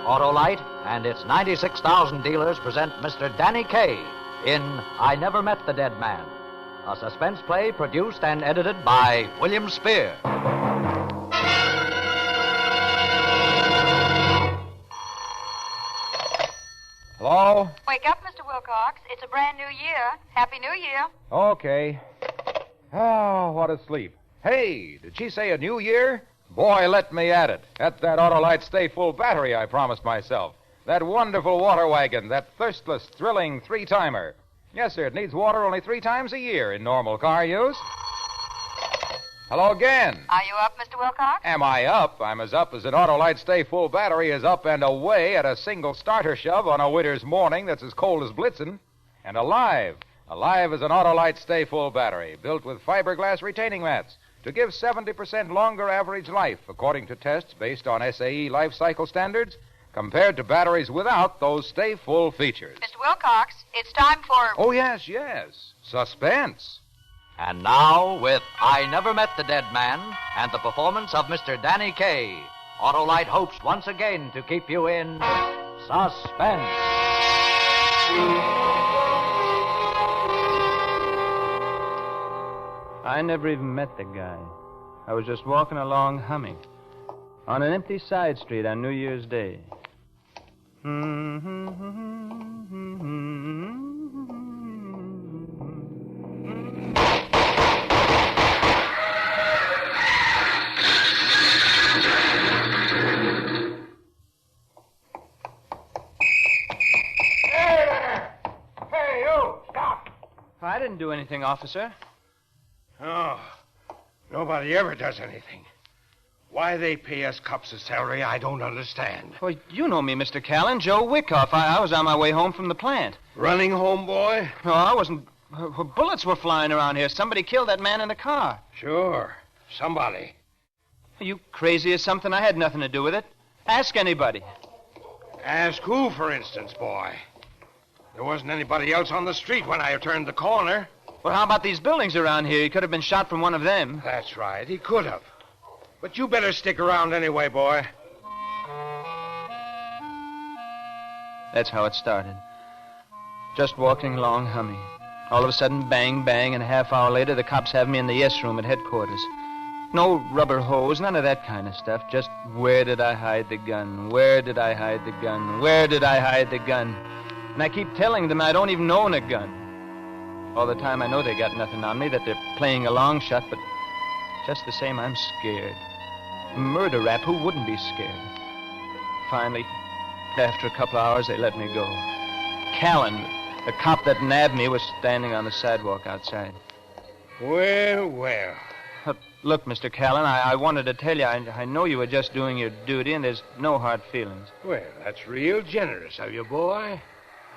Autolite and its 96,000 dealers present Mr. Danny Kaye in I Never Met the Dead Man, a suspense play produced and edited by William Spear. Hello? Wake up, Mr. Wilcox. It's a brand new year. Happy New Year. Okay. Oh, what a sleep. Hey, did she say a new year? Boy, let me at it. At that Autolite Stay Full battery I promised myself. That wonderful water wagon, that thirstless, thrilling three-timer. Yes, sir, it needs water only 3 times a year in normal car use. Hello again. Are you up, Mr. Wilcox? Am I up? I'm as up as an Autolite Stay Full battery is up and away at a single starter shove on a winter's morning that's as cold as Blitzen. And alive. Alive as an Autolite Stay Full battery, built with fiberglass retaining mats to give 70% longer average life, according to tests based on SAE life cycle standards, compared to batteries without those Stay Full features. Mr. Wilcox, it's time for... Oh, yes. Suspense. And now, with I Never Met the Dead Man and the performance of Mr. Danny Kaye, Autolite hopes once again to keep you in suspense. I never even met the guy. I was just walking along humming on an empty side street on New Year's Day. Hey, you! Stop! I didn't do anything, officer. Oh, nobody ever does anything. Why they pay us cops a salary, I don't understand. Well, you know me, Mr. Callan. Joe Wyckoff. I was on my way home from the plant. Running home, boy? No, I wasn't. Bullets were flying around here. Somebody killed that man in the car. Sure, somebody. Are you crazy or something? I had nothing to do with it. Ask anybody. Ask who, for instance, boy? There wasn't anybody else on the street when I turned the corner. Well, how about these buildings around here? He could have been shot from one of them. That's right, he could have. But you better stick around anyway, boy. That's how it started. Just walking along humming. All of a sudden, bang, bang, and a half hour later, the cops have me in the yes room at headquarters. No rubber hose, none of that kind of stuff. Just, where did I hide the gun? Where did I hide the gun? Where did I hide the gun? And I keep telling them I don't even own a gun. All the time I know they got nothing on me, that they're playing a long shot, but just the same, I'm scared. A murder rap, who wouldn't be scared? Finally, after a couple of hours, they let me go. Callan, the cop that nabbed me, was standing on the sidewalk outside. Well. Look, Mr. Callan, I wanted to tell you, I know you were just doing your duty, and there's no hard feelings. Well, that's real generous of you, boy.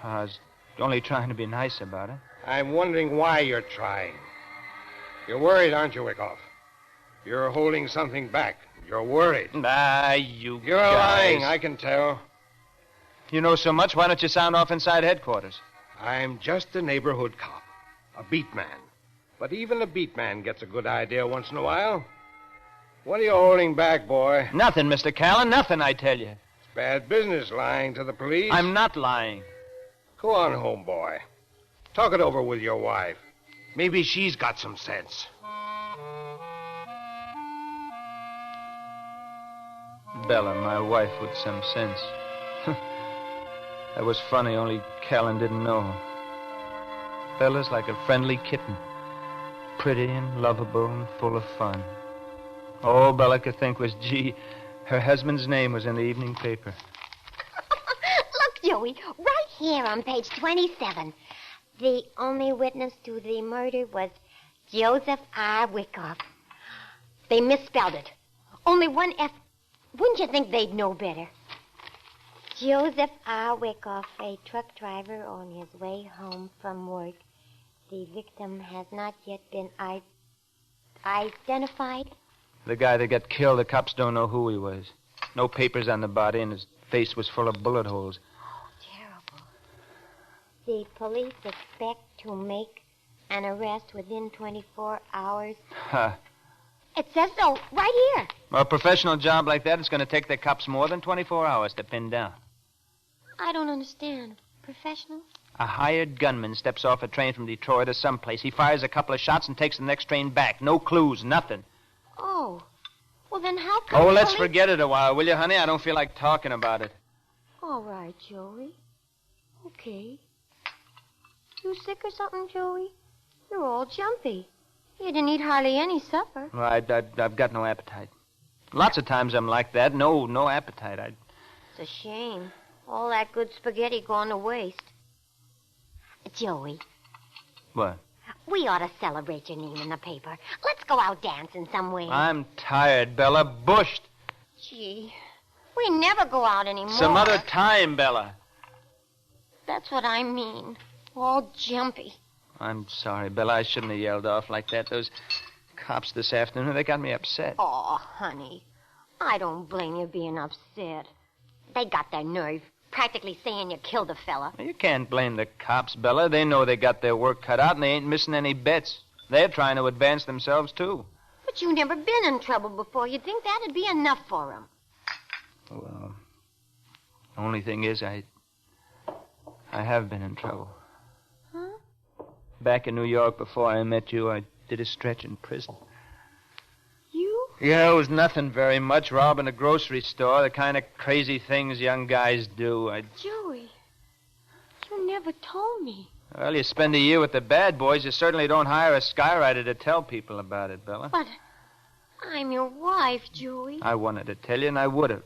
I was only trying to be nice about it. I'm wondering why you're trying. You're worried, aren't you, Wyckoff? You're holding something back. You're worried. You You're guys. lying, I can tell. You know so much, why don't you sound off inside headquarters? I'm just a neighborhood cop, a beat man. But even a beat man gets a good idea once in a while. What are you holding back, boy? Nothing, Mr. Callan, nothing, I tell you. It's bad business lying to the police. I'm not lying. Go on home, boy. Talk it over with your wife. Maybe she's got some sense. Bella, my wife, with some sense. That was funny, only Callan didn't know. Bella's like a friendly kitten. Pretty and lovable and full of fun. All Bella could think was, gee, her husband's name was in the evening paper. Look, Joey, right here on page 27. The only witness to the murder was Joseph R. Wyckoff. They misspelled it. Only one F. Wouldn't you think they'd know better? Joseph R. Wyckoff, a truck driver on his way home from work. The victim has not yet been identified. The guy that got killed, the cops don't know who he was. No papers on the body, and his face was full of bullet holes. Terrible. The police expect to make An arrest within 24 hours. Huh. It says so right here. Well, a professional job like that is going to take the cops more than 24 hours to pin down. I don't understand. Professional? A hired gunman steps off a train from Detroit or someplace. He fires a couple of shots and takes the next train back. No clues, nothing. Oh. Well, then how come... Oh, let's forget it a while, will you, honey? I don't feel like talking about it. All right, Joey. Okay. You sick or something, Joey? You're all jumpy. You didn't eat hardly any supper. Well, I've got no appetite. Lots of times I'm like that. No appetite. It's a shame. All that good spaghetti gone to waste. Joey. What? We ought to celebrate your name in the paper. Let's go out dancing somewhere. I'm tired, Bella. Bushed. Gee, we never go out anymore. Some other time, Bella. That's what I mean. All jumpy. I'm sorry, Bella. I shouldn't have yelled off like that. Those cops this afternoon, they got me upset. Oh, honey. I don't blame you being upset. They got their nerve, practically saying you killed a fella. You can't blame the cops, Bella. They know they got their work cut out and they ain't missing any bets. They're trying to advance themselves, too. But you've never been in trouble before. You'd think that'd be enough for them. Well, the only thing is I have been in trouble. Huh? Back in New York before I met you, I did a stretch in prison. You? Yeah, it was nothing very much. Robbing a grocery store, the kind of crazy things young guys do. Joey, you never told me. Well, you spend a year with the bad boys, you certainly don't hire a skywriter to tell people about it, Bella. But I'm your wife, Joey. I wanted to tell you, and I would have.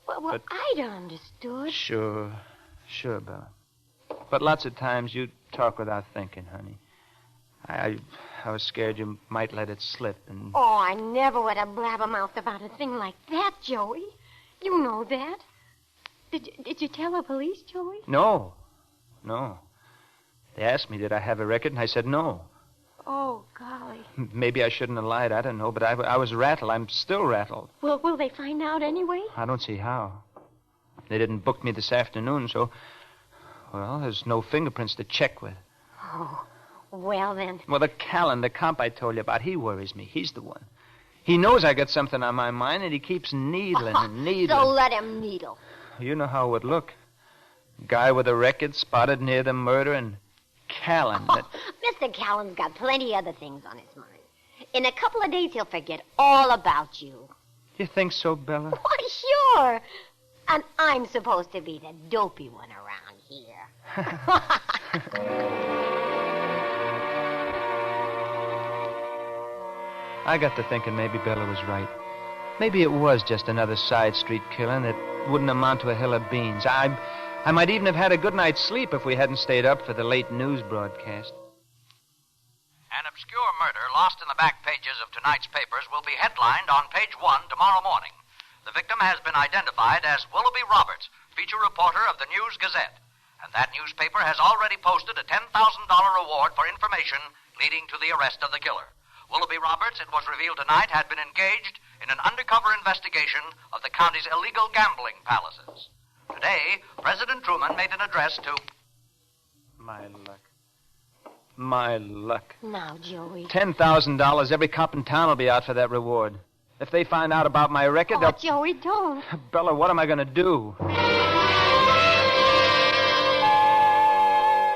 Well, I'd understood. Sure, Bella. But lots of times you talk without thinking, honey. I was scared you might let it slip, and... Oh, I never would have blabbermouthed about a thing like that, Joey. You know that. Did you tell the police, Joey? No. They asked me, did I have a record, and I said no. Oh, golly. Maybe I shouldn't have lied, I don't know, but I was rattled. I'm still rattled. Well, will they find out anyway? I don't see how. They didn't book me this afternoon, so... Well, there's no fingerprints to check with. Oh, well then. Well, the Callan, the comp I told you about, he worries me. He's the one. He knows I got something on my mind, and he keeps needling and needling. So let him needle. You know how it would look. Guy with a record spotted near the murder, and Callan. Mr. Callan's got plenty other things on his mind. In a couple of days, he'll forget all about you. You think so, Bella? Why, sure. And I'm supposed to be the dopey one around here. I got to thinking maybe Bella was right. Maybe it was just another side street killing that wouldn't amount to a hill of beans. I might even have had a good night's sleep if we hadn't stayed up for the late news broadcast. An obscure murder lost in the back pages of tonight's papers will be headlined on page 1 tomorrow morning. The victim has been identified as Willoughby Roberts, feature reporter of the News Gazette. And that newspaper has already posted a $10,000 reward for information leading to the arrest of the killer. Willoughby Roberts, it was revealed tonight, had been engaged in an undercover investigation of the county's illegal gambling palaces. Today, President Truman made an address to... My luck. Now, Joey. $10,000. Every cop in town will be out for that reward. If they find out about my record, Oh, Joey, don't. Bella, what am I going to do?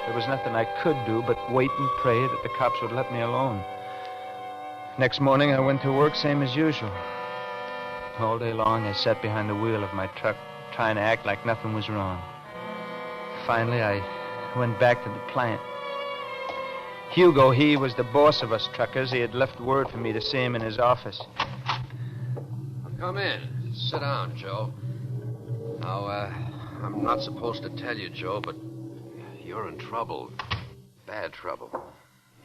There was nothing I could do but wait and pray that the cops would let me alone. Next morning, I went to work same as usual. All day long, I sat behind the wheel of my truck, trying to act like nothing was wrong. Finally, I went back to the plant. Hugo, he was the boss of us truckers. He had left word for me to see him in his office. Come in. Sit down, Joe. Now, I'm not supposed to tell you, Joe, but you're in trouble. Bad trouble.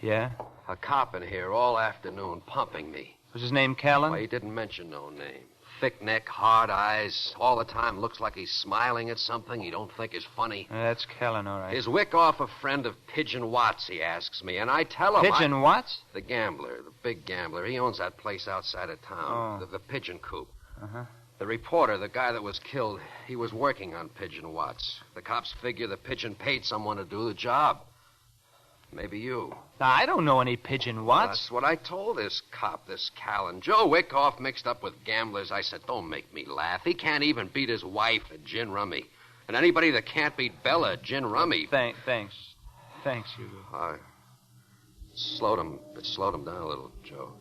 Yeah? A cop in here all afternoon pumping me. Was his name Callan? Well, he didn't mention no name. Thick neck, hard eyes. All the time looks like he's smiling at something he don't think is funny. That's Callan, all right. Is Wick off a friend of Pigeon Watts, he asks me, and I tell him... Pigeon Watts? The gambler, the big gambler. He owns that place outside of town. Oh. The Pigeon Coop. Uh-huh. The reporter, the guy that was killed, he was working on Pigeon Watts. The cops figure the Pigeon paid someone to do the job. Maybe you. Now, I don't know any Pigeon Watts. That's what I told this cop, this Callan. Joe Wyckoff mixed up with gamblers. I said, don't make me laugh. He can't even beat his wife at gin rummy. And anybody that can't beat Bella at gin rummy... Thanks. Thanks, Hugo. It slowed him down a little, Joe.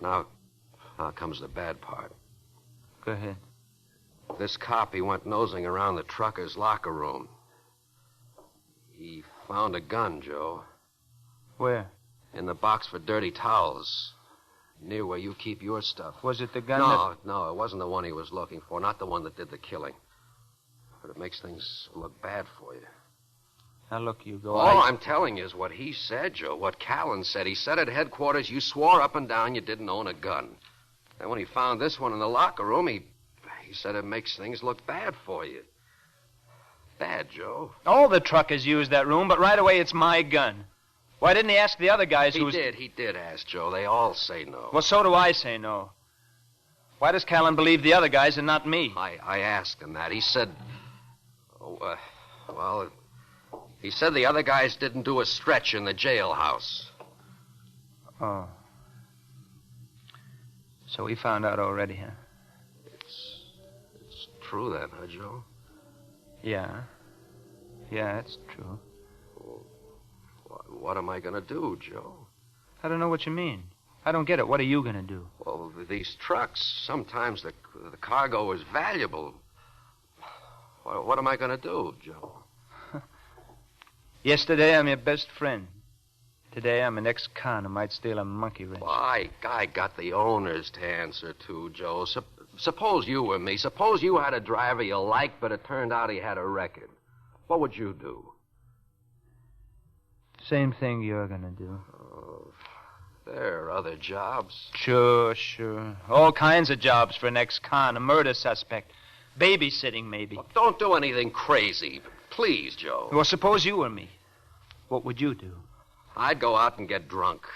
Now comes the bad part. Go ahead. This cop, he went nosing around the trucker's locker room. He found a gun, Joe. Where? In the box for dirty towels. Near where you keep your stuff. Was it the gun No, it wasn't the one he was looking for. Not the one that did the killing. But it makes things look bad for you. Now, look, Hugo. All I'm telling you is what he said, Joe. What Callan said. He said at headquarters you swore up and down you didn't own a gun. And when he found this one in the locker room, he said it makes things look bad for you. Bad, Joe. All the truckers use that room, but right away it's my gun. Why didn't he ask the other guys who was... He did ask, Joe. They all say no. Well, so do I say no. Why does Callan believe the other guys and not me? I asked him that. He said... he said the other guys didn't do a stretch in the jailhouse. Oh. So he found out already, huh? It's true then, huh, Joe? Yeah. Yeah, it's true. What am I going to do, Joe? I don't know what you mean. I don't get it. What are you going to do? Well, these trucks, sometimes the cargo is valuable. What am I going to do, Joe? Yesterday, I'm your best friend. Today, I'm an ex-con who might steal a monkey wrench. Well, I got the owners to answer to, Joe. Suppose you were me. Suppose you had a driver you liked, but it turned out he had a record. What would you do? Same thing you're going to do. Oh, there are other jobs. Sure. All kinds of jobs for an ex-con, a murder suspect. Babysitting, maybe. Well, don't do anything crazy. Please, Joe. Well, suppose you were me. What would you do? I'd go out and get drunk.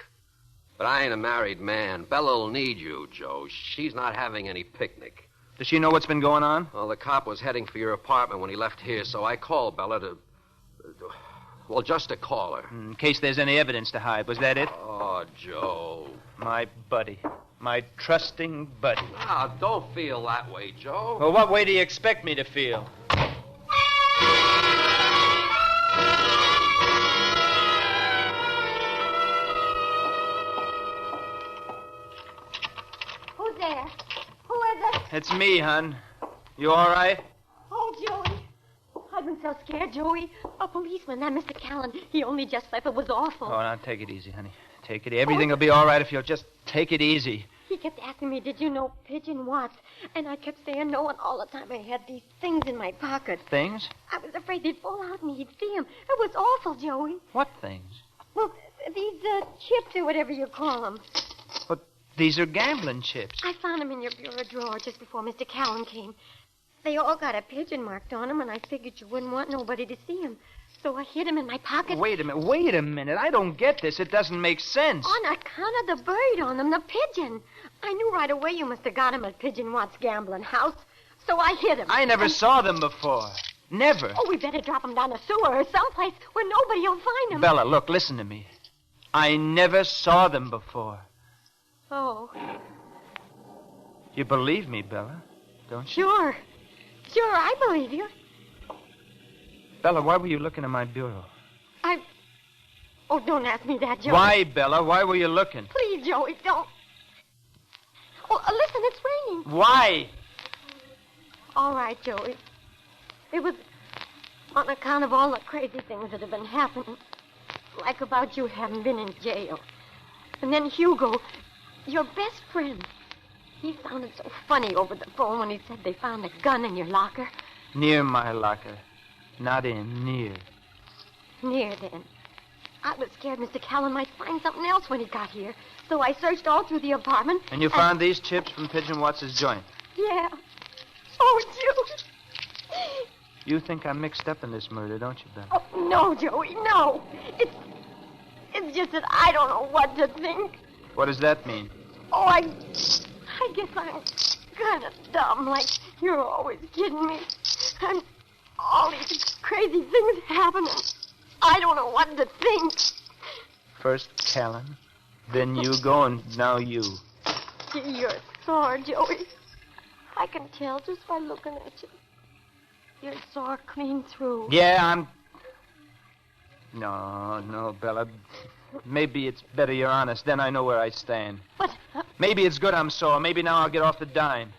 But I ain't a married man. Bella'll need you, Joe. She's not having any picnic. Does she know what's been going on? Well, the cop was heading for your apartment when he left here, so I called Bella to... Well, just to call her. In case there's any evidence to hide. Was that it? Oh, Joe. My buddy. My trusting buddy. Now, don't feel that way, Joe. Well, what way do you expect me to feel? Who's there? Who is it? It's me, hon. You all right? Oh, Joey. I've been so scared, Joey. A policeman, that Mr. Callan, he only just left. It was awful. Oh, now take it easy, honey. Take it. Everything will be all right if you'll just take it easy. He kept asking me, did you know Pigeon Watts? And I kept saying no, and all the time I had these things in my pocket. Things? I was afraid they'd fall out and he'd see them. It was awful, Joey. What things? Well, these chips or whatever you call them. But these are gambling chips. I found them in your bureau drawer just before Mr. Callan came. They all got a pigeon marked on them, and I figured you wouldn't want nobody to see them. So I hid them in my pocket. Wait a minute. I don't get this. It doesn't make sense. On account of the bird on them, the pigeon. I knew right away you must have got him at Pigeon Watts' gambling house. So I hid him. I never saw them before. Never. Oh, we better drop them down the sewer or someplace where nobody will find them. Bella, look, listen to me. I never saw them before. Oh. You believe me, Bella, don't you? Sure, I believe you. Bella, why were you looking in my bureau? Oh, don't ask me that, Joey. Why, Bella? Why were you looking? Please, Joey, don't. Oh, listen, it's raining. Why? All right, Joey. It was on account of all the crazy things that have been happening. Like about you having been in jail. And then Hugo, your best friend. He sounded so funny over the phone when he said they found a gun in your locker. Near my locker. Not in, near. Near, then. I was scared Mr. Callan might find something else when he got here. So I searched all through the apartment. And you found these chips from Pigeon Watts' joint? Yeah. Oh, Joey. You think I'm mixed up in this murder, don't you, Bella? Oh, no, Joey, no. It's just that I don't know what to think. What does that mean? Oh, I guess I'm kind of dumb, like you're always kidding me. And all these crazy things happening. I don't know what to think. First Callan, then you go, and now you. You're sore, Joey. I can tell just by looking at you. You're sore clean through. Yeah, I'm... No, Bella. Maybe it's better you're honest. Then I know where I stand. But... Maybe it's good I'm sore. Maybe now I'll get off the dime.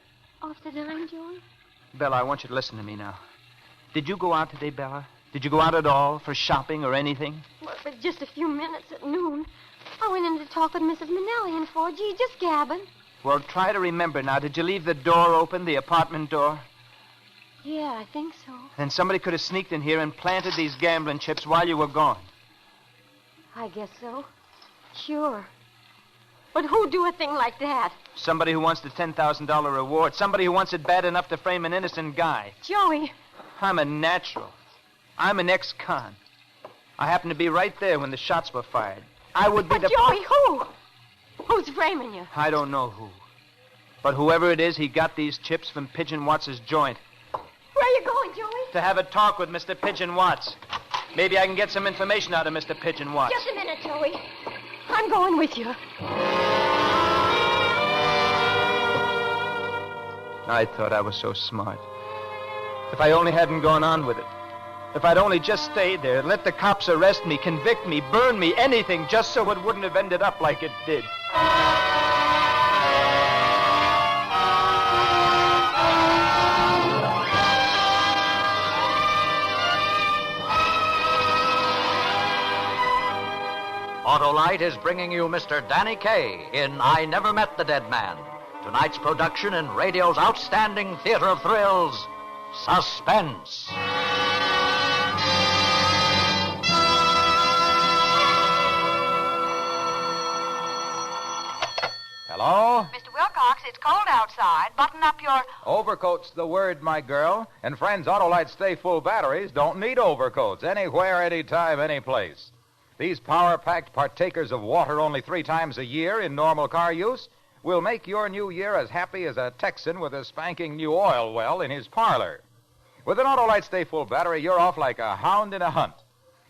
Off the dime, Joey? Bella, I want you to listen to me now. Did you go out today, Bella? Did you go out at all for shopping or anything? Well, for just a few minutes at noon. I went in to talk with Mrs. Manelli and 4G, just gabbing. Well, try to remember now. Did you leave the door open, the apartment door? Yeah, I think so. Then somebody could have sneaked in here and planted these gambling chips while you were gone. I guess so. Sure. But who'd do a thing like that? Somebody who wants the $10,000 reward. Somebody who wants it bad enough to frame an innocent guy. Joey. I'm a natural. I'm an ex-con. I happened to be right there when the shots were fired. I would be But Joey, who? Who's framing you? I don't know who. But whoever it is, he got these chips from Pigeon Watts' joint. Where are you going, Joey? To have a talk with Mr. Pigeon Watts. Maybe I can get some information out of Mr. Pigeon Watts. Just a minute, Joey. I'm going with you. I thought I was so smart. If I only hadn't gone on with it. If I'd only just stayed there, let the cops arrest me, convict me, burn me, anything, just so it wouldn't have ended up like it did. Autolite is bringing you Mr. Danny Kaye in I Never Met the Dead Man. Tonight's production in radio's outstanding theater of thrills, Suspense. Hello? Mr. Wilcox, it's cold outside. Button up your... Overcoat's the word, my girl. And friends, Autolite Stay Full batteries don't need overcoats anywhere, anytime, any place. These power-packed partakers of water only 3 times a year in normal car use will make your new year as happy as a Texan with a spanking new oil well in his parlor. With an Autolite Stay Full battery, you're off like a hound in a hunt.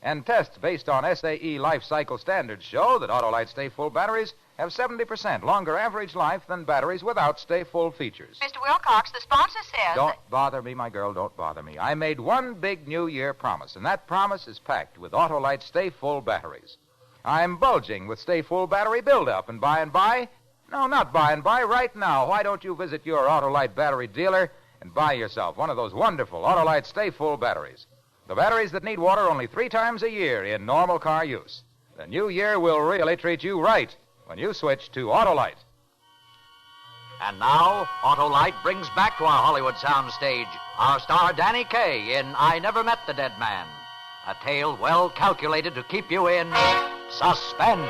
And tests based on SAE life cycle standards show that Autolite Stay Full batteries have 70% longer average life than batteries without Stay Full features. Mr. Wilcox, the sponsor says... Don't bother me, my girl, don't bother me. I made one big New Year promise, and that promise is packed with Autolite Stay Full batteries. I'm bulging with Stay Full battery buildup, and by and by... No, not by and by, right now. Why don't you visit your Autolite battery dealer and buy yourself one of those wonderful Autolite Stay Full batteries? The batteries that need water only 3 times a year in normal car use. The new year will really treat you right when you switch to Autolite. And now, Autolite brings back to our Hollywood soundstage our star Danny Kaye in I Never Met the Dead Man. A tale well calculated to keep you in suspense.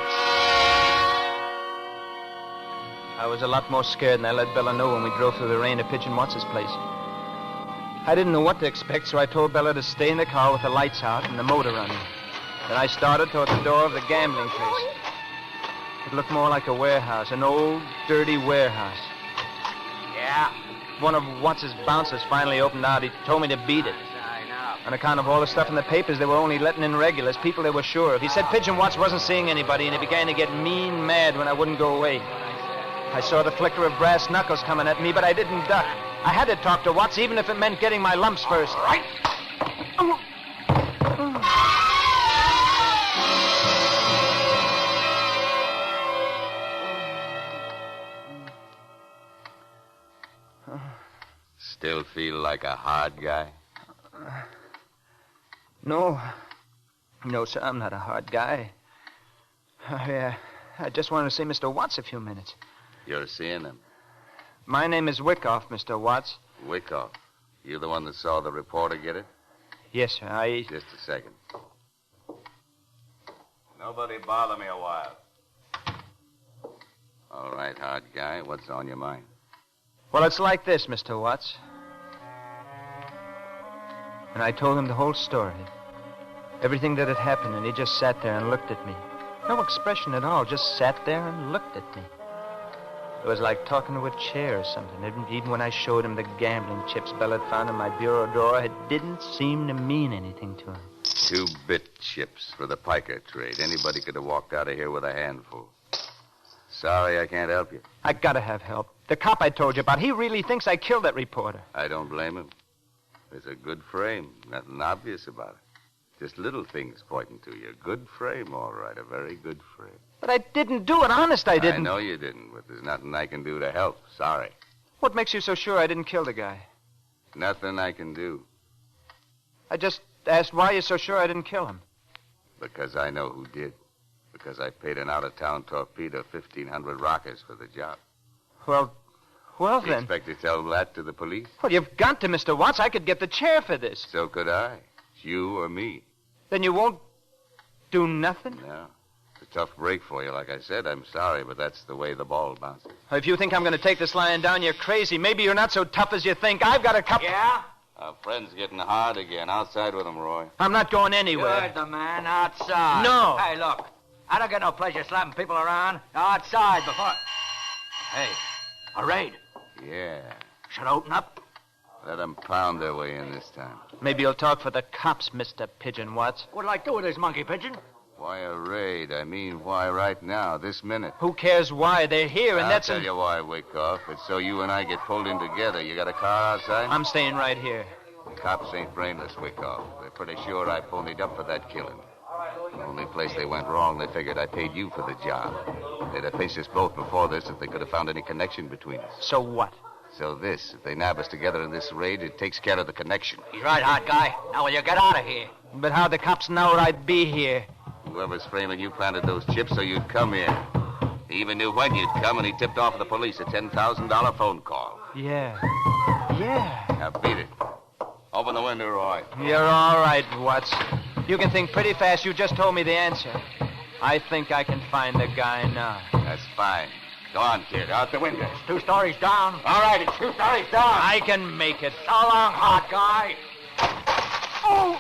I was a lot more scared than I let Bella know when we drove through the rain to Pigeon Watts' place. I didn't know what to expect, so I told Bella to stay in the car with the lights out and the motor running. Then I started toward the door of the gambling place. It looked more like a warehouse, an old, dirty warehouse. Yeah. One of Watts' bouncers finally opened out. He told me to beat it. On account of all the stuff in the papers, they were only letting in regulars, people they were sure of. He said Pigeon Watts wasn't seeing anybody, and he began to get mean mad when I wouldn't go away. I saw the flicker of brass knuckles coming at me, but I didn't duck. I had to talk to Watts, even if it meant getting my lumps first. Right. Still feel like a hard guy? No. No, sir, I'm not a hard guy. I just wanted to see Mr. Watts a few minutes. You're seeing him. My name is Wyckoff, Mr. Watts. Wyckoff. You the one that saw the reporter get it? Yes, sir, Just a second. Nobody bother me a while. All right, hard guy. What's on your mind? Well, it's like this, Mr. Watts. And I told him the whole story. Everything that had happened, and he just sat there and looked at me. No expression at all, just sat there and looked at me. It was like talking to a chair or something. Even when I showed him the gambling chips Bella had found in my bureau drawer, it didn't seem to mean anything to him. 2-bit chips for the piker trade. Anybody could have walked out of here with a handful. Sorry I can't help you. I gotta have help. The cop I told you about, he really thinks I killed that reporter. I don't blame him. It's a good frame. Nothing obvious about it. Just little things pointing to you. Good frame, all right. A very good frame. But I didn't do it. Honest, I didn't. I know you didn't, but there's nothing I can do to help. Sorry. What makes you so sure I didn't kill the guy? Nothing I can do. I just asked why you're so sure I didn't kill him. Because I know who did. Because I paid an out-of-town torpedo 1,500 rockets for the job. Well You then. expect to tell that to the police? Well, you've got to, Mr. Watts. I could get the chair for this. So could I. It's you or me. Then you won't do nothing? No. It's a tough break for you, like I said. I'm sorry, but that's the way the ball bounces. If you think I'm going to take this lying down, you're crazy. Maybe you're not so tough as you think. I've got a couple... Yeah? Our friend's getting hard again. Outside with him, Roy. I'm not going anywhere. You're the man outside. No. Hey, look. I don't get no pleasure slapping people around. Outside before... Hey, a raid. Yeah. Should open up. Let them pound their way in this time. Maybe you'll talk for the cops, Mr. Pigeon Watts. What'd I do with this monkey pigeon? Why a raid? I mean, why right now, this minute? Who cares why? They're here, and I'll that's... tell you why, Wyckoff. It's so you and I get pulled in together. You got a car outside? I'm staying right here. The cops ain't brainless, Wyckoff. They're pretty sure I ponied up for that killing. The only place they went wrong, they figured I paid you for the job. They'd have faced us both before this if they could have found any connection between us. So what? So this, if they nab us together in this raid, it takes care of the connection. He's right, hot guy. Now will you get out of here? But how'd the cops know I'd be here? Whoever's framing you planted those chips so you'd come here. He even knew when you'd come, and he tipped off the police a $10,000 phone call. Yeah. Now beat it. Open the window, Roy. You're all right, Watts. You can think pretty fast. You just told me the answer. I think I can find the guy now. That's fine. Go on, kid. Out the window. 2 stories down. All right, it's 2 stories down. I can make it. So long, hot guy. Oh!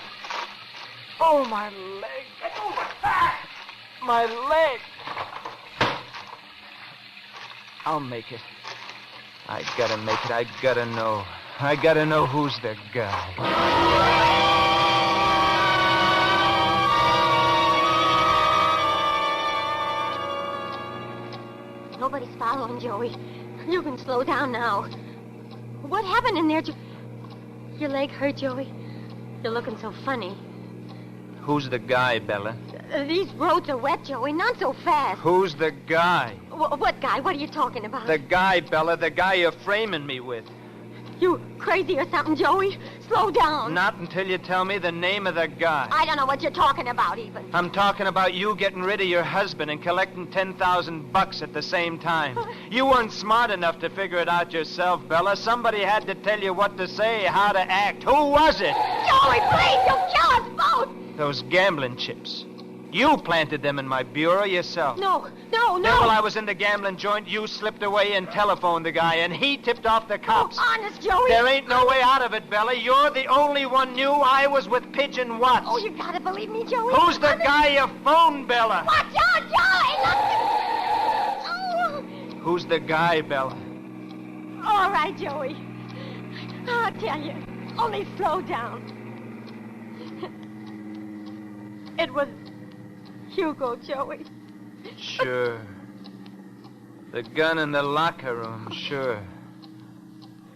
Oh, my leg. Get over back. My leg. I'll make it. I gotta make it. I gotta know. I gotta know who's the guy. Nobody's following, Joey. You can slow down now. What happened in there? Your leg hurt, Joey? You're looking so funny. Who's the guy, Bella? These roads are wet, Joey. Not so fast. Who's the guy? What guy? What are you talking about? The guy, Bella. The guy you're framing me with. You crazy or something, Joey? Slow down. Not until you tell me the name of the guy. I don't know what you're talking about, even. I'm talking about you getting rid of your husband and collecting $10,000 at the same time. You weren't smart enough to figure it out yourself, Bella. Somebody had to tell you what to say, how to act. Who was it? Joey, please, you'll kill us both. Those gambling chips. You planted them in my bureau yourself. No. Then while I was in the gambling joint, you slipped away and telephoned the guy, and he tipped off the cops. Oh, honest, Joey. There ain't no way out of it, Bella. You're the only one knew I was with Pigeon Watts. Oh, you gotta believe me, Joey. Who's the guy you phoned, Bella? Watch out, Joey! Look. Who's the guy, Bella? All right, Joey. I'll tell you. Only slow down. It was Hugo, Joey. Sure. The gun in the locker room, sure.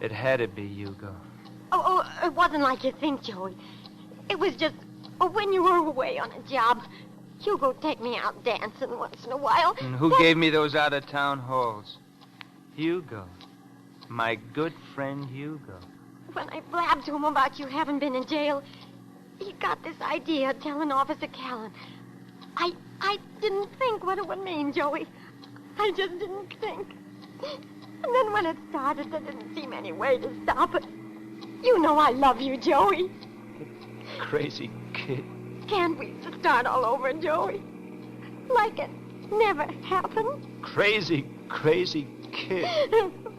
It had to be Hugo. Oh, it wasn't like you think, Joey. It was just when you were away on a job, Hugo'd take me out dancing once in a while. And who gave me those out-of-town halls? Hugo. My good friend Hugo. When I blabbed to him about you having been in jail, he got this idea telling Officer Callan. I didn't think what it would mean, Joey. I just didn't think. And then when it started, there didn't seem any way to stop it. You know I love you, Joey. Crazy kid. Can't we start all over, Joey? Like it never happened? Crazy kid.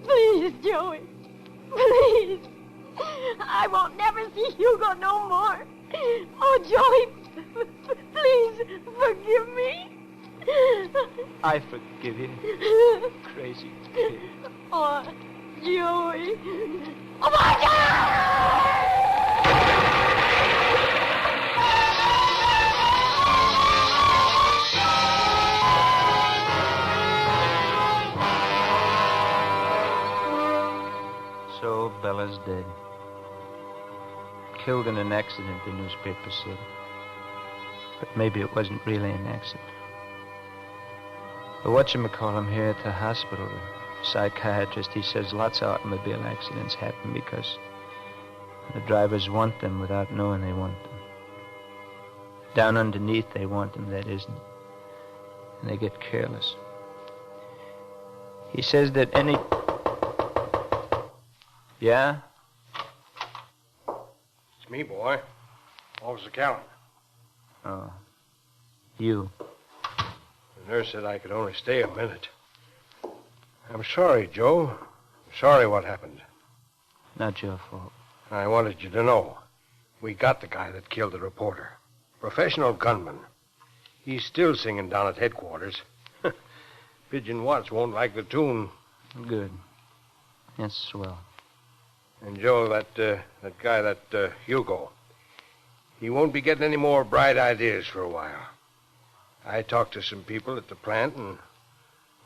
Please, Joey. Please. I won't never see Hugo no more. Oh, Joey, please forgive me. I forgive you. Crazy kid. Oh, Joey. Oh, my God! fellow's dead. Killed in an accident, the newspaper said. But maybe it wasn't really an accident. The whatchamacallem here at the hospital, the psychiatrist, he says lots of automobile accidents happen because the drivers want them without knowing they want them. Down underneath, they want them, that isn't it? And they get careless. He says that any... Yeah? It's me, boy. Officer Callan. Oh. You. The nurse said I could only stay a minute. I'm sorry, Joe. I'm sorry what happened. Not your fault. I wanted you to know. We got the guy that killed the reporter. Professional gunman. He's still singing down at headquarters. Pigeon Watts won't like the tune. Good. That's swell. And Joe, that guy, Hugo, he won't be getting any more bright ideas for a while. I talked to some people at the plant, and,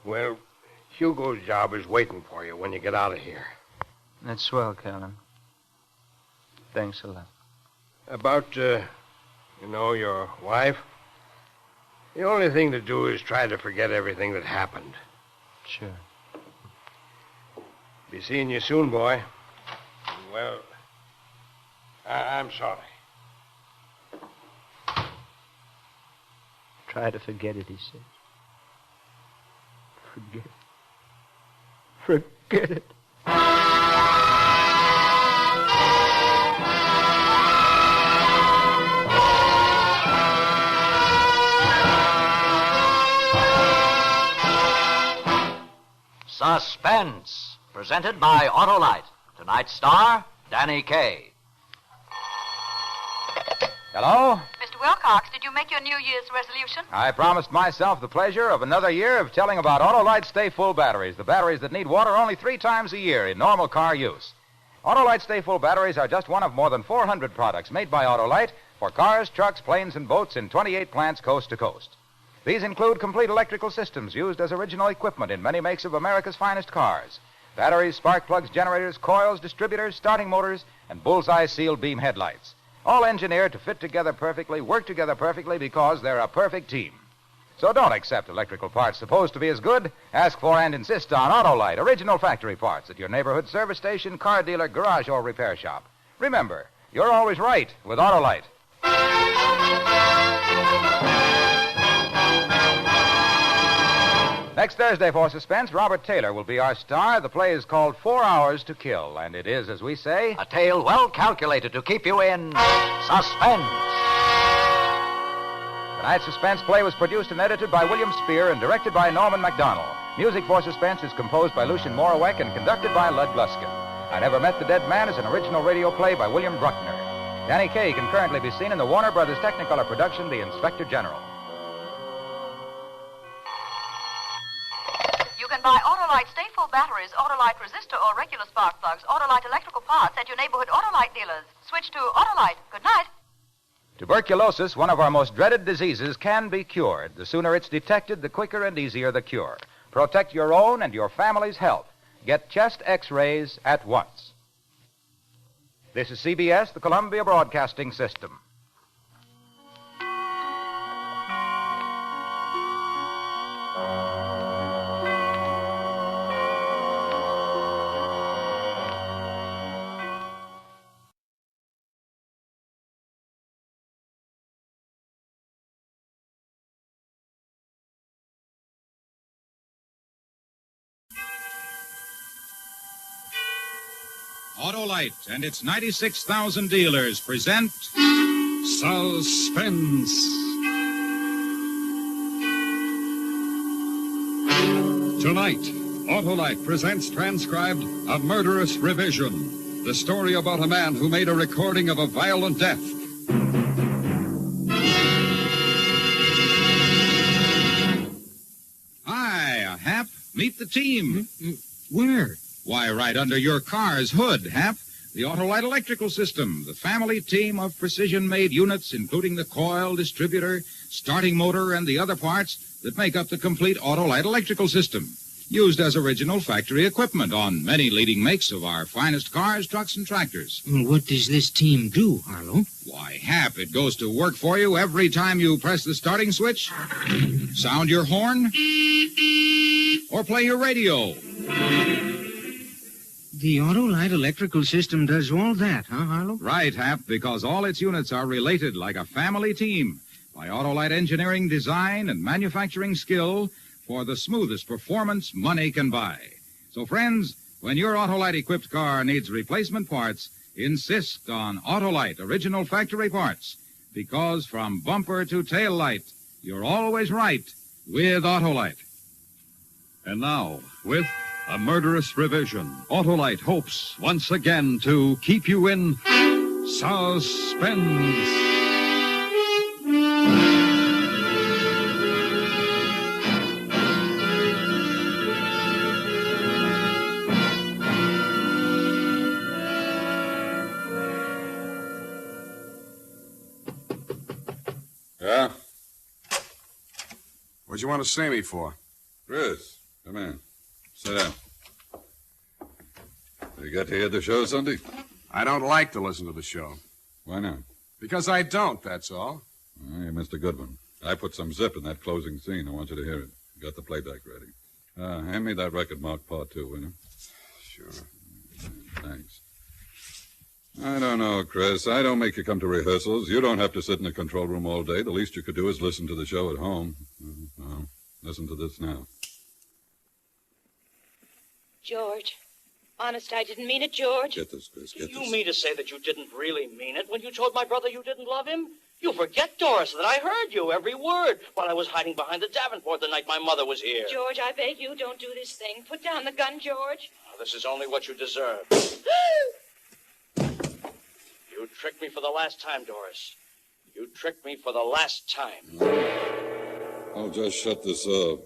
well, Hugo's job is waiting for you when you get out of here. That's swell, Callan. Thanks a lot. About, your wife, the only thing to do is try to forget everything that happened. Sure. Be seeing you soon, boy. Well, I'm sorry. Try to forget it, he said. Forget it. Suspense, presented by Autolite. Tonight's star, Danny Kaye. Hello? Mr. Wilcox, did you make your New Year's resolution? I promised myself the pleasure of another year of telling about Autolite Stay Full batteries, the batteries that need water only 3 times a year in normal car use. Autolite Stay Full batteries are just one of more than 400 products made by Autolite for cars, trucks, planes, and boats in 28 plants coast to coast. These include complete electrical systems used as original equipment in many makes of America's finest cars. Batteries, spark plugs, generators, coils, distributors, starting motors, and bullseye sealed beam headlights. All engineered to fit together perfectly, work together perfectly because they're a perfect team. So don't accept electrical parts supposed to be as good. Ask for and insist on Autolite, original factory parts at your neighborhood service station, car dealer, garage, or repair shop. Remember, you're always right with Autolite. Next Thursday for Suspense, Robert Taylor will be our star. The play is called 4 Hours to Kill, and it is, as we say, A tale well calculated to keep you in suspense. Tonight's Suspense play was produced and edited by William Spear and directed by Norman MacDonald. Music for Suspense is composed by Lucien Morawek and conducted by Lud Gluskin. I Never Met the Dead Man is an original radio play by William Bruckner. Danny Kaye can currently be seen in the Warner Brothers Technicolor production, The Inspector General. You can buy Autolite Stay Full batteries, Autolite resistor or regular spark plugs, Autolite electrical parts at your neighborhood Autolite dealers. Switch to Autolite. Good night. Tuberculosis, one of our most dreaded diseases, can be cured. The sooner it's detected, the quicker and easier the cure. Protect your own and your family's health. Get chest X-rays at once. This is CBS, the Columbia Broadcasting System. Autolite and its 96,000 dealers present Suspense. Tonight, Autolite presents transcribed A Murderous Revision, the story about a man who made a recording of a violent death. Hi, Hap. Meet the team. Where? Why, right under your car's hood, Hap. The Autolite electrical system, the family team of precision-made units, including the coil, distributor, starting motor, and the other parts that make up the complete Autolite electrical system. used as original factory equipment on many leading makes of our finest cars, trucks, and tractors. What does this team do, Harlow? Why, Hap, it goes to work for you every time you press the starting switch, sound your horn, or play your radio. The Autolite electrical system does all that, huh, Harlow? Right, Hap, because all its units are related like a family team by Autolite engineering, design, and manufacturing skill for the smoothest performance money can buy. So, friends, when your Autolite-equipped car needs replacement parts, insist on Autolite original factory parts, because from bumper to tail light, you're always right with Autolite. And now, with A Murderous Revision, Autolite hopes once again to keep you in suspense. Yeah? What'd you want to see me for? Chris, come in. Sit down. You got to hear the show Sunday? I don't like to listen to the show. Why not? Because I don't, that's all. Oh, you missed a good one. I put some zip in that closing scene. I want you to hear it. Got the playback ready. Hand me that record marked part 2, will you? Sure. Thanks. I don't know, Chris. I don't make you come to rehearsals. You don't have to sit in the control room all day. The least you could do is listen to the show at home. Well, listen to this now. George. Honest, I didn't mean it, George. Get this, Chris. Get You this. mean to say that you didn't really mean it when you told my brother you didn't love him? You forget, Doris, that I heard you, every word, while I was hiding behind the Davenport the night my mother was here. George, I beg you, don't do this thing. Put down the gun, George. Oh, this is only what you deserve. You tricked me for the last time, Doris. You tricked me for the last time. I'll just shut this up.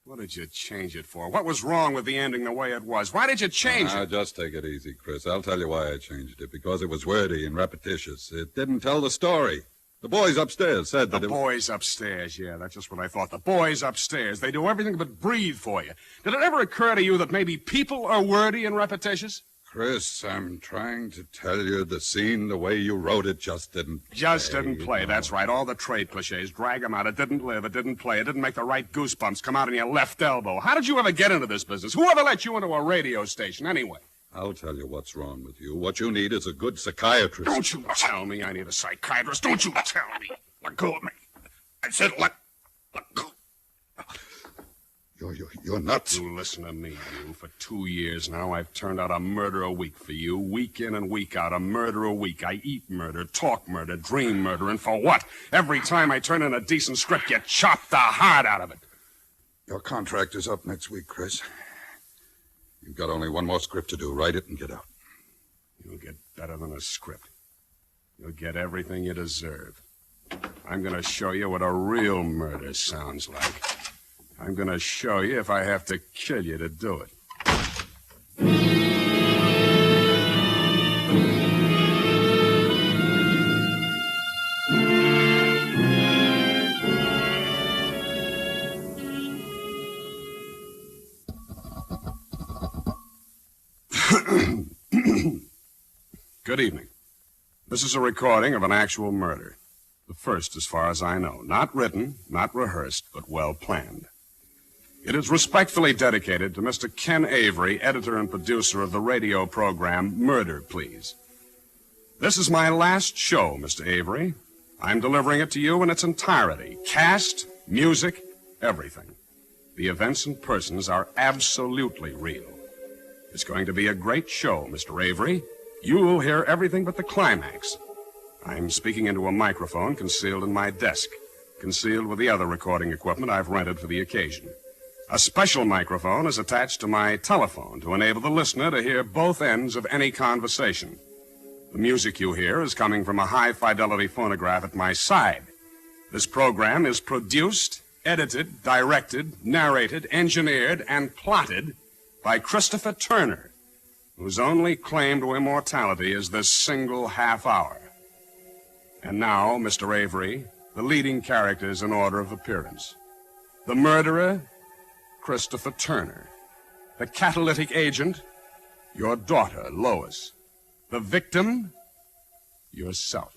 What did you change it for? What was wrong with the ending the way it was? Why did you change it? Just take it easy, Chris. I'll tell you why I changed it. Because it was wordy and repetitious. It didn't tell the story. The boys upstairs said that The boys upstairs, yeah, that's just what I thought. The boys upstairs. They do everything but breathe for you. Did it ever occur to you that maybe people are wordy and repetitious? Chris, I'm trying to tell you the scene, the way you wrote it, just didn't play. That's right. All the trade cliches. Drag them out. It didn't live. It didn't play. It didn't make the right goosebumps come out in your left elbow. How did you ever get into this business? Who ever let you into a radio station anyway? I'll tell you what's wrong with you. What you need is a good psychiatrist. Don't you tell me I need a psychiatrist. Don't you tell me. Let go of me. I said let go. You're nuts. You listen to me, you. For 2 years now, I've turned out a murder a week for you. Week in and week out, a murder a week. I eat murder, talk murder, dream murder. And for what? Every time I turn in a decent script, you chop the heart out of it. Your contract is up next week, Chris. You've got only one more script to do. Write it and get out. You'll get better than a script. You'll get everything you deserve. I'm going to show you what a real murder sounds like. I'm going to show you if I have to kill you to do it. Good evening. This is a recording of an actual murder. The first, as far as I know. Not written, not rehearsed, but well planned. It is respectfully dedicated to Mr. Ken Avery, editor and producer of the radio program Murder, Please. This is my last show, Mr. Avery. I'm delivering it to you in its entirety. Cast, music, everything. The events and persons are absolutely real. It's going to be a great show, Mr. Avery. You'll hear everything but the climax. I'm speaking into a microphone concealed in my desk, concealed with the other recording equipment I've rented for the occasion. A special microphone is attached to my telephone to enable the listener to hear both ends of any conversation. The music you hear is coming from a high-fidelity phonograph at my side. This program is produced, edited, directed, narrated, engineered, and plotted by Christopher Turner, whose only claim to immortality is this single half hour. And now, Mr. Avery, the leading characters in order of appearance. The murderer, Christopher Turner. The catalytic agent, your daughter, Lois. The victim, yourself.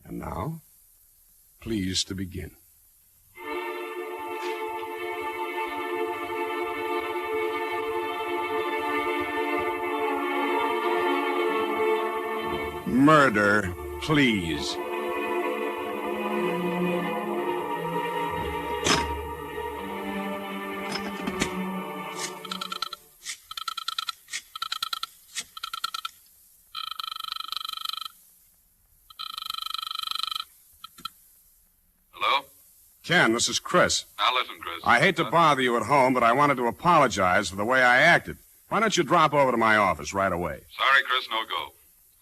And now, please to begin. Murder, please. Hello? Ken, this is Chris. Now listen, Chris. I hate to bother you at home, but I wanted to apologize for the way I acted. Why don't you drop over to my office right away? Sorry, Chris, no go.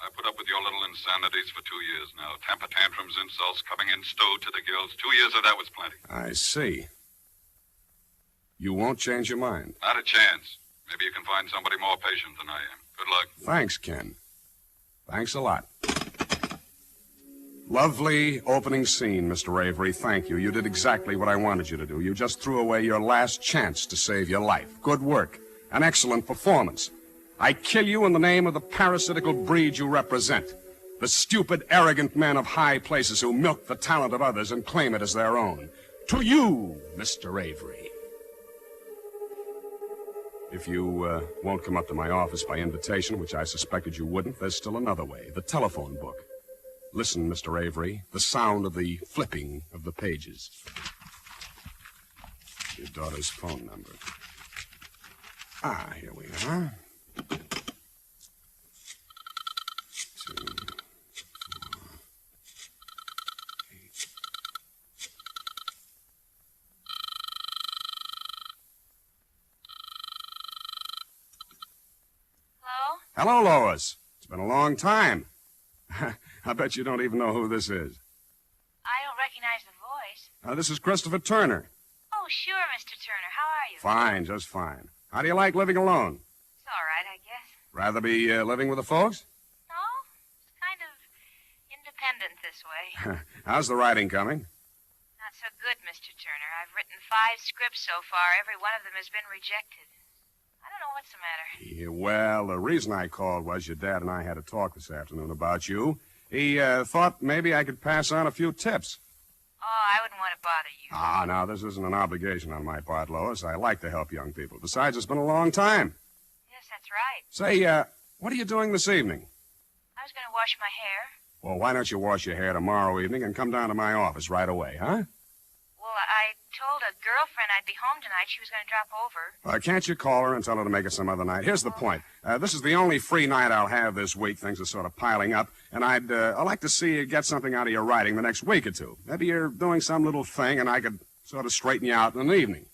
I put up with your little insanities for 2 years now. Temper tantrums, insults, coming in stowed to the gills. 2 years of that was plenty. I see. You won't change your mind. Not a chance. Maybe you can find somebody more patient than I am. Good luck. Thanks, Ken. Thanks a lot. Lovely opening scene, Mr. Avery. Thank you. You did exactly what I wanted you to do. You just threw away your last chance to save your life. Good work. An excellent performance. I kill you in the name of the parasitical breed you represent. The stupid, arrogant men of high places who milk the talent of others and claim it as their own. To you, Mr. Avery. If you won't come up to my office by invitation, which I suspected you wouldn't, there's still another way. The telephone book. Listen, Mr. Avery, the sound of the flipping of the pages. Your daughter's phone number. Ah, here we are. 2, 4, 8. Hello? Hello, Lois. It's been a long time. I bet you don't even know who this is. I don't recognize the voice. This is Christopher Turner. Oh, sure, Mr. Turner. How are you? Fine, just fine. How do you like living alone? It's all right, I guess. Rather be living with the folks? No, it's kind of independent this way. How's the writing coming? Not so good, Mr. Turner. I've written 5 scripts so far. Every one of them has been rejected. I don't know what's the matter. Yeah, well, the reason I called was your dad and I had a talk this afternoon about you. He thought maybe I could pass on a few tips. Oh, I wouldn't want to bother you. Ah, now, this isn't an obligation on my part, Lois. I like to help young people. Besides, it's been a long time. Yes, that's right. Say, what are you doing this evening? I was going to wash my hair. Well, why don't you wash your hair tomorrow evening and come down to my office right away, huh? Well, I told a girlfriend I'd be home tonight. She was going to drop over. Can't you call her and tell her to make it some other night? Here's the point. This is the only free night I'll have this week. Things are sort of piling up, and I'd like to see you get something out of your writing the next week or two. Maybe you're doing some little thing, and I could sort of straighten you out in an evening.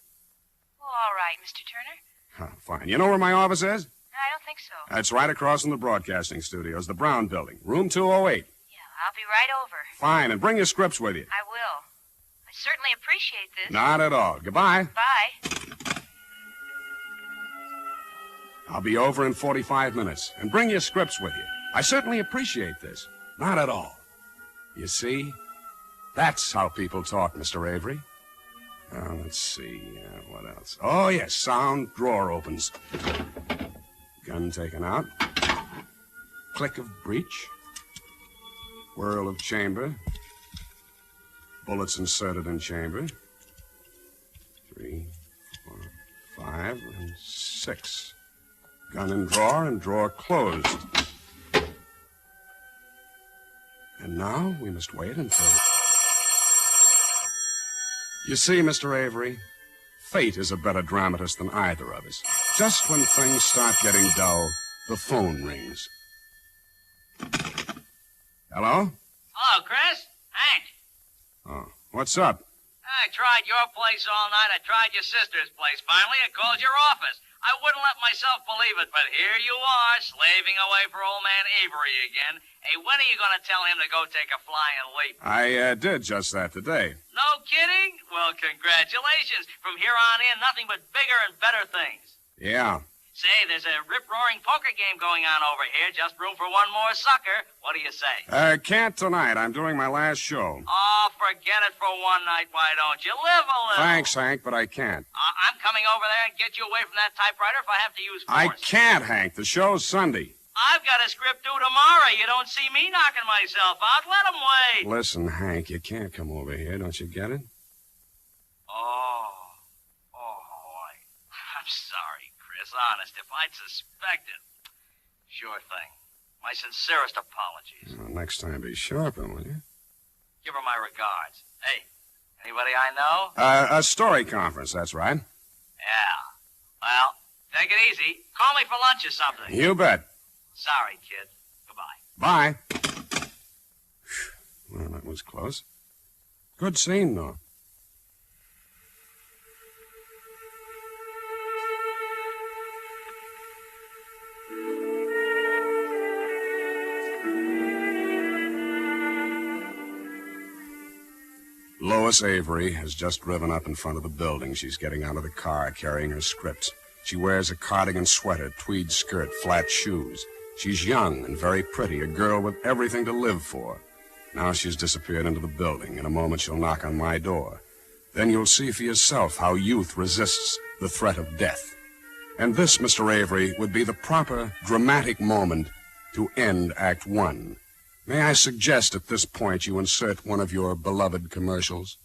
Well, all right, Mr. Turner. Fine. You know where my office is? I don't think so. It's right across from the broadcasting studios, the Brown Building, room 208. Yeah, I'll be right over. Fine, and bring your scripts with you. I will. I certainly appreciate this. Not at all. Goodbye. Bye. I'll be over in 45 minutes. And bring your scripts with you. I certainly appreciate this. Not at all. You see? That's how people talk, Mr. Avery. Let's see. What else? Oh, yes. Sound drawer opens. Gun taken out. Click of breech. Whirl of chamber. Bullets inserted in chamber. 3, 4, 5, and 6. Gun in drawer and drawer closed. And now we must wait until... You see, Mr. Avery, fate is a better dramatist than either of us. Just when things start getting dull, the phone rings. Hello? Hello, Chris. Hank. Oh, what's up? I tried your place all night. I tried your sister's place. Finally, I called your office. I wouldn't let myself believe it, but here you are, slaving away for old man Avery again. Hey, when are you going to tell him to go take a flying leap? I did just that today. No kidding? Well, congratulations. From here on in, nothing but bigger and better things. Yeah. Say, there's a rip-roaring poker game going on over here. Just room for one more sucker. What do you say? Can't tonight. I'm doing my last show. Oh, forget it for one night, why don't you? Live a little. Thanks, Hank, but I can't. I'm coming over there and get you away from that typewriter if I have to use force. I can't, Hank. The show's Sunday. I've got a script due tomorrow. You don't see me knocking myself out. Let 'em wait. Listen, Hank, you can't come over here. Don't you get it? I'm sorry, Chris. Honest, if I'd suspected. Sure thing. My sincerest apologies. Well, next time be sharper, will you? Give her my regards. Hey, anybody I know? A story conference, that's right. Yeah. Well, take it easy. Call me for lunch or something. You bet. Sorry, kid. Goodbye. Bye. Well, that was close. Good scene, though. Lois Avery has just driven up in front of the building. She's getting out of the car, carrying her scripts. She wears a cardigan sweater, tweed skirt, flat shoes. She's young and very pretty, a girl with everything to live for. Now she's disappeared into the building. In a moment, she'll knock on my door. Then you'll see for yourself how youth resists the threat of death. And this, Mr. Avery, would be the proper, dramatic moment to end Act One. May I suggest at this point you insert one of your beloved commercials?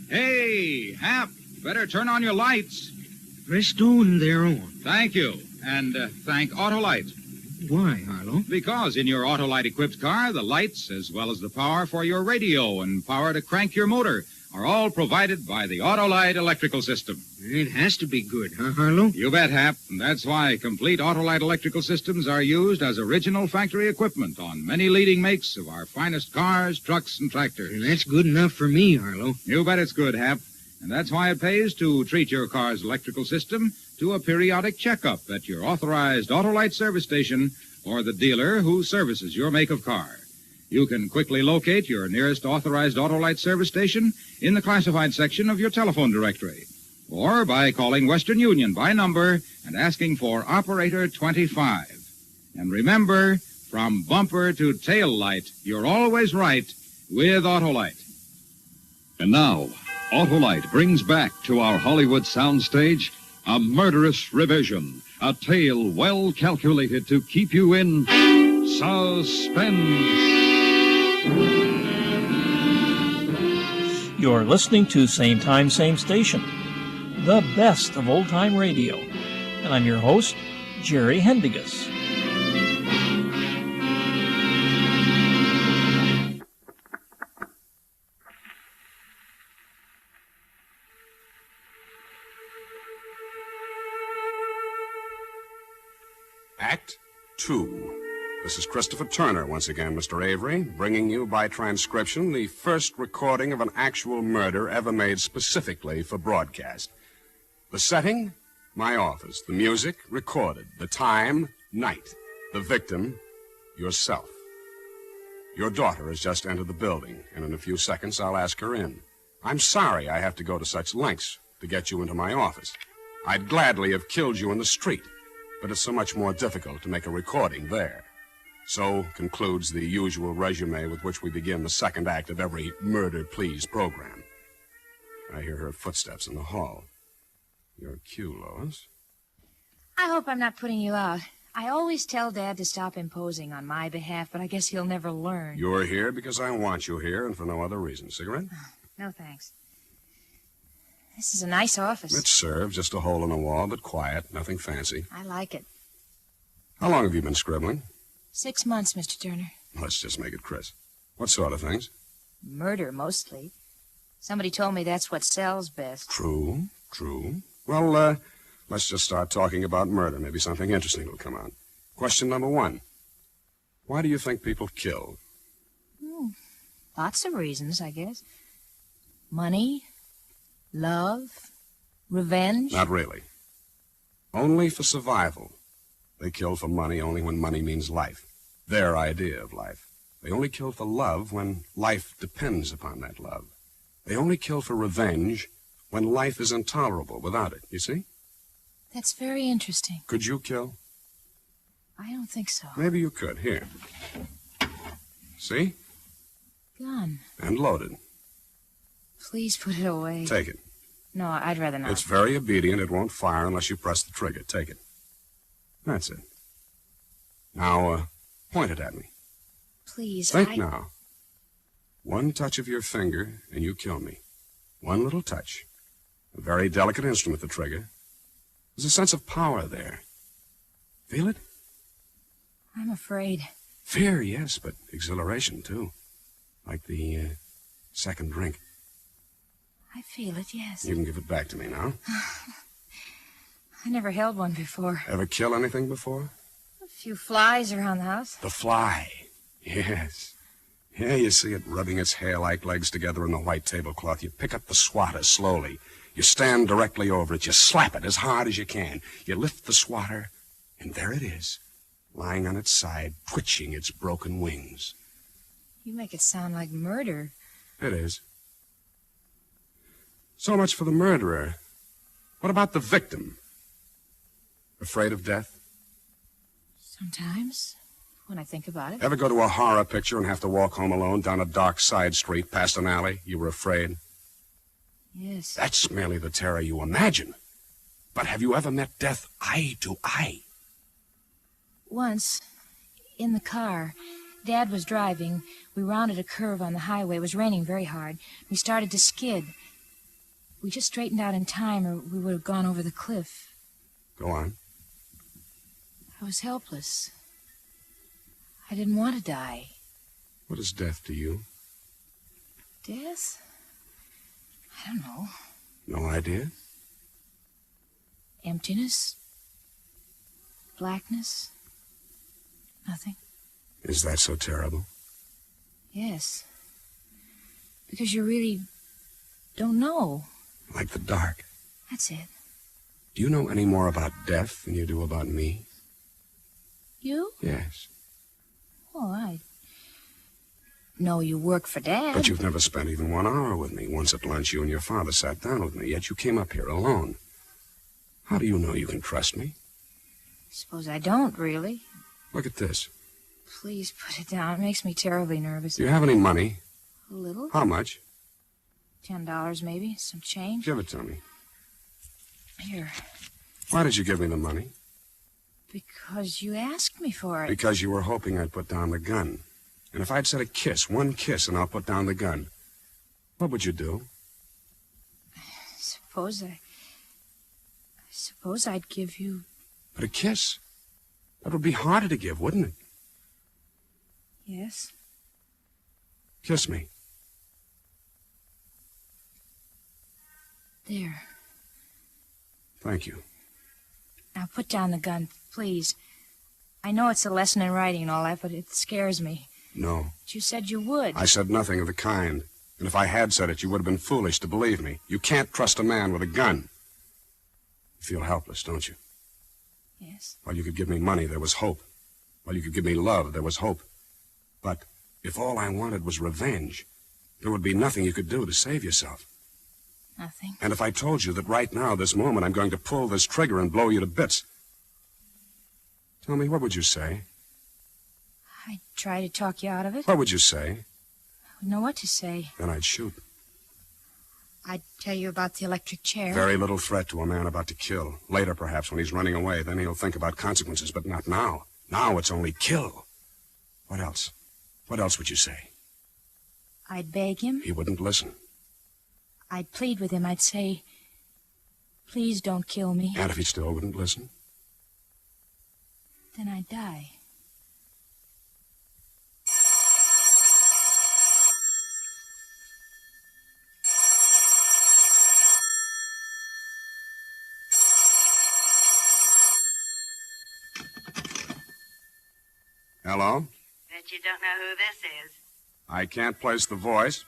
Hey, Hap, better turn on your lights. Press on, they're on. Thank you. And thank Autolite. Why, Harlow? Because in your Autolite-equipped car, the lights, as well as the power for your radio and power to crank your motor, are all provided by the Autolite electrical system. It has to be good, huh, Harlow? You bet, Hap. And that's why complete Autolite electrical systems are used as original factory equipment on many leading makes of our finest cars, trucks, and tractors. And that's good enough for me, Harlow. You bet it's good, Hap. And that's why it pays to treat your car's electrical system to a periodic checkup at your authorized Autolite service station or the dealer who services your make of car. You can quickly locate your nearest authorized Autolite service station in the classified section of your telephone directory, or by calling Western Union by number and asking for Operator 25. And remember, from bumper to tail light, you're always right with Autolite. And now, Autolite brings back to our Hollywood soundstage a murderous revision, a tale well calculated to keep you in suspense. You're listening to Same Time, Same Station, the best of old-time radio. And I'm your host, Jerry Hendigas. Act Two. This is Christopher Turner once again, Mr. Avery, bringing you by transcription the first recording of an actual murder ever made specifically for broadcast. The setting, my office. The music, recorded. The time, night. The victim, yourself. Your daughter has just entered the building, and in a few seconds I'll ask her in. I'm sorry I have to go to such lengths to get you into my office. I'd gladly have killed you in the street, but it's so much more difficult to make a recording there. So concludes the usual resume with which we begin the second act of every Murder, Please program. I hear her footsteps in the hall. Your cue, Lois. I hope I'm not putting you out. I always tell Dad to stop imposing on my behalf, but I guess he'll never learn. You're here because I want you here and for no other reason. Cigarette? No, thanks. This is a nice office. It serves. Just a hole in the wall, but quiet. Nothing fancy. I like it. How long have you been scribbling? 6 months, Mr. Turner. Let's just make it Chris. What sort of things? Murder, mostly. Somebody told me that's what sells best. True. Well, let's just start talking about murder. Maybe something interesting will come out. Question number 1. Why do you think people kill? Lots of reasons, I guess. Money, love, revenge. Not really. Only for survival. They kill for money only when money means life. their idea of life. They only kill for love when life depends upon that love. They only kill for revenge when life is intolerable without it, you see? That's very interesting. Could you kill? I don't think so. Maybe you could. Here. See? Gun. And loaded. Please put it away. Take it. No, I'd rather not. It's very obedient. It won't fire unless you press the trigger. Take it. That's it. Now, point it at me. Please, Think now. One touch of your finger, and you kill me. One little touch. A very delicate instrument, the trigger. There's a sense of power there. Feel it? I'm afraid. Fear, yes, but exhilaration, too. Like the second drink. I feel it, yes. You can give it back to me now. I never held one before. Ever kill anything before? A few flies around the house. The fly. Yes. Yeah, you see it rubbing its hair-like legs together in the white tablecloth. You pick up the swatter slowly. You stand directly over it. You slap it as hard as you can. You lift the swatter, and there it is, lying on its side, twitching its broken wings. You make it sound like murder. It is. So much for the murderer. What about the victim? Afraid of death? Sometimes, when I think about it. Ever go to a horror picture and have to walk home alone down a dark side street past an alley? You were afraid? Yes. That's merely the terror you imagine. But have you ever met death eye to eye? Once, in the car, Dad was driving. We rounded a curve on the highway. It was raining very hard. We started to skid. We just straightened out in time, or we would have gone over the cliff. Go on. I was helpless. I didn't want to die. What is death to you? Death? I don't know. No idea? Emptiness? Blackness? Nothing. Is that so terrible? Yes. Because you really don't know. Like the dark. That's it. Do you know any more about death than you do about me? You? Yes. Oh, I know you work for Dad. But you've never spent even 1 hour with me. Once at lunch, you and your father sat down with me, yet you came up here alone. How do you know you can trust me? Suppose I don't, really. Look at this. Please put it down. It makes me terribly nervous. Do you have any money? A little. How much? $10, maybe. Some change. Give it to me. Here. Why did you give me the money? Because you asked me for it. Because you were hoping I'd put down the gun. And if I'd said a kiss, one kiss, and I'll put down the gun, what would you do? Suppose I'd give you... But a kiss? That would be harder to give, wouldn't it? Yes. Kiss me. There. Thank you. Now put down the gun, please. I know it's a lesson in writing and all that, but it scares me. No. But you said you would. I said nothing of the kind. And if I had said it, you would have been foolish to believe me. You can't trust a man with a gun. You feel helpless, don't you? Yes. While you could give me money, there was hope. While you could give me love, there was hope. But if all I wanted was revenge, there would be nothing you could do to save yourself. Nothing. And if I told you that right now, this moment, I'm going to pull this trigger and blow you to bits, tell me, what would you say? I'd try to talk you out of it. What would you say? I wouldn't know what to say. Then I'd shoot. I'd tell you about the electric chair. Very little threat to a man about to kill. Later, perhaps, when he's running away, then he'll think about consequences, but not now. Now it's only kill. What else? What else would you say? I'd beg him. He wouldn't listen. I'd plead with him. I'd say, please don't kill me. And if he still wouldn't listen? Then I'd die. Hello? Bet you don't know who this is. I can't place the voice.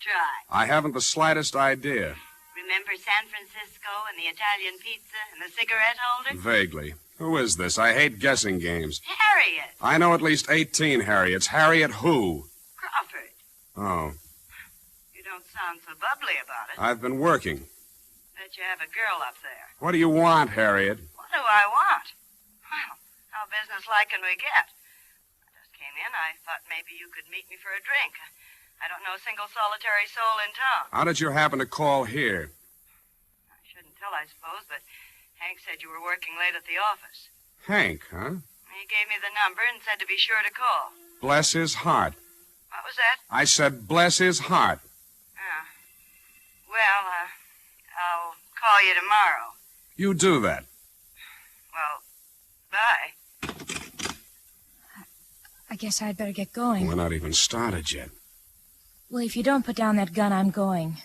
Try. I haven't the slightest idea. Remember San Francisco and the Italian pizza and the cigarette holder? Vaguely. Who is this? I hate guessing games. Harriet. I know at least 18 Harriets. Harriet who? Crawford. Oh, You don't sound so bubbly about it. I've been working. Bet you have a girl up there. What do you want, Harriet? What do I want? Well, how businesslike can we get? I just came in. I thought maybe you could meet me for a drink. I don't know a single solitary soul in town. How did you happen to call here? I shouldn't tell, I suppose, but Hank said you were working late at the office. Hank, huh? He gave me the number and said to be sure to call. Bless his heart. What was that? I said bless his heart. Oh. Well, I'll call you tomorrow. You do that. Well, bye. I guess I'd better get going. We're not even started yet. Well, if you don't put down that gun, I'm going.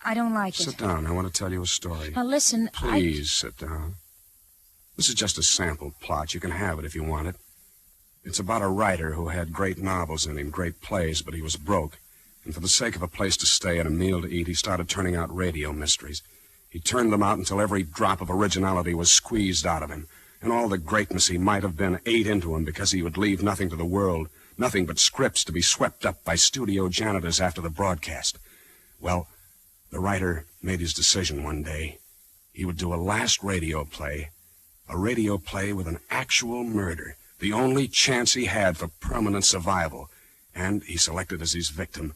I don't like it. Sit down. I want to tell you a story. Now, listen, Please sit down. This is just a sample plot. You can have it if you want it. It's about a writer who had great novels in him, great plays, but he was broke. And for the sake of a place to stay and a meal to eat, he started turning out radio mysteries. He turned them out until every drop of originality was squeezed out of him. And all the greatness he might have been ate into him because he would leave nothing to the world, nothing but scripts to be swept up by studio janitors after the broadcast. Well, the writer made his decision one day. He would do a last radio play, a radio play with an actual murder, the only chance he had for permanent survival. And he selected as his victim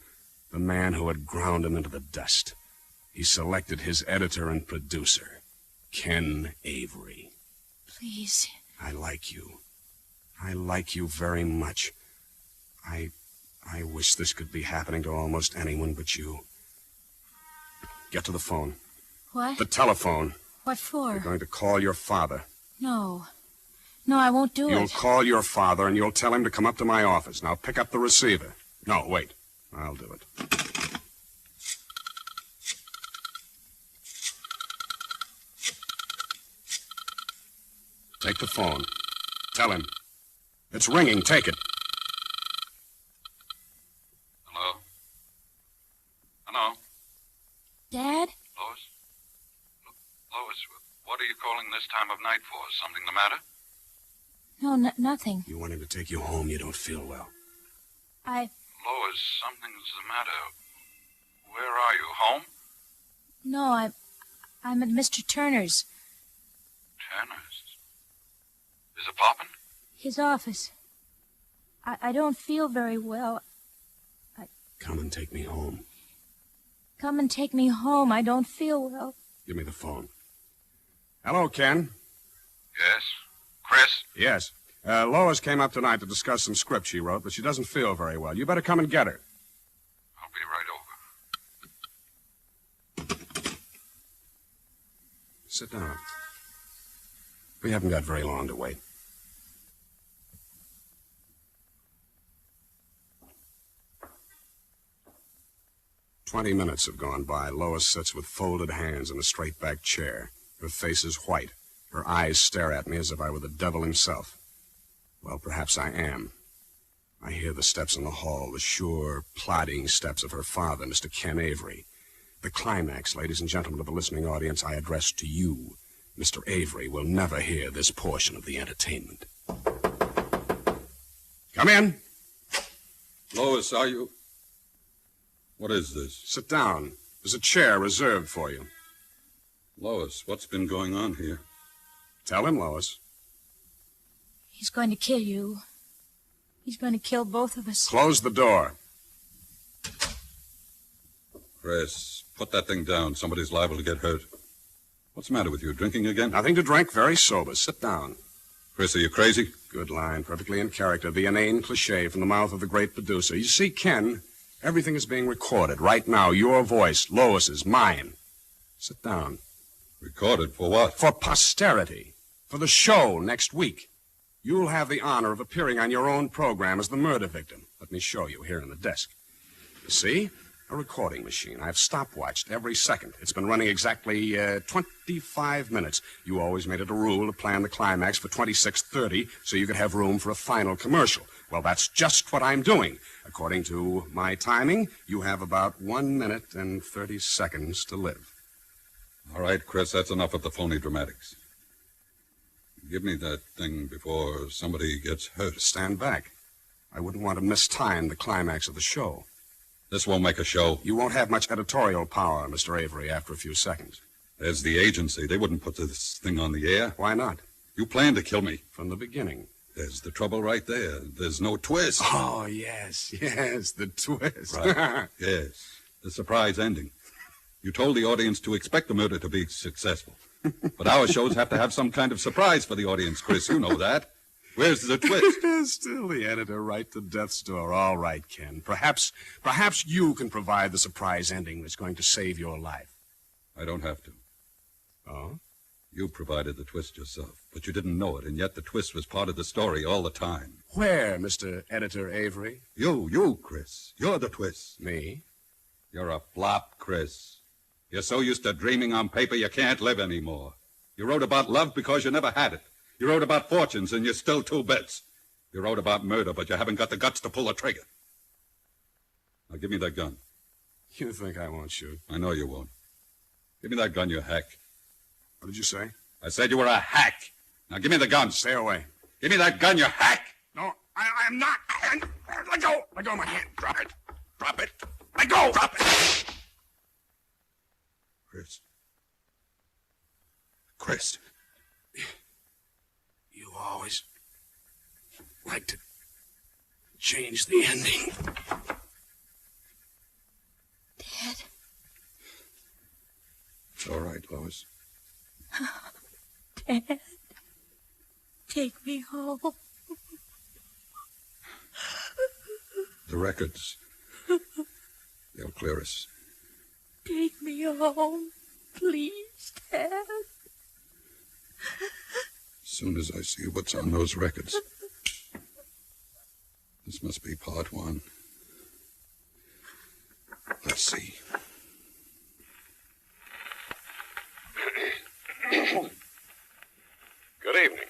the man who had ground him into the dust. He selected his editor and producer, Ken Avery. Please. I like you. I like you very much. I wish this could be happening to almost anyone but you. Get to the phone. What? The telephone. What for? You're going to call your father. No. No, I won't do You'll it. call your father and you'll tell him to come up to my office. Now pick up the receiver. No, wait. I'll do it. Take the phone. Tell him. It's ringing. Take it. Hello? Hello? Dad? Lois? Lois, what are you calling this time of night for? Something the matter? No, nothing. You want him to take you home. You don't feel well. Lois, something's the matter. Where are you? Home? No, I'm at Mr. Turner's. Turner's? Is it poppin'? His office. I don't feel very well. Come and take me home. Come and take me home. I don't feel well. Give me the phone. Hello, Ken. Yes? Chris? Yes. Lois came up tonight to discuss some script she wrote, but she doesn't feel very well. You better come and get her. I'll be right over. Sit down. We haven't got very long to wait. "20 minutes have gone by. Lois sits with folded hands in a straight-back chair. Her face is white. Her eyes stare at me as if I were the devil himself. Well, perhaps I am. I hear the steps in the hall, the sure, plodding steps of her father, Mr. Ken Avery. The climax, ladies and gentlemen of the listening audience, I address to you. Mr. Avery will never hear this portion of the entertainment. Come in. Lois, are you... What is this? Sit down. There's a chair reserved for you. Lois, what's been going on here? Tell him, Lois. He's going to kill you. He's going to kill both of us. Close the door. Chris, put that thing down. Somebody's liable to get hurt. What's the matter with you? Drinking again? Nothing to drink. Very sober. Sit down. Chris, are you crazy? Good line. Perfectly in character. The inane cliche from the mouth of the great producer. You see, Ken, everything is being recorded. Right now, your voice, Lois's, mine. Sit down. Recorded for what? For posterity. For the show next week. You'll have the honor of appearing on your own program as the murder victim. Let me show you here on the desk. You see? A recording machine. I've stopwatched every second. It's been running exactly 25 minutes. You always made it a rule to plan the climax for 26:30 so you could have room for a final commercial. Well, that's just what I'm doing. According to my timing, you have about 1 minute and 30 seconds to live. All right, Chris, that's enough of the phony dramatics. Give me that thing before somebody gets hurt. Stand back. I wouldn't want to mistime the climax of the show. This won't make a show. You won't have much editorial power, Mr. Avery, after a few seconds. There's the agency. They wouldn't put this thing on the air. Why not? You planned to kill me. From the beginning. There's the trouble right there. There's no twist. Oh, yes, the twist. Right. Yes, the surprise ending. You told the audience to expect the murder to be successful. But our shows have to have some kind of surprise for the audience, Chris. You know that. Where's the twist? Still the editor right to death's door. All right, Ken. Perhaps you can provide the surprise ending that's going to save your life. I don't have to. Oh? You provided the twist yourself, but you didn't know it, and yet the twist was part of the story all the time. Where, Mr. Editor Avery? You, Chris. You're the twist. Me? You're a flop, Chris. You're so used to dreaming on paper you can't live anymore. You wrote about love because you never had it. You wrote about fortunes, and you're still 2 bits. You wrote about murder, but you haven't got the guts to pull the trigger. Now, give me that gun. You think I won't shoot? I know you won't. Give me that gun, you hack. What did you say? I said you were a hack. Now, give me the gun. Stay away. Give me that gun, you hack. No, I'm not. Let go. Let go of my hand. Drop it. Drop it. Let go. Drop it. Chris. You always like to change the ending. Dad? It's all right, Lois. Dad, take me home. The records. They'll clear us. Take me home, please, Dad. As soon as I see what's on those records. This must be part 1. Let's see. Good evening.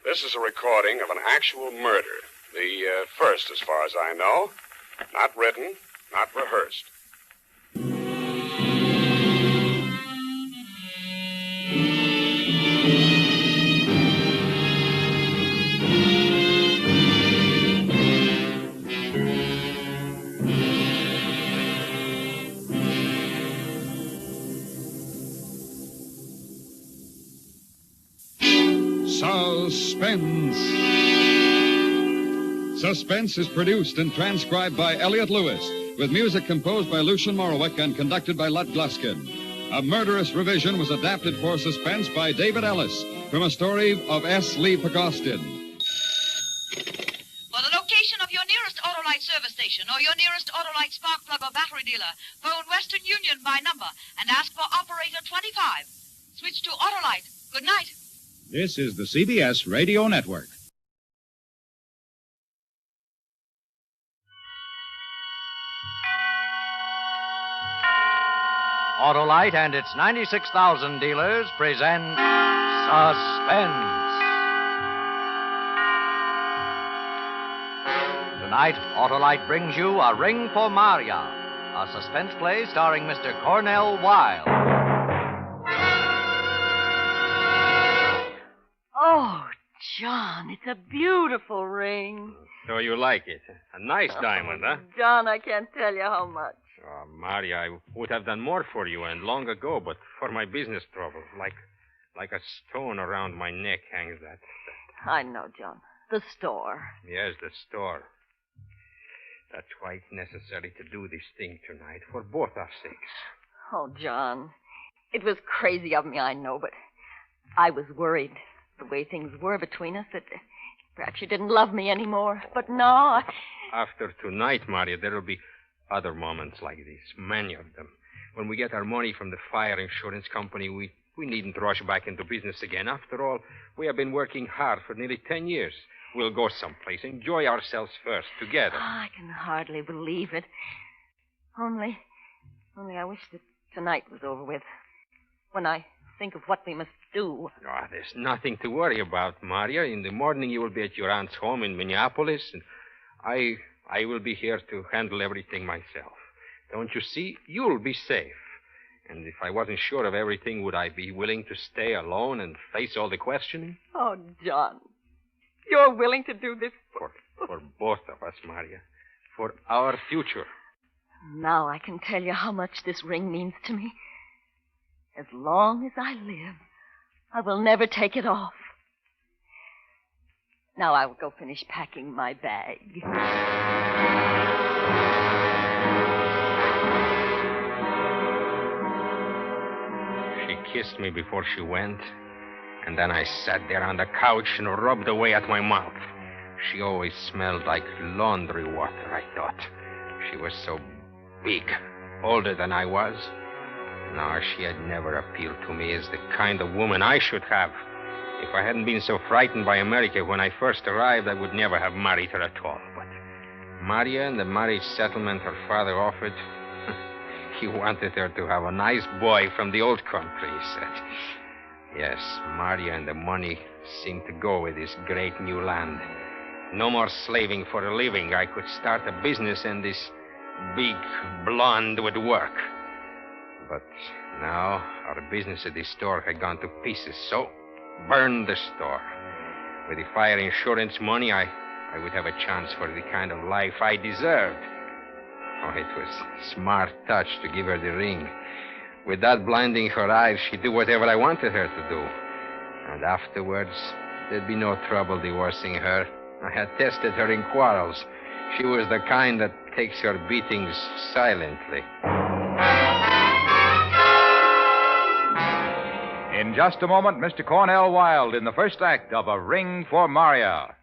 This is a recording of an actual murder. The first, as far as I know. Not written, not rehearsed. Suspense. Suspense is produced and transcribed by Elliot Lewis, with music composed by Lucian Morowick and conducted by Lud Gluskin. A Murderous Revision was adapted for Suspense by David Ellis from a story of S. Lee Pagostin. For the location of your nearest Autolite service station or your nearest Autolite spark plug or battery dealer, phone Western Union by number and ask for operator 25. Switch to Autolite. Good night. This is the CBS Radio Network. Autolite and its 96,000 dealers present Suspense. Tonight, Autolite brings you A Ring for Maria, a suspense play starring Mr. Cornell Wilde. Oh, John, it's a beautiful ring. So you like it. A nice diamond, huh? John, I can't tell you how much. Oh, Maria, I would have done more for you and long ago, but for my business trouble, like a stone around my neck hangs that. I know, John. The store. Yes, the store. That's why it's necessary to do this thing tonight, for both our sakes. Oh, John, it was crazy of me, I know, but I was worried the way things were between us that perhaps you didn't love me anymore. But no, After tonight, Maria, there will be other moments like this, many of them. When we get our money from the fire insurance company, we needn't rush back into business again. After all, we have been working hard for nearly 10 years. We'll go someplace, enjoy ourselves first, together. I can hardly believe it. Only I wish that tonight was over with. When I think of what we must do. Oh, there's nothing to worry about, Maria. In the morning, you will be at your aunt's home in Minneapolis, and I will be here to handle everything myself. Don't you see? You'll be safe. And if I wasn't sure of everything, would I be willing to stay alone and face all the questioning? Oh, John. You're willing to do this For both of us, Maria. For our future. Now I can tell you how much this ring means to me. As long as I live, I will never take it off. Now I will go finish packing my bag. She kissed me before she went, and then I sat there on the couch and rubbed away at my mouth. She always smelled like laundry water, I thought. She was so big, older than I was. No, she had never appealed to me as the kind of woman I should have. If I hadn't been so frightened by America when I first arrived, I would never have married her at all. But Maria and the marriage settlement her father offered, he wanted her to have a nice boy from the old country, he said. Yes, Maria and the money seemed to go with this great new land. No more slaving for a living. I could start a business and this big blonde would work. But now our business at the store had gone to pieces, so burned the store. With the fire insurance money, I would have a chance for the kind of life I deserved. Oh, it was a smart touch to give her the ring. With that blinding her eyes, she'd do whatever I wanted her to do. And afterwards, there'd be no trouble divorcing her. I had tested her in quarrels. She was the kind that takes her beatings silently. In just a moment, Mr. Cornell Wilde in the first act of A Ring for Maria.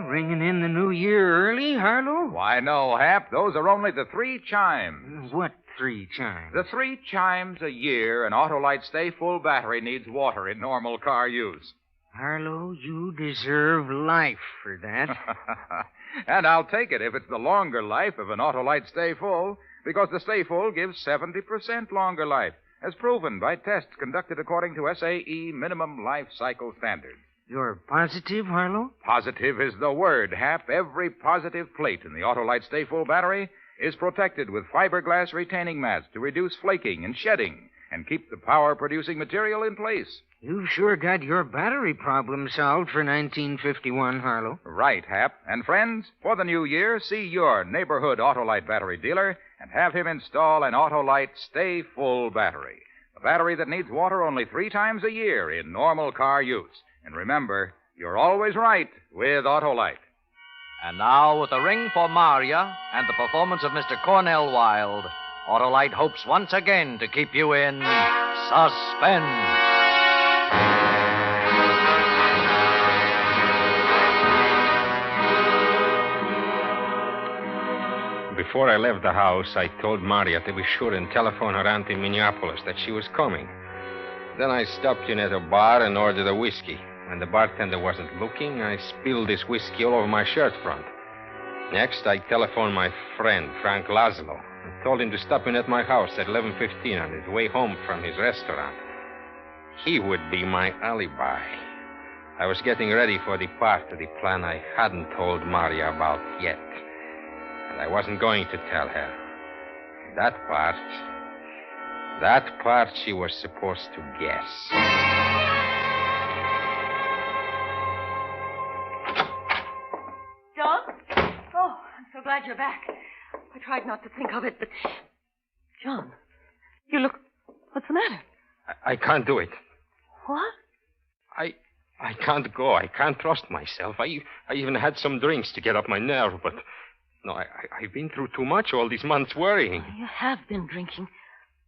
Ringing in the new year early, Harlow? Why, no, Hap. Those are only the 3 chimes. What 3 chimes? The 3 chimes a year an Autolite Stay Full battery needs water in normal car use. Harlow, you deserve life for that. And I'll take it if it's the longer life of an Autolite Stay Full, because the Stay Full gives 70% longer life, as proven by tests conducted according to SAE minimum life cycle standards. You're positive, Harlow? Positive is the word, Hap. Every positive plate in the Autolite Stay Full battery is protected with fiberglass retaining mats to reduce flaking and shedding and keep the power-producing material in place. You've sure got your battery problem solved for 1951, Harlow. Right, Hap. And friends, for the new year, see your neighborhood Autolite battery dealer and have him install an Autolite Stay Full battery. A battery that needs water only 3 times a year in normal car use. And remember, you're always right with Autolite. And now, with A Ring for Maria and the performance of Mr. Cornell Wilde, Autolite hopes once again to keep you in suspense. Before I left the house, I told Maria to be sure and telephone her aunt in Minneapolis that she was coming. Then I stopped in at a bar and ordered a whiskey. When the bartender wasn't looking, I spilled this whiskey all over my shirt front. Next, I telephoned my friend, Frank Laszlo, and told him to stop in at my house at 11:15 on his way home from his restaurant. He would be my alibi. I was getting ready for the part of the plan I hadn't told Maria about yet. And I wasn't going to tell her. That part she was supposed to guess. John? Oh, I'm so glad you're back. I tried not to think of it, but... John, you look... What's the matter? I can't do it. What? I can't go. I can't trust myself. I even had some drinks to get up my nerve, but... No, I've been through too much all these months worrying. You have been drinking.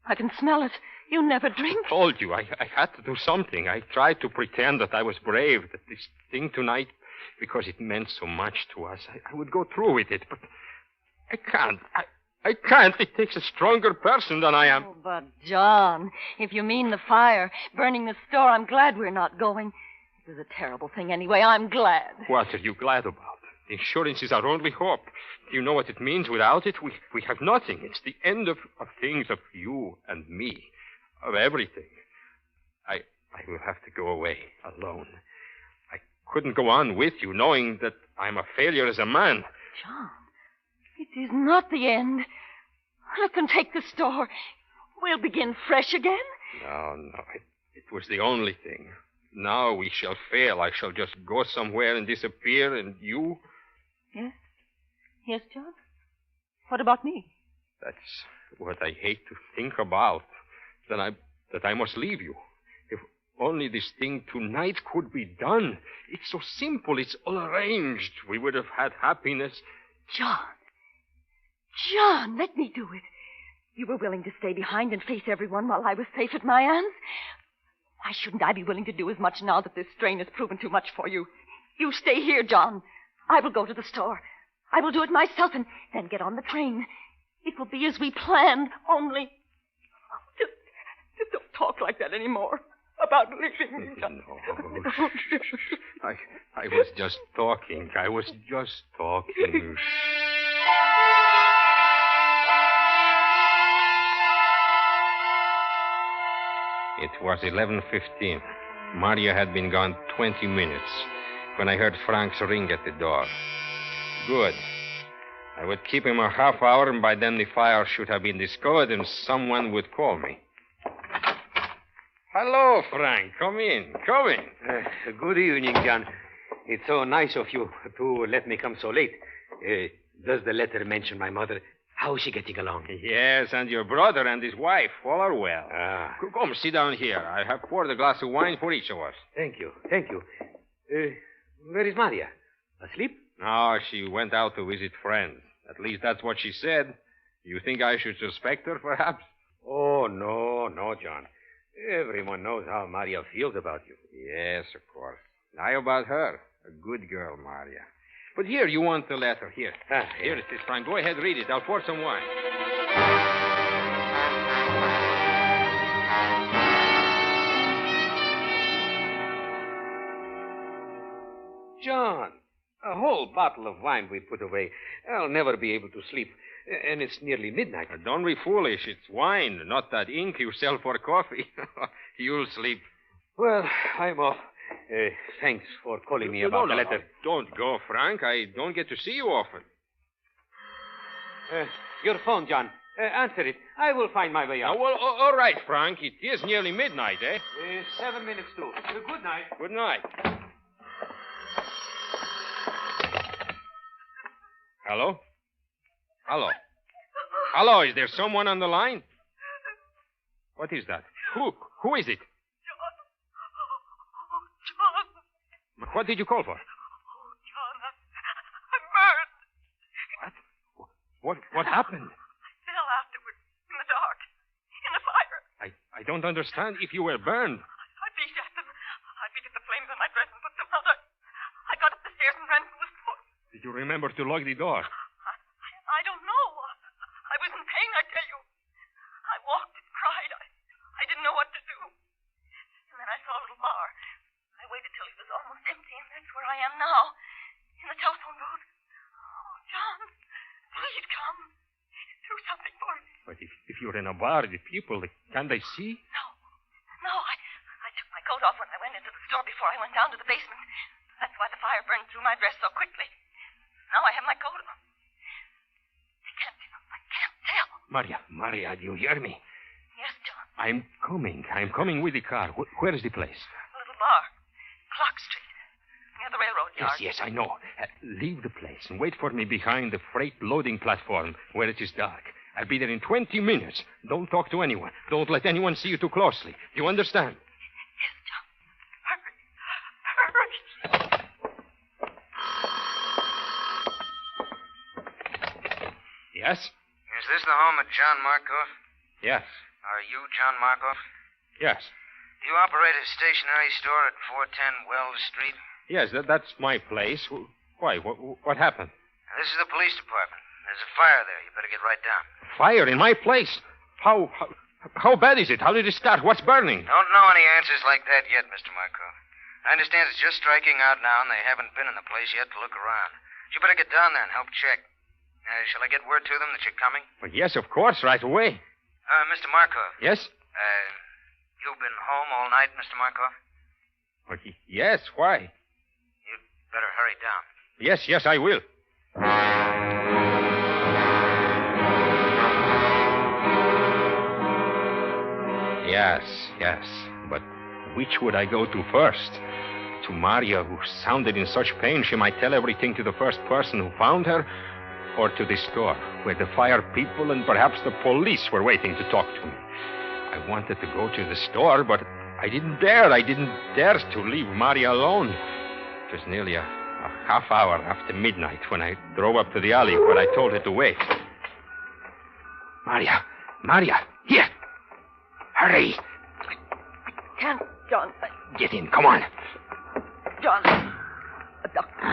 I can smell it. You never drink. I told you, I had to do something. I tried to pretend that I was brave, that this thing tonight, because it meant so much to us, I would go through with it, but I can't. I can't. It takes a stronger person than I am. Oh, but, John, if you mean the fire, burning the store, I'm glad we're not going. It was a terrible thing anyway. I'm glad. What are you glad about? The insurance is our only hope. Do you know what it means? Without it, we have nothing. It's the end of things, of you and me, of everything. I will have to go away alone. I couldn't go on with you, knowing that I'm a failure as a man. John, it is not the end. Let them take the store. We'll begin fresh again. No. It was the only thing. Now we shall fail. I shall just go somewhere and disappear, and you... Yes? Yes, John? What about me? That's what I hate to think about. That I must leave you. If only this thing tonight could be done. It's so simple. It's all arranged. We would have had happiness. John, let me do it. You were willing to stay behind and face everyone while I was safe at my aunt's. Why shouldn't I be willing to do as much now that this strain has proven too much for you? You stay here, John. I will go to the store. I will do it myself and then get on the train. It will be as we planned, only... Just don't talk like that anymore about leaving me. No. I was just talking. It was 11:15. Maria had been gone 20 minutes when I heard Frank's ring at the door. Good. I would keep him a half hour, and by then the fire should have been discovered, and someone would call me. Hello, Frank. Come in. Good evening, John. It's so nice of you to let me come so late. Does the letter mention my mother? How is she getting along? Yes, and your brother and his wife all are well. Come, sit down here. I have poured a glass of wine for each of us. Thank you. Where is Maria? Asleep? No, she went out to visit friends. At least that's what she said. You think I should suspect her, perhaps? Oh, no, John. Everyone knows how Maria feels about you. Yes, of course. Now about her. A good girl, Maria. But here, you want the letter. Here. Here it is, Frank. Go ahead, read it. I'll pour some wine. John, a whole bottle of wine we put away. I'll never be able to sleep. And it's nearly midnight. Don't be foolish. It's wine, not that ink you sell for coffee. You'll sleep. Well, I'm off. Thanks for calling me about the letter. Don't go, Frank. I don't get to see you often. Your phone, John. Answer it. I will find my way out. Oh, well, all right, Frank. It is nearly midnight, eh? 7 minutes to. Good night. Good night. Hello? Hello, is there someone on the line? What is that? Who is it? John. What did you call for? John, I'm burned. What happened? I fell afterwards in the dark, in the fire. I don't understand. If you were burned. I beat at them. I beat at the flames on my dress and put them out. I got up the stairs and ran to the store. Did you remember to lock the door? I don't know. I was in pain, I tell you. I walked and cried. I didn't know what to do. And then I saw a little bar. I waited till it was almost empty, and that's where I am now. In the telephone booth. Oh, John, please come. Do something for me. But if you're in a bar, the people, can they see? No, I took my coat off when I went into the store before I went down to the basement. That's why the fire burned through my dress so quickly. Now I have my coat on. I can't tell. Maria, do you hear me? Yes, John. I'm coming with the car. Where is the place? A little bar. Clock Street. Near the railroad yard. Yes, I know. Leave the place and wait for me behind the freight loading platform where it is dark. I'll be there in 20 minutes. Don't talk to anyone. Don't let anyone see you too closely. You understand? Yes, John. Hurry. Yes? Is this the home of John Markoff? Yes. Are you John Markoff? Yes. Do you operate a stationery store at 410 Wells Street? Yes, that's my place. Why? What happened? This is the police department. There's a fire there. You better get right down. Fire in my place? How bad is it? How did it start? What's burning? Don't know any answers like that yet, Mr. Markoff. I understand it's just striking out now, and they haven't been in the place yet to look around. You better get down there and help check. Shall I get word to them that you're coming? Well, yes, of course, right away. Mr. Markoff. Yes? You've been home all night, Mr. Markoff? Well, yes, why? You'd better hurry down. Yes, I will. Yes. But which would I go to first? To Maria, who sounded in such pain she might tell everything to the first person who found her? Or to the store, where the fire people and perhaps the police were waiting to talk to me? I wanted to go to the store, but I didn't dare. I didn't dare to leave Maria alone. It was nearly a half hour after midnight when I drove up to the alley where I told her to wait. Maria, here. Hurry. I can't, John. Get in, come on. John. A doctor.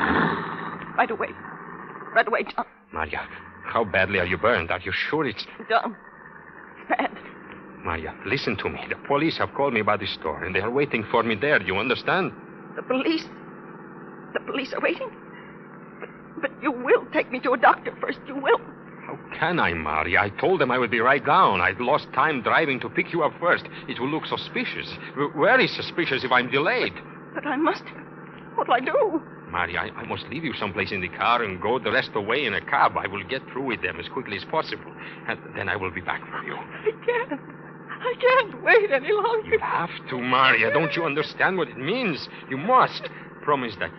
Right away, John. Maria, how badly are you burned? Are you sure it's... John, it's bad. Maria, listen to me. The police have called me about the store, and they are waiting for me there. Do you understand? The police are waiting? But you will take me to a doctor first. You will. How can I, Maria? I told them I would be right down. I'd lost time driving to pick you up first. It will look suspicious. Very suspicious if I'm delayed. But I must. What'll I do? Maria, I must leave you someplace in the car and go the rest of the way in a cab. I will get through with them as quickly as possible. And then I will be back for you. I can't wait any longer. You have to, Maria. Don't you understand what it means? You must. Promise that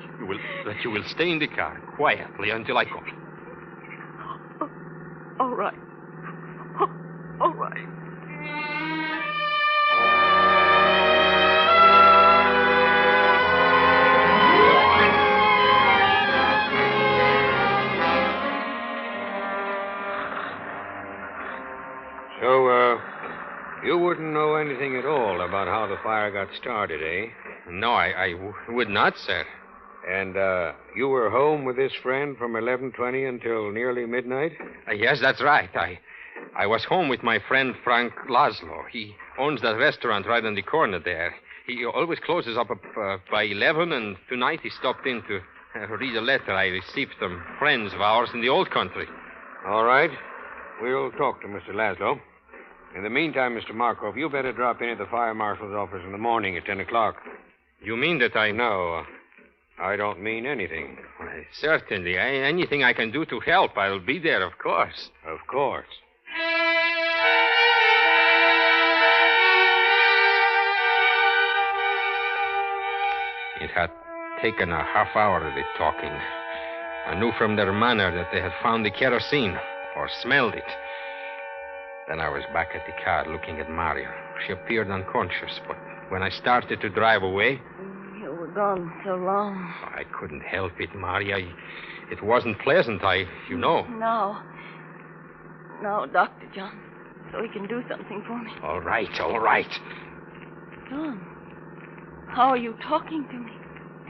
you will stay in the car quietly until I call. All right. All right. So, you wouldn't know anything at all about how the fire got started, eh? No, I would not, sir. And, you were home with this friend from 11:20 until nearly midnight? Yes, that's right. I was home with my friend Frank Laszlo. He owns that restaurant right on the corner there. He always closes up by 11, and tonight he stopped in to read a letter I received from friends of ours in the old country. All right. We'll talk to Mr. Laszlo. In the meantime, Mr. Markov, you better drop in at the fire marshal's office in the morning at 10 o'clock. You mean that I... No, I don't mean anything. Well, certainly. Anything I can do to help, I'll be there, of course. Of course. It had taken a half hour of the talking. I knew from their manner that they had found the kerosene, or smelled it. Then I was back at the car looking at Maria. She appeared unconscious, but when I started to drive away... You were gone so long. I couldn't help it, Maria. It wasn't pleasant, you know. Now, Dr. John, so he can do something for me. All right. John, how are you talking to me?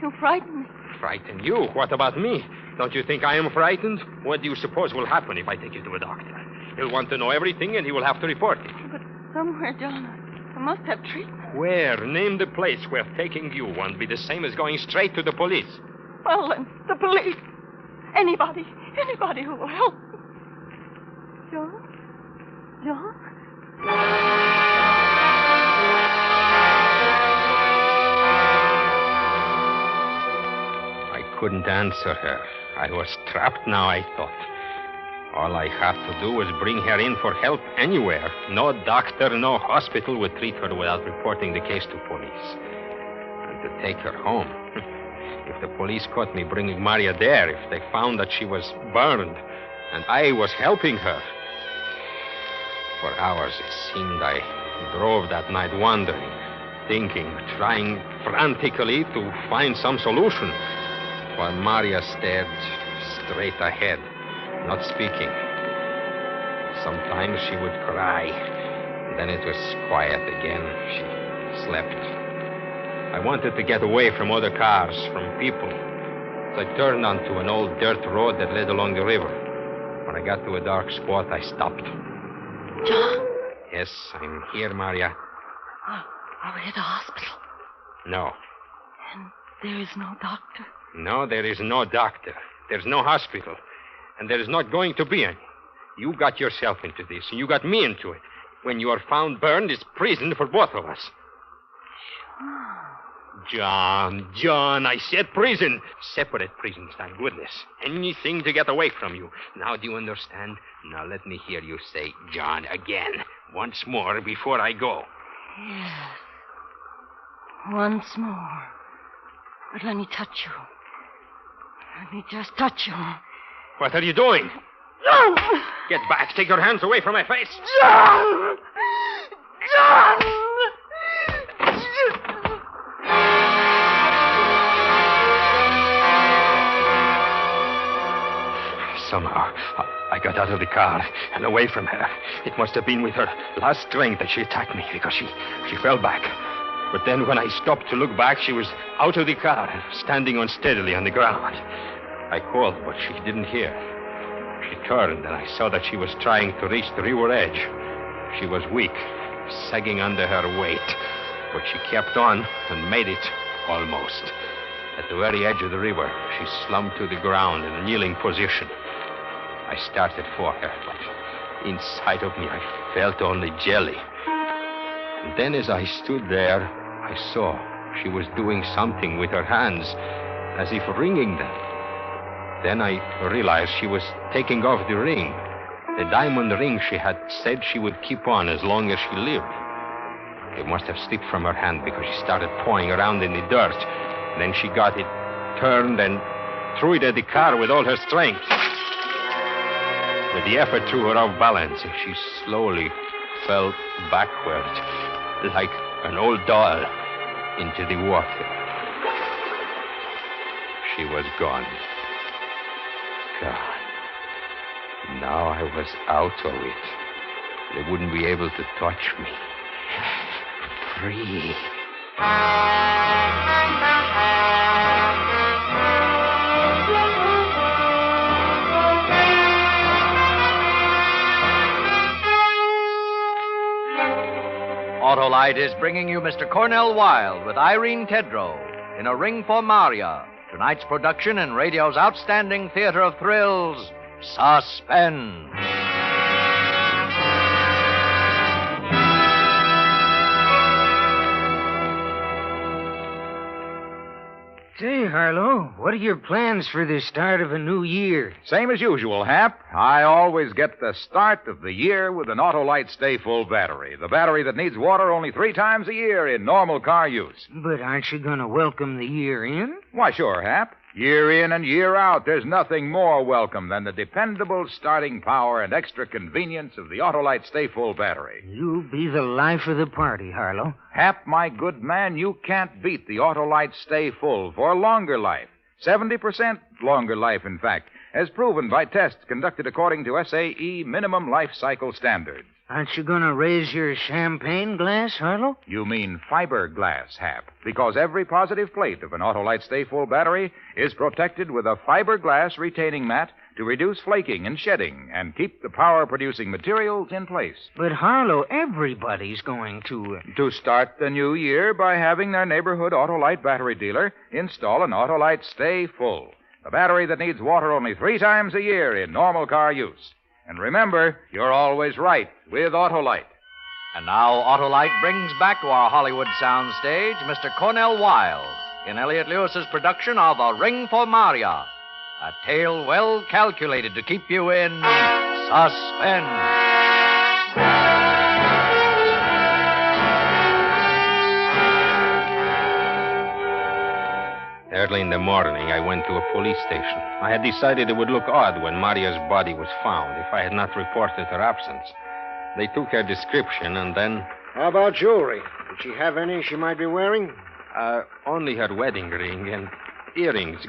You frighten me. Frighten you? What about me? Don't you think I am frightened? What do you suppose will happen if I take you to a doctor? He'll want to know everything, and he will have to report it. But somewhere, John, I must have treatment. Where? Name the place where taking you won't be the same as going straight to the police. Well, then, the police. Anybody who will help me. John? I couldn't answer her. I was trapped now, I thought. All I had to do was bring her in for help anywhere. No doctor, no hospital would treat her without reporting the case to police. And to take her home. If the police caught me bringing Maria there, if they found that she was burned, and I was helping her. For hours, it seemed, I drove that night wandering, thinking, trying frantically to find some solution, while Maria stared straight ahead, not speaking. Sometimes she would cry. Then it was quiet again. She slept. I wanted to get away from other cars, from people. So I turned onto an old dirt road that led along the river. When I got to a dark spot, I stopped. John? Yes, I'm here, Maria. Are we at the hospital? No. And there is no doctor? No, there is no doctor. There's no hospital. And there is not going to be any. You got yourself into this, and you got me into it. When you are found burned, it's prison for both of us. John, I said prison. Separate prisons, thank goodness. Anything to get away from you. Now, do you understand? Now, let me hear you say John again. Once more before I go. Yes. Once more. But let me touch you. Let me just touch you. What are you doing? John! Get back. Take your hands away from my face. John! John! Somehow, I got out of the car and away from her. It must have been with her last strength that she attacked me because she fell back. But then when I stopped to look back, she was out of the car and standing unsteadily on the ground. I called, but she didn't hear. She turned, and I saw that she was trying to reach the river edge. She was weak, sagging under her weight, but she kept on and made it almost. At the very edge of the river, she slumped to the ground in a kneeling position. I started for her, but inside of me I felt only jelly. And then as I stood there, I saw she was doing something with her hands, as if wringing them. Then I realized she was taking off the ring, the diamond ring she had said she would keep on as long as she lived. It must have slipped from her hand because she started pawing around in the dirt. Then she got it, turned, and threw it at the car with all her strength. With the effort threw her off balance, and she slowly fell backward, like an old doll, into the water. She was gone. God. Now I was out of it. They wouldn't be able to touch me. Free. Autolite is bringing you Mr. Cornell Wilde with Irene Tedrow in A Ring for Maria, tonight's production in radio's outstanding theater of thrills, Suspense. Say, Harlow, what are your plans for the start of a new year? Same as usual, Hap. I always get the start of the year with an Autolite Stay Full battery. The battery that needs water only 3 times a year in normal car use. But aren't you going to welcome the year in? Why, sure, Hap. Year in and year out, there's nothing more welcome than the dependable starting power and extra convenience of the Autolite Stay Full battery. You'll be the life of the party, Harlow. Hap, my good man, you can't beat the Autolite Stay Full for longer life. 70% longer life, in fact, as proven by tests conducted according to SAE minimum life cycle standards. Aren't you going to raise your champagne glass, Harlow? You mean fiberglass, Hap, because every positive plate of an Autolite Stay Full battery is protected with a fiberglass retaining mat to reduce flaking and shedding and keep the power-producing materials in place. But, Harlow, everybody's going to start the new year by having their neighborhood Autolite battery dealer install an Autolite Stay Full, a battery that needs water only 3 times a year in normal car use. And remember, you're always right with Autolite. And now Autolite brings back to our Hollywood soundstage Mr. Cornell Wilde in Elliott Lewis's production of A Ring for Maria, a tale well calculated to keep you in suspense. Early in the morning, I went to a police station. I had decided it would look odd when Maria's body was found if I had not reported her absence. They took her description, and then... How about jewelry? Did she have any she might be wearing? Only her wedding ring and earrings.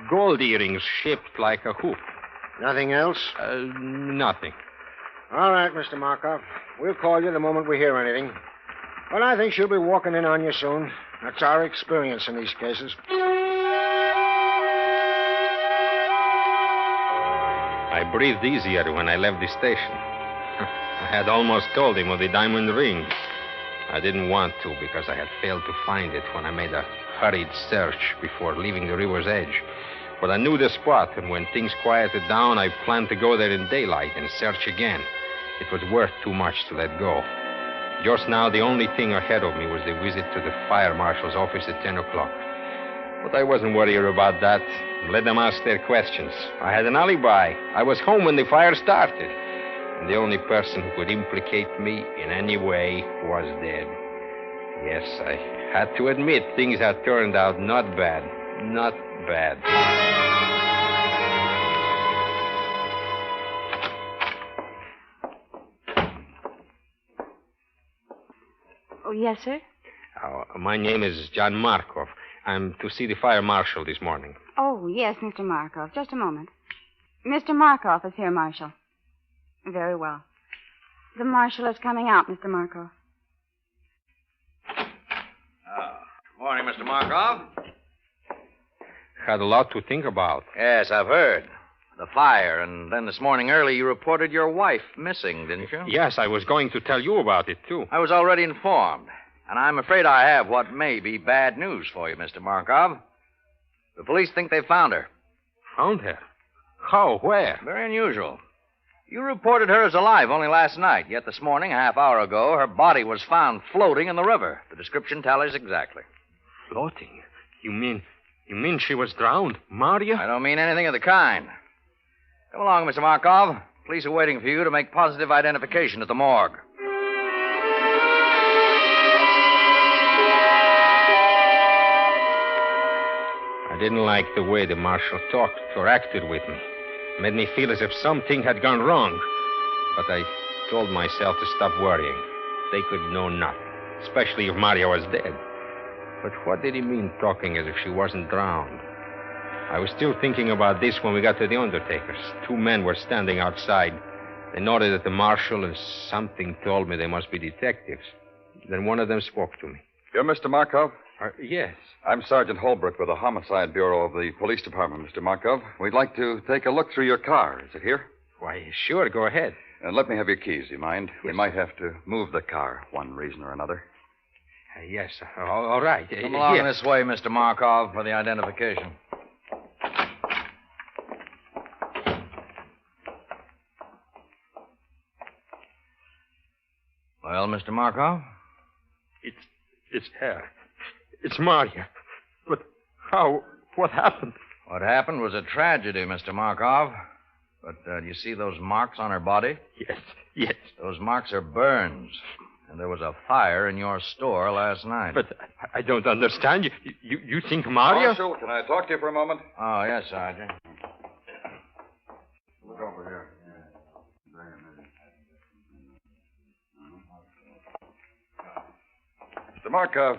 Gold earrings shaped like a hoop. Nothing else? Nothing. All right, Mr. Markoff. We'll call you the moment we hear anything. Well, I think she'll be walking in on you soon. That's our experience in these cases. I breathed easier when I left the station. I had almost told him of the diamond ring. I didn't want to because I had failed to find it when I made a hurried search before leaving the river's edge. But I knew the spot, and when things quieted down, I planned to go there in daylight and search again. It was worth too much to let go. Just now, the only thing ahead of me was the visit to the fire marshal's office at 10 o'clock. But I wasn't worried about that. Let them ask their questions. I had an alibi. I was home when the fire started. And the only person who could implicate me in any way was dead. Yes, I had to admit things had turned out not bad. Not bad. Oh, yes, sir? My name is John Markov. I'm to see the fire marshal this morning. Oh, yes, Mr. Markov. Just a moment. Mr. Markov is here, Marshal. Very well. The marshal is coming out, Mr. Markov. Morning, Mr. Markov. Had a lot to think about. Yes, I've heard. The fire, and then this morning early you reported your wife missing, didn't you? Yes, I was going to tell you about it, too. I was already informed, and I'm afraid I have what may be bad news for you, Mr. Markov. The police think they found her. Found her? How? Where? Very unusual. You reported her as alive only last night, yet this morning, a half hour ago, her body was found floating in the river. The description tallies exactly. Floating? You mean she was drowned? Maria? I don't mean anything of the kind. Come along, Mr. Markov. Police are waiting for you to make positive identification at the morgue. I didn't like the way the marshal talked or acted with me. Made me feel as if something had gone wrong. But I told myself to stop worrying. They could know nothing, especially if Maria was dead. But what did he mean talking as if she wasn't drowned? I was still thinking about this when we got to the undertaker's. Two men were standing outside. They nodded at the marshal, and something told me they must be detectives. Then one of them spoke to me. You're Mr. Markov? Yes. I'm Sergeant Holbrook with the Homicide Bureau of the Police Department, Mr. Markov. We'd like to take a look through your car. Is it here? Why, sure, go ahead. Let me have your keys, you mind? Yes. We might have to move the car, one reason or another. Yes, all right. Come along this way, Mr. Markov, for the identification. Well, Mr. Markov? It's her. It's Maria. But how? What happened? What happened was a tragedy, Mr. Markov. But do you see those marks on her body? Yes. Those marks are burns. And there was a fire in your store last night. But I don't understand. You think Maria... Marshal, can I talk to you for a moment? Oh, yes, Sergeant. Look over here. Mr. Markov,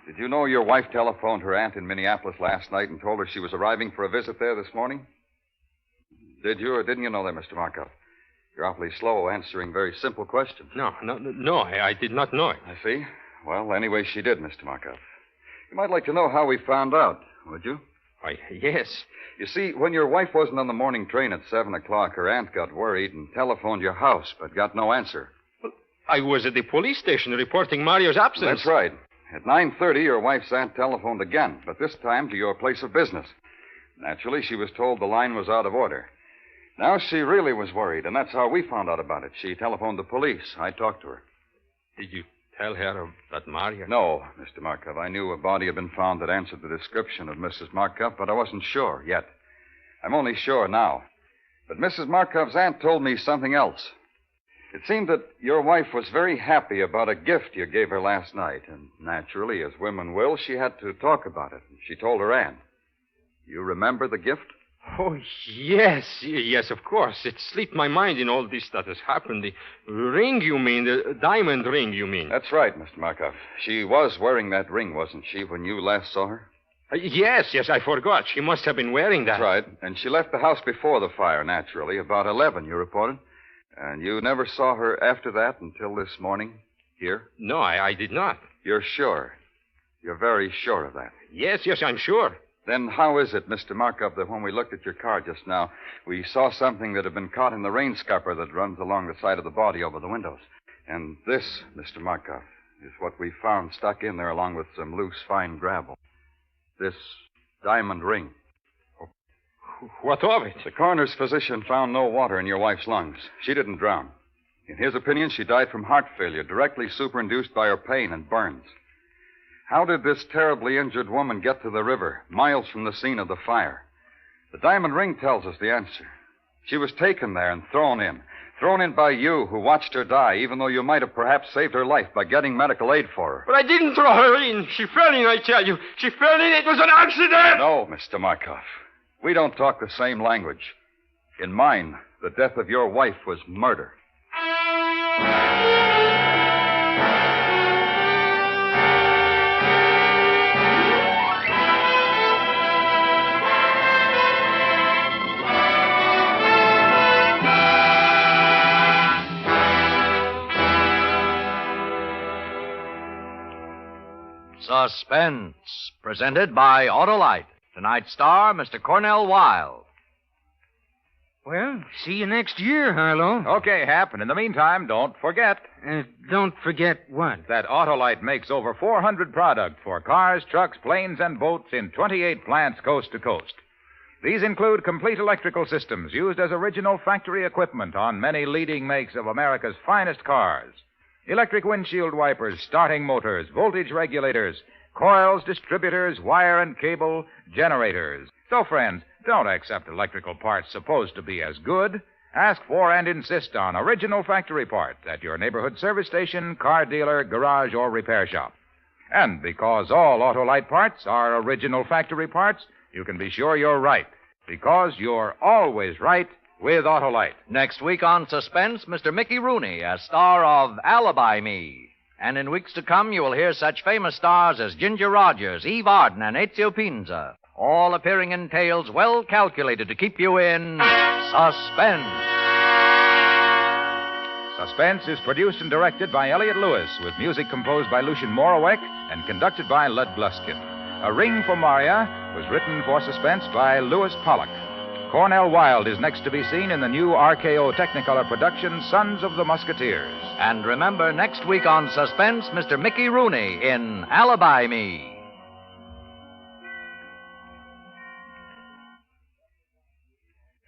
did you know your wife telephoned her aunt in Minneapolis last night and told her she was arriving for a visit there this morning? Did you or didn't you know that, Mr. Markov? You're awfully slow answering very simple questions. No, I did not know it. I see. Well, anyway, she did, Mr. Markov. You might like to know how we found out, would you? Why, yes. You see, when your wife wasn't on the morning train at 7 o'clock, her aunt got worried and telephoned your house, but got no answer. Well, I was at the police station reporting Mario's absence. That's right. At 9:30, your wife's aunt telephoned again, but this time to your place of business. Naturally, she was told the line was out of order. Now she really was worried, and that's how we found out about it. She telephoned the police. I talked to her. Did you tell her about Maria? No, Mr. Markov. I knew a body had been found that answered the description of Mrs. Markov, but I wasn't sure yet. I'm only sure now. But Mrs. Markov's aunt told me something else. It seemed that your wife was very happy about a gift you gave her last night, and naturally, as women will, she had to talk about it. She told her aunt. You remember the gift? Oh, yes, of course. It slipped my mind in all this that has happened. The ring, you mean? The diamond ring, you mean? That's right, Mr. Markov. She was wearing that ring, wasn't she, when you last saw her? Yes, I forgot. She must have been wearing that. That's right. And she left the house before the fire, naturally, about 11, you reported. And you never saw her after that until this morning, here? No, I did not. You're sure? You're very sure of that? Yes, I'm sure. Then how is it, Mr. Markov, that when we looked at your car just now, we saw something that had been caught in the rain scupper that runs along the side of the body over the windows? And this, Mr. Markov, is what we found stuck in there along with some loose, fine gravel. This diamond ring. What of it? The coroner's physician found no water in your wife's lungs. She didn't drown. In his opinion, she died from heart failure, directly superinduced by her pain and burns. How did this terribly injured woman get to the river, miles from the scene of the fire? The diamond ring tells us the answer. She was taken there and thrown in, Thrown in by you, who watched her die, even though you might have perhaps saved her life by getting medical aid for her. But I didn't throw her in. She fell in, I tell you. She fell in. It was an accident. No, Mr. Markov. We don't talk the same language. In mine, the death of your wife was murder. Suspense, presented by Autolite. Tonight's star, Mr. Cornell Wilde. Well, see you next year, Harlow. Okay, Hap, and in the meantime, don't forget. Don't forget what? That Autolite makes over 400 products for cars, trucks, planes, and boats in 28 plants coast to coast. These include complete electrical systems used as original factory equipment on many leading makes of America's finest cars. Electric windshield wipers, starting motors, voltage regulators, coils, distributors, wire and cable, generators. So, friends, don't accept electrical parts supposed to be as good. Ask for and insist on original factory parts at your neighborhood service station, car dealer, garage, or repair shop. And because all Autolite parts are original factory parts, you can be sure you're right. Because you're always right with Autolite. Next week on Suspense, Mr. Mickey Rooney as star of Alibi Me. And in weeks to come, you will hear such famous stars as Ginger Rogers, Eve Arden, and Ezio Pinza, all appearing in tales well calculated to keep you in suspense. Suspense is produced and directed by Elliott Lewis, with music composed by Lucien Moraweck and conducted by Lud Gluskin. A Ring for Maria was written for Suspense by Louis Pollock. Cornell Wilde is next to be seen in the new RKO Technicolor production, Sons of the Musketeers. And remember, next week on Suspense, Mr. Mickey Rooney in Alibi Me.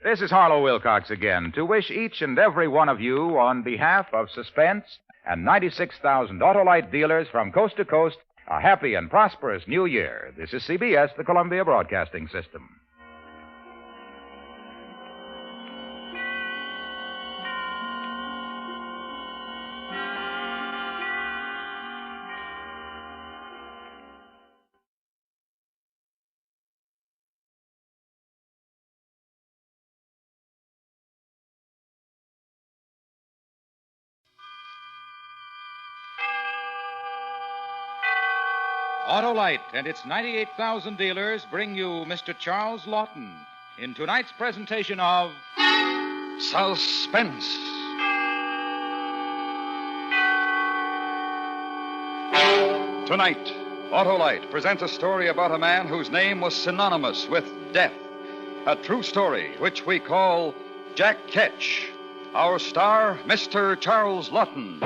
This is Harlow Wilcox again to wish each and every one of you, on behalf of Suspense and 96,000 Autolite dealers from coast to coast, a happy and prosperous new year. This is CBS, the Columbia Broadcasting System. Autolite and its 98,000 dealers bring you Mr. Charles Lawton in tonight's presentation of Suspense. Tonight, Autolite presents a story about a man whose name was synonymous with death. A true story which we call Jack Ketch. Our star, Mr. Charles Lawton.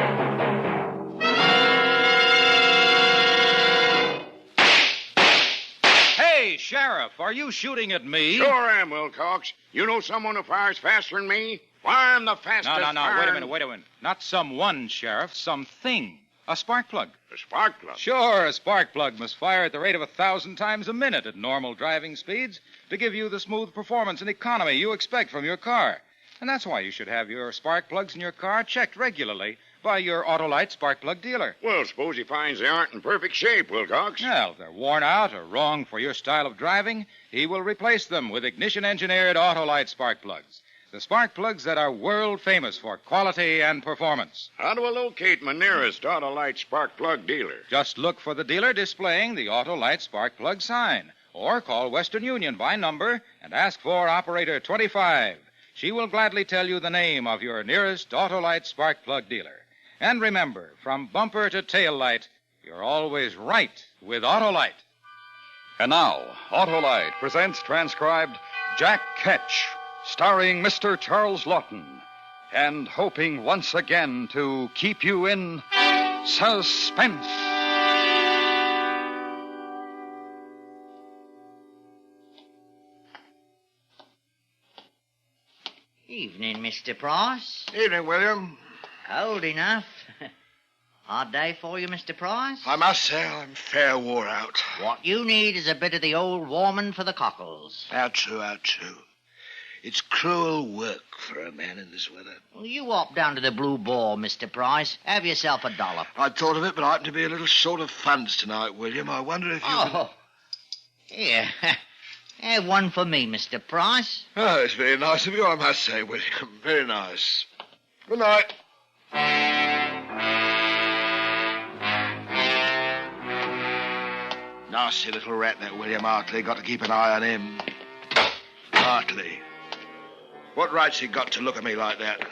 Hey, Sheriff, are you shooting at me? Sure am, Wilcox. You know someone who fires faster than me? Why, I'm the fastest. No. Wait a minute. Not someone, Sheriff. Something. A spark plug. A spark plug? Sure, a spark plug must fire at the rate of 1,000 times a minute at normal driving speeds to give you the smooth performance and economy you expect from your car. And that's why you should have your spark plugs in your car checked regularly by your Autolite spark plug dealer. Well, suppose he finds they aren't in perfect shape, Wilcox. Well, if they're worn out or wrong for your style of driving, he will replace them with ignition-engineered Autolite spark plugs. The spark plugs that are world famous for quality and performance. How do I locate my nearest Autolite spark plug dealer? Just look for the dealer displaying the Autolite spark plug sign, or call Western Union by number and ask for Operator 25. She will gladly tell you the name of your nearest Autolite spark plug dealer. And remember, from bumper to tail light, you're always right with Autolite. And now, Autolite presents transcribed Jack Ketch, starring Mr. Charles Lawton, and hoping once again to keep you in suspense. Evening, Mr. Price. Evening, William. Cold enough. Hard day for you, Mr. Price? I must say I'm fair wore out. What you need is a bit of the old warming for the cockles. How true. It's cruel work for a man in this weather. Well, you hop down to the Blue Ball, Mr. Price. Have yourself a dollop. I'd thought of it, but I happen to be a little short of funds tonight, William. I wonder if you... Oh. Here. Have one for me, Mr. Price. Oh, it's very nice of you, I must say, William. Very nice. Good night. Nasty little rat, that William Hartley. Got to keep an eye on him. Hartley. What right's he got to look at me like that?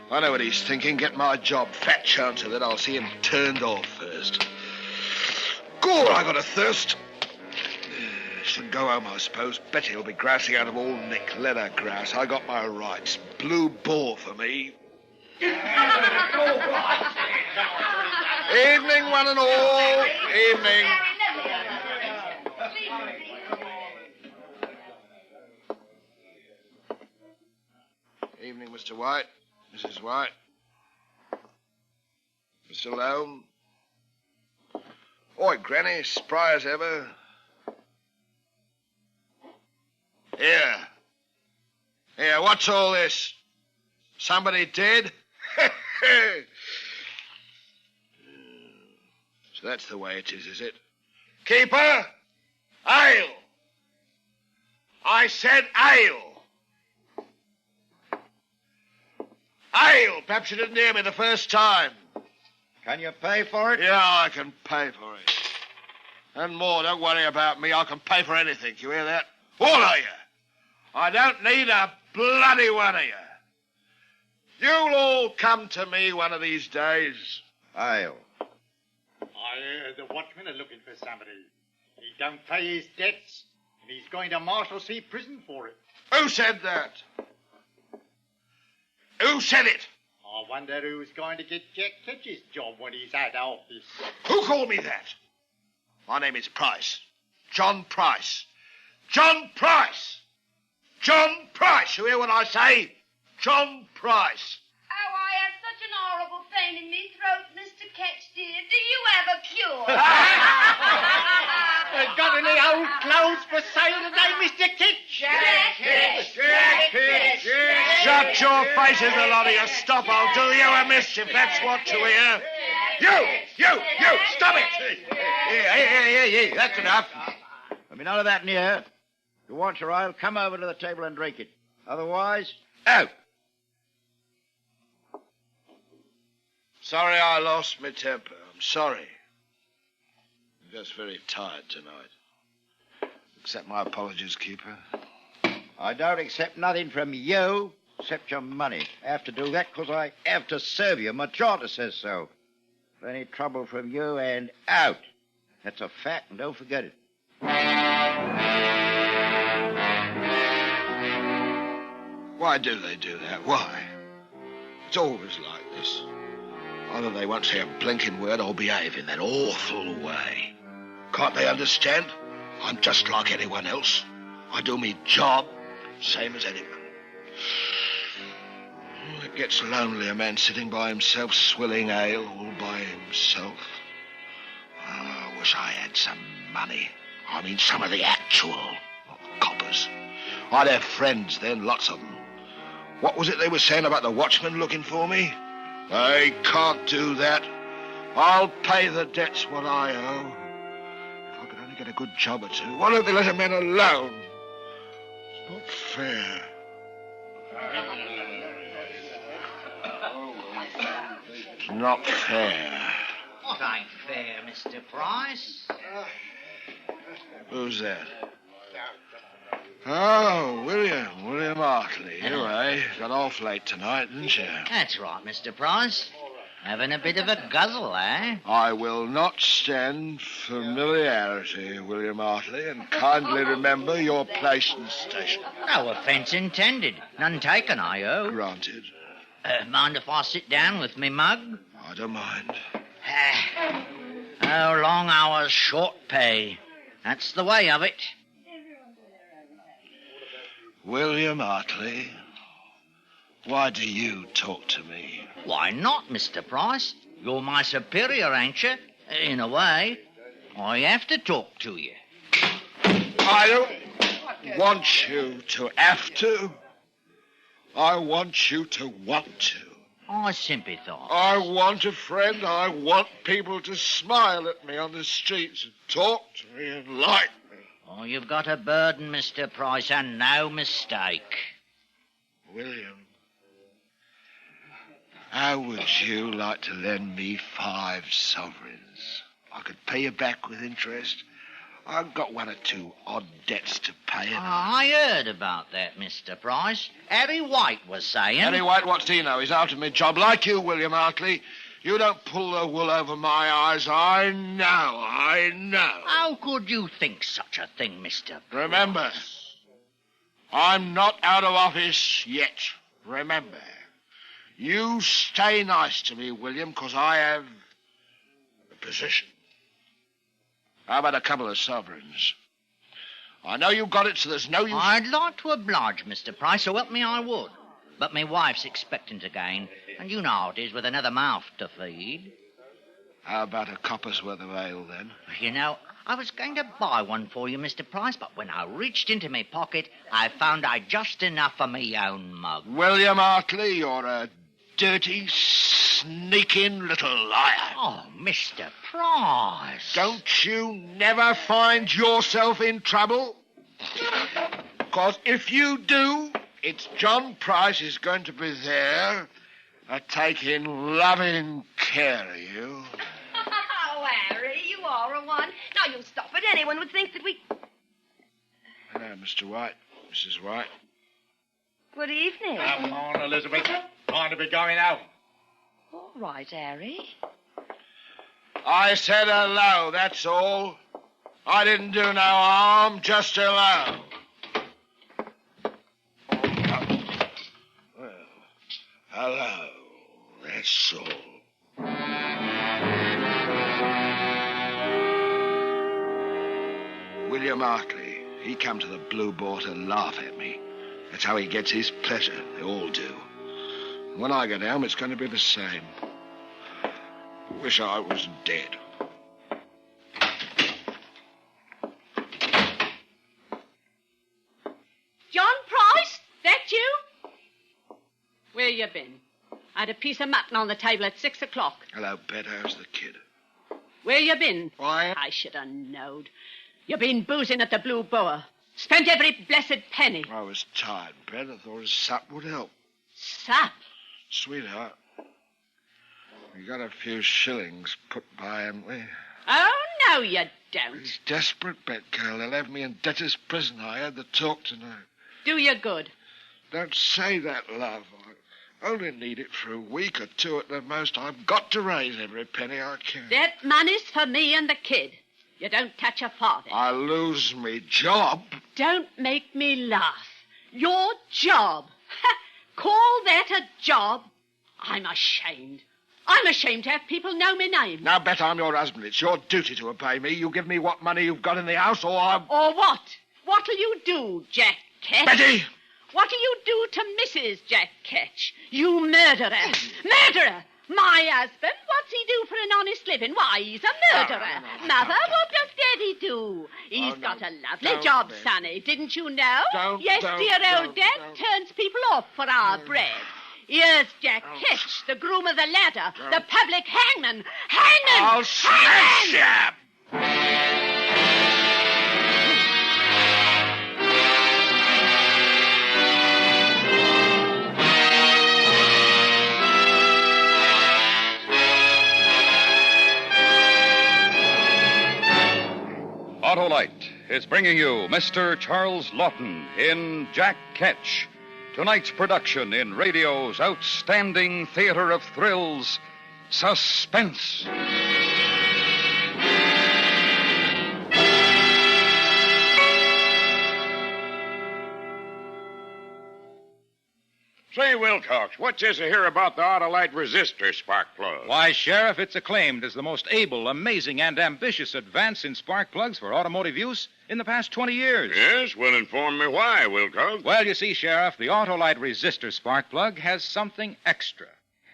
I know what he's thinking. Get my job. Fat chance of it. I'll see him turned off first. Gore, I got a thirst. Should go home, I suppose. Betty will be grousing out of all Nick leather grouse. I got my rights. Blue Ball for me. Evening, one and all. Evening. Evening, Mr. White. Mrs. White. Mr. Loam. Oi, Granny, spry as ever. Here, what's all this? Somebody dead? So that's the way it is it? Keeper! Ale! I said ale! Ale! Perhaps you didn't hear me the first time. Can you pay for it? Yeah, I can pay for it. And more, don't worry about me. I can pay for anything. You hear that? All of you. I don't need a bloody one of you. You'll all come to me one of these days. Ale. The watchman is looking for somebody. He don't pay his debts, and he's going to Marshalsea prison for it. Who said that? Who said it? I wonder who's going to get Jack Ketch's job when he's out of office. Who called me that? My name is Price. John Price. John Price! John Price! You hear what I say? John Price. Oh, I have such an horrible pain in me throat, Mr. Ketch, dear. Do you have a cure? Got any old clothes for sale today, Mr. Ketch? Jack Ketch! Shut your faces, a lot of you. Stop, I'll do you a mischief. That's what you hear. You, stop it. Here, that's enough. There'll be none of that in here. If you want your ale, come over to the table and drink it. Otherwise, out. Sorry I lost my temper. I'm sorry. I'm just very tired tonight. Accept my apologies, Keeper. I don't accept nothing from you except your money. I have to do that because I have to serve you. My charter says so. If any trouble from you, and out. That's a fact, and don't forget it. Why do they do that? Why? It's always like this. Either they won't say a blinking word or behave in that awful way. Can't they understand? I'm just like anyone else. I do me job, same as anyone. It gets lonely, a man sitting by himself, swilling ale all by himself. Oh, I wish I had some money. I mean, some of the actual, not coppers. I'd have friends then, lots of them. What was it they were saying about the watchman looking for me? They can't do that. I'll pay the debts what I owe. If I could only get a good job or two. Why don't they let a man alone? It's not fair. It's not fair. What ain't fair, Mr. Price? Who's that? Oh, William Hartley. You, eh? Got off late tonight, didn't you? That's right, Mr. Price. Having a bit of a guzzle, eh? I will not stand familiarity, William Hartley, and kindly remember your place and station. No offence intended. None taken, I hope. Granted. Mind if I sit down with me mug? I don't mind. Oh, long hours, short pay. That's the way of it. William Hartley, why do you talk to me? Why not, Mr. Price? You're my superior, ain't you? In a way. I have to talk to you. I don't... want you to have to. I want you to want to. I sympathise. I want a friend. I want people to smile at me on the streets and talk to me and like me. Oh, you've got a burden, Mr. Price, and no mistake. William, how would you like to lend me 5 sovereigns? I could pay you back with interest. I've got 1 or 2 odd debts to pay. I heard about that, Mr. Price. Harry White was saying... Harry White, what's he know? He's out of me job. Like you, William Hartley. You don't pull the wool over my eyes. I know. How could you think such a thing, Mr. Remember, I'm not out of office yet. Remember. You stay nice to me, William, because I have a position. How about a couple of sovereigns? I know you've got it, so there's no use... I'd like to oblige, Mr. Price, so help me I would. But my wife's expecting to gain, and you know how it is with another mouth to feed. How about a copper's worth of ale, then? You know, I was going to buy one for you, Mr. Price, but when I reached into my pocket, I found I'd just enough for me own mug. William Hartley, you're a dirty, sneaking little liar. Oh, Mr. Price. Don't you never find yourself in trouble? Because if you do, it's John Price is going to be there, taking loving care of you. Oh, Harry, you are a one. Now, you stop it. Anyone would think that we... Hello, Mr. White. Mrs. White. Good evening. Come on, Elizabeth. Time to be going out. All right, Harry. I said hello, that's all. I didn't do no harm, just hello. Well, hello, that's all. William Hartley, he come to the Blue Boar to laugh at me. That's how he gets his pleasure. They all do. When I get home, it's going to be the same. Wish I was dead. John Price, that you? Where you been? I had a piece of mutton on the table at 6 o'clock. Hello, Bet. How's the kid? Where you been? Why? I should have knowed. You been boozing at the Blue Boar. Spent every blessed penny. I was tired, Bet. I thought a sup would help. Sup? Sweetheart, we got a few shillings put by, haven't we? Oh, no, you don't. He's desperate, Bet, girl. They'll have me in debtor's prison. I had the talk tonight. Do you good. Don't say that, love. I only need it for a week or 2 at the most. I've got to raise every penny I can. That money's for me and the kid. You don't touch a farthing. I lose me job. Don't make me laugh. Your job. Call that a job? I'm ashamed. I'm ashamed to have people know my name. Now, Bet, I'm your husband. It's your duty to obey me. You give me what money you've got in the house, or I'm... Or what? What'll you do, Jack Ketch? Betty! What'll you do to Mrs. Jack Ketch? You murderer! Murderer! My husband, what's he do for an honest living? Why, he's a murderer. Mother, what does Daddy do? He's got a lovely job, Sonny. Didn't you know? Yes, dear old Dad turns people off for our bread. Here's Jack Ketch, the groom of the ladder, the public hangman. Hangman! I'll smash you! Autolite is bringing you Mr. Charles Lawton in Jack Ketch, tonight's production in radio's outstanding theater of thrills, Suspense. Say, Wilcox, what's this I hear about the Autolite resistor spark plug? Why, Sheriff, it's acclaimed as the most able, amazing, and ambitious advance in spark plugs for automotive use in the past 20 years. Yes? Well, inform me why, Wilcox. Well, you see, Sheriff, the Autolite resistor spark plug has something extra.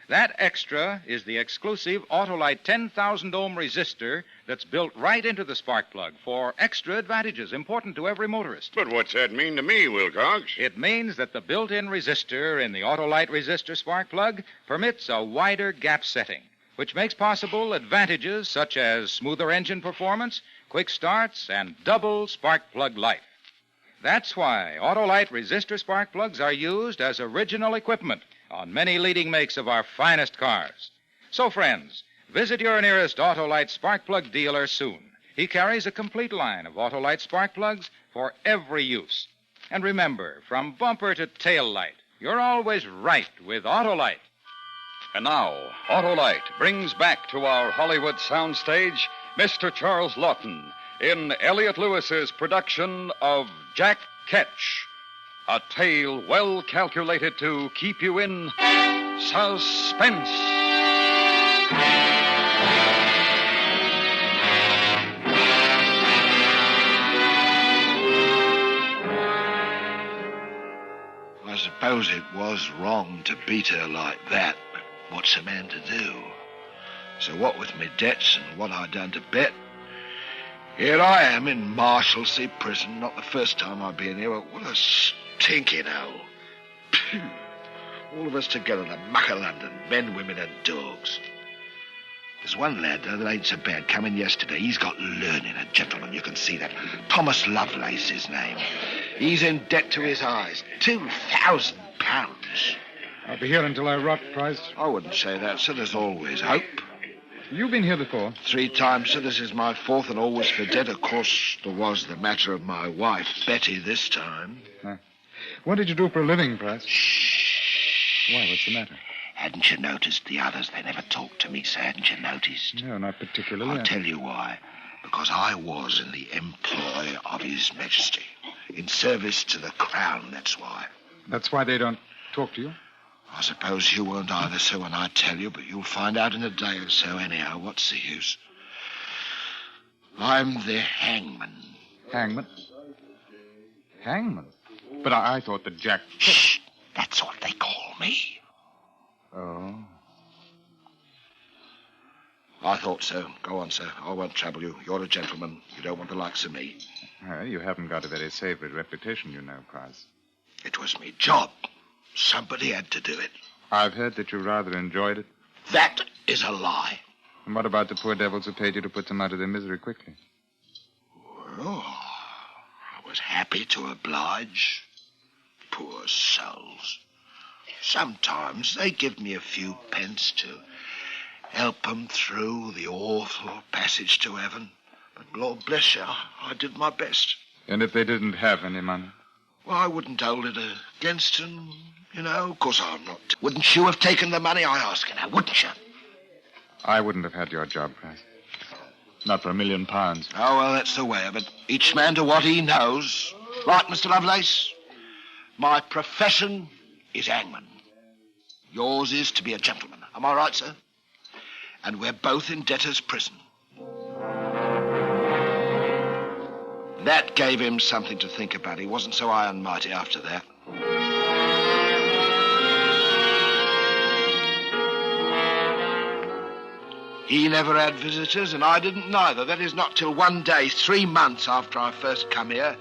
That extra is the exclusive Autolite 10,000 ohm resistor that's built right into the spark plug for extra advantages important to every motorist. But what's that mean to me, Wilcox? It means that the built-in resistor in the Autolite resistor spark plug permits a wider gap setting, which makes possible advantages such as smoother engine performance, quick starts, and double spark plug life. That's why Autolite resistor spark plugs are used as original equipment on many leading makes of our finest cars. So, friends, visit your nearest Autolite spark plug dealer soon. He carries a complete line of Autolite spark plugs for every use. And remember, from bumper to tail light, you're always right with Autolite. And now, Autolite brings back to our Hollywood soundstage Mr. Charles Lawton in Elliot Lewis's production of Jack Ketch, a tale well calculated to keep you in suspense. I suppose it was wrong to beat her like that, but what's a man to do? So what with me debts and what I done to Bet, here I am in Marshalsea prison. Not the first time I've been here, but what a stinking hole. Phew. All of us together, the muck of London, men, women, and dogs. There's one lad, though, that ain't so bad, come in yesterday. He's got learning, a gentleman, you can see that. Thomas Lovelace, his name. He's in debt to his eyes. £2,000. I'll be here until I rot, Price. I wouldn't say that, sir. There's always hope. You've been here before? 3 times, sir. This is my 4th, and always for debt. Of course, there was the matter of my wife, Betty, this time. What did you do for a living, Price? Shh. Why, what's the matter? Hadn't you noticed the others? They never talked to me, sir. Hadn't you noticed? No, not particularly. I'll tell you why. Because I was in the employ of His Majesty. In service to the Crown, that's why. That's why they don't talk to you? I suppose you won't either, sir, when I tell you, but you'll find out in a day or so anyhow. What's the use? I'm the hangman. Hangman? Hangman? But I thought that Jack... Shh! That's what they call me. Oh. I thought so. Go on, sir. I won't trouble you. You're a gentleman. You don't want the likes of me. You haven't got a very savory reputation, you know, Price. It was me job. Somebody had to do it. I've heard that you rather enjoyed it. That is a lie. And what about the poor devils who paid you to put them out of their misery quickly? Well, I was happy to oblige. Poor souls. Sometimes they give me a few pence to help them through the awful passage to heaven. But Lord bless you, I did my best. And if they didn't have any money? Well, I wouldn't hold it against them, you know. Of course, I'm not. Wouldn't you have taken the money, I ask you now, wouldn't you? I wouldn't have had your job, Price. Not for £1 million. Oh, well, that's the way of it. Each man to what he knows. Right, Mr. Lovelace? My profession is hangman. Yours is to be a gentleman. Am I right, sir? And we're both in debtor's prison. That gave him something to think about. He wasn't so high and mighty after that. He never had visitors, and I didn't neither. That is, not till one day, 3 months after I first come here.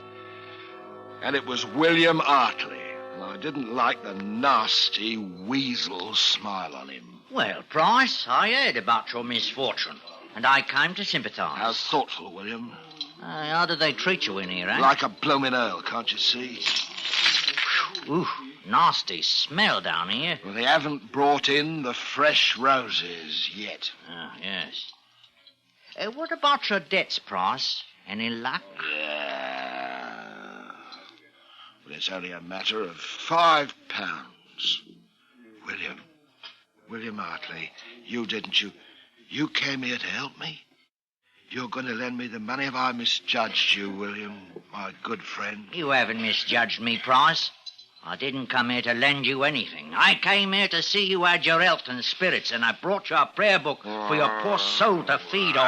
And it was William Hartley. And I didn't like the nasty weasel smile on him. Well, Price, I heard about your misfortune, and I came to sympathise. How thoughtful, William. How did they treat you in here, eh? Like a bloomin' earl, can't you see? Ooh, nasty smell down here. Well, they haven't brought in the fresh roses yet. Oh, yes. What about your debts, Price? Any luck? Yeah. Well, it's only a matter of £5. William Hartley, you didn't you? You came here to help me? You're going to lend me the money? Have I misjudged you, William, my good friend? You haven't misjudged me, Price. I didn't come here to lend you anything. I came here to see you had your health and spirits, and I brought you a prayer book for your poor soul to feed on.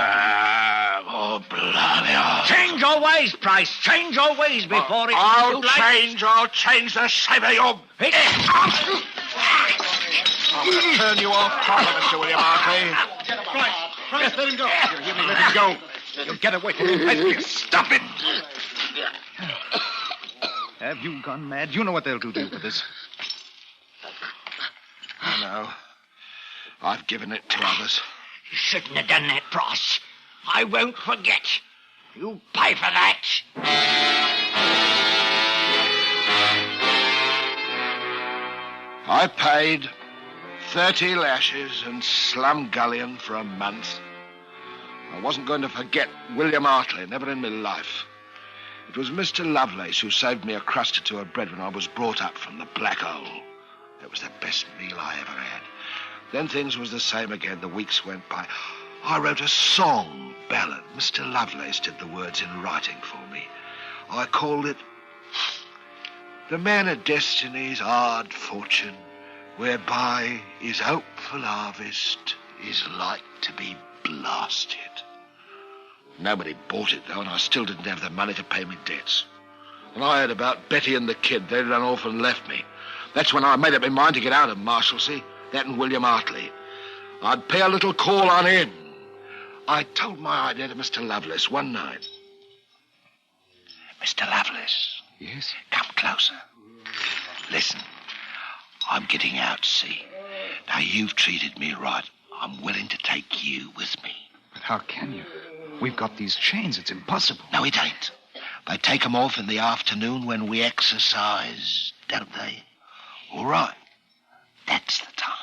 Oh, bloody. Change your ways, Price. Change your ways before it's I'll too late. I'll change the shape of your... turn you off proper, Mr. William Hartley. Price, let him go. You hear me? Let him go. You'll get away from him. Let me stop it. Have you gone mad? You know what they'll do to you for this. I know. I've given it to others. You shouldn't have done that, Price. I won't forget. You'll pay for that. I paid 30 lashes and slumgullion for a month. I wasn't going to forget William Hartley, never in my life. It was Mr. Lovelace who saved me a crust or two of bread when I was brought up from the black hole. It was the best meal I ever had. Then things was the same again. The weeks went by. I wrote a song ballad. Mr. Lovelace did the words in writing for me. I called it The Man of Destiny's Hard Fortune, whereby his hopeful harvest is like to be blasted. Nobody bought it, though, and I still didn't have the money to pay me debts. And I heard about Betty and the kid. They'd run off and left me. That's when I made up my mind to get out of Marshalsea. That and William Hartley. I'd pay a little call on him. I told my idea to Mr. Lovelace one night. Mr. Lovelace. Yes? Come closer. Listen, I'm getting out, see? Now, you've treated me right. I'm willing to take you with me. But how can you? We've got these chains. It's impossible. No, it ain't. They take 'em off in the afternoon when we exercise, don't they? All right. That's the time.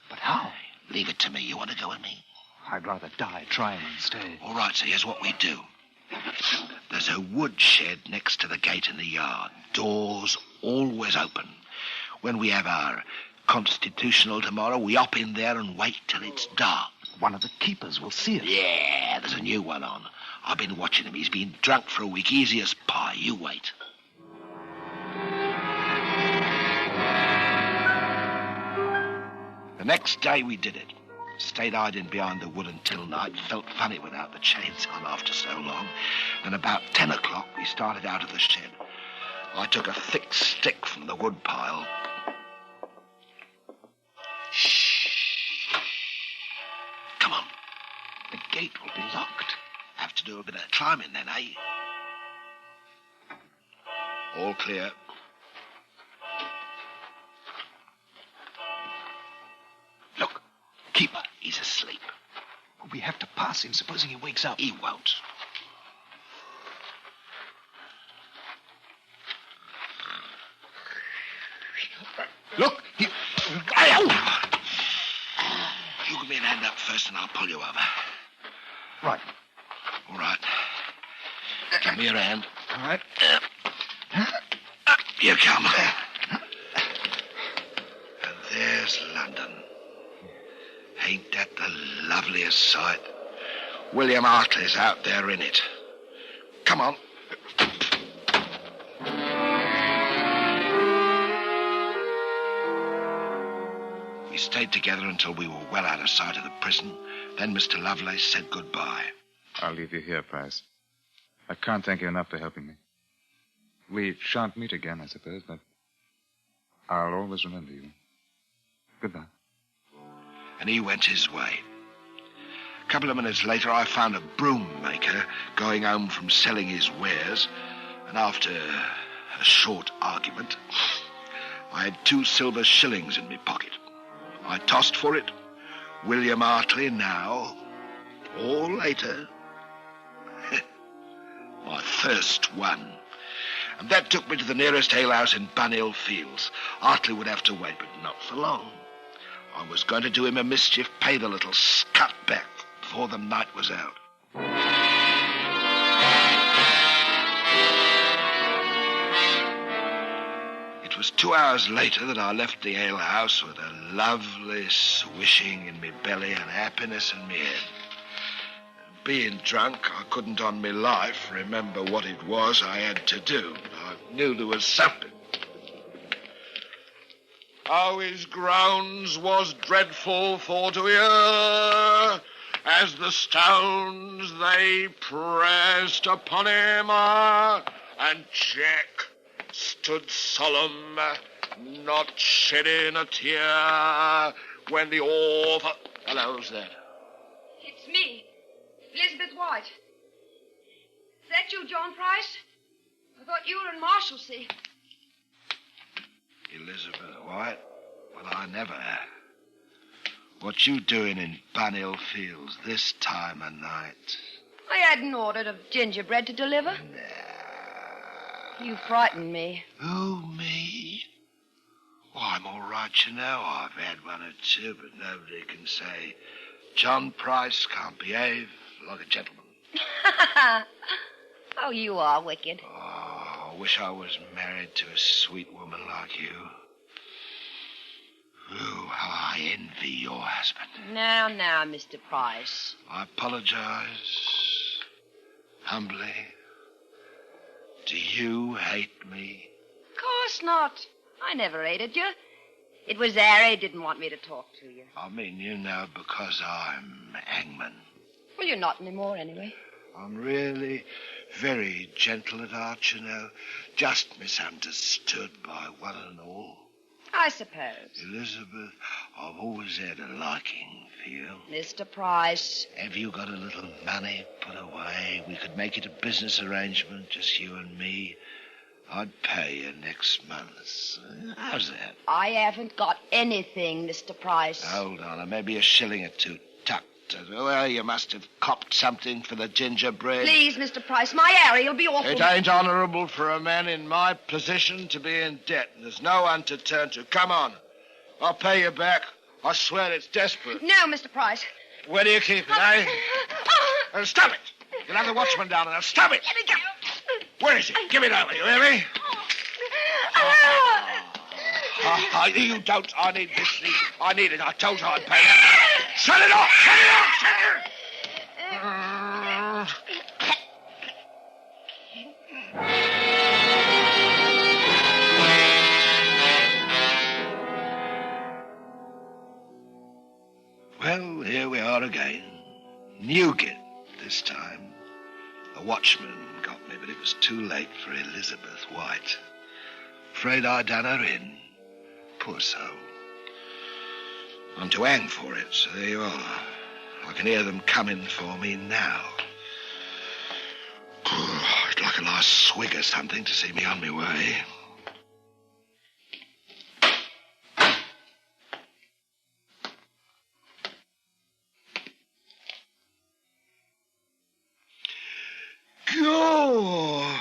But how? Leave it to me. You want to go with me? I'd rather die trying than stay. All right, so here's what we do. There's a woodshed next to the gate in the yard. Doors always open. When we have our constitutional tomorrow, we hop in there and wait till it's dark. One of the keepers will see it. Yeah, there's a new one on. I've been watching him. He's been drunk for a week, easy as pie. You wait. The next day we did it. Stayed hiding behind the wood until night. Felt funny without the chains on after so long. And about 10 o'clock we started out of the shed. I took a thick stick from the wood pile. Shh. Come on. The gate will be locked. Have to do a bit of climbing then, eh? All clear. Look, keeper, he's asleep. We have to pass him, supposing he wakes up. He won't. Look, he... You give me an hand up first and I'll pull you over. Right. All right. Give me your hand. All right. Up you come. And there's London. Ain't that the loveliest sight? William Hartley's out there in it. Come on. We stayed together until we were well out of sight of the prison. Then Mr. Lovelace said goodbye. I'll leave you here, Price. I can't thank you enough for helping me. We shan't meet again, I suppose, but I'll always remember you. Goodbye. And he went his way. A couple of minutes later, I found a broom maker going home from selling his wares, and after a short argument, I had 2 silver shillings in my pocket. I tossed for it. William Hartley now, or later. My first one. And that took me to the nearest alehouse in Bunhill Fields. Hartley would have to wait, but not for long. I was going to do him a mischief, pay the little scut back before the night was out. It was 2 hours later that I left the alehouse with a lovely swishing in me belly and happiness in me head. Being drunk, I couldn't on me life remember what it was I had to do. I knew there was something. How his groans was dreadful for to hear, as the stones they pressed upon him, and check stood solemn, not shedding a tear, when the awful... Hello, who's that? It's me, Elizabeth White. Is that you, John Price? I thought you were in Marshalsea. Elizabeth White? Well, I never. What you doing in Bunhill Fields this time of night? I had an order of gingerbread to deliver. You frightened me. Who, me? Well, I'm all right, you know. I've had one or two, but nobody can say John Price can't behave like a gentleman. Oh, you are wicked. Oh, I wish I was married to a sweet woman like you. Ooh, how I envy your husband. Now, Mr. Price. I apologize. Humbly. Do you hate me? Of course not. I never hated you. It was Harry didn't want me to talk to you. I mean, you know, because I'm hangman. Well, you're not anymore, anyway. I'm really very gentle at heart, you know. Just misunderstood by one and all. I suppose. Elizabeth, I've always had a liking for you. Mr. Price. Have you got a little money put away? We could make it a business arrangement, just you and me. I'd pay you next month. How's that? I haven't got anything, Mr. Price. Hold on, maybe a shilling or two tucked. Well, you must have copped something for the gingerbread. Please, Mr. Price, my Harry will be awful. It ain't honourable for a man in my position to be in debt. There's no one to turn to. Come on. I'll pay you back. I swear it's desperate. No, Mr. Price. Where do you keep it, eh? Stop it! You'll have the watchman down there. Stop it! Let me go. Where is it? Give it over, you hear me? You don't. I need this. I need it. I told you I'd pay it. Shut it off! Shut it off! Shut it off! Well, here we are again. Newgate this time. The watchman got me, but it was too late for Elizabeth White. Afraid I done her in. Poor soul. I'm to hang for it, so there you are. I can hear them coming for me now. I'd like a last swig or something to see me on my way. Go!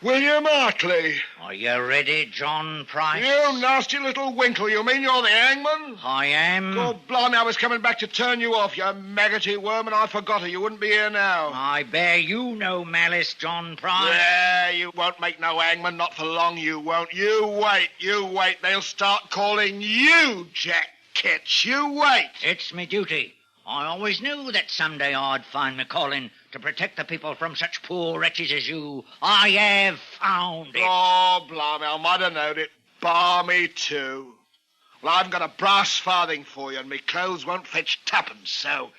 William Hartley. Are you ready, John Price? You nasty little winkle. You mean you're the hangman? I am. God blimey, I was coming back to turn you off, you maggoty worm, and I forgot her. You wouldn't be here now. I bear you no malice, John Price. Yeah, you won't make no hangman. Not for long, you won't. You wait. They'll start calling you Jack Ketch. You wait. It's me duty. I always knew that someday I'd find me calling to protect the people from such poor wretches as you. I have found it. Oh, blimey, I might have known it. Bar me too. Well, I haven't got a brass farthing for you, and me clothes won't fetch tuppence, so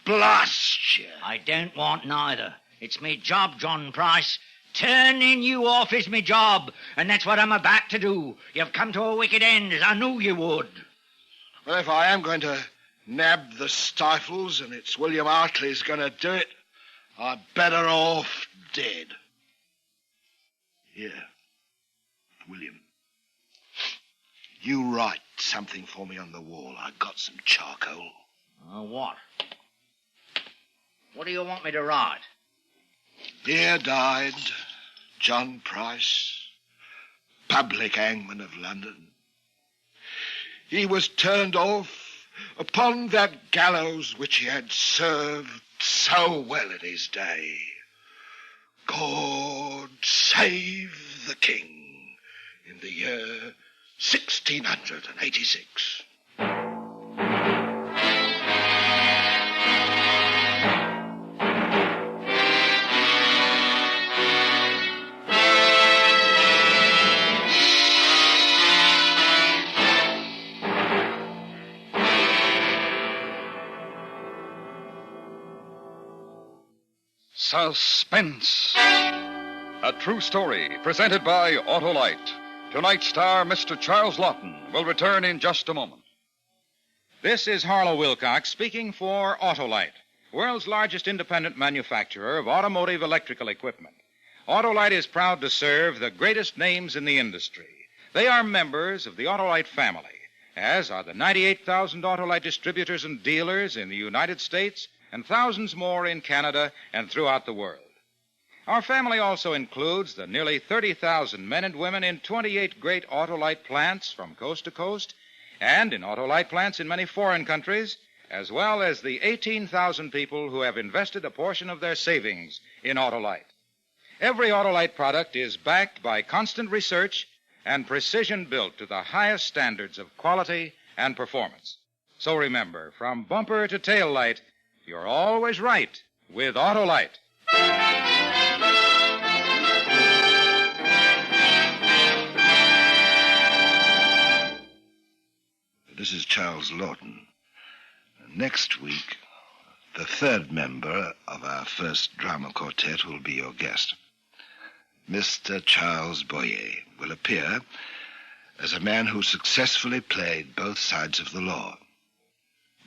blast you. I don't want neither. It's me job, John Price. Turning you off is me job, and that's what I'm about to do. You've come to a wicked end, as I knew you would. Well, if I am going to nab the stifles, and it's William Hartley's going to do it, I'm better off dead. Here, William. You write something for me on the wall. I got some charcoal. What? What do you want me to write? Here died John Price, public hangman of London. He was turned off upon that gallows which he had served so well in his day. God save the king in the year 1686. Suspense. A true story presented by Autolite. Tonight's star, Mr. Charles Lawton, will return in just a moment. This is Harlow Wilcox speaking for Autolite, world's largest independent manufacturer of automotive electrical equipment. Autolite is proud to serve the greatest names in the industry. They are members of the Autolite family, as are the 98,000 Autolite distributors and dealers in the United States and thousands more in Canada and throughout the world. Our family also includes the nearly 30,000 men and women in 28 great Autolite plants from coast to coast and in Autolite plants in many foreign countries, as well as the 18,000 people who have invested a portion of their savings in Autolite. Every Autolite product is backed by constant research and precision built to the highest standards of quality and performance. So remember, from bumper to tail light, you're always right with Autolite. This is Charles Lawton. Next week, the third member of our first drama quartet will be your guest. Mr. Charles Boyer will appear as a man who successfully played both sides of the law.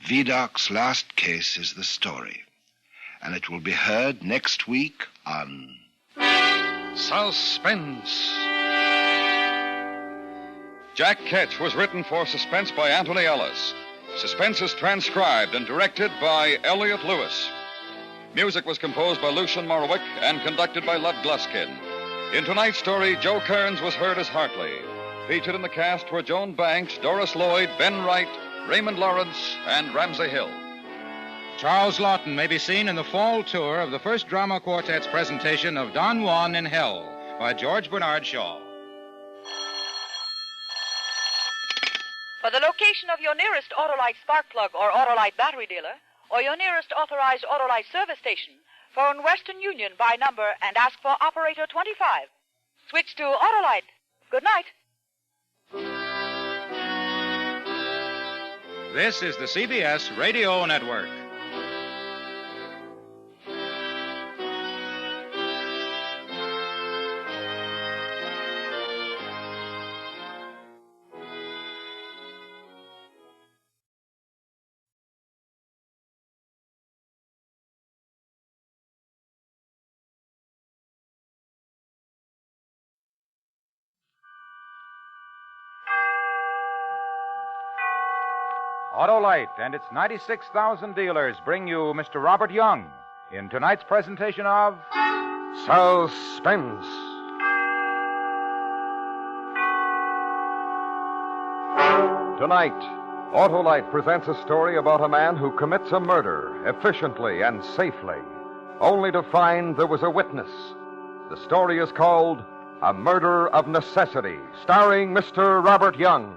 Vidocq's last case is the story, and it will be heard next week on Suspense. Jack Ketch was written for Suspense by Anthony Ellis. Suspense is transcribed and directed by Elliot Lewis. Music was composed by Lucian Morowick and conducted by Lud Gluskin. In tonight's story, Joe Kearns was heard as Hartley. Featured in the cast were Joan Banks, Doris Lloyd, Ben Wright, Raymond Lawrence, and Ramsey Hill. Charles Lawton may be seen in the fall tour of the first drama quartet's presentation of Don Juan in Hell by George Bernard Shaw. For the location of your nearest Autolite spark plug or Autolite battery dealer, or your nearest authorized Autolite service station, phone Western Union by number and ask for operator 25. Switch to Autolite. Good night. This is the CBS Radio Network. Autolite and its 96,000 dealers bring you Mr. Robert Young in tonight's presentation of Suspense. Tonight, Autolite presents a story about a man who commits a murder efficiently and safely, only to find there was a witness. The story is called A Murder of Necessity, starring Mr. Robert Young.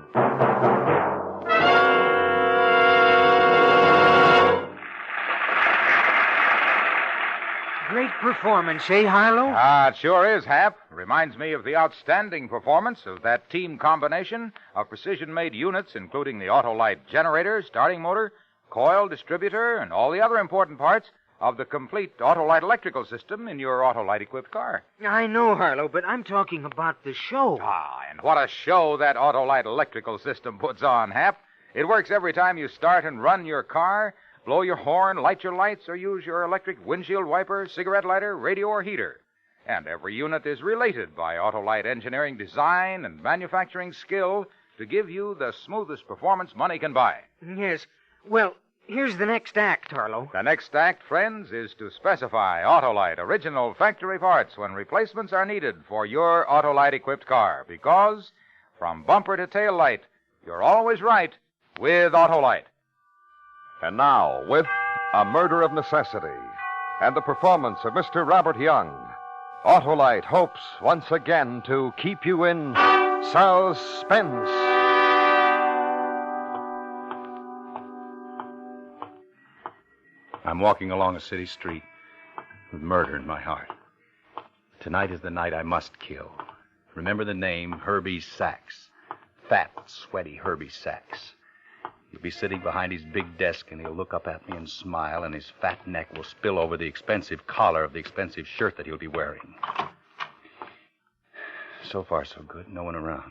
Great performance, eh, Harlow? It sure is, Hap. Reminds me of the outstanding performance of that team combination of precision-made units, including the Autolite generator, starting motor, coil, distributor, and all the other important parts of the complete Autolite electrical system in your Autolite-equipped car. I know, Harlow, but I'm talking about the show. And what a show that Autolite electrical system puts on, Hap. It works every time you start and run your car, blow your horn, light your lights, or use your electric windshield wiper, cigarette lighter, radio, or heater. And every unit is related by Autolite engineering design and manufacturing skill to give you the smoothest performance money can buy. Yes. Well, here's the next act, Harlow. The next act, friends, is to specify Autolite original factory parts when replacements are needed for your Autolite-equipped car. Because from bumper to tail light, you're always right with Autolite. And now, with A Murder of Necessity and the performance of Mr. Robert Young, Autolite hopes once again to keep you in suspense. I'm walking along a city street with murder in my heart. Tonight is the night I must kill. Remember the name, Herbie Sachs. Fat, sweaty Herbie Sachs. He'll be sitting behind his big desk, and he'll look up at me and smile, and his fat neck will spill over the expensive collar of the expensive shirt that he'll be wearing. So far, so good. No one around.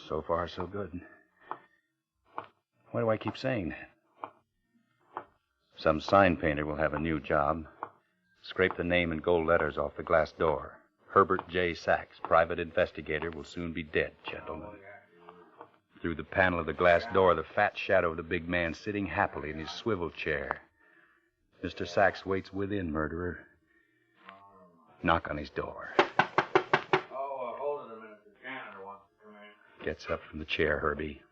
So far, so good. Why do I keep saying that? Some sign painter will have a new job. Scrape the name in gold letters off the glass door. Herbert J. Sachs, private investigator, will soon be dead, gentlemen. Through the panel of the glass door, the fat shadow of the big man sitting happily in his swivel chair. Mr. Sachs waits within, murderer. Knock on his door. Hold it a minute. The janitor wants to come in. Gets up from the chair, Herbie.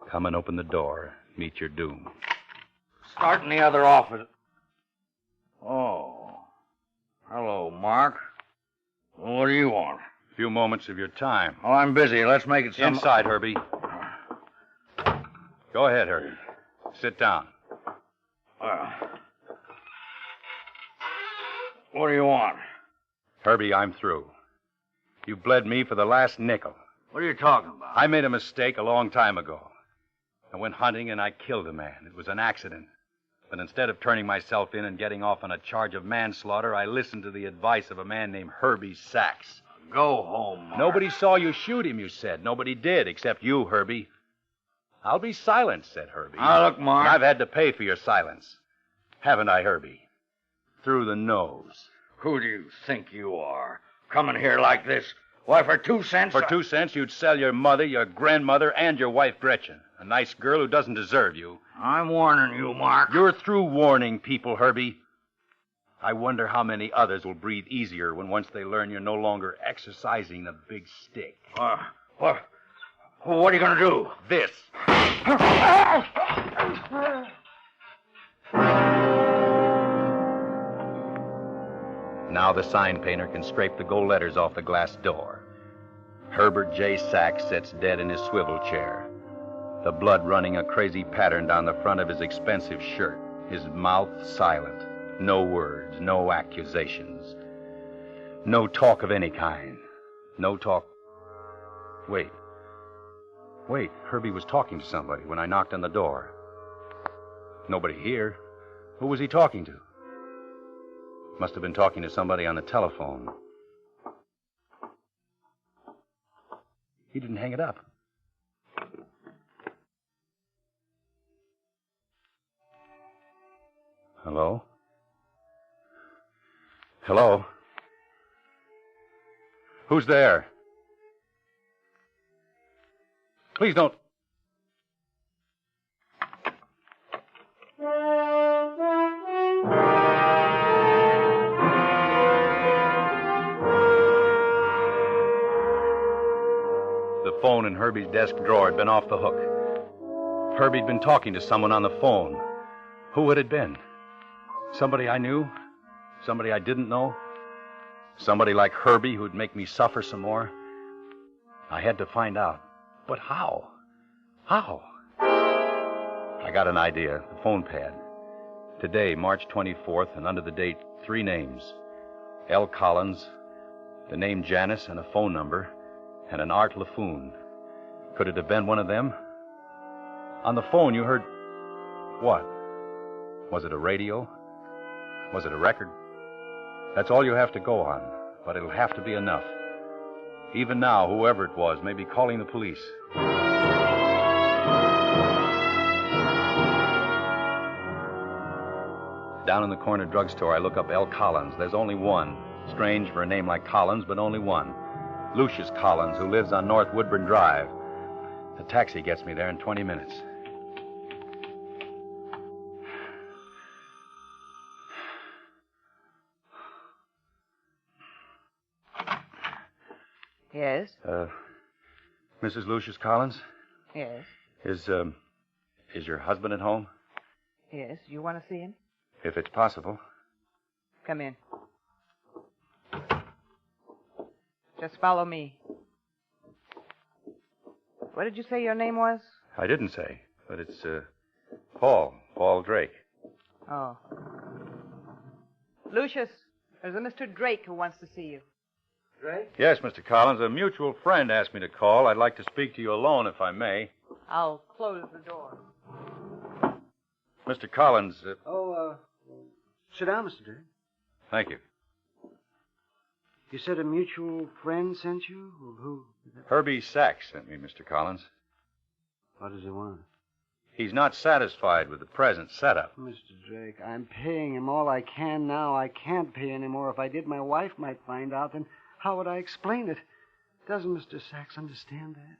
Come and open the door. Meet your doom. Start in the other office. Oh. Hello, Mark. What do you want? A few moments of your time. Oh, I'm busy. Let's make it some... Inside, Herbie. Go ahead, Herbie. Sit down. What do you want? Herbie, I'm through. You bled me for the last nickel. What are you talking about? I made a mistake a long time ago. I went hunting and I killed a man. It was an accident. But instead of turning myself in and getting off on a charge of manslaughter, I listened to the advice of a man named Herbie Sachs. Go home, Mark. Nobody saw you shoot him, you said. Nobody did, except you, Herbie. I'll be silent, said Herbie. Now, look, Mark. And I've had to pay for your silence. Haven't I, Herbie? Through the nose. Who do you think you are? Coming here like this? Why, for 2 cents... For 2 cents, you'd sell your mother, your grandmother, and your wife, Gretchen. A nice girl who doesn't deserve you. I'm warning you, Mark. You're through warning people, Herbie. I wonder how many others will breathe easier when once they learn you're no longer exercising the big stick. What are you going to do? This. Now the sign painter can scrape the gold letters off the glass door. Herbert J. Sachs sits dead in his swivel chair, the blood running a crazy pattern down the front of his expensive shirt, his mouth silent. No words, no accusations. No talk of any kind. No talk... Wait, Herbie was talking to somebody when I knocked on the door. Nobody here. Who was he talking to? Must have been talking to somebody on the telephone. He didn't hang it up. Hello? Hello? Who's there? Please don't... The phone in Herbie's desk drawer had been off the hook. Herbie'd been talking to someone on the phone. Who had it been? Somebody I knew? Somebody I didn't know? Somebody like Herbie who'd make me suffer some more? I had to find out. But how? How? I got an idea. The phone pad. Today, March 24th, and under the date, 3 names. L. Collins, the name Janice, and a phone number, and an Art LaFoon. Could it have been one of them? On the phone, you heard... What? Was it a radio? Was it a record? That's all you have to go on, but it'll have to be enough. Even now, whoever it was may be calling the police. Down in the corner drugstore, I look up L. Collins. There's only one. Strange for a name like Collins, but only one. Lucius Collins, who lives on North Woodburn Drive. The taxi gets me there in 20 minutes. Yes? Mrs. Lucius Collins? Yes. Is your husband at home? Yes. You want to see him? If it's possible. Come in. Just follow me. What did you say your name was? I didn't say, but it's, Paul Drake. Oh. Lucius, there's a Mr. Drake who wants to see you. Drake? Yes, Mr. Collins. A mutual friend asked me to call. I'd like to speak to you alone, if I may. I'll close the door. Mr. Collins... sit down, Mr. Drake. Thank you. You said a mutual friend sent you? Who? Herbie Sachs sent me, Mr. Collins. What does he want? He's not satisfied with the present setup. Mr. Drake, I'm paying him all I can now. I can't pay any more. If I did, my wife might find out. Then how would I explain it? Doesn't Mr. Sachs understand that?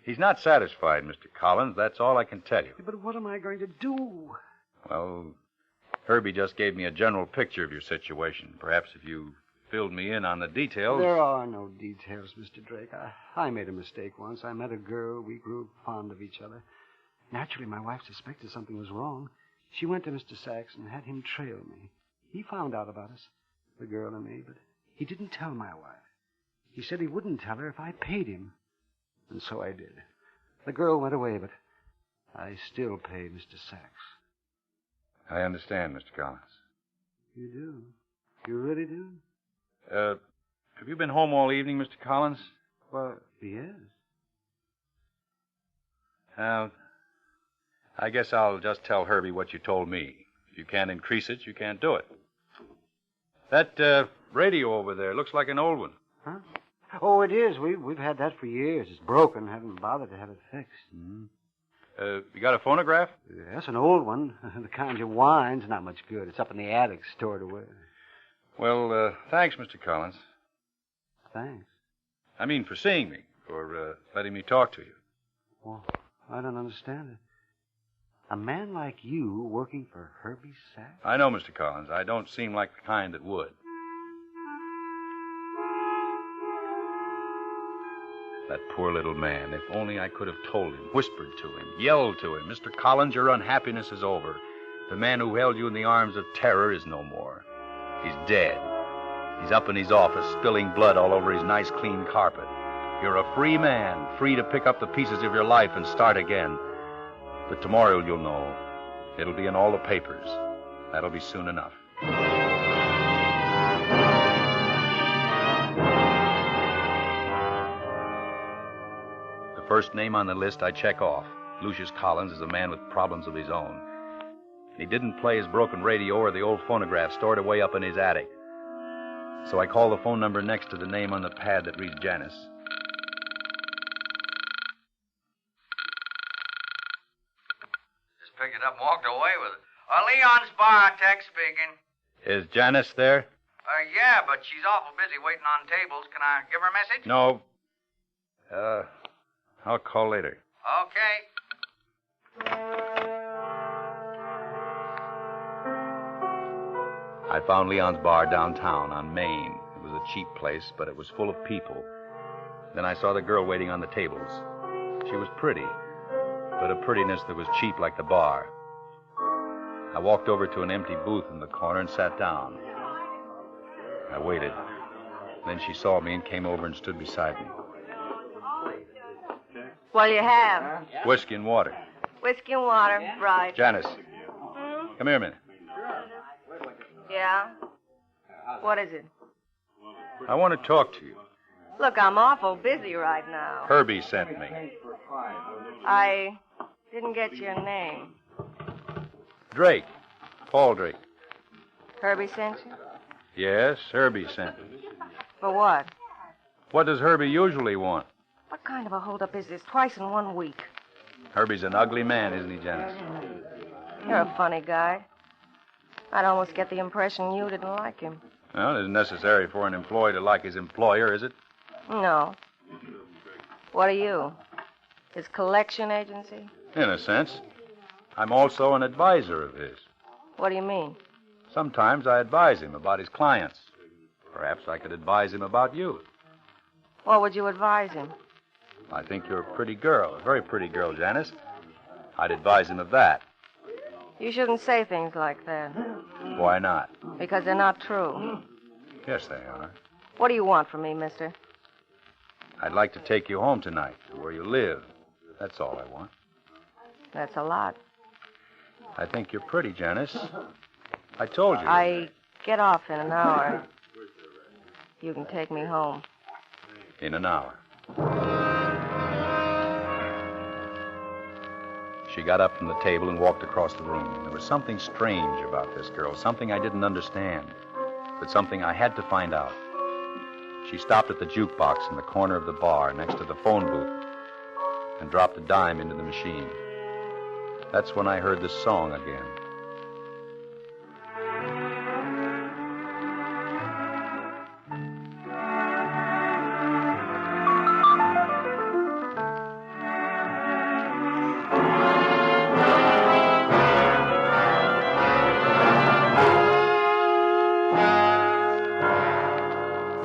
He's not satisfied, Mr. Collins. That's all I can tell you. But what am I going to do? Well, Herbie just gave me a general picture of your situation. Perhaps if you filled me in on the details... There are no details, Mr. Drake. I made a mistake once. I met a girl. We grew fond of each other. Naturally, my wife suspected something was wrong. She went to Mr. Sachs and had him trail me. He found out about us, the girl and me, but he didn't tell my wife. He said he wouldn't tell her if I paid him. And so I did. The girl went away, but I still pay Mr. Sachs. I understand, Mr. Collins. You do? You really do? Have you been home all evening, Mr. Collins? Well, yes. I guess I'll just tell Herbie what you told me. If you can't increase it, you can't do it. That radio over there looks like an old one. Huh? Oh, it is. We've had that for years. It's broken. Haven't bothered to have it fixed. Mm-hmm. You got a phonograph? Yes, an old one. The kind you wind's not much good. It's up in the attic, stored away. Well, thanks, Mr. Collins. Thanks. I mean, for seeing me, for letting me talk to you. Well, I don't understand it. A man like you working for Herbie Sachs? I know, Mr. Collins. I don't seem like the kind that would. That poor little man. If only I could have told him, whispered to him, yelled to him, Mr. Collins, your unhappiness is over. The man who held you in the arms of terror is no more. He's dead. He's up in his office, spilling blood all over his nice, clean carpet. You're a free man, free to pick up the pieces of your life and start again. But tomorrow you'll know. It'll be in all the papers. That'll be soon enough. The first name on the list I check off. Lucius Collins is a man with problems of his own. He didn't play his broken radio or the old phonograph stored away up in his attic. So I call the phone number next to the name on the pad that reads Janice. Just picked it up and walked away with it. Leon's Bar, Tex speaking. Is Janice there? Yeah, but she's awful busy waiting on tables. Can I give her a message? No. I'll call later. Okay. I found Leon's Bar downtown on Main. It was a cheap place, but it was full of people. Then I saw the girl waiting on the tables. She was pretty, but a prettiness that was cheap like the bar. I walked over to an empty booth in the corner and sat down. I waited. Then she saw me and came over and stood beside me. What'll you have? Whiskey and water. Whiskey and water, right. Janice, come here a minute. Yeah? What is it? I want to talk to you. Look, I'm awful busy right now. Herbie sent me. I didn't get your name. Drake. Paul Drake. Herbie sent you? Yes, Herbie sent me. For what? What does Herbie usually want? What kind of a holdup is this? Twice in 1 week. Herbie's an ugly man, isn't he, Janice? You're a funny guy. I'd almost get the impression you didn't like him. Well, it isn't necessary for an employee to like his employer, is it? No. What are you? His collection agency? In a sense. I'm also an advisor of his. What do you mean? Sometimes I advise him about his clients. Perhaps I could advise him about you. What would you advise him? I think you're a pretty girl, a very pretty girl, Janice. I'd advise him of that. You shouldn't say things like that. Why not? Because they're not true. Yes, they are. What do you want from me, mister? I'd like to take you home tonight, to where you live. That's all I want. That's a lot. I think you're pretty, Janice. I told you. I get off in an hour. You can take me home. In an hour. She got up from the table and walked across the room. There was something strange about this girl, something I didn't understand, but something I had to find out. She stopped at the jukebox in the corner of the bar next to the phone booth and dropped a dime into the machine. That's when I heard the song again.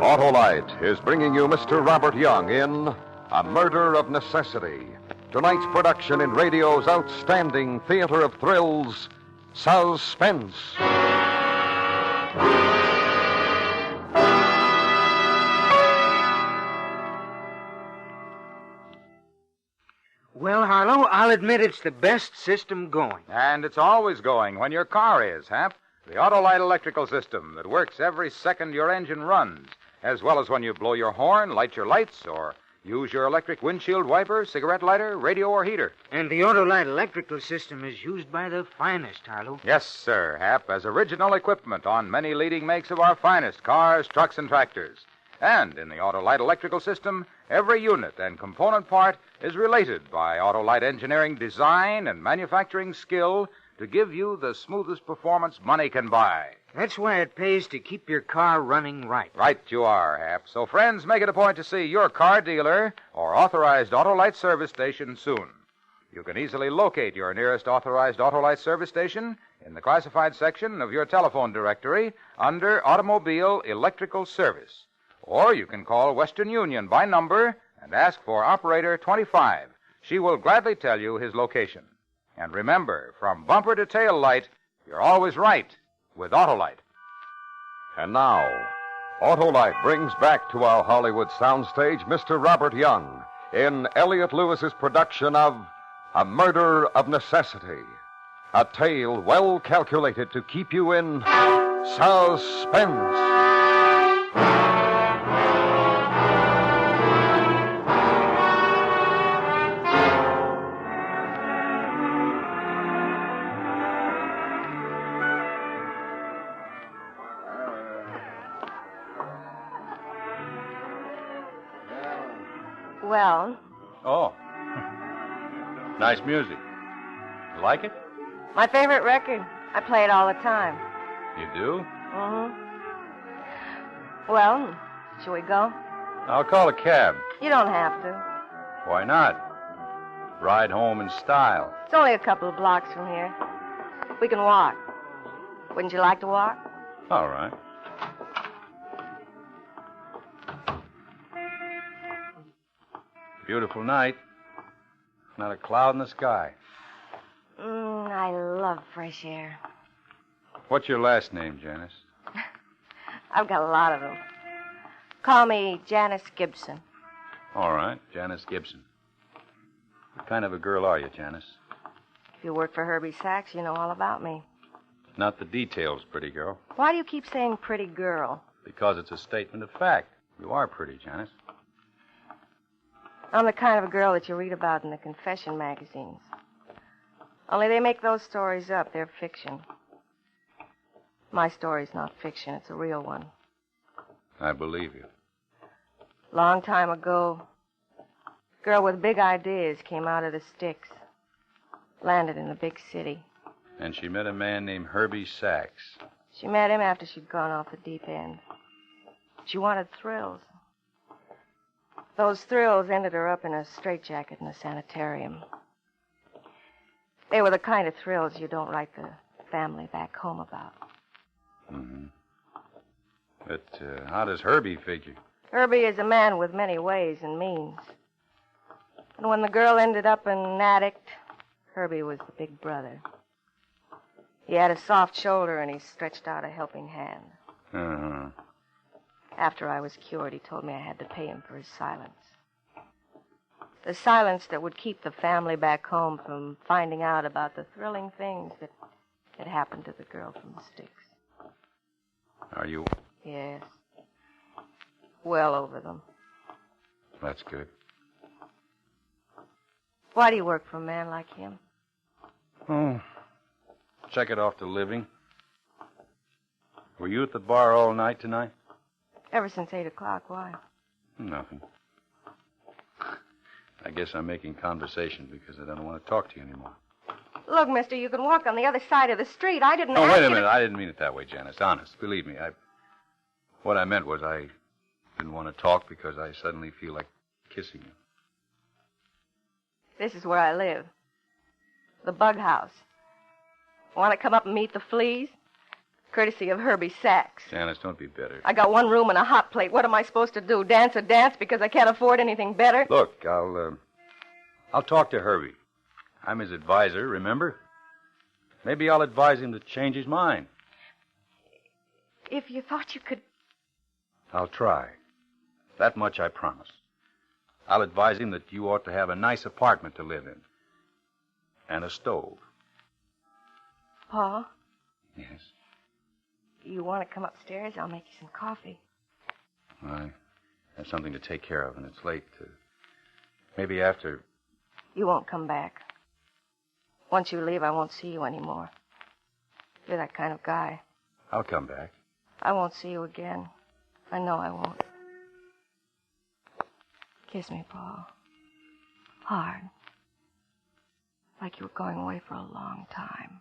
Autolite is bringing you Mr. Robert Young in A Murder of Necessity. Tonight's production in radio's outstanding theater of thrills, Suspense. Well, Harlow, I'll admit it's the best system going. And it's always going when your car is, Hap. The Autolite electrical system that works every second your engine runs, as well as when you blow your horn, light your lights, or use your electric windshield wiper, cigarette lighter, radio, or heater. And the Autolite electrical system is used by the finest, Harlow. Yes, sir, Hap, as original equipment on many leading makes of our finest cars, trucks, and tractors. And in the Autolite electrical system, every unit and component part is related by Autolite engineering design and manufacturing skill to give you the smoothest performance money can buy. That's why it pays to keep your car running right. Right you are, Hap. So, friends, make it a point to see your car dealer or authorized Autolite service station soon. You can easily locate your nearest authorized Autolite service station in the classified section of your telephone directory under Automobile Electrical Service. Or you can call Western Union by number and ask for Operator 25. She will gladly tell you his location. And remember, from bumper to tail light, you're always right with Autolite. And now, Autolite brings back to our Hollywood soundstage Mr. Robert Young in Elliot Lewis's production of A Murder of Necessity, a tale well calculated to keep you in suspense. Well, Oh. Nice music. You like it? my favorite record. I play it all the time. You do? Mm-hmm. Well, shall we go? I'll call a cab. You don't have to. Why not? Ride home in style. It's only a couple of blocks from here. We can walk. Wouldn't you like to walk? All right. Beautiful night. Not a cloud in the sky. I love fresh air. What's your last name, Janice? I've got a lot of them. Call me Janice Gibson. All right, Janice Gibson. What kind of a girl are you, Janice? If you work for Herbie Sachs, you know all about me. Not the details, pretty girl. Why do you keep saying pretty girl? Because it's a statement of fact. You are pretty, Janice. I'm the kind of a girl that you read about in the confession magazines. Only they make those stories up. They're fiction. My story's not fiction. It's a real one. I believe you. Long time ago, a girl with big ideas came out of the sticks. Landed in a big city. And she met a man named Herbie Sachs. She met him after she'd gone off the deep end. She wanted thrills. Those thrills ended her up in a straitjacket in a sanitarium. They were the kind of thrills you don't write the family back home about. Mm-hmm. But how does Herbie figure? Herbie is a man with many ways and means. And when the girl ended up an addict, Herbie was the big brother. He had a soft shoulder and he stretched out a helping hand. Uh-huh. After I was cured, he told me I had to pay him for his silence. The silence that would keep the family back home from finding out about the thrilling things that had happened to the girl from the sticks. Are you? Yes. Well over them. That's good. Why do you work for a man like him? Oh, check it off the living. Were you at the bar all night tonight? Ever since 8 o'clock. Why? Nothing. I guess I'm making conversation because I don't want to talk to you anymore. Look, mister, you can walk on the other side of the street. I didn't Oh, ask wait a you minute. I didn't mean it that way, Janice. Honest. Believe me. What I meant was I didn't want to talk because I suddenly feel like kissing you. This is where I live. The bug house. Want to come up and meet the fleas? Courtesy of Herbie Sachs. Janice, don't be bitter. I got one room and a hot plate. What am I supposed to do? Dance a dance because I can't afford anything better? Look, I'll talk to Herbie. I'm his advisor, remember? Maybe I'll advise him to change his mind. If you thought you could... I'll try. That much I promise. I'll advise him that you ought to have a nice apartment to live in. And a stove. Paul? Yes? You want to come upstairs? I'll make you some coffee. I have something to take care of, and it's late. Maybe after... You won't come back. Once you leave, I won't see you anymore. You're that kind of guy. I'll come back. I won't see you again. I know I won't. Kiss me, Paul. Hard. Like you were going away for a long time.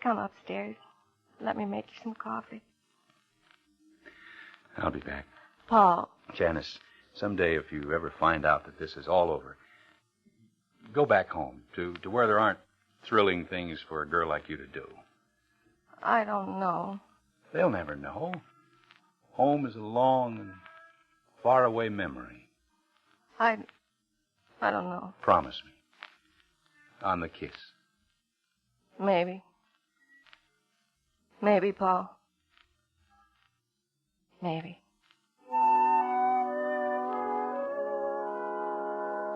Come upstairs. Let me make you some coffee. I'll be back. Paul. Janice, someday if you ever find out that this is all over, go back home to where there aren't thrilling things for a girl like you to do. I don't know. They'll never know. Home is a long and faraway memory. I don't know. Promise me. On the kiss. Maybe. Maybe, Paul. Maybe.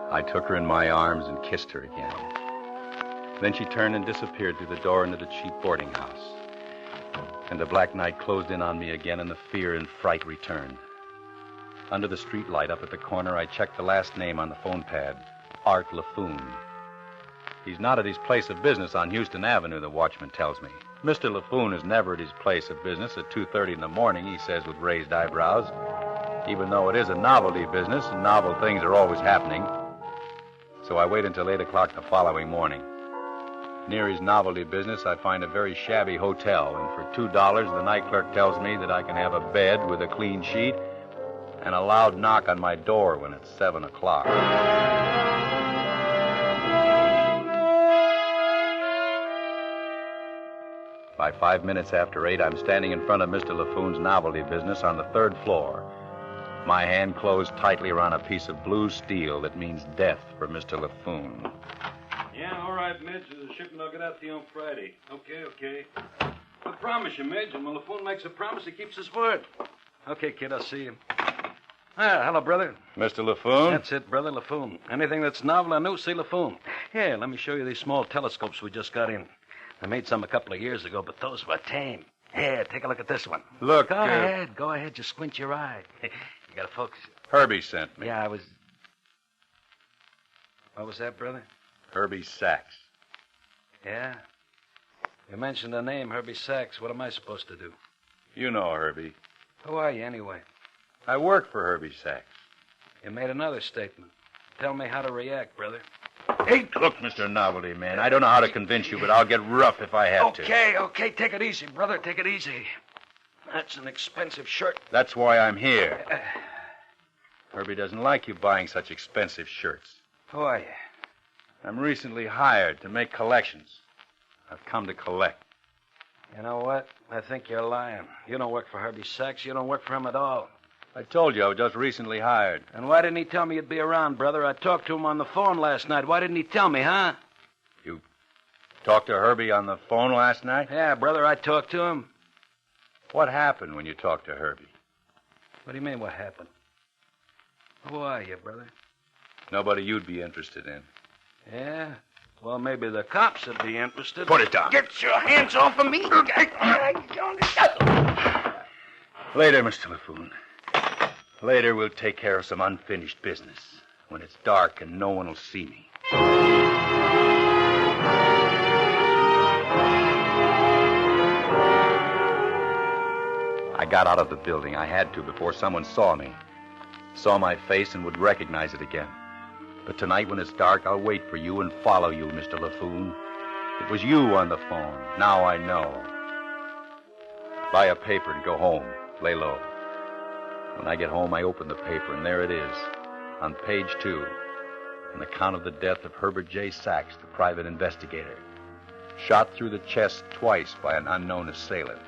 I took her in my arms and kissed her again. Then she turned and disappeared through the door into the cheap boarding house. And the black night closed in on me again, and the fear and fright returned. Under the street light up at the corner, I checked the last name on the phone pad, Art LaFoon. He's not at his place of business on Houston Avenue, the watchman tells me. Mr. LaFoon is never at his place of business at 2:30 in the morning, he says with raised eyebrows, even though it is a novelty business and novel things are always happening. So I wait until 8 o'clock the following morning. Near his novelty business, I find a very shabby hotel, and for $2, the night clerk tells me that I can have a bed with a clean sheet and a loud knock on my door when it's 7 o'clock. By 5 minutes after 8, I'm standing in front of Mr. LaFoon's novelty business on the 3rd floor. My hand closed tightly around a piece of blue steel that means death for Mr. LaFoon. Yeah, all right, Midge. The shipment will get out to you on Friday. Okay. I promise you, Midge, and when LaFoon makes a promise, he keeps his word. Okay, kid, I'll see you. Hello, brother. Mr. LaFoon? That's it, brother, LaFoon. Anything that's novel or new, see LaFoon. Here, let me show you these small telescopes we just got in. I made some a couple of years ago, but those were tame. Here, take a look at this one. Look, Go ahead. Just squint your eye. You gotta focus. Herbie sent me. Yeah, I was... What was that, brother? Herbie Sachs. Yeah? You mentioned the name, Herbie Sachs. What am I supposed to do? You know Herbie. Who are you, anyway? I work for Herbie Sachs. You made another statement. Tell me how to react, brother. Hey, look, Mr. Novelty Man, I don't know how to convince you, but I'll get rough if I have to. Okay. Take it easy, brother. Take it easy. That's an expensive shirt. That's why I'm here. Herbie doesn't like you buying such expensive shirts. Who are you? I'm recently hired to make collections. I've come to collect. You know what? I think you're lying. You don't work for Herbie Sachs. You don't work for him at all. I told you I was just recently hired. And why didn't he tell me you'd be around, brother? I talked to him on the phone last night. Why didn't he tell me, huh? You talked to Herbie on the phone last night? Yeah, brother, I talked to him. What happened when you talked to Herbie? What do you mean, what happened? Who are you, brother? Nobody you'd be interested in. Yeah? Well, maybe the cops would be interested. Put it down. Get your hands off of me. Later, Mr. LaFoon. Later, we'll take care of some unfinished business when it's dark and no one will see me. got out of the building. I had to before someone saw me. Saw my face and would recognize it again. But tonight when it's dark, I'll wait for you and follow you, Mr. LaFoon. It was you on the phone. Now I know. Buy a paper and go home. Lay low. When I get home, I open the paper, and there it is, on page 2, an account of the death of Herbert J. Sachs, the private investigator, shot through the chest twice by an unknown assailant.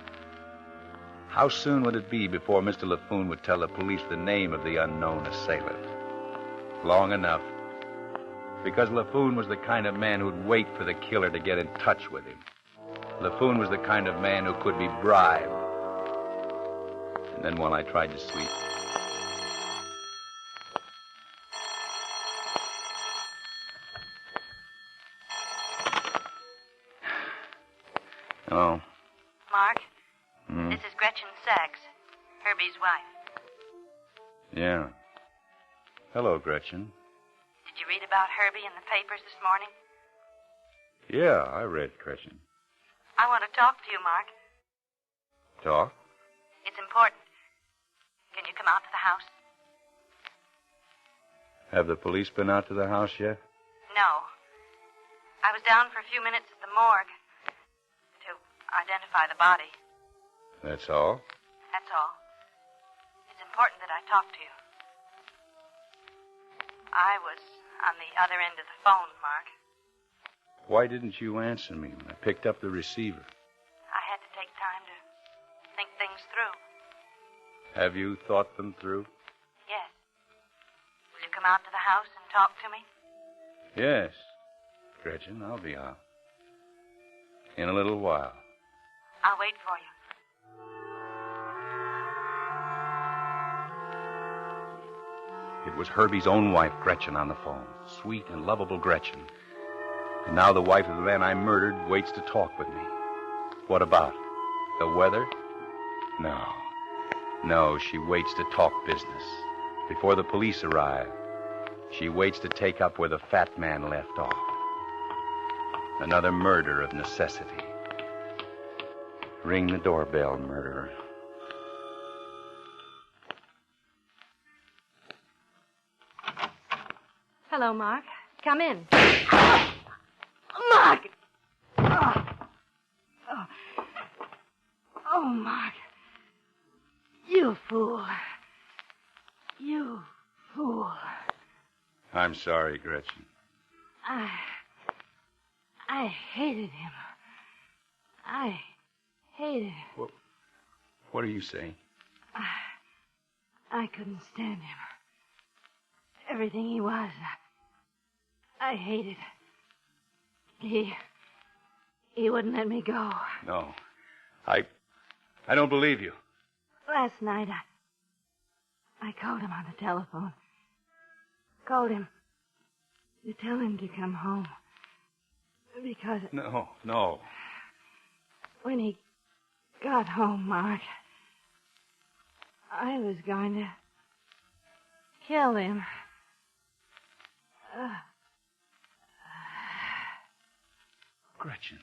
How soon would it be before Mr. LaFoon would tell the police the name of the unknown assailant? Long enough, because LaFoon was the kind of man who'd wait for the killer to get in touch with him. LaFoon was the kind of man who could be bribed. And then while I tried to sleep, hello. Mark, Hmm? this is Gretchen Sachs, Herbie's wife. Yeah. Hello, Gretchen. Did you read about Herbie in the papers this morning? Yeah, I read Gretchen. I want to talk to you, Mark. Talk? It's important. Can you come out to the house? Have the police been out to the house yet? No. I was down for a few minutes at the morgue to identify the body. That's all? That's all. It's important that I talk to you. I was on the other end of the phone, Mark. Why didn't you answer me when I picked up the receiver? I had to take time to think things through. Have you thought them through? Yes. Will you come out to the house and talk to me? Yes. Gretchen, I'll be out. In a little while. I'll wait for you. It was Herbie's own wife, Gretchen, on the phone. Sweet and lovable Gretchen. And now the wife of the man I murdered waits to talk with me. What about? The weather? No. No, she waits to talk business. Before the police arrive, she waits to take up where the fat man left off. Another murder of necessity. Ring the doorbell, murderer. Hello, Mark. Come in. Mark! Oh, Mark. You fool. You fool. I'm sorry, Gretchen. I hated him. I hated him. What are you saying? I couldn't stand him. Everything he was, I hated. He wouldn't let me go. No. I don't believe you. Last night, I called him on the telephone. Called him to tell him to come home. Because No. when he got home, Mark, I was going to kill him. Gretchen.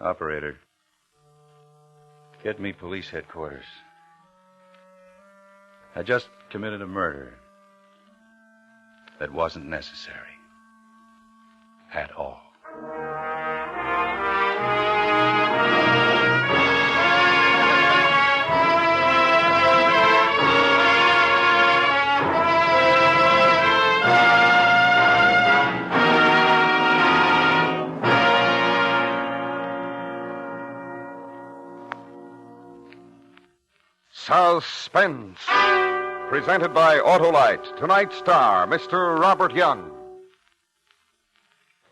Operator. Get me police headquarters. I just committed a murder that wasn't necessary. At all. Suspense. Presented by Autolite. Tonight's star, Mr. Robert Young.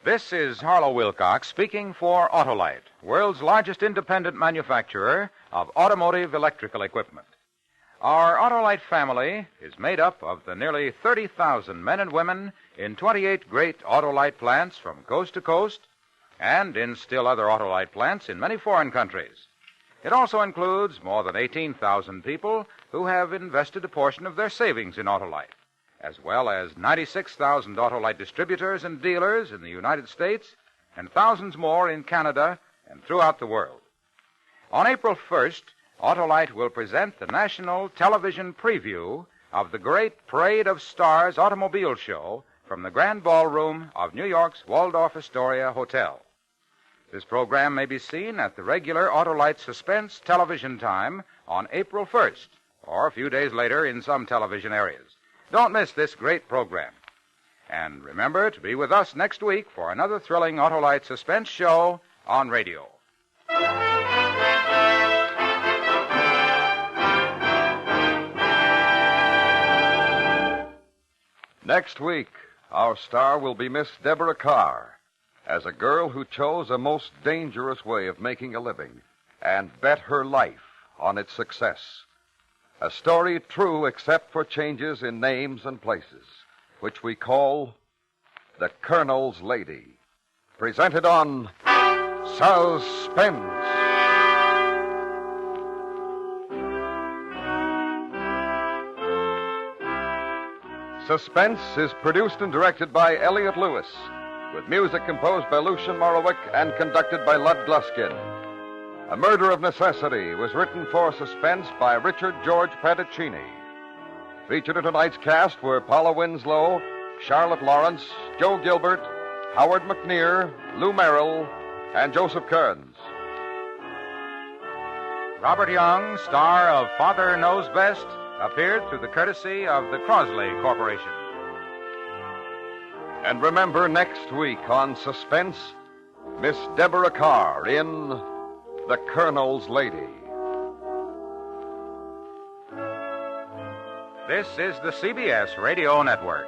This is Harlow Wilcox speaking for Autolite, world's largest independent manufacturer of automotive electrical equipment. Our Autolite family is made up of the nearly 30,000 men and women in 28 great Autolite plants from coast to coast and in still other Autolite plants in many foreign countries. It also includes more than 18,000 people who have invested a portion of their savings in Autolite, as well as 96,000 Autolite distributors and dealers in the United States and thousands more in Canada and throughout the world. On April 1st, Autolite will present the national television preview of the great Parade of Stars automobile show from the Grand Ballroom of New York's Waldorf Astoria Hotel. This program may be seen at the regular Autolite Suspense television time on April 1st, or a few days later in some television areas. Don't miss this great program. And remember to be with us next week for another thrilling Autolite Suspense show on radio. Next week, our star will be Miss Deborah Carr, as a girl who chose a most dangerous way of making a living and bet her life on its success. A story true except for changes in names and places, which we call The Colonel's Lady. Presented on Suspense. Suspense is produced and directed by Elliott Lewis, with music composed by Lucian Morowick and conducted by Lud Gluskin. A Murder of Necessity was written for Suspense by Richard George Pettacini. Featured in tonight's cast were Paula Winslow, Charlotte Lawrence, Joe Gilbert, Howard McNear, Lou Merrill, and Joseph Kearns. Robert Young, star of Father Knows Best, appeared through the courtesy of the Crosley Corporation. And remember, next week on Suspense, Miss Deborah Carr in The Colonel's Lady. This is the CBS Radio Network.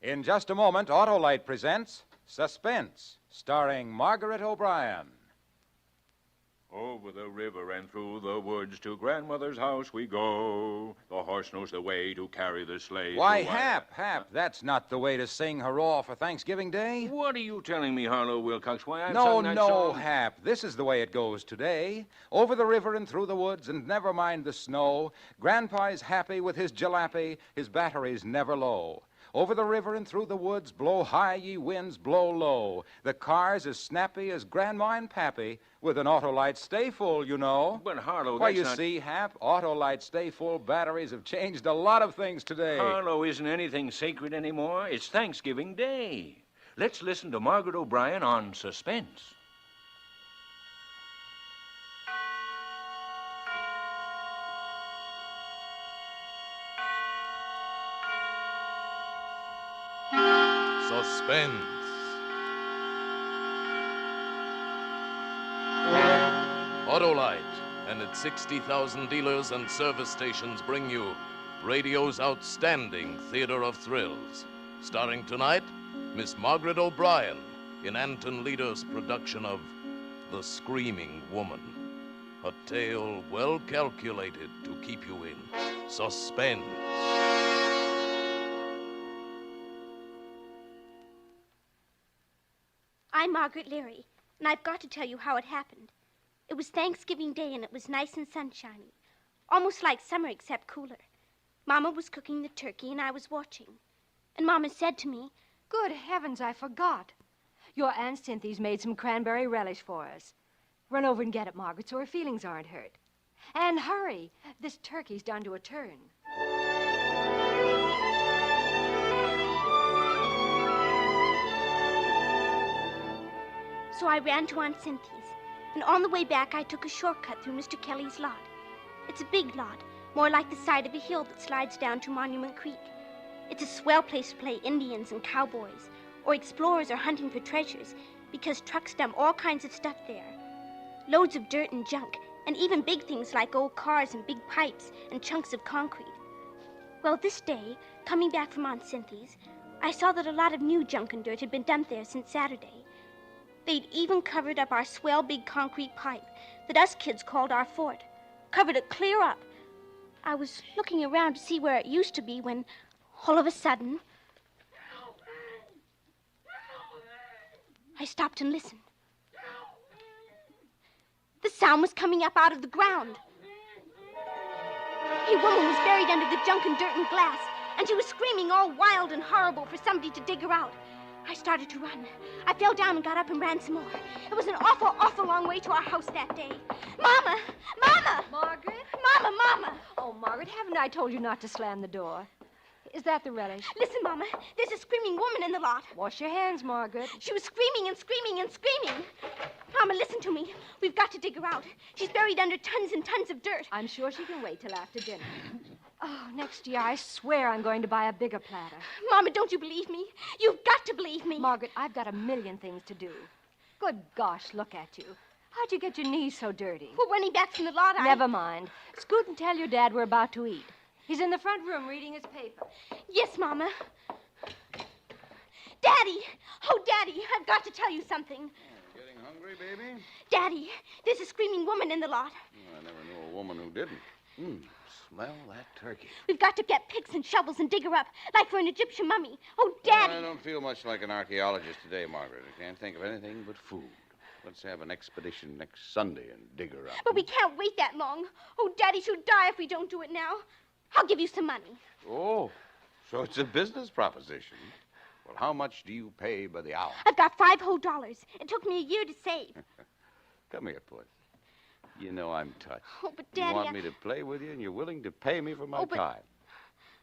In just a moment, Autolite presents Suspense, starring Margaret O'Brien. Over the river and through the woods to grandmother's house we go. The horse knows the way to carry the sleigh. Why, Hap, that's not the way to sing hurrah for Thanksgiving Day. What are you telling me, Harlow Wilcox? Why, I've No, sung that song. Hap. This is the way it goes today. Over the river and through the woods, and never mind the snow. Grandpa's happy with his jalopy, his battery's never low. Over the river and through the woods, blow high ye winds, blow low. The car's as snappy as Grandma and Pappy, with an Autolite Stay Full, you know. But, Harlow, Why, that's you not... see, Hap, Autolite Stay Full batteries have changed a lot of things today. Harlow, isn't anything sacred anymore? It's Thanksgiving Day. Let's listen to Margaret O'Brien on Suspense. Suspense. Autolite and its 60,000 dealers and service stations bring you radio's outstanding theater of thrills. Starring tonight, Miss Margaret O'Brien in Anton Leader's production of The Screaming Woman. A tale well calculated to keep you in suspense. I'm Margaret Leary, and I've got to tell you how it happened. It was Thanksgiving Day, and it was nice and sunshiny. Almost like summer, except cooler. Mama was cooking the turkey, and I was watching. And Mama said to me, "Good heavens, I forgot. Your Aunt Cynthy's made some cranberry relish for us. Run over and get it, Margaret, so her feelings aren't hurt. And hurry. This turkey's done to a turn." So I ran to Aunt Cynthy's, and on the way back I took a shortcut through Mr. Kelly's lot. It's a big lot, more like the side of a hill that slides down to Monument Creek. It's a swell place to play Indians and cowboys, or explorers or hunting for treasures, because trucks dump all kinds of stuff there. Loads of dirt and junk, and even big things like old cars and big pipes and chunks of concrete. Well, this day, coming back from Aunt Cynthy's, I saw that a lot of new junk and dirt had been dumped there since Saturday. They'd even covered up our swell big concrete pipe that us kids called our fort. Covered it clear up. I was looking around to see where it used to be when, all of a sudden, I stopped and listened. The sound was coming up out of the ground. A woman was buried under the junk and dirt and glass, and she was screaming all wild and horrible for somebody to dig her out. I started to run. I fell down and got up and ran some more. It was an awful, awful long way to our house that day. Mama! Mama! Margaret? Mama, Mama! Oh, Margaret, haven't I told you not to slam the door? Is that the relish? Listen, Mama. There's a screaming woman in the lot. Wash your hands, Margaret. She was screaming and screaming and screaming. Mama, listen to me. We've got to dig her out. She's buried under tons and tons of dirt. I'm sure she can wait till after dinner. Oh, next year, I swear I'm going to buy a bigger platter. Mama, don't you believe me? You've got to believe me. Margaret, I've got a million things to do. Good gosh, look at you. How'd you get your knees so dirty? We're running back from the lot. Never mind. Scoot and tell your dad we're about to eat. He's in the front room reading his paper. Yes, Mama. Daddy! Oh, Daddy, I've got to tell you something. Getting hungry, baby? Daddy, there's a screaming woman in the lot. I never knew a woman who didn't. Smell that turkey. We've got to get picks and shovels and dig her up, like for an Egyptian mummy. Oh, Daddy! I don't feel much like an archaeologist today, Margaret. I can't think of anything but food. Let's have an expedition next Sunday and dig her up. But we can't wait that long. Oh, Daddy, she'll die if we don't do it now. I'll give you some money. Oh, so it's a business proposition. Well, how much do you pay by the hour? I've got $5 whole. It took me a year to save. Come here, Puss. You know I'm touched. Oh, but Daddy, You want me to play with you, and you're willing to pay me for my Oh, but- time.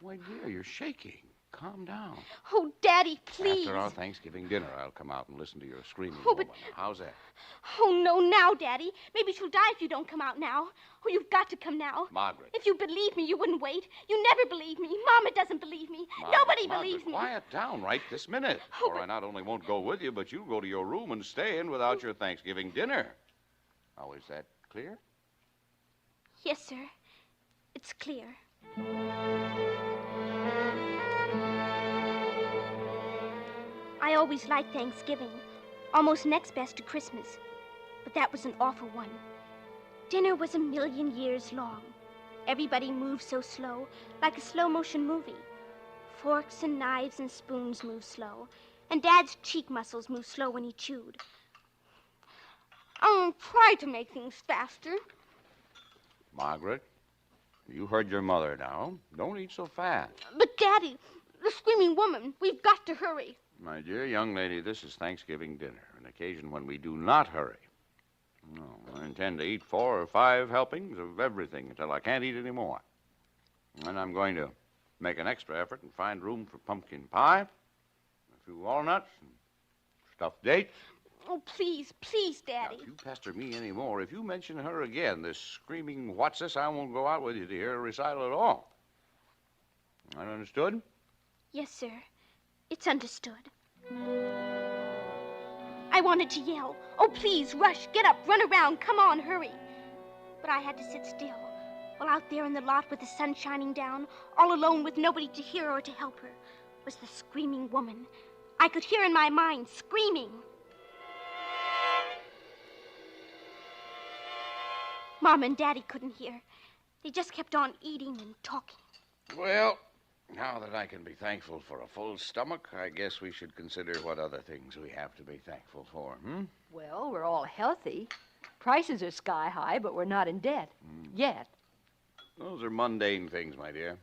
Why, dear, you're shaking. Calm down. Oh, Daddy, please. After our Thanksgiving dinner, I'll come out and listen to your screaming Oh, but- woman. How's that? Oh, no, now, Daddy. Maybe she'll die if you don't come out now. Oh, you've got to come now. Margaret. If you believe me, you wouldn't wait. You never believe me. Mama doesn't believe me. Margaret, Nobody Margaret, believes me. Quiet down right this minute. Oh, or I not only won't go with you, but you'll go to your room and stay in without your Thanksgiving dinner. Now, is that clear? Yes, sir. It's clear. I always liked Thanksgiving, almost next best to Christmas. But that was an awful one. Dinner was a million years long. Everybody moved so slow, like a slow-motion movie. Forks and knives and spoons moved slow, and Dad's cheek muscles moved slow when he chewed. I'll try to make things faster. Margaret, you heard your mother now. Don't eat so fast. But, Daddy, the screaming woman, we've got to hurry. My dear young lady, this is Thanksgiving dinner, an occasion when we do not hurry. No, I intend to eat 4 or 5 helpings of everything until I can't eat any more. And I'm going to make an extra effort and find room for pumpkin pie, a few walnuts, and stuffed dates. Oh, please, please, Daddy. If you pester me any more, if you mention her again, this screaming what's this, I won't go out with you to hear a recital at all. That understood? Yes, sir. It's understood. I wanted to yell, oh, please, rush, get up, run around, come on, hurry. But I had to sit still, while out there in the lot with the sun shining down, all alone with nobody to hear or to help her, was the screaming woman. I could hear in my mind, screaming. Mom and Daddy couldn't hear. They just kept on eating and talking. Well, now that I can be thankful for a full stomach, I guess we should consider what other things we have to be thankful for, Well, we're all healthy. Prices are sky high, but we're not in debt. Yet. Those are mundane things, my dear.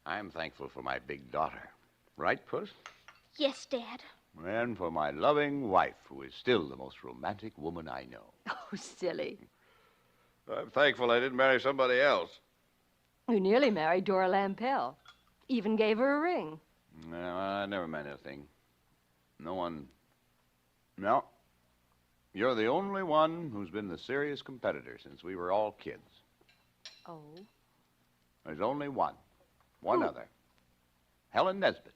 I'm thankful for my big daughter. Right, Puss? Yes, Dad. And for my loving wife, who is still the most romantic woman I know. Oh, silly. I'm thankful I didn't marry somebody else. You nearly married Dora Lampell. Even gave her a ring. No, I never meant a thing. No one... No. You're the only one who's been the serious competitor since we were all kids. Oh? There's only one. One Who? other. Helen Nesbit.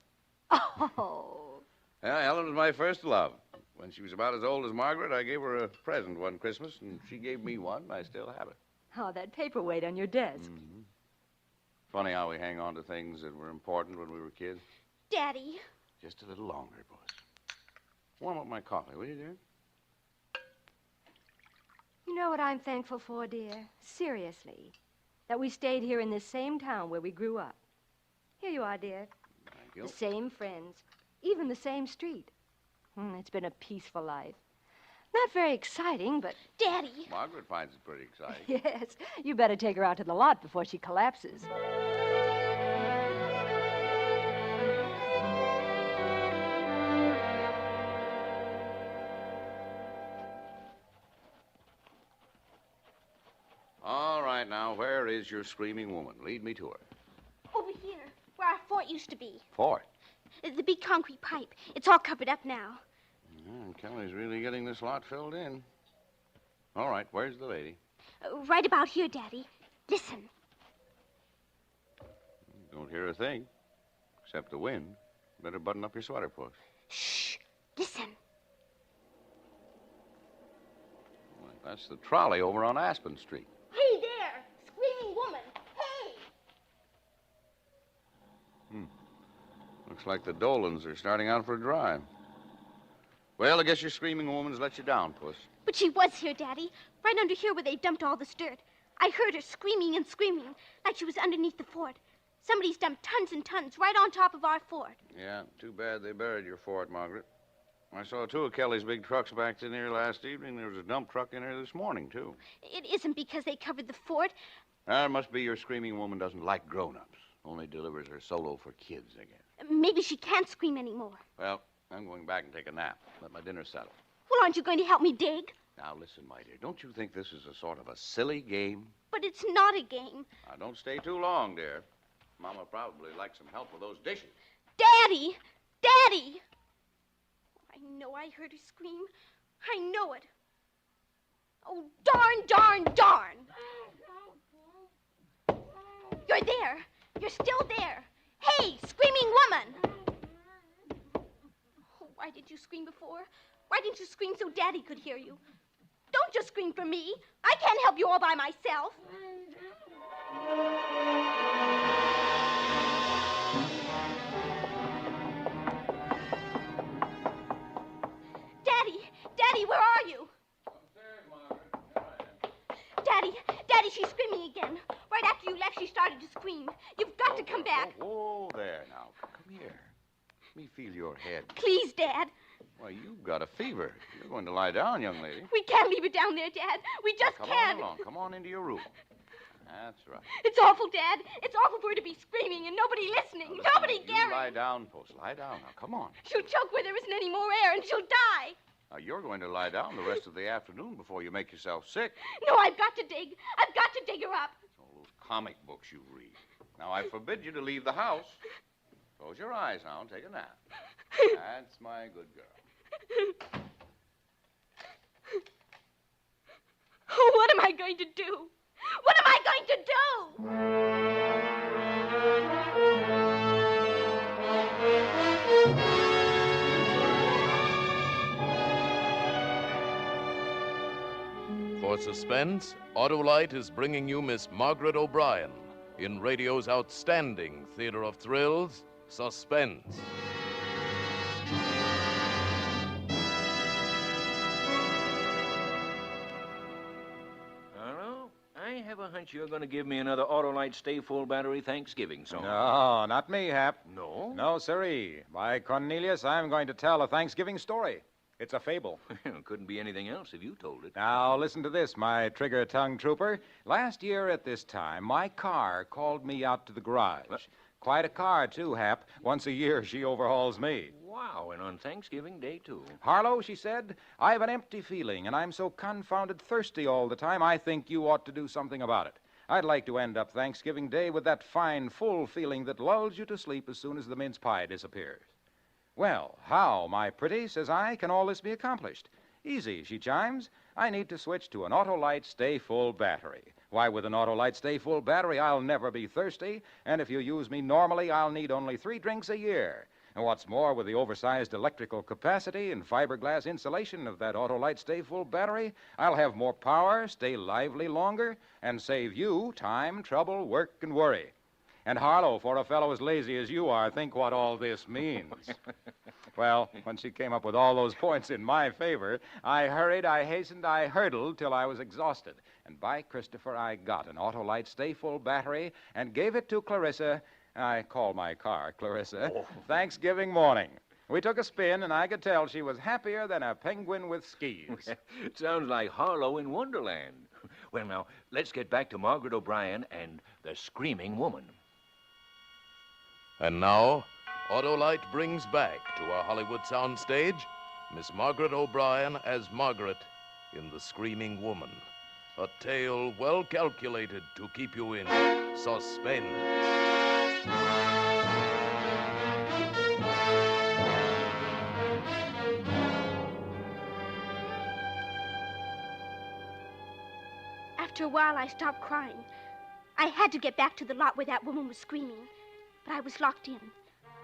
Oh. Yeah, Helen was my first love. When she was about as old as Margaret, I gave her a present one Christmas, and she gave me one, and I still have it. Oh, that paperweight on your desk. Funny how we hang on to things that were important when we were kids. Daddy. Just a little longer, Puss. Warm up my coffee, will you, dear? You know what I'm thankful for, dear? Seriously. That we stayed here in this same town where we grew up. Here you are, dear. Thank you. The same friends. Even the same street. It's been a peaceful life. Not very exciting, but... Daddy! Margaret finds it pretty exciting. Yes. You better take her out to the lot before she collapses. All right, now, where is your screaming woman? Lead me to her. Over here, where our fort used to be. Fort? The big concrete pipe. It's all covered up now. Kelly's really getting this lot filled in. All right, where's the lady? Right about here, Daddy. Listen. Don't hear a thing, except the wind. Better button up your sweater, Puss. Shh. Listen. Well, that's the trolley over on Aspen Street. Hey there! Screaming woman! Hey! Looks like the Dolans are starting out for a drive. Well, I guess your screaming woman's let you down, Puss. But she was here, Daddy. Right under here where they dumped all this dirt. I heard her screaming and screaming, like she was underneath the fort. Somebody's dumped tons and tons right on top of our fort. Yeah, too bad they buried your fort, Margaret. I saw two of Kelly's big trucks backed in here last evening. There was a dump truck in here this morning, too. It isn't because they covered the fort. It must be your screaming woman doesn't like grown-ups. Only delivers her solo for kids, I guess. Maybe she can't scream anymore. Well, I'm going back and take a nap. Let my dinner settle. Well, aren't you going to help me dig? Now, listen, my dear. Don't you think this is a sort of a silly game? But it's not a game. Now, don't stay too long, dear. Mama probably likes some help with those dishes. Daddy! Daddy! I know I heard her scream. I know it. Oh, darn, darn, darn! You're there. You're still there. Hey, screaming woman! Oh, why did you scream before? Why didn't you scream so Daddy could hear you? Don't just scream for me. I can't help you all by myself. Daddy! Daddy, where are you? Upstairs, Margaret. Daddy, she's screaming again. Right after you left, she started to scream. You've got to come back. Oh, there now. Come here. Let me feel your head. Please, Dad. Why, you've got a fever. You're going to lie down, young lady. We can't leave her down there, Dad. We just can't. Come on into your room. That's right. It's awful, Dad. It's awful for her to be screaming and nobody listening. Nobody You caring. lie down, Puss. Lie down now. Come on. She'll choke where there isn't any more air and she'll die. Now, you're going to lie down the rest of the afternoon before you make yourself sick. No, I've got to dig. I've got to dig her up. All those comic books you read. Now, I forbid you to leave the house. Close your eyes now and take a nap. That's my good girl. What am I going to do? What am I going to do? For suspense, Autolite is bringing you Miss Margaret O'Brien in radio's outstanding theater of thrills, Suspense. I have a hunch you're going to give me another Autolite Stay Full Battery Thanksgiving song. No, not me, Hap. No? No, sirree. By Cornelius, I'm going to tell a Thanksgiving story. It's a fable. Couldn't be anything else if you told it. Now, listen to this, my trigger-tongue trooper. Last year at this time, my car called me out to the garage. Quite a car, too, Hap. Once a year, she overhauls me. Wow, and on Thanksgiving Day, too. Harlow, she said, I have an empty feeling, and I'm so confounded thirsty all the time, I think you ought to do something about it. I'd like to end up Thanksgiving Day with that fine, full feeling that lulls you to sleep as soon as the mince pie disappears. Well, how, my pretty, says I, can all this be accomplished? Easy, she chimes. I need to switch to an Autolite Stay Full battery. Why, with an Autolite Stay Full battery, I'll never be thirsty, and if you use me normally, I'll need only 3 drinks a year. And what's more, with the oversized electrical capacity and fiberglass insulation of that Autolite Stay Full battery, I'll have more power, stay lively longer, and save you time, trouble, work, and worry. And Harlow, for a fellow as lazy as you are, think what all this means. Well, when she came up with all those points in my favor, I hurried, I hastened, I hurtled till I was exhausted. And by Christopher, I got an Autolite Stay Full battery and gave it to Clarissa. I call my car Clarissa. Thanksgiving morning. We took a spin, and I could tell she was happier than a penguin with skis. Sounds like Harlow in Wonderland. Well, now, let's get back to Margaret O'Brien and the Screaming Woman. And now, Autolite brings back to our Hollywood soundstage Miss Margaret O'Brien as Margaret in The Screaming Woman. A tale well calculated to keep you in suspense. After a while, I stopped crying. I had to get back to the lot where that woman was screaming, but I was locked in.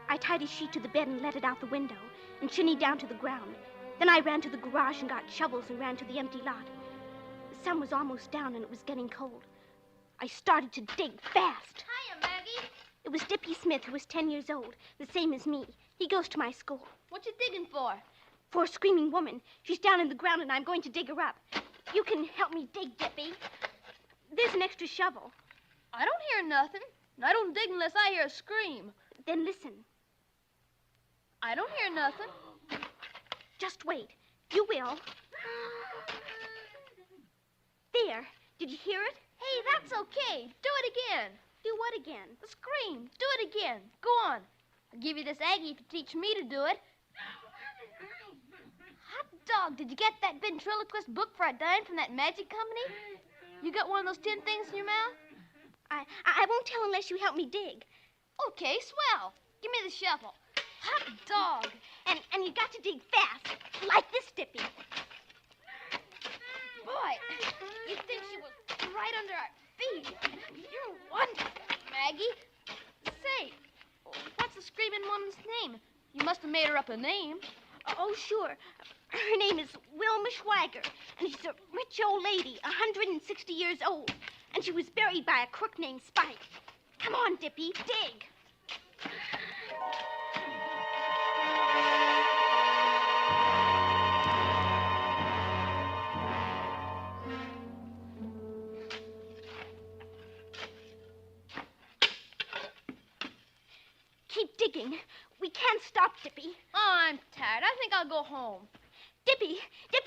I tied a sheet to the bed and let it out the window and shinnied down to the ground. Then I ran to the garage and got shovels and ran to the empty lot. The sun was almost down and it was getting cold. I started to dig fast. Hiya, Maggie. It was Dippy Smith, who was 10 years old, the same as me. He goes to my school. What you digging for? For a screaming woman. She's down in the ground and I'm going to dig her up. You can help me dig, Dippy. There's an extra shovel. I don't hear nothing. And I don't dig unless I hear a scream. Then listen. I don't hear nothing. Just wait. You will. There. Did you hear it? Hey, that's okay. Do it again. Do what again? Scream. Do it again. Go on. I'll give you this Aggie if you teach me to do it. Hot dog, did you get that ventriloquist book for a dime from that magic company? You got one of those tin things in your mouth? I won't tell unless you help me dig. Okay, swell. Give me the shovel. Hot dog. And you got to dig fast. Like this, Dippy. Boy, you'd think she was right under our feet. You're wonderful, Maggie. Say, what's the screaming woman's name? You must have made her up a name. Oh, sure. Her name is Wilma Schwager, and she's a rich old lady, 160 years old. And she was buried by a crook named Spike. Come on, Dippy, dig. Keep digging. We can't stop, Dippy. Oh, I'm tired. I think I'll go home. Dippy,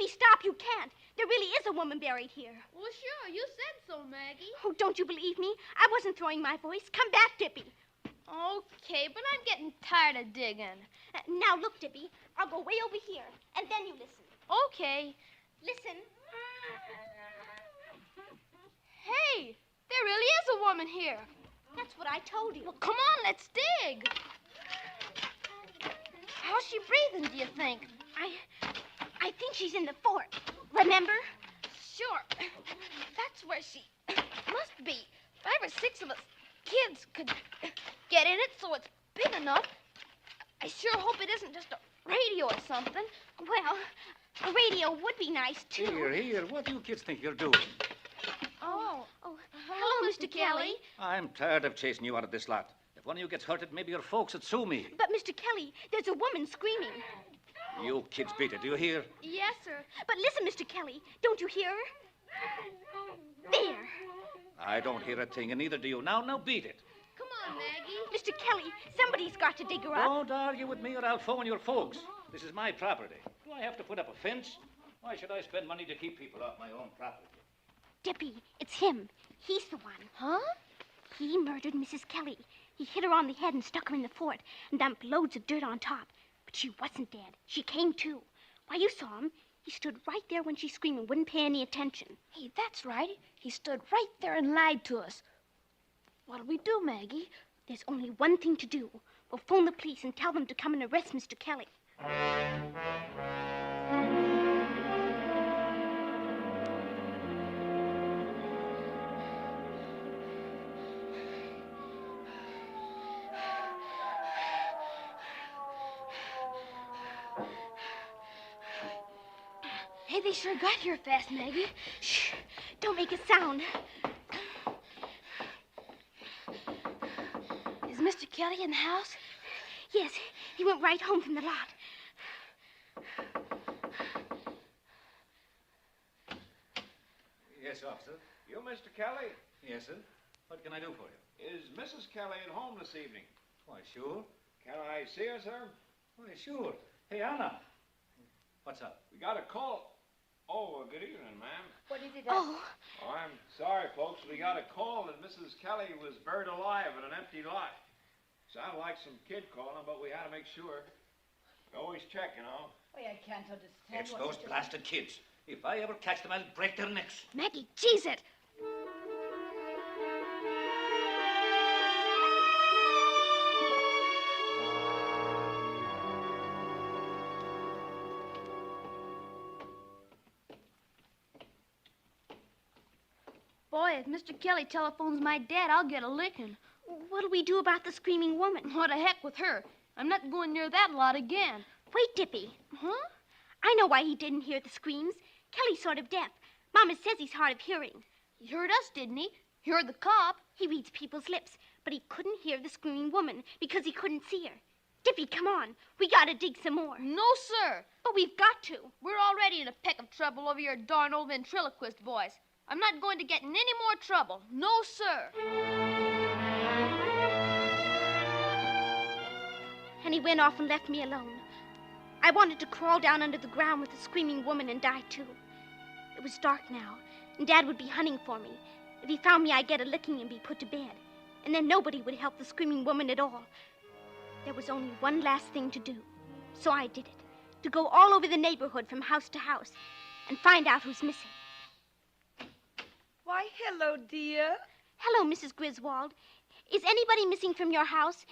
stop. You can't. There really is a woman buried here. Well, sure. You said so, Maggie. Oh, don't you believe me? I wasn't throwing my voice. Come back, Dippy. Okay, but I'm getting tired of digging. Now, look, Dippy. I'll go way over here, and then you listen. Okay. Listen. Hey, there really is a woman here. That's what I told you. Well, come on, let's dig. How's she breathing, do you think? I think she's in the fort. Remember? Sure. That's where she must be. 5 or 6 of us kids could get in it so it's big enough. I sure hope it isn't just a radio or something. Well, a radio would be nice, too. Here. What do you kids think you're doing? Oh, hello, Mr. Kelly. I'm tired of chasing you out of this lot. If one of you gets hurted, maybe your folks would sue me. But, Mr. Kelly, there's a woman screaming. You kids beat it. Do you hear? Yes, sir. But listen, Mr. Kelly. Don't you hear her? There. I don't hear a thing, and neither do you. Now beat it. Come on, Maggie. Mr. Kelly, somebody's got to dig her up. Don't argue with me or I'll phone your folks. This is my property. Do I have to put up a fence? Why should I spend money to keep people off my own property? Dippy, it's him. He's the one. Huh? He murdered Mrs. Kelly. He hit her on the head and stuck her in the fort and dumped loads of dirt on top. But she wasn't dead. She came to. Why, you saw him. He stood right there when she screamed and wouldn't pay any attention. Hey, that's right. He stood right there and lied to us. What'll we do, Maggie? There's only one thing to do. We'll phone the police and tell them to come and arrest Mr. Kelly. Hey, they sure got here fast, Maggie. Shh. Don't make a sound. Mr. Kelly in the house? Yes, he went right home from the lot. Yes, officer. You, Mr. Kelly? Yes, sir. What can I do for you? Is Mrs. Kelly at home this evening? Why, sure. Can I see her, sir? Why, sure. Hey, Anna. What's up? We got a call. Oh, good evening, ma'am. What is it? Oh, I'm sorry, folks. We got a call that Mrs. Kelly was buried alive in an empty lot. Sounded like some kid calling, but we had to make sure. We always check, you know. Why, I can't understand It's those blasted kids. If I ever catch them, I'll break their necks. Maggie, cheese it. Boy, if Mr. Kelly telephones my dad, I'll get a licking. What'll we do about the screaming woman? What the heck with her? I'm not going near that lot again. Wait, Dippy. Huh? I know why he didn't hear the screams. Kelly's sort of deaf. Mama says he's hard of hearing. He heard us, didn't he? He heard the cop. He reads people's lips, but he couldn't hear the screaming woman because he couldn't see her. Dippy, come on. We gotta dig some more. No, sir. But we've got to. We're already in a peck of trouble over your darn old ventriloquist voice. I'm not going to get in any more trouble. No, sir. And he went off and left me alone. I wanted to crawl down under the ground with the screaming woman and die, too. It was dark now, and Dad would be hunting for me. If he found me, I'd get a licking and be put to bed. And then nobody would help the screaming woman at all. There was only one last thing to do. So I did it. To go all over the neighborhood from house to house and find out who's missing. Why, hello, dear. Hello, Mrs. Griswold. Is anybody missing from your house?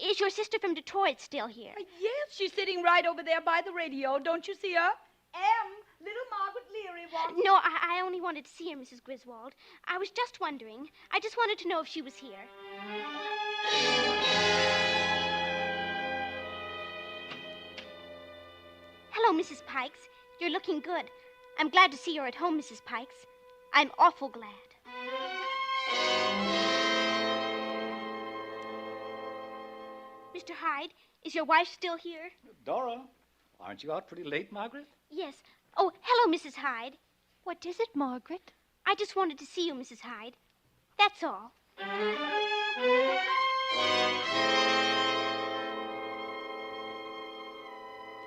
Is your sister from Detroit still here? Yes, she's sitting right over there by the radio. Don't you see her? Little Margaret Leary wants... No, I only wanted to see her, Mrs. Griswold. I was just wondering. I just wanted to know if she was here. Hello, Mrs. Pikes. You're looking good. I'm glad to see you're at home, Mrs. Pikes. I'm awful glad. Mr. Hyde, is your wife still here? Dora, aren't you out pretty late, Margaret? Yes. Oh, hello, Mrs. Hyde. What is it, Margaret? I just wanted to see you, Mrs. Hyde. That's all.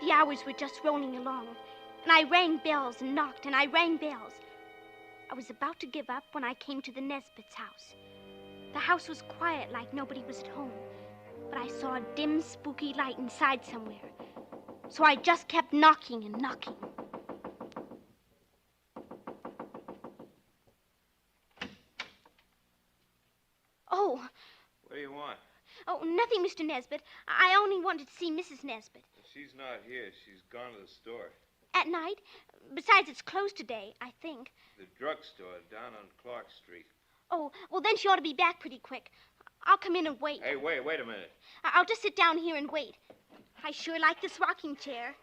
The hours were just rolling along, and I rang bells and knocked, and I rang bells. I was about to give up when I came to the Nesbit's house. The house was quiet, like nobody was at home, but I saw a dim, spooky light inside somewhere. So I just kept knocking and knocking. Oh. What do you want? Oh, nothing, Mr. Nesbit. I only wanted to see Mrs. Nesbit. She's not here. She's gone to the store. At night? Besides, it's closed today, I think. The drugstore down on Clark Street. Oh, well, then she ought to be back pretty quick. I'll come in and wait. Hey, wait a minute. I'll just sit down here and wait. I sure like this rocking chair.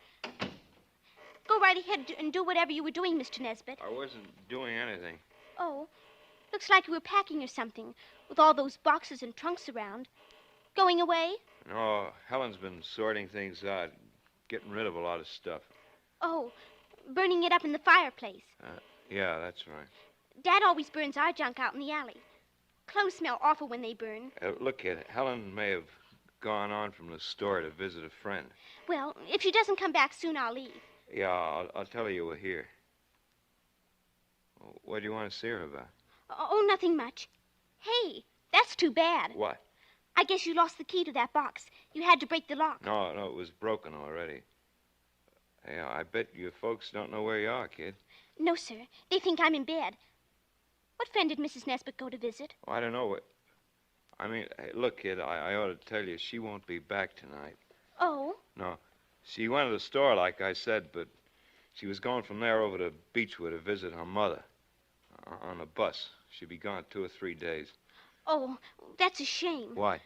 Go right ahead and do whatever you were doing, Mr. Nesbit. I wasn't doing anything. Oh, looks like you were packing or something, with all those boxes and trunks around. Going away? No, Helen's been sorting things out, getting rid of a lot of stuff. Oh, burning it up in the fireplace. Yeah, that's right. Dad always burns our junk out in the alley. Clothes smell awful when they burn. Look, kid, Helen may have gone on from the store to visit a friend. Well, if she doesn't come back soon, I'll leave. Yeah, I'll tell her you were here. What do you want to see her about? Oh, nothing much. Hey, that's too bad. What? I guess you lost the key to that box. You had to break the lock. No, it was broken already. Hey, I bet your folks don't know where you are, kid. No, sir. They think I'm in bed. What friend did Mrs. Nesbit go to visit? Oh, I don't know what... I mean, hey, look, kid, I ought to tell you, she won't be back tonight. Oh? No. She went to the store, like I said, but she was going from there over to Beechwood to visit her mother. On a bus. She'll be gone 2 or 3 days. Oh, that's a shame. Why?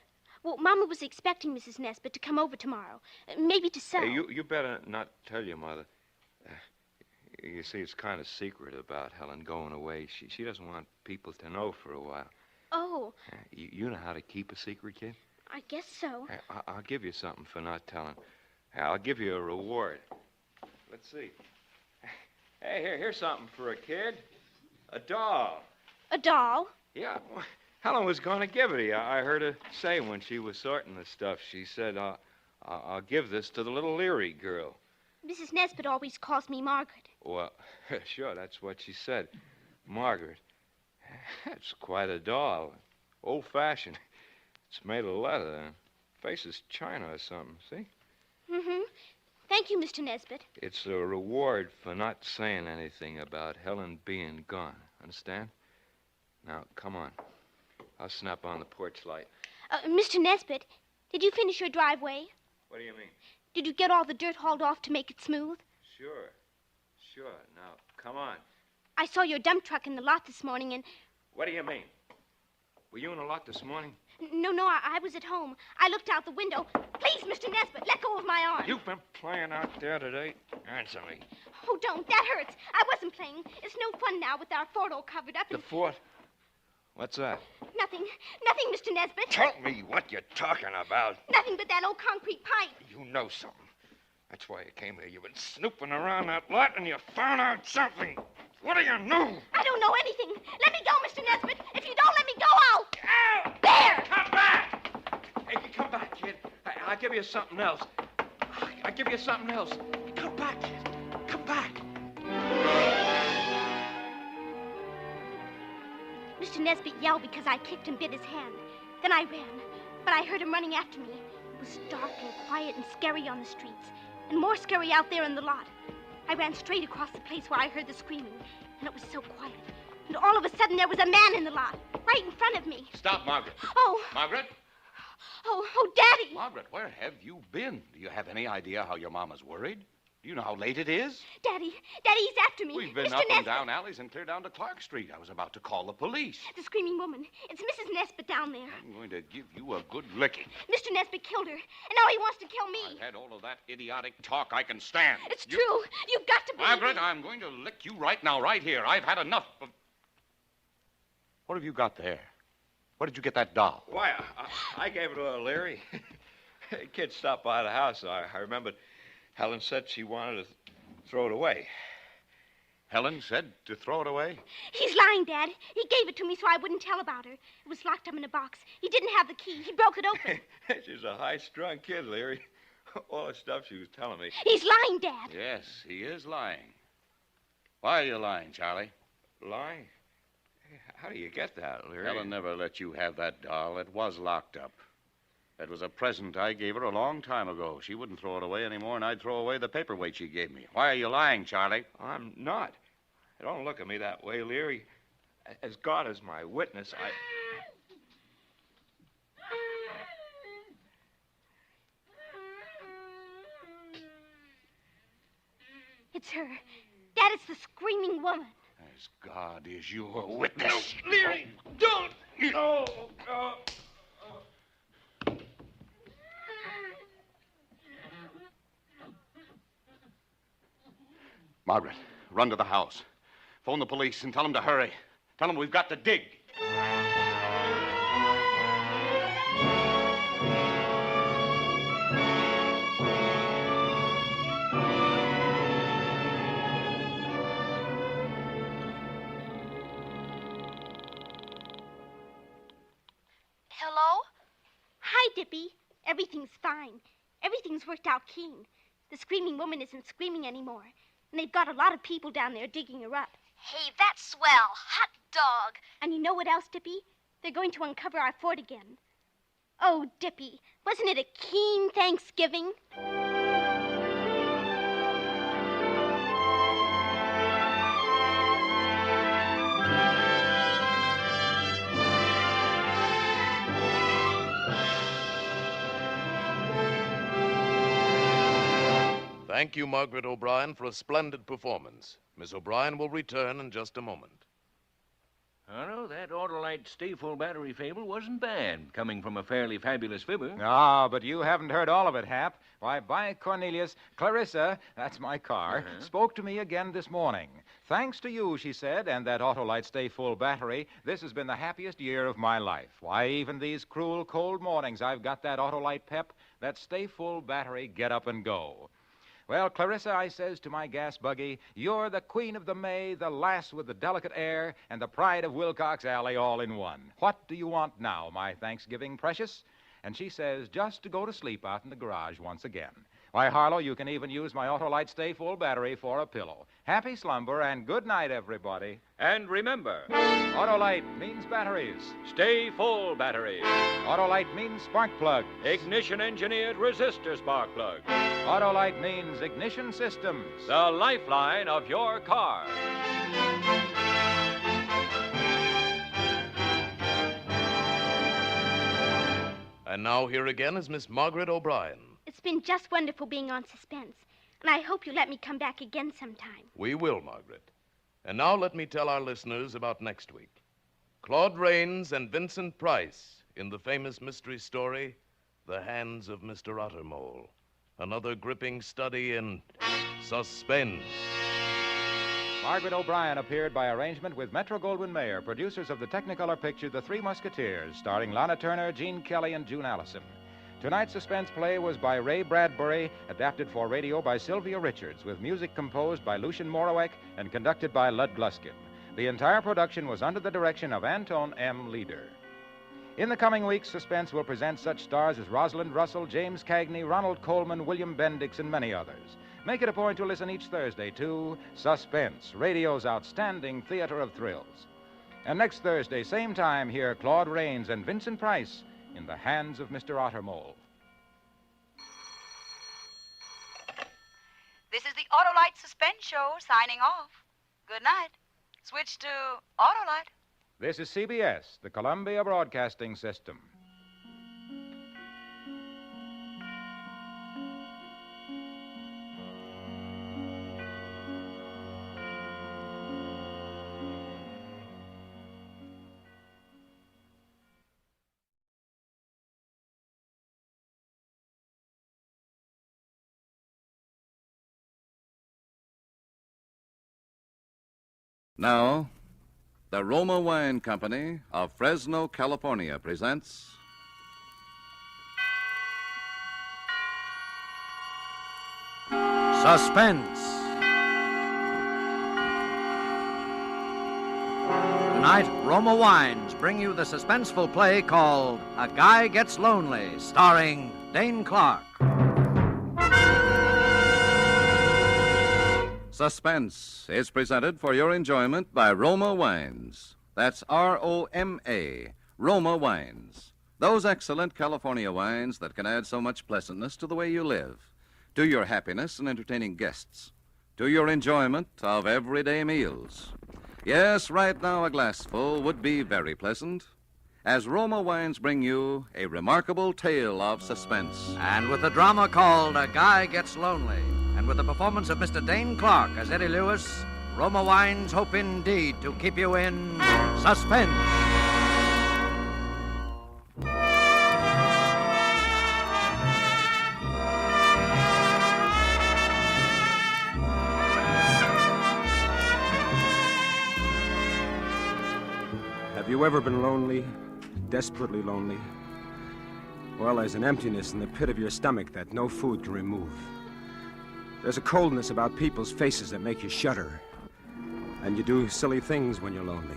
Well, Mama was expecting Mrs. Nesbit to come over tomorrow. Maybe to sell. Hey, you better not tell your mother. You see, it's kind of secret about Helen going away. She doesn't want people to know for a while. Oh. You know how to keep a secret, kid? I guess so. Hey, I'll give you something for not telling. Hey, I'll give you a reward. Let's see. Hey, here's something for a kid. A doll. A doll? Yeah, well, Helen was going to give it to you. I heard her say when she was sorting the stuff. She said, I'll give this to the little Leary girl. Mrs. Nesbit always calls me Margaret. Well, sure, that's what she said. Margaret. That's quite a doll. Old-fashioned. It's made of leather. Face is china or something, see? Mm-hmm. Thank you, Mr. Nesbit. It's a reward for not saying anything about Helen being gone. Understand? Now, come on. I'll snap on the porch light. Mr. Nesbit, did you finish your driveway? What do you mean? Did you get all the dirt hauled off to make it smooth? Sure. Now, come on. I saw your dump truck in the lot this morning and... What do you mean? Were you in the lot this morning? No, I was at home. I looked out the window. Please, Mr. Nesbit, let go of my arm. You've been playing out there today? Answer me. Oh, don't. That hurts. I wasn't playing. It's no fun now with our fort all covered up. The fort? What's that? Nothing, Mr. Nesbit. Tell me what you're talking about. Nothing but that old concrete pipe. You know something. That's why you came here. You've been snooping around that lot and you found out something. What do you know? I don't know anything. Let me go, Mr. Nesbit. If you don't let me go, I'll... Ow! There! Come back! Hey, come back, kid. I'll give you something else. I'll give you something else. Come back, kid. Come back. Mr. Nesbit yelled because I kicked and bit his hand. Then I ran, but I heard him running after me. It was dark and quiet and scary on the streets, and more scary out there in the lot. I ran straight across the place where I heard the screaming, and it was so quiet. And all of a sudden, there was a man in the lot, right in front of me. Stop, Margaret. Oh. Margaret? Oh, Daddy. Margaret, where have you been? Do you have any idea how your mama's worried? Do you know how late it is? Daddy, he's after me. We've been Mr. up and Nesbit. down alleys and clear down to Clark Street. I was about to call the police. The screaming woman. It's Mrs. Nesbit down there. I'm going to give you a good licking. Mr. Nesbit killed her, and now he wants to kill me. I've had all of that idiotic talk I can stand. It's true. You've got to believe Margaret, me. I'm going to lick you right now, right here. I've had enough of... What have you got there? Where did you get that doll? Why, I gave it to Larry. The kid stopped by the house. I remembered Helen said she wanted to throw it away. Helen said to throw it away? He's lying, Dad. He gave it to me so I wouldn't tell about her. It was locked up in a box. He didn't have the key. He broke it open. She's a high-strung kid, Larry. All the stuff she was telling me. He's lying, Dad. Yes, he is lying. Why are you lying, Charlie? Lying? How do you get that, Larry? Helen never let you have that doll. It was locked up. That was a present I gave her a long time ago. She wouldn't throw it away anymore, and I'd throw away the paperweight she gave me. Why are you lying, Charlie? I'm not. Don't look at me that way, Leary. As God is my witness, I... It's her. Dad, it's the screaming woman. As God is your witness. No, Leary, don't! No, no. Margaret, run to the house. Phone the police and tell them to hurry. Tell them we've got to dig. Hello? Hi, Dippy. Everything's fine. Everything's worked out keen. The screaming woman isn't screaming anymore. And they've got a lot of people down there digging her up. Hey, that's swell. Hot dog. And you know what else, Dippy? They're going to uncover our fort again. Oh, Dippy, wasn't it a keen Thanksgiving? Thank you, Margaret O'Brien, for a splendid performance. Miss O'Brien will return in just a moment. Oh, no, that Autolite Stay Full Battery fable wasn't bad, coming from a fairly fabulous fibber. Ah, but you haven't heard all of it, Hap. Why, by Cornelius, Clarissa, that's my car, spoke to me again this morning. Thanks to you, she said, and that Autolite Stay Full Battery, this has been the happiest year of my life. Why, even these cruel, cold mornings, I've got that Autolite pep, that Stay Full Battery, get up and go. Well, Clarissa, I says to my gas buggy, you're the queen of the May, the lass with the delicate air, and the pride of Wilcox Alley all in one. What do you want now, my Thanksgiving precious? And she says, just to go to sleep out in the garage once again. Why, Harlow, you can even use my Autolite Stay Full Battery for a pillow. Happy slumber and good night, everybody. And remember, Autolite means batteries. Stay Full Battery. Autolite means spark plugs. Ignition-engineered resistor spark plug. Autolite means ignition systems. The lifeline of your car. And now here again is Miss Margaret O'Brien. It's been just wonderful being on Suspense, and I hope you let me come back again sometime. We will, Margaret. And now let me tell our listeners about next week. Claude Rains and Vincent Price in the famous mystery story, The Hands of Mr. Ottermole. Another gripping study in suspense. Margaret O'Brien appeared by arrangement with Metro-Goldwyn-Mayer, producers of the Technicolor picture The Three Musketeers, starring Lana Turner, Gene Kelly, and June Allison. Tonight's suspense play was by Ray Bradbury, adapted for radio by Sylvia Richards, with music composed by Lucien Morawek and conducted by Lud Gluskin. The entire production was under the direction of Anton M. Leader. In the coming weeks, Suspense will present such stars as Rosalind Russell, James Cagney, Ronald Coleman, William Bendix, and many others. Make it a point to listen each Thursday to Suspense, radio's outstanding theater of thrills. And next Thursday, same time, hear Claude Rains and Vincent Price in The Hands of Mr. Ottermole. This is the Autolite Suspense Show signing off. Good night. Switch to Autolite. This is CBS, the Columbia Broadcasting System. Now, the Roma Wine Company of Fresno, California presents Suspense. Tonight, Roma Wines bring you the suspenseful play called A Guy Gets Lonely, starring Dane Clark. Suspense is presented for your enjoyment by Roma Wines. That's R-O-M-A, Roma Wines. Those excellent California wines that can add so much pleasantness to the way you live, to your happiness in entertaining guests, to your enjoyment of everyday meals. Yes, right now a glassful would be very pleasant, as Roma Wines bring you a remarkable tale of suspense. And with the drama called A Guy Gets Lonely, and with the performance of Mr. Dane Clark as Eddie Lewis, Roma Wines hope indeed to keep you in suspense. Have you ever been lonely? Desperately lonely? Well, there's an emptiness in the pit of your stomach that no food can remove. There's a coldness about people's faces that make you shudder. And you do silly things when you're lonely.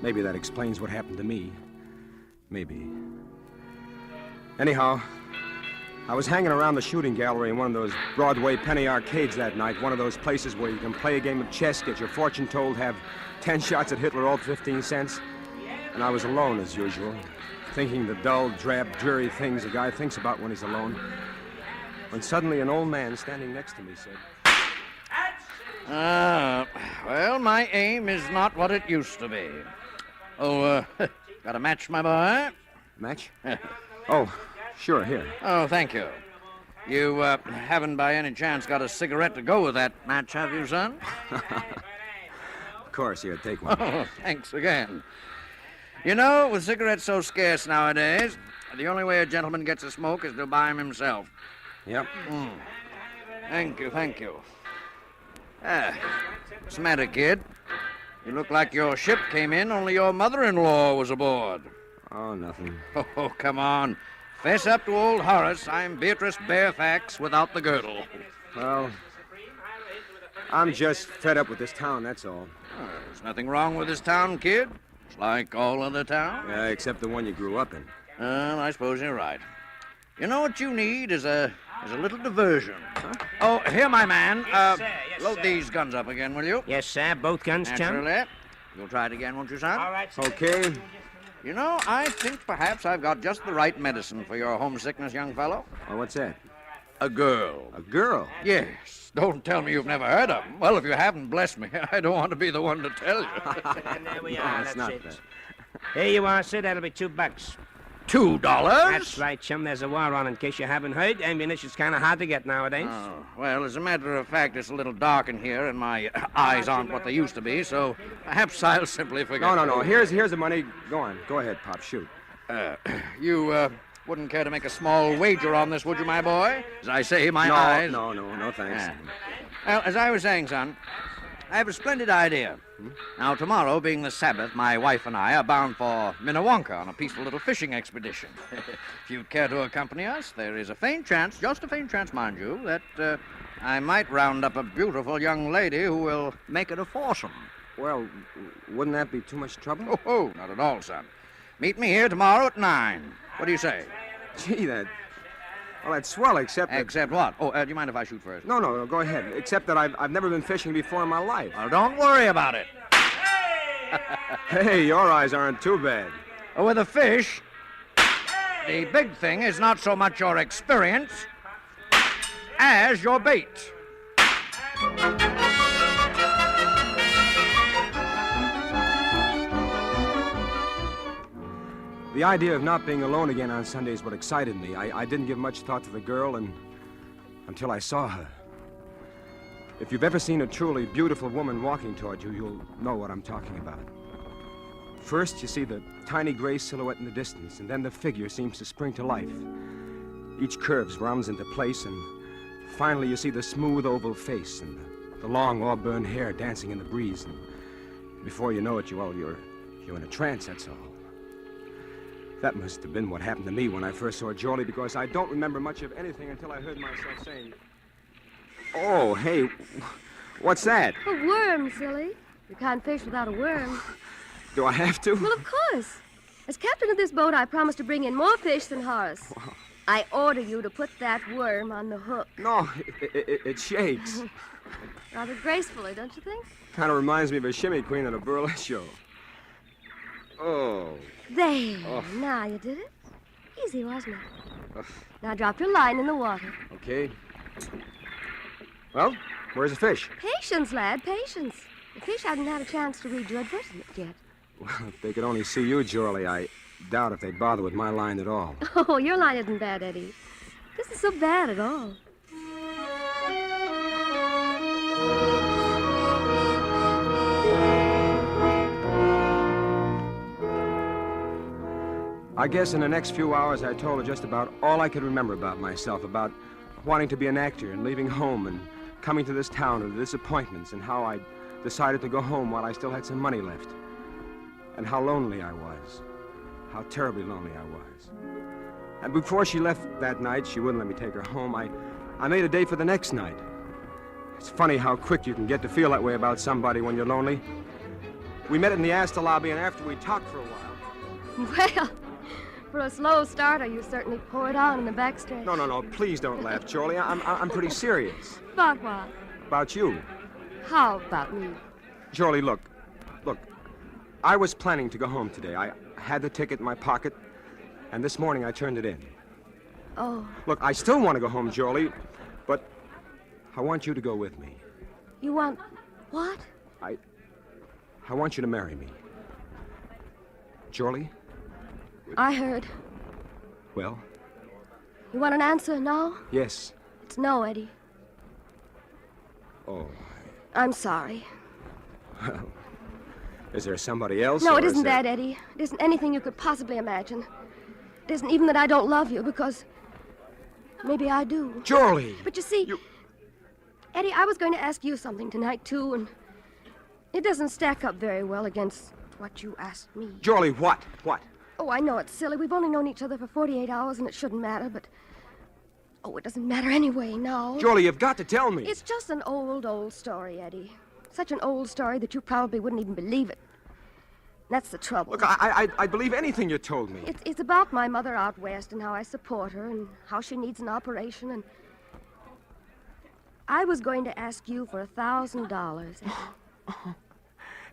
Maybe that explains what happened to me. Maybe. Anyhow, I was hanging around the shooting gallery in one of those Broadway penny arcades that night, one of those places where you can play a game of chess, get your fortune told, have 10 shots at Hitler, all 15 cents. And I was alone, as usual, thinking the dull, drab, dreary things a guy thinks about when he's alone. When suddenly an old man standing next to me said, Well, my aim is not what it used to be. Oh, got a match, my boy? Match? Oh, sure, here. Oh, thank you. You haven't by any chance got a cigarette to go with that match, have you, son? course. Here, take one. Oh, thanks again. You know, with cigarettes so scarce nowadays, the only way a gentleman gets a smoke is to buy 'em himself. Yep. Thank you, thank you. What's the matter, kid? You look like your ship came in, only your mother-in-law was aboard. Oh, nothing. Oh, come on. Fess up to old Horace. I'm Beatrice Fairfax without the girdle. Well, I'm just fed up with this town, that's all. There's nothing wrong with this town, kid. It's like all other towns. Yeah, except the one you grew up in. Well, I suppose you're right. You know what you need is a little diversion. Huh? Oh, here, my man. Load these guns up again, will you? Yes, sir. Both guns, chum. Naturally. You'll try it again, won't you, son? All right, sir. Okay. You know, I think perhaps I've got just the right medicine for your homesickness, young fellow. Oh, what's that? A girl. A girl? Yes. Don't tell me you've never heard of them. Well, if you haven't, bless me. I don't want to be the one to tell you. And there we No, are. it's That's not it. that. Here you are, sir. That'll be $2. $2? That's right, chum. There's a war on, in case you haven't heard. Ammunition's kind of hard to get nowadays. Oh, well, as a matter of fact, it's a little dark in here, and my eyes aren't what they used to be, so perhaps I'll simply forget. No. Here's the money. Go on. Go ahead, Pop. Shoot. You wouldn't care to make a small wager on this, would you, my boy? As I say, my eyes... No, thanks. Well, as I was saying, son, I have a splendid idea. Now, tomorrow, being the Sabbath, my wife and I are bound for Minnewanka on a peaceful little fishing expedition. If you'd care to accompany us, there is a faint chance, just a faint chance, mind you, that I might round up a beautiful young lady who will make it a foursome. Well, wouldn't that be too much trouble? Oh, not at all, son. Meet me here tomorrow at 9. What do you say? Gee, well, that's swell, except that... Except what? Oh, do you mind if I shoot first? No, go ahead. Except that I've never been fishing before in my life. Well, don't worry about it. Hey, your eyes aren't too bad. With a fish, the big thing is not so much your experience as your bait. The idea of not being alone again on Sunday is what excited me. I didn't give much thought to the girl until I saw her. If you've ever seen a truly beautiful woman walking toward you, you'll know what I'm talking about. First, you see the tiny gray silhouette in the distance, and then the figure seems to spring to life. Each curve rounds into place, and finally you see the smooth oval face and the long auburn hair dancing in the breeze. And before you know it, you're in a trance, that's all. That must have been what happened to me when I first saw Jolie, because I don't remember much of anything until I heard myself saying, "Oh, hey, what's that?" A worm, silly. You can't fish without a worm. Do I have to? Well, of course. As captain of this boat, I promised to bring in more fish than Horace. Wow. I order you to put that worm on the hook. No, it shakes. Rather gracefully, don't you think? Kind of reminds me of a shimmy queen at a burlesque show. Oh. There. Oh. Now you did it. Easy, wasn't it? Now drop your line in the water. Okay. Well, where's the fish? Patience, lad, patience. The fish hasn't had a chance to read your advertisement yet. Well, if they could only see you, Jolie, I doubt if they'd bother with my line at all. Oh, your line isn't bad, Eddie. This is so bad at all. I guess in the next few hours I told her just about all I could remember about myself, about wanting to be an actor and leaving home and coming to this town and the disappointments, and how I decided to go home while I still had some money left, and how lonely I was, how terribly lonely I was. And before she left that night, she wouldn't let me take her home. I made a date for the next night. It's funny how quick you can get to feel that way about somebody when you're lonely. We met in the Astor lobby, and after we talked for a while... Well, for a slow starter, you certainly poured on in the backstretch. No, please don't laugh, Jolie. I'm pretty serious. About what? About you. How about me? Jolie, look. I was planning to go home today. I had the ticket in my pocket, and this morning I turned it in. Oh. Look, I still want to go home, Jolie, but I want you to go with me. You want what? I want you to marry me. Jolie? I heard. Well? You want an answer now? Yes. It's no, Eddie. Oh. I'm sorry. Well, Is there somebody else? No, or it isn't is there... that, Eddie. It isn't anything you could possibly imagine. It isn't even that I don't love you, because maybe I do. Jolie! But you see, Eddie, I was going to ask you something tonight, too, and it doesn't stack up very well against what you asked me. Jolie, what? What? Oh, I know it's silly. We've only known each other for 48 hours, and it shouldn't matter, but... Oh, it doesn't matter anyway now. Jolie, you've got to tell me. It's just an old story, Eddie. Such an old story that you probably wouldn't even believe it. That's the trouble. Look, I believe anything you told me. It's about my mother out west and how I support her and how she needs an operation, and... I was going to ask you for $1,000.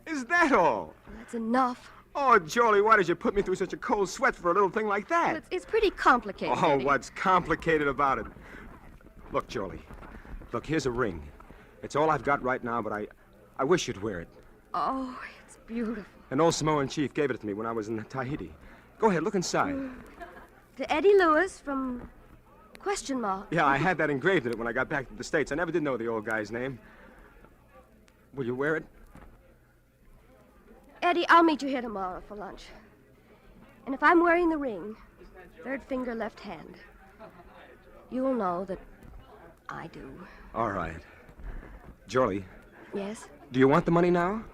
Is that all? That's enough. Oh, Jolie, why did you put me through such a cold sweat for a little thing like that? Well, it's pretty complicated, Oh, Eddie. what's complicated about it? Look, Jolie. Look, here's a ring. It's all I've got right now, but I wish you'd wear it. Oh, it's beautiful. An old Samoan chief gave it to me when I was in Tahiti. Go ahead, look inside. To Eddie Lewis from Question Mark. Yeah, I had that engraved in it when I got back to the States. I never did know the old guy's name. Will you wear it? Eddie, I'll meet you here tomorrow for lunch. And if I'm wearing the ring, third finger, left hand, you'll know that I do. All right. Jolie, Yes? do you want the money now?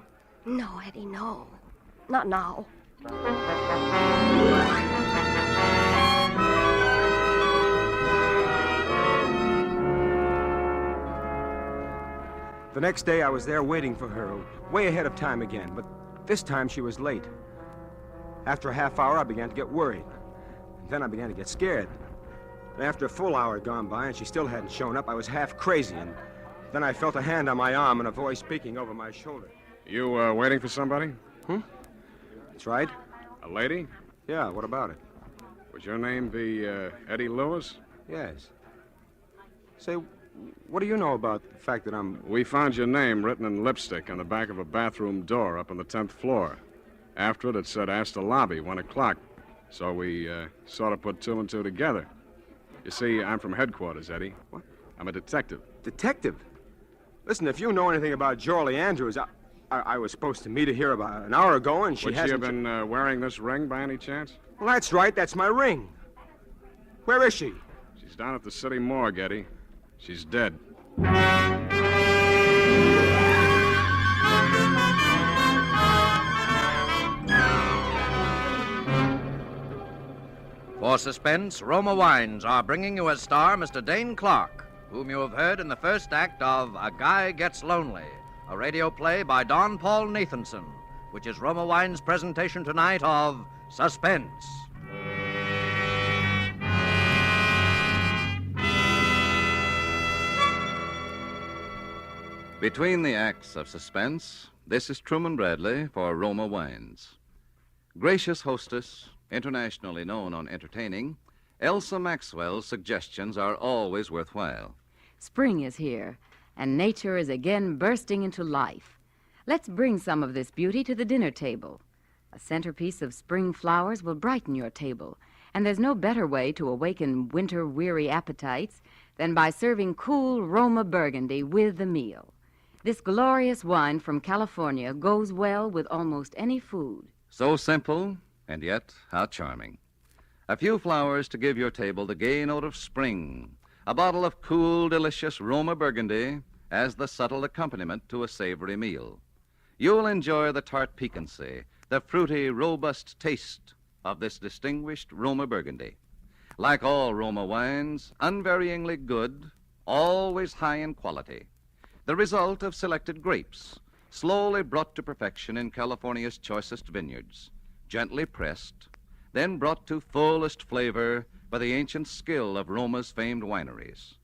No, Eddie, no. Not now. The next day, I was there waiting for her, way ahead of time again, but this time she was late. After a half hour, I began to get worried. Then I began to get scared. And after a full hour had gone by and she still hadn't shown up, I was half crazy, and then I felt a hand on my arm and a voice speaking over my shoulder. You, waiting for somebody? That's right. A lady? Yeah, what about it? Would your name be, Eddie Lewis? Yes. Say, what do you know about the fact that I'm... We found your name written in lipstick on the back of a bathroom door up on the 10th floor. After it said Astor Lobby, 1 o'clock. So we, sort of put two and two together. You see, I'm from headquarters, Eddie. What? I'm a detective. Detective? Listen, if you know anything about Jolie Andrews, I was supposed to meet her here about an hour ago, and she Would hasn't... she have been wearing this ring by any chance? Well, that's right. That's my ring. Where is she? She's down at the city morgue, Eddie. She's dead. For suspense, Roma Wines are bringing you as star Mr. Dane Clark, whom you have heard in the first act of A Guy Gets Lonely, a radio play by Don Paul Nathanson, which is Roma Wines' presentation tonight of Suspense. Between the acts of suspense, this is Truman Bradley for Roma Wines. Gracious hostess, internationally known on entertaining, Elsa Maxwell's suggestions are always worthwhile. Spring is here, and nature is again bursting into life. Let's bring some of this beauty to the dinner table. A centerpiece of spring flowers will brighten your table, and there's no better way to awaken winter-weary appetites than by serving cool Roma Burgundy with the meal. This glorious wine from California goes well with almost any food. So simple, and yet how charming. A few flowers to give your table the gay note of spring. A bottle of cool, delicious Roma Burgundy as the subtle accompaniment to a savory meal. You'll enjoy the tart piquancy, the fruity, robust taste of this distinguished Roma Burgundy. Like all Roma wines, unvaryingly good, always high in quality. The result of selected grapes, slowly brought to perfection in California's choicest vineyards, gently pressed, then brought to fullest flavor by the ancient skill of Roma's famed wineries.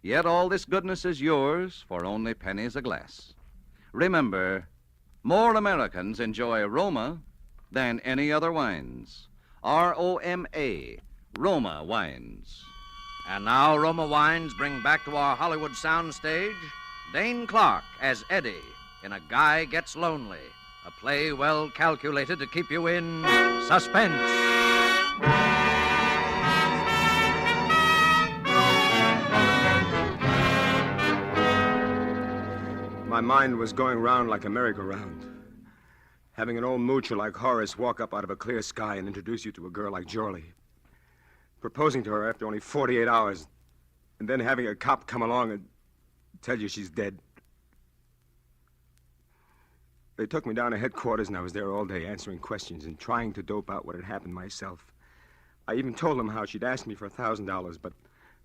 Yet all this goodness is yours for only pennies a glass. Remember, more Americans enjoy Roma than any other wines. R-O-M-A, Roma Wines. And now Roma Wines bring back to our Hollywood soundstage Dane Clark as Eddie in A Guy Gets Lonely, a play well calculated to keep you in suspense. My mind was going round like a merry-go-round. Having an old moocher like Horace walk up out of a clear sky and introduce you to a girl like Jorlie. Proposing to her after only 48 hours. And then having a cop come along and tell you she's dead. They took me down to headquarters, and I was there all day answering questions and trying to dope out what had happened myself. I even told them how she'd asked me for $1,000, but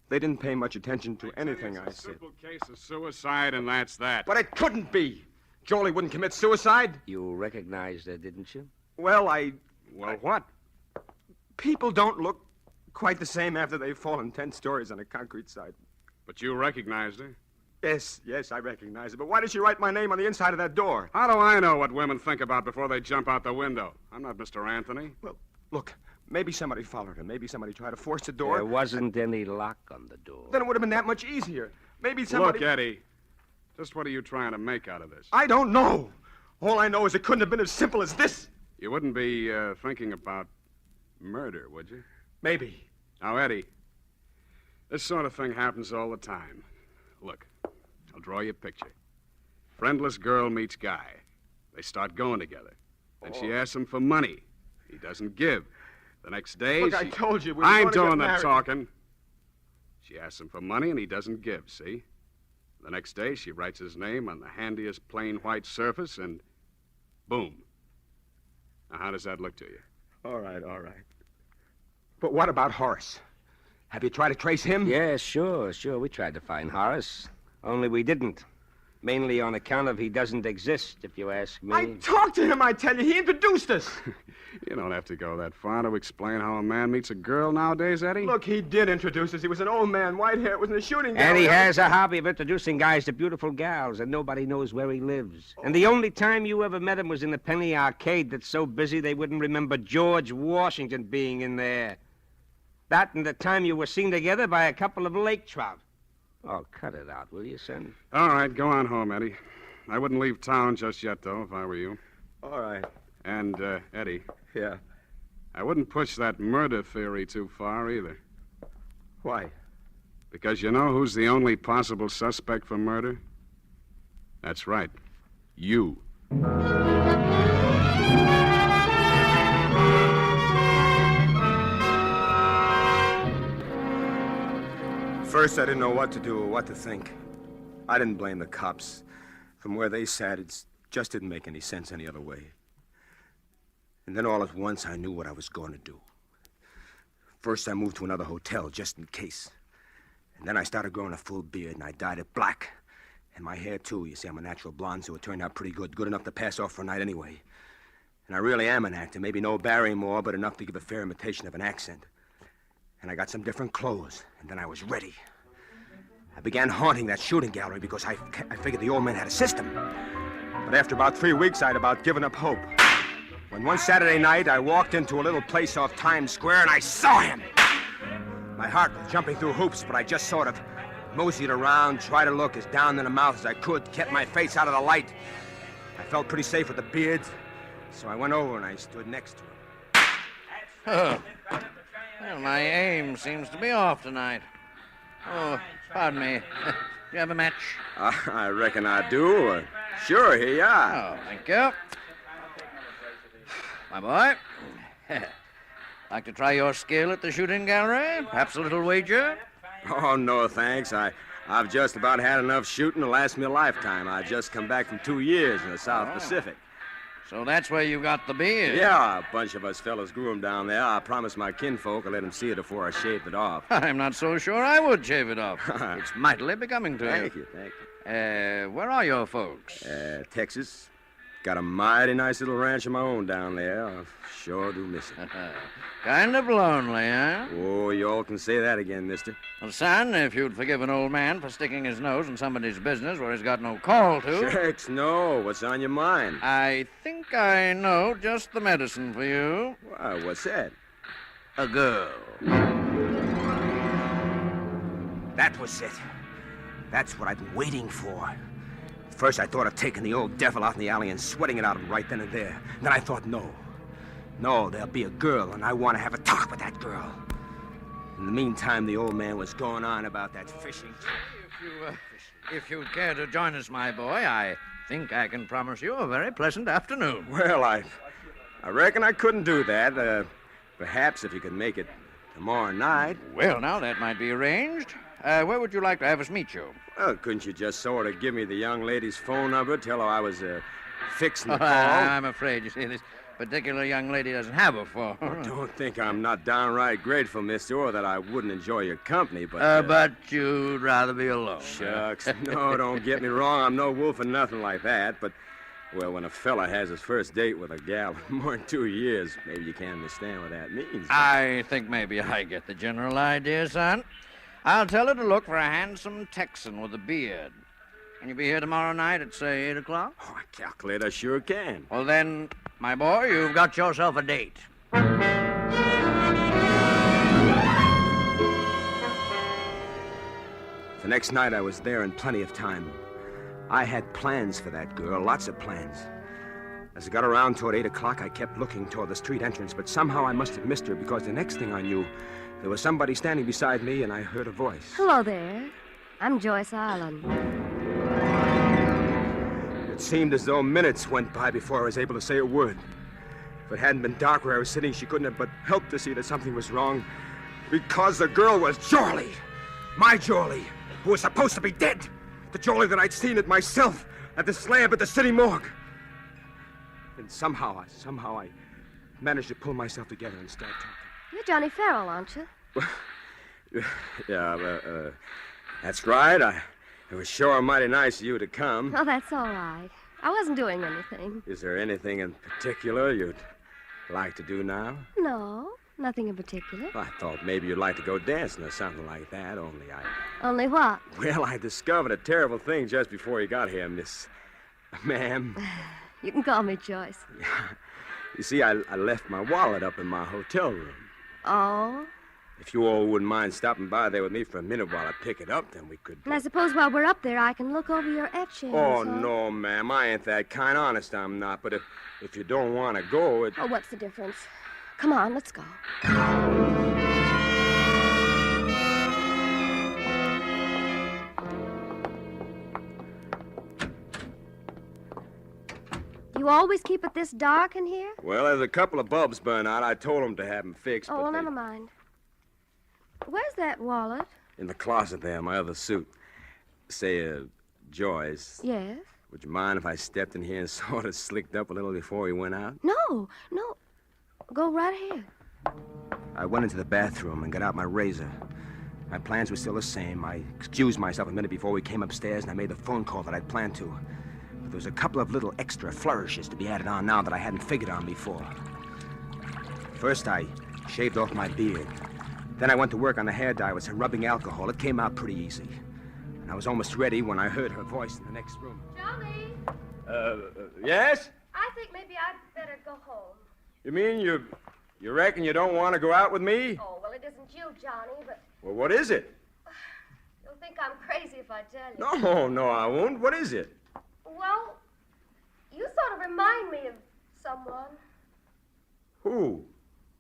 they didn't pay much attention to anything I said. It's a simple case of suicide, and that's that. But it couldn't be. Jorlie wouldn't commit suicide. You recognized her, didn't you? Well, Well, what? People don't look quite the same after they've fallen 10 stories on a concrete side. But you recognized her? Yes, I recognize it. But why did she write my name on the inside of that door? How do I know what women think about before they jump out the window? I'm not Mr. Anthony. Well, look, maybe somebody followed her. Maybe somebody tried to force the door. There wasn't any lock on the door. Then it would have been that much easier. Maybe somebody... Look, Eddie, just what are you trying to make out of this? I don't know. All I know is it couldn't have been as simple as this. You wouldn't be thinking about murder, would you? Maybe. Now, Eddie, this sort of thing happens all the time. Look, I'll draw you a picture. Friendless girl meets guy. They start going together. Then she asks him for money. He doesn't give. The next day, Look, I told you we were I'm going to get doing the married. talking. She asks him for money, and he doesn't give, see? The next day, she writes his name on the handiest plain white surface, and boom. Now, how does that look to you? All right. But what about Horace? Have you tried to trace him? Yeah, sure. We tried to find Horace. Only we didn't. Mainly on account of he doesn't exist, if you ask me. I talked to him, I tell you. He introduced us. You don't have to go that far to explain how a man meets a girl nowadays, Eddie. Look, he did introduce us. He was an old man, white hair. It was in a shooting And he gallery. has a hobby of introducing guys to beautiful gals, and nobody knows where he lives. And the only time you ever met him was in the Penny Arcade that's so busy they wouldn't remember George Washington being in there. That and the time you were seen together by a couple of lake trout. Oh, cut it out, will you, son? All right, go on home, Eddie. I wouldn't leave town just yet, though, if I were you. All right. And, Eddie. Yeah. I wouldn't push that murder theory too far, either. Why? Because you know who's the only possible suspect for murder? That's right. You. First, I didn't know what to do or what to think. I didn't blame the cops. From where they sat, it just didn't make any sense any other way. And then all at once, I knew what I was going to do. First, I moved to another hotel, just in case. And then I started growing a full beard, and I dyed it black. And my hair, too. You see, I'm a natural blonde, so it turned out pretty good. Good enough to pass off for a night anyway. And I really am an actor. Maybe no Barrymore, but enough to give a fair imitation of an accent. And I got some different clothes, and then I was ready. I began haunting that shooting gallery because I figured the old man had a system. But after about 3 weeks, I'd about given up hope. When one Saturday night, I walked into a little place off Times Square, and I saw him. My heart was jumping through hoops, but I just sort of moseyed around, tried to look as down in the mouth as I could, kept my face out of the light. I felt pretty safe with the beard, so I went over and I stood next to him. Oh. Well, my aim seems to be off tonight. Oh, pardon me. Do you have a match? I reckon I do. Sure, here you are. Oh, thank you. My boy, like to try your skill at the shooting gallery? Perhaps a little wager? Oh, no, thanks. I've just about had enough shooting to last me a lifetime. I just come back from 2 years in the South Pacific. So that's where you got the beard? Yeah, a bunch of us fellas grew 'em down there. I promised my kinfolk I'd let 'em see it before I shaved it off. I'm not so sure I would shave it off. It's mightily becoming to Thank you. Where are your folks? Texas. Got a mighty nice little ranch of my own down there. I sure do miss it. Kind of lonely, huh? Oh, you all can say that again, mister. Well, son, if you'd forgive an old man for sticking his nose in somebody's business where he's got no call to. Shucks, no. What's on your mind? I think I know just the medicine for you. Why, what's that? A girl. That was it. That's what I've been waiting for. First, I thought of taking the old devil out in the alley and sweating it out of him right then and there. Then I thought, no, there'll be a girl, and I want to have a talk with that girl. In the meantime, the old man was going on about that fishing. If you'd care to join us, my boy, I think I can promise you a very pleasant afternoon. Well, I reckon I couldn't do that. Perhaps if you could make it tomorrow night. Well, now, that might be arranged. Where would you like to have us meet you? Well, couldn't you just sort of give me the young lady's phone number, tell her I was fixing the call? I'm afraid, you see, this particular young lady doesn't have a phone. Well, don't think I'm not downright grateful, mister, or that I wouldn't enjoy your company, but... But you'd rather be alone. Shucks. No, don't get me wrong. I'm no wolf or nothing like that, but... Well, when a fella has his first date with a gal in more than 2 years, maybe you can't understand what that means. I think maybe I get the general idea, son. I'll tell her to look for a handsome Texan with a beard. Can you be here tomorrow night at, say, 8 o'clock? Oh, I calculate I sure can. Well, then, my boy, you've got yourself a date. The next night I was there in plenty of time. I had plans for that girl, lots of plans. As I got around toward 8 o'clock, I kept looking toward the street entrance, but somehow I must have missed her because the next thing I knew, there was somebody standing beside me and I heard a voice. Hello there. I'm Joyce Island. It seemed as though minutes went by before I was able to say a word. If it hadn't been dark where I was sitting, she couldn't have but helped to see that something was wrong. Because the girl was Jorlie. My Jorlie, who was supposed to be dead. The Jorlie that I'd seen it myself at the slab at the city morgue. And somehow I managed to pull myself together and start talking. You're Johnny Farrell, aren't you? Yeah, that's right. It was sure mighty nice of you to come. Oh, that's all right. I wasn't doing anything. Is there anything in particular you'd like to do now? No, nothing in particular. I thought maybe you'd like to go dancing or something like that, Only what? Well, I discovered a terrible thing just before you got here, Miss... Ma'am. You can call me Joyce. You see, I left my wallet up in my hotel room. Oh? If you all wouldn't mind stopping by there with me for a minute while I pick it up, then we could... And I suppose while we're up there, I can look over your etchings. Oh, huh? no, ma'am. I ain't that kind. Honest, I'm not. But if you don't want to go, Oh, what's the difference? Come on, let's go. You always keep it this dark in here? Well, there's a couple of bulbs burn out. I told them to have them fixed. Oh, but well, they... never mind. Where's that wallet? In the closet there, my other suit. Say, Joyce. Yes? Would you mind if I stepped in here and sort of slicked up a little before we went out? No. Go right ahead. I went into the bathroom and got out my razor. My plans were still the same. I excused myself a minute before we came upstairs, and I made the phone call that I'd planned to. But there was a couple of little extra flourishes to be added on now that I hadn't figured on before. First, I shaved off my beard. Then I went to work on the hair dye with some rubbing alcohol. It came out pretty easy. And I was almost ready when I heard her voice in the next room. Johnny? Yes? I think maybe I'd better go home. You mean you reckon you don't want to go out with me? Oh, well, it isn't you, Johnny, but Well, what is it? you'll think I'm crazy if I tell you. No, I won't. What is it? Well, you sort of remind me of someone. Who?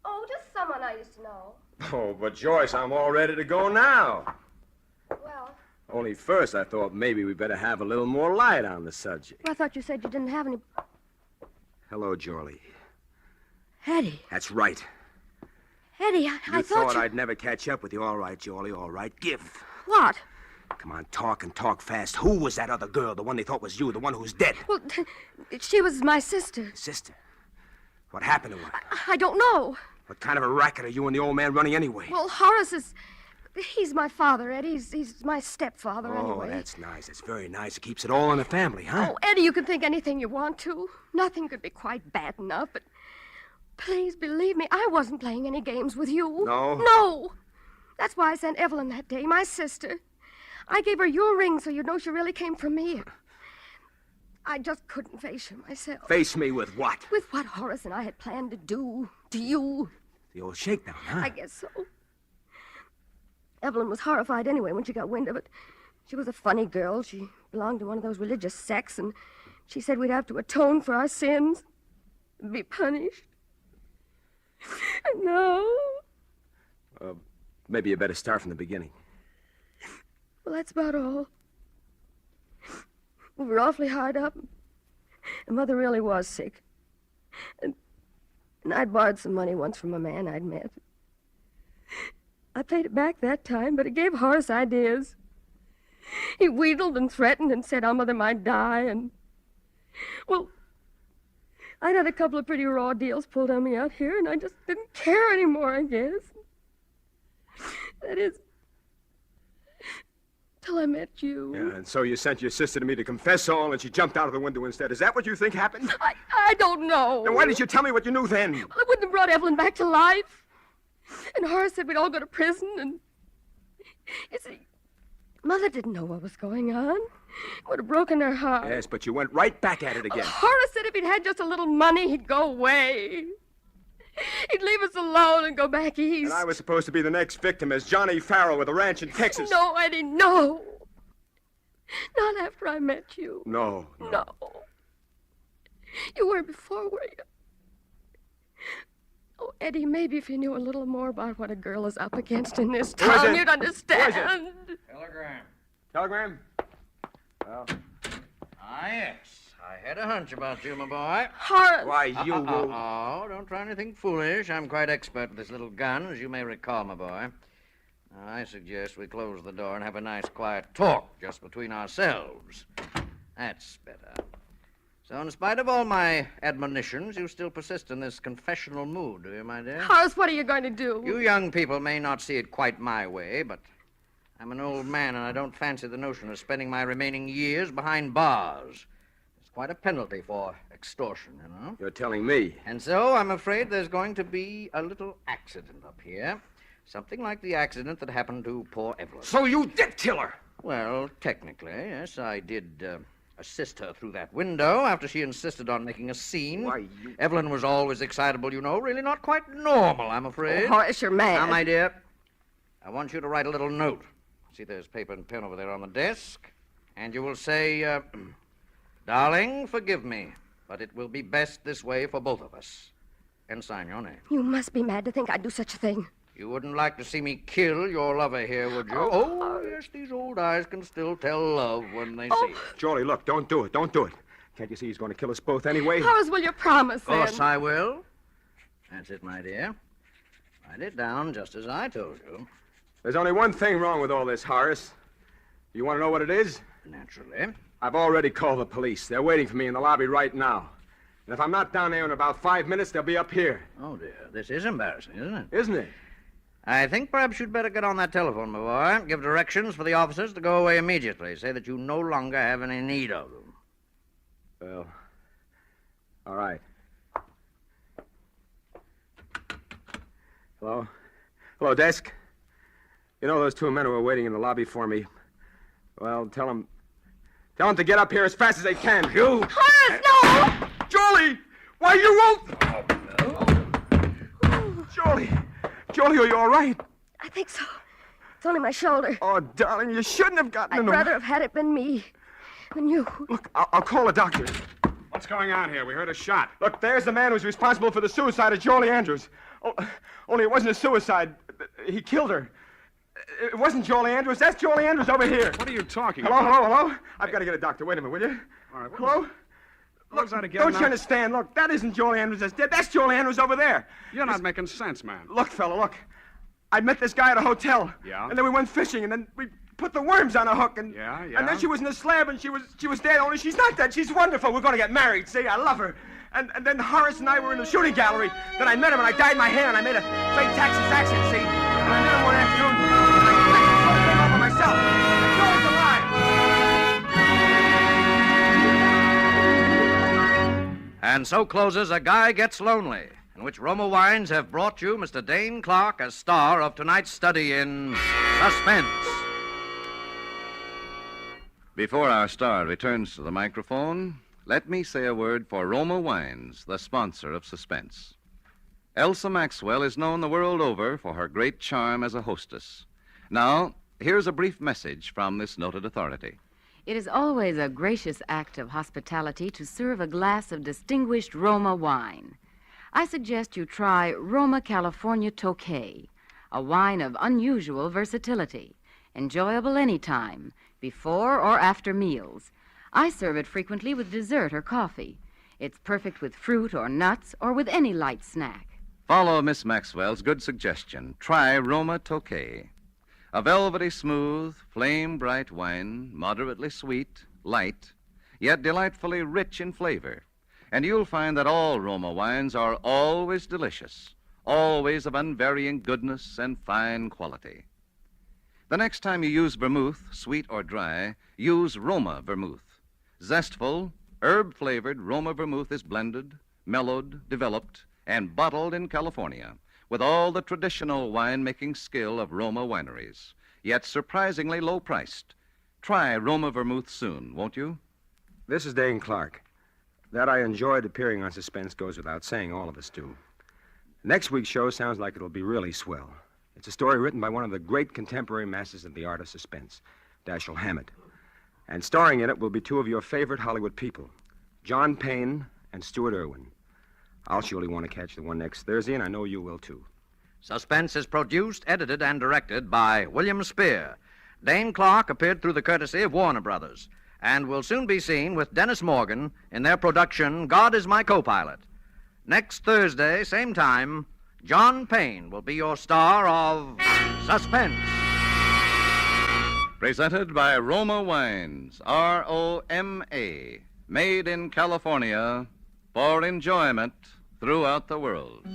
Oh, just someone I used to know. Oh, but Joyce, I'm all ready to go now. Well, Only first I thought maybe we better have a little more light on the subject. I thought you said you didn't have any... Hello, Jorlie. Eddie. That's right. Eddie, You I thought you... I'd never catch up with you. All right, Jorlie, all right. Give. What? Come on, talk and talk fast. Who was that other girl, the one they thought was you, the one who's dead? Well, she was my sister. Sister? What happened to her? I don't know. What kind of a racket are you and the old man running anyway? Well, Horace is... He's my father, Eddie. He's my stepfather, Oh, anyway. that's nice. That's very nice. It keeps it all in the family, huh? Oh, Eddie, you can think anything you want to. Nothing could be quite bad enough, but... Please believe me, I wasn't playing any games with you. No? No. That's why I sent Evelyn that day, my sister. I gave her your ring so you'd know she really came from me. I just couldn't face you myself. Face me with what? With what Horace and I had planned to do to you. The old shakedown, huh? I guess so. Evelyn was horrified anyway when she got wind of it. She was a funny girl. She belonged to one of those religious sects, and she said we'd have to atone for our sins and be punished. No. Maybe you better start from the beginning. Well, that's about all. We were awfully hard up. And Mother really was sick. And I'd borrowed some money once from a man I'd met. I paid it back that time, but it gave Horace ideas. He wheedled and threatened and said our mother might die, and... Well, I'd had a couple of pretty raw deals pulled on me out here, and I just didn't care anymore, I guess. That is... till I met you. Yeah, and so you sent your sister to me to confess all, and she jumped out of the window instead. Is that what you think happened? I don't know. Then why didn't you tell me what you knew then? Well, I wouldn't have brought Evelyn back to life. And Horace said we'd all go to prison, and... You see, Mother didn't know what was going on. It would have broken her heart. Yes, but you went right back at it again. Horace said if he'd had just a little money, he'd go away. He'd leave us alone and go back east. And I was supposed to be the next victim as Johnny Farrell with a ranch in Texas. No, Eddie, no. Not after I met you. No. No. You weren't before, were you? Oh, Eddie, maybe if you knew a little more about what a girl is up against in this town, you'd understand. Telegram. Telegram? Well. Yes. I had a hunch about you, my boy. Horace! Why, you... Oh, don't try anything foolish. I'm quite expert with this little gun, as you may recall, my boy. Now, I suggest we close the door and have a nice, quiet talk just between ourselves. That's better. So, in spite of all my admonitions, you still persist in this confessional mood, do you, my dear? Horace, what are you going to do? You young people may not see it quite my way, but I'm an old man, and I don't fancy the notion of spending my remaining years behind bars. It's quite a penalty for extortion, you know. You're telling me. And so I'm afraid there's going to be a little accident up here. Something like the accident that happened to poor Evelyn. So you did kill her? Well, technically, yes, I did assist her through that window after she insisted on making a scene. Why, you... Evelyn was always excitable, you know. Really not quite normal, I'm afraid. Oh, Horace, you're mad. Now, my dear, I want you to write a little note. See, there's paper and pen over there on the desk. And you will say, Darling, forgive me, but it will be best this way for both of us. And sign your name. You must be mad to think I'd do such a thing. You wouldn't like to see me kill your lover here, would you? Oh, yes, these old eyes can still tell love when they see it. Jolie, look, don't do it. Don't do it. Can't you see he's going to kill us both anyway? Horace, will you promise, Of course then? I will. That's it, my dear. Write it down just as I told you. There's only one thing wrong with all this, Horace. You want to know what it is? Naturally. I've already called the police. They're waiting for me in the lobby right now. And if I'm not down there in about 5 minutes, they'll be up here. Oh, dear. This is embarrassing, isn't it? Isn't it? I think perhaps you'd better get on that telephone, my boy. Give directions for the officers to go away immediately. Say that you no longer have any need of them. Well, all right. Hello? Hello, desk? You know those two men who are waiting in the lobby for me? Well, tell them to get up here as fast as they can. You! Horace, no! Jolie! Why, you won't... Jolie! Jolie, are you all right? I think so. It's only my shoulder. Oh, darling, you shouldn't have gotten I'd in the... rather have had it been me than you. Look, I'll call a doctor. What's going on here? We heard a shot. Look, there's the man who's responsible for the suicide of Jolie Andrews. Oh, only it wasn't a suicide. He killed her. It wasn't Jolie Andrews. That's Jolie Andrews over here. What are you talking Hello, about? hello. I've got to get a doctor. Wait a minute, will you? All right, Hello? What was that again? Don't now? you understand? Look, that isn't Jolie Andrews that's dead. That's Jolie Andrews over there. You're not making sense, man. Look, fella, look. I met this guy at a hotel. Yeah? And then we went fishing, and then we put the worms on a hook, and... Yeah? And then she was in the slab, and she was dead, only she's not dead. She's wonderful. We're going to get married, see? I love her. And then Horace and I were in the shooting gallery. Then I met him, and I dyed my hair, and I made a fake Texas accent, see? And I met him one afternoon, and I packed the whole thing all by myself. And Joey's alive. And so closes A Guy Gets Lonely, in which Roma Wines have brought you Mr. Dane Clark as star of tonight's study in suspense. Before our star returns to the microphone, let me say a word for Roma Wines, the sponsor of Suspense. Elsa Maxwell is known the world over for her great charm as a hostess. Now, here's a brief message from this noted authority. It is always a gracious act of hospitality to serve a glass of distinguished Roma wine. I suggest you try Roma California Tokay, a wine of unusual versatility, enjoyable any time, before or after meals, I serve it frequently with dessert or coffee. It's perfect with fruit or nuts or with any light snack. Follow Miss Maxwell's good suggestion. Try Roma Tokay. A velvety smooth, flame-bright wine, moderately sweet, light, yet delightfully rich in flavor. And you'll find that all Roma wines are always delicious, always of unvarying goodness and fine quality. The next time you use vermouth, sweet or dry, use Roma vermouth. Zestful, herb-flavored Roma vermouth is blended, mellowed, developed, and bottled in California with all the traditional wine-making skill of Roma wineries, yet surprisingly low-priced. Try Roma vermouth soon, won't you? This is Dane Clark. That I enjoyed appearing on Suspense goes without saying. All of us do. Next week's show sounds like it'll be really swell. It's a story written by one of the great contemporary masters of the art of suspense, Dashiell Hammett. And starring in it will be two of your favorite Hollywood people, John Payne and Stuart Irwin. I'll surely want to catch the one next Thursday, and I know you will, too. Suspense is produced, edited, and directed by William Spear. Dane Clark appeared through the courtesy of Warner Brothers and will soon be seen with Dennis Morgan in their production, God is My Co-Pilot. Next Thursday, same time, John Payne will be your star of Suspense. Presented by Roma Wines, R-O-M-A, made in California for enjoyment throughout the world.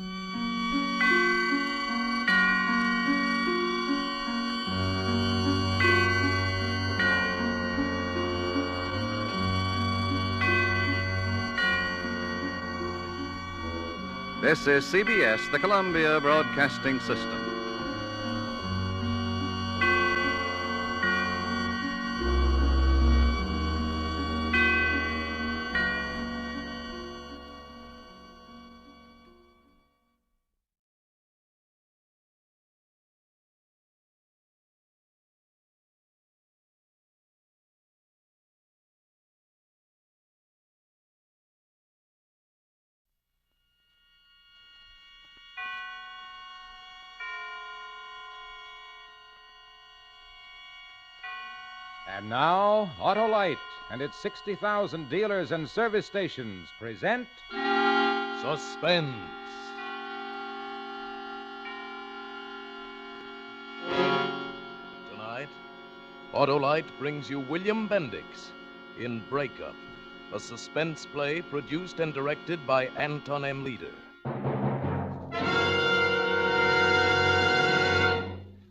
This is CBS, the Columbia Broadcasting System. And now, Autolite and its 60,000 dealers and service stations present Suspense. Tonight, Autolite brings you William Bendix in Breakup, a suspense play produced and directed by Anton M. Leader.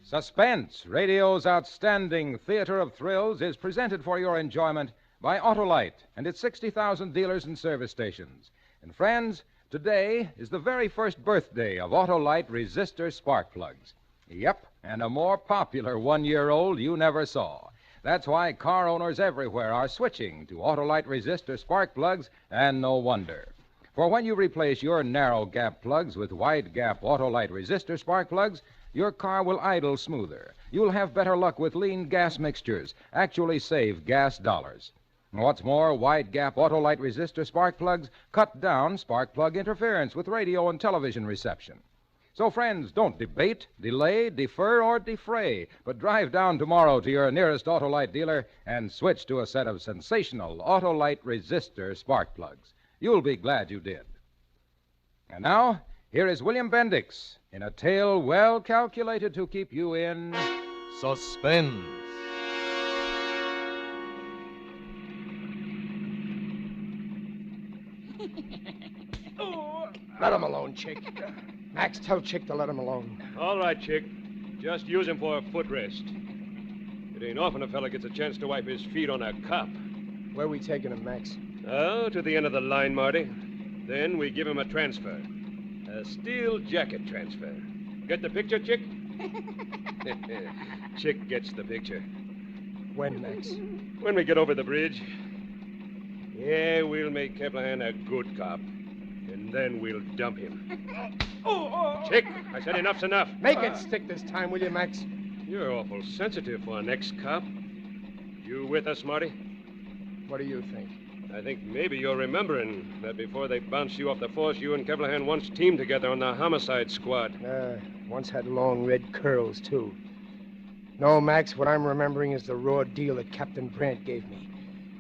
Suspense, radio's outstanding theater of thrills, is presented for your enjoyment by Autolite and its 60,000 dealers and service stations. And friends, today is the very first birthday of Autolite resistor spark plugs. Yep, and a more popular one-year-old you never saw. That's why car owners everywhere are switching to Autolite resistor spark plugs, and no wonder. For when you replace your narrow gap plugs with wide gap Autolite resistor spark plugs, your car will idle smoother. You'll have better luck with lean gas mixtures, actually save gas dollars. What's more, wide gap Autolite resistor spark plugs cut down spark plug interference with radio and television reception. So, friends, don't debate, delay, defer, or defray, but drive down tomorrow to your nearest Autolite dealer and switch to a set of sensational Autolite resistor spark plugs. You'll be glad you did. And now, here is William Bendix in a tale well calculated to keep you in Suspense. Let him alone, Chick. Max, tell Chick to let him alone. All right, Chick. Just use him for a footrest. It ain't often a fella gets a chance to wipe his feet on a cop. Where are we taking him, Max? Oh, to the end of the line, Marty. Then we give him a transfer. A steel jacket transfer. Get the picture, Chick? Chick gets the picture. When, Max? When we get over the bridge. Yeah, we'll make Keplerhan a good cop. And then we'll dump him. Chick, I said enough's enough. Make it stick this time, will you, Max? You're awful sensitive for an ex-cop. You with us, Marty? What do you think? I think maybe you're remembering that before they bounced you off the force, you and Keplerhan once teamed together on the homicide squad. Once had long red curls, too. No, Max, what I'm remembering is the raw deal that Captain Brandt gave me.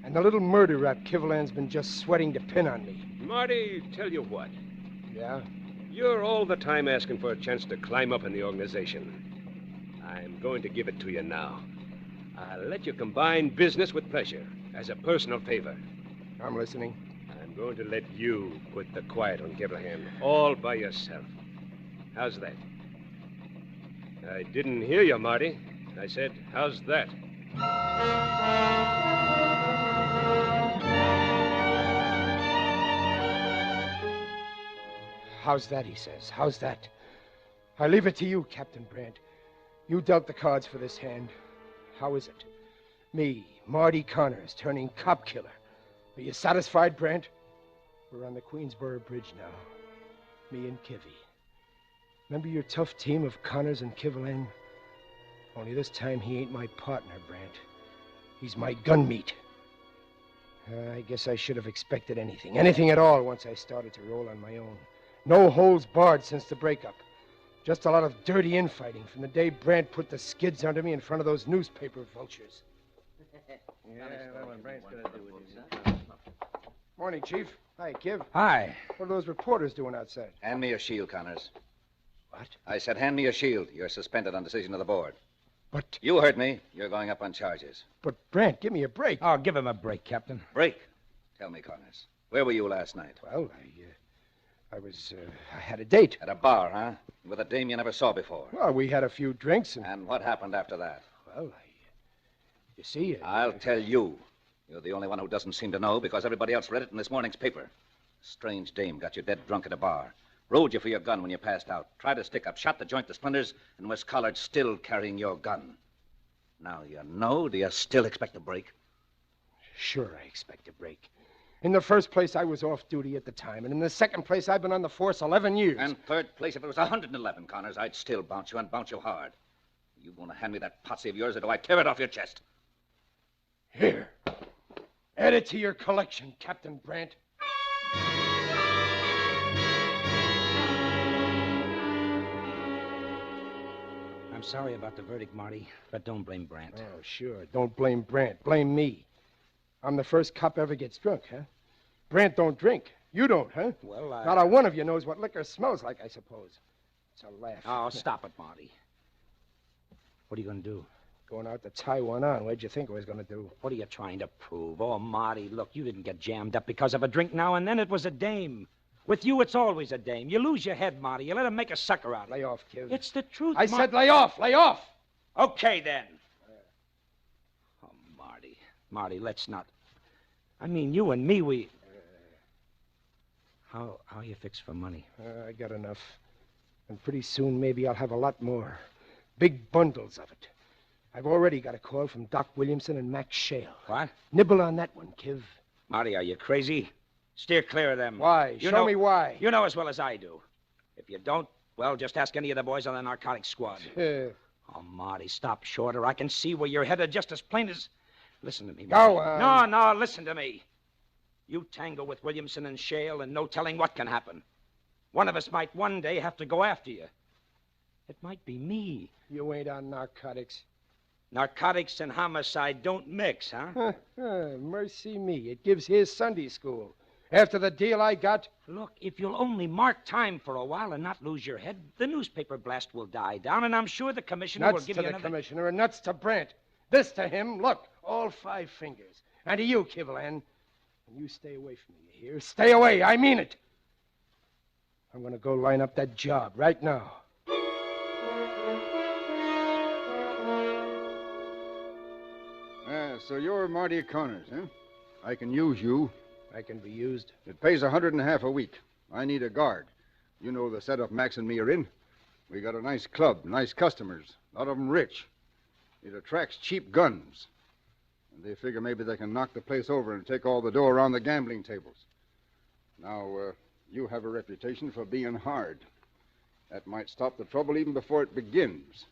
And the little murder rap Kivalan's been just sweating to pin on me. Marty, tell you what. Yeah? You're all the time asking for a chance to climb up in the organization. I'm going to give it to you now. I'll let you combine business with pleasure as a personal favor. I'm listening. I'm going to let you put the quiet on Kevlahan all by yourself. How's that? I didn't hear you, Marty. I said, how's that? How's that, he says. How's that? I leave it to you, Captain Brandt. You dealt the cards for this hand. How is it? Me, Marty Connors, turning cop killer. Are you satisfied, Brandt? We're on the Queensboro Bridge now. Me and Kivy. Remember your tough team of Connors and Kivalan? Only this time he ain't my partner, Brandt. He's my gun meat. I guess I should have expected anything. Anything at all once I started to roll on my own. No holds barred since the breakup. Just a lot of dirty infighting from the day Brandt put the skids under me in front of those newspaper vultures. Morning, Chief. Hi, Kiv. Hi. What are those reporters doing outside? Hand me your shield, Connors. What? I said hand me your shield. You're suspended on decision of the board. But... You heard me. You're going up on charges. But, Brandt, give me a break. Oh, give him a break, Captain. Break? Tell me, Connors. Where were you last night? Well, I had a date. At a bar, huh? With a dame you never saw before. Well, we had a few drinks and... And what happened after that? Well, you see... I'll tell you. You're the only one who doesn't seem to know because everybody else read it in this morning's paper. Strange dame got you dead drunk at a bar. Rode you for your gun when you passed out. Tried to stick up, shot the joint to splinters, and was collared still carrying your gun. Now you know, do you still expect a break? Sure, I expect a break. In the first place, I was off duty at the time. And in the second place, I've been on the force 11 years. And third place, if it was 111, Connors, I'd still bounce you and bounce you hard. You want to hand me that potsy of yours, or do I tear it off your chest? Here. Add it to your collection, Captain Brandt. I'm sorry about the verdict, Marty, but don't blame Brandt. Oh, sure. Don't blame Brandt. Blame me. I'm the first cop ever gets drunk, huh? Brandt don't drink. You don't, huh? Well, Not a one of you knows what liquor smells like, I suppose. It's a laugh. Oh, stop it, Marty. What are you going to do? Going out to tie one on. What'd you think I was going to do? What are you trying to prove? Oh, Marty, look, you didn't get jammed up because of a drink now and then. It was a dame. With you, it's always a dame. You lose your head, Marty. You let him make a sucker out of you. Lay off, kid. It's the truth, I said lay off. Lay off. Okay, then. Oh, Marty. Marty, let's not... I mean, you and me, we... How are you fixed for money? I got enough. And pretty soon, maybe I'll have a lot more. Big bundles of it. I've already got a call from Doc Williamson and Max Shale. What? Nibble on that one, Kiv. Marty, are you crazy? Steer clear of them. Why? Show me why. You know as well as I do. If you don't, well, just ask any of the boys on the narcotics squad. Oh, Marty, stop short, or I can see where you're headed just as plain as... Listen to me, Marty. Go on. No, listen to me. You tangle with Williamson and Shale, and no telling what can happen. One of us might one day have to go after you. It might be me. You ain't on narcotics. Narcotics and homicide don't mix, huh? Mercy me. It gives his Sunday school. After the deal I got... Look, if you'll only mark time for a while and not lose your head, the newspaper blast will die down, and I'm sure the commissioner will give you another... Nuts to the commissioner and nuts to Brandt. This to him, look, all 5 fingers. And to you, Kivalan. And you stay away from me, you hear? Stay away, I mean it. I'm going to go line up that job right now. So you're Marty Connors, huh? I can use you. I can be used. It pays $150 a week. I need a guard. You know the setup Max and me are in. We got a nice club, nice customers, a lot of them rich. It attracts cheap guns. And they figure maybe they can knock the place over and take all the dough around the gambling tables. Now, you have a reputation for being hard. That might stop the trouble even before it begins.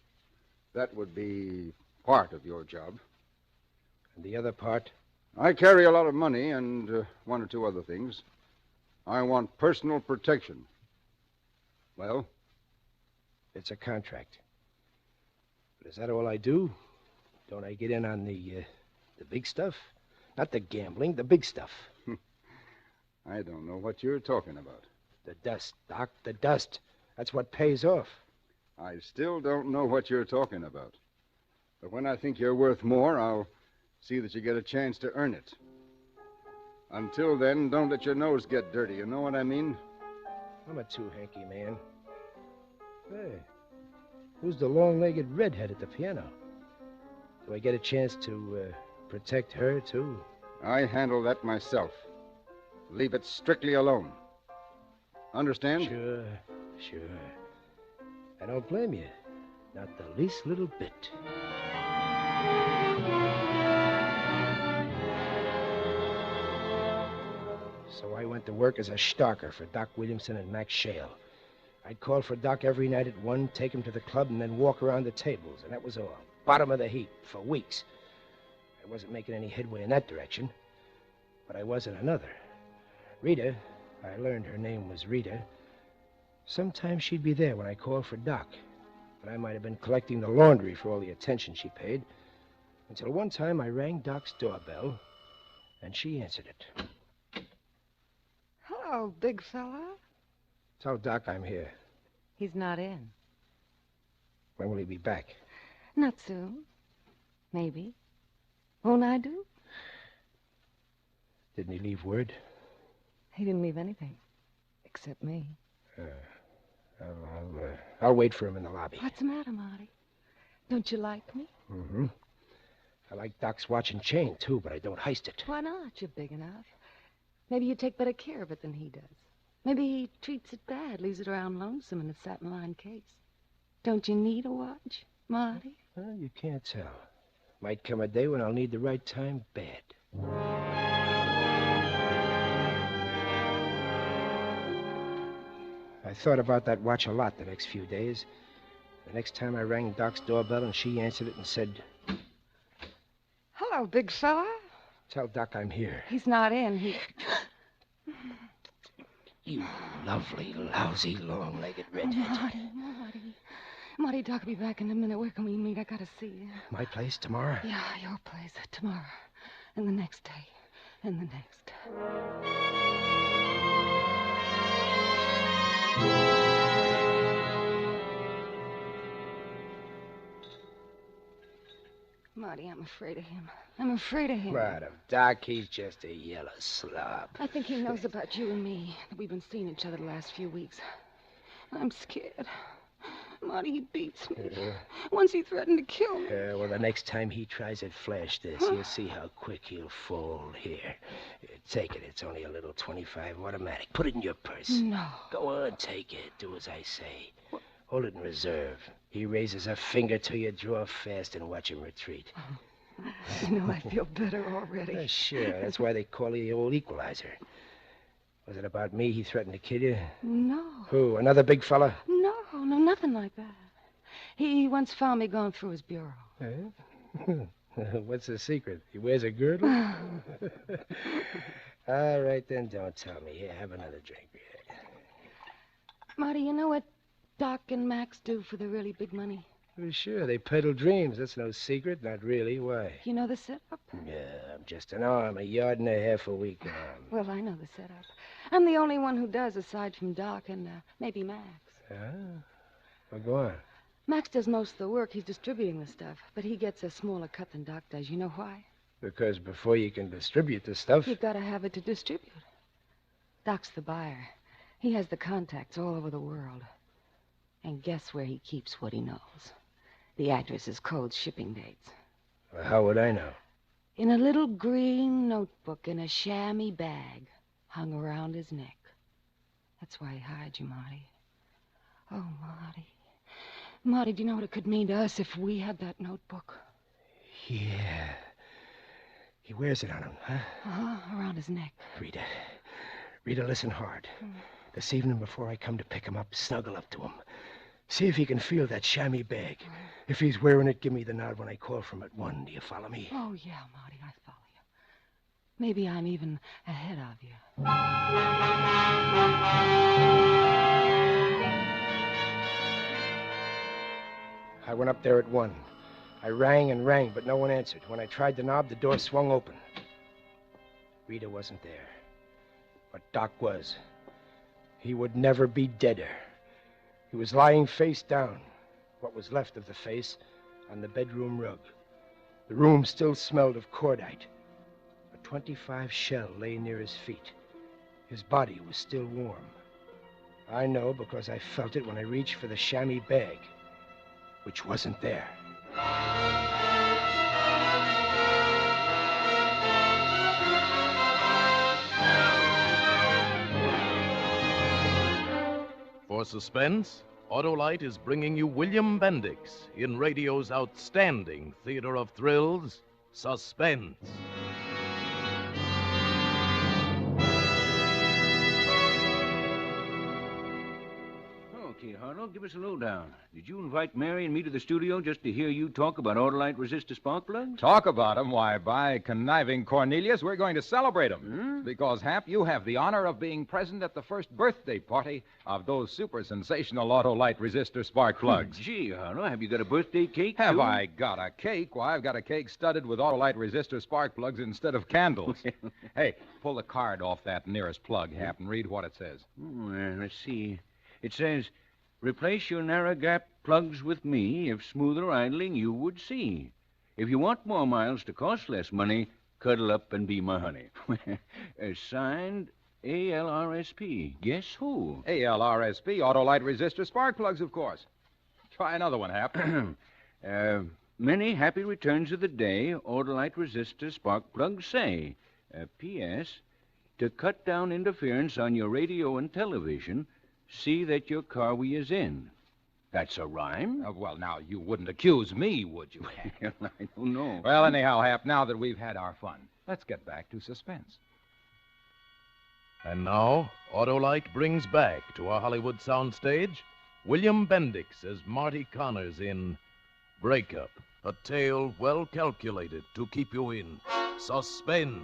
That would be part of your job. And the other part? I carry a lot of money and 1 or 2 other things. I want personal protection. Well? It's a contract. But is that all I do? Don't I get in on the big stuff? Not the gambling, the big stuff. I don't know what you're talking about. The dust, Doc, the dust. That's what pays off. I still don't know what you're talking about. But when I think you're worth more, I'll see that you get a chance to earn it. Until then, don't let your nose get dirty. You know what I mean? I'm a too-hanky man. Hey, who's the long-legged redhead at the piano? Do I get a chance to protect her, too? I handle that myself. Leave it strictly alone. Understand? Sure. I don't blame you. Not the least little bit. So I went to work as a stalker for Doc Williamson and Max Shale. I'd call for Doc every night at 1, take him to the club, and then walk around the tables, and that was all. Bottom of the heap for weeks. I wasn't making any headway in that direction, but I was in another. Rita, I learned her name was Rita. Sometimes she'd be there when I called for Doc, but I might have been collecting the laundry for all the attention she paid, until one time I rang Doc's doorbell, and she answered it. Hello, big fella. Tell Doc I'm here. He's not in. When will he be back? Not soon. Maybe. Won't I do? Didn't he leave word? He didn't leave anything. Except me. I'll wait for him in the lobby. What's the matter, Marty? Don't you like me? Mm-hmm. I like Doc's watch and chain, too, but I don't heist it. Why not? You're big enough. Maybe you take better care of it than he does. Maybe he treats it bad, leaves it around lonesome in a satin-lined case. Don't you need a watch, Marty? Well, you can't tell. Might come a day when I'll need the right time bad. I thought about that watch a lot the next few days. The next time I rang Doc's doorbell and she answered it and said, Hello, big fella. Tell Doc I'm here. He's not in. You lovely, lousy, long-legged redhead. Marty, Doc will be back in a minute. Where can we meet? I gotta see you. My place tomorrow? Yeah, your place tomorrow. And the next day. And the next. Marty, I'm afraid of him. I'm afraid of him. Right of Doc, he's just a yellow slob. I think he knows about you and me, that we've been seeing each other the last few weeks. I'm scared. Marty, he beats me. Once he threatened to kill me. Well, the next time he tries it, flash this. You'll see how quick he'll fold. Here. Take it. It's only a little 25 automatic. Put it in your purse. No. Go on, take it. Do as I say. Hold it in reserve. He raises a finger to you, draw fast, and watch him retreat. You know, I feel better already. Sure. That's why they call you the old equalizer. Was it about me he threatened to kill you? No. Who, another big fella? No, nothing like that. He once found me going through his bureau. What's the secret? He wears a girdle? All right, then, don't tell me. Here, have another drink. Marty, you know what Doc and Max do for the really big money? Well, sure, they peddle dreams. That's no secret. Not really. Why? You know the setup? Yeah, I'm just an arm, a yard and a half a week arm. Well, I know the setup. I'm the only one who does, aside from Doc and maybe Max. Well, go on. Max does most of the work. He's distributing the stuff, but he gets a smaller cut than Doc does. You know why? Because before you can distribute the stuff... You've got to have it to distribute. Doc's the buyer. He has the contacts all over the world. And guess where he keeps what he knows? The addresses, codes, shipping dates. Well, how would I know? In a little green notebook in a chamois bag hung around his neck. That's why he hired you, Marty. Oh, Marty. Marty, do you know what it could mean to us if we had that notebook? Yeah. He wears it on him, huh? Uh-huh, around his neck. Rita, listen hard. This evening before I come to pick him up, snuggle up to him. See if he can feel that chamois bag. If he's wearing it, give me the nod when I call for him at 1. Do you follow me? Oh, yeah, Marty, I follow you. Maybe I'm even ahead of you. I went up there at 1. I rang and rang, but no one answered. When I tried the knob, the door swung open. Rita wasn't there. But Doc was. He would never be deader. He was lying face down, what was left of the face, on the bedroom rug. The room still smelled of cordite. A .25 shell lay near his feet. His body was still warm. I know because I felt it when I reached for the chamois bag, which wasn't there. For suspense, Autolite is bringing you William Bendix in radio's outstanding theater of thrills, Suspense. Okay, Harlow, give us a lowdown. Did you invite Mary and me to the studio just to hear you talk about Autolite resistor spark plugs? Talk about 'em? Why, by conniving Cornelius, we're going to celebrate 'em. Because, Hap, you have the honor of being present at the first birthday party of those super sensational Autolite resistor spark plugs. Gee, Harlow, have you got a birthday cake, Have too? I got a cake? Why, I've got a cake studded with Autolite resistor spark plugs instead of candles. Hey, pull the card off that nearest plug, Hap, and read what it says. Let's see. It says, replace your narrow gap plugs with me. If smoother idling, you would see. If you want more miles to cost less money, cuddle up and be my honey. Signed, ALRSP. Guess who? ALRSP, Autolite resistor spark plugs, of course. Try another one, Hap. Many happy returns of the day, Autolite resistor spark plugs say. P.S. To cut down interference on your radio and television, see that your car is in. That's a rhyme? Well, now, you wouldn't accuse me, would you? I don't know. Well, anyhow, Hap, now that we've had our fun, let's get back to suspense. And now, Autolite brings back to our Hollywood soundstage William Bendix as Marty Connors in Breakup, a tale well calculated to keep you in suspense.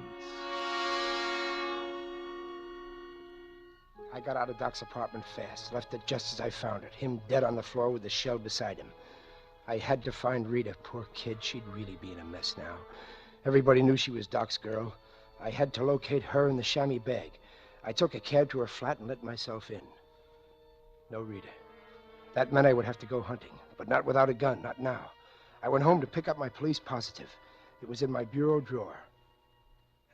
I got out of Doc's apartment fast, left it just as I found it, him dead on the floor with the shell beside him. I had to find Rita. Poor kid, she'd really be in a mess now. Everybody knew she was Doc's girl. I had to locate her and the chamois bag. I took a cab to her flat and let myself in. No Rita. That meant I would have to go hunting, but not without a gun, not now. I went home to pick up my police positive. It was in my bureau drawer.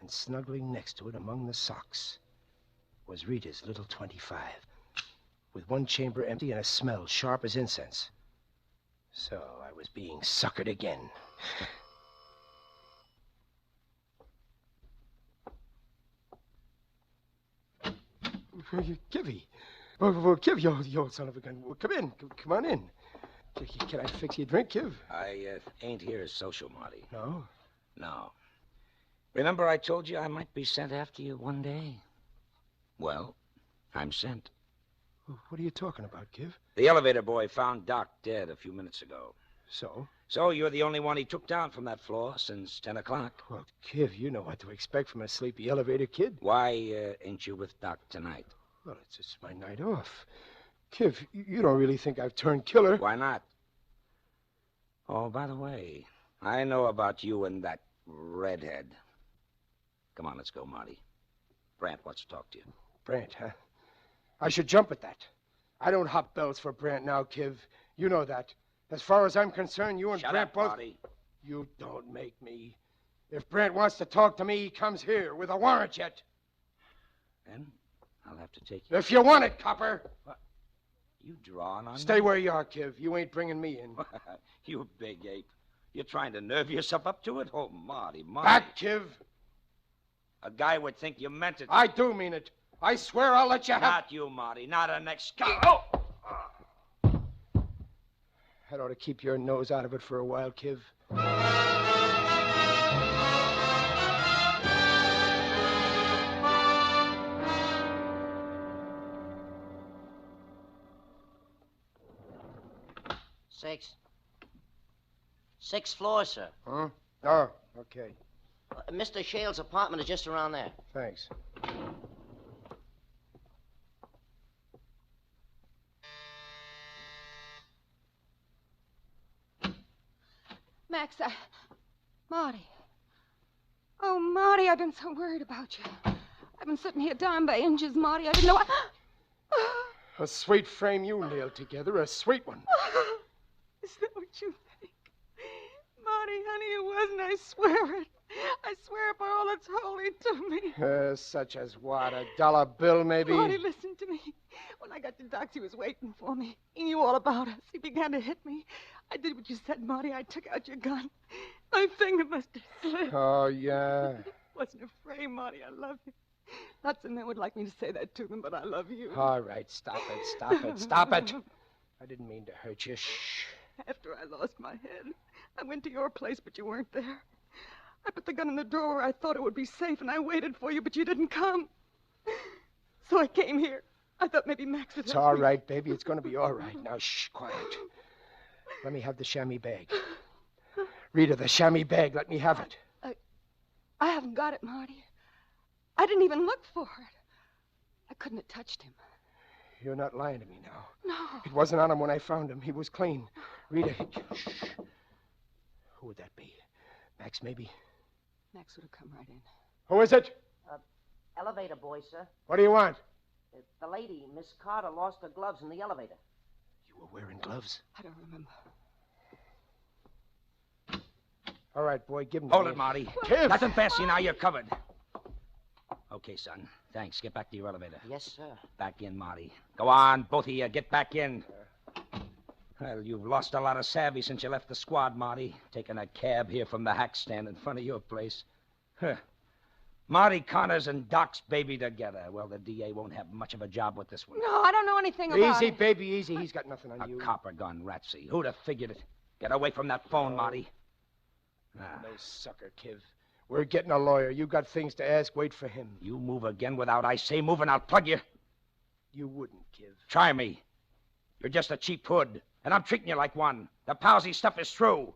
And snuggling next to it among the socks was Rita's little .25, with one chamber empty and a smell sharp as incense. So I was being suckered again. Kivy. Well, Kiv, you old son of a gun. Well, come in. Come on in. Can I fix you a drink, Kiv? I ain't here as social, Marty. No? No. Remember I told you I might be sent after you one day? Well, I'm sent. What are you talking about, Kiv? The elevator boy found Doc dead a few minutes ago. So? So you're the only one he took down from that floor since 10 o'clock. Well, Kiv, you know what to expect from a sleepy elevator kid. Why ain't you with Doc tonight? Well, it's my night off. Kiv, you don't really think I've turned killer? Why not? Oh, by the way, I know about you and that redhead. Come on, let's go, Marty. Brant wants to talk to you. Brant, huh? I should jump at that. I don't hop bells for Brant now, Kiv. You know that. As far as I'm concerned, you and Shut Brant up, both... Marty. You don't make me. If Brant wants to talk to me, he comes here with a warrant yet. Then I'll have to take you. If you want it, copper. What? You drawing on Stay me? where you are, Kiv. You ain't bringing me in. You big ape. You're trying to nerve yourself up to it? Oh, Marty. Back, Kiv. A guy would think you meant it. I do mean it. I swear I'll let you have... Not you, Marty. Not an excuse. That ought to keep your nose out of it for a while, Kiv. Sixth floor, sir. Huh? Oh, okay. Mr. Shale's apartment is just around there. Thanks. Max, Marty. Oh, Marty, I've been so worried about you. I've been sitting here dying by inches, Marty. I didn't know. A sweet frame you nailed together, a sweet one. Is that what you think? Marty, honey, it wasn't. I swear it. I swear it by all that's holy to me. Such as what? A dollar bill, maybe? Marty, listen to me. When I got to Doc's, he was waiting for me. He knew all about us. He began to hit me. I did what you said, Marty. I took out your gun. My finger must have slipped. Oh, yeah. It wasn't a frame, Marty. I love you. Lots of men would like me to say that to them, but I love you. All right, stop it, stop it, stop it. I didn't mean to hurt you. Shh. After I lost my head, I went to your place, but you weren't there. I put the gun in the drawer where I thought it would be safe, and I waited for you, but you didn't come. So I came here. I thought maybe Max would It's help all me. right, baby. It's going to be all right. Now, shh, quiet. Let me have the chamois bag. Rita, the chamois bag. Let me have it. I haven't got it, Marty. I didn't even look for it. I couldn't have touched him. You're not lying to me now. No. It wasn't on him when I found him. He was clean. Rita, shh. Who would that be? Max, maybe? Max would have come right in. Who is it? Elevator boy, sir. What do you want? The lady, Miss Carter, lost her gloves in the elevator. You were wearing gloves? I don't remember. All right, boy, give him Hold it, Marty. Kev! Nothing fancy now, you're covered. Okay, son. Thanks. Get back to your elevator. Yes, sir. Back in, Marty. Go on, both of you. Get back in. Well, you've lost a lot of savvy since you left the squad, Marty. Taking a cab here from the hack stand in front of your place. Huh. Marty Connors and Doc's baby together. Well, the DA won't have much of a job with this one. No, I don't know anything about Easy, it. baby, easy. He's got nothing on you. A copper gun, Ratsy. Who'd have figured it? Get away from that phone, Marty. No sucker, Kiv. We're getting a lawyer. You got things to ask. Wait for him. You move again without I say move, and I'll plug you. You wouldn't, Kiv. Try me. You're just a cheap hood, and I'm treating you like one. The palsy stuff is true.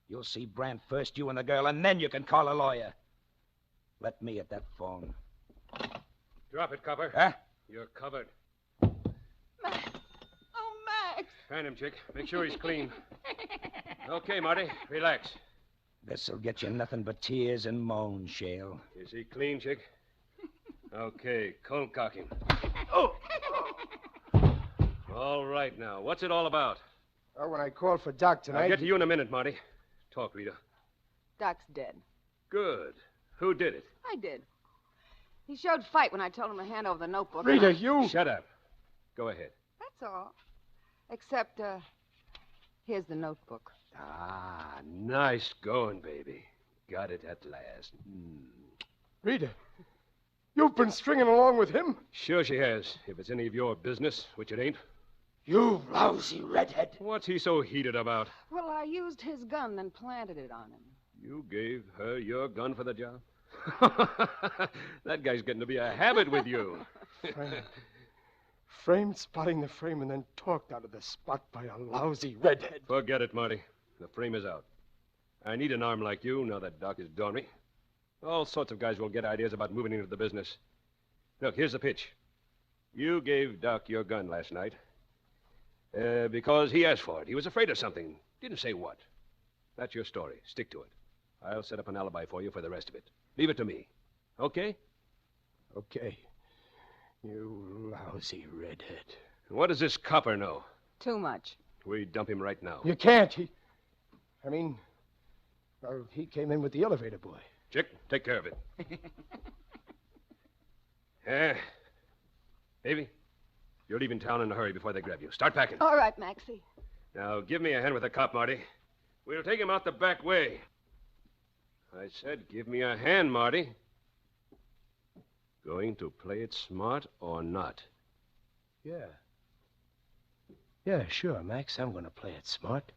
You'll see Brandt first, you and the girl, and then you can call a lawyer. Let me at that phone. Drop it, Copper. Huh? You're covered. Max. Oh, Max. Hand him, chick. Make sure he's clean. Okay, Marty. Relax. This'll get you nothing but tears and moans, Shale. Is he clean, chick? Okay, cold cock him. Oh! All right now. What's it all about? Oh, when I called for Doc tonight... I'll get to you in a minute, Marty. Talk, Rita. Doc's dead. Good. Who did it? I did. He showed fight when I told him to hand over the notebook. Rita, you... Shut up. Go ahead. That's all. Except, here's the notebook. Ah, nice going, baby. Got it at last. Rita, you've been stringing along with him? Sure she has. If it's any of your business, which it ain't. You lousy redhead. What's he so heated about? Well, I used his gun, then planted it on him. You gave her your gun for the job? That guy's getting to be a habit with you. Framed spotting the frame and then talked out of the spot by a lousy redhead. Forget it, Marty. The frame is out. I need an arm like you now that Doc has done me. All sorts of guys will get ideas about moving into the business. Look, here's the pitch. You gave Doc your gun last night because he asked for it. He was afraid of something. Didn't say what. That's your story. Stick to it. I'll set up an alibi for you for the rest of it. Leave it to me. Okay? Okay. You lousy redhead. What does this copper know? Too much. We dump him right now. You can't. He came in with the elevator boy. Chick, take care of it. Davy, you're leaving town in a hurry before they grab you. Start packing. All right, Maxie. Now, give me a hand with the cop, Marty. We'll take him out the back way. I said, give me a hand, Marty. Going to play it smart or not? Yeah. Yeah, sure, Max. I'm going to play it smart.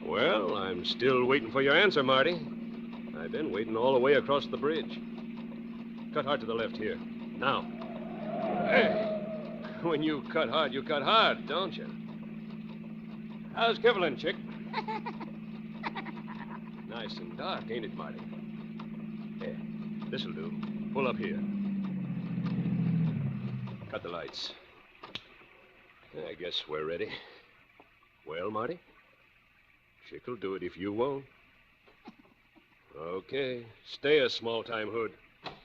Well, I'm still waiting for your answer, Marty. I've been waiting all the way across the bridge. Cut hard to the left here. Now. Hey. When you cut hard, don't you? How's Kivlin, chick? Nice and dark, ain't it, Marty? This'll do. Pull up here. Cut the lights. I guess we're ready. Well, Marty? Chick'll do it if you won't. Okay. Stay a small-time hood.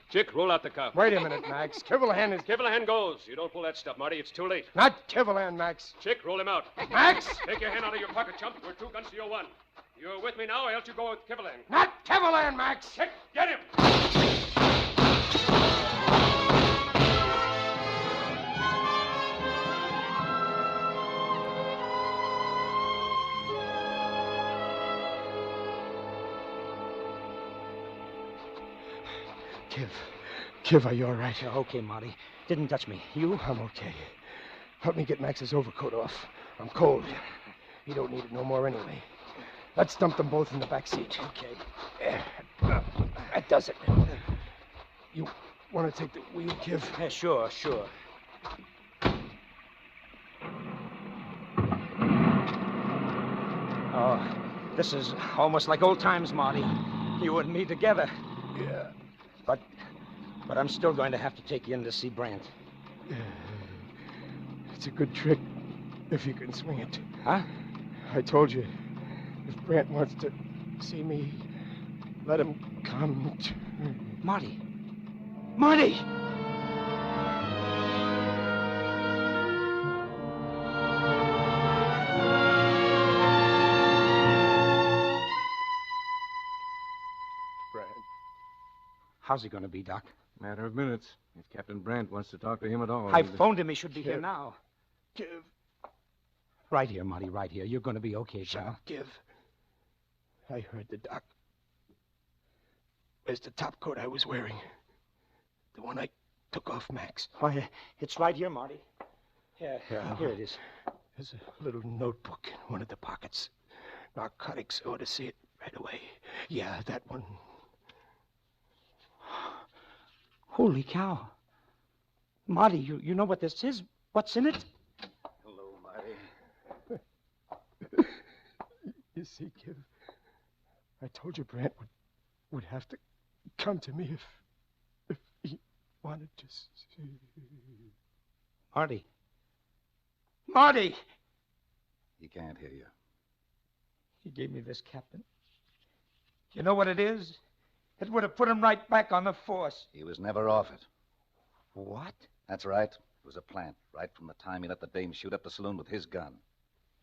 Chick, roll out the cop. Wait a minute, Max. Kivalahan is... Kivalahan goes. You don't pull that stuff, Marty. It's too late. Not Kivalahan, Max. Chick, roll him out. Max! Take your hand out of your pocket, chump. We're 2 guns to your 1. You're with me now, or else you go with Kivalahan. Not Kivalahan, Max! Chick, get him! Kiv, are you all right? Okay, Marty. Didn't touch me. You? I'm okay. Help me get Max's overcoat off. I'm cold. He don't need it no more anyway. Let's dump them both in the back seat. Okay. That does it. You want to take the wheel, Kiv? Yeah, sure. Oh, this is almost like old times, Marty. You and me together. Yeah. But I'm still going to have to take you in to see Brant. It's a good trick if you can swing it. Huh? I told you, if Brant wants to see me, let him come to... Marty! Brant. How's he going to be, Doc? Matter of minutes. If Captain Brandt wants to talk to him at all. I phoned him. He should be here Kiv. now. Kiv. Right here, Marty, right here. You're going to be okay, pal. Kiv. I heard the doc. Where's the top coat I was wearing? The one I took off Max. Why, it's right here, Marty. Yeah, here it is. There's a little notebook in one of the pockets. Narcotics ought to see it right away. Yeah, that one. Holy cow. Marty, you know what this is? What's in it? Hello, Marty. You see, Kiv, I told you Brant would have to come to me if he wanted to see. Marty! He can't hear you. He gave me this, Captain. You know what it is? It would have put him right back on the force. He was never off it. What? That's right. It was a plant, right from the time he let the dame shoot up the saloon with his gun.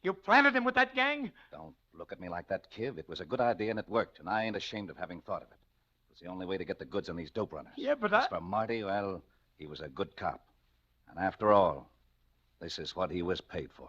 You planted him with that gang? Don't look at me like that, Kiv. It was a good idea and it worked, and I ain't ashamed of having thought of it. It was the only way to get the goods on these dope runners. Yeah, but As for Marty, well, he was a good cop. And after all, this is what he was paid for.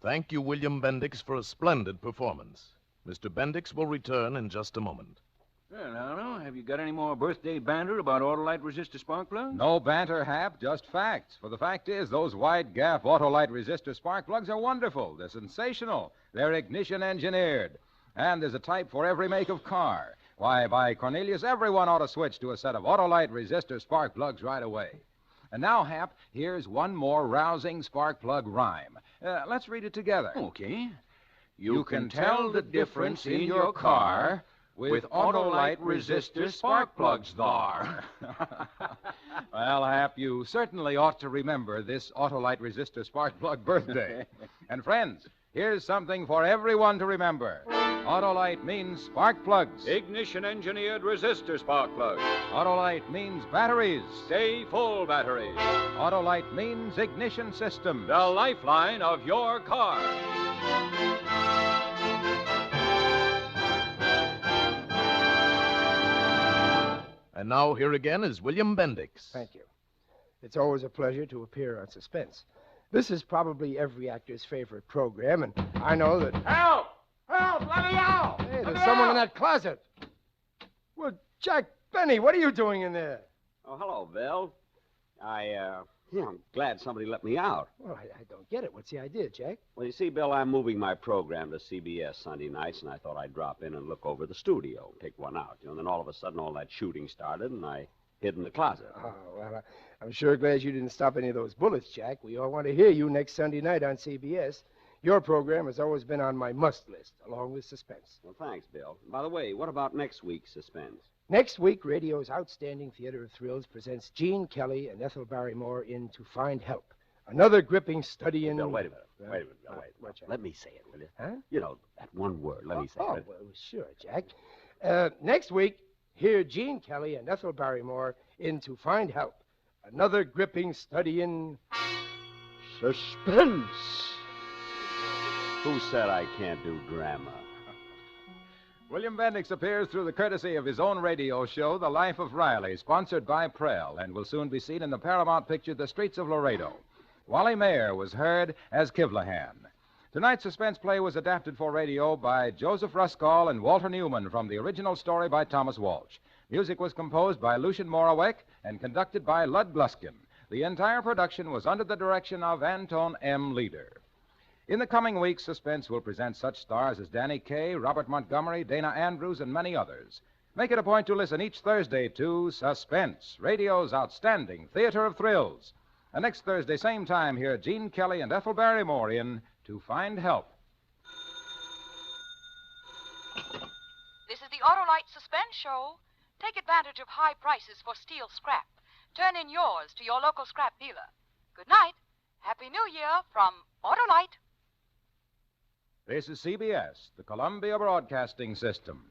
Thank you, William Bendix, for a splendid performance. Mr. Bendix will return in just a moment. Well, now, have you got any more birthday banter about Autolite resistor spark plugs? No banter, Hap, just facts. For the fact is, those wide gaff Autolite resistor spark plugs are wonderful. They're sensational. They're ignition engineered. And there's a type for every make of car. Why, by Cornelius, everyone ought to switch to a set of Autolite resistor spark plugs right away. And now, Hap, here's one more rousing spark plug rhyme. Let's read it together. Okay. You can tell the difference in your car with Autolite resistor spark plugs thar. Well, Hap, you certainly ought to remember this Autolite resistor spark plug birthday. And friends, here's something for everyone to remember. Autolite means spark plugs. Ignition engineered resistor spark plugs. Autolite means batteries. Stay full batteries. Autolite means ignition systems. The lifeline of your car. And now here again is William Bendix. Thank you. It's always a pleasure to appear on Suspense. This is probably every actor's favorite program, and I know that... Help! Help! Let me out! Hey, there's someone in that closet. Well, Jack Benny, what are you doing in there? Oh, hello, Bill. Yeah, I'm glad somebody let me out. Well, I don't get it. What's the idea, Jack? Well, you see, Bill, I'm moving my program to CBS Sunday nights, and I thought I'd drop in and look over the studio, pick one out. And then all of a sudden, all that shooting started, and I hid in the closet. Oh, well, I'm sure glad you didn't stop any of those bullets, Jack. We all want to hear you next Sunday night on CBS. Your program has always been on my must list, along with Suspense. Well, thanks, Bill. By the way, what about next week's Suspense? Next week, radio's outstanding theater of thrills presents Gene Kelly and Ethel Barrymore in To Find Help. Another gripping study in... Bill, wait a minute. Wait a minute. Wait. Let me say it, will you? Huh? You know, that one word. Let me say it. Well, sure, Jack. Next week, hear Gene Kelly and Ethel Barrymore in To Find Help. Another gripping study in... Suspense. Who said I can't do drama? William Bendix appears through the courtesy of his own radio show, The Life of Riley, sponsored by Prell, and will soon be seen in the Paramount picture, The Streets of Laredo. Wally Mayer was heard as Kivlahan. Tonight's suspense play was adapted for radio by Joseph Ruskall and Walter Newman from the original story by Thomas Walsh. Music was composed by Lucien Moraweck and conducted by Lud Gluskin. The entire production was under the direction of Anton M. Leader. In the coming weeks, Suspense will present such stars as Danny Kaye, Robert Montgomery, Dana Andrews, and many others. Make it a point to listen each Thursday to Suspense, radio's outstanding theater of thrills. And next Thursday, same time, hear Gene Kelly and Ethel Barrymore in To Find Help. This is the Autolite Suspense Show. Take advantage of high prices for steel scrap. Turn in yours to your local scrap dealer. Good night. Happy New Year from Autolite. This is CBS, the Columbia Broadcasting System.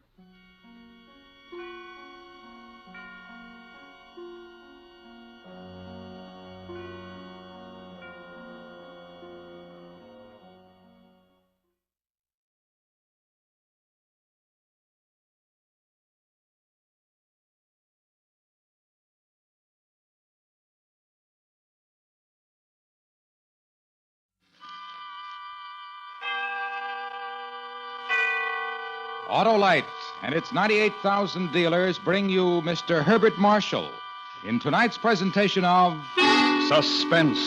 Autolite and its 98,000 dealers bring you Mr. Herbert Marshall in tonight's presentation of Suspense.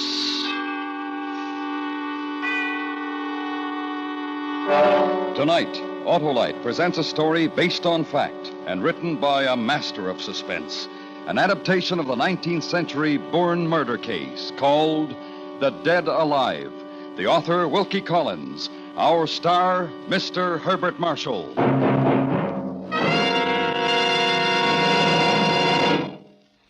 Tonight, Autolite presents a story based on fact and written by a master of suspense. An adaptation of the 19th century Bourne murder case called The Dead Alive. The author, Wilkie Collins. Our star, Mr. Herbert Marshall.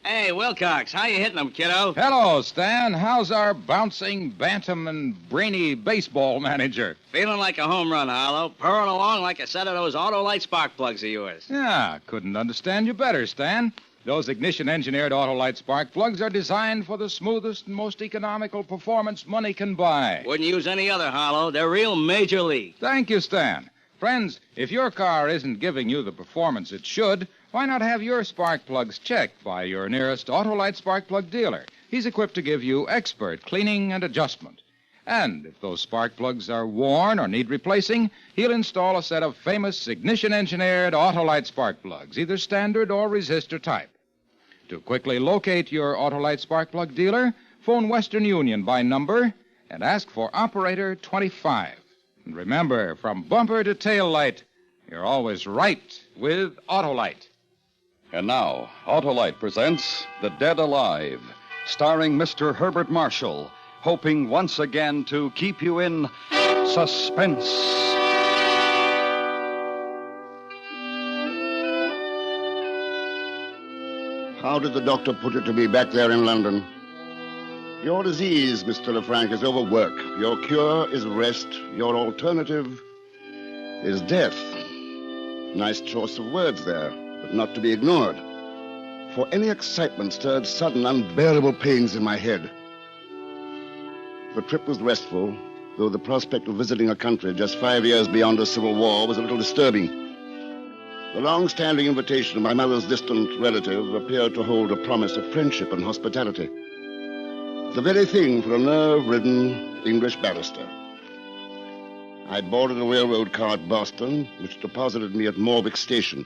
Hey, Wilcox, how you hitting them, kiddo? Hello, Stan. How's our bouncing, bantam, and brainy baseball manager? Feeling like a home run, Harlow. Purring along like a set of those Autolite spark plugs of yours. Yeah, couldn't understand you better, Stan. Those ignition-engineered Autolite spark plugs are designed for the smoothest and most economical performance money can buy. Wouldn't use any other, Harlow. They're real major league. Thank you, Stan. Friends, if your car isn't giving you the performance it should, why not have your spark plugs checked by your nearest Autolite spark plug dealer? He's equipped to give you expert cleaning and adjustment. And if those spark plugs are worn or need replacing, he'll install a set of famous ignition-engineered Autolite spark plugs, either standard or resistor type. To quickly locate your Autolite spark plug dealer, phone Western Union by number and ask for Operator 25. And remember, from bumper to tail light, you're always right with Autolite. And now, Autolite presents The Dead Alive, starring Mr. Herbert Marshall, hoping once again to keep you in suspense. How did the doctor put it to me back there in London? Your disease, Mr. Lefranc, is overwork. Your cure is rest. Your alternative is death. Nice choice of words there, but not to be ignored. For any excitement stirred sudden, unbearable pains in my head. The trip was restful, though the prospect of visiting a country just 5 years beyond a civil war was a little disturbing. The long-standing invitation of my mother's distant relative appeared to hold a promise of friendship and hospitality. The very thing for a nerve-ridden English barrister. I boarded a railroad car at Boston, which deposited me at Morwick Station.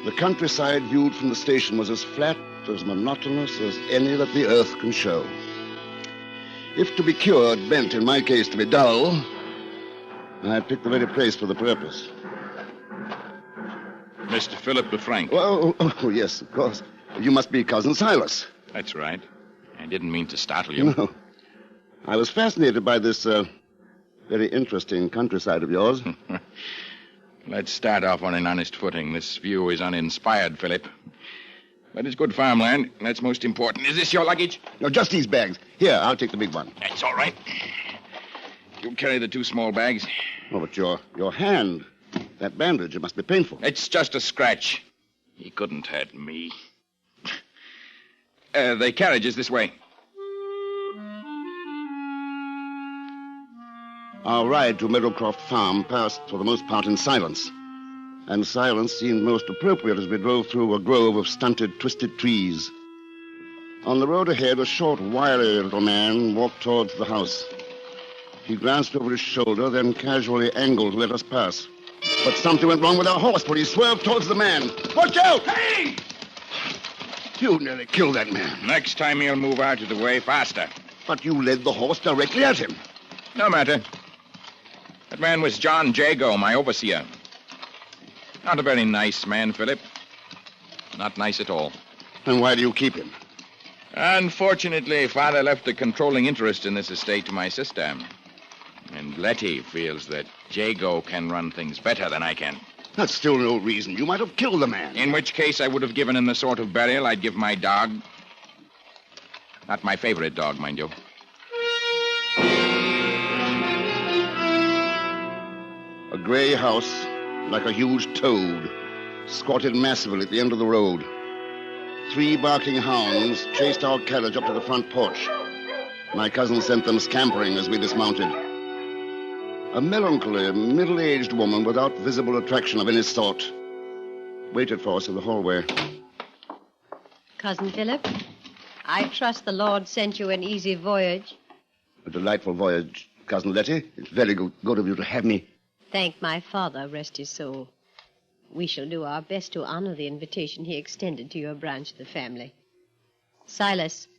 The countryside viewed from the station was as flat, as monotonous as any that the earth can show. If to be cured meant, in my case, to be dull, I picked the very place for the purpose. Mr. Philip LeFranc. Oh, yes, of course. You must be Cousin Silas. That's right. I didn't mean to startle you. No. I was fascinated by this very interesting countryside of yours. Let's start off on an honest footing. This view is uninspired, Philip. But it's good farmland. That's most important. Is this your luggage? No, just these bags. Here, I'll take the big one. That's all right. You carry the 2 small bags. Oh, but your hand, that bandage, it must be painful. It's just a scratch. He couldn't hurt me. The carriage is this way. Our ride to Meadowcroft Farm passed, for the most part, in silence. And silence seemed most appropriate as we drove through a grove of stunted, twisted trees. On the road ahead, a short, wiry little man walked towards the house. He glanced over his shoulder, then casually angled to let us pass. But something went wrong with our horse, for he swerved towards the man. Watch out! Hey! You nearly killed that man. Next time he'll move out of the way faster. But you led the horse directly at him. No matter. That man was John Jago, my overseer. Not a very nice man, Philip. Not nice at all. Then why do you keep him? Unfortunately, Father left a controlling interest in this estate to my sister. And Letty feels that Jago can run things better than I can. That's still no reason. You might have killed the man. In which case, I would have given him the sort of burial I'd give my dog. Not my favorite dog, mind you. A gray house, like a huge toad, squatted massively at the end of the road. 3 barking hounds chased our carriage up to the front porch. My cousin sent them scampering as we dismounted. A melancholy, middle-aged woman without visible attraction of any sort waited for us in the hallway. Cousin Philip, I trust the Lord sent you an easy voyage. A delightful voyage, Cousin Letty. It's very good of you to have me. Thank my father, rest his soul. We shall do our best to honor the invitation he extended to your branch of the family. Silas,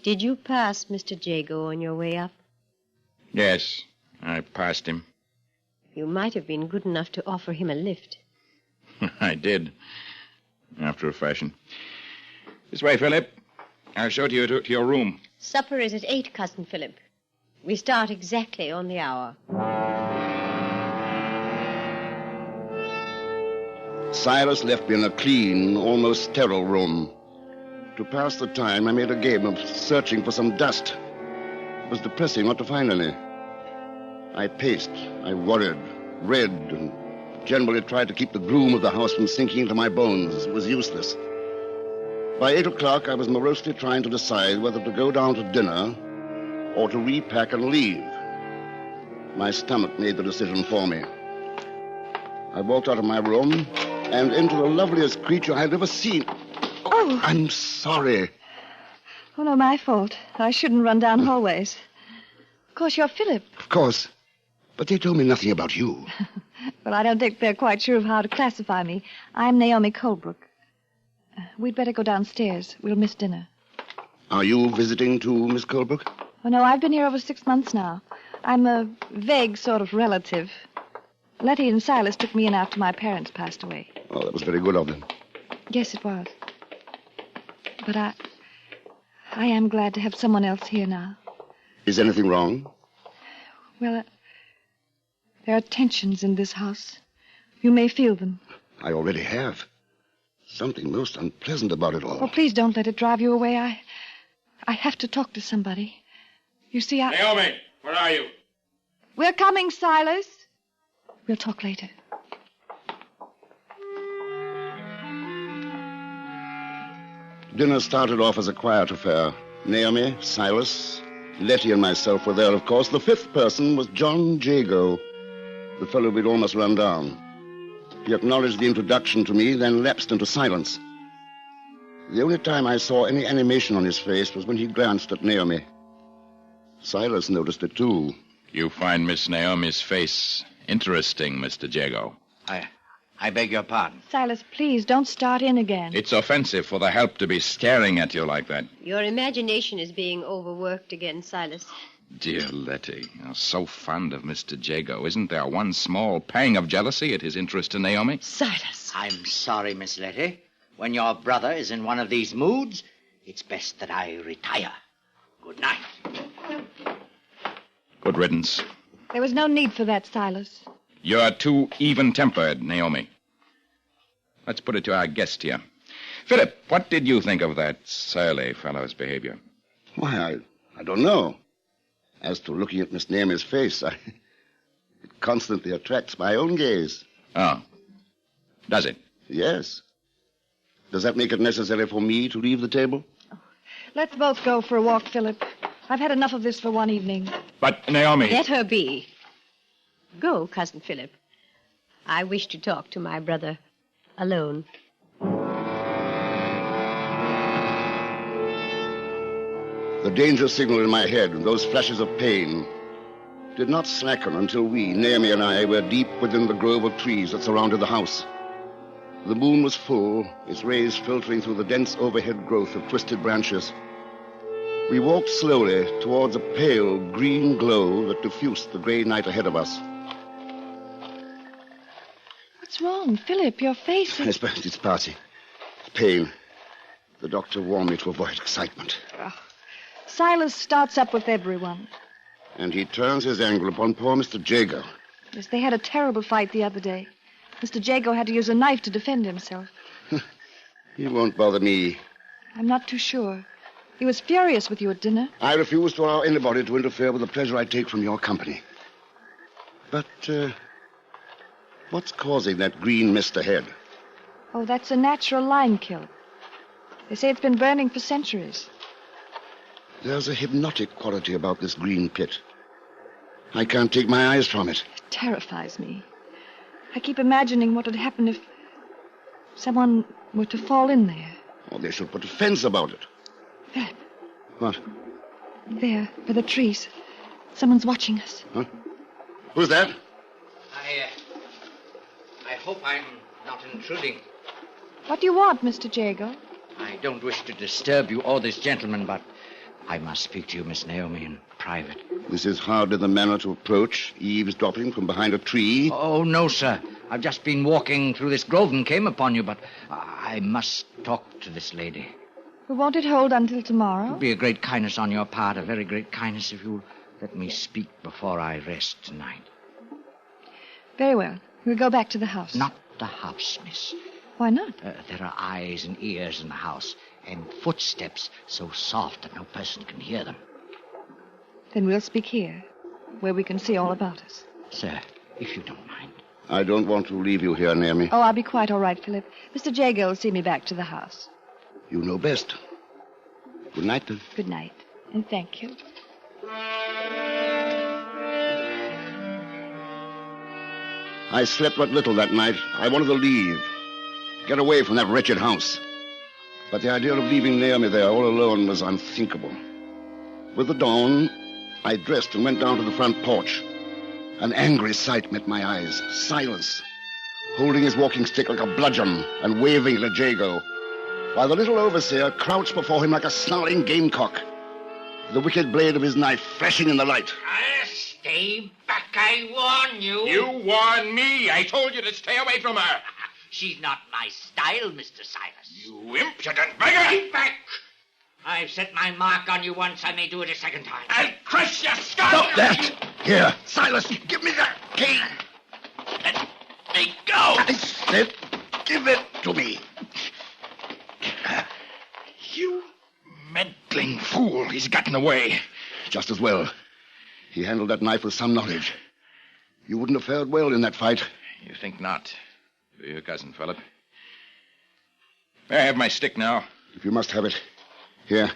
did you pass Mr. Jago on your way up? Yes, I passed him. You might have been good enough to offer him a lift. I did, after a fashion. This way, Philip. I'll show you to your room. Supper is at 8, Cousin Philip. We start exactly on the hour. Silas left me in a clean, almost sterile room. To pass the time, I made a game of searching for some dust. It was depressing not to find any. I paced, I worried, read, and generally tried to keep the gloom of the house from sinking into my bones. It was useless. By 8 o'clock, I was morosely trying to decide whether to go down to dinner or to repack and leave. My stomach made the decision for me. I walked out of my room and into the loveliest creature I had ever seen. Oh. I'm sorry. Oh, no, my fault. I shouldn't run down hallways. Of course, you're Philip. Of course. But they told me nothing about you. Well, I don't think they're quite sure of how to classify me. I'm Naomi Colebrook. We'd better go downstairs. We'll miss dinner. Are you visiting too, Miss Colebrook? Oh, no, I've been here over 6 months now. I'm a vague sort of relative. Letty and Silas took me in after my parents passed away. Oh, that was very good of them. Yes, it was. But I am glad to have someone else here now. Is anything wrong? Well, there are tensions in this house. You may feel them. I already have. Something most unpleasant about it all. Oh, please don't let it drive you away. I have to talk to somebody. You see, Naomi, where are you? We're coming, Silas. We'll talk later. Dinner started off as a quiet affair. Naomi, Silas, Letty, and myself were there, of course. The 5th person was John Jago, the fellow we'd almost run down. He acknowledged the introduction to me, then lapsed into silence. The only time I saw any animation on his face was when he glanced at Naomi. Silas noticed it, too. You find Miss Naomi's face interesting, Mr. Jago. I beg your pardon. Silas, please, don't start in again. It's offensive for the help to be staring at you like that. Your imagination is being overworked again, Silas. Dear Letty, you're so fond of Mr. Jago. Isn't there one small pang of jealousy at his interest in Naomi? Silas. I'm sorry, Miss Letty. When your brother is in one of these moods, it's best that I retire. Good night. Good riddance. There was no need for that, Silas. You're too even-tempered, Naomi. Let's put it to our guest here. Philip, what did you think of that surly fellow's behavior? Why, I don't know. As to looking at Miss Naomi's face, it constantly attracts my own gaze. Oh. Does it? Yes. Does that make it necessary for me to leave the table? Let's both go for a walk, Philip. I've had enough of this for one evening. But, Naomi... Let her be. Go, Cousin Philip. I wish to talk to my brother alone. The danger signal in my head and those flashes of pain did not slacken until we, Naomi and I, were deep within the grove of trees that surrounded the house. The moon was full, its rays filtering through the dense overhead growth of twisted branches. We walked slowly towards a pale green glow that diffused the gray night ahead of us. What's wrong? Philip, your face is... It's passing. Pain. The doctor warned me to avoid excitement. Silas starts up with everyone. And he turns his anger upon poor Mr. Jago. Yes, they had a terrible fight the other day. Mr. Jago had to use a knife to defend himself. He won't bother me. I'm not too sure. He was furious with you at dinner. I refuse to allow anybody to interfere with the pleasure I take from your company. But, what's causing that green mist ahead? Oh, that's a natural lime kiln. They say it's been burning for centuries. There's a hypnotic quality about this green pit. I can't take my eyes from it. It terrifies me. I keep imagining what would happen if someone were to fall in there. Or they should put a fence about it. Philip. What? There, by the trees. Someone's watching us. Huh? Who's that? I hope I'm not intruding. What do you want, Mr. Jago? I don't wish to disturb you or this gentleman, but I must speak to you, Miss Naomi, in private. This is hardly the manner to approach, eavesdropping from behind a tree. Oh, no, sir. I've just been walking through this grove and came upon you, but I must talk to this lady. We won't it hold until tomorrow? It would be a great kindness on your part, a very great kindness if you'll let me speak before I rest tonight. Very well. We'll go back to the house. Not the house, miss. Why not? There are eyes and ears in the house, and footsteps so soft that no person can hear them. Then we'll speak here, where we can see all about us. Sir, if you don't mind. I don't want to leave you here, Naomi. Oh, I'll be quite all right, Philip. Mr. Jago will see me back to the house. You know best. Good night, then. Good night, and thank you. I slept but little that night. I wanted to leave. Get away from that wretched house. But the idea of leaving Naomi there all alone was unthinkable. With the dawn, I dressed and went down to the front porch. An angry sight met my eyes. Silas, holding his walking stick like a bludgeon and waving it at Jago, while the little overseer crouched before him like a snarling gamecock, the wicked blade of his knife flashing in the light. Stay back, I warn you. You warn me. I told you to stay away from her. She's not my style, Mr. Silas. You impudent beggar! Keep back! I've set my mark on you once. I may do it a second time. I'll crush your skull! Stop that! Here, Silas, give me that cane. Let me go! I said, give it to me. You meddling fool. He's gotten away. Just as well. He handled that knife with some knowledge. You wouldn't have fared well in that fight. You think not, do you, Cousin Philip? May I have my stick now? If you must have it. Here.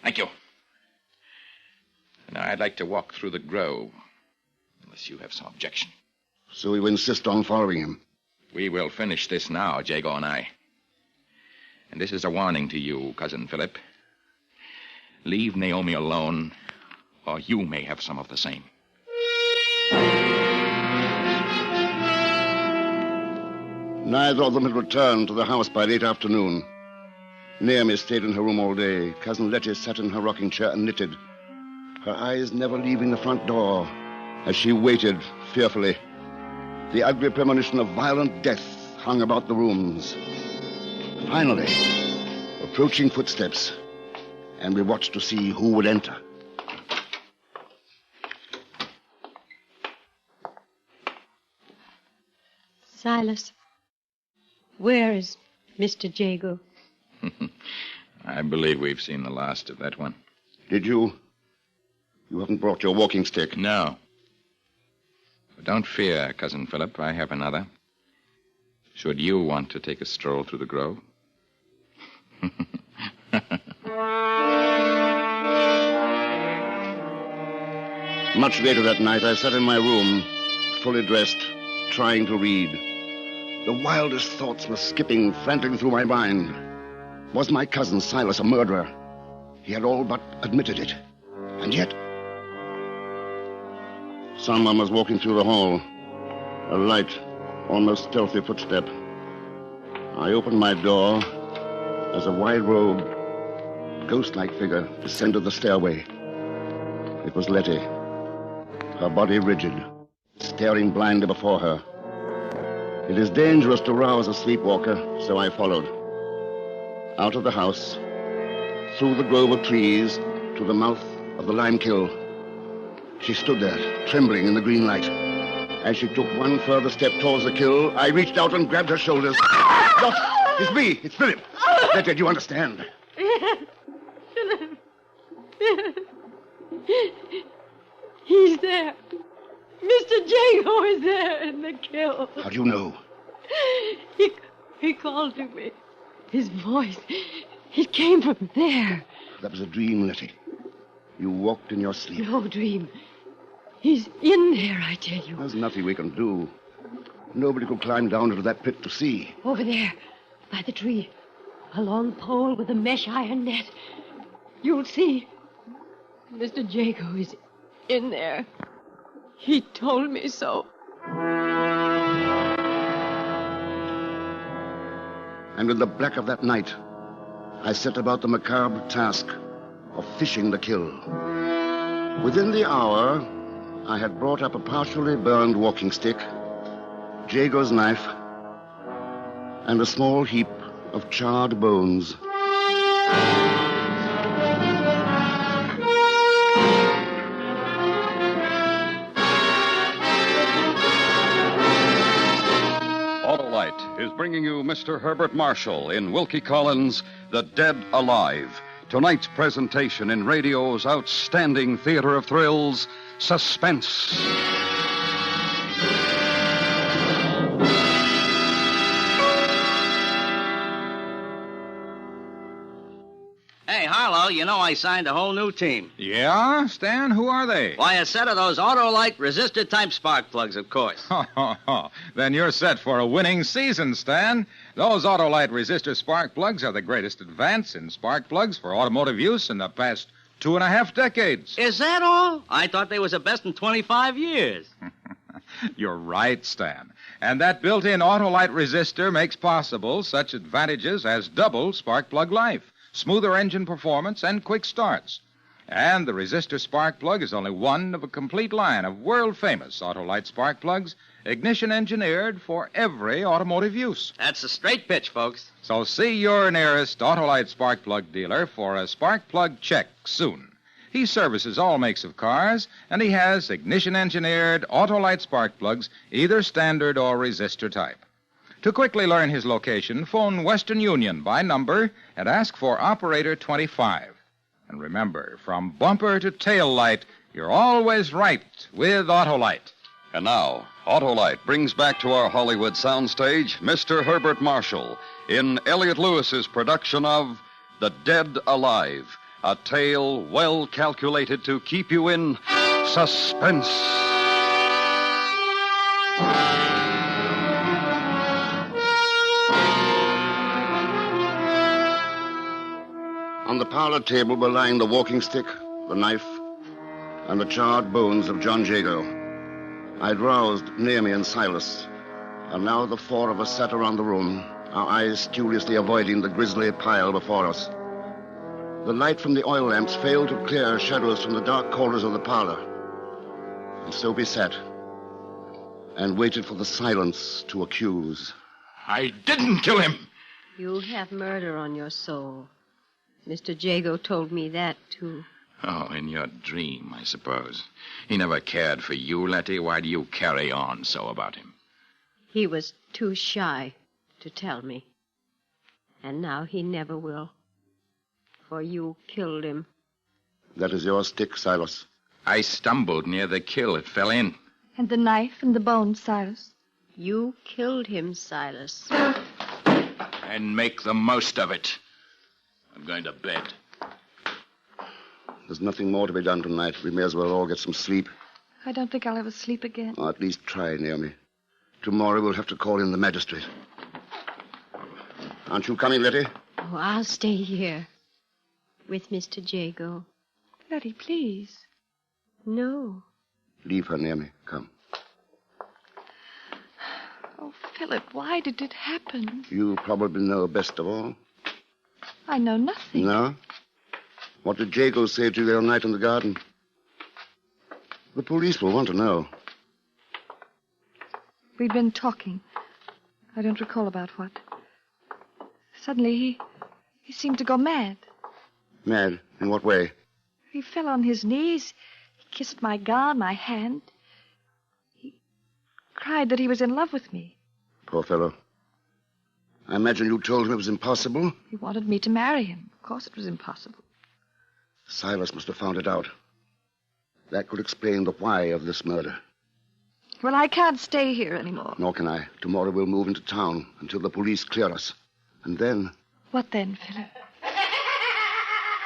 Thank you. Now, I'd like to walk through the grove, unless you have some objection. So you insist on following him? We will finish this now, Jago and I. And this is a warning to you, Cousin Philip. Leave Naomi alone, or you may have some of the same. Neither of them had returned to the house by late afternoon. Naomi stayed in her room all day. Cousin Letty sat in her rocking chair and knitted, her eyes never leaving the front door as she waited fearfully. The ugly premonition of violent death hung about the rooms. Finally, approaching footsteps, and we watched to see who would enter. Silas, where is Mr. Jago? I believe we've seen the last of that one. Did you? You haven't brought your walking stick? No. But don't fear, Cousin Philip. I have another. Should you want to take a stroll through the grove? Much later that night, I sat in my room, fully dressed, trying to read. The wildest thoughts were skipping frantically through my mind. Was my cousin Silas a murderer? He had all but admitted it. And yet... Someone was walking through the hall. A light, almost stealthy footstep. I opened my door as a wide-robed, ghost-like figure descended the stairway. It was Letty, her body rigid, staring blindly before her. It is dangerous to rouse a sleepwalker, so I followed. Out of the house, through the grove of trees, to the mouth of the lime kiln. She stood there, trembling in the green light. As she took one further step towards the kiln, I reached out and grabbed her shoulders. Look, it's me, it's Philip. Letty, do you understand? Philip. He's there. Mr. Jago is there in the kiln. How do you know? He called to me. His voice, it came from there. That was a dream, Letty. You walked in your sleep. No dream. He's in there, I tell you. There's nothing we can do. Nobody could climb down into that pit to see. Over there, by the tree. A long pole with a mesh iron net. You'll see. Mr. Jago is in there. He told me so. And in the black of that night, I set about the macabre task of fishing the kill. Within the hour, I had brought up a partially burned walking stick, Jago's knife, and a small heap of charred bones. Autolite is bringing you Mr. Herbert Marshall in Wilkie Collins' The Dead Alive. Tonight's presentation in radio's outstanding theater of thrills, Suspense. Hey, Harlow, you know I signed a whole new team. Yeah? Stan, who are they? Why, a set of those Autolite resistor-type spark plugs, of course. Then you're set for a winning season, Stan. Those Autolite resistor spark plugs are the greatest advance in spark plugs for automotive use in the past 2.5 decades. Is that all? I thought they was the best in 25 years. You're right, Stan. And that built-in Autolite resistor makes possible such advantages as double spark plug life, smoother engine performance, and quick starts. And the resistor spark plug is only one of a complete line of world-famous Autolite spark plugs, ignition-engineered for every automotive use. That's a straight pitch, folks. So see your nearest Autolite spark plug dealer for a spark plug check soon. He services all makes of cars, and he has ignition-engineered Autolite spark plugs, either standard or resistor type. To quickly learn his location, phone Western Union by number and ask for Operator 25. And remember, from bumper to tail light, you're always right with Autolite. And now, Autolite brings back to our Hollywood soundstage Mr. Herbert Marshall in Elliot Lewis's production of The Dead Alive, a tale well calculated to keep you in suspense. On the parlor table were lying the walking stick, the knife, and the charred bones of John Jago. I'd roused Naomi and Silas. And now the four of us sat around the room, our eyes studiously avoiding the grisly pile before us. The light from the oil lamps failed to clear shadows from the dark corners of the parlor. And so we sat and waited for the silence to accuse. I didn't kill him. You have murder on your soul. Mr. Jago told me that, too. Oh, in your dream, I suppose. He never cared for you, Letty. Why do you carry on so about him? He was too shy to tell me. And now he never will. For you killed him. That is your stick, Silas. I stumbled near the kill. It fell in. And the knife and the bones, Silas. You killed him, Silas. And make the most of it. I'm going to bed. There's nothing more to be done tonight. We may as well all get some sleep. I don't think I'll ever sleep again. Or at least try, Naomi. Tomorrow we'll have to call in the magistrate. Aren't you coming, Letty? Oh, I'll stay here. With Mr. Jago. Letty, please. No. Leave her, Naomi. Come. Oh, Philip, why did it happen? You probably know best of all. I know nothing. No? What did Jago say to you the other night in the garden? The police will want to know. We'd been talking. I don't recall about what. Suddenly, he seemed to go mad. Mad? In what way? He fell on his knees. He kissed my gown, my hand. He cried that he was in love with me. Poor fellow. I imagine you told him it was impossible? He wanted me to marry him. Of course it was impossible. Silas must have found it out. That could explain the why of this murder. Well, I can't stay here anymore. Nor can I. Tomorrow we'll move into town until the police clear us. And then... What then, Philip?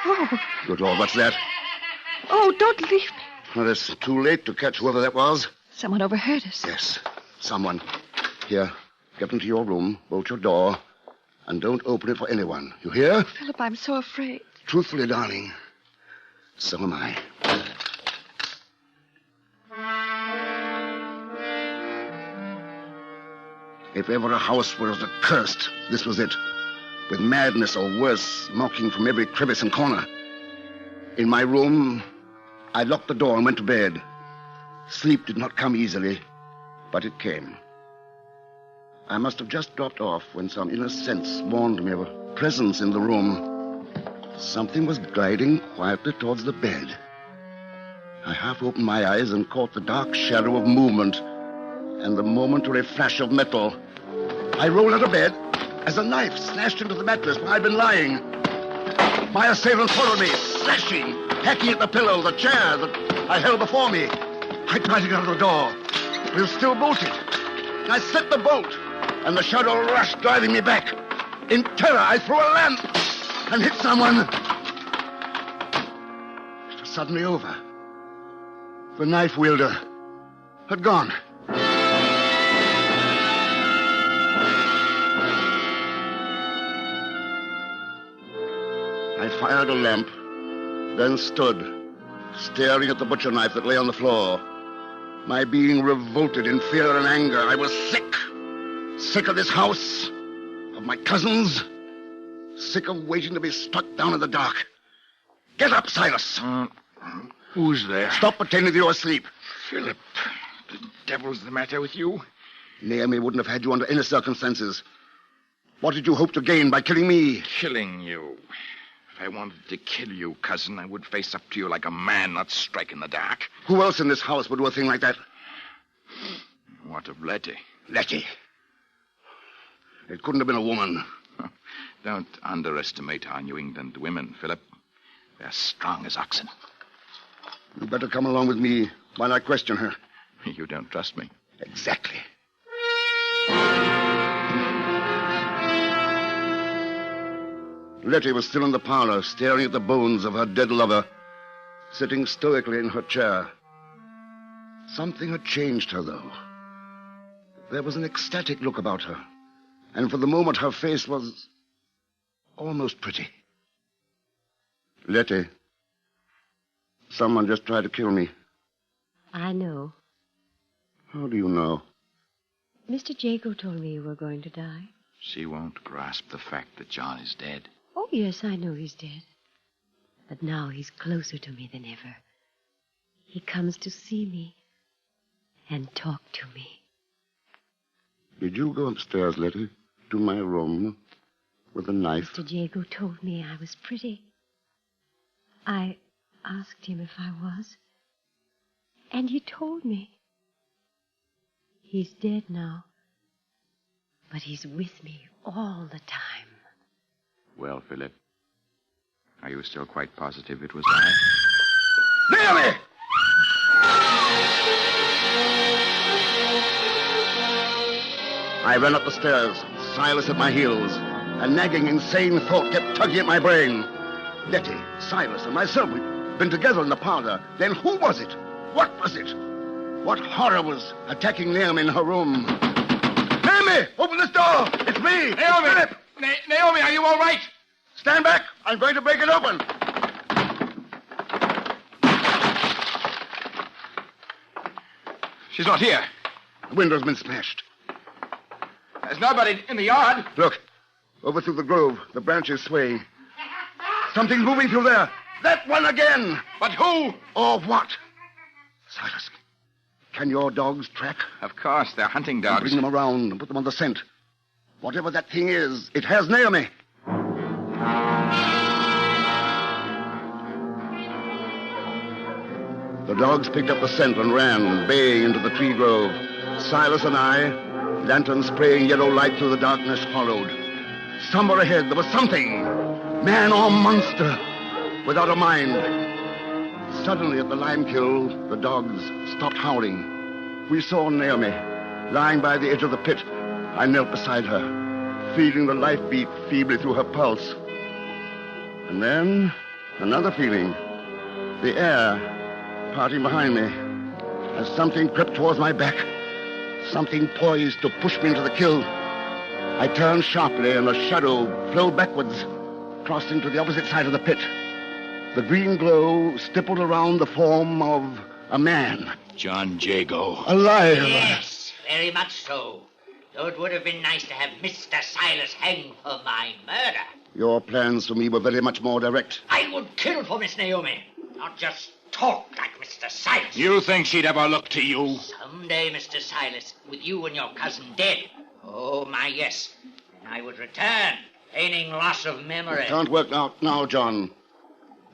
Oh. Good Lord, what's that? Oh, don't leave me. Well, it's too late to catch whoever that was. Someone overheard us. Yes, someone. Here, get into your room, bolt your door, and don't open it for anyone. You hear? Philip, I'm so afraid. Truthfully, darling, so am I. If ever a house was accursed, this was it. With madness or worse, mocking from every crevice and corner. In my room, I locked the door and went to bed. Sleep did not come easily, but it came. I must have just dropped off when some inner sense warned me of a presence in the room. Something was gliding quietly towards the bed. I half opened my eyes and caught the dark shadow of movement and the momentary flash of metal. I rolled out of bed as a knife slashed into the mattress where I'd been lying. My assailant followed me, slashing, hacking at the pillow, the chair that I held before me. I tried to get out of the door. It was still bolted. I slit the bolt, and the shadow rushed, driving me back. In terror, I threw a lamp and hit someone. It was suddenly over. The knife wielder had gone. I fired a lamp, then stood, staring at the butcher knife that lay on the floor. My being revolted in fear and anger. I was sick. Sick of this house, of my cousins, sick of waiting to be struck down in the dark. Get up, Silas. Who's there? Stop pretending you're asleep. Philip, the devil's the matter with you? Naomi wouldn't have had you under any circumstances. What did you hope to gain by killing me? Killing you. If I wanted to kill you, cousin, I would face up to you like a man, not strike in the dark. Who else in this house would do a thing like that? What of Letty? Letty. It couldn't have been a woman. Don't underestimate our New England women, Philip. They're strong as oxen. You better come along with me while I question her. You don't trust me? Exactly. Letty was still in the parlor, staring at the bones of her dead lover, sitting stoically in her chair. Something had changed her, though. There was an ecstatic look about her, and for the moment her face was almost pretty. Letty, someone just tried to kill me. I know. How do you know? Mr. Jago told me you were going to die. She won't grasp the fact that John is dead. Oh, yes, I know he's dead. But now he's closer to me than ever. He comes to see me and talk to me. Did you go upstairs, Letty, to my room with a knife? Mr. Jago told me I was pretty. I asked him if I was. And he told me. He's dead now. But he's with me all the time. Well, Philip, are you still quite positive it was I? Naomi! I ran up the stairs, Silas at my heels. A nagging, insane thought kept tugging at my brain. Letty, Silas, and myself, we'd been together in the parlor. Then who was it? What was it? What horror was attacking Naomi in her room? Naomi, open this door! It's me! Naomi! Philip! Naomi, are you all right? Stand back! I'm going to break it open! She's not here. The window's been smashed. There's nobody in the yard. Look, over through the grove, the branches swaying. Something's moving through there. That one again! But who? Or what? Silas, can your dogs track? Of course, they're hunting dogs. Bring them around and put them on the scent. Whatever that thing is, it has Naomi. The dogs picked up the scent and ran, baying into the tree grove. Silas and I, lanterns spraying yellow light through the darkness, followed. Somewhere ahead, there was something. Man or monster, without a mind. Suddenly, at the lime kiln, the dogs stopped howling. We saw Naomi, lying by the edge of the pit. I knelt beside her, feeling the life beat feebly through her pulse. And then, another feeling. The air parting behind me, as something crept towards my back. Something poised to push me into the kiln. I turned sharply, and a shadow flowed backwards, crossing to the opposite side of the pit. The green glow stippled around the form of a man. John Jago. Alive. Yes, very much so. Though it would have been nice to have Mr. Silas hanged for my murder. Your plans for me were very much more direct. I would kill for Miss Naomi, not just talk like Mr. Silas. You think she'd ever look to you? Someday, Mr. Silas, with you and your cousin dead. Oh, my, yes. And I would return, feigning loss of memory. It can't work out now, John.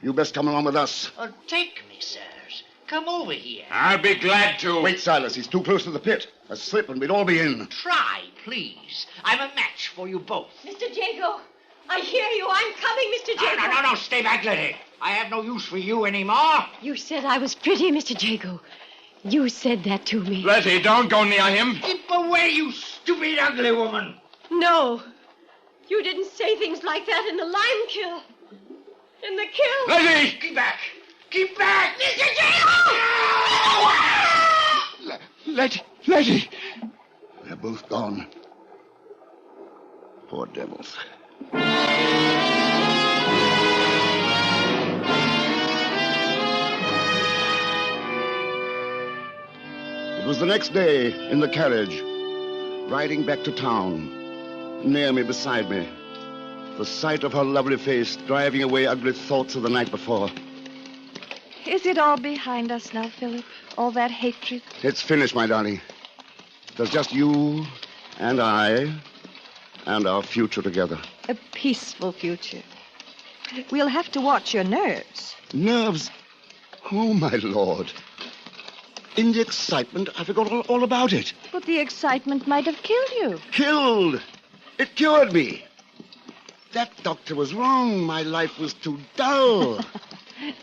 You best come along with us. Oh, take me, sirs. Come over here. I'll be glad to. Wait, Silas. He's too close to the pit. A slip and we'd all be in. Try, please. I'm a match for you both. Mr. Jago, I hear you. I'm coming, Mr. Jago. No. Stay back, Letty. I have no use for you anymore. You said I was pretty, Mr. Jago. You said that to me. Letty, don't go near him. Keep away, you stupid, ugly woman. No. You didn't say things like that in the lime kiln. In the kiln. Letty! Keep back. Keep back. Mr. Jago! Letty! They're both gone. Poor devils. It was the next day in the carriage, riding back to town. Naomi beside me. The sight of her lovely face driving away ugly thoughts of the night before. Is it all behind us now, Philip? All that hatred? It's finished, my darling. There's just you and I and our future together. A peaceful future. We'll have to watch your nerves. Nerves? Oh, my Lord. In the excitement, I forgot all about it. But the excitement might have killed you. Killed? It cured me. That doctor was wrong. My life was too dull.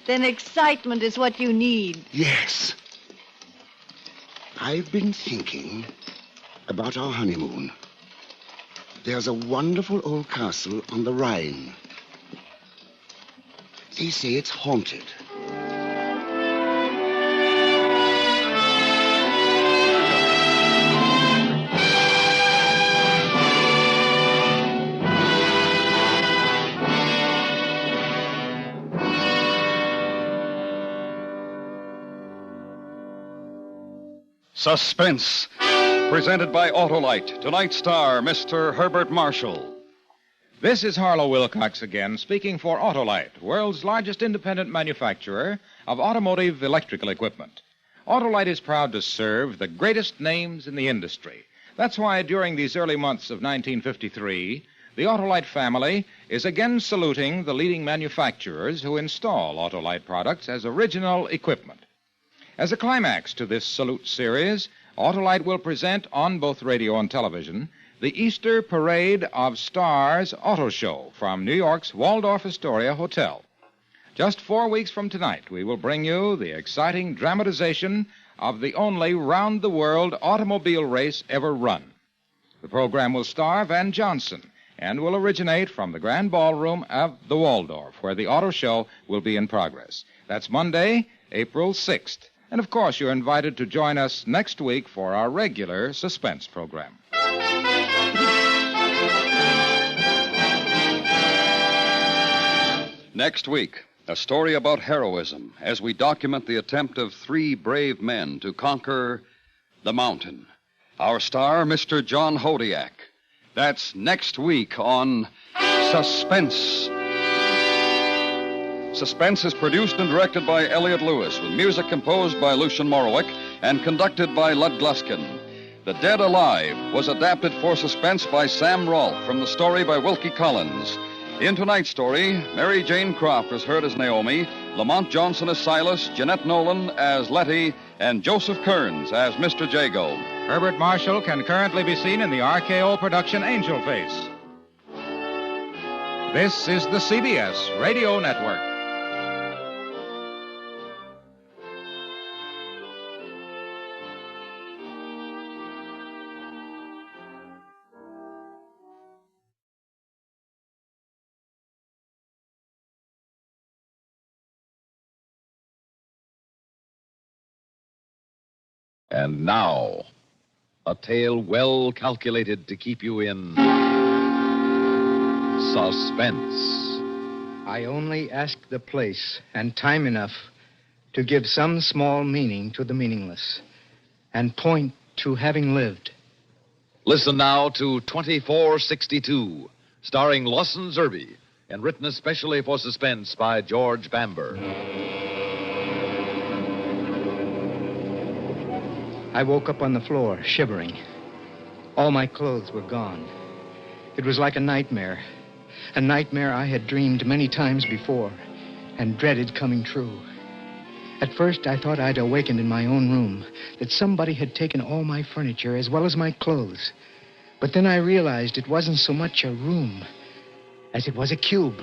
Then excitement is what you need. Yes. I've been thinking about our honeymoon. There's a wonderful old castle on the Rhine. They say it's haunted. Suspense, Presented by Autolite. Tonight's star, Mr. Herbert Marshall. This is Harlow Wilcox again, speaking for Autolite, world's largest independent manufacturer of automotive electrical equipment. Autolite is proud to serve the greatest names in the industry. That's why during these early months of 1953, the Autolite family is again saluting the leading manufacturers who install Autolite products as original equipment. As a climax to this salute series, Autolite will present on both radio and television the Easter Parade of Stars Auto Show from New York's Waldorf Astoria Hotel. Just 4 weeks from tonight, we will bring you the exciting dramatization of the only round-the-world automobile race ever run. The program will star Van Johnson and will originate from the Grand Ballroom of the Waldorf, where the auto show will be in progress. That's Monday, April 6th. And, of course, you're invited to join us next week for our regular suspense program. Next week, a story about heroism as we document the attempt of 3 brave men to conquer the mountain. Our star, Mr. John Hodiak. That's next week on Suspense. Suspense is produced and directed by Elliott Lewis, with music composed by Lucian Morowick and conducted by Lud Gluskin. The Dead Alive was adapted for Suspense by Sam Rolfe from the story by Wilkie Collins. In tonight's story, Mary Jane Croft is heard as Naomi, Lamont Johnson as Silas, Jeanette Nolan as Letty, and Joseph Kearns as Mr. Jago. Herbert Marshall can currently be seen in the RKO production Angel Face. This is the CBS Radio Network. And now, a tale well calculated to keep you in suspense. I only ask the place and time enough to give some small meaning to the meaningless and point to having lived. Listen now to 2462, starring Lawson Zerbe, and written especially for Suspense by George Bamber. I woke up on the floor, shivering. All my clothes were gone. It was like a nightmare I had dreamed many times before and dreaded coming true. At first, I thought I'd awakened in my own room, that somebody had taken all my furniture as well as my clothes. But then I realized it wasn't so much a room as it was a cube,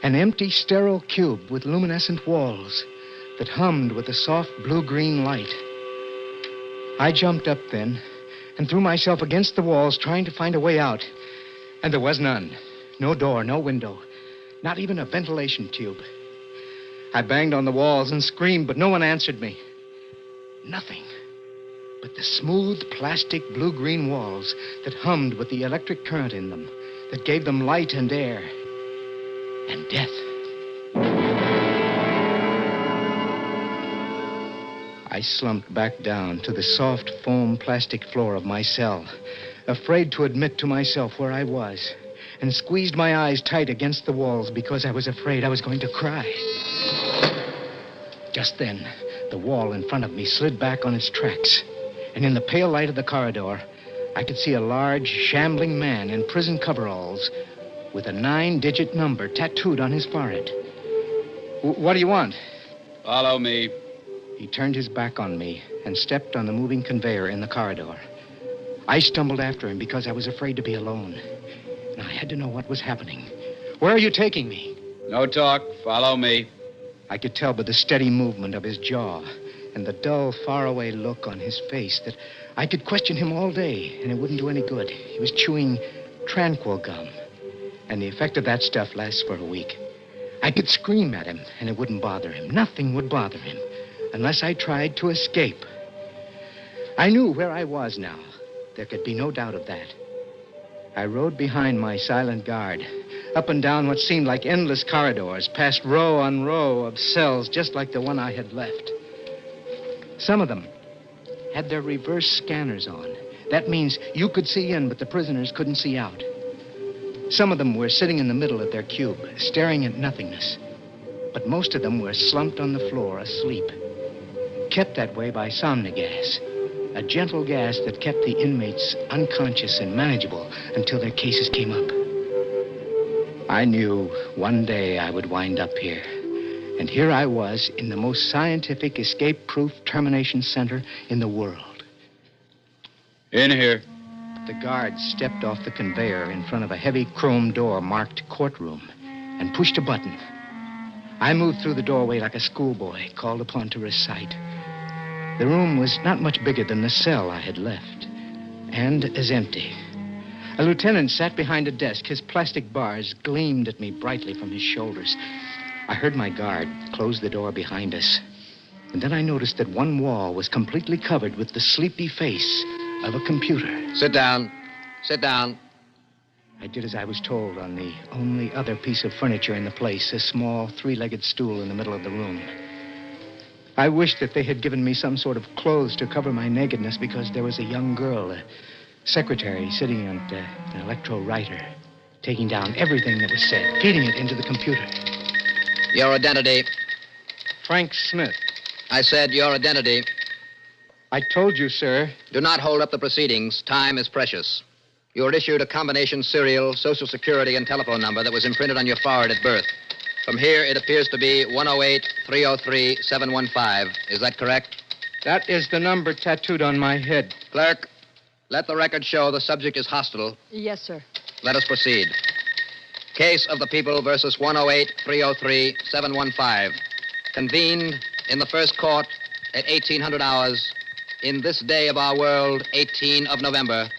an empty, sterile cube with luminescent walls that hummed with a soft blue-green light. I jumped up then and threw myself against the walls trying to find a way out. And there was none. No door, no window, not even a ventilation tube. I banged on the walls and screamed, but no one answered me. Nothing but the smooth plastic blue-green walls that hummed with the electric current in them, that gave them light and air and death. I slumped back down to the soft foam plastic floor of my cell, afraid to admit to myself where I was, and squeezed my eyes tight against the walls because I was afraid I was going to cry. Just then, the wall in front of me slid back on its tracks, and in the pale light of the corridor, I could see a large, shambling man in prison coveralls with a 9-digit number tattooed on his forehead. What do you want? Follow me. He turned his back on me and stepped on the moving conveyor in the corridor. I stumbled after him because I was afraid to be alone. And I had to know what was happening. Where are you taking me? No talk. Follow me. I could tell by the steady movement of his jaw and the dull, faraway look on his face that I could question him all day, and it wouldn't do any good. He was chewing Tranquil gum, and the effect of that stuff lasts for a week. I could scream at him, and it wouldn't bother him. Nothing would bother him unless I tried to escape. I knew where I was now. There could be no doubt of that. I rode behind my silent guard, up and down what seemed like endless corridors, past row on row of cells just like the one I had left. Some of them had their reverse scanners on, That means you could see in, but the prisoners couldn't see out. Some of them were sitting in the middle of their cube, staring at nothingness. But most of them were slumped on the floor, asleep. Kept that way by somnogas, a gentle gas that kept the inmates unconscious and manageable until their cases came up. I knew one day I would wind up here. And here I was in the most scientific escape-proof termination center in the world. In here. The guards stepped off the conveyor in front of a heavy chrome door marked courtroom and pushed a button. I moved through the doorway like a schoolboy called upon to recite. The room was not much bigger than the cell I had left, and as empty. A lieutenant sat behind a desk. His plastic bars gleamed at me brightly from his shoulders. I heard my guard close the door behind us, and then I noticed that one wall was completely covered with the sleepy face of a computer. Sit down. Sit down. I did as I was told on the only other piece of furniture in the place, a small three-legged stool in the middle of the room. I wished that they had given me some sort of clothes to cover my nakedness because there was a young girl, a secretary, sitting on an electro-writer, taking down everything that was said, feeding it into the computer. Your identity. Frank Smith. I said your identity. I told you, sir. Do not hold up the proceedings. Time is precious. You were issued a combination serial, social security, and telephone number that was imprinted on your forehead at birth. From here, it appears to be 108-303-715. Is that correct? That is the number tattooed on my head. Clerk, let the record show the subject is hostile. Yes, sir. Let us proceed. Case of the People versus 108-303-715. Convened in the first court at 1800 hours in this day of our world, 18 of November,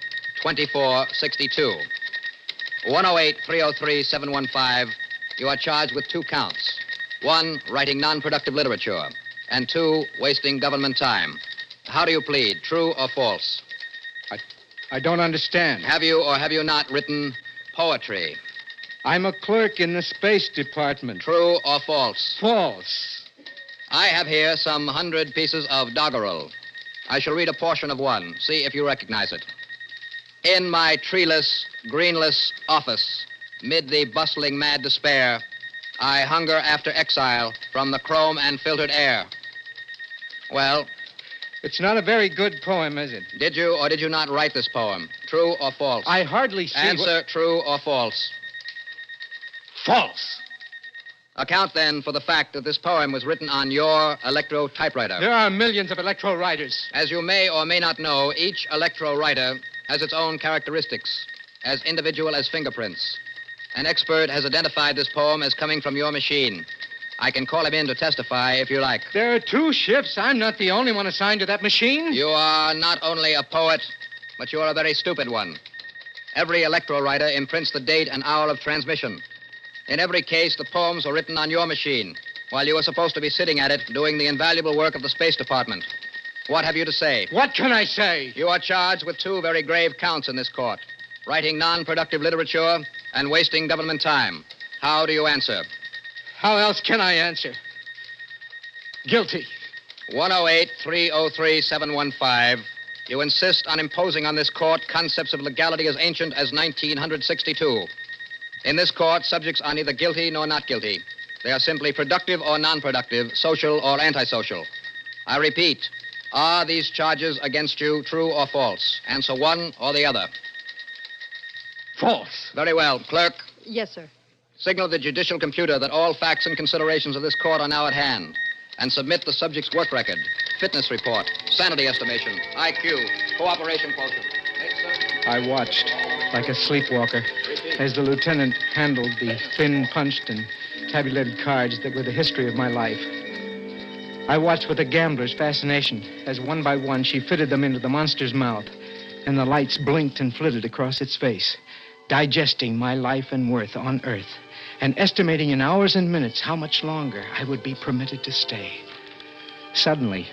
2462. 108-303-715, you are charged with 2 counts. 1, writing non-productive literature, and 2, wasting government time. How do you plead, true or false? I don't understand. Have you or have you not written poetry? I'm a clerk in the Space Department. True or false? False. I have here some 100 pieces of doggerel. I shall read a portion of one. See if you recognize it. In my treeless, greenless office, mid the bustling mad despair, I hunger after exile from the chrome and filtered air. Well? It's not a very good poem, is it? Did you or did you not write this poem? True or false? I hardly see Answer, true or false? False. Account, then, for the fact that this poem was written on your electro typewriter. There are millions of electro writers. As you may or may not know, each electro writer has its own characteristics, as individual as fingerprints. An expert has identified this poem as coming from your machine. I can call him in to testify if you like. There are 2 ships. I'm not the only one assigned to that machine. You are not only a poet, but you are a very stupid one. Every electro writer imprints the date and hour of transmission. In every case, the poems were written on your machine, while you were supposed to be sitting at it doing the invaluable work of the Space Department. What have you to say? What can I say? You are charged with 2 very grave counts in this court. Writing non-productive literature and wasting government time. How do you answer? How else can I answer? Guilty. 108-303-715. You insist on imposing on this court concepts of legality as ancient as 1962. In this court, subjects are neither guilty nor not guilty. They are simply productive or non-productive, social or antisocial. I repeat, are these charges against you true or false? Answer one or the other. False. Very well. Clerk, Yes, sir. signal the judicial computer that all facts and considerations of this court are now at hand, and submit the subject's work record, fitness report, sanity estimation, IQ, cooperation quotient. I watched, like a sleepwalker, as the lieutenant handled the thin, punched, and tabulated cards that were the history of my life. I watched with a gambler's fascination as one by one she fitted them into the monster's mouth, and the lights blinked and flitted across its face, digesting my life and worth on Earth, and estimating in hours and minutes how much longer I would be permitted to stay. Suddenly,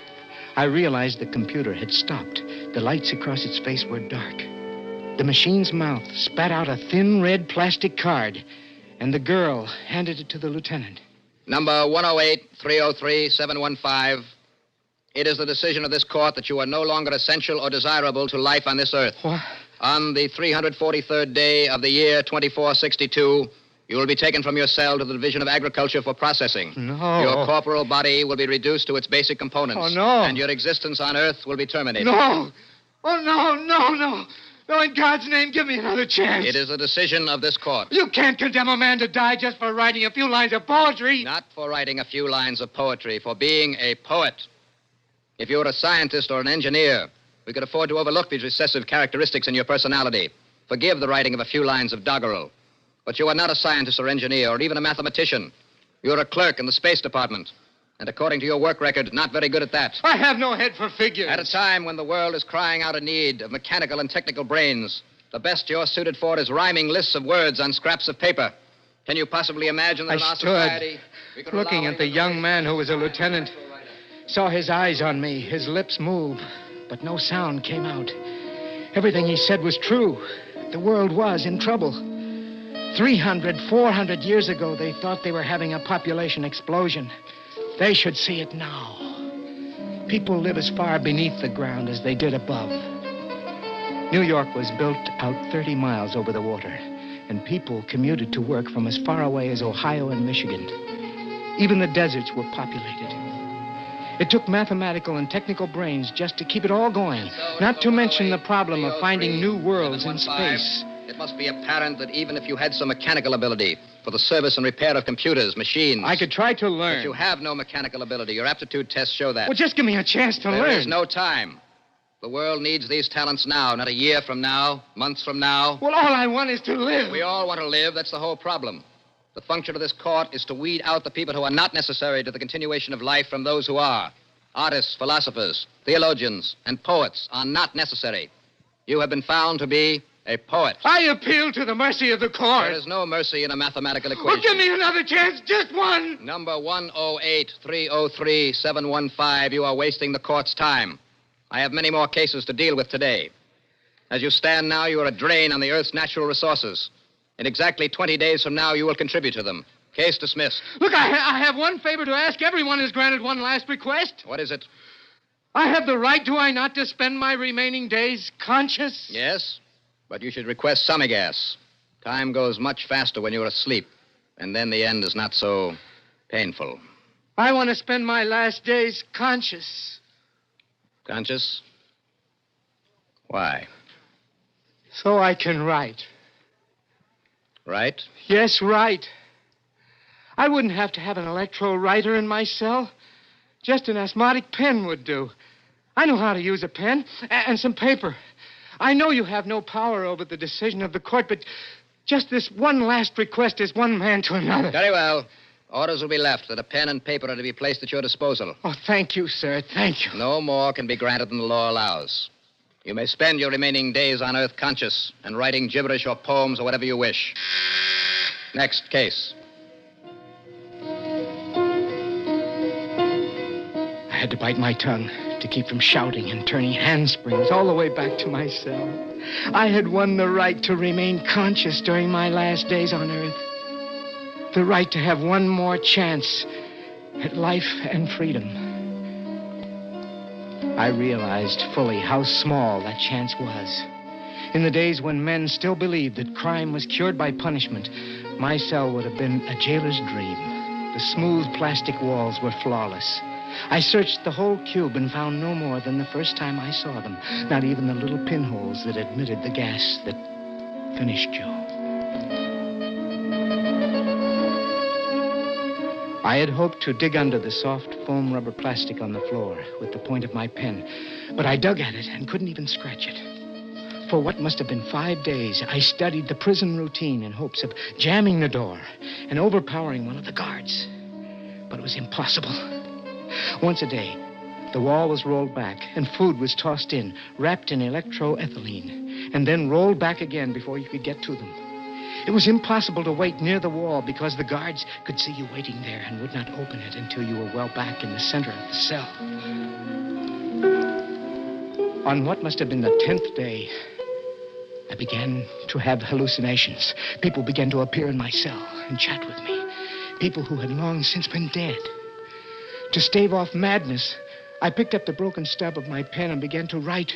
I realized the computer had stopped. The lights across its face were dark. The machine's mouth spat out a thin red plastic card, and the girl handed it to the lieutenant. Number 108-303-715. It is the decision of this court that you are no longer essential or desirable to life on this earth. What? On the 343rd day of the year 2462, you will be taken from your cell to the Division of Agriculture for processing. No. Your corporal body will be reduced to its basic components. Oh, no. And your existence on earth will be terminated. No. Oh, no. No, in God's name, give me another chance. It is the decision of this court. You can't condemn a man to die just for writing a few lines of poetry. Not for writing a few lines of poetry, for being a poet. If you were a scientist or an engineer, we could afford to overlook these recessive characteristics in your personality. Forgive the writing of a few lines of doggerel. But you are not a scientist or engineer or even a mathematician. You're a clerk in the Space Department. And according to your work record, not very good at that. I have no head for figures. At a time when the world is crying out in need of mechanical and technical brains, the best you're suited for is rhyming lists of words on scraps of paper. Can you possibly imagine that in our society we could looking at the young man who was a lieutenant, saw his eyes on me, his lips move, but no sound came out. Everything he said was true. The world was in trouble. 300, 400 years ago, they thought they were having a population explosion. They should see it now. People live as far beneath the ground as they did above. New York was built out 30 miles over the water, and people commuted to work from as far away as Ohio and Michigan. Even the deserts were populated. It took mathematical and technical brains just to keep it all going, not to mention the problem of finding new worlds in space. It must be apparent that even if you had some mechanical ability for the service and repair of computers, machines... I could try to learn. But you have no mechanical ability. Your aptitude tests show that. Well, just give me a chance to learn. There is no time. The world needs these talents now, not a year from now, months from now. Well, all I want is to live. We all want to live. That's the whole problem. The function of this court is to weed out the people who are not necessary to the continuation of life from those who are. Artists, philosophers, theologians, and poets are not necessary. You have been found to be a poet. I appeal to the mercy of the court. There is no mercy in a mathematical equation. Well, give me another chance, just one. Number 108-303-715, you are wasting the court's time. I have many more cases to deal with today. As you stand now, you are a drain on the Earth's natural resources. In exactly 20 days from now, you will contribute to them. Case dismissed. Look, I have one favor to ask. Everyone is granted one last request. What is it? I have the right, do I not, to spend my remaining days conscious? Yes, but you should request semi-gas. Time goes much faster when you're asleep, and then the end is not so painful. I want to spend my last days conscious. Conscious? Why? So I can write. Write? Yes, write. I wouldn't have to have an electro-writer in my cell. Just an asthmatic pen would do. I know how to use a pen and some paper. I know you have no power over the decision of the court, but just this one last request is one man to another. Very well. Orders will be left that a pen and paper are to be placed at your disposal. Oh, thank you, sir. Thank you. No more can be granted than the law allows. You may spend your remaining days on Earth conscious and writing gibberish or poems or whatever you wish. Next case. I had to bite my tongue to keep from shouting and turning handsprings all the way back to my cell. I had won the right to remain conscious during my last days on Earth. The right to have one more chance at life and freedom. I realized fully how small that chance was. In the days when men still believed that crime was cured by punishment, my cell would have been a jailer's dream. The smooth plastic walls were flawless. I searched the whole cube and found no more than the first time I saw them, not even the little pinholes that admitted the gas that finished you. I had hoped to dig under the soft foam rubber plastic on the floor with the point of my pen, but I dug at it and couldn't even scratch it. For what must have been 5 days, I studied the prison routine in hopes of jamming the door and overpowering one of the guards. But it was impossible. Once a day, the wall was rolled back and food was tossed in, wrapped in electroethylene, and then rolled back again before you could get to them. It was impossible to wait near the wall because the guards could see you waiting there and would not open it until you were well back in the center of the cell. On what must have been the 10th day, I began to have hallucinations. People began to appear in my cell and chat with me. People who had long since been dead. To stave off madness, I picked up the broken stub of my pen and began to write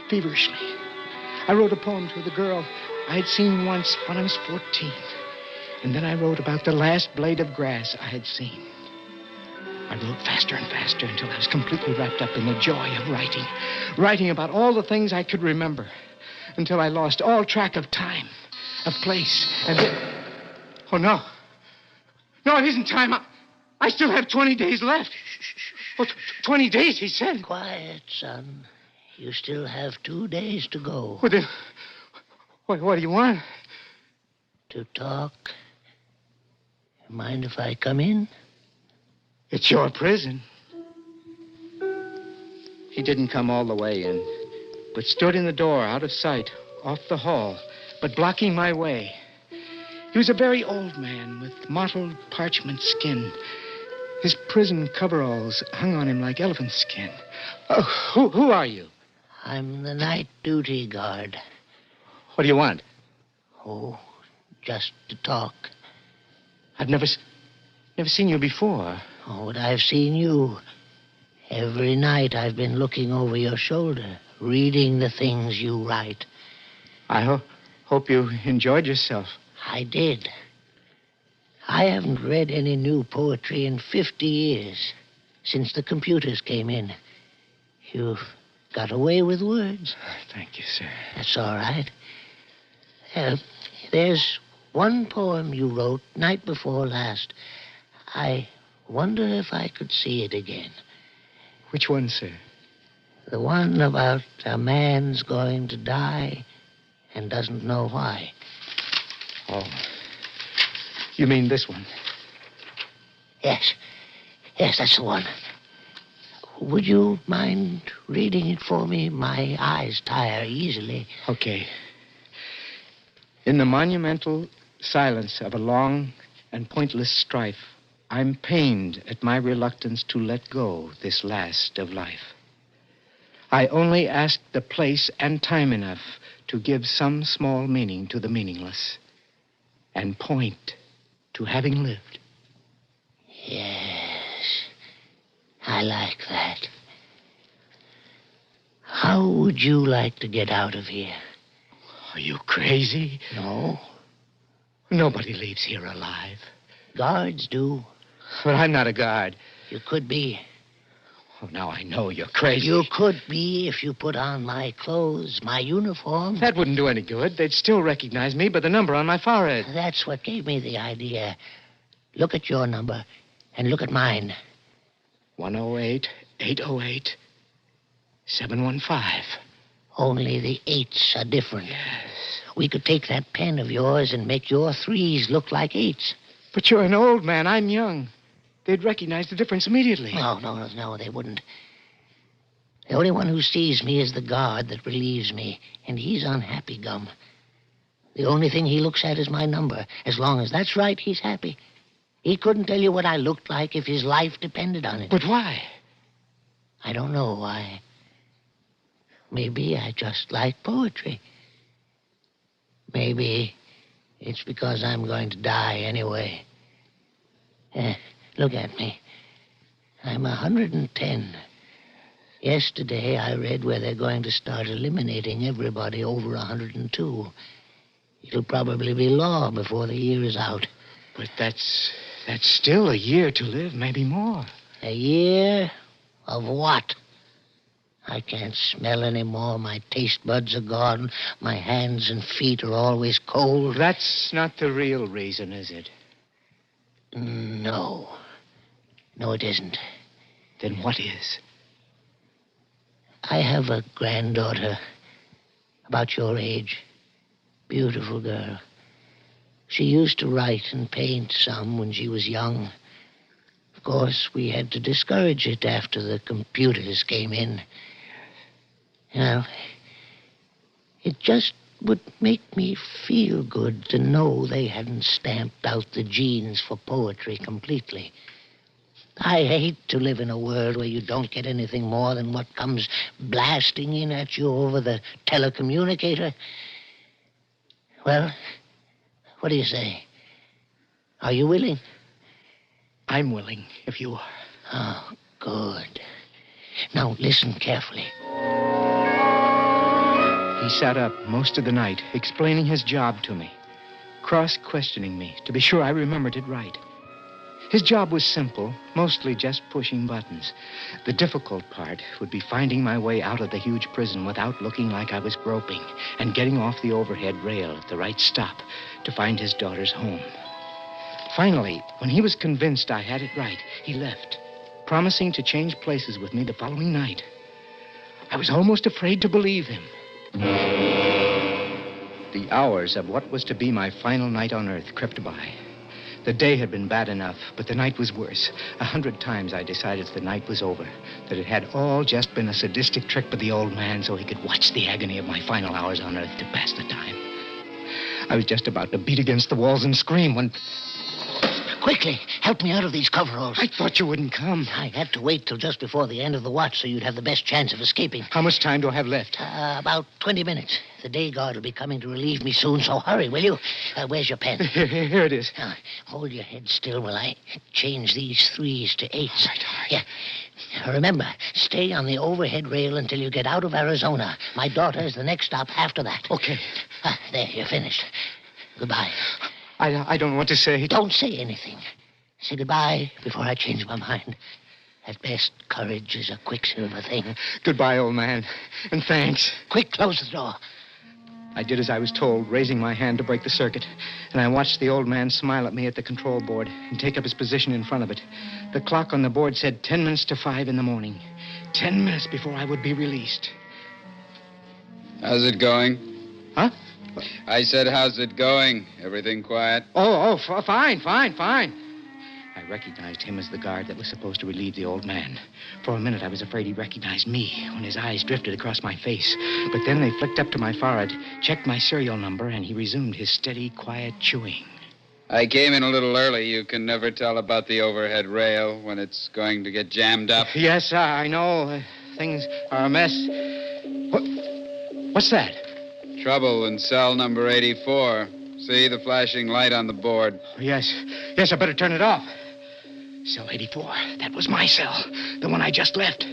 feverishly. I wrote a poem to the girl I had seen once when I was 14. And then I wrote about the last blade of grass I had seen. I wrote faster and faster until I was completely wrapped up in the joy of writing. Writing about all the things I could remember. Until I lost all track of time, of place, and then... Oh, no. No, it isn't time. I still have 20 days left. Oh, 20 days, he said. Quiet, son. You still have 2 days to go. What do you want? To talk. Mind if I come in? It's your prison. He didn't come all the way in, but stood in the door, out of sight, off the hall, but blocking my way. He was a very old man with mottled parchment skin. His prison coveralls hung on him like elephant skin. Oh, who are you? I'm the night duty guard. What do you want? Oh, just to talk. I've never seen you before. Oh, but I've seen you. Every night I've been looking over your shoulder, reading the things you write. I hope you enjoyed yourself. I did. I haven't read any new poetry in 50 years, since the computers came in. You've got away with words. Thank you, sir. That's all right. There's one poem you wrote night before last. I wonder if I could see it again. Which one, sir? The one about a man's going to die and doesn't know why. Oh. You mean this one? Yes. Yes, that's the one. Would you mind reading it for me? My eyes tire easily. Okay. In the monumental silence of a long and pointless strife, I'm pained at my reluctance to let go this last of life. I only ask the place and time enough to give some small meaning to the meaningless and point to having lived. Yes, I like that. How would you like to get out of here? Are you crazy? No. Nobody leaves here alive. Guards do. But I'm not a guard. You could be. Oh, now I know you're crazy. You could be if you put on my clothes, my uniform. That wouldn't do any good. They'd still recognize me by the number on my forehead. That's what gave me the idea. Look at your number and look at mine. 108, 808, 715. Only the 8s are different. Yes. We could take that pen of yours and make your 3s look like 8s. But you're an old man. I'm young. They'd recognize the difference immediately. No, they wouldn't. The only one who sees me is the guard that relieves me, and he's unhappy, Gum. The only thing he looks at is my number. As long as that's right, he's happy. He couldn't tell you what I looked like if his life depended on it. But why? I don't know why. Maybe I just like poetry. Maybe it's because I'm going to die anyway. Look at me. I'm 110. Yesterday, I read where they're going to start eliminating everybody over 102. It'll probably be law before the year is out. But that's still a year to live, maybe more. A year of what? I can't smell any more. My taste buds are gone. My hands and feet are always cold. That's not the real reason, is it? No. No, it isn't. Then what is? I have a granddaughter about your age. Beautiful girl. She used to write and paint some when she was young. Of course, we had to discourage it after the computers came in. You know, it just would make me feel good to know they hadn't stamped out the genes for poetry completely. I hate to live in a world where you don't get anything more than what comes blasting in at you over the telecommunicator. Well, what do you say? Are you willing? I'm willing, if you are. Oh, good. Now, listen carefully. He sat up most of the night, explaining his job to me, cross-questioning me to be sure I remembered it right. His job was simple, mostly just pushing buttons. The difficult part would be finding my way out of the huge prison without looking like I was groping and getting off the overhead rail at the right stop to find his daughter's home. Finally, when he was convinced I had it right, he left, promising to change places with me the following night. I was almost afraid to believe him. The hours of what was to be my final night on Earth crept by. The day had been bad enough, but the night was worse. 100 times I decided the night was over, that it had all just been a sadistic trick by the old man so he could watch the agony of my final hours on Earth to pass the time. I was just about to beat against the walls and scream when... Quickly, help me out of these coveralls. I thought you wouldn't come. I had to wait till just before the end of the watch so you'd have the best chance of escaping. How much time do I have left? About 20 minutes. The day guard will be coming to relieve me soon, so hurry, will you? Where's your pen? Here it is. Now, hold your head still while I change these 3s to 8s. All right. Yeah. Remember, stay on the overhead rail until you get out of Arizona. My daughter is the next stop after that. Okay. There, you're finished. Goodbye. I don't know what to say. Don't say anything. Say goodbye before I change my mind. At best, courage is a quicksilver thing. Goodbye, old man. And thanks. Quick, close the door. I did as I was told, raising my hand to break the circuit. And I watched the old man smile at me at the control board and take up his position in front of it. The clock on the board said 10 minutes to 5 in the morning. 10 minutes before I would be released. How's it going? Huh? I said, how's it going? Everything quiet? Fine. I recognized him as the guard that was supposed to relieve the old man. For a minute, I was afraid he recognized me when his eyes drifted across my face. But then they flicked up to my forehead, checked my serial number, and he resumed his steady, quiet chewing. I came in a little early. You can never tell about the overhead rail when it's going to get jammed up. Yes, I know. Things are a mess. What's that? Trouble in cell number 84. See the flashing light on the board? Yes, I better turn it off. Cell 84. That was my cell, the one I just left.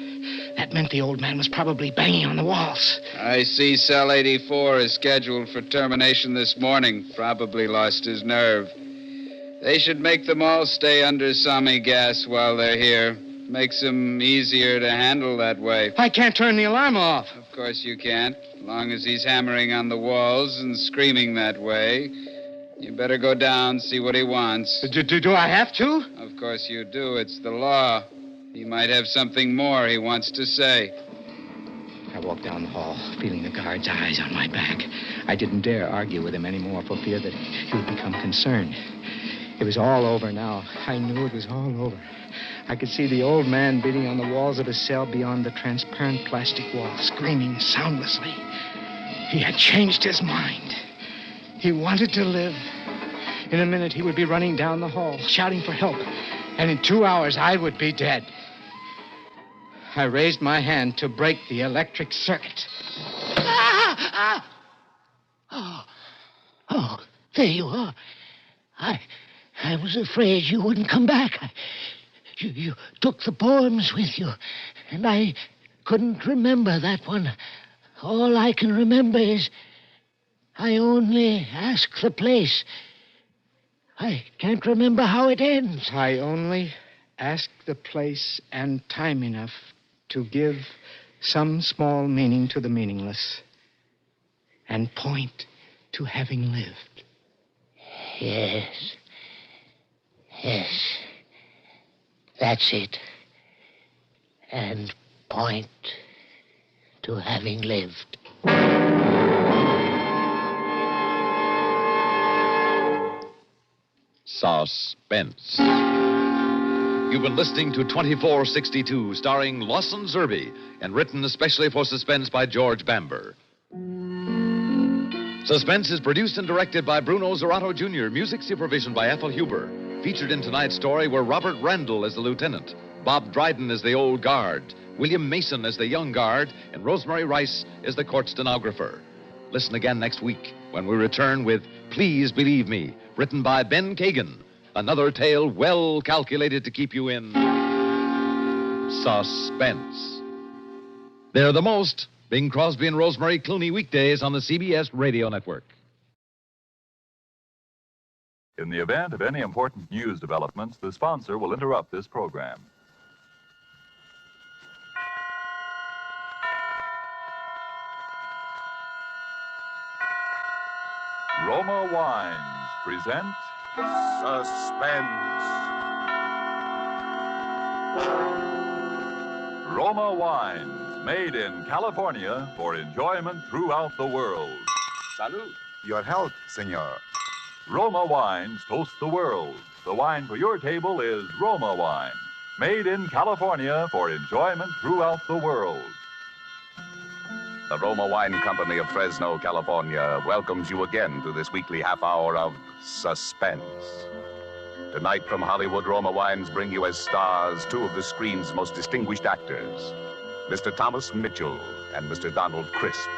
That meant the old man was probably banging on the walls. I see cell 84 is scheduled for termination this morning. Probably lost his nerve. They should make them all stay under Sami gas while they're here. Makes them easier to handle that way. I can't turn the alarm off. Of course you can't. As long as he's hammering on the walls and screaming that way. You better go down, see what he wants. Do I have to? Of course you do. It's the law. He might have something more he wants to say. I walked down the hall, feeling the guard's eyes on my back. I didn't dare argue with him anymore for fear that he would become concerned. It was all over now. I knew it was all over. I could see the old man beating on the walls of his cell beyond the transparent plastic wall, screaming soundlessly. He had changed his mind. He wanted to live. In a minute, he would be running down the hall, shouting for help. And in 2 hours, I would be dead. I raised my hand to break the electric circuit. Oh, there you are. I was afraid you wouldn't come back. You took the poems with you, and I couldn't remember that one. All I can remember is I only ask the place. I can't remember how it ends. I only ask the place and time enough to give some small meaning to the meaningless and point to having lived. Yes. That's it. And point to having lived. Suspense. You've been listening to 2462, starring Lawson Zerbe, and written especially for Suspense by George Bamber. Suspense is produced and directed by Bruno Zerato Jr., music supervision by Ethel Huber. Featured in tonight's story were Robert Randall as the lieutenant, Bob Dryden as the old guard, William Mason as the young guard, and Rosemary Rice as the court stenographer. Listen again next week when we return with Please Believe Me, written by Ben Kagan. Another tale well calculated to keep you in suspense. They're the most. Bing Crosby and Rosemary Clooney weekdays on the CBS Radio Network. In the event of any important news developments, the sponsor will interrupt this program. Roma Wines present Suspense. Roma Wines, made in California for enjoyment throughout the world. Salud. Your health, senor. Roma Wines toast the world. The wine for your table is Roma Wine, made in California for enjoyment throughout the world. The Roma Wine Company of Fresno, California, welcomes you again to this weekly half hour of suspense. Tonight from Hollywood, Roma Wines bring you as stars two of the screen's most distinguished actors, Mr. Thomas Mitchell and Mr. Donald Crisp.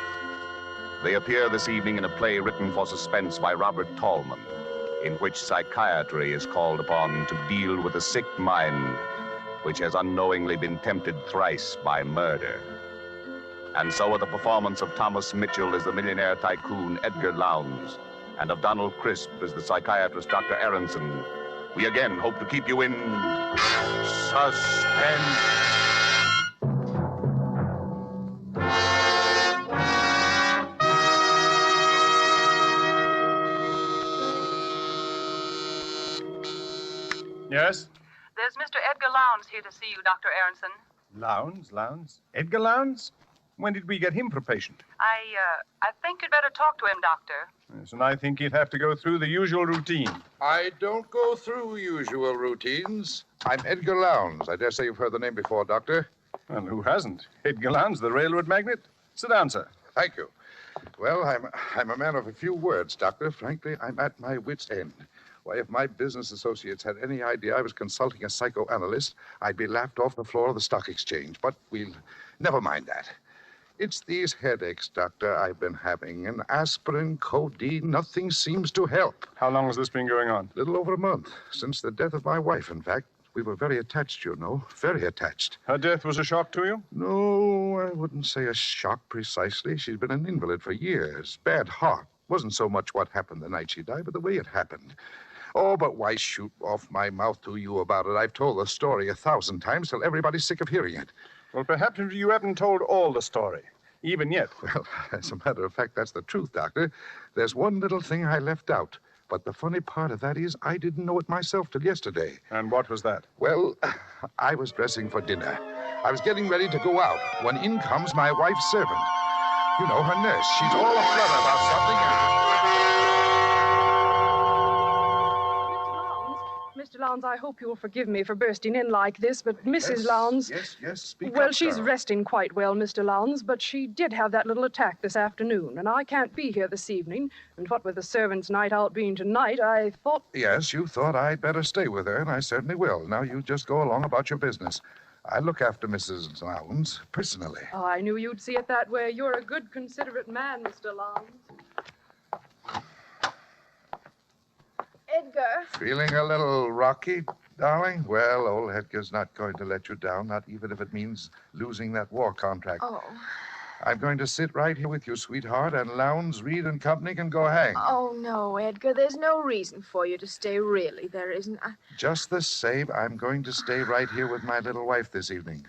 They appear this evening in a play written for suspense by Robert Tallman, in which psychiatry is called upon to deal with a sick mind which has unknowingly been tempted thrice by murder. And so with the performance of Thomas Mitchell as the millionaire tycoon Edgar Lowndes and of Donald Crisp as the psychiatrist Dr. Aronson, we again hope to keep you in suspense. Yes? There's Mr. Edgar Lowndes here to see you, Dr. Aronson. Lowndes? Edgar Lowndes? When did we get him for patient? I think you'd better talk to him, Doctor. Yes, and I think he'd have to go through the usual routine. I don't go through usual routines. I'm Edgar Lowndes. I dare say you've heard the name before, Doctor. Well, who hasn't? Edgar Lowndes, the railroad magnate. Sit down, sir. Thank you. Well, I'm a man of a few words, Doctor. Frankly, I'm at my wit's end. Why, if my business associates had any idea I was consulting a psychoanalyst, I'd be laughed off the floor of the stock exchange. But we'll never mind that. It's these headaches, Doctor, I've been having. And aspirin, codeine, nothing seems to help. How long has this been going on? A little over a month. Since the death of my wife, in fact. We were very attached, you know. Very attached. Her death was a shock to you? No, I wouldn't say a shock precisely. She'd been an invalid for years. Bad heart. Wasn't so much what happened the night she died, but the way it happened. Oh, but why shoot off my mouth to you about it? I've told the story 1,000 times till everybody's sick of hearing it. Well, perhaps you haven't told all the story, even yet. Well, as a matter of fact, that's the truth, Doctor. There's one little thing I left out. But the funny part of that is I didn't know it myself till yesterday. And what was that? Well, I was dressing for dinner. I was getting ready to go out when in comes my wife's servant. You know, her nurse. She's all aflutter about something. Mr. Lowndes, I hope you'll forgive me for bursting in like this, but Mrs. Lowndes... Yes, speak Well, up, she's Sarah. resting quite well, Mr. Lowndes, but she did have that little attack this afternoon, and I can't be here this evening. And what with the servants' night out being tonight, I thought... Yes, you thought I'd better stay with her, and I certainly will. Now, you just go along about your business. I look after Mrs. Lowndes personally. Oh, I knew you'd see it that way. You're a good, considerate man, Mr. Lowndes. Edgar. Feeling a little rocky, darling? Well, old Edgar's not going to let you down, not even if it means losing that war contract. Oh. I'm going to sit right here with you, sweetheart, and Lowndes, Reed and Company can go hang. Oh, no, Edgar. There's no reason for you to stay, really. There isn't. Just the same, I'm going to stay right here with my little wife this evening.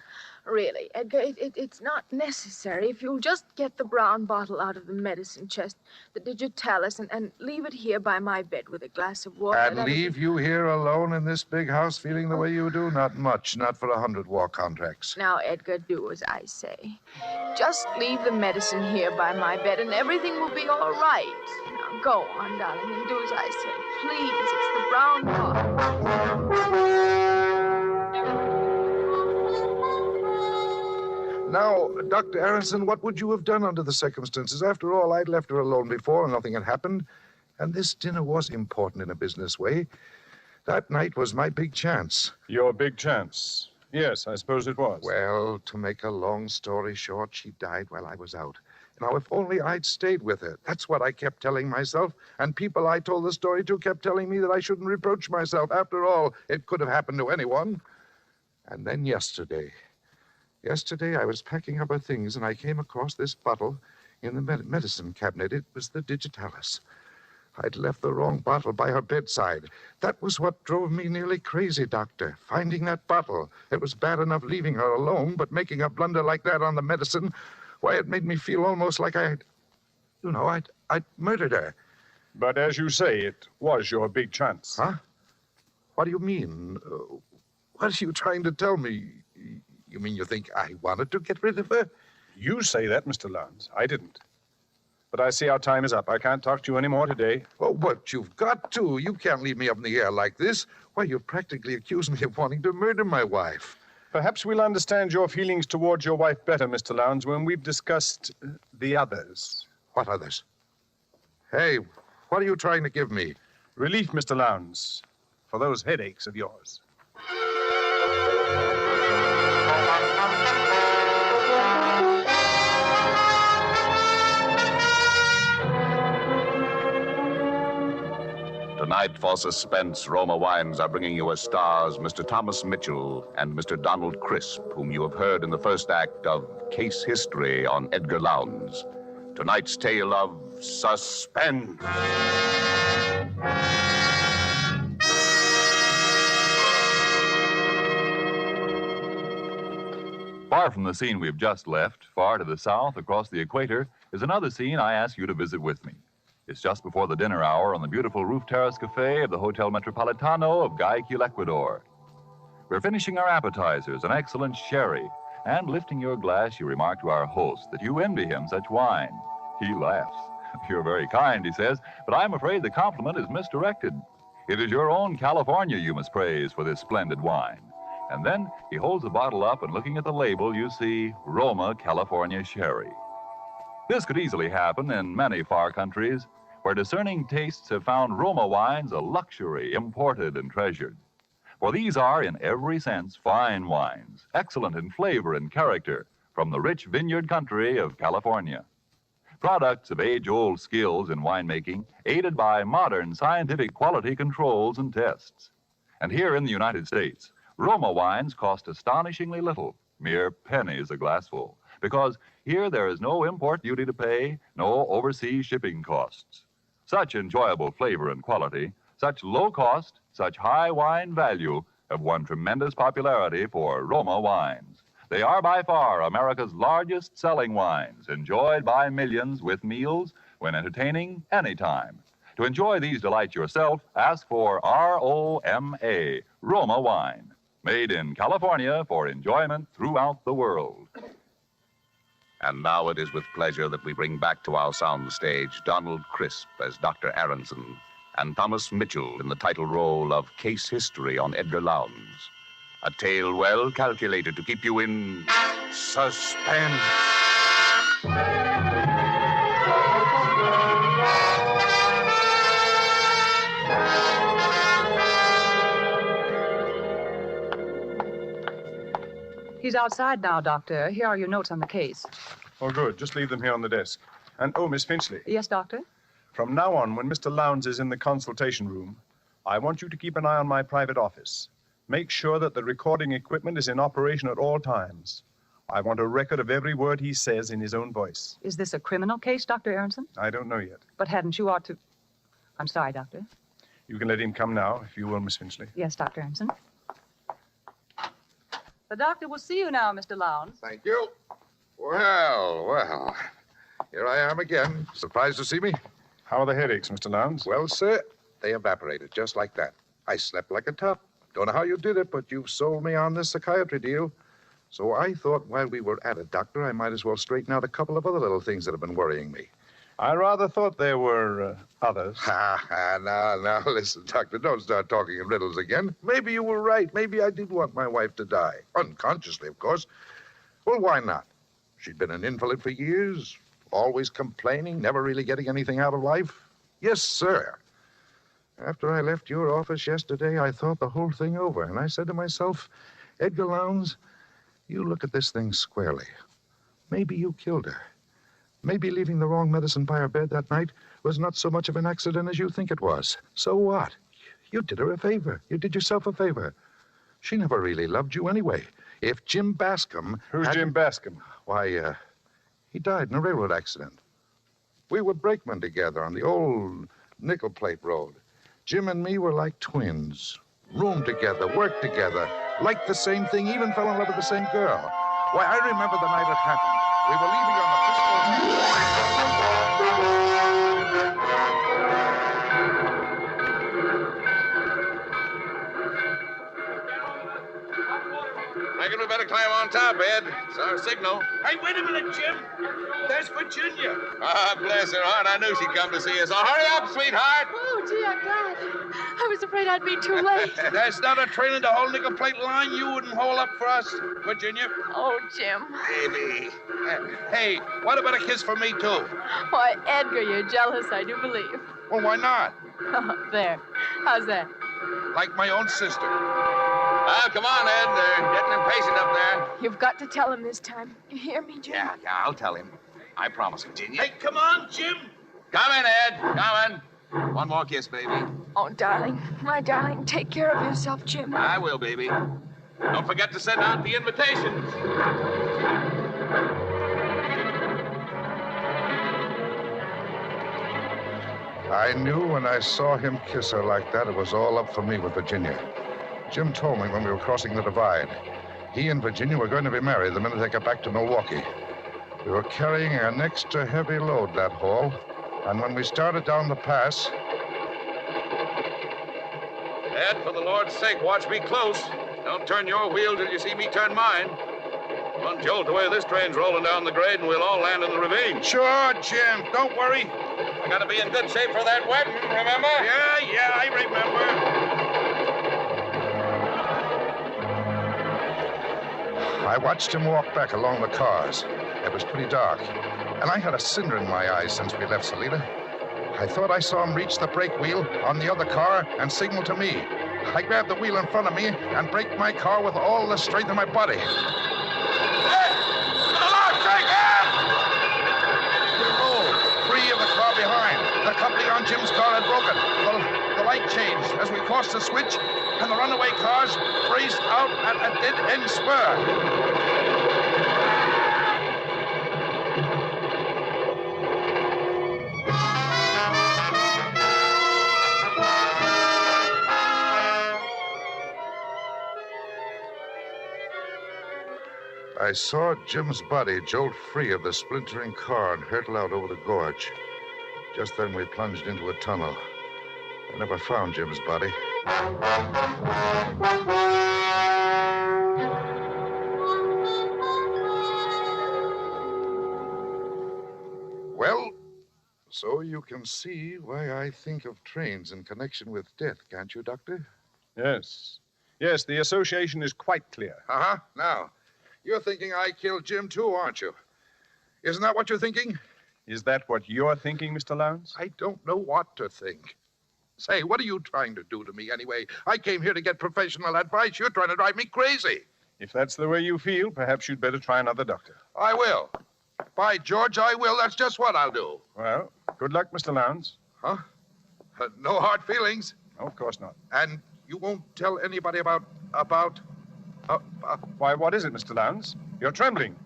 Really, Edgar, it's not necessary. If you'll just get the brown bottle out of the medicine chest, the digitalis, and leave it here by my bed with a glass of water. And leave you here alone in this big house feeling the way you do? Not much, not for 100 war contracts. Now, Edgar, do as I say. Just leave the medicine here by my bed, and everything will be all right. Now, go on, darling, and do as I say. Please, it's the brown bottle. Now, Dr. Aronson, what would you have done under the circumstances? After all, I'd left her alone before and nothing had happened. And this dinner was important in a business way. That night was my big chance. Your big chance? Yes, I suppose it was. Well, to make a long story short, she died while I was out. Now, if only I'd stayed with her. That's what I kept telling myself. And people I told the story to kept telling me that I shouldn't reproach myself. After all, it could have happened to anyone. And then yesterday... Yesterday I was packing up her things and I came across this bottle in the medicine cabinet. It was the Digitalis. I'd left the wrong bottle by her bedside. That was what drove me nearly crazy, Doctor. Finding that bottle. It was bad enough leaving her alone, but making a blunder like that on the medicine, why, it made me feel almost like I'd murdered her. But as you say, it was your big chance. Huh? What do you mean? What are you trying to tell me? You mean you think I wanted to get rid of her? You say that, Mr. Lowndes. I didn't. But I see our time is up. I can't talk to you anymore today. Oh, but you've got to. You can't leave me up in the air like this. Why, you've practically accused me of wanting to murder my wife. Perhaps we'll understand your feelings towards your wife better, Mr. Lowndes, when we've discussed the others. What others? Hey, what are you trying to give me? Relief, Mr. Lowndes, for those headaches of yours. Tonight, for Suspense, Roma Wines are bringing you as stars Mr. Thomas Mitchell and Mr. Donald Crisp, whom you have heard in the first act of Case History on Edgar Lowndes. Tonight's tale of suspense. Far from the scene we've just left, far to the south, across the equator, is another scene I ask you to visit with me. It's just before the dinner hour on the beautiful roof terrace cafe of the Hotel Metropolitano of Guayaquil, Ecuador. We're finishing our appetizers, an excellent sherry, and lifting your glass, you remark to our host that you envy him such wine. He laughs. You're very kind, he says, but I'm afraid the compliment is misdirected. It is your own California you must praise for this splendid wine. And then he holds the bottle up, and looking at the label, you see Roma California Sherry. This could easily happen in many far countries, where discerning tastes have found Roma wines a luxury, imported and treasured. For these are, in every sense, fine wines, excellent in flavor and character, from the rich vineyard country of California. Products of age-old skills in winemaking, aided by modern scientific quality controls and tests. And here in the United States, Roma wines cost astonishingly little, mere pennies a glassful, because here there is no import duty to pay, no overseas shipping costs. Such enjoyable flavor and quality, such low cost, such high wine value have won tremendous popularity for Roma wines. They are by far America's largest selling wines, enjoyed by millions with meals, when entertaining, anytime. To enjoy these delights yourself, ask for R-O-M-A, Roma wine, made in California for enjoyment throughout the world. And now it is with pleasure that we bring back to our soundstage Donald Crisp as Dr. Aronson and Thomas Mitchell in the title role of Case History on Edgar Lowndes. A tale well calculated to keep you in suspense. He's outside now, Doctor. Here are your notes on the case. Oh, good. Just leave them here on the desk. And, oh, Miss Finchley. Yes, Doctor? From now on, when Mr. Lowndes is in the consultation room, I want you to keep an eye on my private office. Make sure that the recording equipment is in operation at all times. I want a record of every word he says in his own voice. Is this a criminal case, Dr. Aronson? I don't know yet. But hadn't you ought to... I'm sorry, Doctor. You can let him come now, if you will, Miss Finchley. Yes, Dr. Aronson. The doctor will see you now, Mr. Lowndes. Thank you. Well. Here I am again. Surprised to see me? How are the headaches, Mr. Lowndes? Well, sir, they evaporated just like that. I slept like a top. Don't know how you did it, but you've sold me on this psychiatry deal. So I thought while we were at it, Doctor, I might as well straighten out a couple of other little things that have been worrying me. I rather thought there were others. Now, listen, Doctor, don't start talking in riddles again. Maybe you were right. Maybe I did want my wife to die. Unconsciously, of course. Well, why not? She'd been an invalid for years, always complaining, never really getting anything out of life. Yes, sir. After I left your office yesterday, I thought the whole thing over, and I said to myself, Edgar Lowndes, you look at this thing squarely. Maybe you killed her. Maybe leaving the wrong medicine by her bed that night was not so much of an accident as you think it was. So what? You did her a favor. You did yourself a favor. She never really loved you anyway. If Jim Bascom... Who's Jim Bascom? Why, he died in a railroad accident. We were brakemen together on the old Nickel Plate Road. Jim and me were like twins. Roomed together, worked together, liked the same thing, even fell in love with the same girl. Why, I remember the night it happened. We were leaving on the Reckon we better climb on top, Ed. It's our signal. Hey, wait a minute, Jim. There's Virginia. Ah, bless her heart. I knew she'd come to see us. So hurry up, sweetheart. Oh, gee, I'm glad. I was afraid I'd be too late. There's not a train in the whole Nickel Plate line you wouldn't haul up for us, Virginia. Oh, Jim. Baby. Hey, what about a kiss for me, too? Why, Edgar, you're jealous, I do believe. Well, why not? Oh, there. How's that? Like my own sister. Well, come on, Ed. They're getting impatient up there. You've got to tell him this time. You hear me, Jim? Yeah, I'll tell him. I promise, Virginia. Hey, come on, Jim. Coming, Ed. Coming. One more kiss, baby. Oh, darling. My darling, take care of yourself, Jim. I will, baby. Don't forget to send out the invitations. I knew when I saw him kiss her like that, it was all up for me with Virginia. Jim told me when we were crossing the divide. He and Virginia were going to be married the minute they got back to Milwaukee. We were carrying an extra heavy load that haul, and when we started down the pass... Ed, for the Lord's sake, watch me close. Don't turn your wheel till you see me turn mine. One jolt away, this train's rolling down the grade, and we'll all land in the ravine. Sure, Jim. Don't worry. I gotta be in good shape for that wedding, remember? Yeah, I remember. I watched him walk back along the cars. It was pretty dark, and I had a cinder in my eyes since we left Salida. I thought I saw him reach the brake wheel on the other car and signal to me. I grabbed the wheel in front of me and braked my car with all the strength of my body. Hey! For the Lord's sake, Ed! We rolled, free of the car behind. The coupling on Jim's car had broken. The light changed as we crossed the switch, and the runaway cars raced out at a dead-end spur. I saw Jim's body jolt free of the splintering car and hurtle out over the gorge. Just then we plunged into a tunnel. I never found Jim's body. Well, so you can see why I think of trains in connection with death, can't you, Doctor? Yes. Yes, the association is quite clear. Uh-huh. Now, you're thinking I killed Jim, too, aren't you? Isn't that what you're thinking? Is that what you're thinking, Mr. Lowndes? I don't know what to think. Say, what are you trying to do to me anyway? I came here to get professional advice. You're trying to drive me crazy. If that's the way you feel, perhaps you'd better try another doctor. I will. By George, I will. That's just what I'll do. Well, good luck, Mr. Lowndes. Huh? No hard feelings? No, of course not. And you won't tell anybody about... Why, what is it, Mr. Lowndes? You're trembling.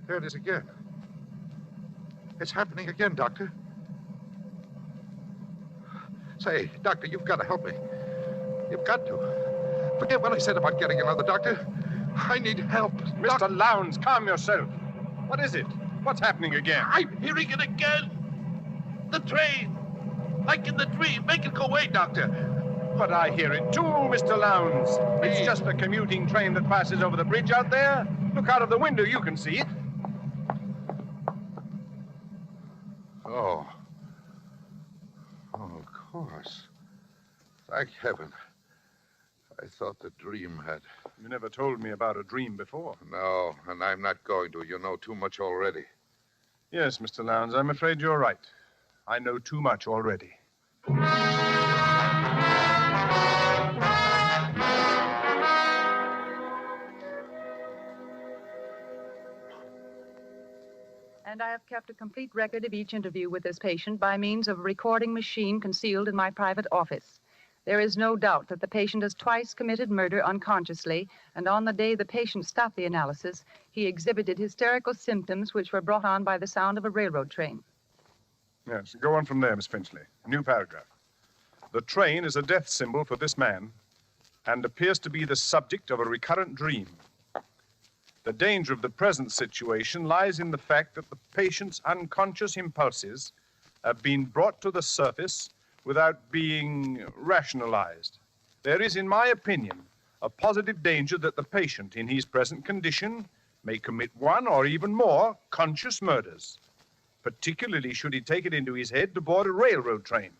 There it is again. It's happening again, Doctor. Say, Doctor, you've got to help me. You've got to. Forget what I said about getting another doctor. I need help. Mr. Lowndes, calm yourself. What is it? What's happening again? I'm hearing it again. The train. Like in the dream. Make it go away, Doctor. But I hear it too, Mr. Lowndes. It's just a commuting train that passes over the bridge out there. Look out of the window. You can see it. Oh. Oh, of course. Thank heaven. I thought the dream had... You never told me about a dream before. No, and I'm not going to. You know too much already. Yes, Mr. Lowndes, I'm afraid you're right. I know too much already. And I have kept a complete record of each interview with this patient by means of a recording machine concealed in my private office. There is no doubt that the patient has twice committed murder unconsciously, and on the day the patient stopped the analysis, he exhibited hysterical symptoms which were brought on by the sound of a railroad train. Yes, go on from there, Miss Finchley. New paragraph. The train is a death symbol for this man and appears to be the subject of a recurrent dream. The danger of the present situation lies in the fact that the patient's unconscious impulses have been brought to the surface without being rationalized. There is, in my opinion, a positive danger that the patient, in his present condition, may commit one or even more conscious murders, particularly should he take it into his head to board a railroad train.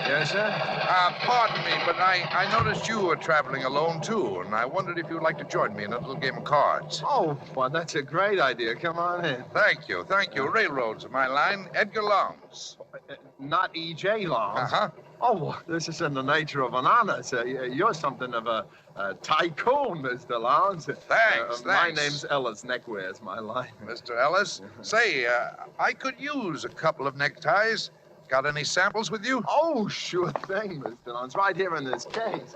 Yes, sir? Pardon me, but I noticed you were traveling alone, too, and I wondered if you'd like to join me in a little game of cards. Oh, well, that's a great idea. Come on in. Thank you. Railroads are my line. Edgar Lowndes. Not E.J. Lowndes? Uh-huh. Oh, well, this is in the nature of an honor, sir. You're something of a tycoon, Mr. Lowndes. Thanks. My name's Ellis. Neckwear is my line. Mr. Ellis, say, I could use a couple of neckties. Got any samples with you? Oh, sure thing, Mr. Lowndes. Right here in this case.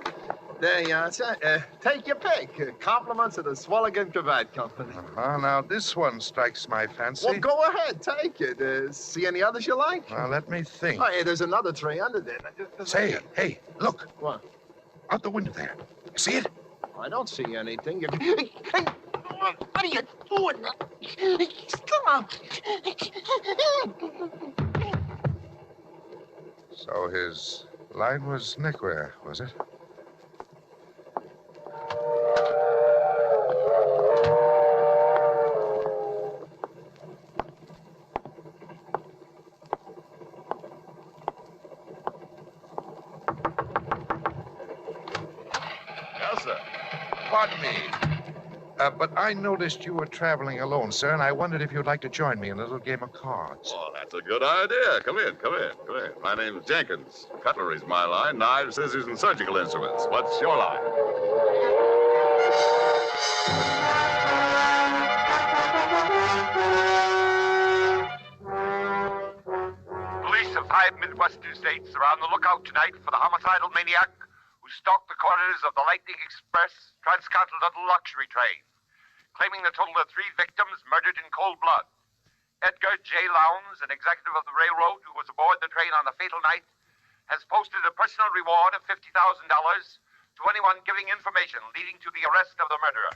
There you are, sir. Take your pick. Compliments of the Swalligan Cravat Company. Now, this one strikes my fancy. Well, go ahead. Take it. See any others you like? Well, let me think. Oh, hey, there's another tray under there. Say, hey, look. What? Out the window there. You see it? I don't see anything. What are you doing? Come on. So his line was neckwear, was it? Yes, sir. Pardon me. But I noticed you were traveling alone, sir, and I wondered if you'd like to join me in a little game of cards. Oh, that's a good idea. Come in. My name's Jenkins. Cutlery's my line. Knives, scissors, and surgical instruments. What's your line? Police of 5 Midwestern states are on the lookout tonight for the homicidal maniac who stalked the corridors of the Lightning Express transcontinental luxury train, claiming the total of 3 victims murdered in cold blood. Edgar J. Lowndes, an executive of the railroad who was aboard the train on the fatal night, has posted a personal reward of $50,000 to anyone giving information leading to the arrest of the murderer.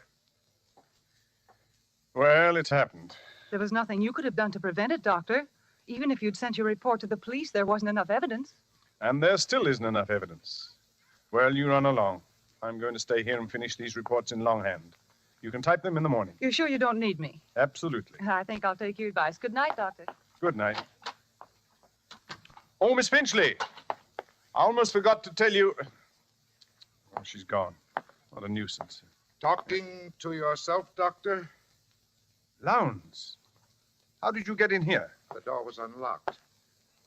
Well, it's happened. There was nothing you could have done to prevent it, Doctor. Even if you'd sent your report to the police, there wasn't enough evidence. And there still isn't enough evidence. Well, you run along. I'm going to stay here and finish these reports in longhand. You can type them in the morning. You're sure you don't need me? Absolutely. I think I'll take your advice. Good night, Doctor. Good night. Oh, Miss Finchley. I almost forgot to tell you. Oh, she's gone. What a nuisance. Talking to yourself, Doctor? Lowndes. How did you get in here? The door was unlocked.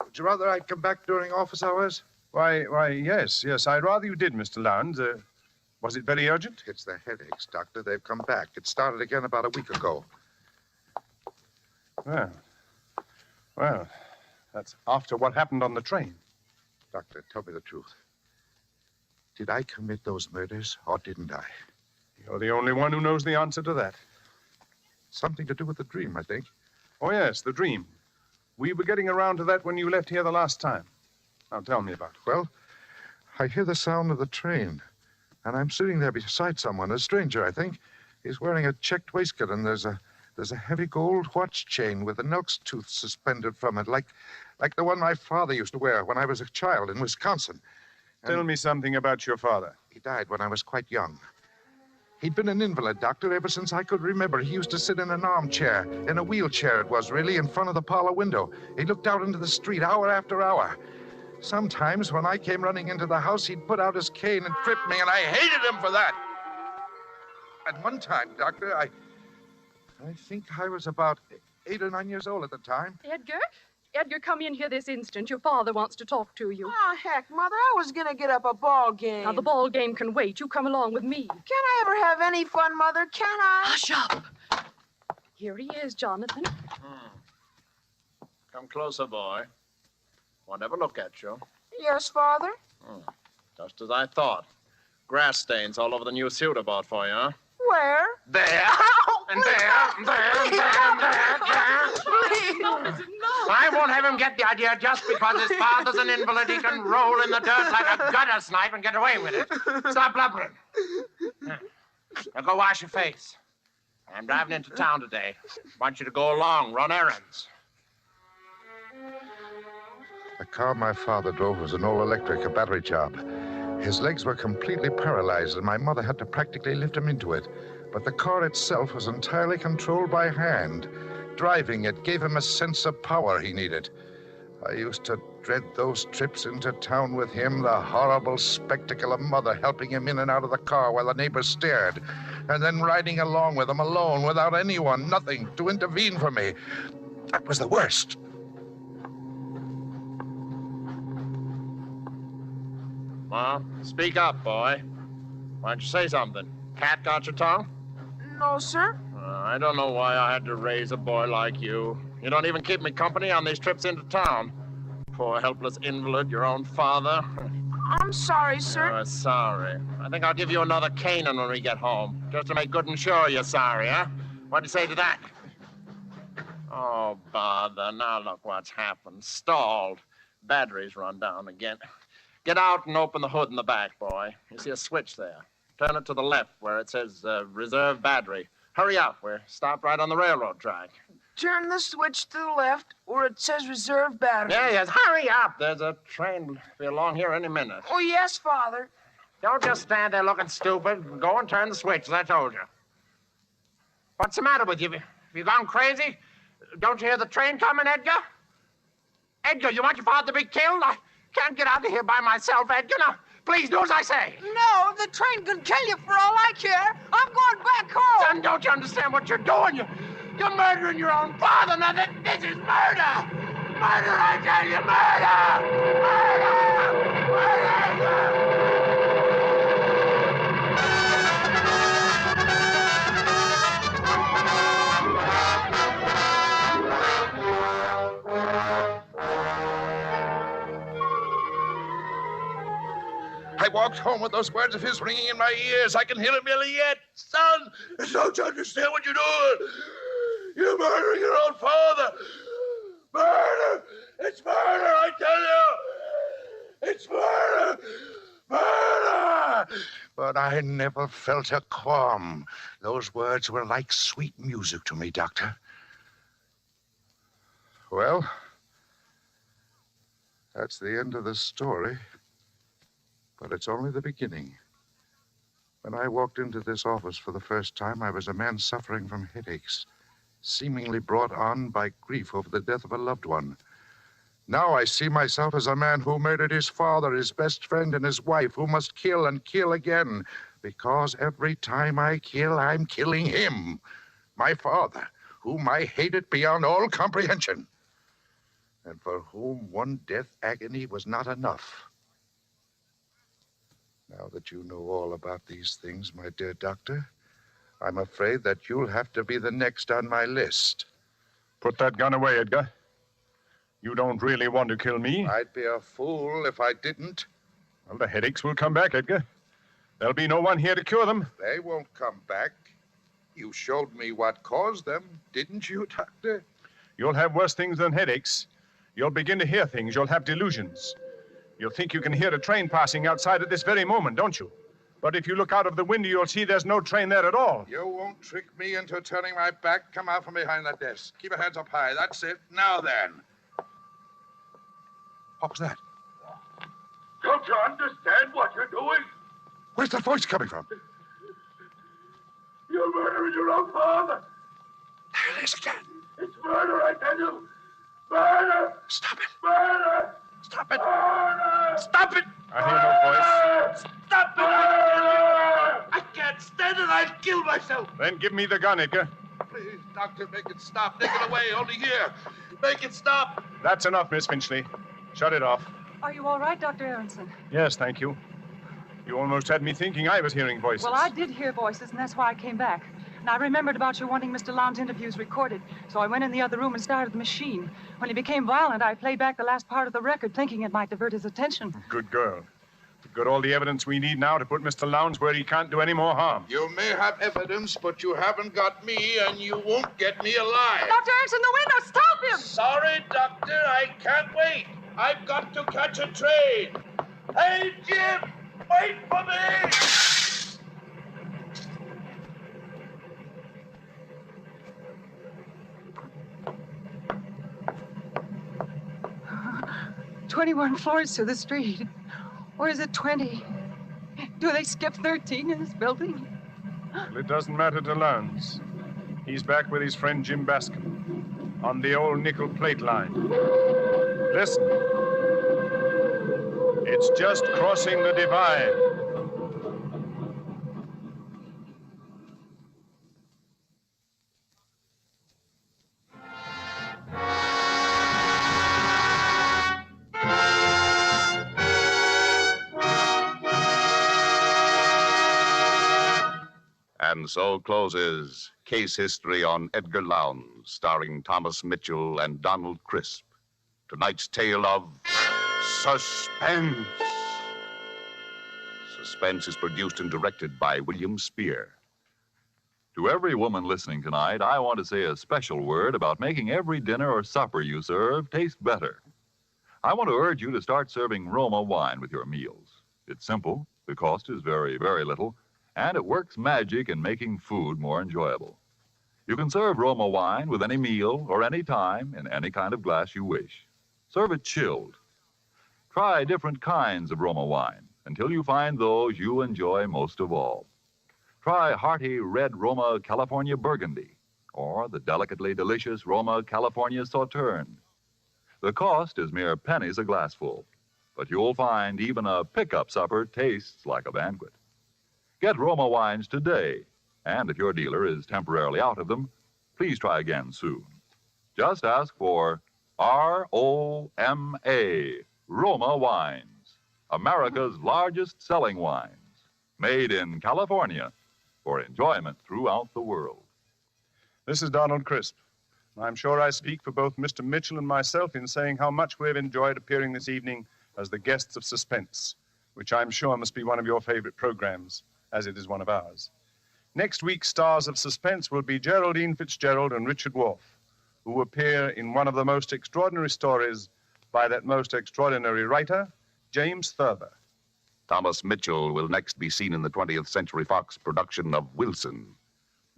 Would you rather I'd come back during office hours? Why, yes. I'd rather you did, Mr. Lowndes. Was it very urgent? It's the headaches, Doctor. They've come back. It started again about a week ago. Well, that's after what happened on the train. Doctor, tell me the truth. Did I commit those murders, or didn't I? You're the only one who knows the answer to that. Something to do with the dream, I think. Oh, yes, the dream. We were getting around to that when you left here the last time. Now, tell me about it. Well, I hear the sound of the train, and I'm sitting there beside someone, a stranger, I think. He's wearing a checked waistcoat, and there's a heavy gold watch chain with an elk's tooth suspended from it, like the one my father used to wear when I was a child in Wisconsin. Tell me something about your father. He died when I was quite young. He'd been an invalid, Doctor, ever since I could remember. He used to sit in an armchair, in a wheelchair it was, really, in front of the parlor window. He looked out into the street hour after hour. Sometimes, when I came running into the house, he'd put out his cane and trip me, and I hated him for that. At one time, Doctor, I think I was about 8 or 9 years old at the time. Edgar? Edgar, come in here this instant. Your father wants to talk to you. Oh, heck, Mother, I was gonna get up a ball game. Now, the ball game can wait. You come along with me. Can I ever have any fun, Mother? Can I? Hush up. Here he is, Jonathan. Come closer, boy. Won't ever look at you. Yes, Father? Just as I thought. Grass stains all over the new suit I bought for you, huh? Where? There, and there, and there, and there, and there, there. I won't have him get the idea just because his father's an invalid. He can roll in the dirt like a gutter snipe and get away with it. Stop blubbering. Now go wash your face. I'm driving into town today. Want you to go along, run errands. The car my father drove was an all-electric, a battery job. His legs were completely paralyzed, and my mother had to practically lift him into it. But the car itself was entirely controlled by hand. Driving it gave him a sense of power he needed. I used to dread those trips into town with him, the horrible spectacle of Mother helping him in and out of the car while the neighbors stared, and then riding along with him alone, without anyone, nothing, to intervene for me. That was the worst. Well, speak up, boy. Why don't you say something? Cat got your tongue? No, sir. I don't know why I had to raise a boy like you. You don't even keep me company on these trips into town. Poor helpless invalid, your own father. I'm sorry, sir. Oh, sorry. I think I'll give you another caning when we get home, just to make good and sure you're sorry, huh? What do you say to that? Oh, bother. Now look what's happened. Stalled. Battery's run down again. Get out and open the hood in the back, boy. You see a switch there. Turn it to the left where it says reserve battery. Hurry up. We're stopped right on the railroad track. Turn the switch to the left where it says reserve battery. Yes. Hurry up. There's a train be along here any minute. Oh, yes, Father. Don't just stand there looking stupid. Go and turn the switch, as I told you. What's the matter with you? Have you gone crazy? Don't you hear the train coming, Edgar? Edgar, you want your father to be killed? I can't get out of here by myself, Edgar. Now, please do as I say. No, the train can kill you for all I care. I'm going back home. Son, don't you understand what you're doing? You're murdering your own father. Now, this is murder. Murder, I tell you, murder. Murder. Murder. I walked home with those words of his ringing in my ears. I can hear them nearly yet. Son, don't you understand what you're doing? You're murdering your own father. Murder! It's murder, I tell you! It's murder! Murder! But I never felt a qualm. Those words were like sweet music to me, Doctor. Well, that's the end of the story. But it's only the beginning. When I walked into this office for the first time, I was a man suffering from headaches, seemingly brought on by grief over the death of a loved one. Now I see myself as a man who murdered his father, his best friend, and his wife, who must kill and kill again, because every time I kill, I'm killing him, my father, whom I hated beyond all comprehension, and for whom one death agony was not enough. Now that you know all about these things, my dear doctor, I'm afraid that you'll have to be the next on my list. Put that gun away, Edgar. You don't really want to kill me. I'd be a fool if I didn't. Well, the headaches will come back, Edgar. There'll be no one here to cure them. They won't come back. You showed me what caused them, didn't you, Doctor? You'll have worse things than headaches. You'll begin to hear things. You'll have delusions. You'll think you can hear a train passing outside at this very moment, don't you? But if you look out of the window, you'll see there's no train there at all. You won't trick me into turning my back. Come out from behind that desk. Keep your hands up high. That's it. Now then. What was that? Don't you understand what you're doing? Where's that voice coming from? You're murdering your own father. There it is again. It's murder, I tell you. Murder. Stop it. Murder. Stop it. Murder. Stop it. I hear no voice. Stop it. I can't stand it. I'll kill myself. Then give me the gun, Edgar. Please. Doctor, make it stop. Take it away. Only here. Make it stop. That's enough, Miss Finchley. Shut it off. Are you all right, Dr. Aronson? Yes, thank you. You almost had me thinking I was hearing voices. Well, I did hear voices, and that's why I came back. And I remembered about your wanting Mr. Lowndes' interviews recorded, so I went in the other room and started the machine. When he became violent, I played back the last part of the record, thinking it might divert his attention. Good girl. We've got all the evidence we need now to put Mr. Lowndes where he can't do any more harm. You may have evidence, but you haven't got me, and you won't get me alive. Dr. Aronson, the window! Stop him! Sorry, Doctor. I can't wait. I've got to catch a train. Hey, Jim! Wait for me! 21 floors to the street. Or is it 20? Do they skip 13 in this building? Well, it doesn't matter to Lowndes. He's back with his friend Jim Bascom on the old nickel plate line. Listen. It's just crossing the divide. And so closes Case History on Edgar Lowndes, starring Thomas Mitchell and Donald Crisp. Tonight's tale of Suspense. Suspense is produced and directed by William Spear. To every woman listening tonight, I want to say a special word about making every dinner or supper you serve taste better. I want to urge you to start serving Roma wine with your meals. It's simple, the cost is very, very little, and it works magic in making food more enjoyable. You can serve Roma wine with any meal or any time in any kind of glass you wish. Serve it chilled. Try different kinds of Roma wine until you find those you enjoy most of all. Try hearty red Roma California Burgundy or the delicately delicious Roma California Sauterne. The cost is mere pennies a glassful, but you'll find even a pickup supper tastes like a banquet. Get Roma wines today, and if your dealer is temporarily out of them, please try again soon. Just ask for R-O-M-A, Roma Wines, America's largest selling wines, made in California for enjoyment throughout the world. This is Donald Crisp. I'm sure I speak for both Mr. Mitchell and myself in saying how much we've enjoyed appearing this evening as the guests of Suspense, which I'm sure must be one of your favorite programs, as it is one of ours. Next week's stars of Suspense will be Geraldine Fitzgerald and Richard Wolff, who appear in one of the most extraordinary stories by that most extraordinary writer, James Thurber. Thomas Mitchell will next be seen in the 20th Century Fox production of Wilson.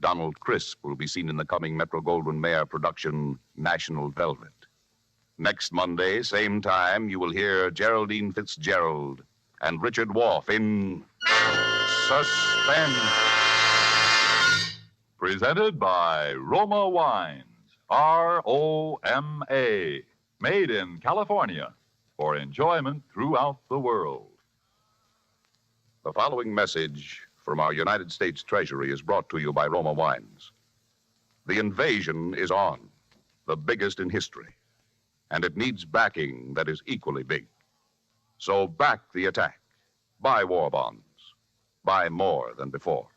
Donald Crisp will be seen in the coming Metro-Goldwyn-Mayer production National Velvet. Next Monday, same time, you will hear Geraldine Fitzgerald and Richard Wolff in Suspense. Presented by Roma Wines, R-O-M-A, made in California for enjoyment throughout the world. The following message from our United States Treasury is brought to you by Roma Wines. The invasion is on, the biggest in history, and it needs backing that is equally big. So back the attack. Buy war bonds. Buy more than before.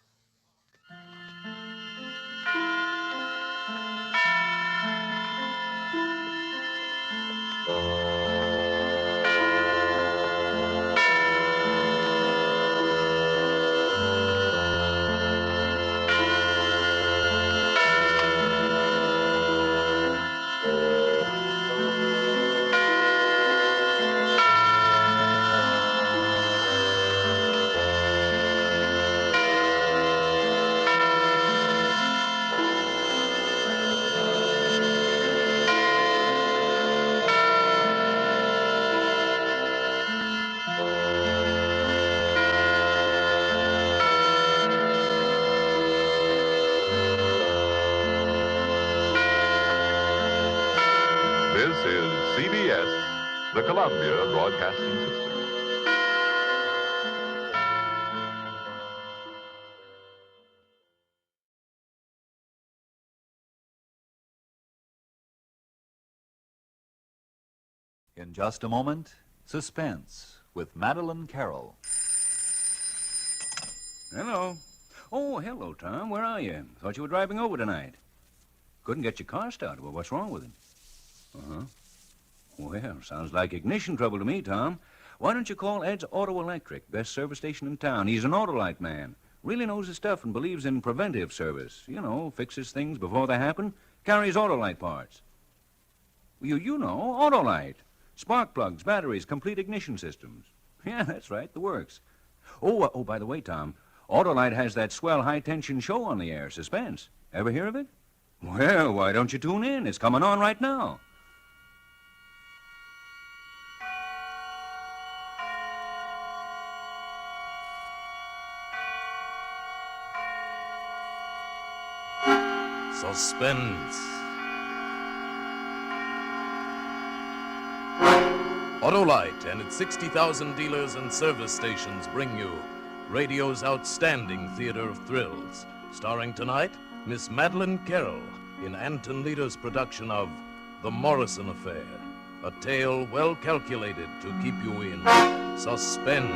This is CBS, the Columbia Broadcasting System. In just a moment, Suspense with Madeline Carroll. Hello. Oh, hello, Tom. Where are you? Thought you were driving over tonight. Couldn't get your car started. Well, what's wrong with it? Uh-huh. Well, sounds like ignition trouble to me, Tom. Why don't you call Ed's Auto Electric, best service station in town? He's an Autolite man. Really knows his stuff and believes in preventive service. You know, fixes things before they happen. Carries Autolite parts. You know, Autolite. Spark plugs, batteries, complete ignition systems. Yeah, that's right, the works. Oh, by the way, Tom, Autolite has that swell high-tension show on the air, Suspense. Ever hear of it? Well, why don't you tune in? It's coming on right now. Suspense. Autolite and its 60,000 dealers and service stations bring you radio's outstanding theater of thrills. Starring tonight, Miss Madeline Carroll in Anton Leader's production of The Morrison Affair, a tale well calculated to keep you in suspense.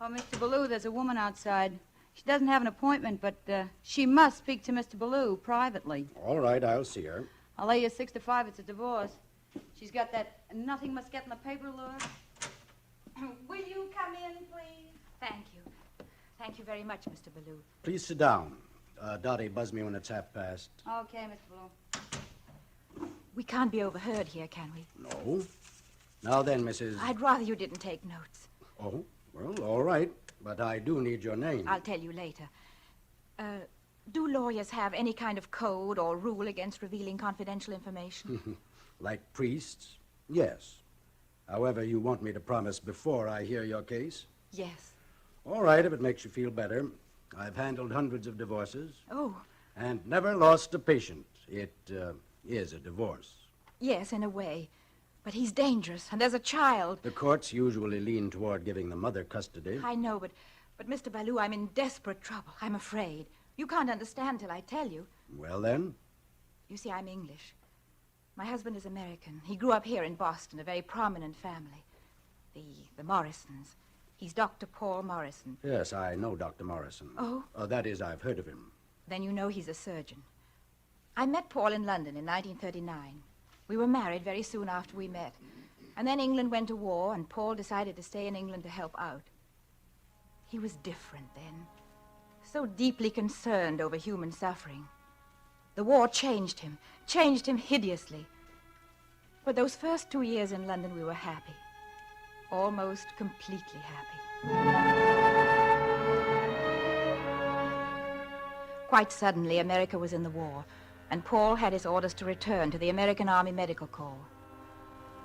Oh, Mr. Ballou, there's a woman outside. She doesn't have an appointment, but she must speak to Mr. Ballou privately. All right, I'll see her. I'll lay you 6 to 5 it's a divorce. She's got that nothing must get in the paper look. Will you come in, please? Thank you. Thank you very much, Mr. Ballou. Please sit down. Dottie, buzz me when it's past. Okay, Mr. Ballou. We can't be overheard here, can we? No. Now then, Mrs. I'd rather you didn't take notes. Oh, well, all right. But I do need your name. I'll tell you later. Do lawyers have any kind of code or rule against revealing confidential information? Like priests? Yes. However, you want me to promise before I hear your case? Yes. All right, if it makes you feel better. I've handled hundreds of divorces. Oh. And never lost a patient. It is a divorce. Yes, in a way. But he's dangerous, and there's a child. The courts usually lean toward giving the mother custody. I know, but Mr. Ballou, I'm in desperate trouble. I'm afraid. You can't understand till I tell you. Well, then? You see, I'm English. My husband is American. He grew up here in Boston, a very prominent family. The Morrisons. He's Dr. Paul Morrison. Yes, I know Dr. Morrison. Oh? That is, I've heard of him. Then you know he's a surgeon. I met Paul in London in 1939. We were married very soon after we met. And then England went to war, and Paul decided to stay in England to help out. He was different then. So deeply concerned over human suffering. The war changed him hideously. For those first 2 years in London, we were happy. Almost completely happy. Quite suddenly, America was in the war, and Paul had his orders to return to the American Army Medical Corps.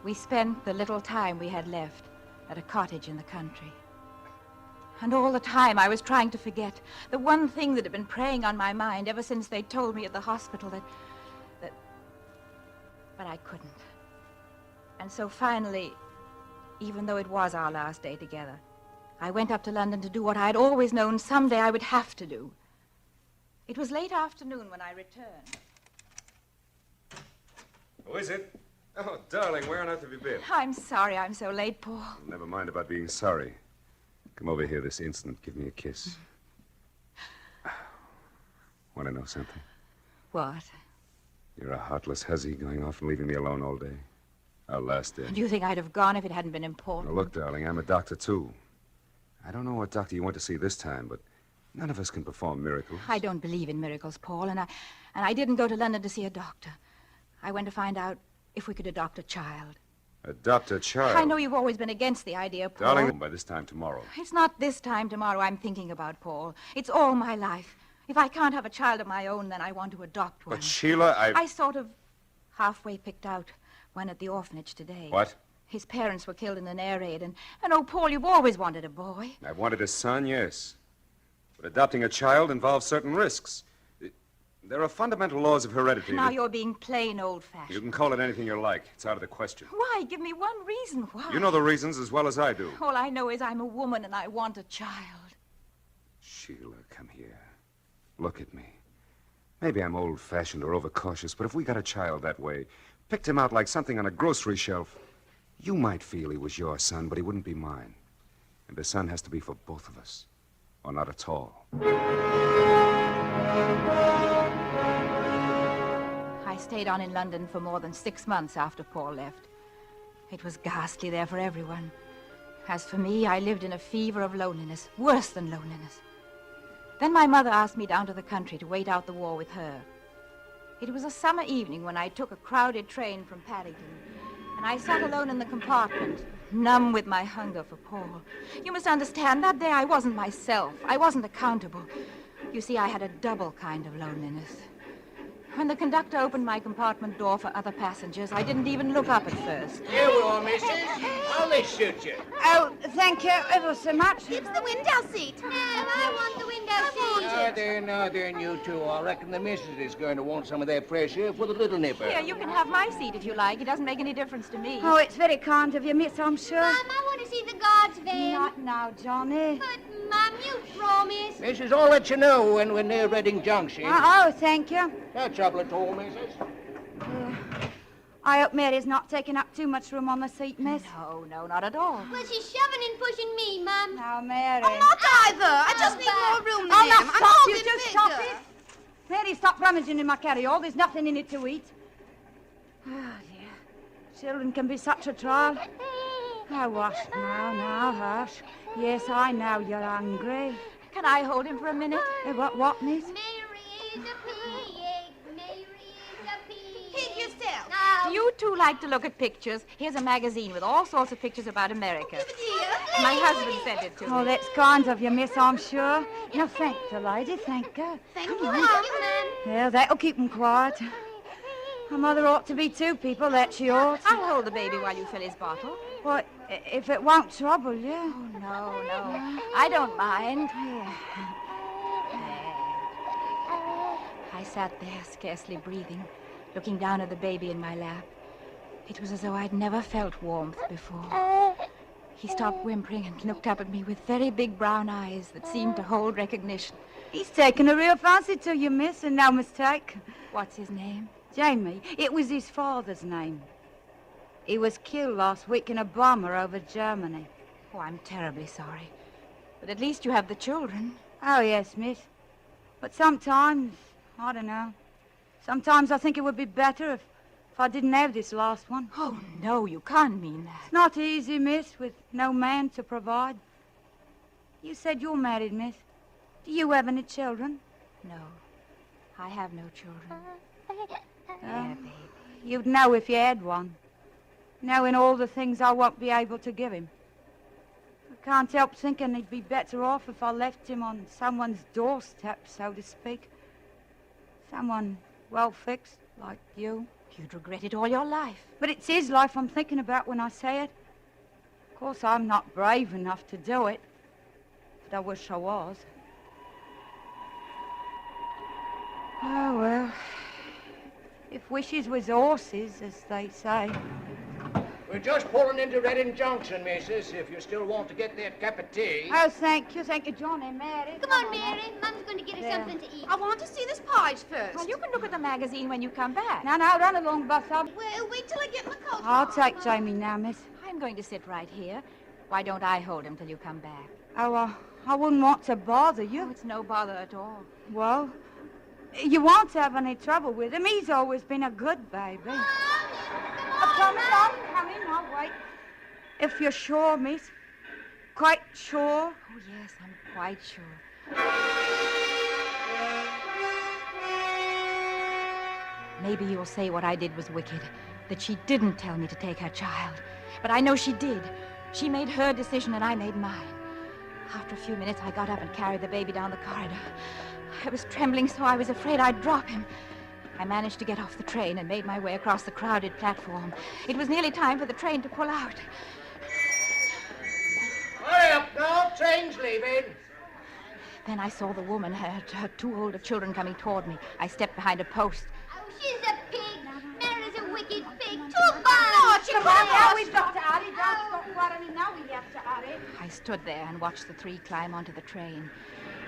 We spent the little time we had left at a cottage in the country. And all the time I was trying to forget the one thing that had been preying on my mind ever since they told me at the hospital that... But I couldn't. And so finally, even though it was our last day together, I went up to London to do what I had always known someday I would have to do. It was late afternoon when I returned. Who is it? Oh, darling, where on earth have you been? I'm sorry I'm so late, Paul. Never mind about being sorry. Come over here this instant. Give me a kiss. Want to know something? What? You're a heartless hussy going off and leaving me alone all day. Our last day. Do you think I'd have gone if it hadn't been important? Now, look, darling, I'm a doctor, too. I don't know what doctor you went to see this time, but none of us can perform miracles. I don't believe in miracles, Paul, and I didn't go to London to see a doctor. I went to find out if we could adopt a child. Adopt a child? I know you've always been against the idea, Paul. Darling, by this time tomorrow. It's not this time tomorrow I'm thinking about, Paul. It's all my life. If I can't have a child of my own, then I want to adopt one. But, Sheila, I sort of halfway picked out one at the orphanage today. What? His parents were killed in an air raid, and oh, Paul, you've always wanted a boy. I've wanted a son, yes. But adopting a child involves certain risks. There are fundamental laws of heredity. Now you're being plain old-fashioned. You can call it anything you like. It's out of the question. Why? Give me one reason why. You know the reasons as well as I do. All I know is I'm a woman and I want a child. Sheila, come here. Look at me. Maybe I'm old-fashioned or overcautious, but if we got a child that way, picked him out like something on a grocery shelf, you might feel he was your son, but he wouldn't be mine. And the son has to be for both of us, or not at all. I stayed on in London for more than 6 months after Paul left. It was ghastly there for everyone. As for me, I lived in a fever of loneliness, worse than loneliness. Then my mother asked me down to the country to wait out the war with her. It was a summer evening when I took a crowded train from Paddington, and I sat alone in the compartment, numb with my hunger for Paul. You must understand, that day I wasn't myself. I wasn't accountable. You see, I had a double kind of loneliness. When the conductor opened my compartment door for other passengers, I didn't even look up at first. Here we are, missus. I'll let suit you. Oh, thank you ever so much. It's the window seat. No, I want the window seat. Now then, you two. I reckon the missus is going to want some of that fresh air for the little nipper. Here, you can have my seat if you like. It doesn't make any difference to me. Oh, it's very kind of you, miss, I'm sure. Mum, I want to see the guards van. Not now, Johnny. But, Mum, you promised. Missus, I'll let you know when we're near Reading Junction. Oh, thank you. No trouble at all, missus. I hope Mary's not taking up too much room on the seat, miss. No, not at all. Well, she's shoving and pushing me, Mum. Now, Mary. I'm not either. I just need more room than Oh, him. now I'm stop, you holding just bigger. stop it. Mary, stop rummaging in my carry-all. There's nothing in it to eat. Oh, dear. Children can be such a trial. Oh, hush now, hush. Yes, I know you're hungry. Can I hold him for a minute? What, miss? Mary is a pig. Mary is a pig. Pig yourself. No. Do you two like to look at pictures? Here's a magazine with all sorts of pictures about America. My husband sent it to me. Oh, that's kind of you, miss, I'm sure. Now, thank the lady, thank her. Thank you, Mum. Yeah, that'll keep them quiet. A mother ought to be two people, that she ought. I'll hold the baby while you fill his bottle. Well, if it won't trouble you. Oh, no. I don't mind. I sat there, scarcely breathing, looking down at the baby in my lap. It was as though I'd never felt warmth before. He stopped whimpering and looked up at me with very big brown eyes that seemed to hold recognition. He's taken a real fancy to you, miss, and no mistake. What's his name? Jamie. It was his father's name. He was killed last week in a bomber over Germany. Oh, I'm terribly sorry. But at least you have the children. Oh, yes, miss. But sometimes, I don't know. Sometimes I think it would be better if I didn't have this last one. Oh, no, you can't mean that. It's not easy, miss, with no man to provide. You said you're married, miss. Do you have any children? No, I have no children. Yeah, baby. You'd know if you had one. Knowing all the things I won't be able to give him. I can't help thinking he'd be better off if I left him on someone's doorstep, so to speak. Someone well-fixed, like you. You'd regret it all your life. But it's his life I'm thinking about when I say it. Of course, I'm not brave enough to do it. But I wish I was. Oh, well. If wishes was horses, as they say. We're just pulling into Reading Junction, missus, if you still want to get that cup of tea. Oh, thank you, John and Mary. Come on, Mary. Mum's going to get us something to eat. I want to see this porridge first. Well, you can look at the magazine when you come back. No, run along, Buff. Well, wait till I get my coat. I'll take Jamie now, miss. I'm going to sit right here. Why don't I hold him till you come back? Oh, I wouldn't want to bother you. Oh, it's no bother at all. Well, you won't have any trouble with him. He's always been a good baby. Come in, I'll wait. If you're sure, miss. Quite sure? Oh, yes, I'm quite sure. Maybe you'll say what I did was wicked, that she didn't tell me to take her child. But I know she did. She made her decision and I made mine. After a few minutes, I got up and carried the baby down the corridor. I was trembling so I was afraid I'd drop him. I managed to get off the train and made my way across the crowded platform. It was nearly time for the train to pull out. Hurry up now, train's leaving. Then I saw the woman, her two older children coming toward me. I stepped behind a post. Oh, she's a pig. Mary's a wicked pig. Too bad. Come on, now we've got to hurry. Don't stop worrying. Now we have to hurry. I stood there and watched the three climb onto the train.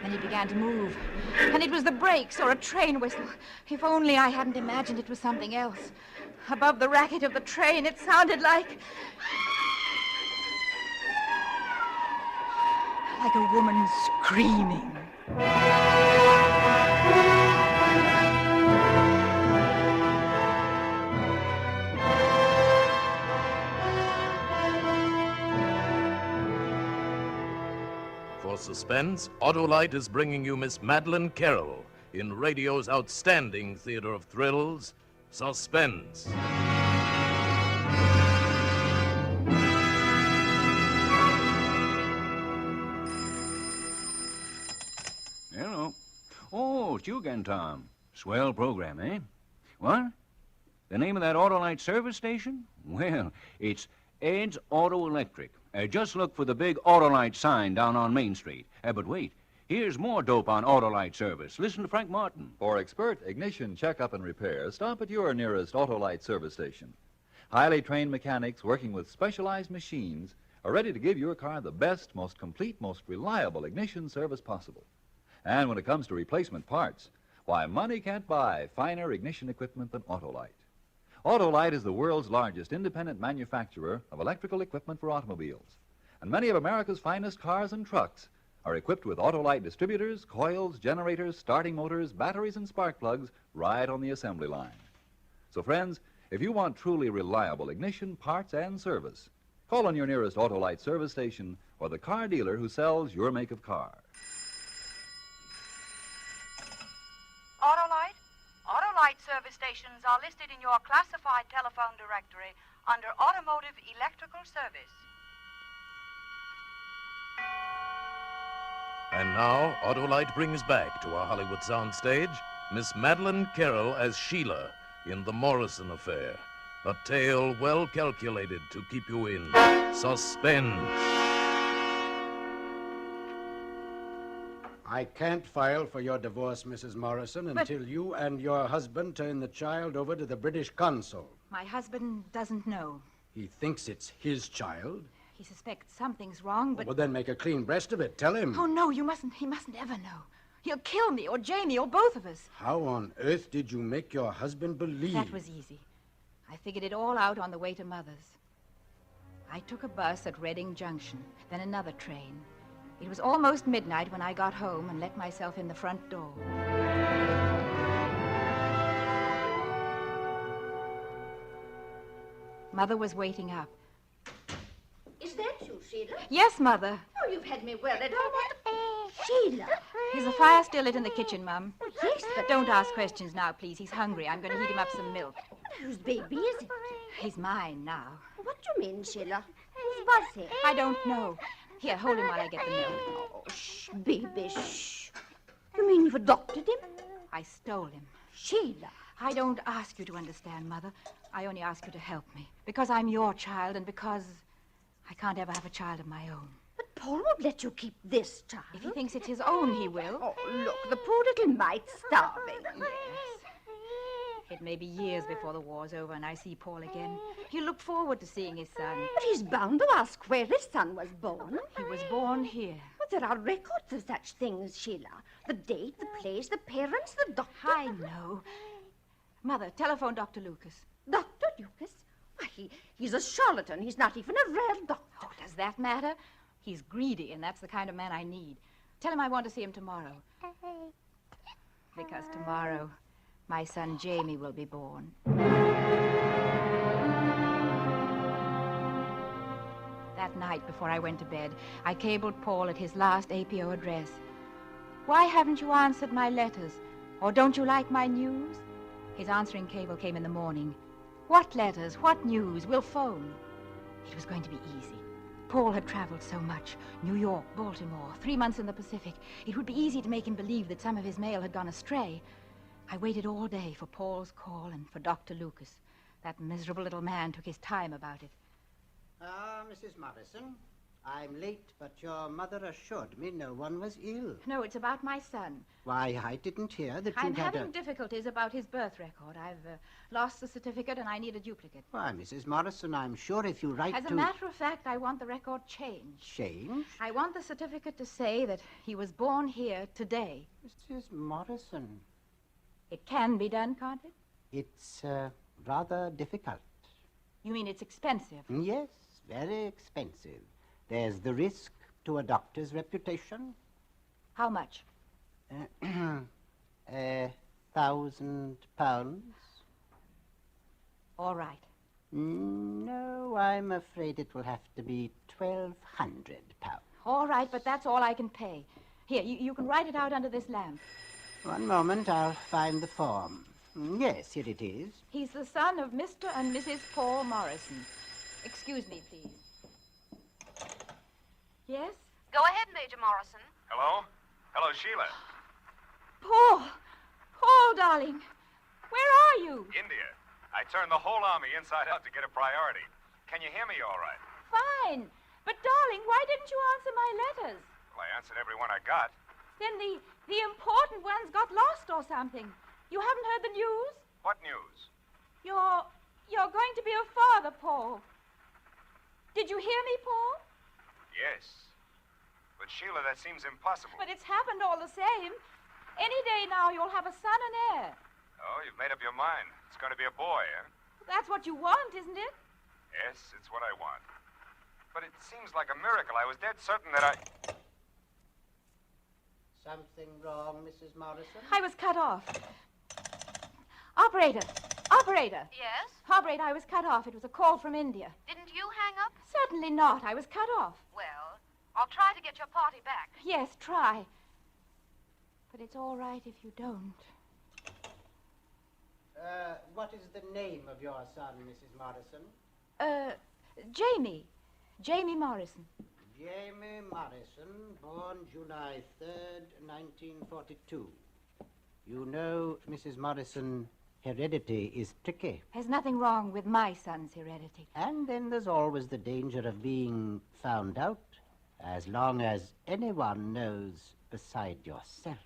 Then he began to move. And it was the brakes or a train whistle. If only I hadn't imagined it was something else. Above the racket of the train, it sounded like a woman screaming. For Suspense, Autolite is bringing you Miss Madeleine Carroll in radio's outstanding theater of thrills, Suspense. Hello. Oh, it's you again, Tom. Swell program, eh? What? The name of that Autolite service station? Well, it's Ed's Auto Electric. Just look for the big Autolite sign down on Main Street. But wait, here's more dope on Autolite service. Listen to Frank Martin. For expert ignition checkup and repair, stop at your nearest Autolite service station. Highly trained mechanics working with specialized machines are ready to give your car the best, most complete, most reliable ignition service possible. And when it comes to replacement parts, why, money can't buy finer ignition equipment than Autolite. Autolite is the world's largest independent manufacturer of electrical equipment for automobiles. And many of America's finest cars and trucks are equipped with Autolite distributors, coils, generators, starting motors, batteries, and spark plugs right on the assembly line. So, friends, if you want truly reliable ignition, parts, and service, call on your nearest Autolite service station or the car dealer who sells your make of car. Autolite? Autolite service stations are listed in your classified telephone directory under Automotive Electrical Service. And now, Autolite brings back to our Hollywood soundstage Miss Madeleine Carroll as Sheila in The Morrison Affair, a tale well calculated to keep you in suspense. I can't file for your divorce, Mrs. Morrison, until you and your husband turn the child over to the British consul. My husband doesn't know. He thinks it's his child. He suspects something's wrong, but... Well, then make a clean breast of it. Tell him. Oh, no, you mustn't. He mustn't ever know. He'll kill me or Jamie or both of us. How on earth did you make your husband believe? That was easy. I figured it all out on the way to Mother's. I took a bus at Reading Junction, then another train. It was almost midnight when I got home and let myself in the front door. Mother was waiting up. Is that you, Sheila? Yes, Mother. Oh, you've had me worried. Sheila. Is the fire still lit in the kitchen, Mum? Oh, yes, but... Don't ask questions now, please. He's hungry. I'm going to heat him up some milk. Whose baby is it? He's mine now. What do you mean, Sheila? Whose was he? I don't know. Here, hold him while I get the milk. Oh, shh, baby, shh. You mean you've adopted him? I stole him. Sheila. I don't ask you to understand, Mother. I only ask you to help me. Because I'm your child and because I can't ever have a child of my own. But Paul won't let you keep this child. If he thinks it's his own, he will. Oh, look, the poor little mite's starving. Yes. It may be years before the war's over and I see Paul again. He'll look forward to seeing his son. But he's bound to ask where his son was born. He was born here. But there are records of such things, Sheila. The date, the place, the parents, the doctor. I know. Mother, telephone Dr. Lucas. Dr. Lucas? Why, he's a charlatan. He's not even a real doctor. Oh, does that matter? He's greedy, and that's the kind of man I need. Tell him I want to see him tomorrow. Because tomorrow, my son Jamie will be born. That night, before I went to bed, I cabled Paul at his last APO address. Why haven't you answered my letters? Or don't you like my news? His answering cable came in the morning. What letters? What news? We'll phone. It was going to be easy. Paul had traveled so much. New York, Baltimore, 3 months in the Pacific. It would be easy to make him believe that some of his mail had gone astray. I waited all day for Paul's call and for Dr. Lucas. That miserable little man took his time about it. Mrs. Morrison, I'm late, but your mother assured me no one was ill. No, it's about my son. Why, I didn't hear that I'm you had having difficulties about his birth record. I've lost the certificate and I need a duplicate. Why, Mrs. Morrison, I'm sure if you write As a matter of fact, I want the record changed. Change? I want the certificate to say that he was born here today. Mrs. Morrison. It can be done, can't it? It's rather difficult. You mean it's expensive? Yes, very expensive. There's the risk to a doctor's reputation. How much? £1,000. All right. No, I'm afraid it will have to be £1,200. All right, but that's all I can pay. Here, you can write it out under this lamp. One moment, I'll find the form. Yes, here it is. He's the son of Mr. and Mrs. Paul Morrison. Excuse me, please. Yes? Go ahead, Major Morrison. Hello? Hello, Sheila. Paul! Paul, darling! Where are you? India. I turned the whole army inside out to get a priority. Can you hear me all right? Fine. But, darling, why didn't you answer my letters? Well, I answered every one I got. Then the important ones got lost or something. You haven't heard the news? What news? You're going to be a father, Paul. Did you hear me, Paul? Yes. But, Sheila, that seems impossible. But it's happened all the same. Any day now, you'll have a son and heir. Oh, you've made up your mind. It's going to be a boy, eh? That's what you want, isn't it? Yes, it's what I want. But it seems like a miracle. I was dead certain that I... Something wrong, Mrs. Morrison? I was cut off. Operator! Operator! Yes? Operator, I was cut off. It was a call from India. Didn't you hang up? Certainly not. I was cut off. Well, I'll try to get your party back. Yes, try. But it's all right if you don't. What is the name of your son, Mrs. Morrison? Jamie. Jamie Morrison. Jamie Morrison, born July 3rd, 1942. You know, Mrs. Morrison, heredity is tricky. There's nothing wrong with my son's heredity. And then there's always the danger of being found out, as long as anyone knows beside yourself.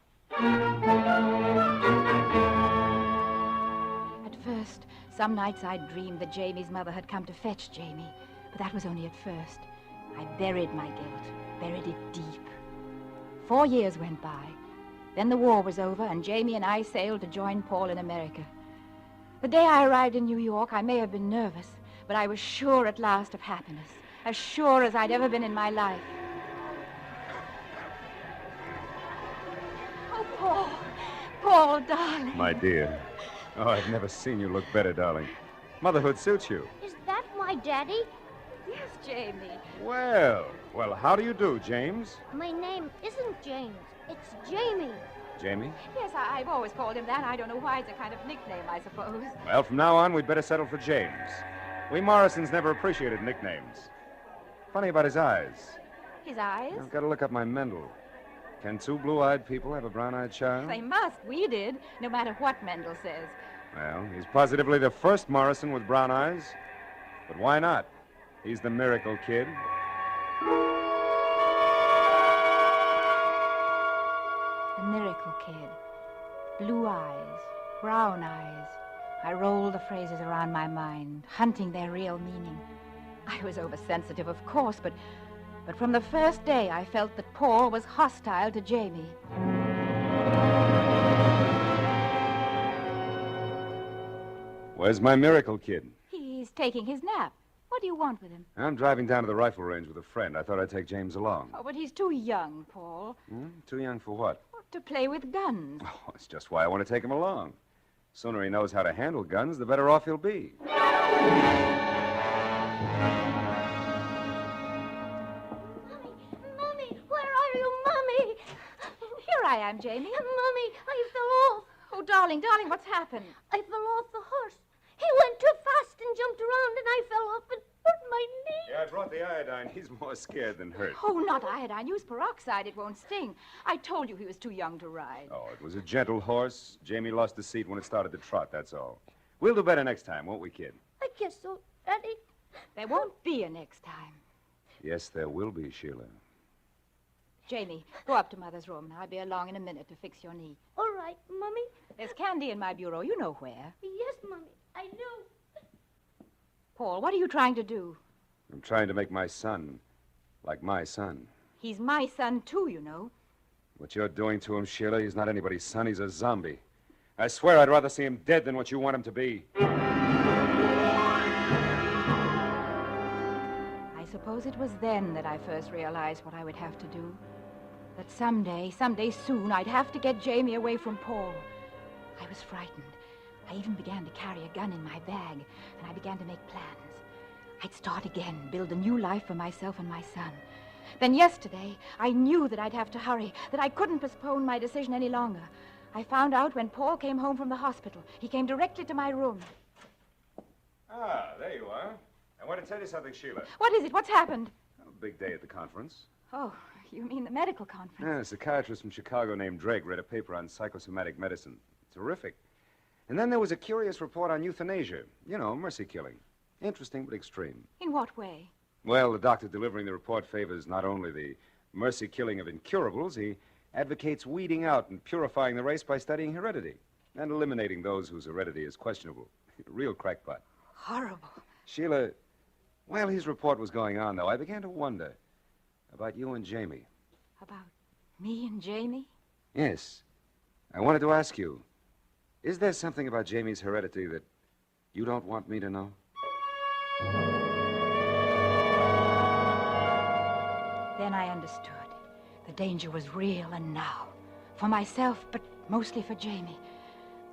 At first, some nights I dreamed that Jamie's mother had come to fetch Jamie, but that was only at first. I buried my guilt, buried it deep. 4 years went by. Then the war was over, and Jamie and I sailed to join Paul in America. The day I arrived in New York, I may have been nervous, but I was sure at last of happiness, as sure as I'd ever been in my life. Oh, Paul. Paul, darling. My dear. Oh, I've never seen you look better, darling. Motherhood suits you. Is that my daddy? Yes, Jamie. Well, how do you do, James? My name isn't James. It's Jamie. Jamie? Yes, I've always called him that. I don't know why. It's a kind of nickname, I suppose. Well, from now on, we'd better settle for James. We Morrisons never appreciated nicknames. Funny about his eyes. His eyes? I've got to look up my Mendel. Can two blue-eyed people have a brown-eyed child? They must. We did, no matter what Mendel says. Well, he's positively the first Morrison with brown eyes. But why not? He's the miracle kid. The miracle kid. Blue eyes, brown eyes. I rolled the phrases around my mind, hunting their real meaning. I was oversensitive, of course, but from the first day I felt that Paul was hostile to Jamie. Where's my miracle kid? He's taking his nap. What do you want with him? I'm driving down to the rifle range with a friend. I thought I'd take James along. Oh, but he's too young, Paul. Too young for what? To play with guns. Oh, that's just why I want to take him along. The sooner he knows how to handle guns, the better off he'll be. Mommy, where are you, Mommy? Here I am, Jamie. Mommy, I fell off. Oh, darling, what's happened? I fell off the horse. He went too fast and jumped around, and I fell off and hurt my knee. Yeah, I brought the iodine. He's more scared than hurt. Oh, not iodine. Use peroxide. It won't sting. I told you he was too young to ride. Oh, it was a gentle horse. Jamie lost the seat when it started to trot, that's all. We'll do better next time, won't we, kid? I guess so, Daddy. There won't be a next time. Yes, there will be, Sheila. Jamie, go up to Mother's room. I'll be along in a minute to fix your knee. All right, Mummy. There's candy in my bureau. You know where. Yes, Mummy, I know. Paul, what are you trying to do? I'm trying to make my son like my son. He's my son, too, you know. What you're doing to him, Sheila, he's not anybody's son. He's a zombie. I swear I'd rather see him dead than what you want him to be. I suppose it was then that I first realized what I would have to do. That someday soon, I'd have to get Jamie away from Paul. I was frightened. I even began to carry a gun in my bag, and I began to make plans. I'd start again, build a new life for myself and my son. Then yesterday, I knew that I'd have to hurry, that I couldn't postpone my decision any longer. I found out when Paul came home from the hospital. He came directly to my room. Ah, there you are. I want to tell you something, Sheila. What is it? What's happened? A big day at the conference. Oh, you mean the medical conference? Yeah, a psychiatrist from Chicago named Drake read a paper on psychosomatic medicine. Terrific. And then there was a curious report on euthanasia. You know, mercy killing. Interesting, but extreme. In what way? Well, the doctor delivering the report favors not only the mercy killing of incurables, he advocates weeding out and purifying the race by studying heredity and eliminating those whose heredity is questionable. Real crackpot. Horrible. Sheila, while his report was going on, though, I began to wonder about you and Jamie. About me and Jamie? Yes. I wanted to ask you, is there something about Jamie's heredity that you don't want me to know? Then I understood. The danger was real and now. For myself, but mostly for Jamie.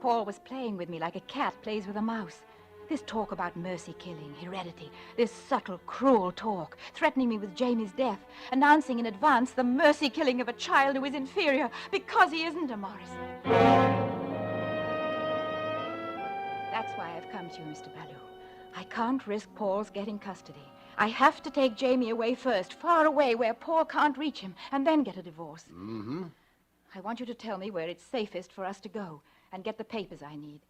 Paul was playing with me like a cat plays with a mouse. This talk about mercy killing, heredity, this subtle, cruel talk, threatening me with Jamie's death, announcing in advance the mercy killing of a child who is inferior because he isn't a Morrison. That's why I've come to you, Mr. Ballou. I can't risk Paul's getting custody. I have to take Jamie away first, far away where Paul can't reach him, and then get a divorce. Mm-hmm. I want you to tell me where it's safest for us to go and get the papers I need.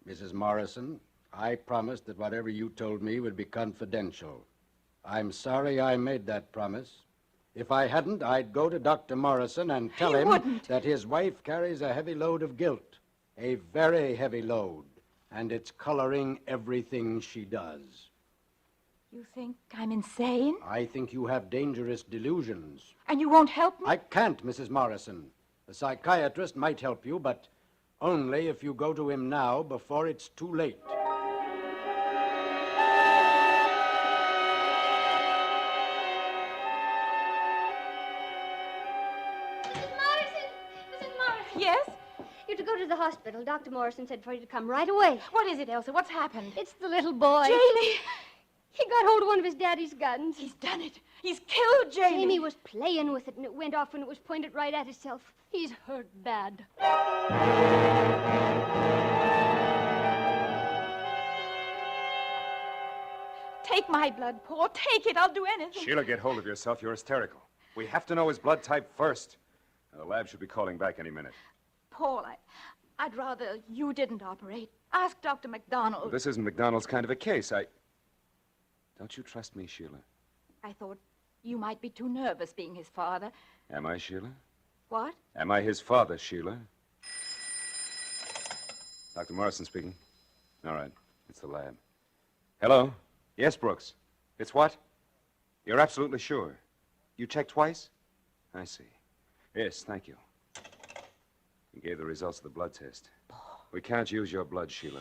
Mrs. Morrison, I promised that whatever you told me would be confidential. I'm sorry I made that promise. If I hadn't, I'd go to Dr. Morrison and tell him that his wife carries a heavy load of guilt, a very heavy load, and it's coloring everything she does. You think I'm insane? I think you have dangerous delusions. And you won't help me? I can't, Mrs. Morrison. A psychiatrist might help you, but only if you go to him now before it's too late. Mrs. Morrison! Yes? You're to go to the hospital. Dr. Morrison said for you to come right away. What is it, Elsa? What's happened? It's the little boy. Jamie! He got hold of one of his daddy's guns. He's done it. He's killed Jamie. Jamie was playing with it, and it went off when it was pointed right at himself. He's hurt bad. Take my blood, Paul. Take it. I'll do anything. Sheila, get hold of yourself. You're hysterical. We have to know his blood type first. The lab should be calling back any minute. Paul, I'd rather you didn't operate. Ask Dr. McDonald. This isn't McDonald's kind of a case. Don't you trust me, Sheila? I thought you might be too nervous being his father. Am I, Sheila? What? Am I his father, Sheila? Dr. Morrison speaking. All right. It's the lab. Hello? Yes, Brooks. It's what? You're absolutely sure. You checked twice? I see. Yes, thank you. You gave the results of the blood test. We can't use your blood, Sheila.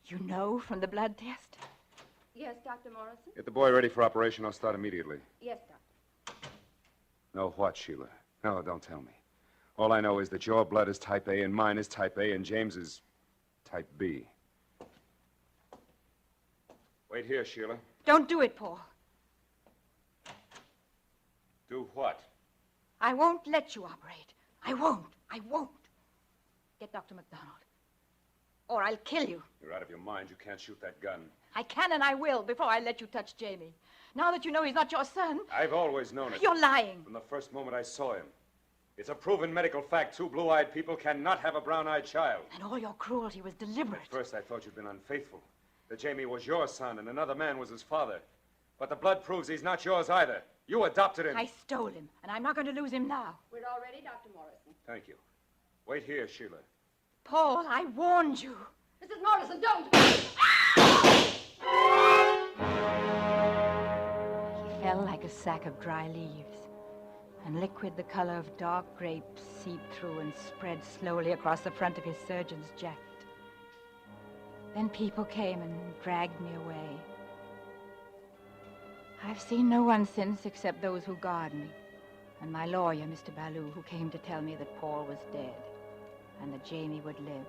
You know from the blood test? Yes, Dr. Morrison? Get the boy ready for operation. I'll start immediately. Yes, Doctor. No, what, Sheila? No, don't tell me. All I know is that your blood is type A and mine is type A and James is type B. Wait here, Sheila. Don't do it, Paul. Do what? I won't let you operate. I won't. I won't. Get Dr. McDonald. Or I'll kill you. You're out of your mind. You can't shoot that gun. I can and I will before I let you touch Jamie. Now that you know he's not your son. I've always known it. You're lying. From the first moment I saw him. It's a proven medical fact. Two blue-eyed people cannot have a brown-eyed child. And all your cruelty was deliberate. At first I thought you'd been unfaithful. That Jamie was your son and another man was his father. But the blood proves he's not yours either. You adopted him. I stole him, and I'm not going to lose him now. We're all ready, Dr. Morrison. Thank you. Wait here, Sheila. Paul, I warned you. Mrs. Morrison, don't! He fell like a sack of dry leaves, and liquid the color of dark grapes seeped through and spread slowly across the front of his surgeon's jacket. Then people came and dragged me away. I've seen no one since except those who guard me, and my lawyer, Mr. Ballou, who came to tell me that Paul was dead and that Jamie would live.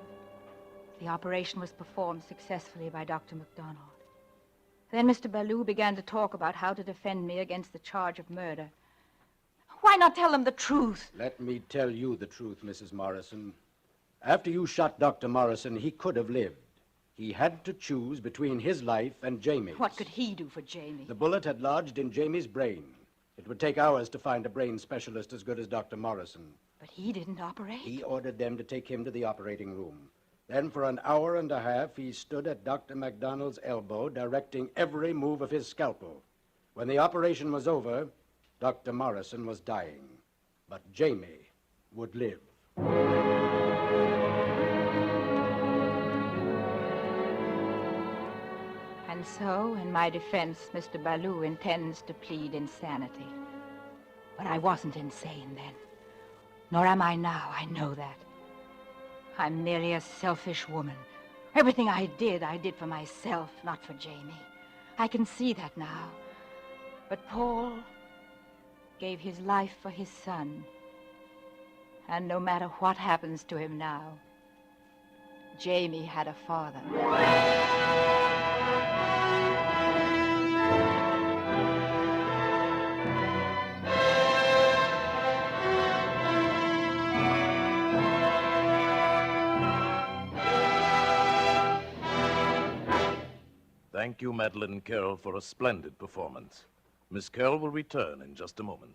The operation was performed successfully by Dr. MacDonald. Then Mr. Ballou began to talk about how to defend me against the charge of murder. Why not tell them the truth? Let me tell you the truth, Mrs. Morrison. After you shot Dr. Morrison, he could have lived. He had to choose between his life and Jamie's. What could he do for Jamie? The bullet had lodged in Jamie's brain. It would take hours to find a brain specialist as good as Dr. Morrison. But he didn't operate. He ordered them to take him to the operating room. Then for an hour and a half, he stood at Dr. MacDonald's elbow, directing every move of his scalpel. When the operation was over, Dr. Morrison was dying. But Jamie would live. And so, in my defense, Mr. Ballou intends to plead insanity. But I wasn't insane then. Nor am I now, I know that. I'm merely a selfish woman. Everything I did for myself, not for Jamie. I can see that now. But Paul gave his life for his son. And no matter what happens to him now, Jamie had a father. Thank you, Madeline Carroll, for a splendid performance. Miss Carroll will return in just a moment.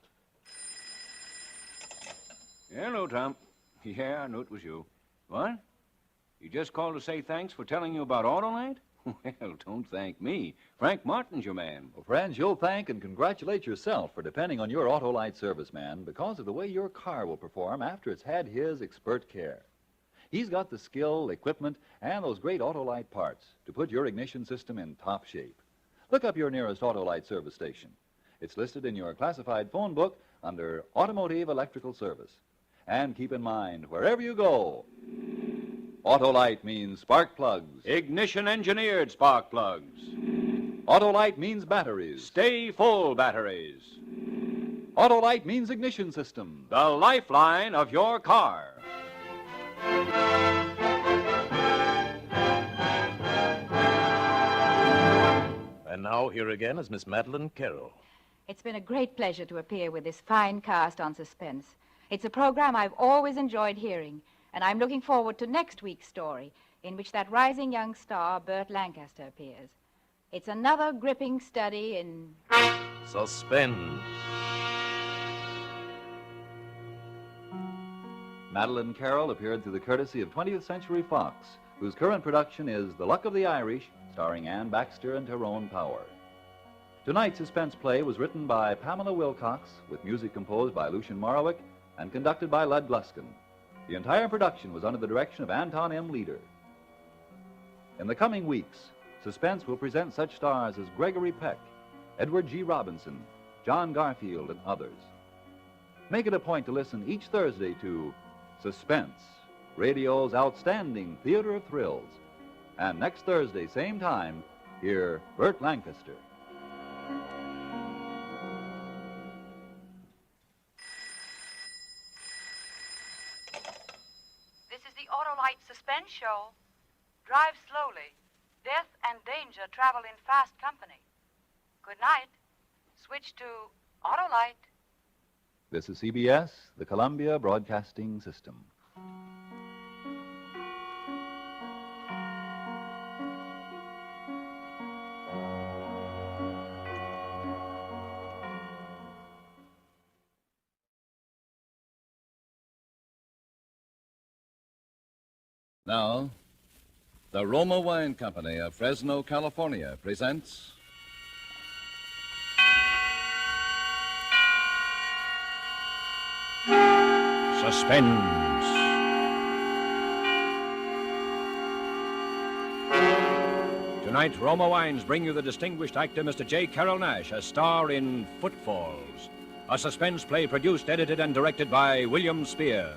Hello, Tom. Yeah, I knew it was you. What? You just called to say thanks for telling you about Autolite? Well, don't thank me. Frank Martin's your man. Well, friends, you'll thank and congratulate yourself for depending on your Autolite serviceman because of the way your car will perform after it's had his expert care. He's got the skill, equipment, and those great Autolite parts to put your ignition system in top shape. Look up your nearest Autolite service station. It's listed in your classified phone book under Automotive Electrical Service. And keep in mind, wherever you go, Autolite means spark plugs. Ignition engineered spark plugs. Autolite means batteries. Stay full batteries. Autolite means ignition system. The lifeline of your car. And now, here again is Miss Madeline Carroll. It's been a great pleasure to appear with this fine cast on Suspense. It's a program I've always enjoyed hearing, and I'm looking forward to next week's story, in which that rising young star, Burt Lancaster, appears. It's another gripping study in... Suspense. Madeline Carroll appeared through the courtesy of 20th Century Fox, whose current production is The Luck of the Irish, starring Ann Baxter and Tyrone Power. Tonight's suspense play was written by Pamela Wilcox, with music composed by Lucien Morawick and conducted by Lud Gluskin. The entire production was under the direction of Anton M. Leader. In the coming weeks, Suspense will present such stars as Gregory Peck, Edward G. Robinson, John Garfield, and others. Make it a point to listen each Thursday to Suspense, radio's outstanding theater of thrills. And next Thursday, same time, hear Burt Lancaster. This is the Autolite Suspense Show. Drive slowly. Death and danger travel in fast company. Good night. Switch to Autolite. This is CBS, the Columbia Broadcasting System. Now, the Roma Wine Company of Fresno, California presents Suspense. Tonight, Roma Wines bring you the distinguished actor Mr. J. Carroll Nash, a star in Footfalls, a suspense play produced, edited, and directed by William Spear.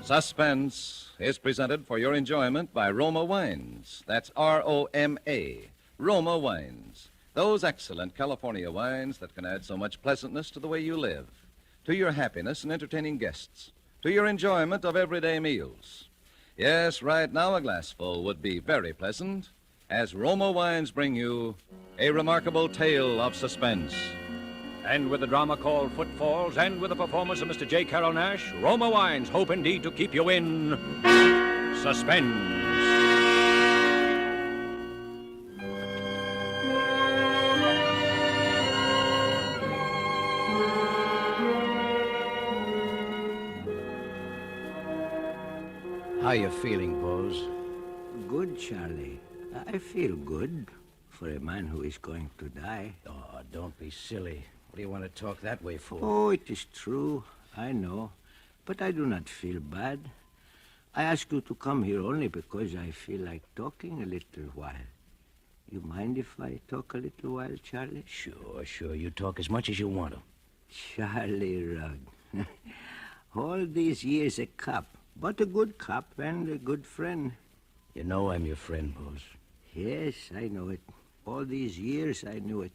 Suspense is presented for your enjoyment by Roma Wines. That's R-O-M-A, Roma Wines. Those excellent California wines that can add so much pleasantness to the way you live, to your happiness in entertaining guests, to your enjoyment of everyday meals. Yes, right now a glassful would be very pleasant as Roma Wines bring you a remarkable tale of suspense. And with the drama called Footfalls and with the performance of Mr. J. Carroll Nash, Roma Wines hope indeed to keep you in suspense. How you feeling, Bose? Good, Charlie. I feel good for a man who is going to die. Oh, don't be silly. What do you want to talk that way for? Oh, it is true. I know. But I do not feel bad. I ask you to come here only because I feel like talking a little while. You mind if I talk a little while, Charlie? Sure. You talk as much as you want to. Charlie Rugg. All these years a cop. But a good cop and a good friend. You know I'm your friend, Bose. Yes, I know it. All these years I knew it.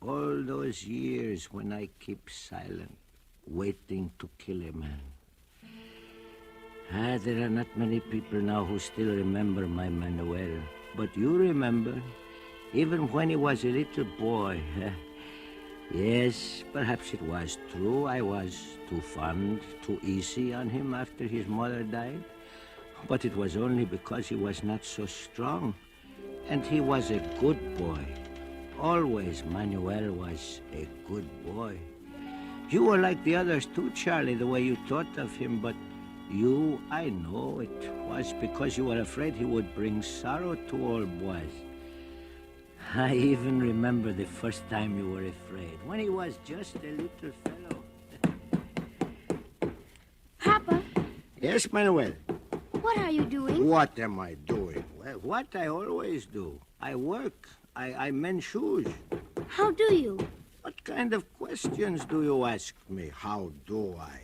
All those years when I keep silent, waiting to kill a man. There are not many people now who still remember my Manuel. But you remember, even when he was a little boy. Yes, perhaps it was true. I was too fond, too easy on him after his mother died. But it was only because he was not so strong. And he was a good boy. Always Manuel was a good boy. You were like the others too, Charlie, the way you thought of him. But you, I know it was because you were afraid he would bring sorrow to all boys. I even remember the first time you were afraid, when he was just a little fellow. Papa, Yes, Manuel? what are you doing? What am I doing? Well, what I always do. I work. I mend shoes. How do you? What kind of questions do you ask me? How do I?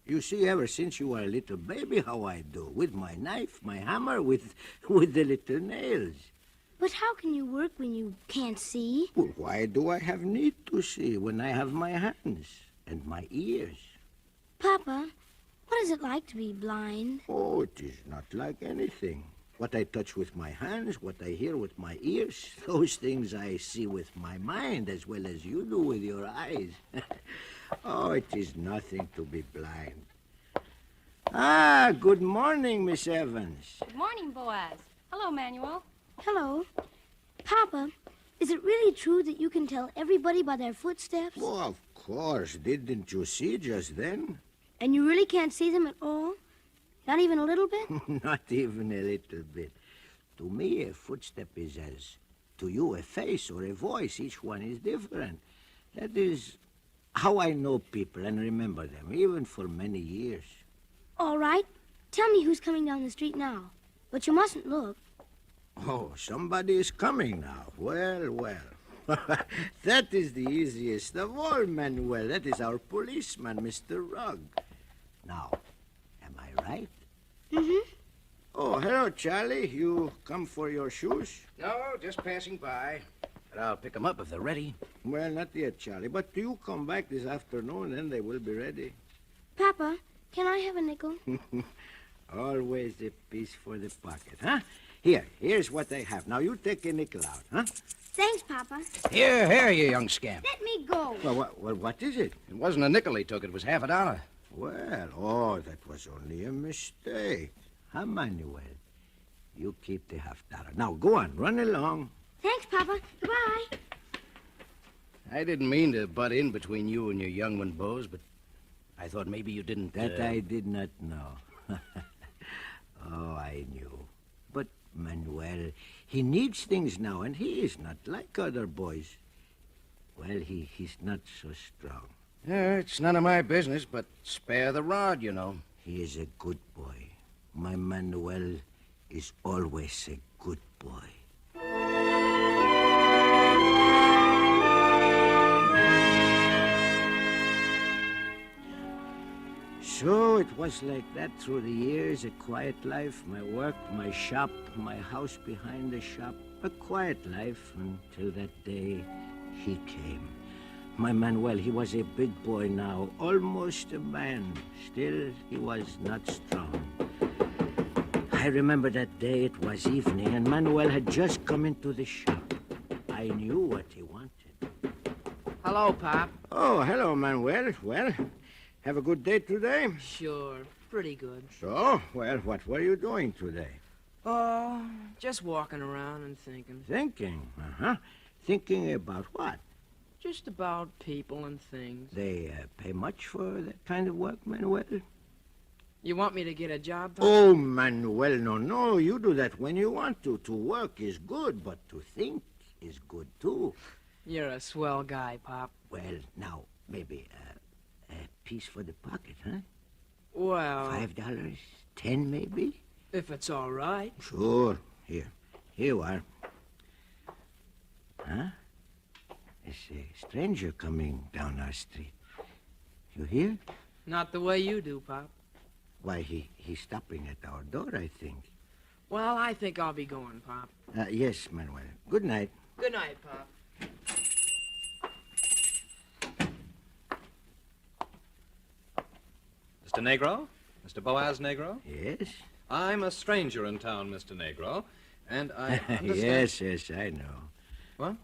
You see, ever since you were a little baby, how I do. With my knife, my hammer, with the little nails. But how can you work when you can't see? Well, why do I have need to see when I have my hands and my ears? Papa, what is it like to be blind? Oh, it is not like anything. What I touch with my hands, what I hear with my ears, those things I see with my mind as well as you do with your eyes. Oh, it is nothing to be blind. Good morning, Miss Evans. Good morning, Boaz. Hello, Manuel. Hello. Papa, is it really true that you can tell everybody by their footsteps? Oh, of course. Didn't you see just then? And you really can't see them at all? Not even a little bit? Not even a little bit. To me, a footstep is as to you a face or a voice. Each one is different. That is how I know people and remember them, even for many years. All right. Tell me who's coming down the street now. But you mustn't look. Oh, somebody is coming now. Well. That is the easiest of all, Manuel. That is our policeman, Mr. Rugg. Now, am I right? Mm-hmm. Oh, hello, Charlie. You come for your shoes? No, just passing by. But I'll pick them up if they're ready. Well, not yet, Charlie. But do you come back this afternoon, then they will be ready. Papa, can I have a nickel? Always a piece for the pocket, huh? Here's what I have. Now, you take a nickel out, huh? Thanks, Papa. Here, you young scamp. Let me go. Well, what is it? It wasn't a nickel he took. It was $50. Well, that was only a mistake. Huh, Manuel? You keep the $50. Now, go on. Run along. Thanks, Papa. Goodbye. I didn't mean to butt in between you and your young one, Bose, but I thought maybe you didn't... That I did not know. Oh, I knew. But Manuel, he needs things now, and he is not like other boys. Well, he's not so strong. Yeah, it's none of my business, but spare the rod, you know. He is a good boy. My Manuel is always a good boy. So it was like that through the years, a quiet life, my work, my shop, my house behind the shop, a quiet life until that day he came. My Manuel, he was a big boy now, almost a man. Still, he was not strong. I remember that day, it was evening, and Manuel had just come into the shop. I knew what he wanted. Hello, Pop. Oh, hello, Manuel. Well, have a good day today? Sure, pretty good. So, well, what were you doing today? Oh, just walking around and thinking. Thinking? Uh-huh. Thinking about what? Just about people and things. They pay much for that kind of work, Manuel? You want me to get a job, Pop? Oh, Manuel, no. You do that when you want to. To work is good, but to think is good, too. You're a swell guy, Pop. Well, now, maybe a piece for the pocket, huh? Well... $5? 10, maybe? If it's all right. Sure. Here you are. Huh? There's a stranger coming down our street. You hear? Not the way you do, Pop. Why, he's stopping at our door, I think. Well, I think I'll be going, Pop. Yes, Manuel. Good night. Good night, Pop. Mr. Negro? Mr. Boaz Negro? Yes? I'm a stranger in town, Mr. Negro, and I understand... Yes, I know. What?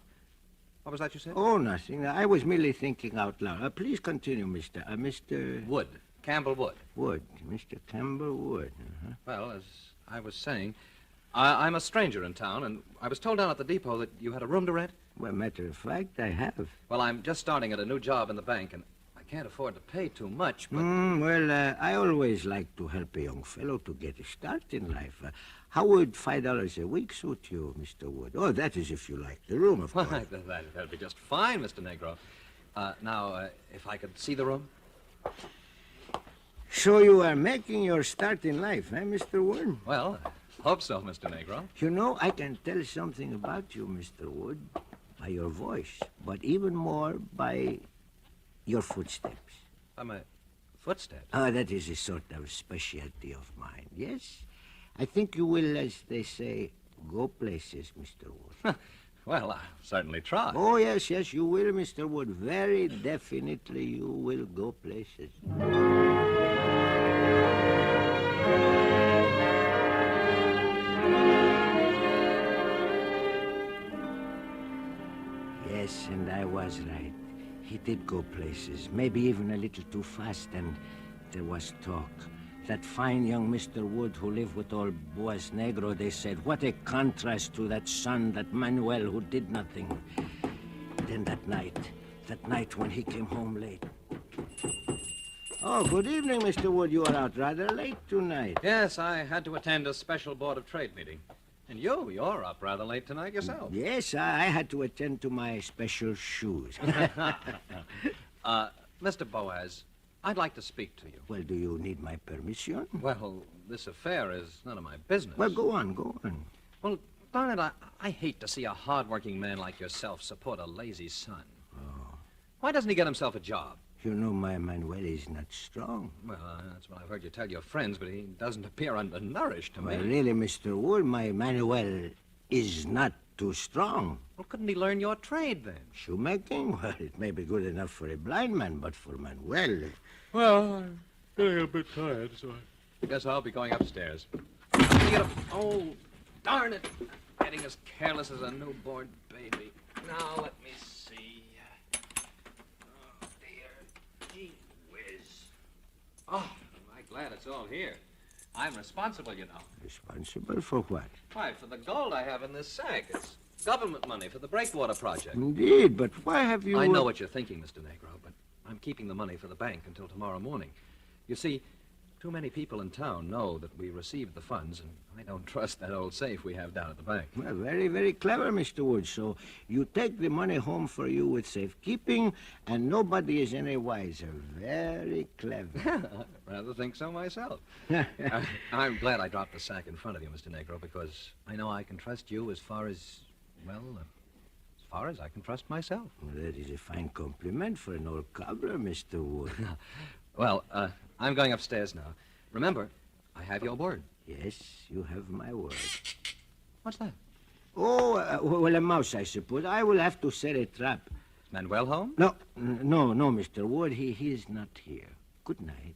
What was that you said? Oh, nothing. I was merely thinking out loud. Please continue, Mr. Wood. Campbell Wood. Wood. Mr. Campbell Wood. Uh-huh. Well, as I was saying, I'm a stranger in town, and I was told down at the depot that you had a room to rent. Well, matter of fact, I have. Well, I'm just starting at a new job in the bank, and I can't afford to pay too much, but... I always like to help a young fellow to get a start in life. How would $5 a week suit you, Mr. Wood? Oh, that is if you like the room, of course. That'd be just fine, Mr. Negro. Now, if I could see the room? So you are making your start in life, eh, Mr. Wood? Well, I hope so, Mr. Negro. You know, I can tell something about you, Mr. Wood, by your voice, but even more by your footsteps. By my footsteps? Oh, that is a sort of specialty of mine, yes? I think you will, as they say, go places, Mr. Wood. Well, I'll certainly try. Oh, yes, you will, Mr. Wood. Very definitely you will go places. Yes, and I was right. He did go places, maybe even a little too fast, and there was talk. That fine young Mr. Wood who lived with old Boaz Negro, they said, what a contrast to that son, that Manuel, who did nothing. Then that night when he came home late. Oh, good evening, Mr. Wood. You are out rather late tonight. Yes, I had to attend a special Board of Trade meeting. And you're up rather late tonight yourself. Yes, I had to attend to my special shoes. Mr. Boaz, I'd like to speak to you. Well, do you need my permission? Well, this affair is none of my business. Well, go on. Well, darn it, I hate to see a hard-working man like yourself support a lazy son. Oh. Why doesn't he get himself a job? You know, my Manuel is not strong. Well, that's what I've heard you tell your friends, but he doesn't appear undernourished to me. Well, really, Mr. Wood, my Manuel is not too strong. Well, couldn't he learn your trade, then? Shoemaking? Well, it may be good enough for a blind man, but for Manuel... Well, I'm getting a bit tired, so I guess I'll be going upstairs. Oh, darn it! Getting as careless as a newborn baby. Now, let me see. Oh, dear. Gee whiz. Oh, am I glad it's all here. I'm responsible, you know. Responsible for what? Why, for the gold I have in this sack. It's government money for the breakwater project. Indeed, but why have you... I know what you're thinking, Mr. Negro, but I'm keeping the money for the bank until tomorrow morning. You see, Too many people in town know that we received the funds, and I don't trust that old safe we have down at the bank. Well, very, very clever, Mr. Wood. So you take the money home for you with safekeeping, and nobody is any wiser. Very clever. I rather think so myself. I'm glad I dropped the sack in front of you, Mr. Negro, because I know I can trust you as far as, well, as far as I can trust myself. Well, that is a fine compliment for an old cobbler, Mr. Wood. Well, I'm going upstairs now. Remember, I have your word. Yes, you have my word. What's that? Oh, well, a mouse, I suppose. I will have to set a trap. Is Manuel home? No, Mr. Wood. He is not here. Good night.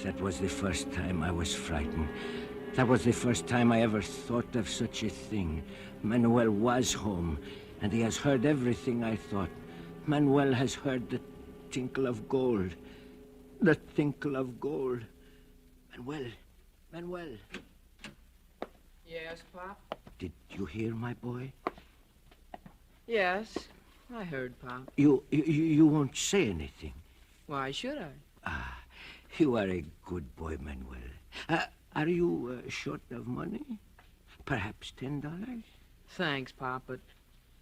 That was the first time I was frightened. That was the first time I ever thought of such a thing. Manuel was home, and he has heard everything I thought. Manuel has heard the tinkle of gold. The tinkle of gold. Manuel. Yes, Pop? Did you hear, my boy? Yes, I heard, Pop. You won't say anything. Why should I? Ah, you are a good boy, Manuel. Are you short of money? Perhaps $10? Thanks, Pop, but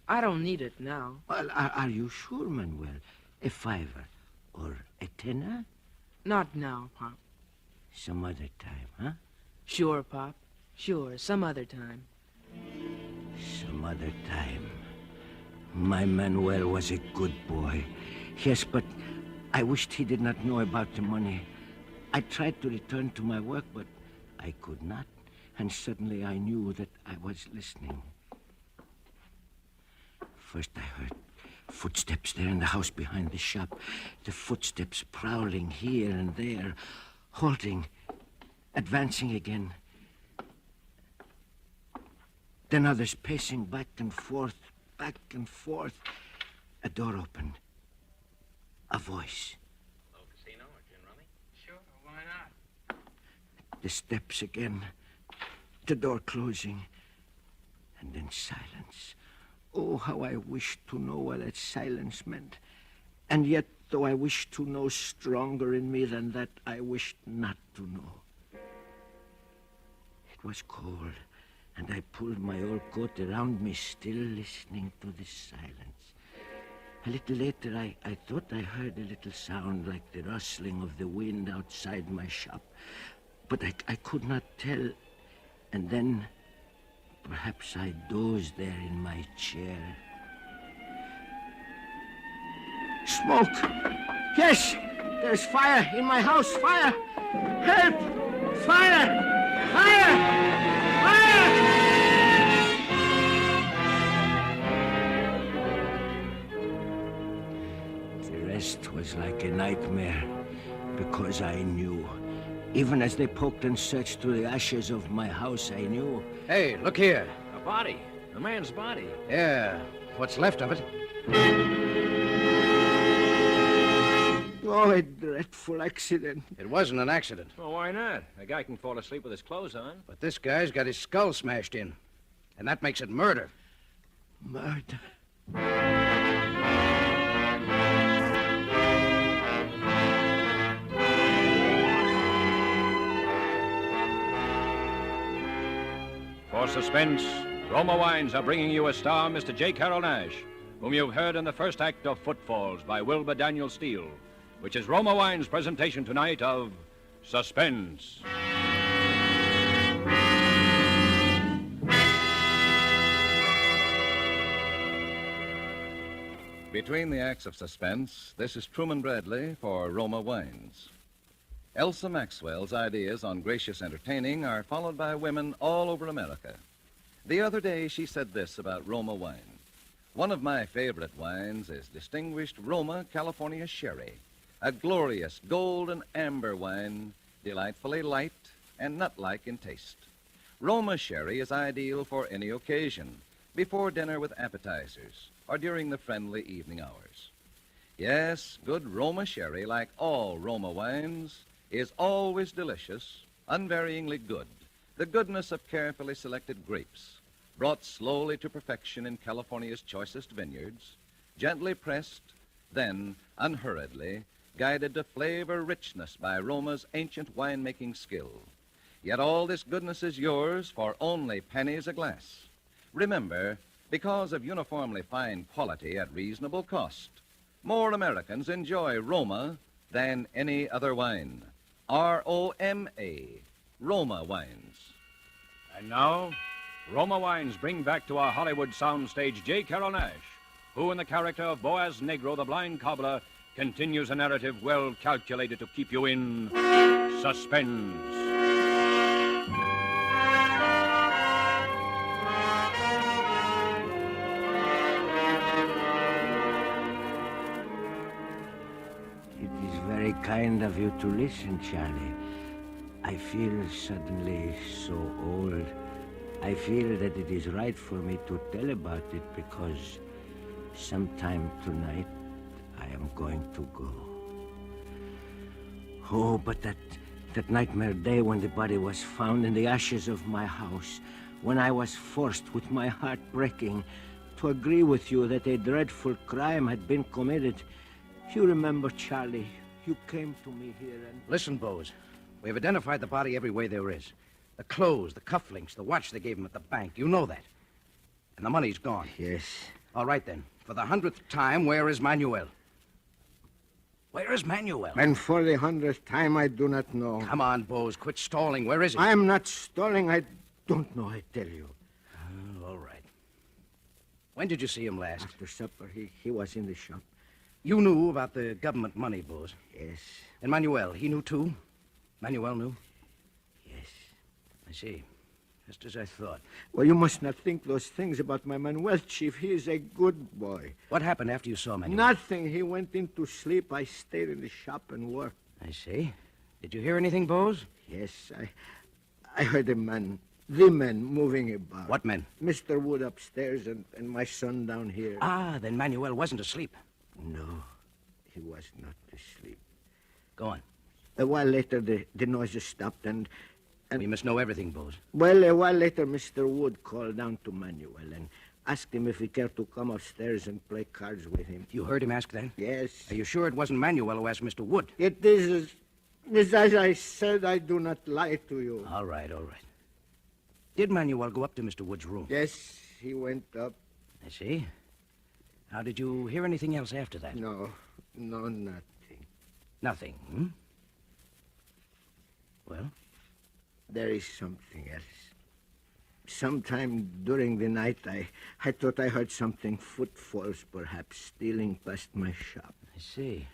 I don't need it now. Well, are you sure, Manuel? A $5 or a $10? Not now, Pop. Some other time, huh? Sure, Pop. Sure, some other time. Some other time. My Manuel was a good boy. Yes, but I wished he did not know about the money. I tried to return to my work, but I could not. And suddenly I knew that I was listening. First I heard footsteps there in the house behind the shop. The footsteps prowling here and there, halting, advancing again. Then others pacing back and forth, back and forth. A door opened. A voice. Hello, casino or gin rummy? Sure, why not? The steps again. The door closing. And then silence. Oh, how I wished to know what that silence meant. And yet, though I wished to know stronger in me than that, I wished not to know. It was cold, and I pulled my old coat around me, still listening to the silence. A little later, I thought I heard a little sound like the rustling of the wind outside my shop. But I could not tell. And then, perhaps I dozed there in my chair. Smoke! Yes! There's fire in my house! Fire! Help! Fire! Fire! Fire! The rest was like a nightmare, because I knew. Even as they poked and searched through the ashes of my house, I knew. Hey, look here. A body. A man's body. Yeah, what's left of it. Oh, a dreadful accident. It wasn't an accident. Well, why not? A guy can fall asleep with his clothes on. But this guy's got his skull smashed in. And that makes it murder. Murder. For Suspense, Roma Wines are bringing you a star, Mr. J. Carroll Nash, whom you've heard in the first act of Footfalls by Wilbur Daniel Steele, which is Roma Wines' presentation tonight of Suspense. Between the acts of Suspense, this is Truman Bradley for Roma Wines. Elsa Maxwell's ideas on gracious entertaining are followed by women all over America. The other day, she said this about Roma wine. One of my favorite wines is distinguished Roma California Sherry, a glorious golden amber wine, delightfully light and nut-like in taste. Roma Sherry is ideal for any occasion, before dinner with appetizers, or during the friendly evening hours. Yes, good Roma Sherry, like all Roma wines, is always delicious, unvaryingly good, the goodness of carefully selected grapes, brought slowly to perfection in California's choicest vineyards, gently pressed, then unhurriedly guided to flavor richness by Roma's ancient winemaking skill. Yet all this goodness is yours for only pennies a glass. Remember, because of uniformly fine quality at reasonable cost, more Americans enjoy Roma than any other wine. R-O-M-A, Roma Wines. And now, Roma Wines bring back to our Hollywood soundstage J. Carrol Naish, who, in the character of Boaz Negro, the blind cobbler, continues a narrative well calculated to keep you in suspense. It is very kind of you to listen, Charlie. I feel suddenly so old. I feel that it is right for me to tell about it because sometime tonight I am going to go. Oh, but that nightmare day when the body was found in the ashes of my house, when I was forced, with my heart breaking, to agree with you that a dreadful crime had been committed. You remember, Charlie, you came to me here and... Listen, Bose. We have identified the body every way there is. The clothes, the cufflinks, the watch they gave him at the bank. You know that. And the money's gone. Yes. All right, then. For the 100th time, where is Manuel? Where is Manuel? And for the 100th time, I do not know. Come on, Bose. Quit stalling. Where is he? I am not stalling. I don't know, I tell you. Oh, all right. When did you see him last? After supper. He was in the shop. You knew about the government money, Bose. Yes. And Manuel, he knew too? Manuel knew? Yes. I see. Just as I thought. Well, you must not think those things about my Manuel, Chief. He is a good boy. What happened after you saw Manuel? Nothing. He went into sleep. I stayed in the shop and worked. I see. Did you hear anything, Bose? Yes, I heard the men moving about. What men? Mr. Wood upstairs and my son down here. Ah, then Manuel wasn't asleep. No, he was not asleep. Go on. A while later, the noises stopped and... We must know everything, Bose. Well, a while later, Mr. Wood called down to Manuel and asked him if he cared to come upstairs and play cards with him. You heard him ask that? Yes. Are you sure it wasn't Manuel who asked Mr. Wood? It is as I said. I do not lie to you. All right, all right. Did Manuel go up to Mr. Wood's room? Yes, he went up. I see. Now, did you hear anything else after that? No, nothing. Nothing, hmm? Well? There is something else. Sometime during the night, I thought I heard something, footfalls perhaps, stealing past my shop. I see.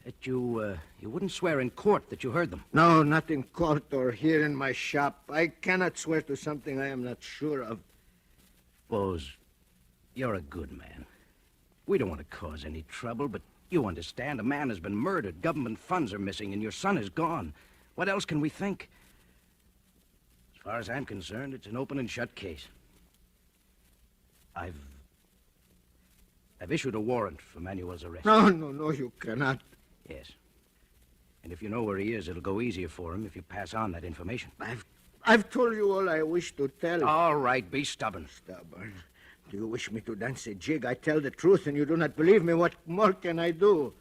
That you wouldn't swear in court that you heard them? No, not in court or here in my shop. I cannot swear to something I am not sure of. Bose, you're a good man. We don't want to cause any trouble, but you understand, a man has been murdered, government funds are missing, and your son is gone. What else can we think? As far as I'm concerned, it's an open and shut case. I've issued a warrant for Manuel's arrest. No, you cannot. Yes. And if you know where he is, it'll go easier for him if you pass on that information. I've told you all I wish to tell. All right, be stubborn. Stubborn? Do you wish me to dance a jig? I tell the truth and you do not believe me. What more can I do?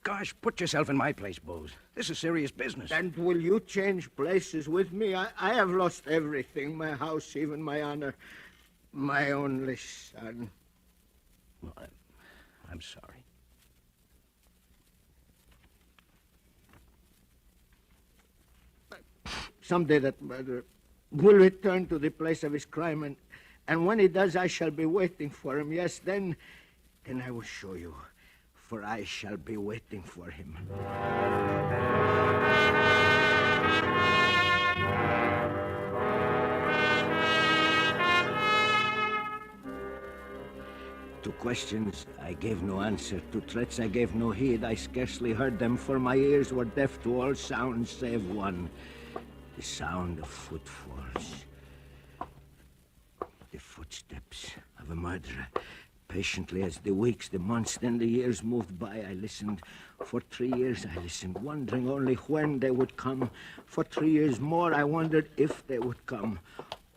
Gosh, put yourself in my place, Bose. This is serious business. And will you change places with me? I have lost everything. My house, even my honor. My only son. Well, I'm sorry. Someday that murderer will return to the place of his crime, and when he does, I shall be waiting for him. Yes, then I will show you, for I shall be waiting for him. To questions, I gave no answer. To threats, I gave no heed. I scarcely heard them, for my ears were deaf to all sounds save one. The sound of footfalls. The footsteps of a murderer. Patiently, as the weeks, the months, then the years moved by, I listened. For 3 years, I listened, wondering only when they would come. For 3 years more, I wondered if they would come.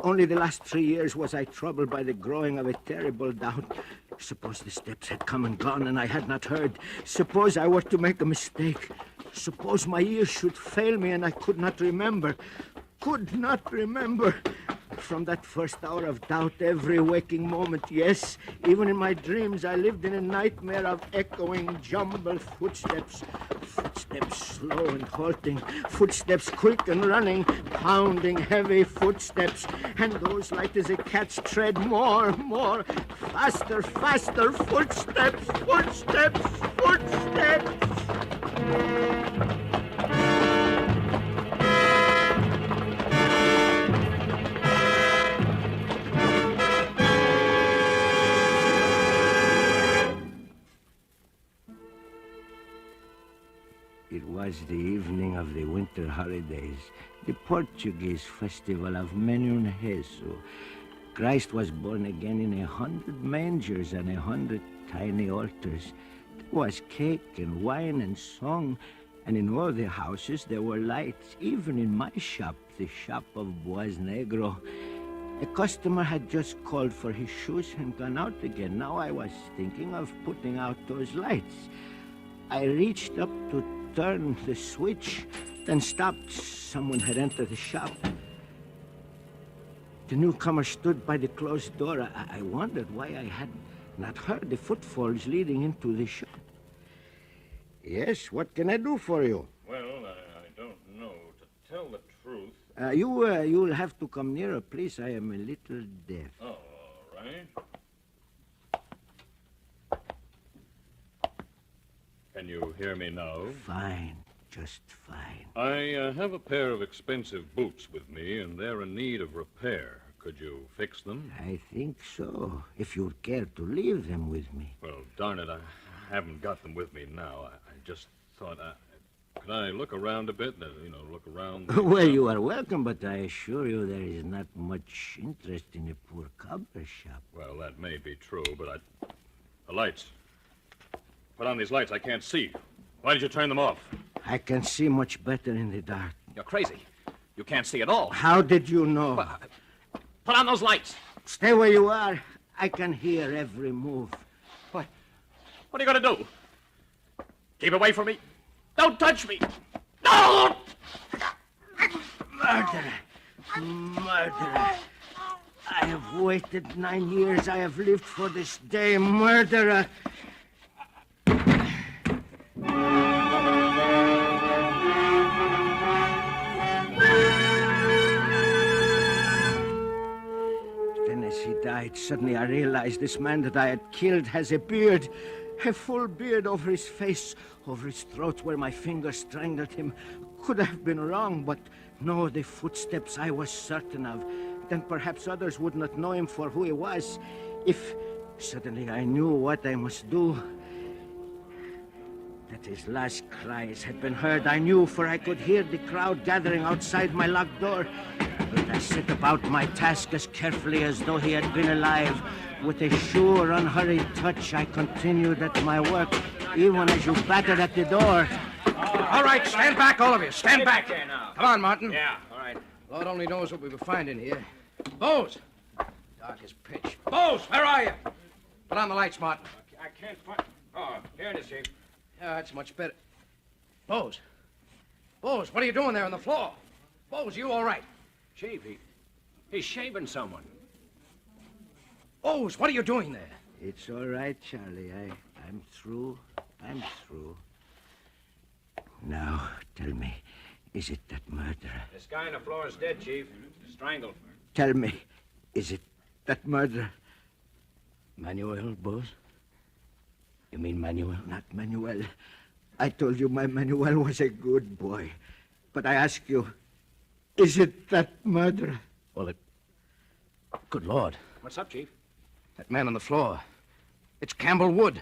Only the last 3 years was I troubled by the growing of a terrible doubt. Suppose the steps had come and gone and I had not heard. Suppose I were to make a mistake. Suppose my ears should fail me and I could not remember. Could not remember. From that first hour of doubt, every waking moment, yes, even in my dreams, I lived in a nightmare of echoing, jumbled footsteps. Footsteps slow and halting, footsteps quick and running, pounding heavy footsteps, and those light as a cat's tread, more, faster, footsteps, footsteps, footsteps. It was the evening of the winter holidays, the Portuguese festival of Menun Jesu. Christ was born again in 100 mangers and 100 tiny altars. There was cake and wine and song, and in all the houses there were lights, even in my shop, the shop of Boaz Negro. A customer had just called for his shoes and gone out again. Now I was thinking of putting out those lights. I reached up to turn the switch, then stopped. Someone had entered the shop. The newcomer stood by the closed door. I wondered why I had not heard the footfalls leading into the shop. Yes, what can I do for you? Well, I don't know. To tell the truth... You'll have to come nearer, please. I am a little deaf. Oh, all right. Can you hear me now? Fine, just fine. I have a pair of expensive boots with me, and they're in need of repair. Could you fix them? I think so, if you'd care to leave them with me. Well, darn it, I haven't got them with me now. I just thought could I look around a bit? Look around. Well, you are welcome, but I assure you there is not much interest in a poor cobbler shop. Well, that may be true, but the lights. Put on these lights. I can't see. Why did you turn them off? I can see much better in the dark. You're crazy. You can't see at all. How did you know? Well, put on those lights. Stay where you are. I can hear every move. What are you going to do? Keep away from me. Don't touch me. No! Murderer. Murderer. I have waited 9 years. I have lived for this day. Murderer. Then as he died, suddenly I realized this man that I had killed has a beard. A full beard over his face, over his throat where my fingers strangled him. Could have been wrong, but no, the footsteps I was certain of. Then perhaps others would not know him for who he was. If suddenly I knew what I must do. That his last cries had been heard, I knew, for I could hear the crowd gathering outside my locked door. But I set about my task as carefully as though he had been alive. With a sure, unhurried touch, I continued at my work, even as you battered at the door. All right, stand back, all of you. Stand back. There now. Come on, Martin. Yeah, all right. Lord only knows what we will find in here. Bose! Dark as pitch. Bose, where are you? Put on the lights, Martin. I can't find... Oh, here it is, Chief. Yeah, that's much better. Bose. Bose, what are you doing there on the floor? Bose, you all right? Chief, he's shaving someone. Bose, what are you doing there? It's all right, Charlie. I'm through. I'm through. Now, tell me, is it that murderer? This guy on the floor is dead, Chief. Strangled. Tell me, is it that murderer? Manuel, Bose? You mean Manuel? Not Manuel. I told you my Manuel was a good boy. But I ask you, is it that murderer? Well, good Lord. What's up, Chief? That man on the floor. It's Campbell Wood.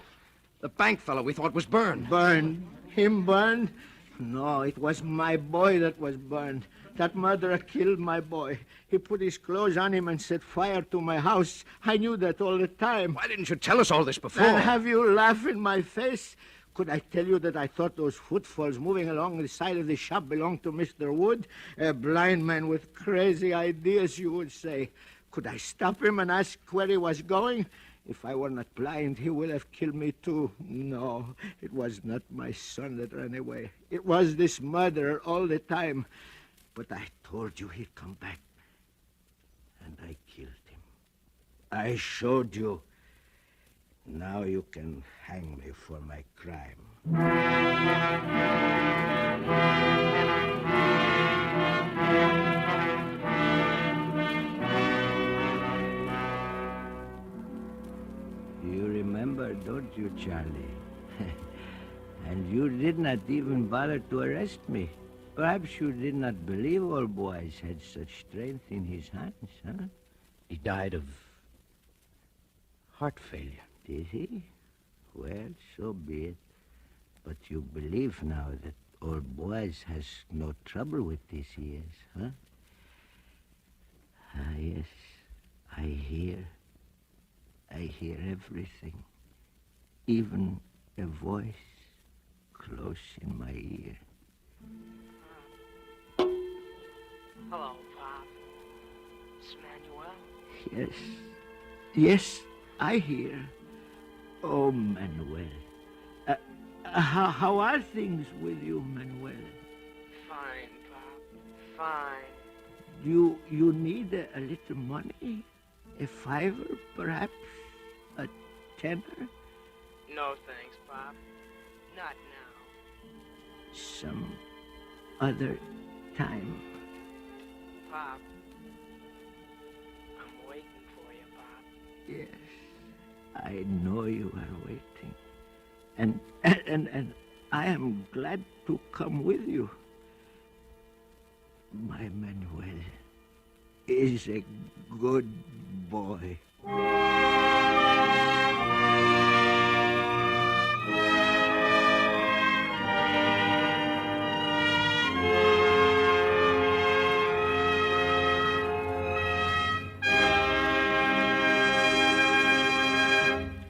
The bank fellow we thought was burned. Burned? Him burned? No, it was my boy that was burned. That murderer killed my boy. He put his clothes on him and set fire to my house. I knew that all the time. Why didn't you tell us all this before? And have you laugh in my face? Could I tell you that I thought those footfalls moving along the side of the shop belonged to Mr. Wood? A blind man with crazy ideas, you would say. Could I stop him and ask where he was going? If I were not blind, he would have killed me too. No, it was not my son that ran away. It was this murderer all the time. But I told you he'd come back. And I killed him. I showed you. Now you can hang me for my crime. You remember, don't you, Charlie? And you did not even bother to arrest me. Perhaps you did not believe old Boaz had such strength in his hands, huh? He died of heart failure. Did he? Well, so be it. But you believe now that old Boaz has no trouble with these ears, huh? Ah, yes, I hear. I hear everything. Even a voice close in my ear. Hello, Pop. It's Manuel. Yes. Yes, I hear. Oh, Manuel. How are things with you, Manuel? Fine, Pop. Fine. You need a little money? A $5, perhaps? A $10? No thanks, Pop. Not now. Some other time. Pop. I'm waiting for you, Pop. Yes, I know you are waiting. And I am glad to come with you. My Manuel is a good boy.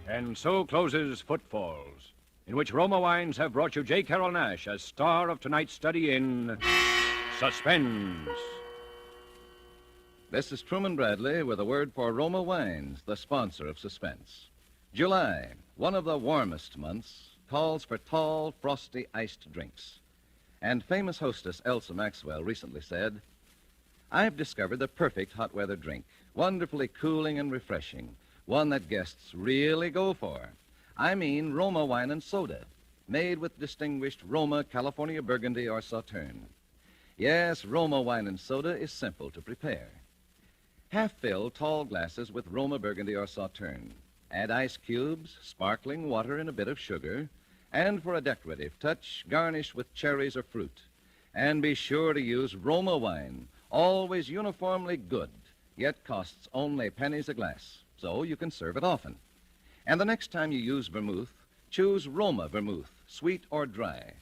And so closes Footfalls, in which Roma Wines have brought you J. Carrol Naish as star of tonight's study in Suspense. This is Truman Bradley with a word for Roma Wines, the sponsor of Suspense. July, one of the warmest months, calls for tall, frosty, iced drinks. And famous hostess Elsa Maxwell recently said, "I've discovered the perfect hot weather drink, wonderfully cooling and refreshing, one that guests really go for. I mean Roma Wine and Soda, made with distinguished Roma California Burgundy or Sauterne. Yes, Roma Wine and Soda is simple to prepare. Half-fill tall glasses with Roma Burgundy or Sauterne. Add ice cubes, sparkling water, and a bit of sugar. And for a decorative touch, garnish with cherries or fruit. And be sure to use Roma Wine, always uniformly good, yet costs only pennies a glass, so you can serve it often. And the next time you use vermouth, choose Roma vermouth, sweet or dry.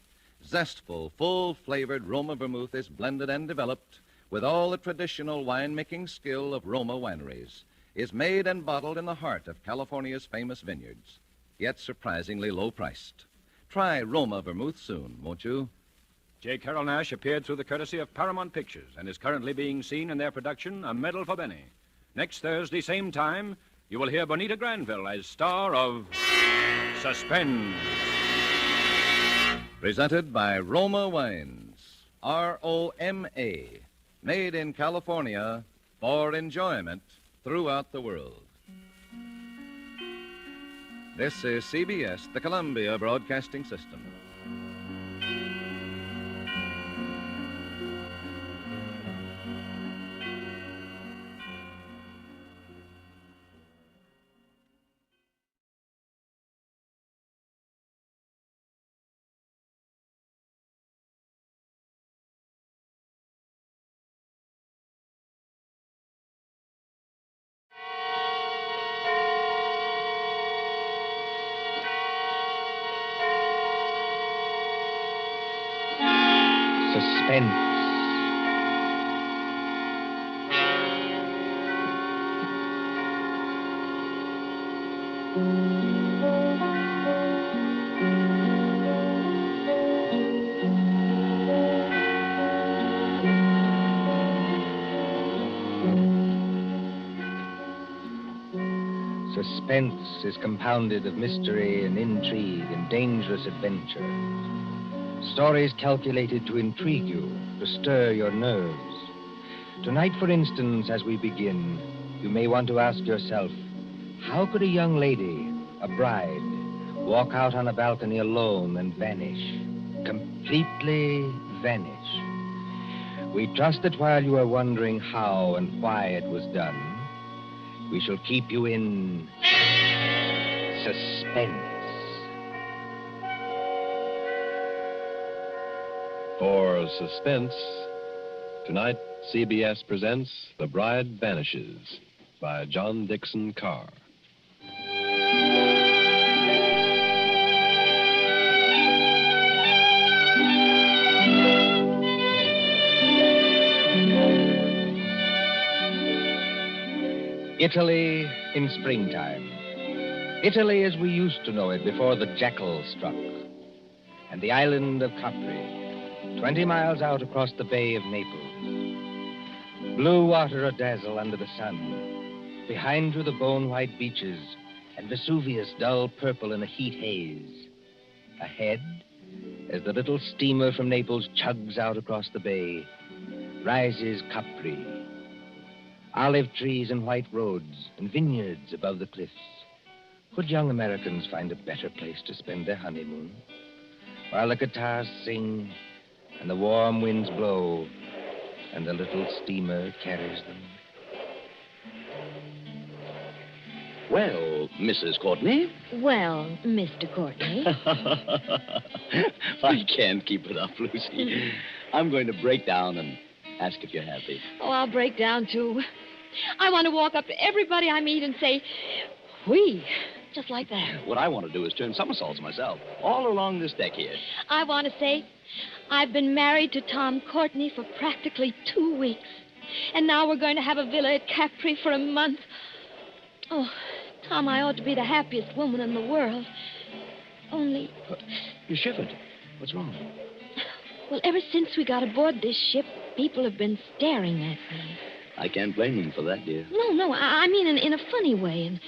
Zestful, full-flavored Roma vermouth is blended and developed with all the traditional wine-making skill of Roma wineries, is made and bottled in the heart of California's famous vineyards, yet surprisingly low-priced. Try Roma vermouth soon, won't you?" J. Carrol Naish appeared through the courtesy of Paramount Pictures and is currently being seen in their production, A Medal for Benny. Next Thursday, same time, you will hear Bonita Granville as star of Suspense. Presented by Roma Wines, R-O-M-A, made in California for enjoyment throughout the world. This is CBS, the Columbia Broadcasting System. Suspense. Suspense is compounded of mystery and intrigue and dangerous adventure. Stories calculated to intrigue you, to stir your nerves. Tonight, for instance, as we begin, you may want to ask yourself, how could a young lady, a bride, walk out on a balcony alone and vanish? Completely vanish. We trust that while you are wondering how and why it was done, we shall keep you in suspense. For Suspense, tonight CBS presents The Bride Vanishes by John Dixon Carr. Italy in springtime. Italy as we used to know it before the jackal struck. And the island of Capri, 20 miles out across the Bay of Naples. Blue water a-dazzle under the sun. Behind you, the bone-white beaches, and Vesuvius dull purple in a heat haze. Ahead, as the little steamer from Naples chugs out across the bay, rises Capri. Olive trees and white roads and vineyards above the cliffs. Could young Americans find a better place to spend their honeymoon? While the guitars sing and the warm winds blow and the little steamer carries them. Well, Mrs. Courtney. Well, Mr. Courtney. I can't keep it up, Lucy. I'm going to break down and ask if you're happy. Oh, I'll break down, too. I want to walk up to everybody I meet and say, "Oui," just like that. What I want to do is turn somersaults myself, all along this deck here. I want to say, I've been married to Tom Courtney for practically 2 weeks. And now we're going to have a villa at Capri for a month. Oh, Tom, I ought to be the happiest woman in the world. Only... You shivered. What's wrong? Well, ever since we got aboard this ship, people have been staring at me. I can't blame them for that, dear. No, I mean in a funny way,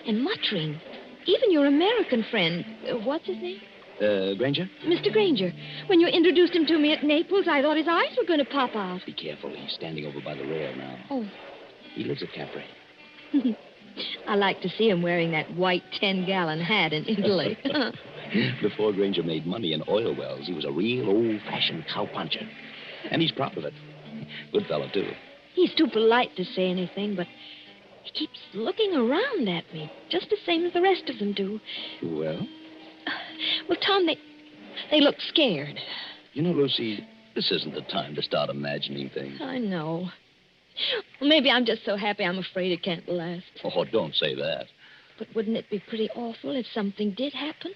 and muttering. Even your American friend, what's his name? Granger? Mr. Granger. When you introduced him to me at Naples, I thought his eyes were going to pop out. Be careful. He's standing over by the rail now. Oh. He lives at Capri. I like to see him wearing that white 10-gallon hat in Italy. Before Granger made money in oil wells, he was a real old-fashioned cowpuncher. And he's proud of it. Good fellow, too. He's too polite to say anything, but he keeps looking around at me, just the same as the rest of them do. Well? Well, Tom, they look scared. You know, Lucy, this isn't the time to start imagining things. I know. Well, maybe I'm just so happy I'm afraid it can't last. Oh, don't say that. But wouldn't it be pretty awful if something did happen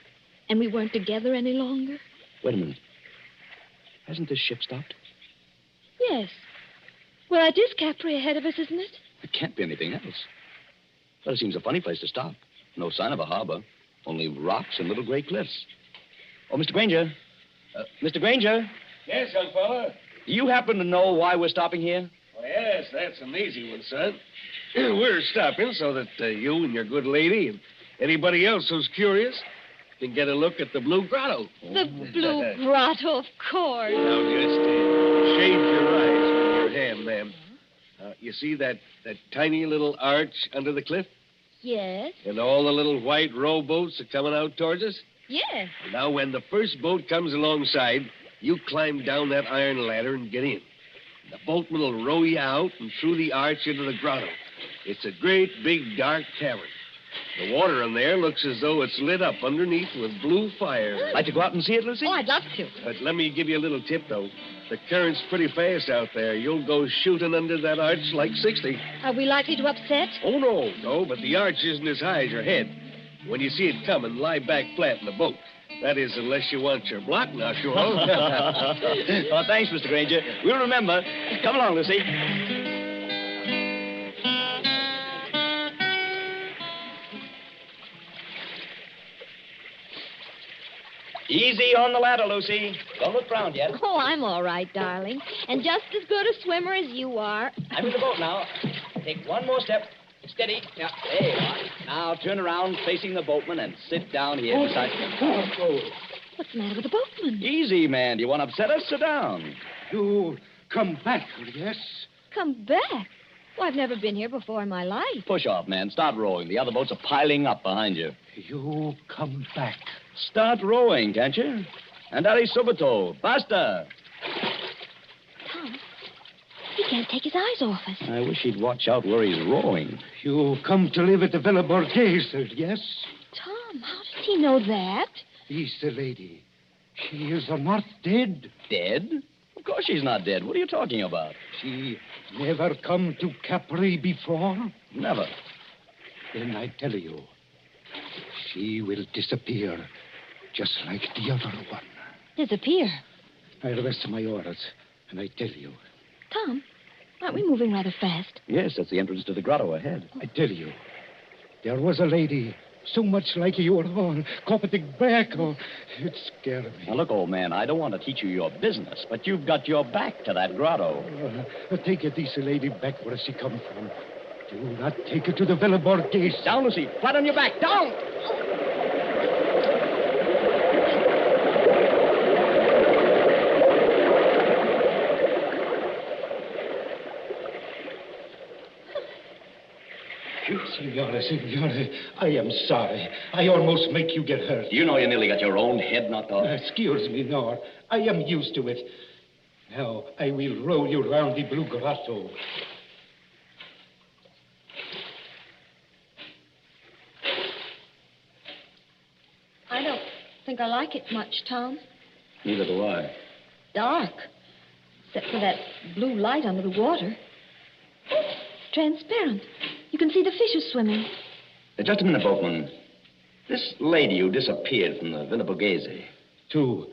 and we weren't together any longer? Wait a minute. Hasn't this ship stopped? Yes. Well, that is Capri ahead of us, isn't it? It can't be anything else. Well, it seems a funny place to stop. No sign of a harbor. Only rocks and little gray cliffs. Oh, Mr. Granger. Mr. Granger. Yes, young fella. Do you happen to know why we're stopping here? Well, yes, that's an easy one, son. We're stopping so that you and your good lady and anybody else who's curious can get a look at the Blue Grotto. The Blue Grotto, of course. Now, just shade your eyes with your hand, ma'am. You see that tiny little arch under the cliff? Yes. And all the little white rowboats are coming out towards us? Yes. Now, when the first boat comes alongside, you climb down that iron ladder and get in. The boatman will row you out and through the arch into the grotto. It's a great, big, dark cavern. The water in there looks as though it's lit up underneath with blue fire. Like to go out and see it, Lucy? Oh, I'd love to. But let me give you a little tip, though. The current's pretty fast out there. You'll go shooting under that arch like 60. Are we likely to upset? Oh, no, but the arch isn't as high as your head. When you see it coming, lie back flat in the boat. That is, unless you want your block knocked off. Oh, thanks, Mr. Granger. We'll remember. Come along, Lucy. Easy on the ladder, Lucy. Don't look round yet. Oh, I'm all right, darling. And just as good a swimmer as you are. I'm in the boat now. Take one more step. It's Steady. Yeah, there you are. Now turn around facing the boatman and sit down here beside... What's the matter with the boatman? Easy, man. Do you want to upset us? Sit down. You come back, yes? Come back? Well, I've never been here before in my life. Push off, man. Start rowing. The other boats are piling up behind you. You come back. Start rowing, can't you? Andare subito. Basta. Tom, he can't take his eyes off us. I wish he'd watch out where he's rowing. You come to live at the Villa Borghese, yes? Tom, how does he know that? He's the lady. She is not dead. Dead? Of course she's not dead. What are you talking about? She never come to Capri before? Never. Then I tell you, she will disappear, just like the other one. Disappear? I rest my orders, and I tell you. Tom, aren't we moving rather fast? Yes, that's the entrance to the grotto ahead. I tell you, there was a lady so much like your own, Coptic back. Oh, it scared me. Now, look, old man, I don't want to teach you your business, but you've got your back to that grotto. Take this lady back where she come from. Do not take her to the Villa Borghese. Down, Lucy. Flat on your back. Down! Signore, I am sorry. I almost make you get hurt. You know you nearly got your own head knocked off. Excuse me, no. I am used to it. Now, I will roll you round the Blue Grotto. I don't think I like it much, Tom. Neither do I. Dark. Except for that blue light under the water. Oh, it's transparent. You can see the fishes swimming. Just a minute, boatman. This lady who disappeared from the Villa Borghese. 2,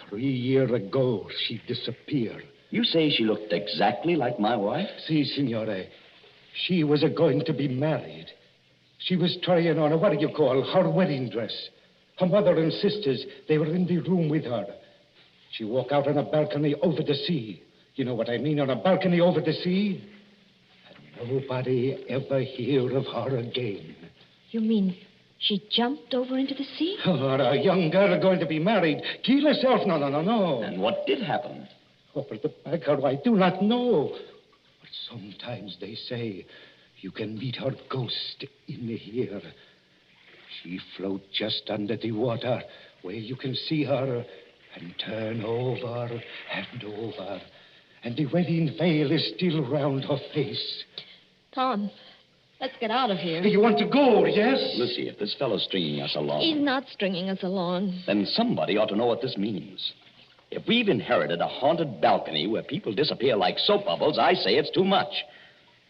3 years ago, she disappeared. You say she looked exactly like my wife? Si, signore. She was going to be married. She was trying on her wedding dress. Her mother and sisters, they were in the room with her. She walked out on a balcony over the sea. You know what I mean, on a balcony over the sea? And nobody ever hear of her again. You mean she jumped over into the sea? Oh, a young girl going to be married. Kill herself. No. And what did happen? Over the back, I do not know. But sometimes they say you can meet her ghost in the air. She float just under the water where you can see her and turn over and over. And the wedding veil is still round her face. Tom, let's get out of here. You want to go, yes? Lucy, if this fellow's stringing us along... He's not stringing us along. Then somebody ought to know what this means. If we've inherited a haunted balcony where people disappear like soap bubbles, I say it's too much.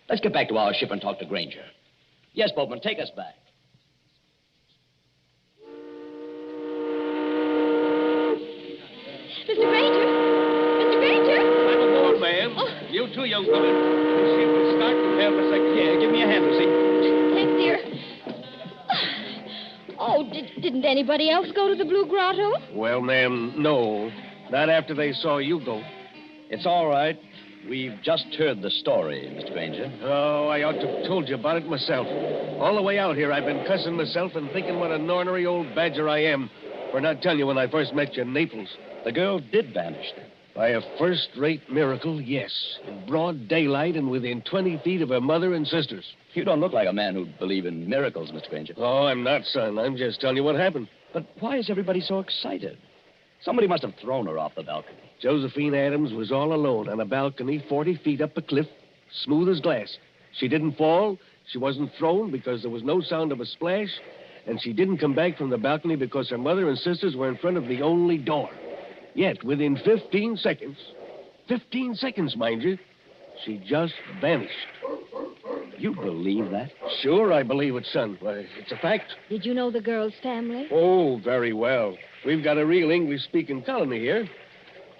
Let's get back to our ship and talk to Granger. Yes, boatman, take us back. Mr. Granger! Mr. Granger! I'm aboard, ma'am. Oh. You too, young woman. This ship will start to help us again. Yeah, give me a hand, Lucy. Thanks, dear. Oh, didn't anybody else go to the Blue Grotto? Well, ma'am, no. Not after they saw you go. It's all right. We've just heard the story, Mr. Granger. Oh, I ought to have told you about it myself. All the way out here, I've been cussing myself and thinking what an ornery old badger I am for not telling you when I first met you in Naples. The girl did vanish, then? By a first-rate miracle, yes. In broad daylight and within 20 feet of her mother and sisters. You don't look like a man who'd believe in miracles, Mr. Granger. Oh, I'm not, son. I'm just telling you what happened. But why is everybody so excited? Somebody must have thrown her off the balcony. Josephine Adams was all alone on a balcony 40 feet up a cliff, smooth as glass. She didn't fall. She wasn't thrown because there was no sound of a splash. And she didn't come back from the balcony because her mother and sisters were in front of the only door. Yet, within 15 seconds, 15 seconds, mind you, she just vanished. You believe that? Sure, I believe it, son. Why, it's a fact. Did you know the girl's family? Oh, very well. We've got a real English-speaking colony here.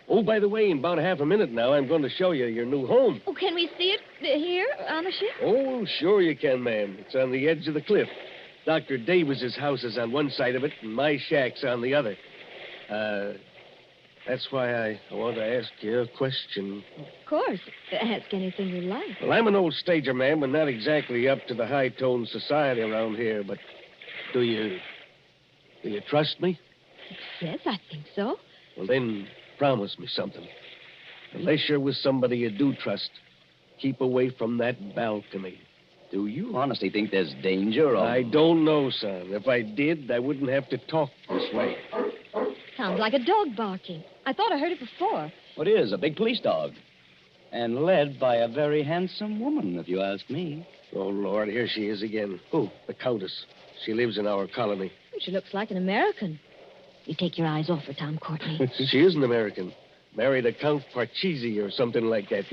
Oh, by the way, in about half a minute now, I'm going to show you your new home. Oh, can we see it here on the ship? Oh, sure you can, ma'am. It's on the edge of the cliff. Dr. Davis's house is on one side of it, and my shack's on the other. That's why I want to ask you a question. Of course. Ask anything you like. Well, I'm an old stager man, but not exactly up to the high-toned society around here. But do you trust me? Yes, I think so. Well, then promise me something. Unless you're with somebody you do trust, keep away from that balcony. Do you honestly think there's danger? Or... I don't know, son. If I did, I wouldn't have to talk this way. Sounds like a dog barking. I thought I heard it before. What is? A big police dog. And led by a very handsome woman, if you ask me. Oh, Lord, here she is again. Who? The Countess. She lives in our colony. She looks like an American. You take your eyes off her, Tom Courtney. She is an American. Married a Count Parcheesi or something like that.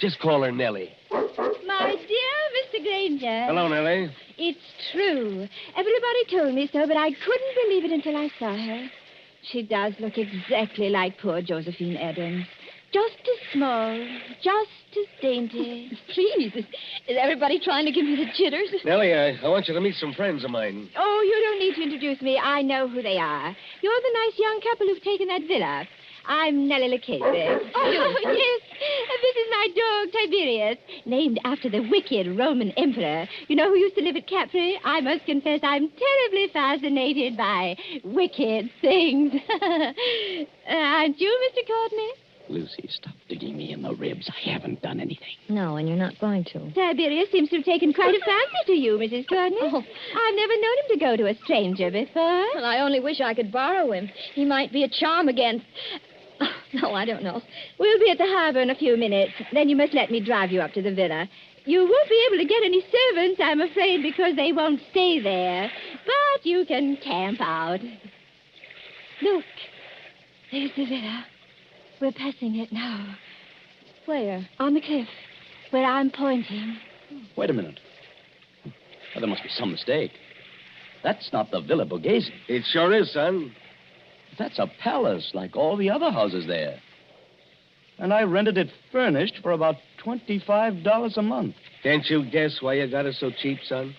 Just call her Nellie. My dear Mr. Granger. Hello, Nellie. It's true. Everybody told me so, but I couldn't believe it until I saw her. She does look exactly like poor Josephine Adams. Just as small, just as dainty. Please, is everybody trying to give me the jitters? Nellie, I want you to meet some friends of mine. Oh, you don't need to introduce me. I know who they are. You're the nice young couple who've taken that villa. I'm Nellie Lucchese. Oh, yes. This is my dog, Tiberius, named after the wicked Roman emperor. You know who used to live at Capri? I must confess I'm terribly fascinated by wicked things. Aren't you, Mr. Courtney? Lucy, stop digging me in the ribs. I haven't done anything. No, and you're not going to. Tiberius seems to have taken quite a fancy to you, Mrs. Courtney. Oh. I've never known him to go to a stranger before. Well, I only wish I could borrow him. He might be a charm against... Oh, no, I don't know. We'll be at the harbor in a few minutes. Then you must let me drive you up to the villa. You won't be able to get any servants, I'm afraid, because they won't stay there. But you can camp out. Look, there's the villa. We're passing it now. Where? On the cliff, where I'm pointing. Wait a minute. Well, there must be some mistake. That's not the Villa Borghese. It sure is, son. That's a palace like all the other houses there. And I rented it furnished for about $25 a month. Can't you guess why you got it so cheap, son?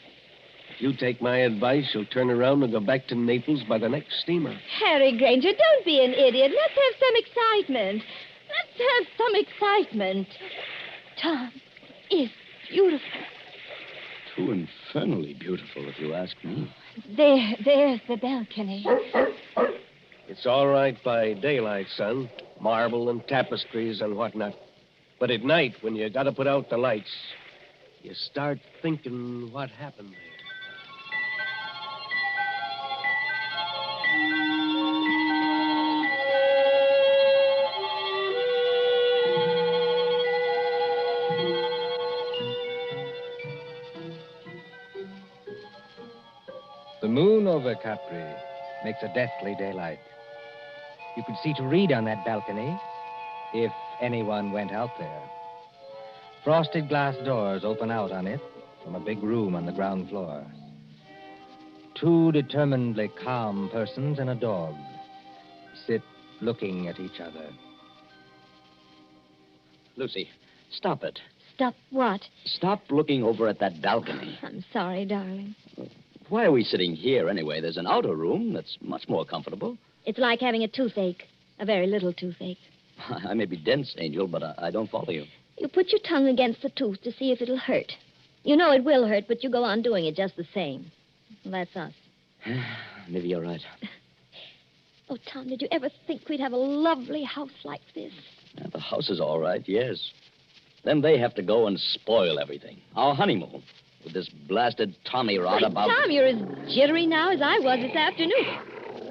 If you take my advice, you'll turn around and go back to Naples by the next steamer. Harry Granger, don't be an idiot. Let's have some excitement. Let's have some excitement. Tom is beautiful. Too infernally beautiful, if you ask me. There's the balcony. It's all right by daylight, son. Marble and tapestries and whatnot. But at night, when you got to put out the lights, you start thinking what happened there. The moon over Capri makes a deathly daylight. You could see to read on that balcony if anyone went out there. Frosted glass doors open out on it from a big room on the ground floor. Two determinedly calm persons and a dog sit looking at each other. Lucy, stop it. Stop what? Stop looking over at that balcony. I'm sorry, darling. Why are we sitting here anyway? There's an outer room that's much more comfortable. It's like having a toothache. A very little toothache. I may be dense, Angel, but I don't follow you. You put your tongue against the tooth to see if it'll hurt. You know it will hurt, but you go on doing it just the same. That's us. Maybe you're right. Oh, Tom, did you ever think we'd have a lovely house like this? The house is all right, yes. Then they have to go and spoil everything. Our honeymoon. With this blasted Tommy rod about... Tom, you're as jittery now as I was this afternoon.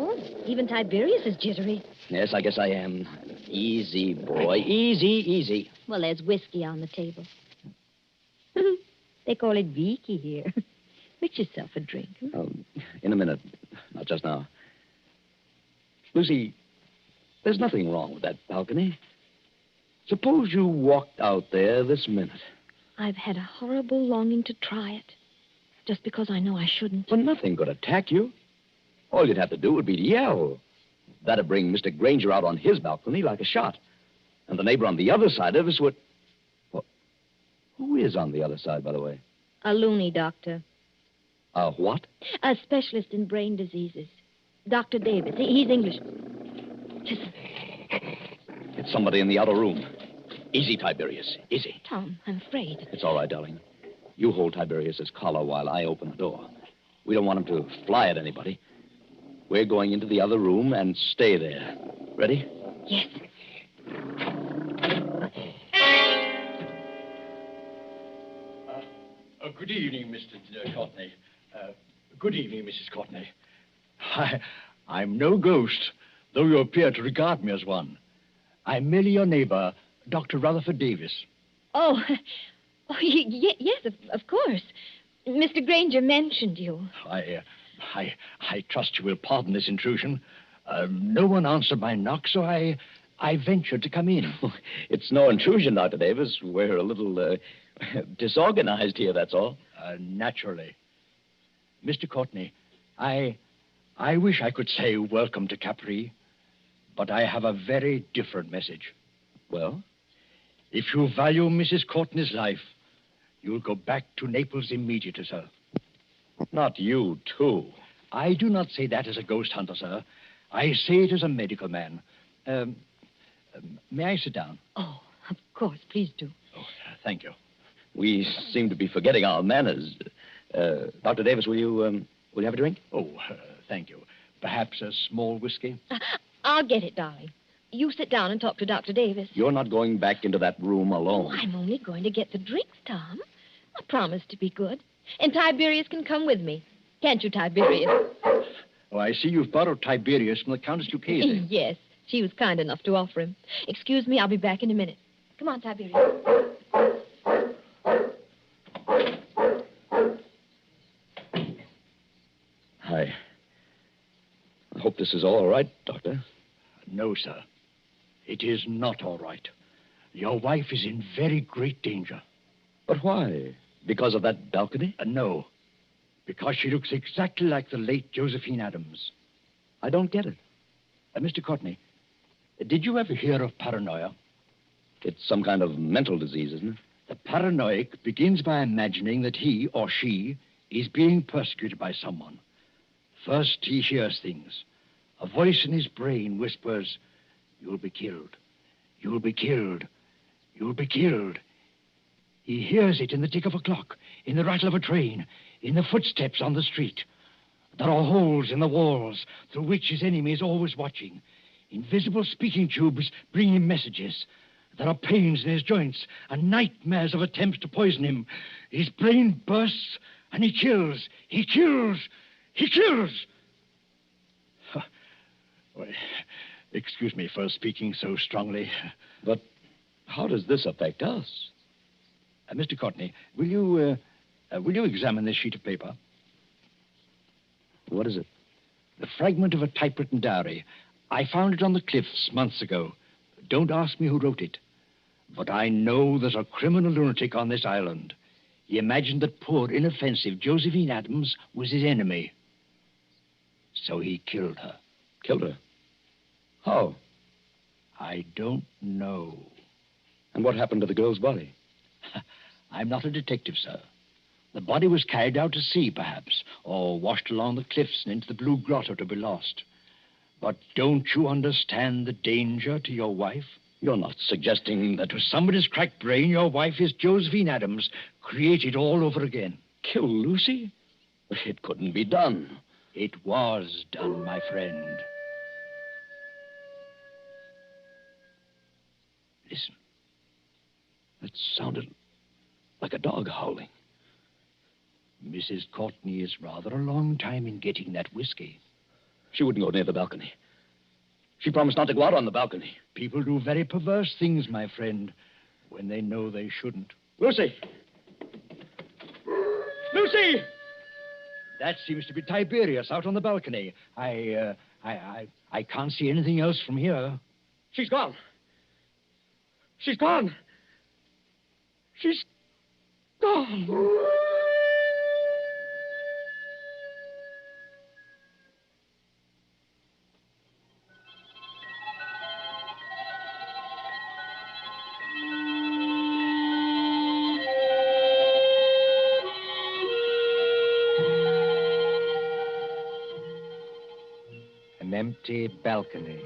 Oh, even Tiberius is jittery. Yes, I guess I am. Easy, boy. Easy. Well, there's whiskey on the table. They call it Vicky here. Make yourself a drink. In a minute. Not just now. Lucy, there's nothing wrong with that balcony. Suppose you walked out there this minute. I've had a horrible longing to try it. Just because I know I shouldn't. Well, nothing could attack you. All you'd have to do would be to yell. That'd bring Mr. Granger out on his balcony like a shot. And the neighbor on the other side of us would... Well, who is on the other side, by the way? A loony doctor. A what? A specialist in brain diseases. Dr. Davis. He's English. Listen. It's somebody in the outer room. Easy, Tiberius. Easy. Tom, I'm afraid. It's all right, darling. You hold Tiberius's collar while I open the door. We don't want him to fly at anybody. We're going into the other room and stay there. Ready? Yes. Good evening, Mr. Courtney. Good evening, Mrs. Courtney. I'm no ghost, though you appear to regard me as one. I'm merely your neighbor, Dr. Rutherford Davis. Oh, yes, of course. Mr. Granger mentioned you. I trust you will pardon this intrusion. No one answered my knock, so I ventured to come in. It's no intrusion, Dr. Davis. We're a little disorganized here, that's all. Naturally. Mr. Courtney, I wish I could say welcome to Capri, but I have a very different message. Well? If you value Mrs. Courtney's life, you'll go back to Naples immediately, sir. Not you, too. I do not say that as a ghost hunter, sir. I say it as a medical man. May I sit down? Oh, of course. Please do. Oh, thank you. We seem to be forgetting our manners. Dr. Davis, will you have a drink? Oh, thank you. Perhaps a small whiskey? I'll get it, darling. You sit down and talk to Dr. Davis. You're not going back into that room alone. Oh, I'm only going to get the drinks, Tom. I promise to be good. And Tiberius can come with me. Can't you, Tiberius? Oh, I see you've borrowed Tiberius from the Countess Lucchese. Yes. She was kind enough to offer him. Excuse me, I'll be back in a minute. Come on, Tiberius. I hope this is all right, Doctor. No, sir. It is not all right. Your wife is in very great danger. But why? Because of that balcony? No. Because she looks exactly like the late Josephine Adams. I don't get it. Mr. Courtney, did you ever hear of paranoia? It's some kind of mental disease, isn't it? The paranoic begins by imagining that he or she is being persecuted by someone. First, he hears things. A voice in his brain whispers, "You'll be killed. You'll be killed. You'll be killed." He hears it in the tick of a clock, in the rattle of a train, in the footsteps on the street. There are holes in the walls through which his enemy is always watching. Invisible speaking tubes bring him messages. There are pains in his joints and nightmares of attempts to poison him. His brain bursts and he kills. He kills. He kills. Well, excuse me for speaking so strongly. But how does this affect us? Mr. Courtney, will you examine this sheet of paper? What is it? The fragment of a typewritten diary. I found it on the cliffs months ago. Don't ask me who wrote it. But I know there's a criminal lunatic on this island. He imagined that poor, inoffensive Josephine Adams was his enemy. So he killed her. Killed her? How? I don't know. And what happened to the girl's body? I'm not a detective, sir. The body was carried out to sea, perhaps, or washed along the cliffs and into the Blue Grotto to be lost. But don't you understand the danger to your wife? You're not suggesting that with somebody's cracked brain, your wife is Josephine Adams, created all over again. Kill Lucy? It couldn't be done. It was done, my friend. Listen. It sounded like a dog howling. Mrs. Courtney is rather a long time in getting that whiskey. She wouldn't go near the balcony. She promised not to go out on the balcony. People do very perverse things, my friend, when they know they shouldn't. Lucy! Lucy! That seems to be Tiberius out on the balcony. I can't see anything else from here. She's gone. She's gone. She's gone. An empty balcony,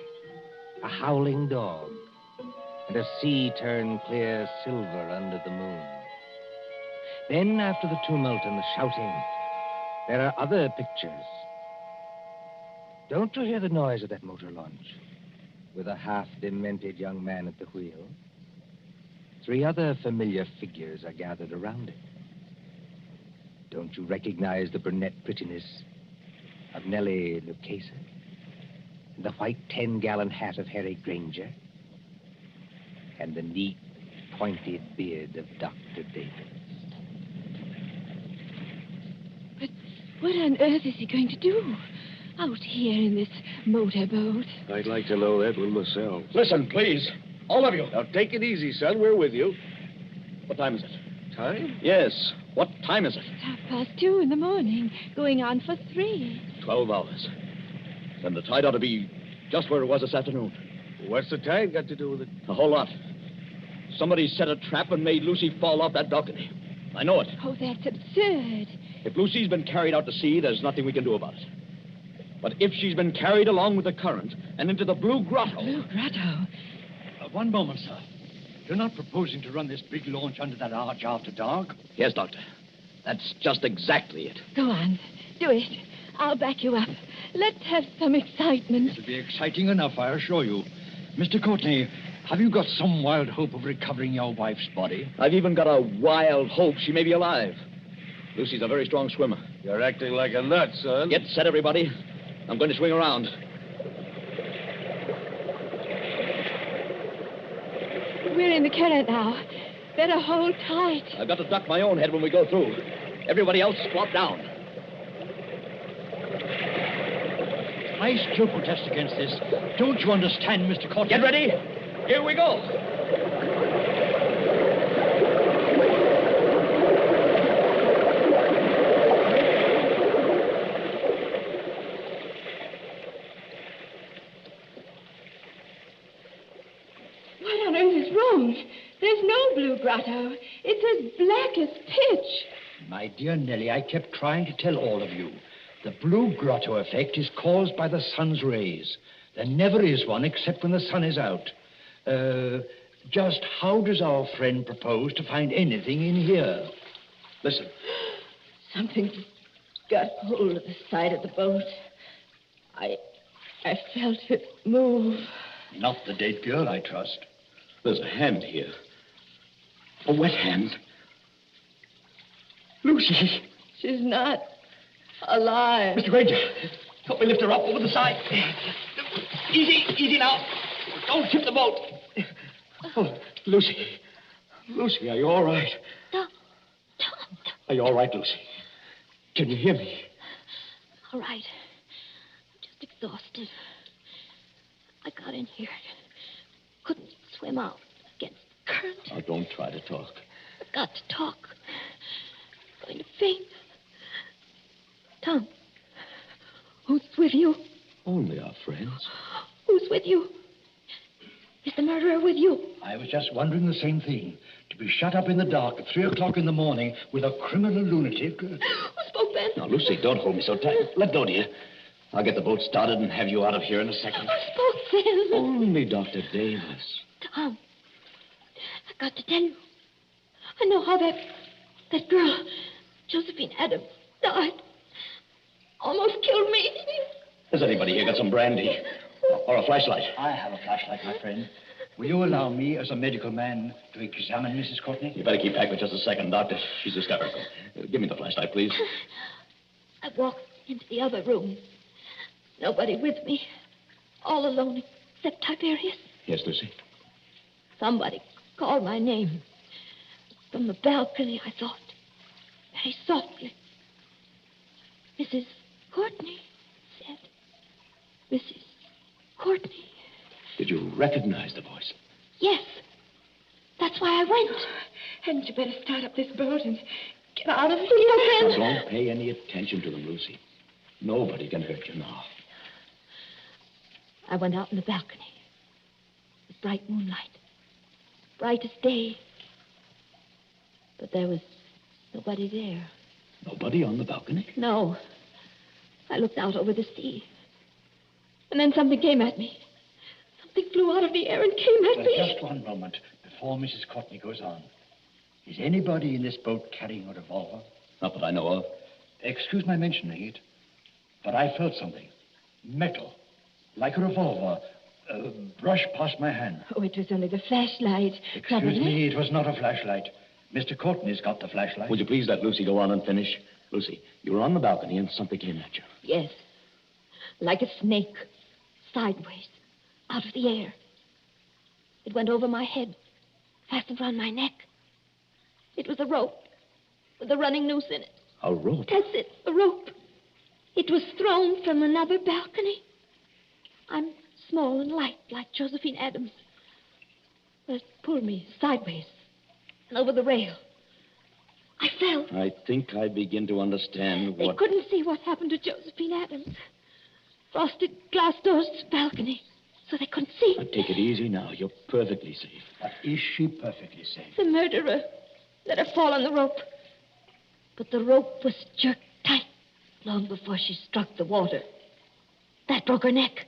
a howling dog, and a sea turned clear silver under the moon. Then, after the tumult and the shouting, there are other pictures. Don't you hear the noise of that motor launch, with a half-demented young man at the wheel? 3 other familiar figures are gathered around it. Don't you recognize the brunette prettiness of Nellie Lucchesa? And the white 10-gallon hat of Harry Granger? And the neat, pointed beard of Dr. Davis? But what on earth is he going to do out here in this motorboat? I'd like to know that one myself. Listen, please. All of you. Now, take it easy, son. We're with you. What time is it? Time? Yes. What time is it? It's 2:30 in the morning, going on for 3. 12 hours. Then the tide ought to be just where it was this afternoon. What's the tide got to do with it? A whole lot. Somebody set a trap and made Lucy fall off that balcony. I know it. Oh, that's absurd. If Lucy's been carried out to sea, there's nothing we can do about it. But if she's been carried along with the current and into the Blue Grotto... Blue Grotto? One moment, sir. You're not proposing to run this big launch under that arch after dark? Yes, Doctor. That's just exactly it. Go on. Do it. I'll back you up. Let's have some excitement. It'll be exciting enough, I assure you. Mr. Courtney, have you got some wild hope of recovering your wife's body? I've even got a wild hope she may be alive. Lucy's a very strong swimmer. You're acting like a nut, son. Get set, everybody. I'm going to swing around. We're in the current now. Better hold tight. I've got to duck my own head when we go through. Everybody else squat down. I still protest against this. Don't you understand, Mr. Courtney? Get ready. Here we go. What on earth is wrong? There's no Blue Grotto. It's as black as pitch. My dear Nellie, I kept trying to tell all of you. The Blue Grotto effect is caused by the sun's rays. There never is one except when the sun is out. Just how does our friend propose to find anything in here? Listen. Something's got hold of the side of the boat. I felt it move. Not the dead girl, I trust. There's a hand here. A wet hand. Lucy. She's not alive. Mr. Granger, help me lift her up over the side. Easy now. Don't tip the boat. Oh, Lucy. Lucy, are you all right? Tom. Are you all right, Lucy? Can you hear me? All right. I'm just exhausted. I got in here. Couldn't swim out against the current. Now, don't try to talk. I've got to talk. I'm going to faint. Tom, who's with you? Only our friends. Who's with you? Is the murderer with you? I was just wondering the same thing. To be shut up in the dark at 3 o'clock in the morning with a criminal lunatic. Who spoke then? Now, Lucy, don't hold me so tight. Let go, dear. I'll get the boat started and have you out of here in a second. Who spoke then? Only Dr. Davis. Tom, I've got to tell you. I know how that girl, Josephine Adams, died. Almost killed me. Has anybody here got some brandy? Or a flashlight? I have a flashlight, my friend. Will you allow me, as a medical man, to examine Mrs. Courtney? You better keep back for just a second, Doctor. She's hysterical. Give me the flashlight, please. I walked into the other room. Nobody with me. All alone except Tiberius. Yes, Lucy? Somebody called my name. From the balcony, I thought. Very softly. Mrs. Courtney said. Mrs. Courtney. Did you recognize the voice? Yes. That's why I went. Hadn't you better start up this boat and get out of here, then? Don't pay any attention to them, Lucy. Nobody can hurt you now. I went out on the balcony. It was bright moonlight. Bright as day. But there was nobody there. Nobody on the balcony? No. I looked out over the sea. And then something came at me. Something flew out of the air and came at me. Just one moment before Mrs. Courtney goes on. Is anybody in this boat carrying a revolver? Not that I know of. Excuse my mentioning it, but I felt something. Metal. Like a revolver. Brush past my hand. Oh, it was only the flashlight. Excuse me, it was not a flashlight. Mr. Courtney's got the flashlight. Would you please let Lucy go on and finish? Lucy, you were on the balcony and something came at you. Yes. Like a snake. Sideways. Out of the air. It went over my head. Fastened around my neck. It was a rope. With a running noose in it. A rope? That's it. A rope. It was thrown from another balcony. I'm small and light, like Josephine Adams. But it pulled me sideways and over the rail. I fell. I think I begin to understand They what... couldn't see what happened to Josephine Adams. Frosted glass doors to the balcony, so they couldn't see. Now, take it easy now. You're perfectly safe. Is she perfectly safe? The murderer let her fall on the rope. But the rope was jerked tight long before she struck the water. That broke her neck.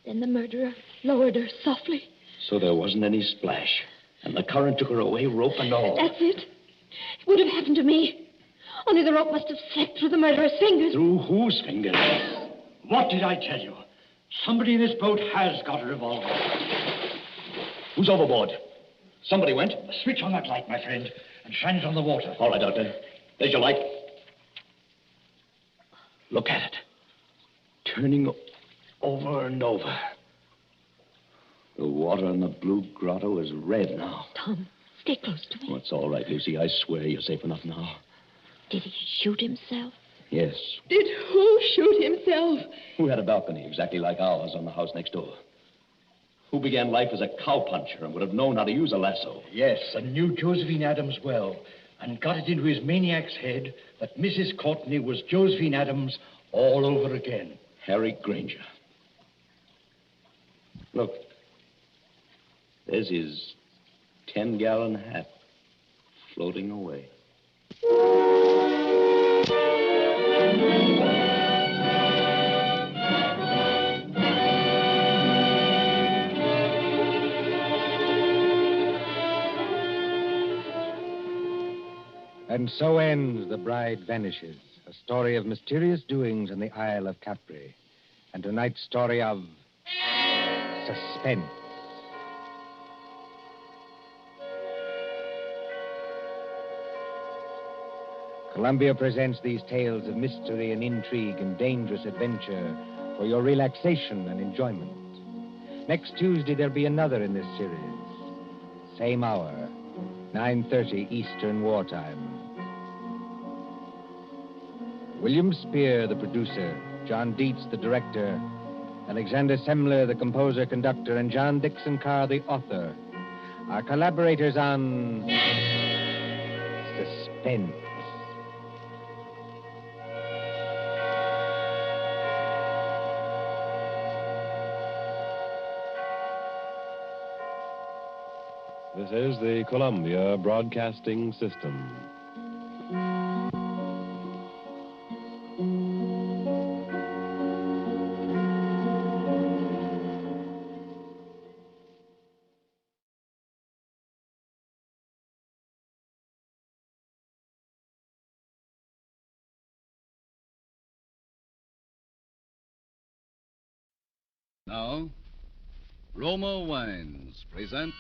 Then the murderer lowered her softly. So there wasn't any splash. And the current took her away, rope and all. That's it. It would have happened to me. Only the rope must have slipped through the murderer's fingers. Through whose fingers? What did I tell you? Somebody in this boat has got a revolver. Who's overboard? Somebody went. Switch on that light, my friend, and shine it on the water. All right, Doctor. There's your light. Look at it. Turning over and over. The water in the blue grotto is red now. Tom, stay close to me. Oh, it's all right, Lucy. I swear you're safe enough now. Did he shoot himself? Yes. Did who shoot himself? Who had a balcony exactly like ours on the house next door? Who began life as a cowpuncher and would have known how to use a lasso? Yes, and knew Josephine Adams well, and got it into his maniac's head that Mrs. Courtney was Josephine Adams all over again. Harry Granger. Look. There's his 10-gallon hat floating away. And so ends The Bride Vanishes, a story of mysterious doings in the Isle of Capri. And tonight's story of suspense. Columbia presents these tales of mystery and intrigue and dangerous adventure for your relaxation and enjoyment. Next Tuesday, there'll be another in this series. Same hour, 9:30 Eastern Wartime. William Spear, the producer, John Dietz, the director, Alexander Semler, the composer, conductor, and John Dixon Carr, the author, are collaborators on Suspense. This is the Columbia Broadcasting System. Now, Roma Wines present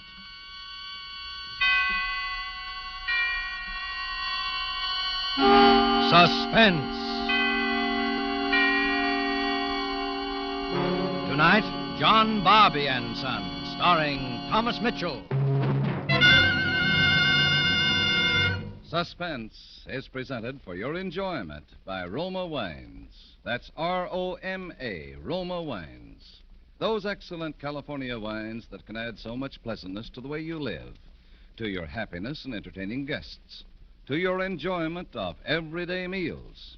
Suspense. Tonight, John Barbie and Son, starring Thomas Mitchell. Suspense is presented for your enjoyment by Roma Wines. That's R-O-M-A, Roma Wines. Those excellent California wines that can add so much pleasantness to the way you live, to your happiness in entertaining guests, to your enjoyment of everyday meals.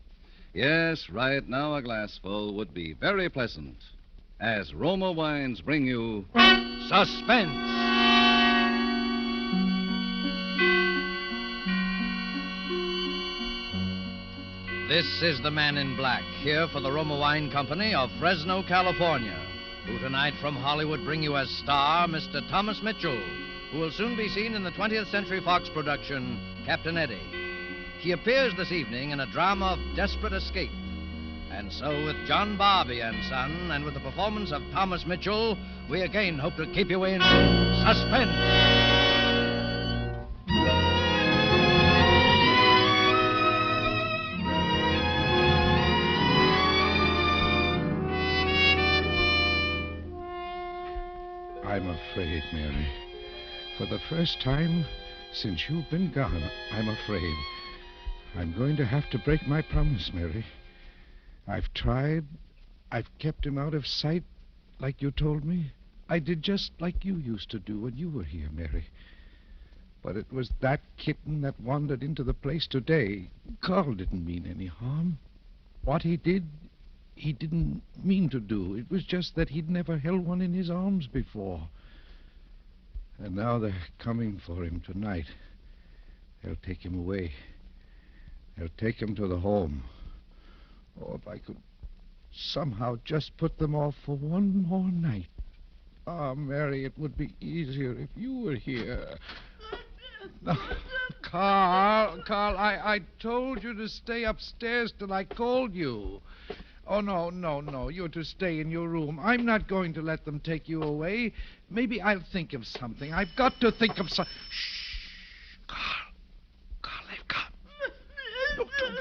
Yes, right now a glassful would be very pleasant, as Roma Wines bring you Suspense. This is the Man in Black, here for the Roma Wine Company of Fresno, California. who tonight from Hollywood bring you as star Mr. Thomas Mitchell, who will soon be seen in the 20th Century Fox production, Captain Eddie. He appears this evening in a drama of desperate escape. And so with John Barbie and Son, and with the performance of Thomas Mitchell, we again hope to keep you in suspense. I'm afraid, Mary. For the first time since you've been gone, I'm afraid. I'm going to have to break my promise, Mary. I've tried. I've kept him out of sight, like you told me. I did just like you used to do when you were here, Mary. But it was that kitten that wandered into the place today. Carl didn't mean any harm. What he did, he didn't mean to do. It was just that he'd never held one in his arms before. And now they're coming for him tonight. They'll take him away. They'll take him to the home. Oh, if I could somehow just put them off for one more night. Ah, Mary, it would be easier if you were here. No, Carl, I told you to stay upstairs till I called you. Oh, no. You're to stay in your room. I'm not going to let them take you away. Maybe I'll think of something. I've got to think of something. Shh. Carl, they've come.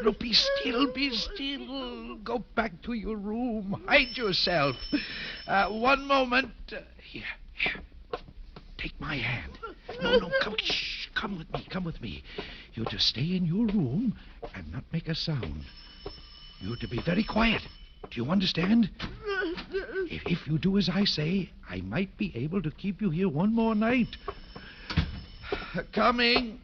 No, be still. Go back to your room. Hide yourself. One moment. Here. Take my hand. No, come with me. You're to stay in your room and not make a sound. You're to be very quiet. Do you understand? If you do as I say, I might be able to keep you here one more night. Coming.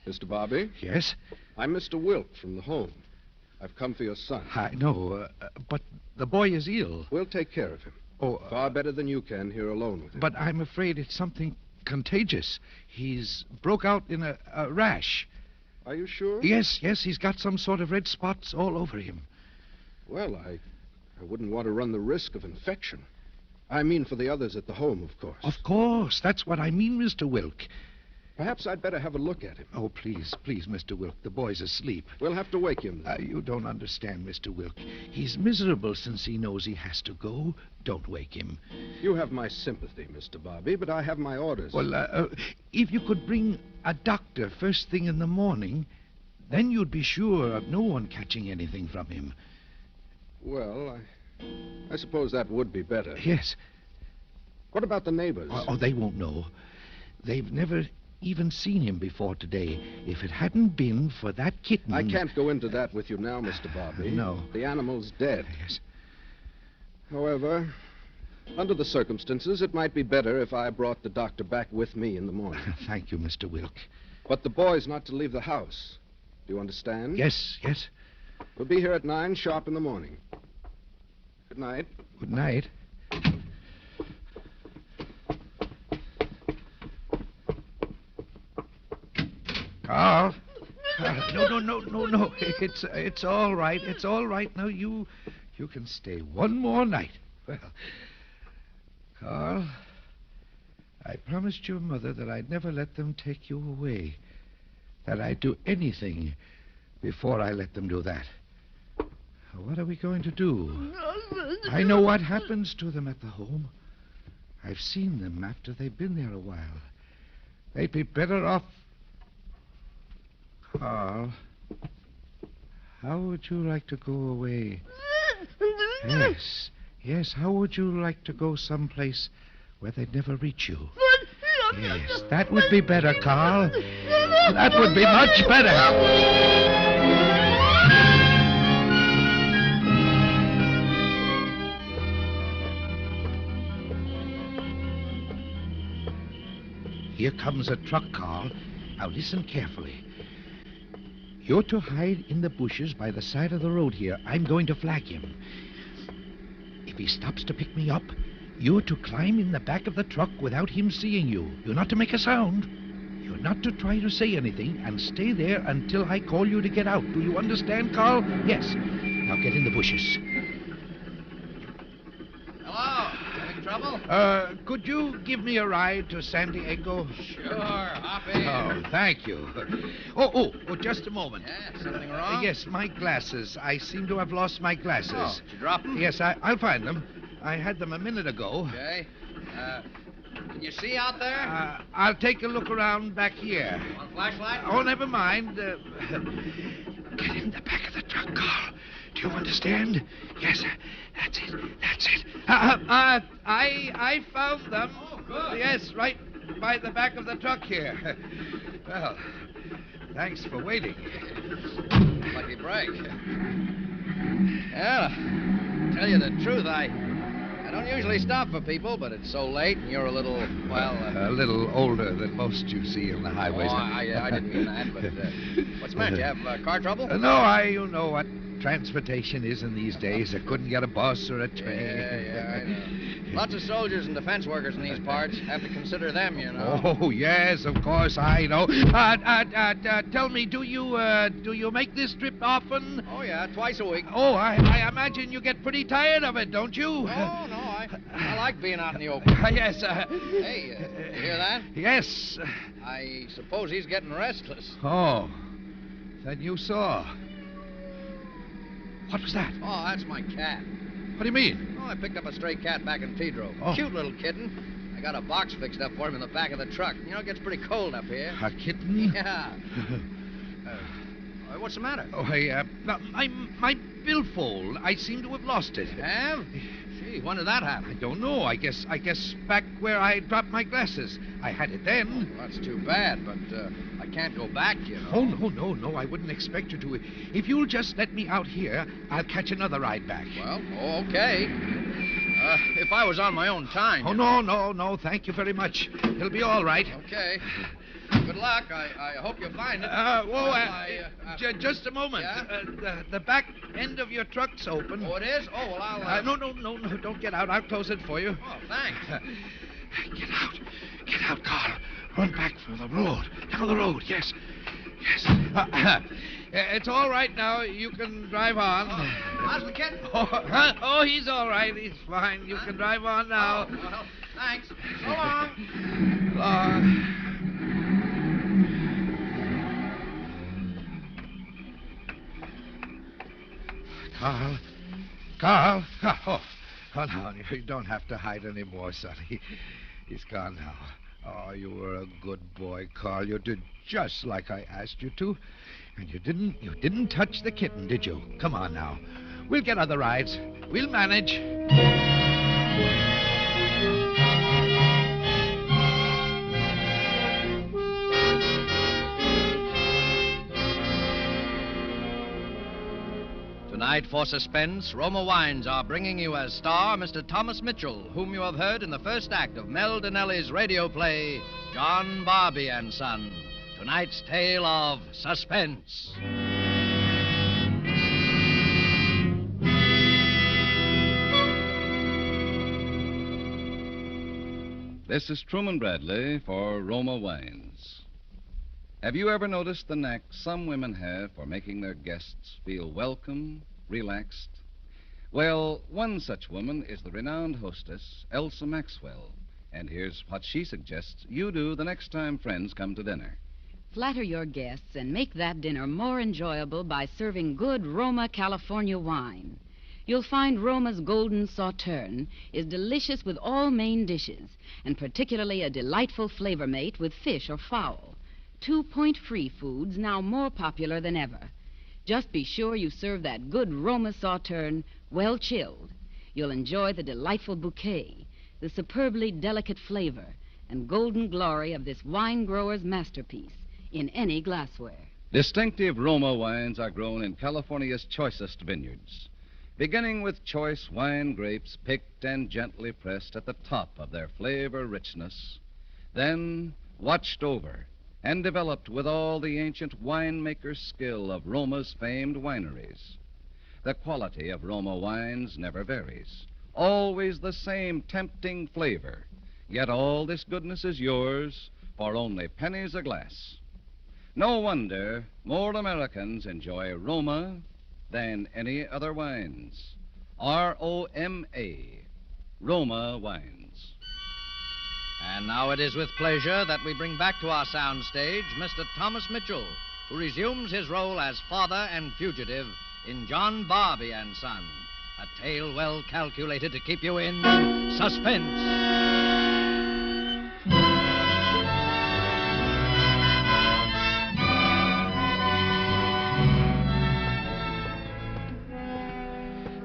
Mr. Barbie? Yes? I'm Mr. Wilk from the home. I've come for your son. I know, but the boy is ill. We'll take care of him. Oh, far better than you can here alone with him. But I'm afraid it's something contagious. He's broke out in a rash. Are you sure? Yes, he's got some sort of red spots all over him. Well, I wouldn't want to run the risk of infection. I mean for the others at the home, of course. Of course. That's what I mean, Mr. Wilk. Perhaps I'd better have a look at him. Oh, please, Mr. Wilk. The boy's asleep. We'll have to wake him. You don't understand, Mr. Wilk. He's miserable since he knows he has to go. Don't wake him. You have my sympathy, Mr. Barbie, but I have my orders. Well, if you could bring a doctor first thing in the morning, then you'd be sure of no one catching anything from him. Well, I suppose that would be better. Yes. What about the neighbors? Oh, they won't know. They've never even seen him before today. If it hadn't been for that kitten... I can't go into that with you now, Mr. Barbie. No. The animal's dead. Yes. However, under the circumstances, it might be better if I brought the doctor back with me in the morning. Thank you, Mr. Wilk. But the boy's not to leave the house. Do you understand? Yes. We'll be here at 9 sharp in the morning. Good night. Good night. Carl. No. It's all right. It's all right. Now you can stay one more night. Well, Carl, I promised your mother that I'd never let them take you away. That I'd do anything before I let them do that. What are we going to do? I know what happens to them at the home. I've seen them after they've been there a while. They'd be better off... Carl, how would you like to go away? Yes, how would you like to go someplace where they'd never reach you? Yes, that would be better, Carl. That would be much better. Here comes a truck, Carl. Now listen carefully. You're to hide in the bushes by the side of the road here. I'm going to flag him. If he stops to pick me up, you're to climb in the back of the truck without him seeing you. You're not to make a sound. You're not to try to say anything, and stay there until I call you to get out. Do you understand, Carl? Yes. Now get in the bushes. Hello. Any trouble? Could you give me a ride to San Diego? Sure. Hop in. Oh, thank you. Oh, just a moment. Yeah, something wrong? Yes, my glasses. I seem to have lost my glasses. Oh, did you drop them? Yes, I'll find them. I had them a minute ago. Okay. Can you see out there? I'll take a look around back here. Want a flashlight? Oh, never mind. Get in the back of the truck, Carl. Do you understand? Yes, that's it. I found them. Oh, good. Yes, right by the back of the truck here. Well, thanks for waiting. Lucky break. Well, tell you the truth, I don't usually stop for people, but it's so late and you're a little, A little older than most you see on the highways. Oh, I didn't mean that, but what's the matter? You have car trouble? No, you know what transportation is in these days. I couldn't get a bus or a train. Yeah, I know. Lots of soldiers and defense workers in these parts. Have to consider them, you know. Oh, yes, of course, I know. Tell me, do you make this trip often? Oh, yeah, twice a week. Oh, I imagine you get pretty tired of it, don't you? No, I like being out in the open. Yes. Hey, you hear that? Yes. I suppose he's getting restless. Oh, then you saw. What was that? Oh, that's my cat. What do you mean? Oh, I picked up a stray cat back in Pedro. Oh. Cute little kitten. I got a box fixed up for him in the back of the truck. You know, it gets pretty cold up here. A kitten? Yeah. What's the matter? Oh, my billfold. I seem to have lost it. You have? Gee, when did that happen? I don't know. I guess back where I dropped my glasses. I had it then. Well, that's too bad, but I can't go back, you know. Oh, no. I wouldn't expect you to. If you'll just let me out here, I'll catch another ride back. Well, okay. If I was on my own time. Oh, no. Thank you very much. It'll be all right. Okay. Good luck. I hope you find it. Just a moment. Yeah? The back end of your truck's open. Oh, it is? Oh, well, I'll... No, don't get out. I'll close it for you. Oh, thanks. Get out, Carl. Run back for the road. Down the road, yes. It's all right now. You can drive on. How's the kitten? Oh, he's all right. He's fine. You can drive on now. Oh, well, thanks. So long. Carl. Oh, no, you don't have to hide anymore, sonny. He's gone now. Oh, you were a good boy, Carl. You did just like I asked you to. And you didn't touch the kitten, did you? Come on now. We'll get other rides. We'll manage. Tonight, for suspense, Roma Wines are bringing you as star Mr. Thomas Mitchell, whom you have heard in the first act of Mel Dinelli's radio play, John Barbie and Son. Tonight's tale of suspense. This is Truman Bradley for Roma Wines. Have you ever noticed the knack some women have for making their guests feel welcome, relaxed? Well, one such woman is the renowned hostess, Elsa Maxwell. And here's what she suggests you do the next time friends come to dinner. Flatter your guests and make that dinner more enjoyable by serving good Roma California wine. You'll find Roma's Golden Sauterne is delicious with all main dishes, and particularly a delightful flavor mate with fish or fowl. 2 point-free foods now more popular than ever. Just be sure you serve that good Roma Sauterne well chilled. You'll enjoy the delightful bouquet, the superbly delicate flavor, and golden glory of this wine grower's masterpiece in any glassware. Distinctive Roma wines are grown in California's choicest vineyards, beginning with choice wine grapes picked and gently pressed at the top of their flavor richness, then watched over and developed with all the ancient winemaker's skill of Roma's famed wineries. The quality of Roma wines never varies, always the same tempting flavor, yet all this goodness is yours for only pennies a glass. No wonder more Americans enjoy Roma than any other wines. R-O-M-A, Roma Wines. And now it is with pleasure that we bring back to our soundstage Mr. Thomas Mitchell, who resumes his role as father and fugitive in John Barbie and Son, a tale well calculated to keep you in suspense.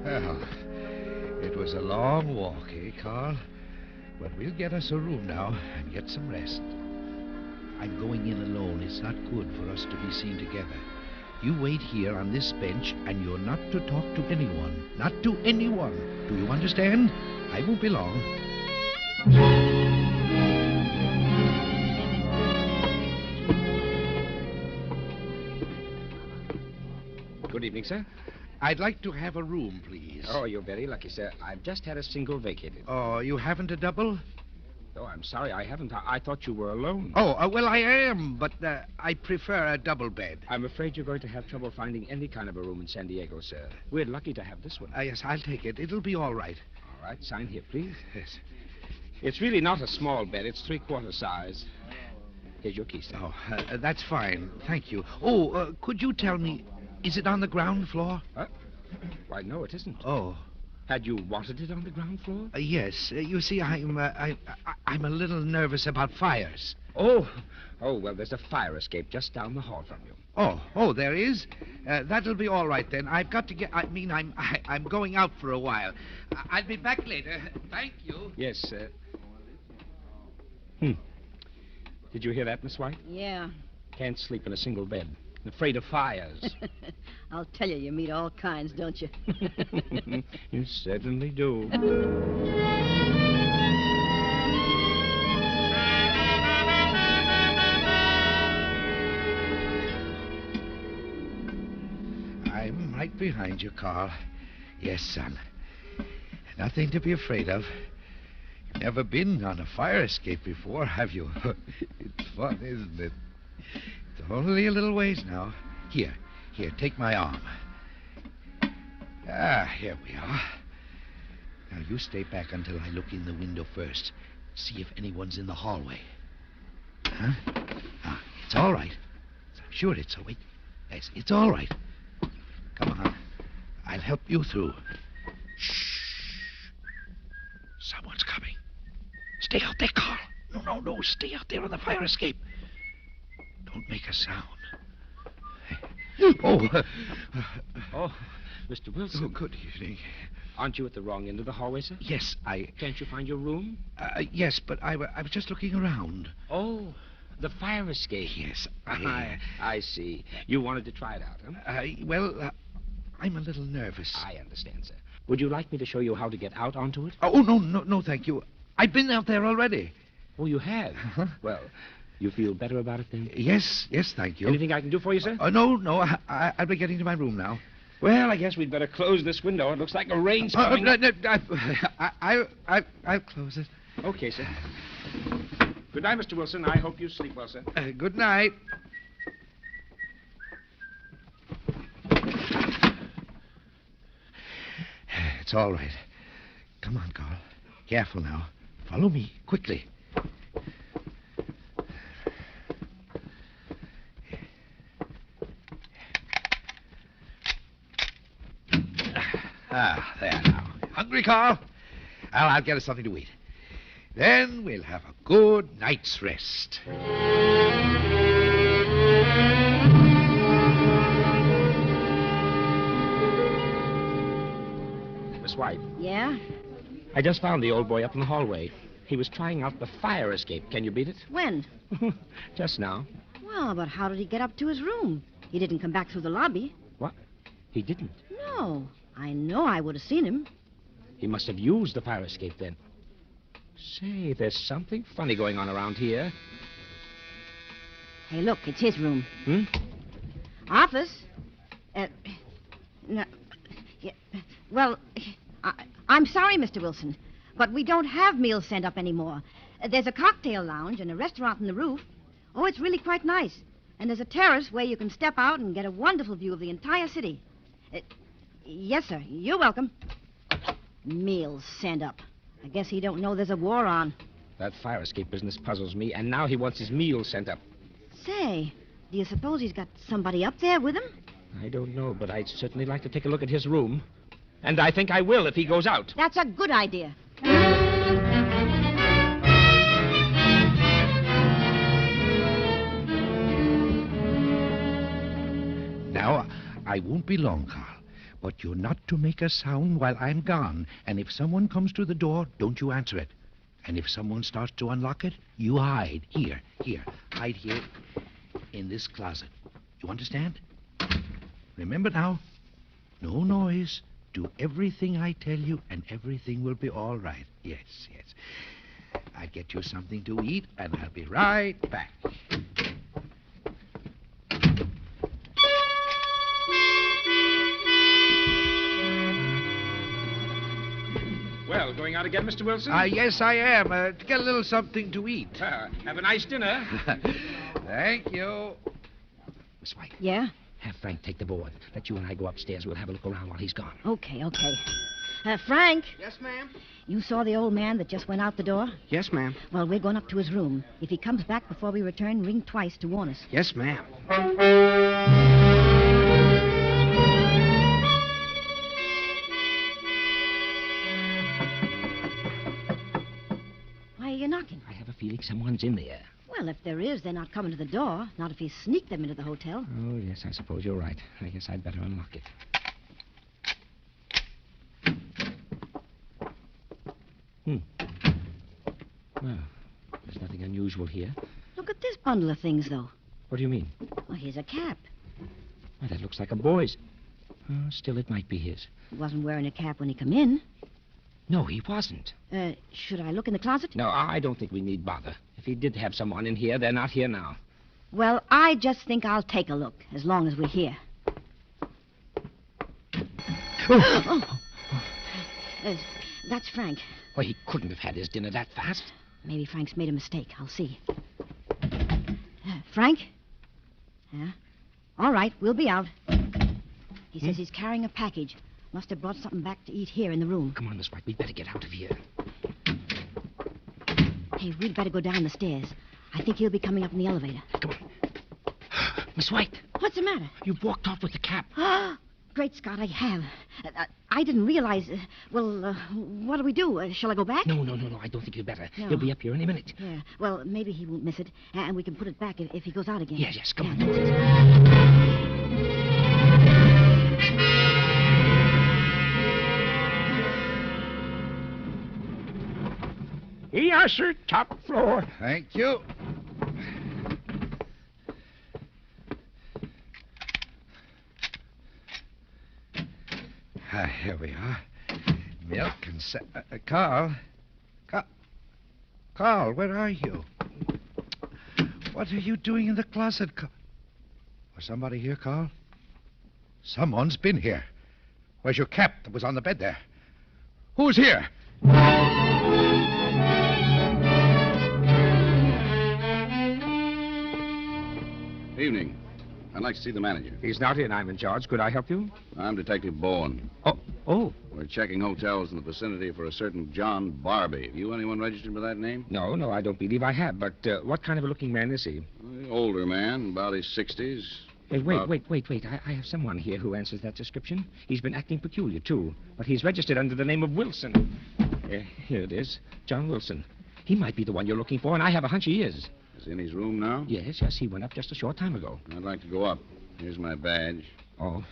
Well, it was a long walk, eh, Carl? But we'll get us a room now and get some rest. I'm going in alone. It's not good for us to be seen together. You wait here on this bench, and you're not to talk to anyone. Not to anyone. Do you understand? I won't be long. Good evening, sir. I'd like to have a room, please. Oh, you're very lucky, sir. I've just had a single vacated. Oh, you haven't a double? Oh, I'm sorry, I haven't. I thought you were alone. Oh, well, I am, but I prefer a double bed. I'm afraid you're going to have trouble finding any kind of a room in San Diego, sir. We're lucky to have this one. Yes, I'll take it. It'll be all right. All right, sign here, please. Yes. It's really not a small bed. It's 3/4 size. Here's your key, sir. Oh, that's fine. Thank you. Oh, could you tell me, is it on the ground floor? Why, no, it isn't. Oh. Had you wanted it on the ground floor? Yes. You see, I'm a little nervous about fires. Oh, well, there's a fire escape just down the hall from you. Oh, there is? That'll be all right, then. I've got to get... I'm going out for a while. I'll be back later. Thank you. Yes, sir. Did you hear that, Miss White? Yeah. Can't sleep in a single bed. Afraid of fires. I'll tell you, you meet all kinds, don't you? You certainly do. I'm right behind you, Carl. Yes, son. Nothing to be afraid of. You've never been on a fire escape before, have you? It's fun, isn't it? It's only a little ways now. Here, take my arm. Here we are. Now, you stay back until I look in the window first. See if anyone's in the hallway. Huh? It's all right. I'm sure it's... Wait. Yes, it's all right. Come on. I'll help you through. Shh. Someone's coming. Stay out there, Carl. No. Stay out there on the fire escape. Don't make a sound. Oh, Mr. Wilson. Oh, good evening. Aren't you at the wrong end of the hallway, sir? Yes, Can't you find your room? Yes, but I was just looking around. Oh, the fire escape. Yes, I see. You wanted to try it out, huh? Well, I'm a little nervous. I understand, sir. Would you like me to show you how to get out onto it? Oh, no, thank you. I've been out there already. Oh, you have? Uh-huh. Well, you feel better about it then? Yes, thank you. Anything I can do for you, sir? No, I'll be getting to my room now. Well, I guess we'd better close this window. It looks like a rain's coming. I'll close it. Okay, sir. Good night, Mr. Wilson. I hope you sleep well, sir. Good night. It's all right. Come on, Carl. Careful now. Follow me, quickly. There now. Hungry, Carl? Well, I'll get us something to eat. Then we'll have a good night's rest. Miss White. Yeah? I just found the old boy up in the hallway. He was trying out the fire escape. Can you beat it? When? Just now. Well, but how did he get up to his room? He didn't come back through the lobby. What? He didn't. No. I know I would have seen him. He must have used the fire escape then. Say, there's something funny going on around here. Hey, look, it's his room. Office? No. Yeah, well, I'm sorry, Mr. Wilson, but we don't have meals sent up anymore. There's a cocktail lounge and a restaurant on the roof. Oh, it's really quite nice. And there's a terrace where you can step out and get a wonderful view of the entire city. Yes, sir. You're welcome. Meals sent up. I guess he don't know there's a war on. That fire escape business puzzles me, and now he wants his meals sent up. Say, do you suppose he's got somebody up there with him? I don't know, but I'd certainly like to take a look at his room. And I think I will if he goes out. That's a good idea. Now, I won't be long, Carl. But you're not to make a sound while I'm gone. And if someone comes to the door, don't you answer it. And if someone starts to unlock it, you hide. Here. Hide here in this closet. You understand? Remember now, no noise. Do everything I tell you, and everything will be all right. Yes. I'll get you something to eat, and I'll be right back. Well, going out again, Mr. Wilson? Yes, I am. To get a little something to eat. Have a nice dinner. Thank you. Miss White. Yeah? Have Frank take the board. Let you and I go upstairs. We'll have a look around while he's gone. Okay. Frank. Yes, ma'am? You saw the old man that just went out the door? Yes, ma'am. Well, we're going up to his room. If he comes back before we return, ring twice to warn us. Yes, ma'am. Why are you knocking? I have a feeling someone's in there. Well, if there is, they're not coming to the door. Not if he sneaked them into the hotel. Oh, yes, I suppose you're right. I guess I'd better unlock it. Well, there's nothing unusual here. Look at this bundle of things, though. What do you mean? Well, here's a cap. Well, that looks like a boy's. Still, it might be his. He wasn't wearing a cap when he come in. No, he wasn't. Should I look in the closet? No, I don't think we need bother. If he did have someone in here, they're not here now. Well, I just think I'll take a look, as long as we're here. That's Frank. Well, he couldn't have had his dinner that fast. Maybe Frank's made a mistake. I'll see. Frank? Yeah? All right, we'll be out. He says he's carrying a package. Must have brought something back to eat here in the room. Come on, Miss White. We'd better get out of here. Hey, we'd better go down the stairs. I think he'll be coming up in the elevator. Come on. Miss White. What's the matter? You've walked off with the cap. Great Scott, I have. I didn't realize... what do we do? Shall I go back? No. I don't think you'd better. No. He'll be up here any minute. Yeah. Well, maybe he won't miss it, and we can put it back if he goes out again. Yes. Come on. Yes, sir. Top floor. Thank you. Here we are. Milk and Carl. Carl, where are you? What are you doing in the closet? Was somebody here, Carl? Someone's been here. Where's your cap that was on the bed there? Who's here? Evening. I'd like to see the manager. He's not in. I'm in charge. Could I help you? I'm Detective Bowen. Oh. We're checking hotels in the vicinity for a certain John Barbie. Have you anyone registered with that name? No, I don't believe I have. But what kind of a looking man is he? Older man, about his 60s. Hey, wait. I have someone here who answers that description. He's been acting peculiar, too. But he's registered under the name of Wilson. Here it is. John Wilson. He might be the one you're looking for, and I have a hunch he is. Is he in his room now? Yes. He went up just a short time ago. I'd like to go up. Here's my badge. Oh.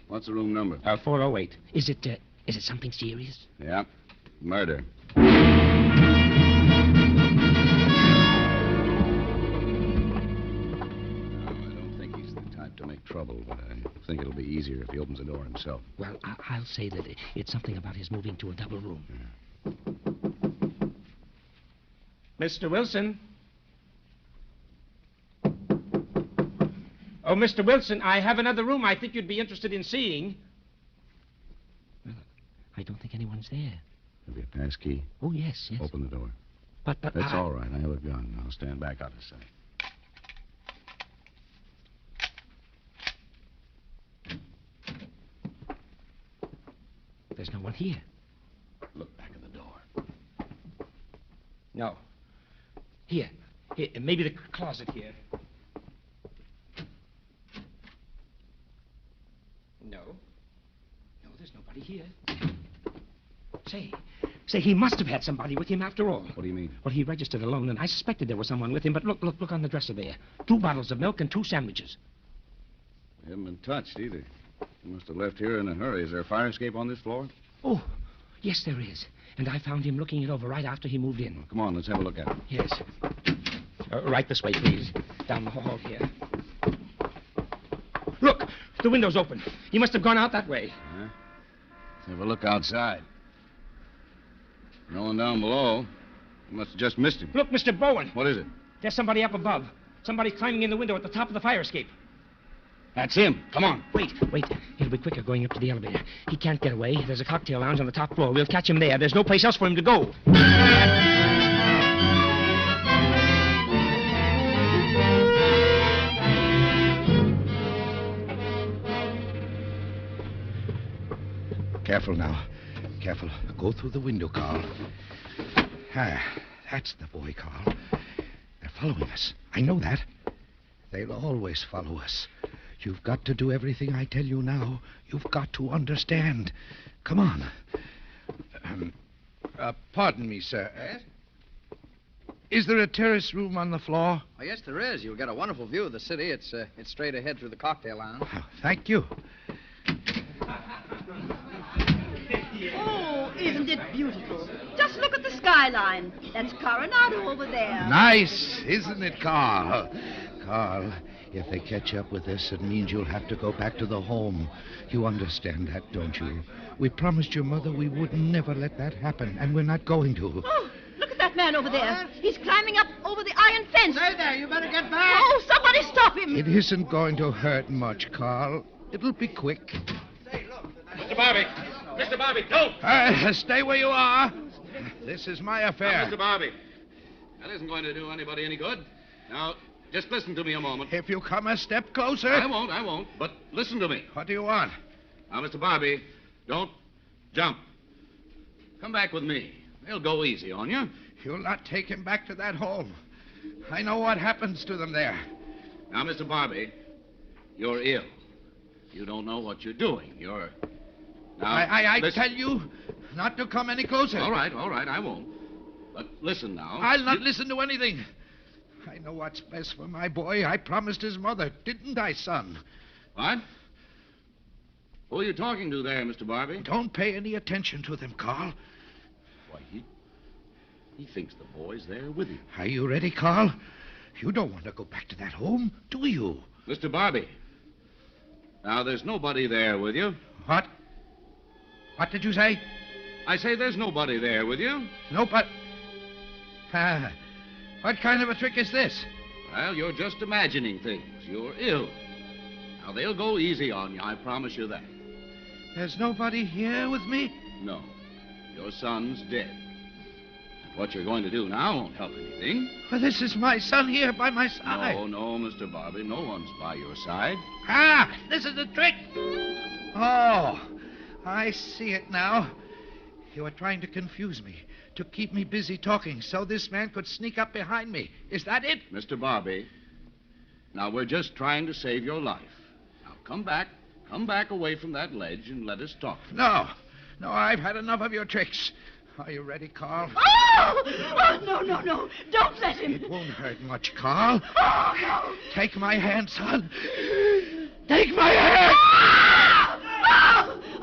What's the room number? 408. Is it something serious? Yeah. Murder. To make trouble, but I think it'll be easier if he opens the door himself. Well, I'll say that it's something about his moving to a double room. Yeah. Mr. Wilson? Oh, Mr. Wilson, I have another room I think you'd be interested in seeing. Well, I don't think anyone's there. Maybe a pass key? Oh, yes. Open the door. But That's all right. I have a gun. I'll stand back out of sight. There's no one here. Look back at the door. No. Here. Maybe the closet here. No. No, there's nobody here. Say, he must have had somebody with him after all. What do you mean? Well, he registered alone, and I suspected there was someone with him, but look on the dresser there. 2 bottles of milk and 2 sandwiches. We haven't been touched either. He must have left here in a hurry. Is there a fire escape on this floor? Oh, yes, there is. And I found him looking it over right after he moved in. Well, come on, let's have a look at it. Yes. Right this way, please. Down the hall here. Look, the window's open. He must have gone out that way. Huh? Let's have a look outside. No one down below. You must have just missed him. Look, Mr. Bowen. What is it? There's somebody up above. Somebody climbing in the window at the top of the fire escape. That's him. Come on. Wait. It'll be quicker going up to the elevator. He can't get away. There's a cocktail lounge on the top floor. We'll catch him there. There's no place else for him to go. Careful now. Careful. Go through the window, Carl. That's the boy, Carl. They're following us. I know that. They'll always follow us. You've got to do everything I tell you now. You've got to understand. Come on. Pardon me, sir. Yes? Is there a terrace room on the floor? Oh, yes, there is. You'll get a wonderful view of the city. It's straight ahead through the cocktail lounge. Oh, thank you. Oh, isn't it beautiful? Just look at the skyline. That's Coronado over there. Nice, isn't it, Carl? Carl, if they catch up with us, it means you'll have to go back to the home. You understand that, don't you? We promised your mother we would never let that happen, and we're not going to. Oh, look at that man over there. He's climbing up over the iron fence. Stay there. You better get back. Oh, somebody stop him. It isn't going to hurt much, Carl. It'll be quick. Mr. Bobby! Mr. Bobby, don't! Stay where you are. This is my affair. Now, Mr. Bobby, that isn't going to do anybody any good. Now, just listen to me a moment. If you come a step closer... I won't. But listen to me. What do you want? Now, Mr. Bobby, don't jump. Come back with me. They'll go easy on you. You'll not take him back to that home. I know what happens to them there. Now, Mr. Bobby, you're ill. You don't know what you're doing. You're... Now, I listen. tell you not to come any closer. All right, I won't. But listen now. I'll not listen to anything. I know what's best for my boy. I promised his mother, didn't I, son? What? Who are you talking to there, Mr. Barbie? Don't pay any attention to them, Carl. Why, he thinks the boy's there with him. Are you ready, Carl? You don't want to go back to that home, do you? Mr. Barbie. Now, there's nobody there with you. What? What did you say? I say there's nobody there with you. Nobody. What kind of a trick is this? Well, you're just imagining things. You're ill. Now, they'll go easy on you, I promise you that. There's nobody here with me? No. Your son's dead. And what you're going to do now won't help anything. Well, this is my son here by my side. No, Mr. Bobby. No one's by your side. This is the trick. Oh, I see it now. You were trying to confuse me, to keep me busy talking so this man could sneak up behind me. Is that it? Mr. Bobby, now we're just trying to save your life. Now come back away from that ledge and let us talk. No, I've had enough of your tricks. Are you ready, Carl? Oh, no. Don't let him. It won't hurt much, Carl. Oh, no. Take my hand, son. Take my hand.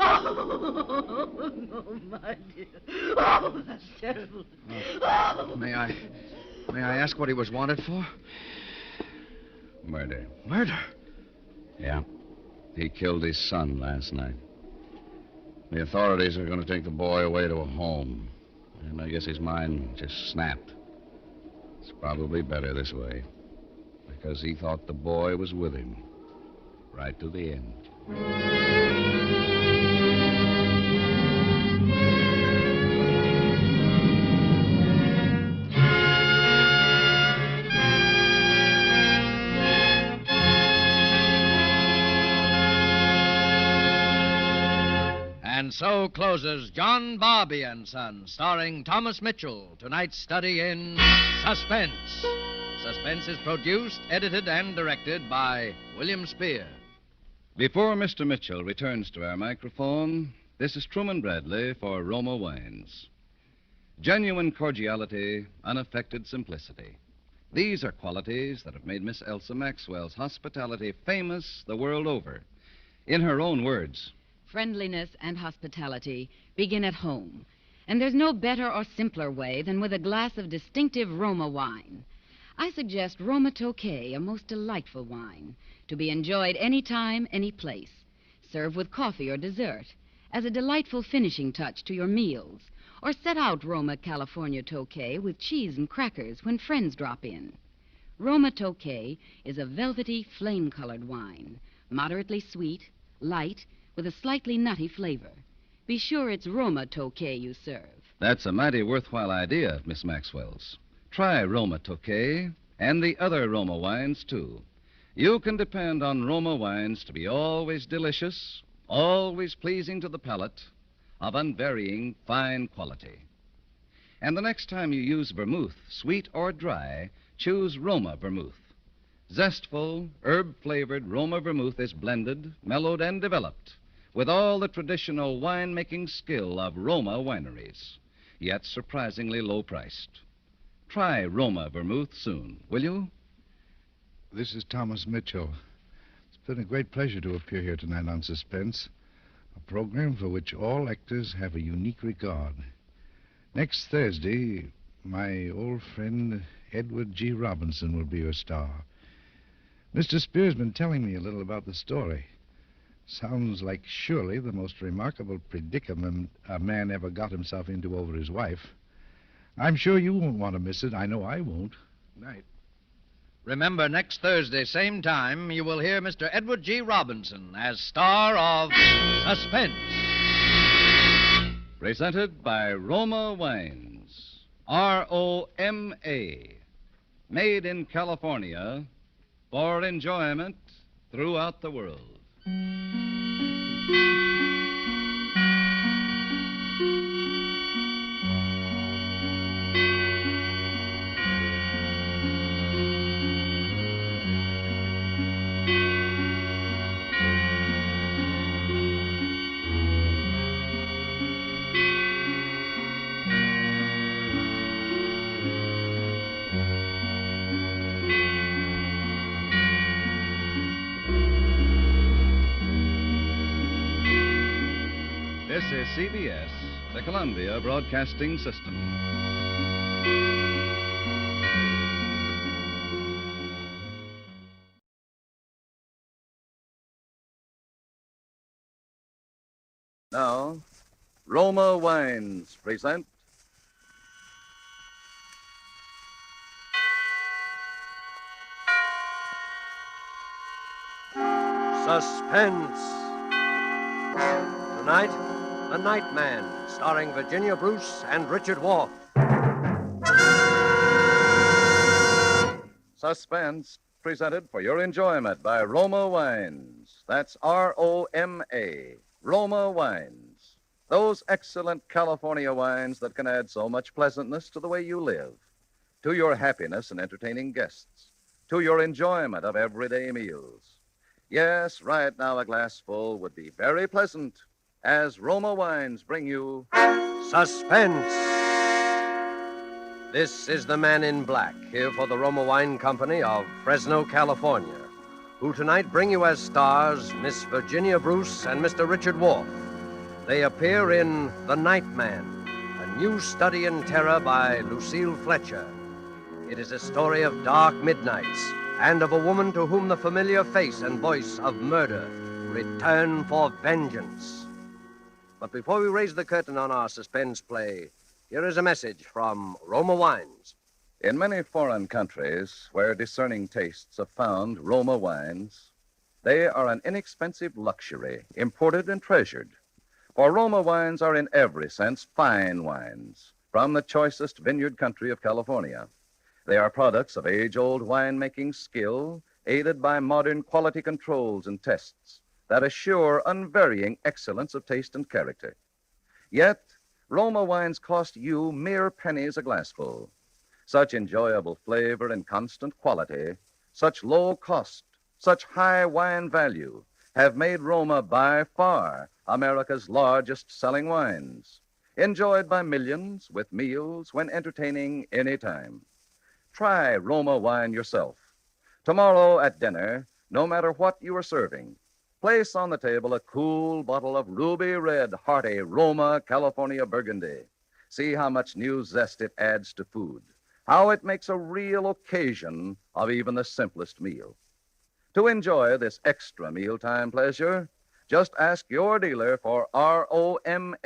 Oh, no, my dear. Oh, that's terrible. May I ask what he was wanted for? Murder. Murder? Yeah. He killed his son last night. The authorities are going to take the boy away to a home. And I guess his mind just snapped. It's probably better this way. Because he thought the boy was with him. Right to the end. And so closes John Bobby and Son, starring Thomas Mitchell, tonight's study in Suspense. Suspense is produced, edited, and directed by William Spear. Before Mr. Mitchell returns to our microphone, this is Truman Bradley for Roma Wines. Genuine cordiality, unaffected simplicity. These are qualities that have made Miss Elsa Maxwell's hospitality famous the world over. In her own words, friendliness and hospitality begin at home. And there's no better or simpler way than with a glass of distinctive Roma wine. I suggest Roma Tokay, a most delightful wine, to be enjoyed any time, any place. Serve with coffee or dessert, as a delightful finishing touch to your meals. Or set out Roma California Tokay with cheese and crackers when friends drop in. Roma Tokay is a velvety, flame-colored wine, moderately sweet, light, with a slightly nutty flavor. Be sure it's Roma Tokay you serve. that's a mighty worthwhile idea, Miss Maxwell's. Try Roma Tokay and the other Roma wines, too. You can depend on Roma wines to be always delicious, always pleasing to the palate, of unvarying fine quality. And the next time you use vermouth, sweet or dry, choose Roma vermouth. Zestful, herb-flavored Roma vermouth is blended, mellowed, and developed with all the traditional wine-making skill of Roma wineries, yet surprisingly low-priced. Try Roma vermouth soon, will you? This is Thomas Mitchell. It's been a great pleasure to appear here tonight on Suspense, a program for which all actors have a unique regard. Next Thursday, my old friend Edward G. Robinson will be your star. Mr. Spear's been telling me a little about the story. Sounds like surely the most remarkable predicament a man ever got himself into over his wife. I'm sure you won't want to miss it. I know I won't. Night. Remember, next Thursday, same time, you will hear Mr. Edward G. Robinson as star of Suspense. Presented by Roma Wines. R-O-M-A. Made in California for enjoyment throughout the world. This is CBS, the Columbia Broadcasting System. Now, Roma Wines present Suspense. Tonight, The Night Man, starring Virginia Bruce and Richard Wolff. Suspense, presented for your enjoyment by Roma Wines. That's R-O-M-A, Roma Wines. Those excellent California wines that can add so much pleasantness to the way you live, to your happiness in entertaining guests, to your enjoyment of everyday meals. Yes, right now a glassful would be very pleasant, as Roma Wines bring you Suspense. This is the Man in Black, here for the Roma Wine Company of Fresno, California, who tonight bring you as stars Miss Virginia Bruce and Mr. Richard Wolff. They appear in The Night Man, a new study in terror by Lucille Fletcher. It is a story of dark midnights and of a woman to whom the familiar face and voice of murder return for vengeance. But before we raise the curtain on our suspense play, here is a message from Roma Wines. In many foreign countries where discerning tastes have found Roma wines, they are an inexpensive luxury, imported and treasured. For Roma wines are in every sense fine wines from the choicest vineyard country of California. They are products of age-old winemaking skill, aided by modern quality controls and tests that assure unvarying excellence of taste and character. Yet, Roma wines cost you mere pennies a glassful. Such enjoyable flavor and constant quality, such low cost, such high wine value have made Roma by far America's largest selling wines, enjoyed by millions with meals when entertaining any time. Try Roma wine yourself. Tomorrow at dinner, no matter what you are serving, place on the table a cool bottle of ruby red, hearty Roma California Burgundy. See how much new zest it adds to food, how it makes a real occasion of even the simplest meal. To enjoy this extra mealtime pleasure, just ask your dealer for ROMA,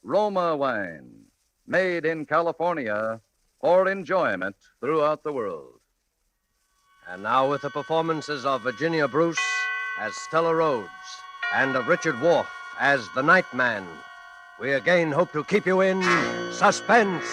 Roma wine, made in California for enjoyment throughout the world. And now with the performances of Virginia Bruce as Stella Rhodes and of Richard Wolff as the Night Man, we again hope to keep you in suspense.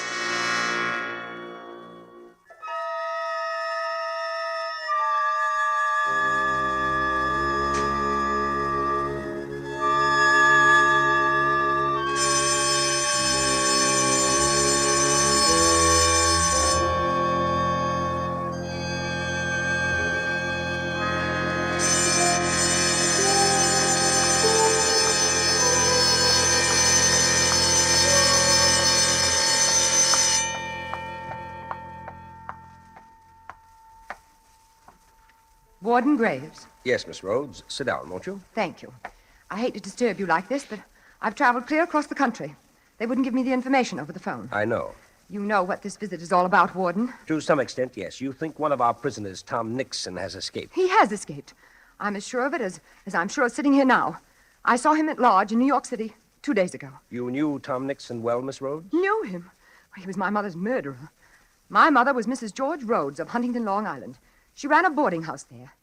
Warden Graves. Yes, Miss Rhodes. Sit down, won't you? Thank you. I hate to disturb you like this, but I've traveled clear across the country. They wouldn't give me the information over the phone. I know. You know what this visit is all about, Warden. To some extent, yes. You think one of our prisoners, Tom Nixon, has escaped. He has escaped. I'm as sure of it as I'm sure of sitting here now. I saw him at Lodge in New York City 2 days ago. You knew Tom Nixon well, Miss Rhodes? Knew him? He was my mother's murderer. My mother was Mrs. George Rhodes of Huntington, Long Island. She ran a boarding house there.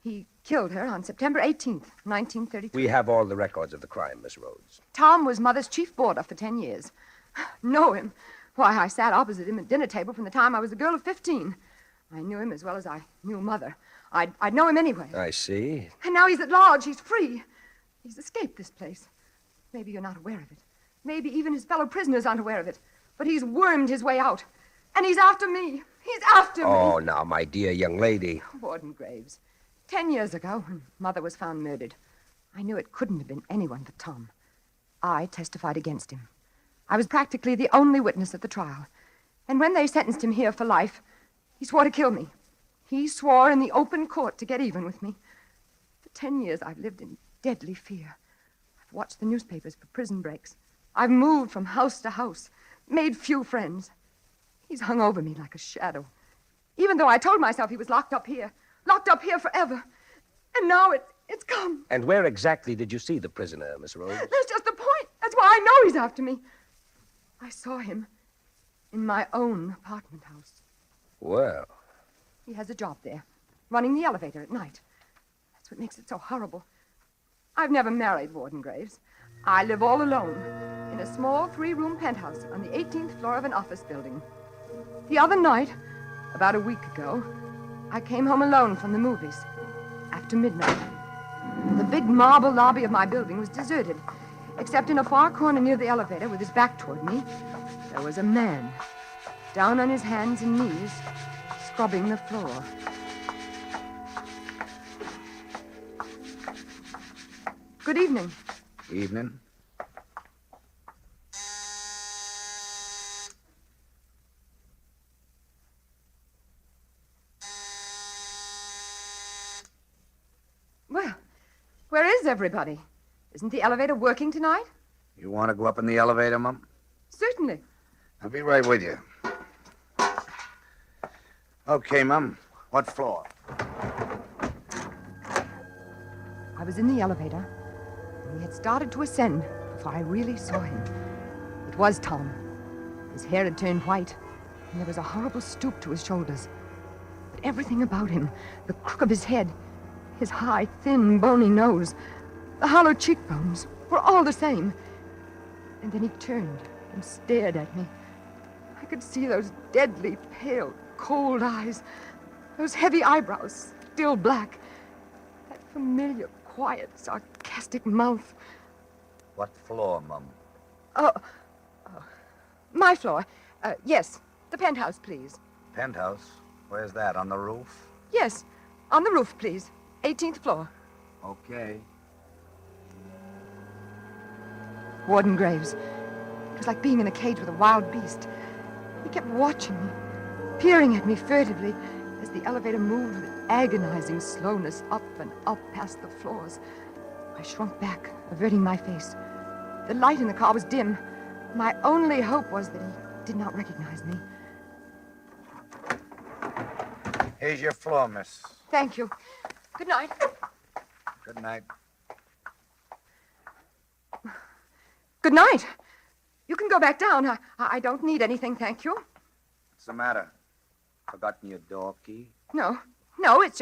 He killed her on September 18th, 1933. We have all the records of the crime, Miss Rhodes. Tom was Mother's chief boarder for 10 years. Know him? Why, I sat opposite him at dinner table from the time I was a girl of 15. I knew him as well as I knew Mother. I'd know him anyway. I see. And now he's at Lodge. He's free. He's escaped this place. Maybe you're not aware of it. Maybe even his fellow prisoners aren't aware of it. But he's wormed his way out. And he's after me. He's after me. Oh, now, my dear young lady. Warden Graves. 10 years ago, when Mother was found murdered, I knew it couldn't have been anyone but Tom. I testified against him. I was practically the only witness at the trial. And when they sentenced him here for life, he swore to kill me. He swore in the open court to get even with me. For 10 years, I've lived in deadly fear. I've watched the newspapers for prison breaks. I've moved from house to house, made few friends. He's hung over me like a shadow. Even though I told myself he was locked up here forever. And now it's come. And where exactly did you see the prisoner, Miss Rhodes? That's just the point. That's why I know he's after me. I saw him in my own apartment house. Well. He has a job there, running the elevator at night. That's what makes it so horrible. I've never married, Warden Graves. I live all alone in a small 3-room penthouse on the 18th floor of an office building. The other night, about a week ago, I came home alone from the movies after midnight. The big marble lobby of my building was deserted, except in a far corner near the elevator with his back toward me, there was a man, down on his hands and knees, scrubbing the floor. Good evening. Evening. Well, where is everybody? Isn't the elevator working tonight? You want to go up in the elevator, Mum? Certainly. I'll be right with you. Okay, Mum. What floor? I was in the elevator, and we had started to ascend before I really saw him. It was Tom. His hair had turned white, and there was a horrible stoop to his shoulders. But everything about him, the crook of his head, his high, thin, bony nose, the hollow cheekbones, were all the same. And then he turned and stared at me. I could see those deadly, pale, cold eyes, those heavy eyebrows, still black, that familiar, quiet, sarcastic mouth. What floor, Mum? Oh, my floor. Yes, the penthouse, please. Penthouse? Where's that? On the roof? Yes, on the roof, please. 18th floor. Okay. Warden Graves. It was like being in a cage with a wild beast. He kept watching me, peering at me furtively as the elevator moved with agonizing slowness up and up past the floors. I shrunk back, averting my face. The light in the car was dim. My only hope was that he did not recognize me. Here's your floor, miss. Thank you. Good night. Good night. Good night. You can go back down. I don't need anything, thank you. What's the matter? Forgotten your door key? No, it's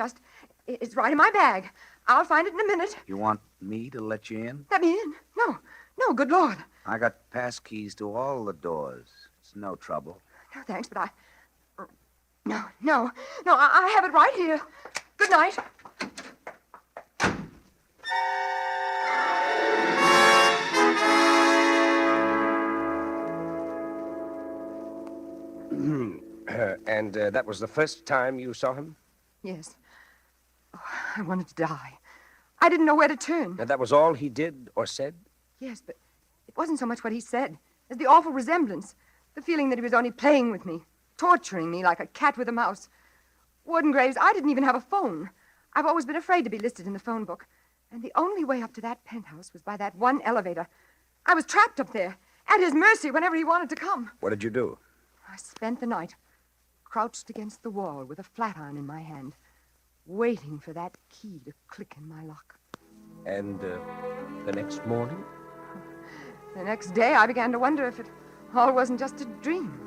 right in my bag. I'll find it in a minute. You want me to let you in? Let me in. No, good Lord. I got pass keys to all the doors. It's no trouble. No, thanks, but No, I have it right here. Good night. And that was the first time you saw him? Yes. Oh, I wanted to die. I didn't know where to turn. And that was all he did or said? Yes, but it wasn't so much what he said as the awful resemblance, the feeling that he was only playing with me, torturing me like a cat with a mouse. Warden Graves, I didn't even have a phone. I've always been afraid to be listed in the phone book. And the only way up to that penthouse was by that one elevator. I was trapped up there, at his mercy whenever he wanted to come. What did you do? I spent the night crouched against the wall with a flat iron in my hand, waiting for that key to click in my lock. And the next morning? The next day, I began to wonder if it all wasn't just a dream.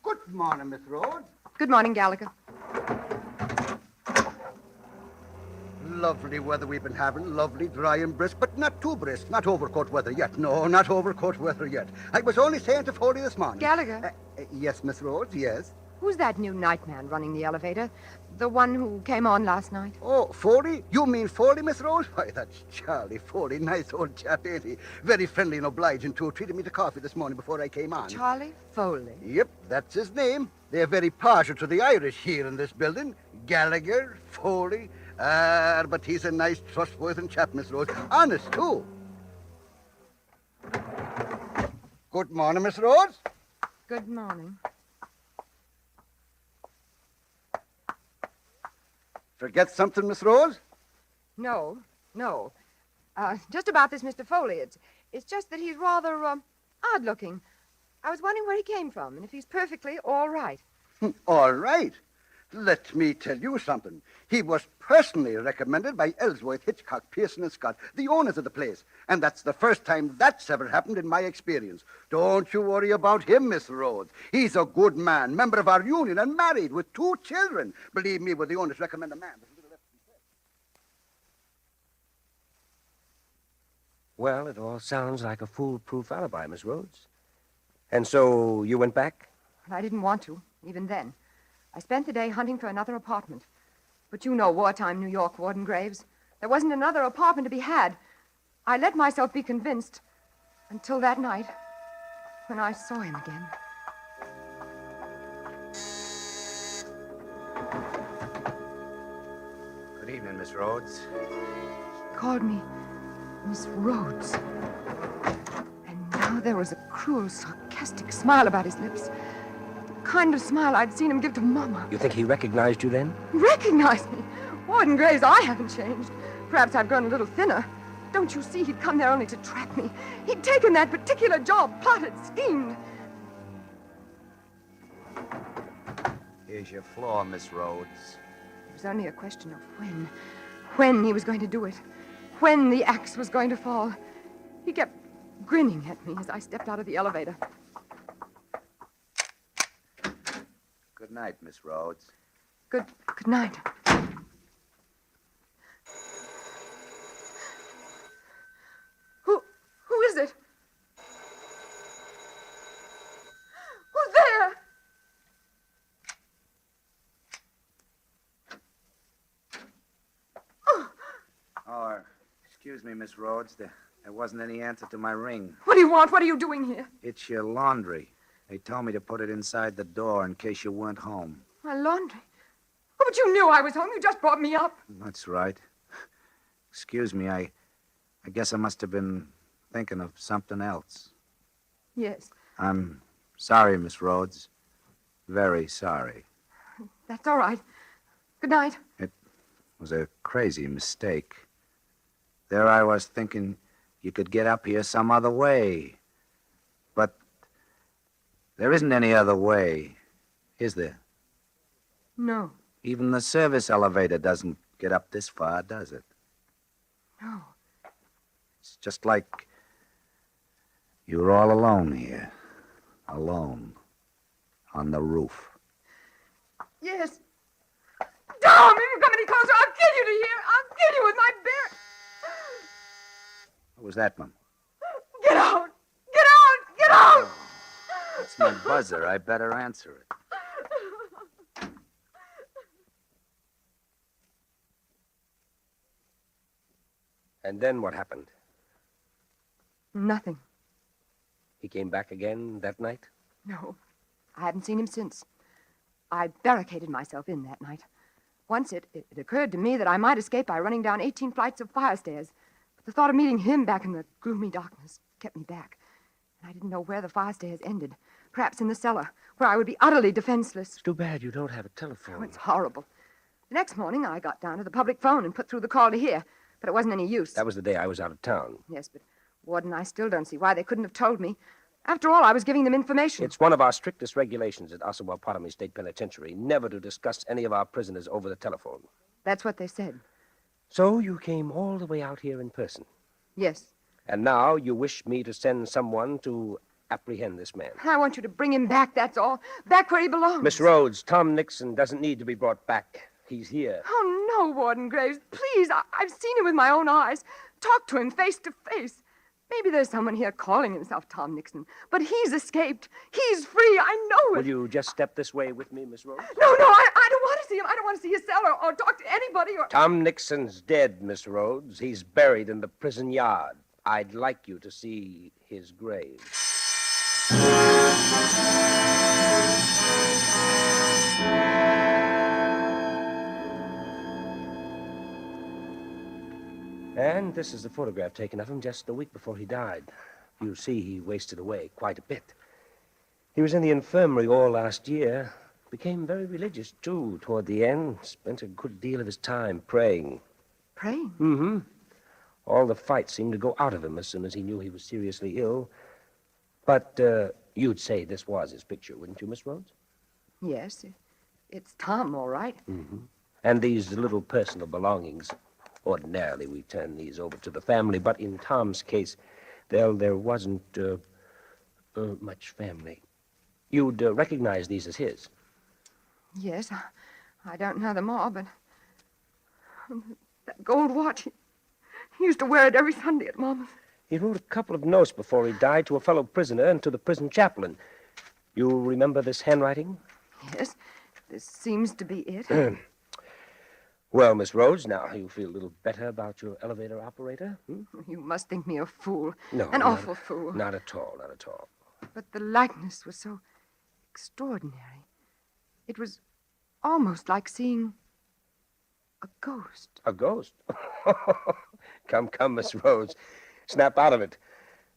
Good morning, Miss Rhodes. Good morning, Gallagher. Lovely weather we've been having, lovely, dry and brisk, but not too brisk, not overcoat weather yet. No, not overcoat weather yet. I was only saying to Foley this morning. Gallagher? Yes, Miss Rhodes, yes. Who's that new night man running the elevator? The one who came on last night? Oh, Foley? You mean Foley, Miss Rhodes? Why, that's Charlie Foley. Nice old chap, ain't he? Very friendly and obliging, too. Treated me to coffee this morning before I came on. Charlie Foley? Yep, that's his name. They're very partial to the Irish here in this building. Gallagher, Foley. But he's a nice, trustworthy chap, Miss Rhodes. Honest, too. Good morning, Miss Rhodes. Good morning. Forget something, Miss Rhodes? No. Just about this Mr. Foley. It's just that he's rather odd-looking. I was wondering where he came from and if he's perfectly all right. All right. Let me tell you something. He was personally recommended by Ellsworth, Hitchcock, Pearson, and Scott, the owners of the place. And that's the first time that's ever happened in my experience. Don't you worry about him, Miss Rhodes. He's a good man, member of our union, and married with 2 children. Believe me, when the owners recommend a man, there's little left to be said. Well, it all sounds like a foolproof alibi, Miss Rhodes. And so you went back? I didn't want to, even then. I spent the day hunting for another apartment. But you know wartime New York, Warden Graves. There wasn't another apartment to be had. I let myself be convinced until that night when I saw him again. Good evening, Miss Rhodes. He called me Miss Rhodes. And now there was a cruel, sarcastic smile about his lips. The kind of smile I'd seen him give to Mama. You think he recognized you then? Recognized me? Warden Graves, I haven't changed. Perhaps I've grown a little thinner. Don't you see he'd come there only to trap me? He'd taken that particular job, plotted, schemed. Here's your floor, Miss Rhodes. It was only a question of when. When he was going to do it. When the axe was going to fall. He kept grinning at me as I stepped out of the elevator. Good night, Miss Rhodes. Good night. Who is it? Oh, excuse me, Miss Rhodes. There wasn't any answer to my ring. What do you want? What are you doing here? It's your laundry. They told me to put it inside the door in case you weren't home. My laundry. Oh, but you knew I was home. You just brought me up. That's right. Excuse me, I guess I must have been thinking of something else. Yes, I'm sorry, Miss Rhodes. Very sorry. that's all right. Good night. It was a crazy mistake. There I was thinking you could get up here some other way. But there isn't any other way, is there? No, Even the service elevator doesn't get up this far, does it? no. It's just like you're all alone here. Alone. On the roof. Yes. Tom, if you come any closer, I'll kill you to hear. I'll kill you with my bare... What was that, Mum? Get out! Get out! Get out! It's my buzzer. I better answer it. And then what happened? Nothing. He came back again that night? No. I haven't seen him since. I barricaded myself in that night. Once it occurred to me that I might escape by running down 18 flights of fire stairs. But the thought of meeting him back in the gloomy darkness kept me back. And I didn't know where the fire stairs ended. Perhaps in the cellar, where I would be utterly defenseless. It's too bad you don't have a telephone. Oh, it's horrible. The next morning, I got down to the public phone and put through the call to here. But it wasn't any use. That was the day I was out of town. Yes, but Warden, I still don't see why they couldn't have told me. After all, I was giving them information. It's one of our strictest regulations at Osawatomie State Penitentiary never to discuss any of our prisoners over the telephone. That's what they said. So you came all the way out here in person. Yes. And now you wish me to send someone to apprehend this man. I want you to bring him back, that's all. Back where he belongs. Miss Rhodes, Tom Nixon doesn't need to be brought back. He's here. Oh, no, Warden Graves. Please, I've seen him with my own eyes. Talked to him face to face. Maybe there's someone here calling himself Tom Nixon. But he's escaped. He's free. I know it. Will you just step this way with me, Miss Rhodes? No, I don't want to see him. I don't want to see his cell or talk to anybody or... Tom Nixon's dead, Miss Rhodes. He's buried in the prison yard. I'd like you to see his grave. And this is the photograph taken of him just a week before he died. You see, he wasted away quite a bit. He was in the infirmary all last year. Became very religious, too, toward the end. Spent a good deal of his time praying. Praying? Mm-hmm. All the fight seemed to go out of him as soon as he knew he was seriously ill. But you'd say this was his picture, wouldn't you, Miss Rhodes? Yes, it's Tom, all right. Mm-hmm. And these little personal belongings. Ordinarily, we turn these over to the family, but in Tom's case, there wasn't much family. You'd recognize these as his. Yes, I don't know them all, but that gold watch, he used to wear it every Sunday at Mama's. He wrote a couple of notes before he died to a fellow prisoner and to the prison chaplain. You remember this handwriting? Yes, this seems to be it. Well, Miss Rhodes, now you feel a little better about your elevator operator? Hmm? You must think me a fool. No. An awful fool. Not at all, not at all. But the likeness was so extraordinary. It was almost like seeing a ghost. A ghost? Come, Miss Rhodes. Snap out of it.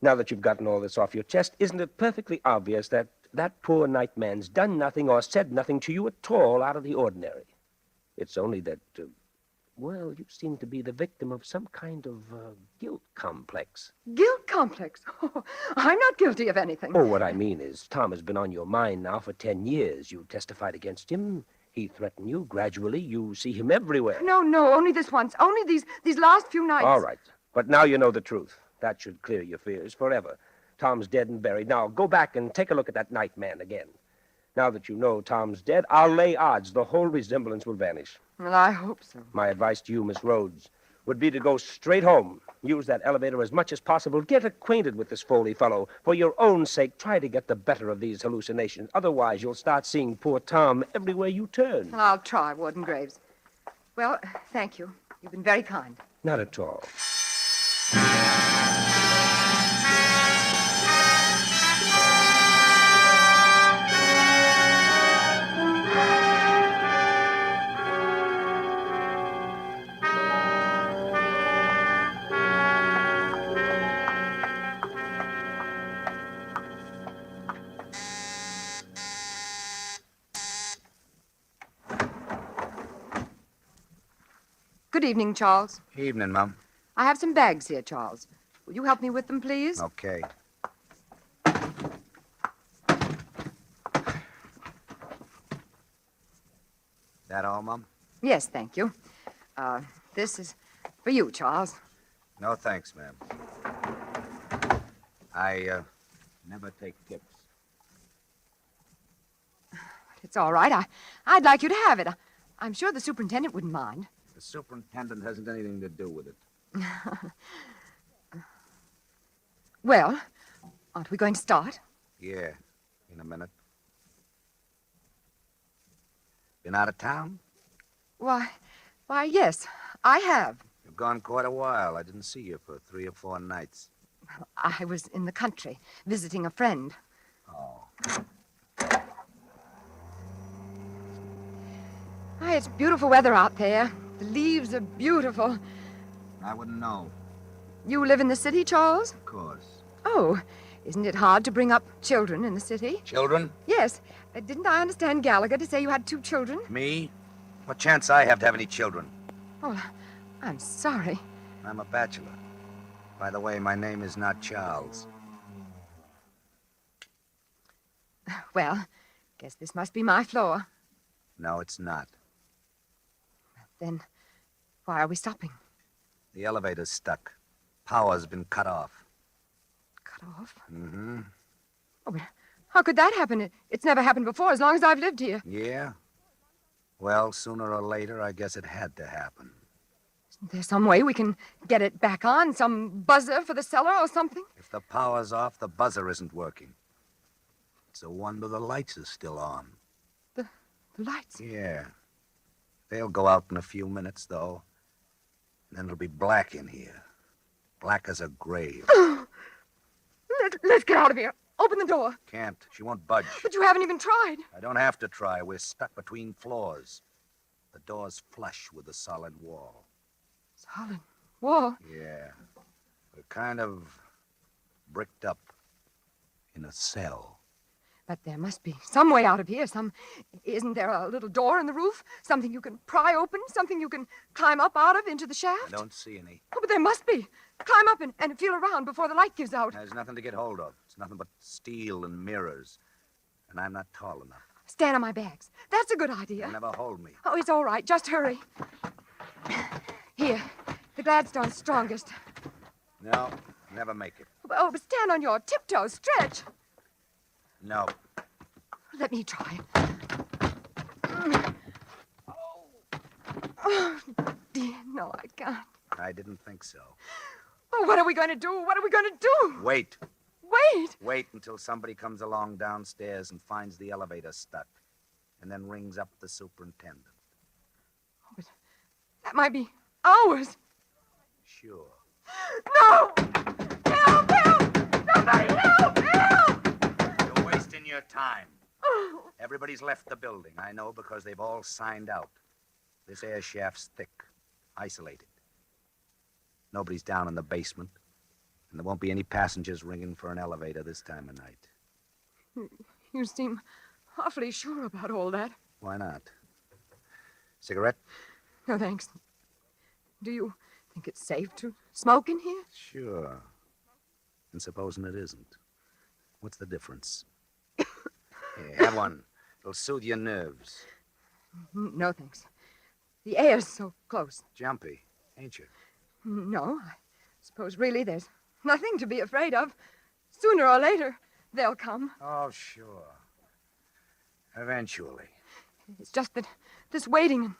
Now that you've gotten all this off your chest, isn't it perfectly obvious that that poor nightman's done nothing or said nothing to you at all out of the ordinary? It's only that, well, you seem to be the victim of some kind of guilt complex. Guilt complex? Oh, I'm not guilty of anything. Oh, what I mean is, Tom has been on your mind now for 10 years. You testified against him. He threatened you. Gradually, you see him everywhere. No, only this once. Only these last few nights. All right. But now you know the truth. That should clear your fears forever. Tom's dead and buried. Now, go back and take a look at that night man again. Now that you know Tom's dead, I'll lay odds the whole resemblance will vanish. Well, I hope so. My advice to you, Miss Rhodes, would be to go straight home. Use that elevator as much as possible. Get acquainted with this Foley fellow. For your own sake, try to get the better of these hallucinations. Otherwise, you'll start seeing poor Tom everywhere you turn. Well, I'll try, Warden Graves. Well, thank you. You've been very kind. Not at all. Good evening, Charles. Evening, Mum. I have some bags here, Charles. Will you help me with them, please? Okay. That all, Mum? Yes, thank you. This is for you, Charles. No, thanks, ma'am. I never take tips. It's all right. I'd like you to have it. I'm sure the superintendent wouldn't mind. The superintendent hasn't anything to do with it. Well, aren't we going to start? Yeah, in a minute. Been out of town? Why, yes, I have. You've gone quite a while. I didn't see you for 3 or 4 nights. I was in the country visiting a friend. Oh. It's beautiful weather out there. The leaves are beautiful. I wouldn't know. You live in the city, Charles? Of course. Oh, isn't it hard to bring up children in the city? Children? Yes. Didn't I understand Gallagher to say you had 2 children? Me? What chance I have to have any children? Oh, I'm sorry. I'm a bachelor. By the way, my name is not Charles. Well, guess this must be my floor. No, it's not. Then why are we stopping? The elevator's stuck. Power's been cut off. Cut off? Mm-hmm. Oh, but how could that happen? It's never happened before as long as I've lived here. Yeah? Well, sooner or later, I guess it had to happen. Isn't there some way we can get it back on? Some buzzer for the cellar or something? If the power's off, the buzzer isn't working. It's a wonder the lights are still on. The lights? Yeah. They'll go out in a few minutes, though. And then it'll be black in here. Black as a grave. Let's get out of here. Open the door. Can't. She won't budge. But you haven't even tried. I don't have to try. We're stuck between floors. The door's flush with the solid wall. Solid wall? Yeah. We're kind of bricked up in a cell. But there must be some way out of here. Isn't there a little door in the roof? Something you can pry open? Something you can climb up out of into the shaft? I don't see any. Oh, but there must be. Climb up and feel around before the light gives out. There's nothing to get hold of. It's nothing but steel and mirrors. And I'm not tall enough. Stand on my bags. That's a good idea. They'll never hold me. Oh, it's all right. Just hurry. Here. The Gladstone's strongest. No, never make it. Oh, but stand on your tiptoes. Stretch. No. Let me try. Oh, dear. No, I can't. I didn't think so. Oh, what are we going to do? What are we going to do? Wait. Wait. Wait until somebody comes along downstairs and finds the elevator stuck. And then rings up the superintendent. Oh, but that might be hours. Sure. No! Help! Help! Somebody help! Help! You're wasting your time. Oh. Everybody's left the building. I know because they've all signed out. This air shaft's thick, isolated. Nobody's down in the basement. And there won't be any passengers ringing for an elevator this time of night. You seem awfully sure about all that. Why not? Cigarette? No, thanks. Do you think it's safe to smoke in here? Sure. And supposing it isn't. What's the difference? Here, have one. It'll soothe your nerves. No, thanks. The air's so close. Jumpy, ain't you? No, I suppose really there's nothing to be afraid of. Sooner or later, they'll come. Oh, sure. Eventually. It's just that this waiting and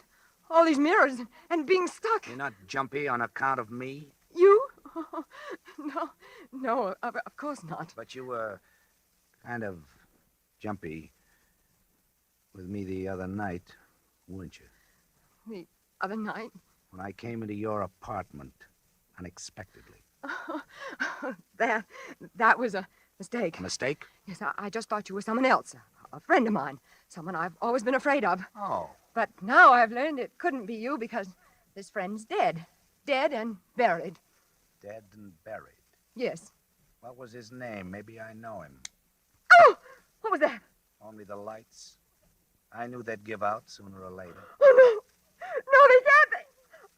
all these mirrors and being stuck. You're not jumpy on account of me? You? Oh, no, of course not. But you were kind of jumpy with me the other night, weren't you? The other night? when I came into your apartment unexpectedly. That was a mistake. A mistake? Yes, I just thought you were someone else, a friend of mine, someone I've always been afraid of. Oh. But now I've learned it couldn't be you because this friend's dead. Dead and buried. Dead and buried. Yes. What was his name? Maybe I know him. Oh! What was that? Only the lights. I knew they'd give out sooner or later. Oh, no. No, they can't.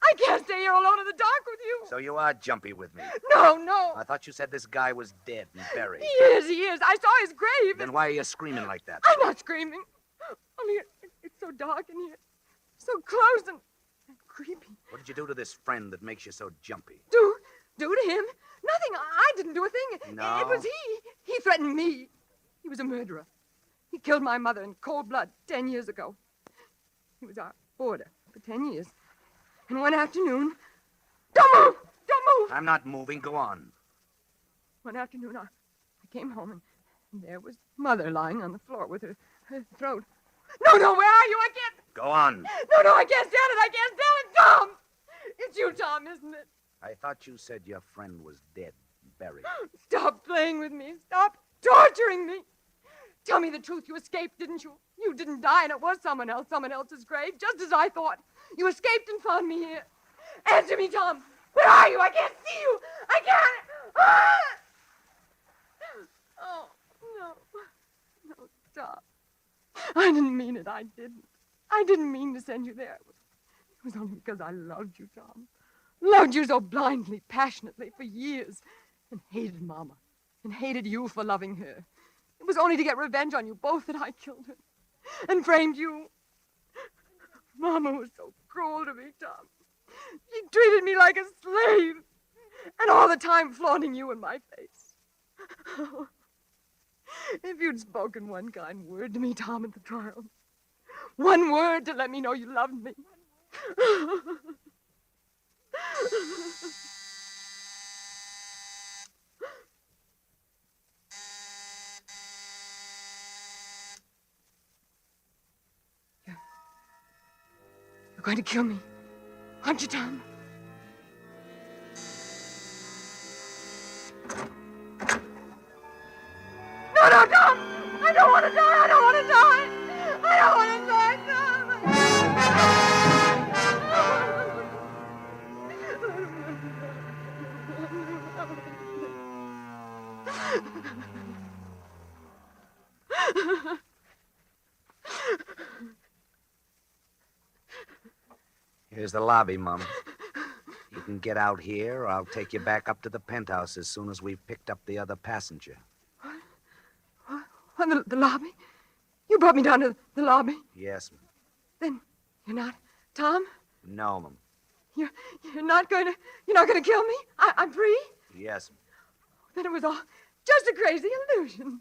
I can't stay here alone in the dark with you. So you are jumpy with me. No. I thought you said this guy was dead and buried. He is. I saw his grave. Then why are you screaming like that? I'm not screaming. Only it's so dark in here. So close and creepy. What did you do to this friend that makes you so jumpy? Do to him? Nothing. I didn't do a thing. No? It was he. He threatened me. He was a murderer. He killed my mother in cold blood 10 years ago. He was our boarder for 10 years. And one afternoon... Don't move! Don't move! I'm not moving. Go on. One afternoon, I came home, and there was Mother lying on the floor with her throat. No, where are you? I can't... Go on. No, I can't stand it. I can't stand it. Tom! It's you, Tom, isn't it? I thought you said your friend was dead and buried. Stop playing with me. Stop torturing me. Tell me the truth. You escaped, didn't you? You didn't die, and it was someone else's grave, just as I thought. You escaped and found me here. Answer me, Tom. Where are you? I can't see you. I can't. Ah! Oh, no, Tom. I didn't mean it. I didn't. I didn't mean to send you there. It was only because I loved you, Tom. Loved you so blindly, passionately for years. And hated Mama. And hated you for loving her. It was only to get revenge on you both that I killed her. And framed you. Mama was so cruel to me, Tom. She treated me like a slave. And all the time flaunting you in my face. Oh, if you'd spoken one kind word to me, Tom, at the trial. One word to let me know you loved me. You're going to kill me, aren't you, Tom? No, Tom! I don't want to die! I don't want to die! I don't want to die, Tom! Here's the lobby, Mom. You can get out here, or I'll take you back up to the penthouse as soon as we've picked up the other passenger. What, the lobby? You brought me down to the lobby? Yes, Ma'am. Then you're not Tom? No, Ma'am. You're not going to kill me? I'm free? Yes, Ma'am. Then it was all just a crazy illusion.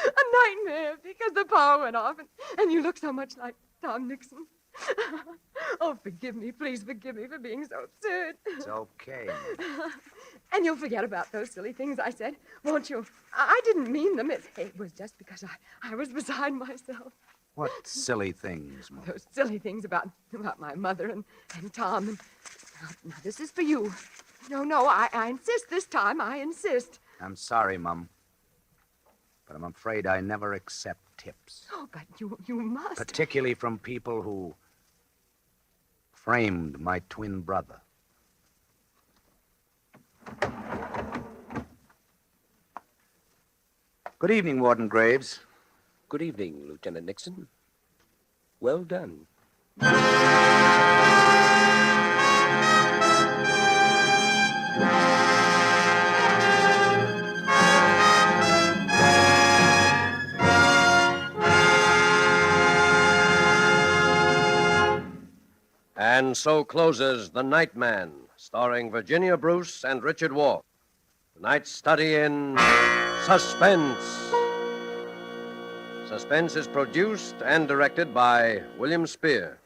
A nightmare because the power went off and you look so much like Tom Nixon. Oh, forgive me. Please forgive me for being so absurd. It's okay, Ma'am. And you'll forget about those silly things I said, won't you? I didn't mean them. It was just because I was beside myself. What silly things, Ma'am? Those silly things about my mother and Tom. And now, this is for you. No, I insist this time. I insist. I'm sorry, Mum. But I'm afraid I never accept tips. Oh, but you must. Particularly from people who framed my twin brother. Good evening, Warden Graves. Good evening, Lieutenant Nixon. Well done. And so closes The Night Man, starring Virginia Bruce and Richard Wolff. Tonight's study in suspense. Suspense is produced and directed by William Spear.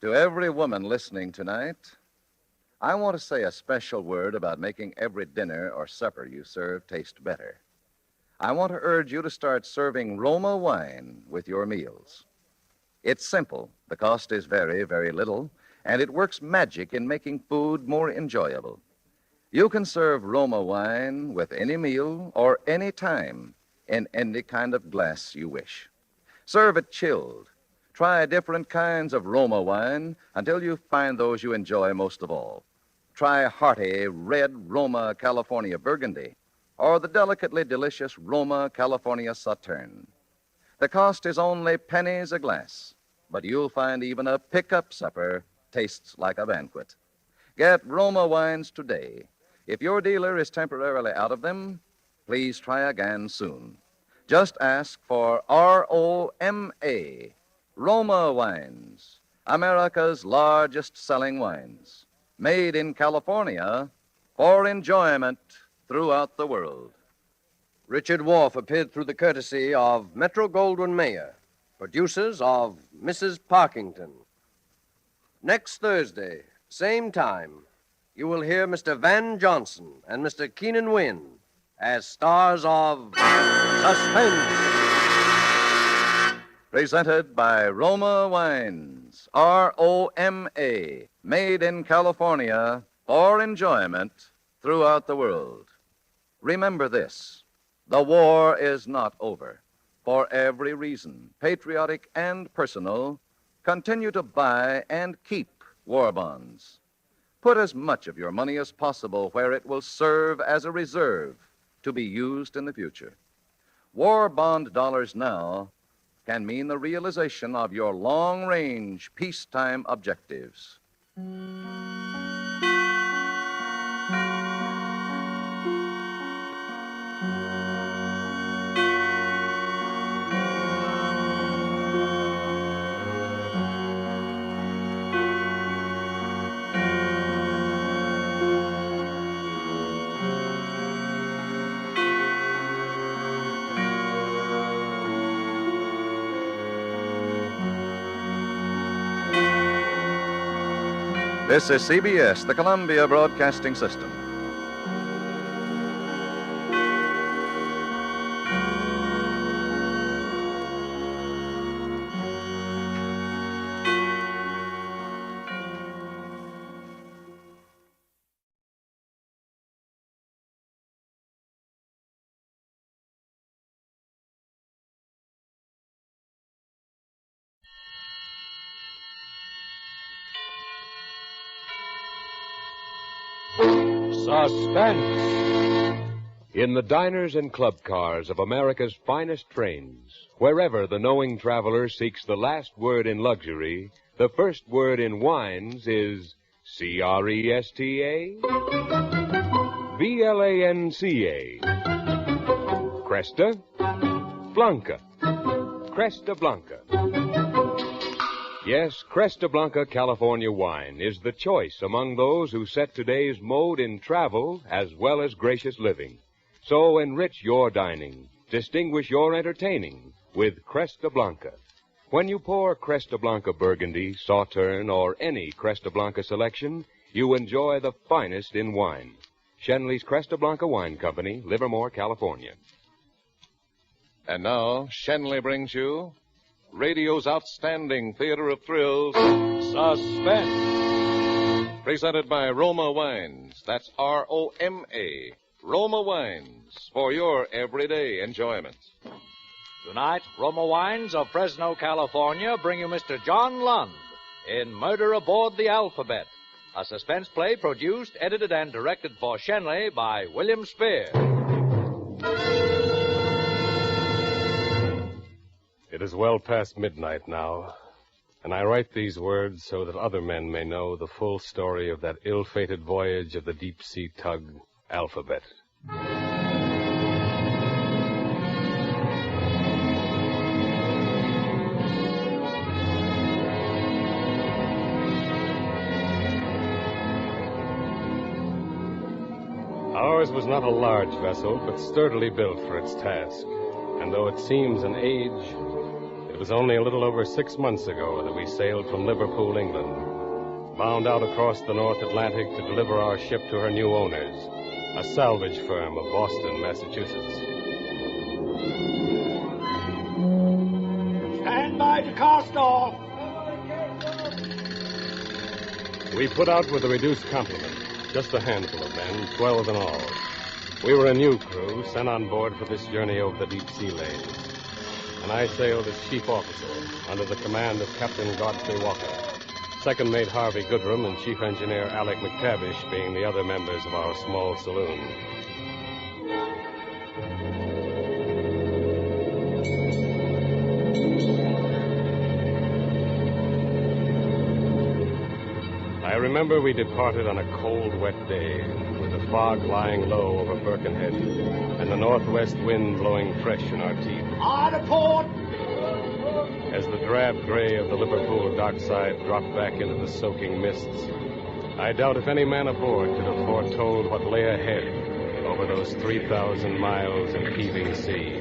To every woman listening tonight, I want to say a special word about making every dinner or supper you serve taste better. I want to urge you to start serving Roma wine with your meals. It's simple. The cost is very, very little, and it works magic in making food more enjoyable. You can serve Roma wine with any meal or any time in any kind of glass you wish. Serve it chilled. Try different kinds of Roma wine until you find those you enjoy most of all. Try hearty red Roma California Burgundy or the delicately delicious Roma California Sauterne. The cost is only pennies a glass, but you'll find even a pickup supper tastes like a banquet. Get Roma wines today. If your dealer is temporarily out of them, please try again soon. Just ask for ROMA, Roma Wines, America's largest selling wines, made in California for enjoyment throughout the world. Richard Wharf appeared through the courtesy of Metro-Goldwyn-Mayer, producers of Mrs. Parkington. Next Thursday, same time, you will hear Mr. Van Johnson and Mr. Keenan Wynn as stars of Suspense. Presented by Roma Wines, ROMA, made in California for enjoyment throughout the world. Remember this. The war is not over. For every reason, patriotic and personal, continue to buy and keep war bonds. Put as much of your money as possible where it will serve as a reserve to be used in the future. War bond dollars now can mean the realization of your long-range peacetime objectives. This is CBS, the Columbia Broadcasting System. Suspense. In the diners and club cars of America's finest trains, wherever the knowing traveler seeks the last word in luxury, the first word in wines is CRESTA, VLANCA. Cresta Blanca. Cresta Blanca. Yes, Cresta Blanca California wine is the choice among those who set today's mode in travel as well as gracious living. So enrich your dining, distinguish your entertaining with Cresta Blanca. When you pour Cresta Blanca Burgundy, Sauterne, or any Cresta Blanca selection, you enjoy the finest in wine. Shenley's Cresta Blanca Wine Company, Livermore, California. And now, Shenley brings you radio's outstanding theater of thrills, Suspense. Presented by Roma Wines. That's ROMA. Roma Wines, for your everyday enjoyment. Tonight, Roma Wines of Fresno, California, bring you Mr. John Lund in Murder Aboard the Alphabet, a suspense play produced, edited, and directed for Shenley by William Spear. It is well past midnight now, and I write these words so that other men may know the full story of that ill-fated voyage of the deep-sea tug, Alphabet. Ours was not a large vessel, but sturdily built for its task. And though it seems an age, it was only a little over 6 months ago that we sailed from Liverpool, England, bound out across the North Atlantic to deliver our ship to her new owners, a salvage firm of Boston, Massachusetts. Stand by to cast off. We put out with a reduced complement. Just a handful of men, 12 in all. We were a new crew, sent on board for this journey over the deep sea lanes. And I sailed as chief officer, under the command of Captain Godfrey Walker. Second mate Harvey Goodrum and chief engineer Alec McTavish being the other members of our small saloon. I remember we departed on a cold, wet day, with the fog lying low over Birkenhead, and the northwest wind blowing fresh in our teeth. On port! As the drab gray of the Liverpool dockside dropped back into the soaking mists, I doubt if any man aboard could have foretold what lay ahead over those 3,000 miles of heaving sea.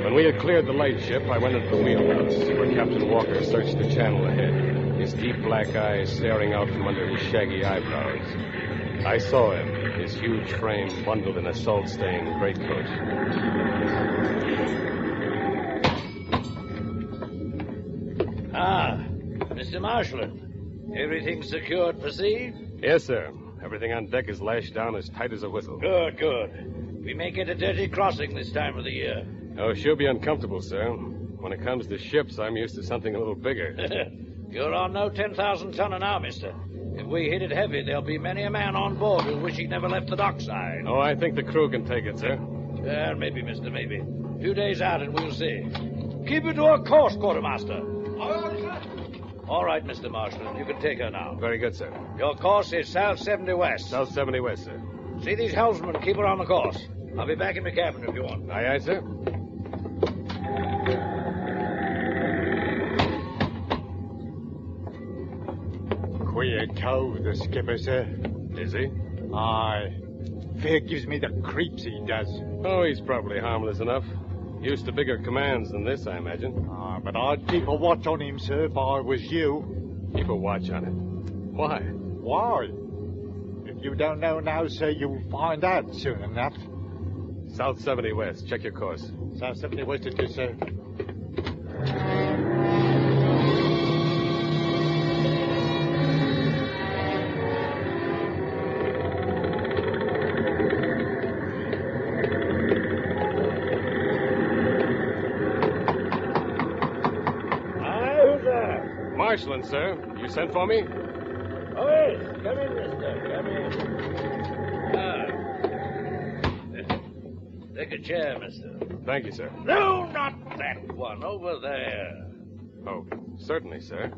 When we had cleared the lightship, I went into the wheelhouse, where Captain Walker searched the channel ahead, his deep black eyes staring out from under his shaggy eyebrows. I saw him, his huge frame bundled in a salt-stained greatcoat. Ah, Mr. Marshland. Everything secured for sea? Yes, sir. Everything on deck is lashed down as tight as a whistle. Good, good. We may get a dirty crossing this time of the year. Oh, she'll be uncomfortable, sir. When it comes to ships, I'm used to something a little bigger. You're on no 10,000 tonner now, mister. If we hit it heavy, there'll be many a man on board who'll wish he'd never left the dockside. Oh, I think the crew can take it, sir. Well, maybe, mister, maybe. A few days out and we'll see. Keep it to a course, quartermaster. All right, Mr. Marshland, you can take her now. Very good, sir. Your course is south 70 west. South 70 west, sir. See these helmsmen, keep her on the course. I'll be back in my cabin if you want. Aye, aye, sir. Queer toe, the skipper, sir. Is he? Aye. Fair gives me the creeps, he does. Oh, he's probably harmless enough. Used to bigger commands than this, I imagine. But I'd keep a watch on him, sir, if I was you. Keep a watch on him? Why? Why? If you don't know now, sir, you'll find out soon enough. South 70 west. Check your course. South 70 west it is, sir. Marshland, sir. You sent for me? Oh, yes. Come in, mister. Come in. Take a chair, mister. Thank you, sir. No, not that one. Over there. Oh, certainly, sir.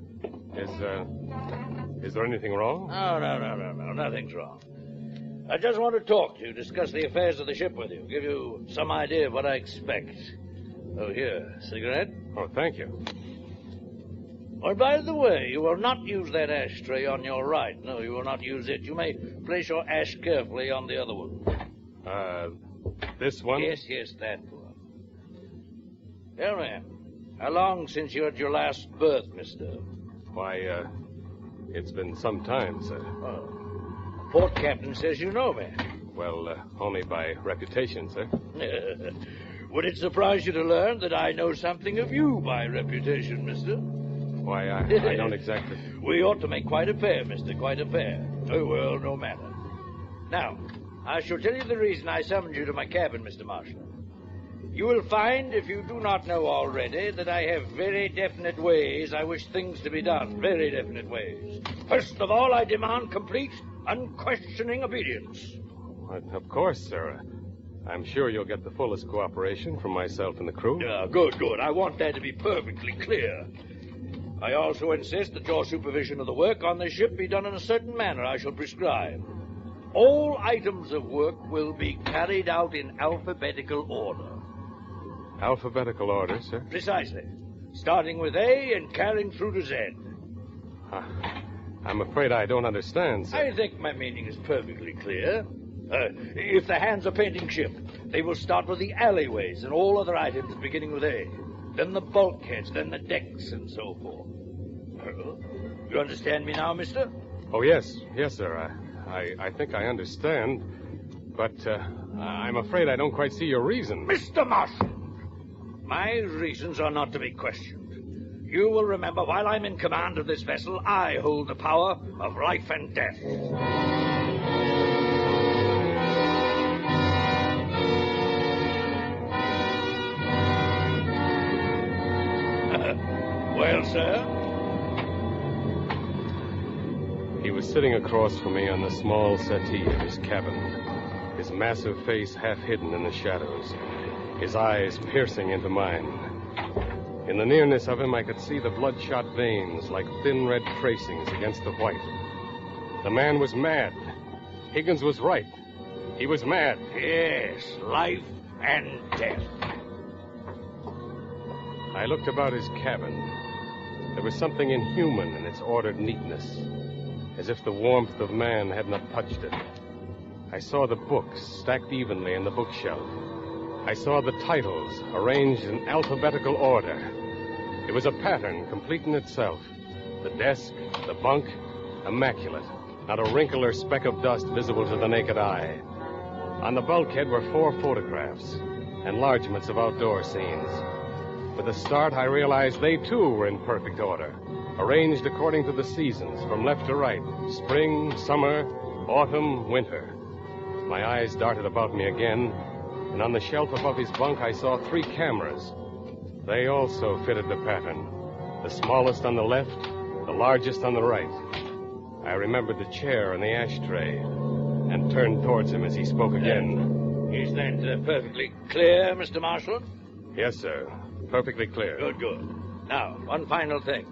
Is there anything wrong? No. Nothing's wrong. I just want to talk to you, discuss the affairs of the ship with you, give you some idea of what I expect. Oh, here. Cigarette? Oh, thank you. Oh, by the way, you will not use that ashtray on your right. No, you will not use it. You may place your ash carefully on the other one. This one? Yes, that one. Tell me, how long since you had your last berth, mister? Why, it's been some time, sir. Oh. Port captain says you know me. Well, only by reputation, sir. Would it surprise you to learn that I know something of you by reputation, mister? Why, I don't exactly... We ought to make quite a pair, mister, quite a pair. Oh, well, no matter. Now, I shall tell you the reason I summoned you to my cabin, Mr. Marshland. You will find, if you do not know already, that I have very definite ways I wish things to be done. Very definite ways. First of all, I demand complete, unquestioning obedience. Of course, sir. I'm sure you'll get the fullest cooperation from myself and the crew. Good. I want that to be perfectly clear. I also insist that your supervision of the work on the ship be done in a certain manner I shall prescribe. All items of work will be carried out in alphabetical order. Alphabetical order, sir? Precisely. Starting with A and carrying through to Z. I'm afraid I don't understand, sir. I think my meaning is perfectly clear. If the hands are painting ship, they will start with the alleyways and all other items beginning with A. Then the bulkheads, then the decks, and so forth. You understand me now, mister? Oh, yes, sir. I think I understand. But I'm afraid I don't quite see your reason. Mr. Marshland, my reasons are not to be questioned. You will remember, while I'm in command of this vessel, I hold the power of life and death. Well, sir? He was sitting across from me on the small settee of his cabin, his massive face half hidden in the shadows, his eyes piercing into mine. In the nearness of him, I could see the bloodshot veins like thin red tracings against the white. The man was mad. Higgins was right. He was mad. Yes, life and death. I looked about his cabin. There was something inhuman in its ordered neatness, as if the warmth of man had not touched it. I saw the books stacked evenly in the bookshelf. I saw the titles arranged in alphabetical order. It was a pattern complete in itself. The desk, the bunk, immaculate. Not a wrinkle or speck of dust visible to the naked eye. On the bulkhead were 4 photographs, enlargements of outdoor scenes. With a start, I realized they, too, were in perfect order, arranged according to the seasons, from left to right. Spring, summer, autumn, winter. My eyes darted about me again, and on the shelf above his bunk, I saw 3 cameras. They also fitted the pattern. The smallest on the left, the largest on the right. I remembered the chair and the ashtray, and turned towards him as he spoke again. Is that perfectly clear, Mr. Marshal? Yes, sir. Perfectly clear. Good, good. Now, one final thing.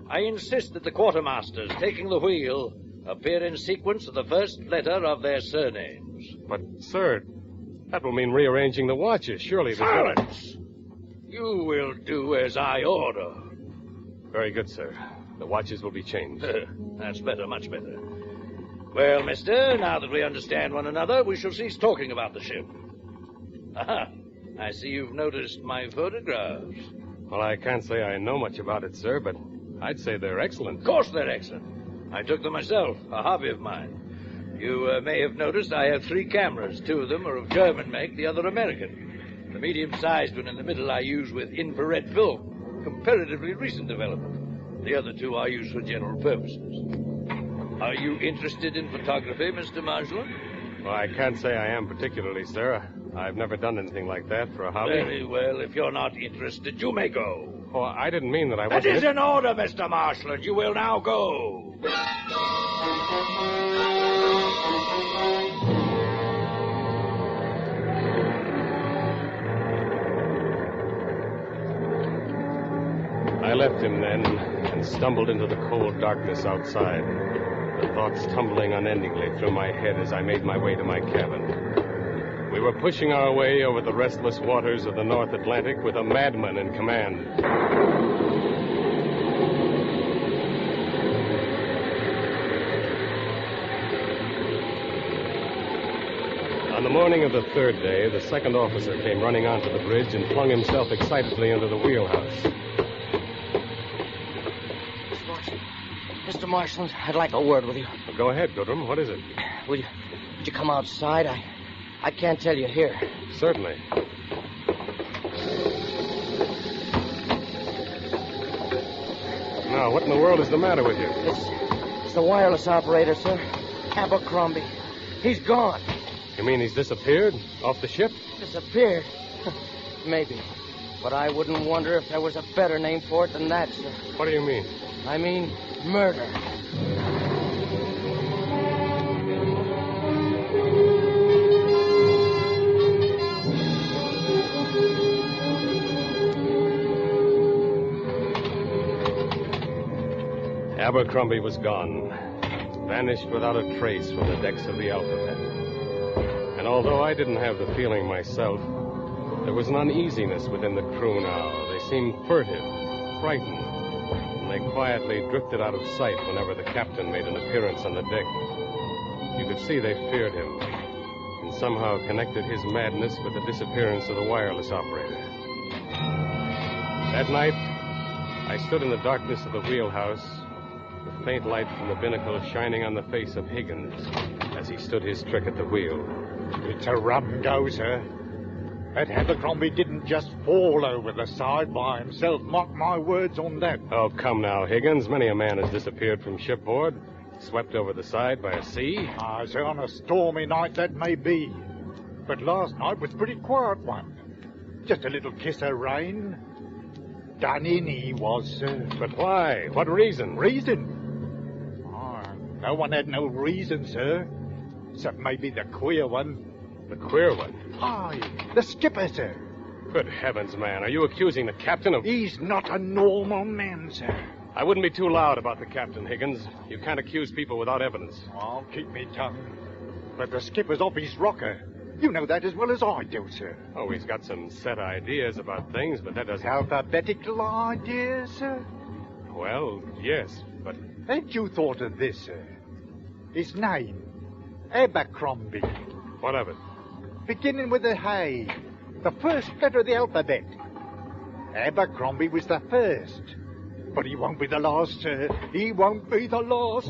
I insist that the quartermasters taking the wheel appear in sequence of the first letter of their surnames. But, sir, that will mean rearranging the watches. Surely there's Silence! You will do as I order. Very good, sir. The watches will be changed. That's better, much better. Well, mister, now that we understand one another, we shall cease talking about the ship. Aha! I see you've noticed my photographs. Well, I can't say I know much about it, sir, but I'd say they're excellent. Of course they're excellent. I took them myself, a hobby of mine. You may have noticed I have 3 cameras. 2 of them are of German make, the other American. The medium-sized one in the middle I use with infrared film, comparatively recent development. The other 2 I use for general purposes. Are you interested in photography, Mr. Marshal? Well, I can't say I am particularly, sir. I've never done anything like that for a hobby. Very well. If you're not interested, you may go. Oh, I didn't mean that I wasn't... That is an order, Mr. Marshal, and you will now go. I left him then and stumbled into the cold darkness outside, the thoughts tumbling unendingly through my head as I made my way to my cabin. We were pushing our way over the restless waters of the North Atlantic with a madman in command. On the morning of the 3rd day, the 2nd officer came running onto the bridge and flung himself excitedly into the wheelhouse. Mr. Marshal, I'd like a word with you. Well, go ahead, Goodrum. What is it? Would you come outside? I can't tell you here. Certainly. Now, what in the world is the matter with you? It's the wireless operator, sir. Abercrombie. He's gone. You mean he's disappeared? Off the ship? Disappeared? Maybe. But I wouldn't wonder if there was a better name for it than that, sir. What do you mean? I mean murder. Abercrombie was gone, vanished without a trace from the decks of the Alphabet. And although I didn't have the feeling myself, there was an uneasiness within the crew now. They seemed furtive, frightened, and they quietly drifted out of sight whenever the captain made an appearance on the deck. You could see they feared him, and somehow connected his madness with the disappearance of the wireless operator. That night, I stood in the darkness of the wheelhouse, the faint light from the binnacle shining on the face of Higgins as he stood his trick at the wheel. It's a rum go, sir. That Abercrombie didn't just fall over the side by himself. Mark my words on that. Oh, come now, Higgins. Many a man has disappeared from shipboard, swept over the side by a sea. I say on a stormy night that may be. But last night was a pretty quiet one. Just a little kiss of rain. Done in he was, sir. But why? What reason? Reason? Oh, no one had no reason, sir. Except maybe the queer one. The queer one? Aye, the skipper, sir. Good heavens, man. Are you accusing the captain of... He's not a normal man, sir. I wouldn't be too loud about the captain, Higgins. You can't accuse people without evidence. I'll keep me tongue. But the skipper's off his rocker. You know that as well as I do, sir. Oh, he's got some set ideas about things, but that doesn't... Alphabetical ideas, sir? Well, yes, but... Ain't you thought of this, sir? His name, Abercrombie. What of it? Beginning with a hay. The first letter of the alphabet. Abercrombie was the first. But he won't be the last, sir. He won't be the last.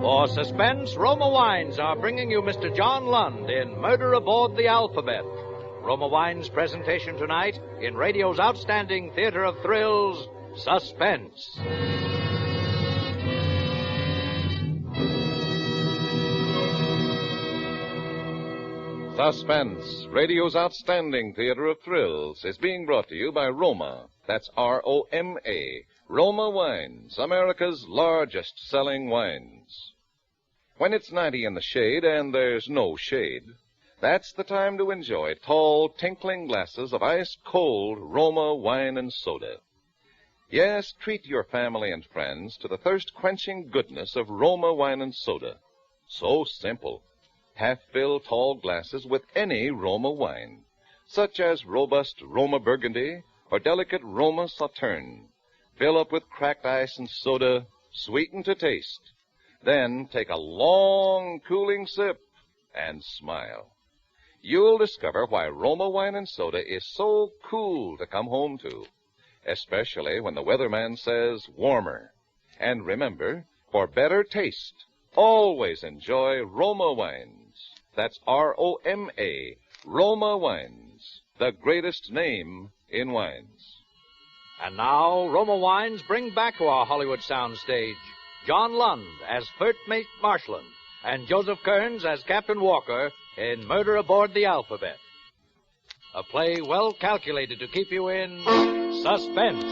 For suspense, Roma Wines are bringing you Mr. John Lund in Murder Aboard the Alphabet. Roma Wines' presentation tonight in radio's outstanding theater of thrills, Suspense. Suspense, radio's outstanding theater of thrills, is being brought to you by Roma. That's R-O-M-A. Roma Wines, America's largest selling wines. When it's 90 in the shade and there's no shade, that's the time to enjoy tall, tinkling glasses of ice-cold Roma wine and soda. Yes, treat your family and friends to the thirst-quenching goodness of Roma wine and soda. So simple. Half-fill tall glasses with any Roma wine, such as robust Roma Burgundy or delicate Roma Sauterne. Fill up with cracked ice and soda, sweeten to taste. Then take a long, cooling sip and smile. You'll discover why Roma wine and soda is so cool to come home to, especially when the weatherman says warmer. And remember, for better taste, always enjoy Roma wines. That's R-O-M-A, Roma Wines, the greatest name in wines. And now, Roma Wines bring back to our Hollywood soundstage John Lund as First Mate Marshland and Joseph Kearns as Captain Walker in Murder Aboard the Alphabet. A play well calculated to keep you in suspense.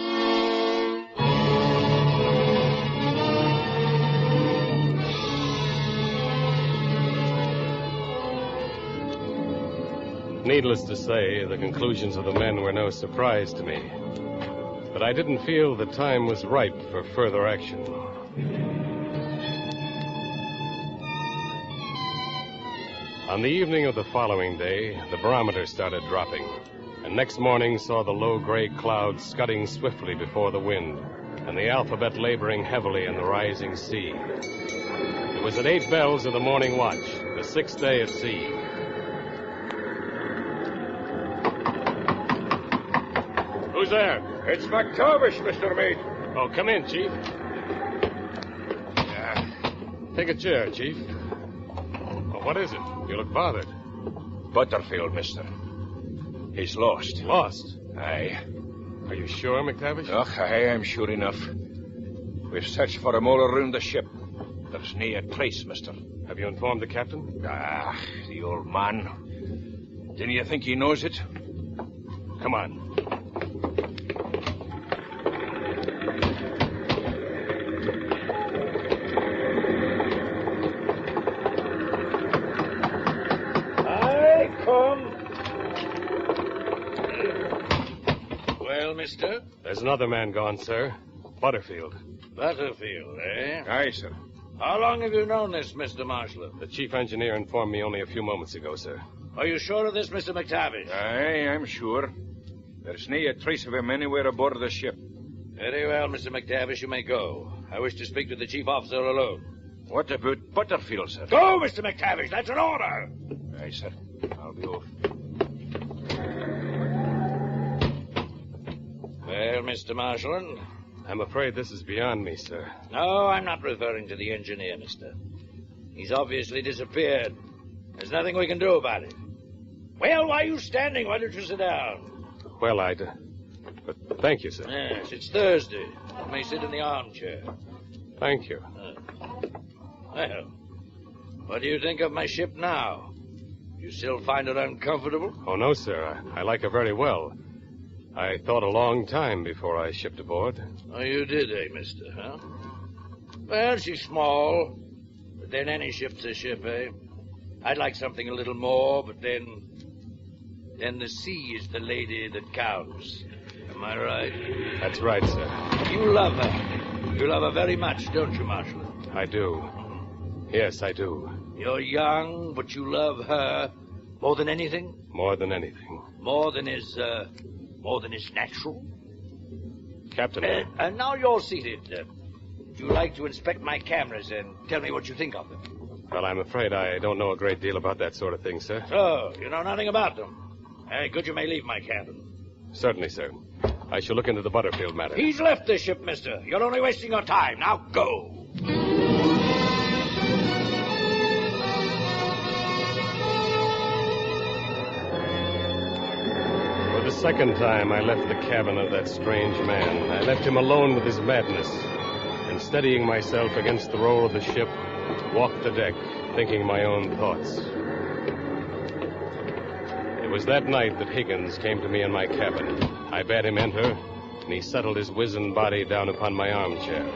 Needless to say, the conclusions of the men were no surprise to me. But I didn't feel the time was ripe for further action. On the evening of the following day, the barometer started dropping, and next morning saw the low gray clouds scudding swiftly before the wind, and the Alphabet laboring heavily in the rising sea. It was at 8 bells of the morning watch, the 6th day at sea. Who's there? It's McTavish, Mr. Mate. Oh, come in, Chief. Take a chair, Chief. Oh, what is it? You look bothered. Butterfield, mister. He's lost. Lost? Aye. Are you sure, McTavish? Ugh, aye, I'm sure enough. We've searched for him all around the ship. There's nae a trace, mister. Have you informed the captain? Ah, the old man. Didn't you think he knows it? Come on. Mister? There's another man gone, sir. Butterfield. Butterfield, eh? Aye, sir. How long have you known this, Mr. Marshland? The chief engineer informed me only a few moments ago, sir. Are you sure of this, Mr. McTavish? Aye, I'm sure. There's nae a trace of him anywhere aboard the ship. Very well, Mr. McTavish, you may go. I wish to speak to the chief officer alone. What about Butterfield, sir? Go, Mr. McTavish. That's an order. Aye, sir. I'll be off. Well, Mr. Marshland, I'm afraid this is beyond me, sir. No, I'm not referring to the engineer, mister. He's obviously disappeared. There's nothing we can do about it. Well, why are you standing? Why don't you sit down? Well, but thank you, sir. Yes, it's Thursday. You may sit in the armchair. Thank you. Well, what do you think of my ship now? You still find it uncomfortable? Oh, no, sir. I like her very well. I thought a long time before I shipped aboard. Oh, you did, eh, mister, huh? Well, she's small, but then any ship's a ship, eh? I'd like something a little more, but then the sea is the lady that counts. Am I right? That's right, sir. You love her. You love her very much, don't you, Marshal? I do. Yes, I do. You're young, but you love her more than anything? More than anything. More than is natural? Captain. And now you're seated. Would you like to inspect my cameras and tell me what you think of them? Well, I'm afraid I don't know a great deal about that sort of thing, sir. So, you know nothing about them? Good, you may leave my cabin. Certainly, sir. I shall look into the Butterfield matter. He's left the ship, mister. You're only wasting your time. Now go. For the second time, I left the cabin of that strange man. I left him alone with his madness, and steadying myself against the roll of the ship, walked the deck, thinking my own thoughts. It was that night that Higgins came to me in my cabin. I bade him enter, and he settled his wizened body down upon my armchair.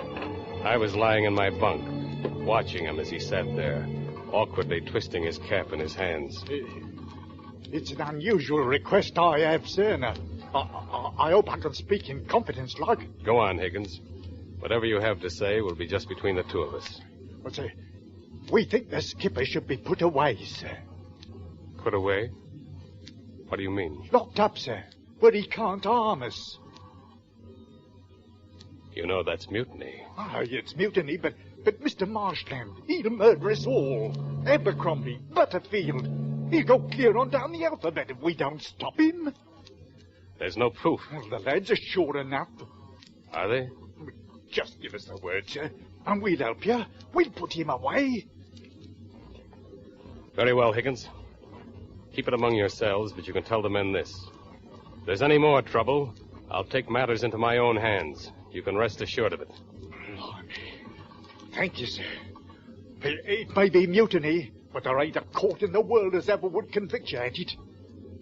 I was lying in my bunk, watching him as he sat there, awkwardly twisting his cap in his hands. It's an unusual request I have, sir. Now, I hope I can speak in confidence, like. Go on, Higgins. Whatever you have to say will be just between the two of us. Well, sir, we think the skipper should be put away, sir. Put away? What do you mean? Locked up, sir, but he can't harm us. You know that's mutiny. It's mutiny, but Mr. Marshland, he'll murder us all. Abercrombie, Butterfield. He'll go clear on down the alphabet if we don't stop him. There's no proof. Well, the lads are sure enough. Are they? Just give us the word, sir, and we'll help you. We'll put him away. Very well, Higgins. Keep it among yourselves, but you can tell the men this. If there's any more trouble, I'll take matters into my own hands. You can rest assured of it. Blimey. Thank you, sir. It may be mutiny, but there ain't a court in the world as ever would convict you, ain't it?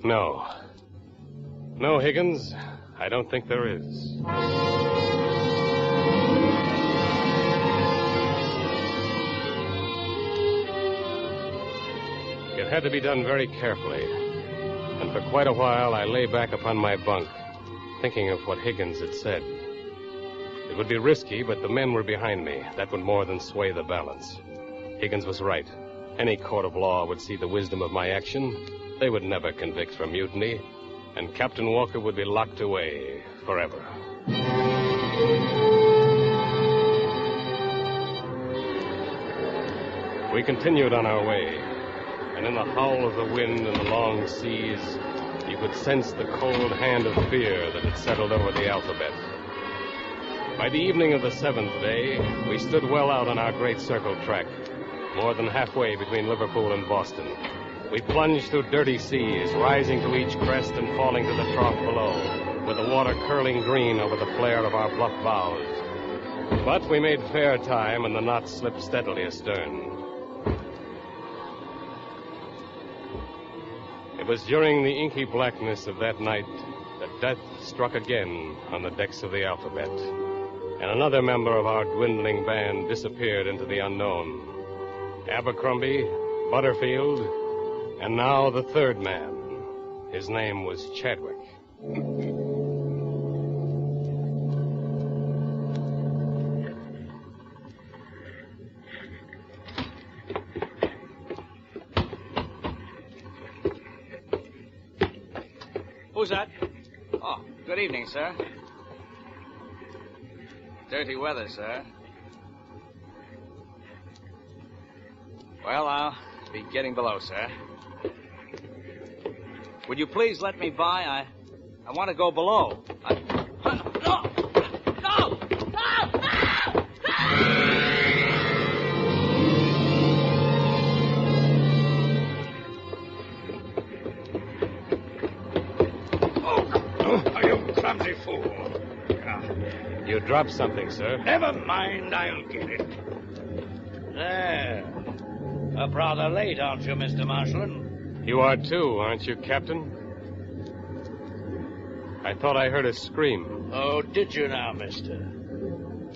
No. No, Higgins, I don't think there is. It had to be done very carefully, and for quite a while I lay back upon my bunk, thinking of what Higgins had said. It would be risky, but the men were behind me. That would more than sway the balance. Higgins was right. Any court of law would see the wisdom of my action. They would never convict for mutiny, and Captain Walker would be locked away forever. We continued on our way, and in the howl of the wind and the long seas, you could sense the cold hand of fear that had settled over the alphabet. By the evening of the 7th day, we stood well out on our great circle track, more than halfway between Liverpool and Boston. We plunged through dirty seas, rising to each crest and falling to the trough below, with the water curling green over the flare of our bluff bows. But we made fair time, and the knots slipped steadily astern. It was during the inky blackness of that night that death struck again on the decks of the Alphabet, and another member of our dwindling band disappeared into the unknown. Abercrombie, Butterfield, and now the third man. His name was Chadwick. Who's that? Oh, good evening, sir. Dirty weather, sir. Well, I'll be getting below, sir. Would you please let me by? I want to go below. No! You clumsy fool. You dropped something, sir. Never mind, I'll get it. There. Up rather late, aren't you, Mr. Marshland? You are too, aren't you, Captain? I thought I heard a scream. Oh, did you now, mister?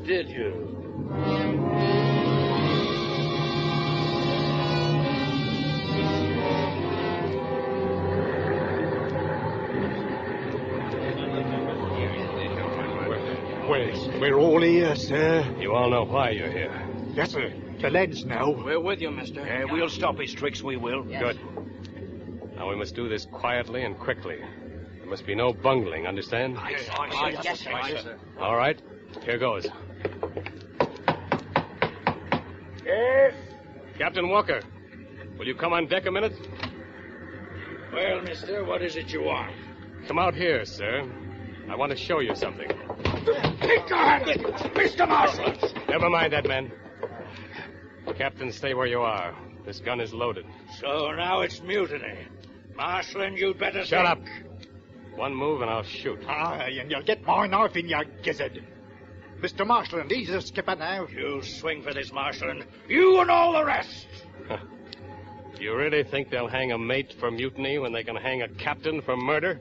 Did you? We're all here, sir. You all know why you're here. Yes, sir. The lads know. We're with you, mister. We'll stop his tricks, we will. Yes. Good. Now we must do this quietly and quickly. There must be no bungling, understand? Yes, sir. All right, here goes. Yes? Captain Walker, will you come on deck a minute? Well, mister, what is it you want? Come out here, sir. I want to show you something. Take your hand, Mr. Marshland. Never mind that, man. Captain, stay where you are. This gun is loaded. So now it's mutiny. Marshland, you'd better Shut up. One move and I'll shoot. Aye, and you'll get my knife in your gizzard. Mr. Marshland, he's the skipper now. You swing for this, Marshland. You and all the rest. Do you really think they'll hang a mate for mutiny when they can hang a captain for murder?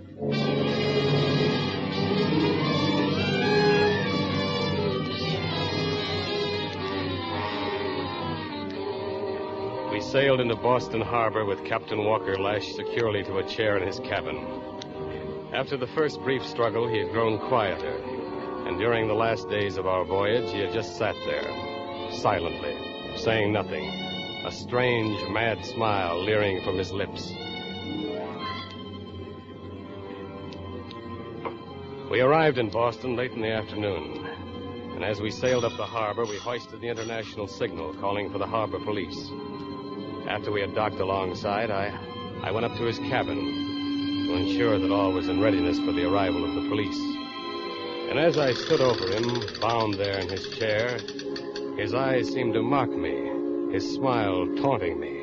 We sailed into Boston Harbor with Captain Walker lashed securely to a chair in his cabin. After the first brief struggle, he had grown quieter, and during the last days of our voyage, he had just sat there, silently, saying nothing, a strange, mad smile leering from his lips. We arrived in Boston late in the afternoon, and as we sailed up the harbor, we hoisted the international signal calling for the harbor police. After we had docked alongside, I went up to his cabin to ensure that all was in readiness for the arrival of the police. And as I stood over him, bound there in his chair, his eyes seemed to mock me, his smile taunting me.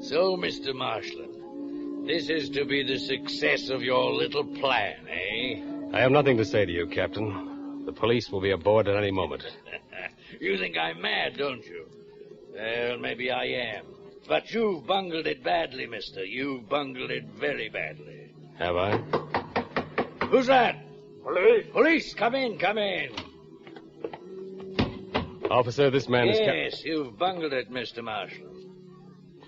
So, Mr. Marshland, this is to be the success of your little plan, eh? I have nothing to say to you, Captain. The police will be aboard at any moment. You think I'm mad, don't you? Well, maybe I am. But you've bungled it badly, mister. You've bungled it very badly. Have I? Who's that? Police. Police, come in, come in. Officer, this man is... Yes, you've bungled it, Mr. Marshland.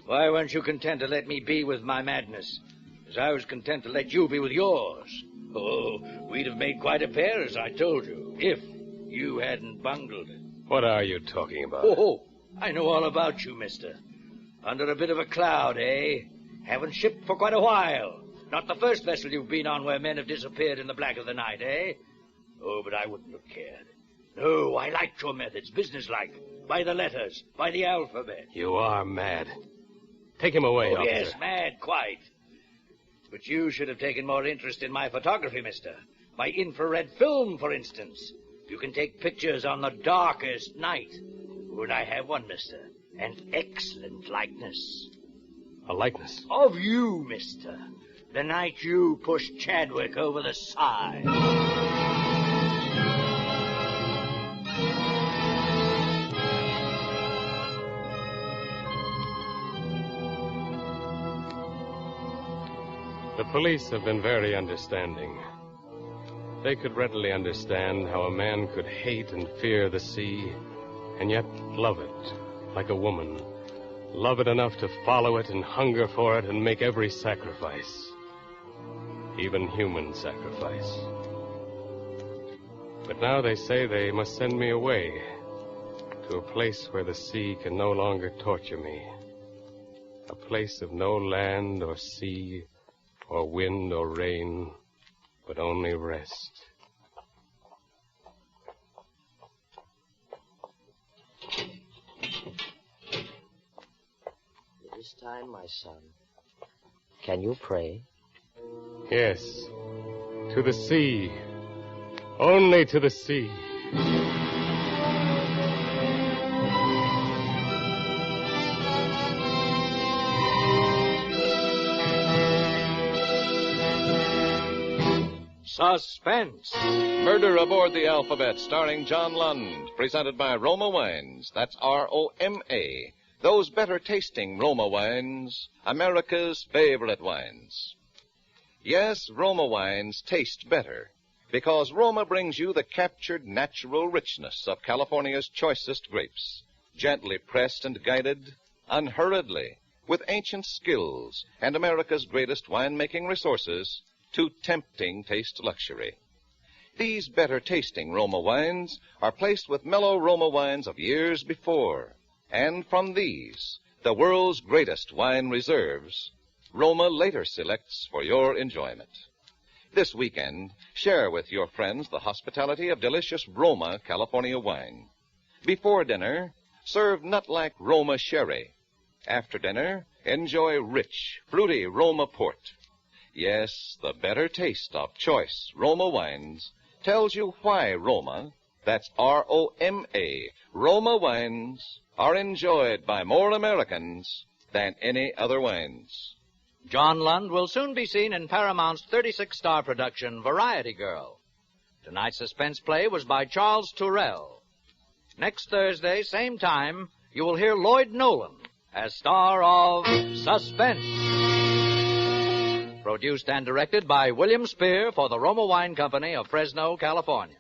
Why weren't you content to let me be with my madness, as I was content to let you be with yours? Oh, we'd have made quite a pair, as I told you, if you hadn't bungled it. What are you talking about? Oh, I know all about you, mister. Under a bit of a cloud, eh? Haven't shipped for quite a while. Not the first vessel you've been on where men have disappeared in the black of the night, eh? Oh, but I wouldn't have cared. No, I liked your methods, businesslike. By the letters, by the alphabet. You are mad. Take him away, officer. Yes, mad, quite. But you should have taken more interest in my photography, mister. My infrared film, for instance. You can take pictures on the darkest night. Would I have one, mister? An excellent likeness. A likeness? Of you, mister. The night you pushed Chadwick over the side. The police have been very understanding. They could readily understand how a man could hate and fear the sea, and yet love it, like a woman. Love it enough to follow it and hunger for it and make every sacrifice. Even human sacrifice. But now they say they must send me away to a place where the sea can no longer torture me. A place of no land or sea or wind or rain, but only rest. This time, my son, can you pray? Yes, to the sea, only to the sea. Suspense. Murder Aboard the Alphabet, starring John Lund, presented by Roma Wines. That's R-O-M-A. Those better tasting Roma wines, America's favorite wines. Yes, Roma wines taste better because Roma brings you the captured natural richness of California's choicest grapes, gently pressed and guided, unhurriedly, with ancient skills and America's greatest winemaking resources to tempting taste luxury. These better tasting Roma wines are placed with mellow Roma wines of years before, and from these, the world's greatest wine reserves, Roma later selects for your enjoyment. This weekend, share with your friends the hospitality of delicious Roma California wine. Before dinner, serve nut-like Roma sherry. After dinner, enjoy rich, fruity Roma port. Yes, the better taste of choice Roma wines tells you why Roma, that's R-O-M-A, Roma wines, are enjoyed by more Americans than any other wines. John Lund will soon be seen in Paramount's 36-star production, Variety Girl. Tonight's suspense play was by Charles Turrell. Next Thursday, same time, you will hear Lloyd Nolan as star of Suspense. Produced and directed by William Spear for the Roma Wine Company of Fresno, California.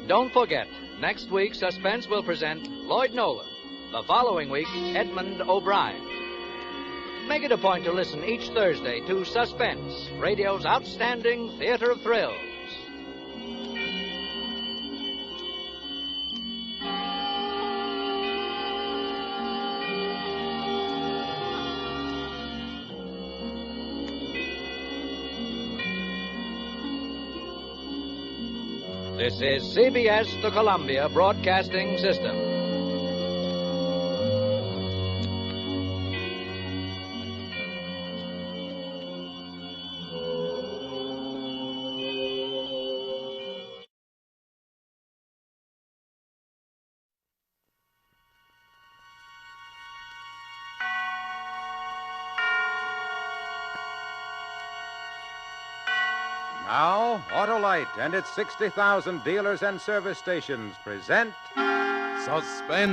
Don't forget, next week Suspense will present Lloyd Nolan. The following week, Edmund O'Brien. Make it a point to listen each Thursday to Suspense, radio's outstanding theater of thrills. This is CBS, the Columbia Broadcasting System. Now, Autolite and its 60,000 dealers and service stations present Suspense.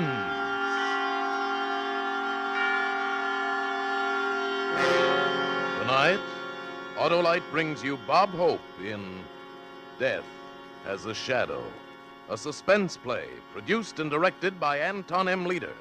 Tonight, Autolite brings you Bob Hope in Death as a Shadow, a suspense play produced and directed by Anton M. Leader.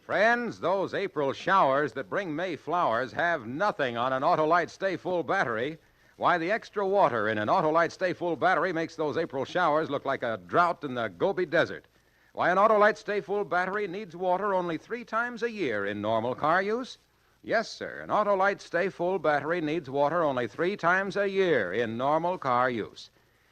Friends, those April showers that bring May flowers have nothing on an Autolite Stay Full battery. Why, the extra water in an Autolite Stay Full battery makes those April showers look like a drought in the Gobi Desert. Why, an Autolite Stay Full battery needs water only 3 times a year in normal car use. Yes, sir, an Autolite Stay Full battery needs water only 3 times a year in normal car use.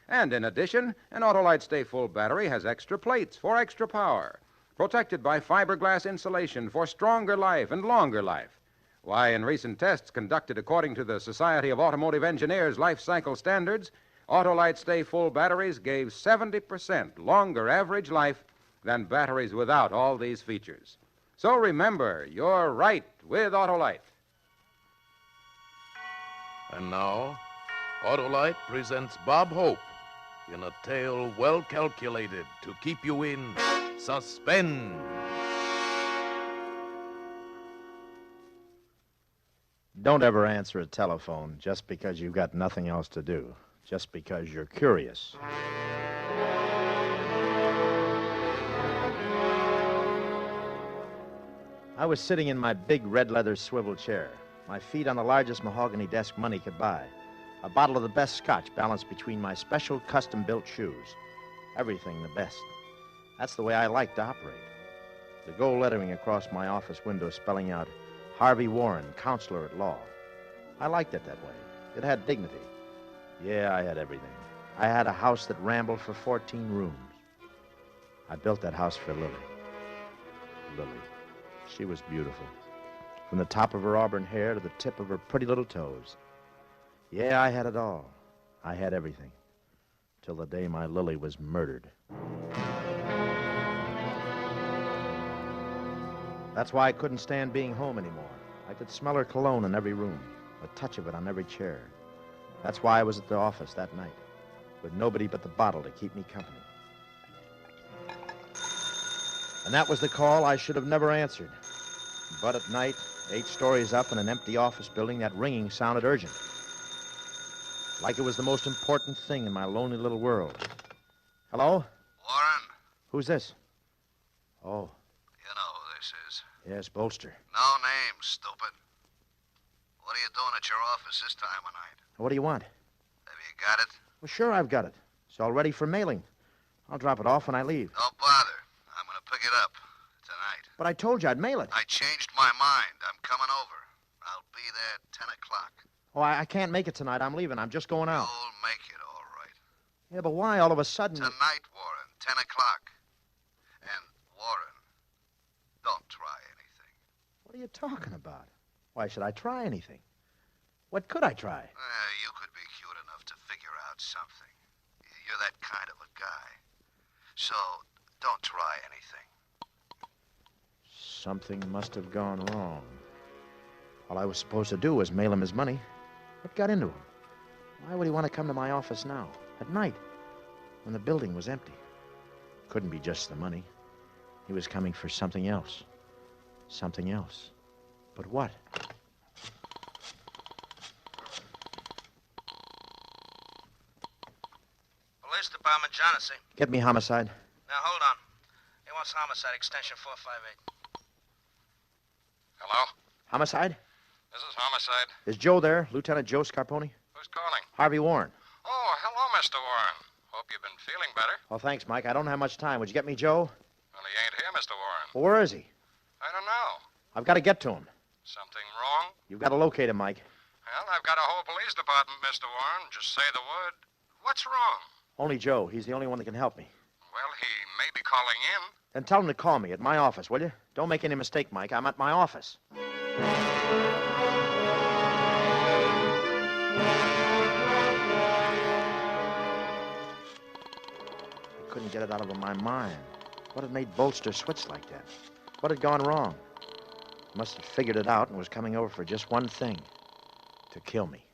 And in addition, an Autolite Stay Full battery has extra plates for extra power, protected by fiberglass insulation for stronger life and longer life. Why, in recent tests conducted according to the Society of Automotive Engineers life cycle standards, Autolite Stay Full batteries gave 70% longer average life than batteries without all these features. So remember, you're right with Autolite. And now, Autolite presents Bob Hope in a tale well calculated to keep you in suspense. Don't ever answer a telephone just because you've got nothing else to do, just because you're curious. I was sitting in my big red leather swivel chair, my feet on the largest mahogany desk money could buy, a bottle of the best scotch balanced between my special custom-built shoes. Everything the best. That's the way I like to operate. The gold lettering across my office window spelling out Harvey Warren, counselor at law. I liked it that way. It had dignity. Yeah, I had everything. I had a house that rambled for 14 rooms. I built that house for Lily. Lily. She was beautiful. From the top of her auburn hair to the tip of her pretty little toes. Yeah, I had it all. I had everything. Till the day my Lily was murdered. That's why I couldn't stand being home anymore. I could smell her cologne in every room, a touch of it on every chair. That's why I was at the office that night, with nobody but the bottle to keep me company. And that was the call I should have never answered. But at night, 8 stories up in an empty office building, that ringing sounded urgent. Like it was the most important thing in my lonely little world. Hello? Warren? Who's this? Oh. You know who this is. Yes, Bolster. No name, stupid. What are you doing at your office this time of night? What do you want? Have you got it? Well, sure, I've got it. It's all ready for mailing. I'll drop it off when I leave. Don't bother. I'm going to pick it up tonight. But I told you I'd mail it. I changed my mind. I'm coming over. I'll be there at 10 o'clock. Oh, I can't make it tonight. I'm leaving. I'm just going out. You'll make it, all right. Yeah, but why all of a sudden... Tonight, Warren, 10 o'clock. And, Warren, don't try anything. What are you talking about? Why should I try anything? What could I try? You could be cute enough to figure out something. You're that kind of a guy. So, don't try anything. Something must have gone wrong. All I was supposed to do was mail him his money. What got into him? Why would he want to come to my office now, at night, when the building was empty? Couldn't be just the money. He was coming for something else. Something else. But what? Police Department, Johnson. Get me homicide. Now, hold on. He wants homicide, extension 458. Hello? Homicide? This is homicide. Is Joe there? Lieutenant Joe Scarponi? Who's calling? Harvey Warren. Oh, hello, Mr. Warren. Hope you've been feeling better. Oh, thanks, Mike. I don't have much time. Would you get me Joe? Well, he ain't here, Mr. Warren. Well, where is he? I don't know. I've got to get to him. Something wrong? You've got to locate him, Mike. Well, I've got a whole police department, Mr. Warren. Just say the word. What's wrong? Only Joe. He's the only one that can help me. Well, he may be calling in. Then tell him to call me at my office, will you? Don't make any mistake, Mike. I'm at my office. I couldn't get it out of my mind. What had made Bolster switch like that? What had gone wrong? Must have figured it out and was coming over for just one thing. To kill me.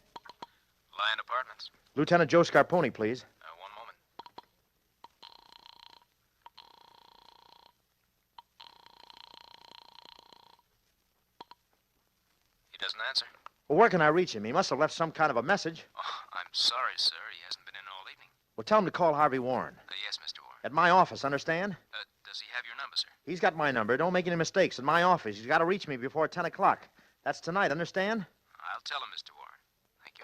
Lion Apartments. Lieutenant Joe Scarponi, please. One moment. He doesn't answer. Well, where can I reach him? He must have left some kind of a message. Oh, I'm sorry, sir. He hasn't been in all evening. Well, tell him to call Harvey Warren. Yes, Mr. Warren. At my office, understand? Does he have your number, sir? He's got my number. Don't make any mistakes. At my office. He's got to reach me before 10 o'clock. That's tonight, understand? I'll tell him, Mr. Warren. Thank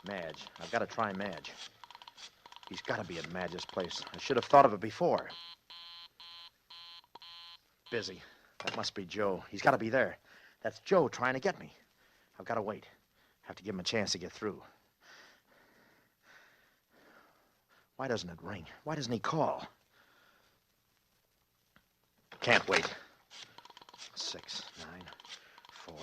you. Madge. I've got to try Madge. He's got to be at Madge's place. I should have thought of it before. Busy. That must be Joe. He's got to be there. That's Joe trying to get me. I've got to wait. Have to give him a chance to get through. Why doesn't it ring? Why doesn't he call? Can't wait. 6, 9, 4.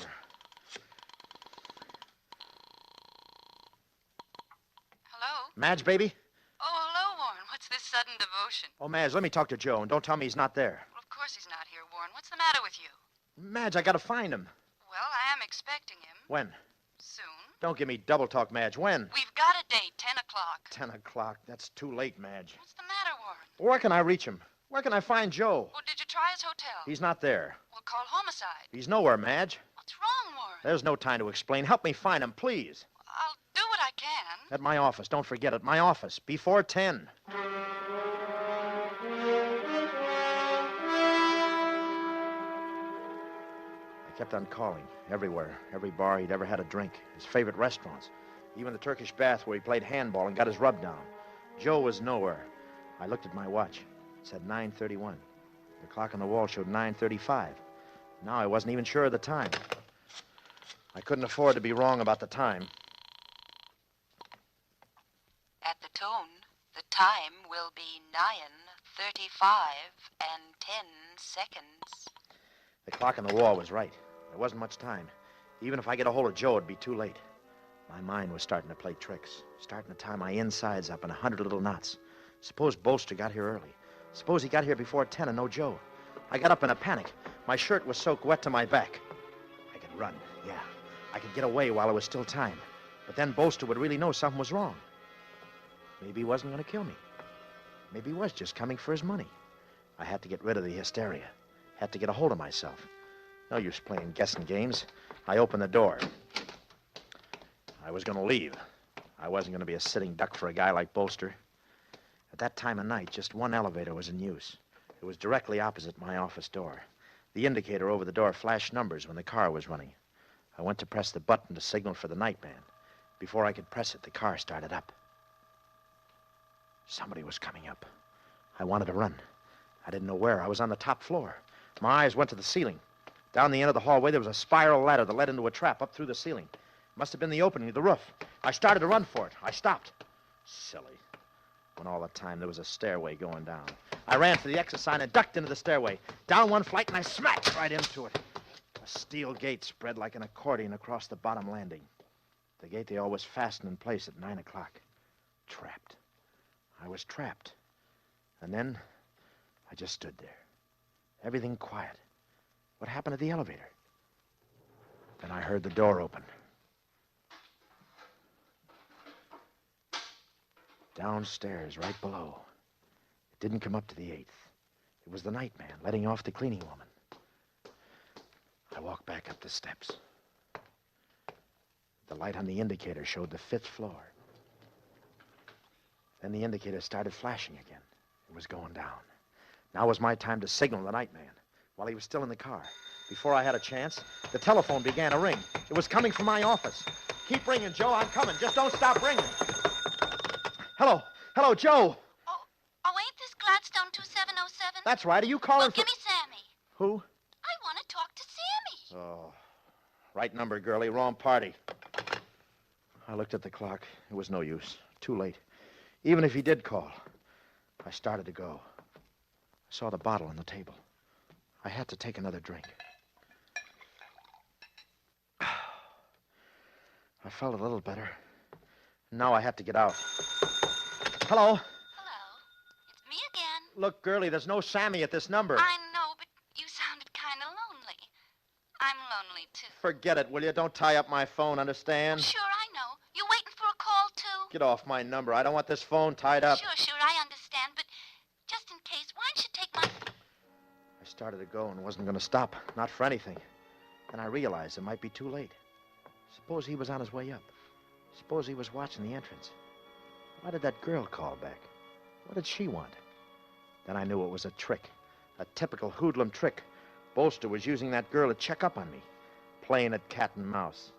Hello? Madge, baby? Oh, hello, Warren. What's this sudden devotion? Oh, Madge, let me talk to Joe, and don't tell me he's not there. Well, of course he's not here, Warren. What's the matter with you? Madge, I gotta find him. Well, I am expecting him. When? Soon. Don't give me double talk, Madge. When? We've got a date, 10 o'clock. 10 o'clock. That's too late, Madge. What's the matter, Warren? Where can I reach him? Where can I find Joe? Well, did you try his hotel? He's not there. Well, call homicide. He's nowhere, Madge. What's wrong, Warren? There's no time to explain. Help me find him, please. I'll do what I can. At my office. Don't forget it. My office. Before 10. kept on calling, everywhere, every bar he'd ever had a drink, his favorite restaurants, even the Turkish bath where he played handball and got his rub down. Joe was nowhere. I looked at my watch. It said 9:31. The clock on the wall showed 9:35. Now I wasn't even sure of the time. I couldn't afford to be wrong about the time. At the tone, the time will be 9:35 and 10 seconds. The clock on the wall was right. There wasn't much time. Even if I get a hold of Joe, it'd be too late. My mind was starting to play tricks, starting to tie my insides up in 100 little knots. Suppose Bolster got here early. Suppose he got here before 10 and no Joe. I got up in a panic. My shirt was soaked wet to my back. I could run, yeah. I could get away while it was still time. But then Bolster would really know something was wrong. Maybe he wasn't going to kill me. Maybe he was just coming for his money. I had to get rid of the hysteria. Had to get a hold of myself. No use playing guessing games. I opened the door. I was going to leave. I wasn't going to be a sitting duck for a guy like Bolster. At that time of night, just one elevator was in use. It was directly opposite my office door. The indicator over the door flashed numbers when the car was running. I went to press the button to signal for the nightman. Before I could press it, the car started up. Somebody was coming up. I wanted to run. I didn't know where. I was on the top floor. My eyes went to the ceiling. Down the end of the hallway, there was a spiral ladder that led into a trap up through the ceiling. Must have been the opening of the roof. I started to run for it. I stopped. Silly. When all the time there was a stairway going down. I ran for the exit sign and ducked into the stairway. Down one flight, and I smacked right into it. A steel gate spread like an accordion across the bottom landing. The gate they always fasten in place at 9 o'clock. Trapped. I was trapped. And then I just stood there. Everything quiet. What happened to the elevator? Then I heard the door open. Downstairs, right below. It didn't come up to the 8th. It was the nightman letting off the cleaning woman. I walked back up the steps. The light on the indicator showed the 5th floor. Then the indicator started flashing again. It was going down. Now was my time to signal the nightman while he was still in the car. Before I had a chance, the telephone began to ring. It was coming from my office. Keep ringing, Joe. I'm coming. Just don't stop ringing. Hello. Hello, Joe. Oh, ain't this Gladstone 2707? That's right. Are you calling Give me Sammy. Who? I want to talk to Sammy. Oh, right number, girlie. Wrong party. I looked at the clock. It was no use. Too late. Even if he did call. I started to go. I saw the bottle on the table. I had to take another drink. I felt a little better. Now I had to get out. Hello? Hello. It's me again. Look, girlie, there's no Sammy at this number. I know, but you sounded kind of lonely. I'm lonely, too. Forget it, will you? Don't tie up my phone, understand? Sure, I know. You waiting for a call, too? Get off my number. I don't want this phone tied up. Sure, I understand, but just in case, why don't you take my... I started to go and wasn't going to stop. Not for anything. Then I realized it might be too late. Suppose he was on his way up. Suppose he was watching the entrance. Why did that girl call back? What did she want? Then I knew it was a trick. A typical hoodlum trick. Bolster was using that girl to check up on me. Playing at cat and mouse.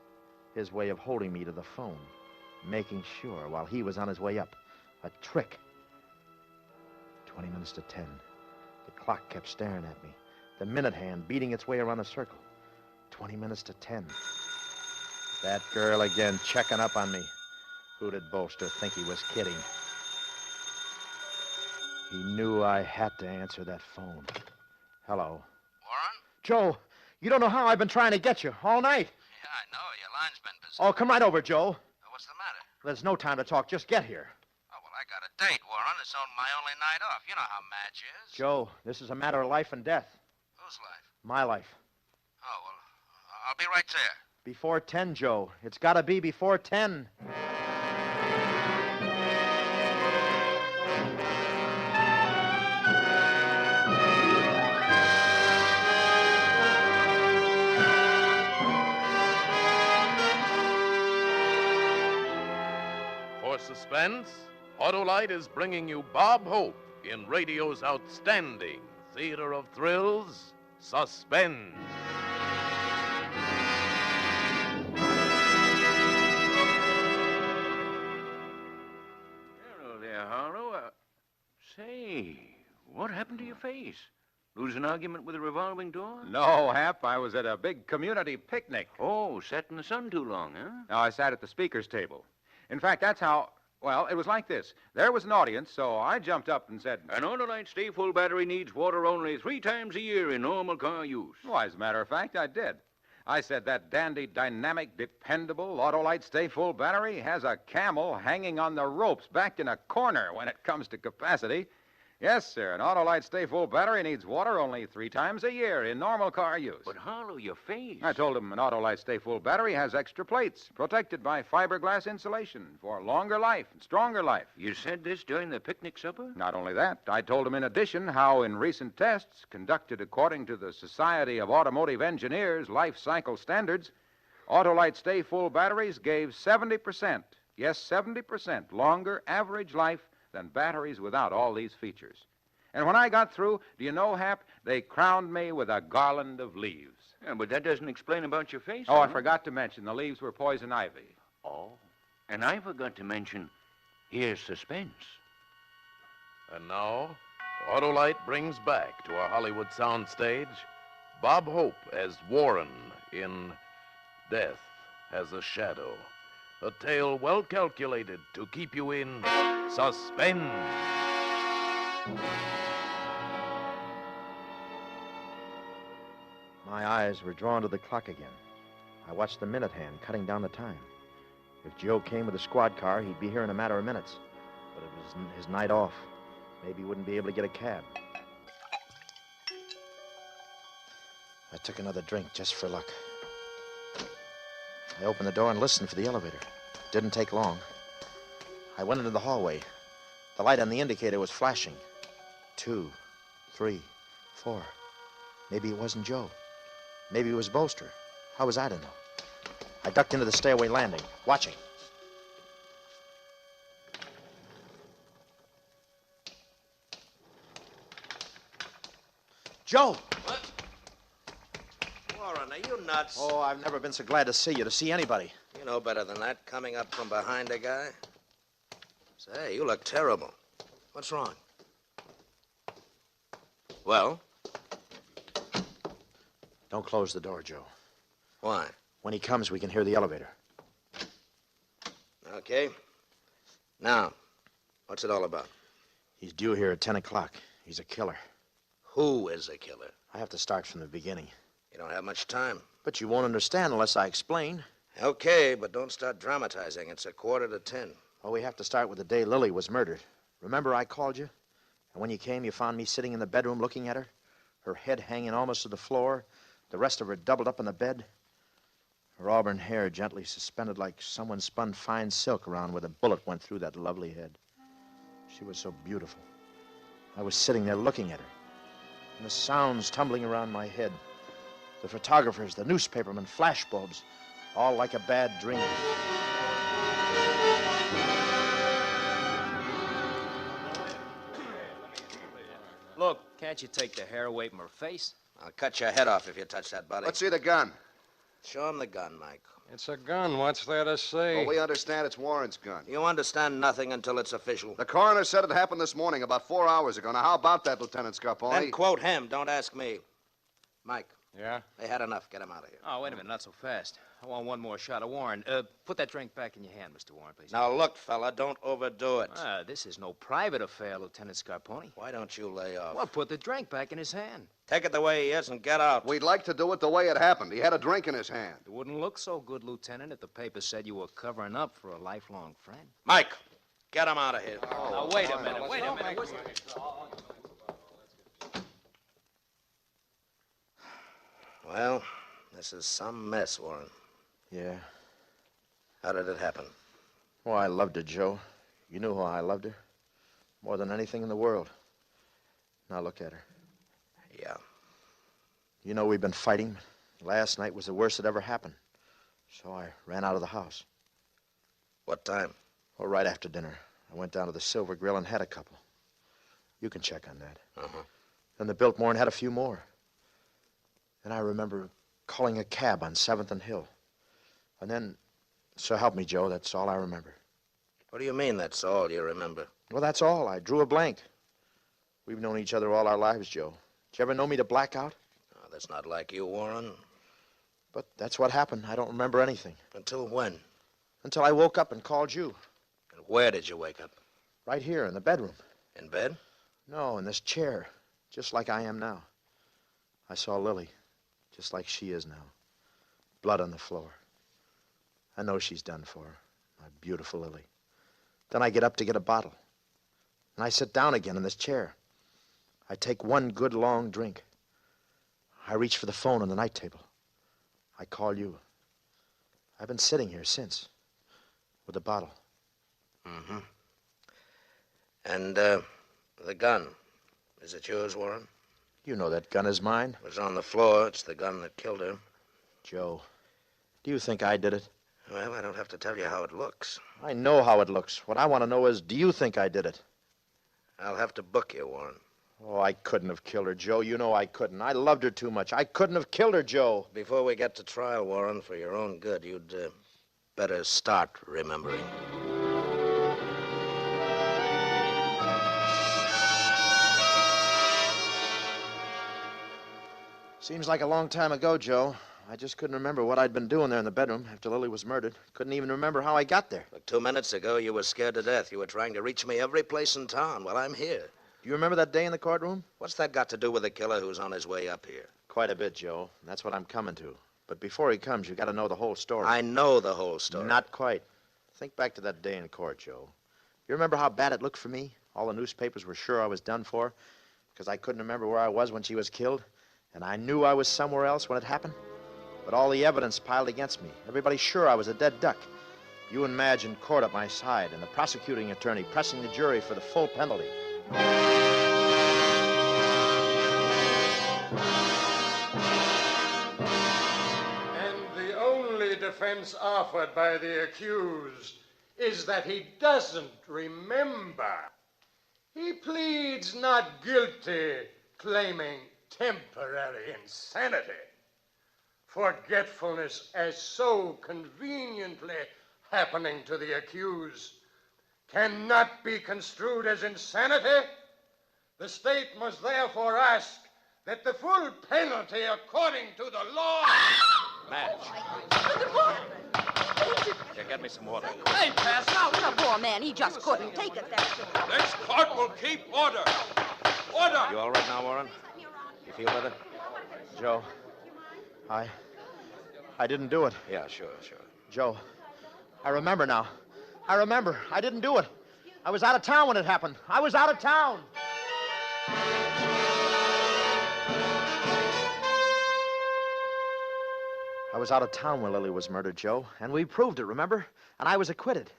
His way of holding me to the phone. Making sure while he was on his way up. A trick. 20 minutes to 10. The clock kept staring at me. The minute hand beating its way around the circle. 20 minutes to 10. That girl again checking up on me. Who did Bolster think he was kidding? He knew I had to answer that phone. Hello. Warren? Joe, you don't know how I've been trying to get you all night. Yeah, I know. Your line's been busy. Oh, come right over, Joe. What's the matter? There's no time to talk. Just get here. Oh, well, I got a date, Warren. It's on my only night off. You know how Madge is. Joe, this is a matter of life and death. Whose life? My life. Oh, well, I'll be right there. Before 10, Joe. It's got to be before 10. For suspense, Autolite is bringing you Bob Hope in radio's outstanding theater of thrills, Suspense. there, Harlow. Say, what happened to your face? Lose an argument with a revolving door? No, Hap. I was at a big community picnic. Oh, sat in the sun too long, huh? No, I sat at the speaker's table. In fact, that's how... Well, it was like this. There was an audience, so I jumped up and said... An Autolite Stay Full battery needs water only 3 times a year in normal car use. Well, as a matter of fact, I did. I said that dandy, dynamic, dependable Autolite Stay Full battery has a camel hanging on the ropes back in a corner when it comes to capacity. Yes, sir, an Autolite Stay Full battery needs water only 3 times a year in normal car use. But Harlow, your face. I told him an Autolite Stay Full battery has extra plates protected by fiberglass insulation for longer life and stronger life. You said this during the picnic supper? Not only that, I told him in addition how in recent tests conducted according to the Society of Automotive Engineers life cycle standards, Autolite Stay Full batteries gave 70%, yes, 70% longer average life than batteries without all these features. And when I got through, do you know, Hap, they crowned me with a garland of leaves. Yeah, but that doesn't explain about your face. Oh, I forgot to mention the leaves were poison ivy. Oh, and I forgot to mention, here's suspense. And now, Autolite brings back to our Hollywood soundstage Bob Hope as Warren in Death Has a Shadow. A tale well calculated to keep you in suspense. My eyes were drawn to the clock again. I watched the minute hand cutting down the time. If Joe came with a squad car, he'd be here in a matter of minutes. But it was his night off. Maybe he wouldn't be able to get a cab. I took another drink just for luck. I opened the door and listened for the elevator. Didn't take long. I went into the hallway. The light on the indicator was flashing. 2, 3, 4. Maybe it wasn't Joe. Maybe it was Bolster. How was I to know? I ducked into the stairway landing, watching. Joe! What? Warren, are you nuts? Oh, I've never been so glad to see you, to see anybody. You know better than that, coming up from behind a guy. Say, you look terrible. What's wrong? Well? Don't close the door, Joe. Why? When he comes, we can hear the elevator. Okay. Now, what's it all about? He's due here at 10 o'clock. He's a killer. Who is a killer? I have to start from the beginning. You don't have much time. But you won't understand unless I explain. Okay, but don't start dramatizing. It's 9:45. Well, we have to start with the day Lily was murdered. Remember I called you? And when you came, you found me sitting in the bedroom looking at her? Her head hanging almost to the floor, the rest of her doubled up in the bed. Her auburn hair gently suspended like someone spun fine silk around where the bullet went through that lovely head. She was so beautiful. I was sitting there looking at her, and the sounds tumbling around my head. The photographers, the newspapermen, flashbulbs, all like a bad dream. Look, can't you take the hair away from her face? I'll cut your head off if you touch that body. Let's see the gun. Show him the gun, Mike. It's a gun. What's there to say? Well, we understand it's Warren's gun. You understand nothing until it's official. The coroner said it happened this morning, about 4 hours ago. Now, how about that, Lieutenant Scarponi? Then quote him. Don't ask me. Mike. Yeah? They had enough. Get him out of here. Oh, wait a minute. Not so fast. I want one more shot of Warren. Put that drink back in your hand, Mr. Warren, please. Now, look, fella, don't overdo it. This is no private affair, Lieutenant Scarponi. Why don't you lay off? Well, put the drink back in his hand. Take it the way he is and get out. We'd like to do it the way it happened. He had a drink in his hand. It wouldn't look so good, Lieutenant, if the paper said you were covering up for a lifelong friend. Mike, get him out of here. Now, wait a minute. Wait a minute. Well, this is some mess, Warren. Yeah. How did it happen? Oh, I loved her, Joe. You knew how I loved her. More than anything in the world. Now look at her. Yeah. You know we've been fighting. Last night was the worst that ever happened. So I ran out of the house. What time? Oh, right after dinner. I went down to the Silver Grill and had a couple. You can check on that. Uh-huh. Then the Biltmore and had a few more. And I remember calling a cab on 7th and Hill. And then, so help me, Joe, that's all I remember. What do you mean that's all you remember? Well, that's all. I drew a blank. We've known each other all our lives, Joe. Did you ever know me to black out? Oh, that's not like you, Warren. But that's what happened. I don't remember anything. Until when? Until I woke up and called you. And where did you wake up? Right here in the bedroom. In bed? No, in this chair. Just like I am now. I saw Lily. Just like she is now. Blood on the floor. I know she's done for. My beautiful Lily. Then I get up to get a bottle. And I sit down again in this chair. I take one good long drink. I reach for the phone on the night table. I call you. I've been sitting here since. With the bottle. Mm-hmm. And, the gun. Is it yours, Warren? You know that gun is mine. It was on the floor. It's the gun that killed her. Joe, do you think I did it? Well, I don't have to tell you how it looks. I know how it looks. What I want to know is, do you think I did it? I'll have to book you, Warren. Oh, I couldn't have killed her, Joe. You know I couldn't. I loved her too much. I couldn't have killed her, Joe. Before we get to trial, Warren, for your own good, you'd better start remembering. Seems like a long time ago, Joe. I just couldn't remember what I'd been doing there in the bedroom after Lily was murdered. Couldn't even remember how I got there. Look, 2 minutes ago, you were scared to death. You were trying to reach me every place in town. Well, I'm here. Do you remember that day in the courtroom? What's that got to do with the killer who's on his way up here? Quite a bit, Joe. That's what I'm coming to. But before he comes, you got to know the whole story. I know the whole story. Not quite. Think back to that day in court, Joe. You remember how bad it looked for me? All the newspapers were sure I was done for because I couldn't remember where I was when she was killed, and I knew I was somewhere else when it happened. But all the evidence piled against me. Everybody's sure I was a dead duck. You and Madge in court at my side, and the prosecuting attorney pressing the jury for the full penalty. And the only defense offered by the accused is that he doesn't remember. He pleads not guilty, claiming temporary insanity. Forgetfulness as so conveniently happening to the accused cannot be construed as insanity. The state must therefore ask that the full penalty according to the law... Madge. Yeah, get me some water. Hey, pass out. The poor man, he just couldn't take it. This court will keep order. Order! You all right now, Warren? You feel better? Joe, I didn't do it. Yeah, sure. Joe, I remember now. I remember. I didn't do it. I was out of town when it happened. I was out of town. I was out of town when Lily was murdered, Joe, and we proved it, remember? And I was acquitted.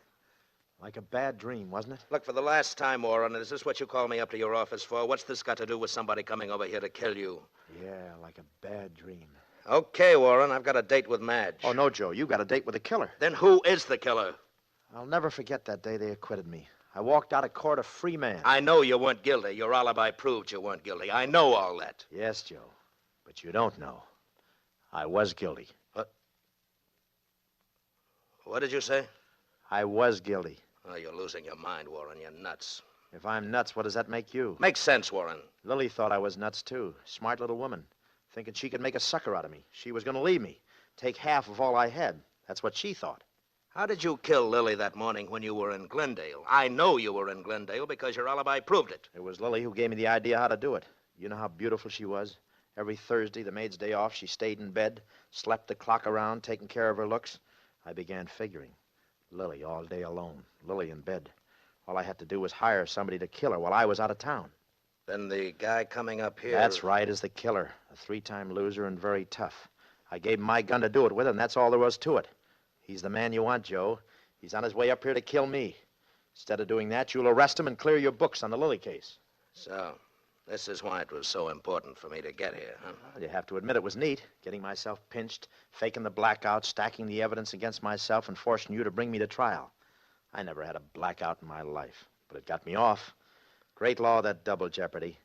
Like a bad dream, wasn't it? Look, for the last time, Warren, is this what you call me up to your office for? What's this got to do with somebody coming over here to kill you? Yeah, like a bad dream. Okay, Warren, I've got a date with Madge. Oh, no, Joe, you got a date with the killer. Then who is the killer? I'll never forget that day they acquitted me. I walked out of court a free man. I know you weren't guilty. Your alibi proved you weren't guilty. I know all that. Yes, Joe, but you don't know. I was guilty. What did you say? I was guilty. Oh, you're losing your mind, Warren. You're nuts. If I'm nuts, what does that make you? Makes sense, Warren. Lily thought I was nuts, too. Smart little woman. Thinking she could make a sucker out of me. She was going to leave me. Take half of all I had. That's what she thought. How did you kill Lily that morning when you were in Glendale? I know you were in Glendale because your alibi proved it. It was Lily who gave me the idea how to do it. You know how beautiful she was? Every Thursday, the maid's day off, she stayed in bed, slept the clock around, taking care of her looks. I began figuring. Lily all day alone. Lily in bed. All I had to do was hire somebody to kill her while I was out of town. Then the guy coming up here... That's right, is the killer. A 3-time loser and very tough. I gave him my gun to do it with, and that's all there was to it. He's the man you want, Joe. He's on his way up here to kill me. Instead of doing that, you'll arrest him and clear your books on the Lily case. So, this is why it was so important for me to get here, huh? Well, you have to admit it was neat, getting myself pinched, faking the blackout, stacking the evidence against myself, and forcing you to bring me to trial. I never had a blackout in my life, but it got me off. Great law, that double jeopardy.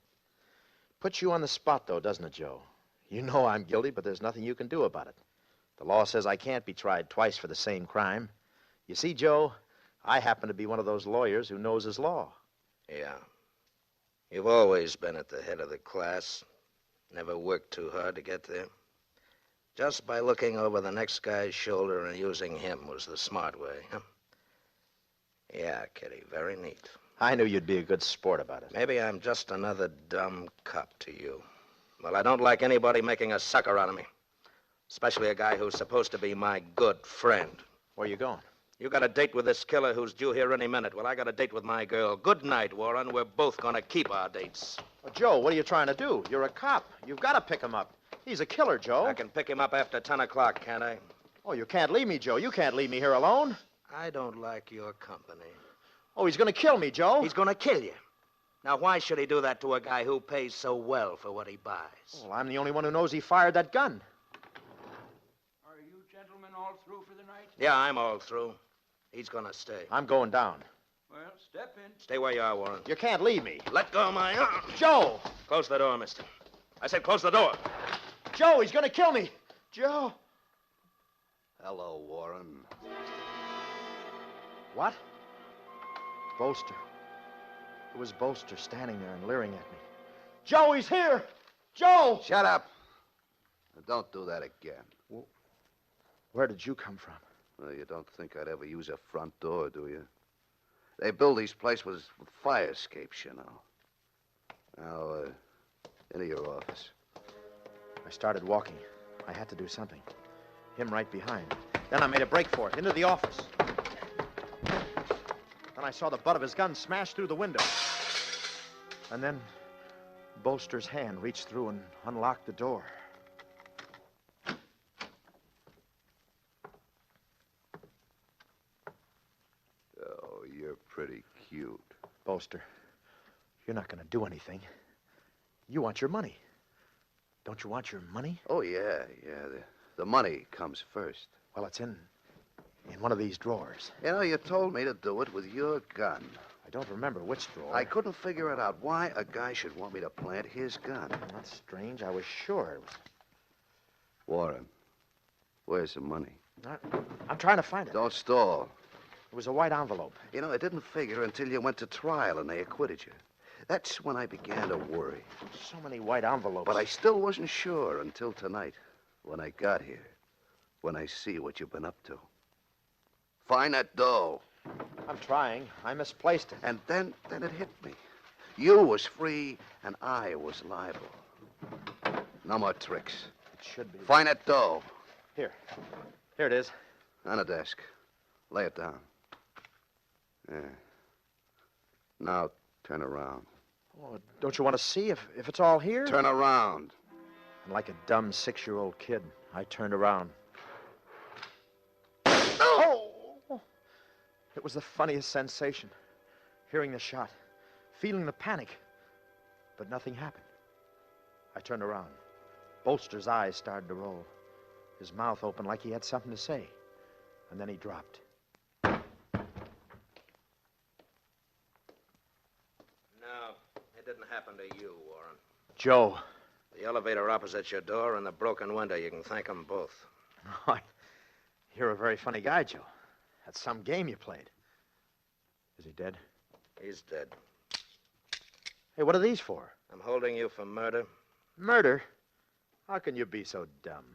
Puts you on the spot, though, doesn't it, Joe? You know I'm guilty, but there's nothing you can do about it. The law says I can't be tried twice for the same crime. You see, Joe, I happen to be one of those lawyers who knows his law. Yeah. You've always been at the head of the class. Never worked too hard to get there. Just by looking over the next guy's shoulder and using him was the smart way, huh? Yeah, Kitty, very neat. I knew you'd be a good sport about it. Maybe I'm just another dumb cop to you. Well, I don't like anybody making a sucker out of me. Especially a guy who's supposed to be my good friend. Where you going? You got a date with this killer who's due here any minute. Well, I got a date with my girl. Good night, Warren. We're both gonna keep our dates. Well, Joe, what are you trying to do? You're a cop. You've got to pick him up. He's a killer, Joe. I can pick him up after 10 o'clock, can't I? Oh, you can't leave me, Joe. You can't leave me here alone. I don't like your company. Oh, he's going to kill me, Joe. He's gonna kill you. Now, why should he do that to a guy who pays so well for what he buys? Well, I'm the only one who knows he fired that gun. Are you gentlemen all through for the night? Yeah, I'm all through. He's gonna stay. I'm going down. Well, step in. Stay where you are, Warren. You can't leave me. Let go of my arm. Joe! Close the door, mister. I said close the door. Joe, he's going to kill me. Joe. Hello, Warren. What? Bolster. It was Bolster standing there and leering at me. Joe, he's here! Joe! Shut up. Now, don't do that again. Well, where did you come from? Well, you don't think I'd ever use a front door, do you? They build these places with fire escapes, you know. Now, into your office. I started walking. I had to do something. Him right behind. Then I made a break for it, into the office. Then I saw the butt of his gun smash through the window. And then Bolster's hand reached through and unlocked the door. Oh, you're pretty cute. Bolster, you're not going to do anything. You want your money. Don't you want your money? Oh, yeah. The money comes first. Well, it's in one of these drawers. You know, you told me to do it with your gun. I don't remember which drawer. I couldn't figure it out why a guy should want me to plant his gun. That's strange. I was sure it was... Warren, where's the money? I'm trying to find it. Don't stall. It was a white envelope. You know, I didn't figure until you went to trial and they acquitted you. That's when I began to worry. So many white envelopes. But I still wasn't sure until tonight, when I got here, when I see what you've been up to. Find that dough. I'm trying. I misplaced it. And then it hit me. You was free, and I was liable. No more tricks. It should be. Find that dough. Here it is. On the desk. Lay it down. Yeah. Now, turn around. Oh, don't you want to see if it's all here? Turn around. And like a dumb 6-year-old kid, I turned around. Oh! It was the funniest sensation. Hearing the shot, feeling the panic. But nothing happened. I turned around. Bolster's eyes started to roll. His mouth opened like he had something to say. And then he dropped. No, it didn't happen to you, Warren. Joe. The elevator opposite your door and the broken window. You can thank them both. You're a very funny guy, Joe. That's some game you played. Is he dead? He's dead. Hey, what are these for? I'm holding you for murder. Murder? How can you be so dumb?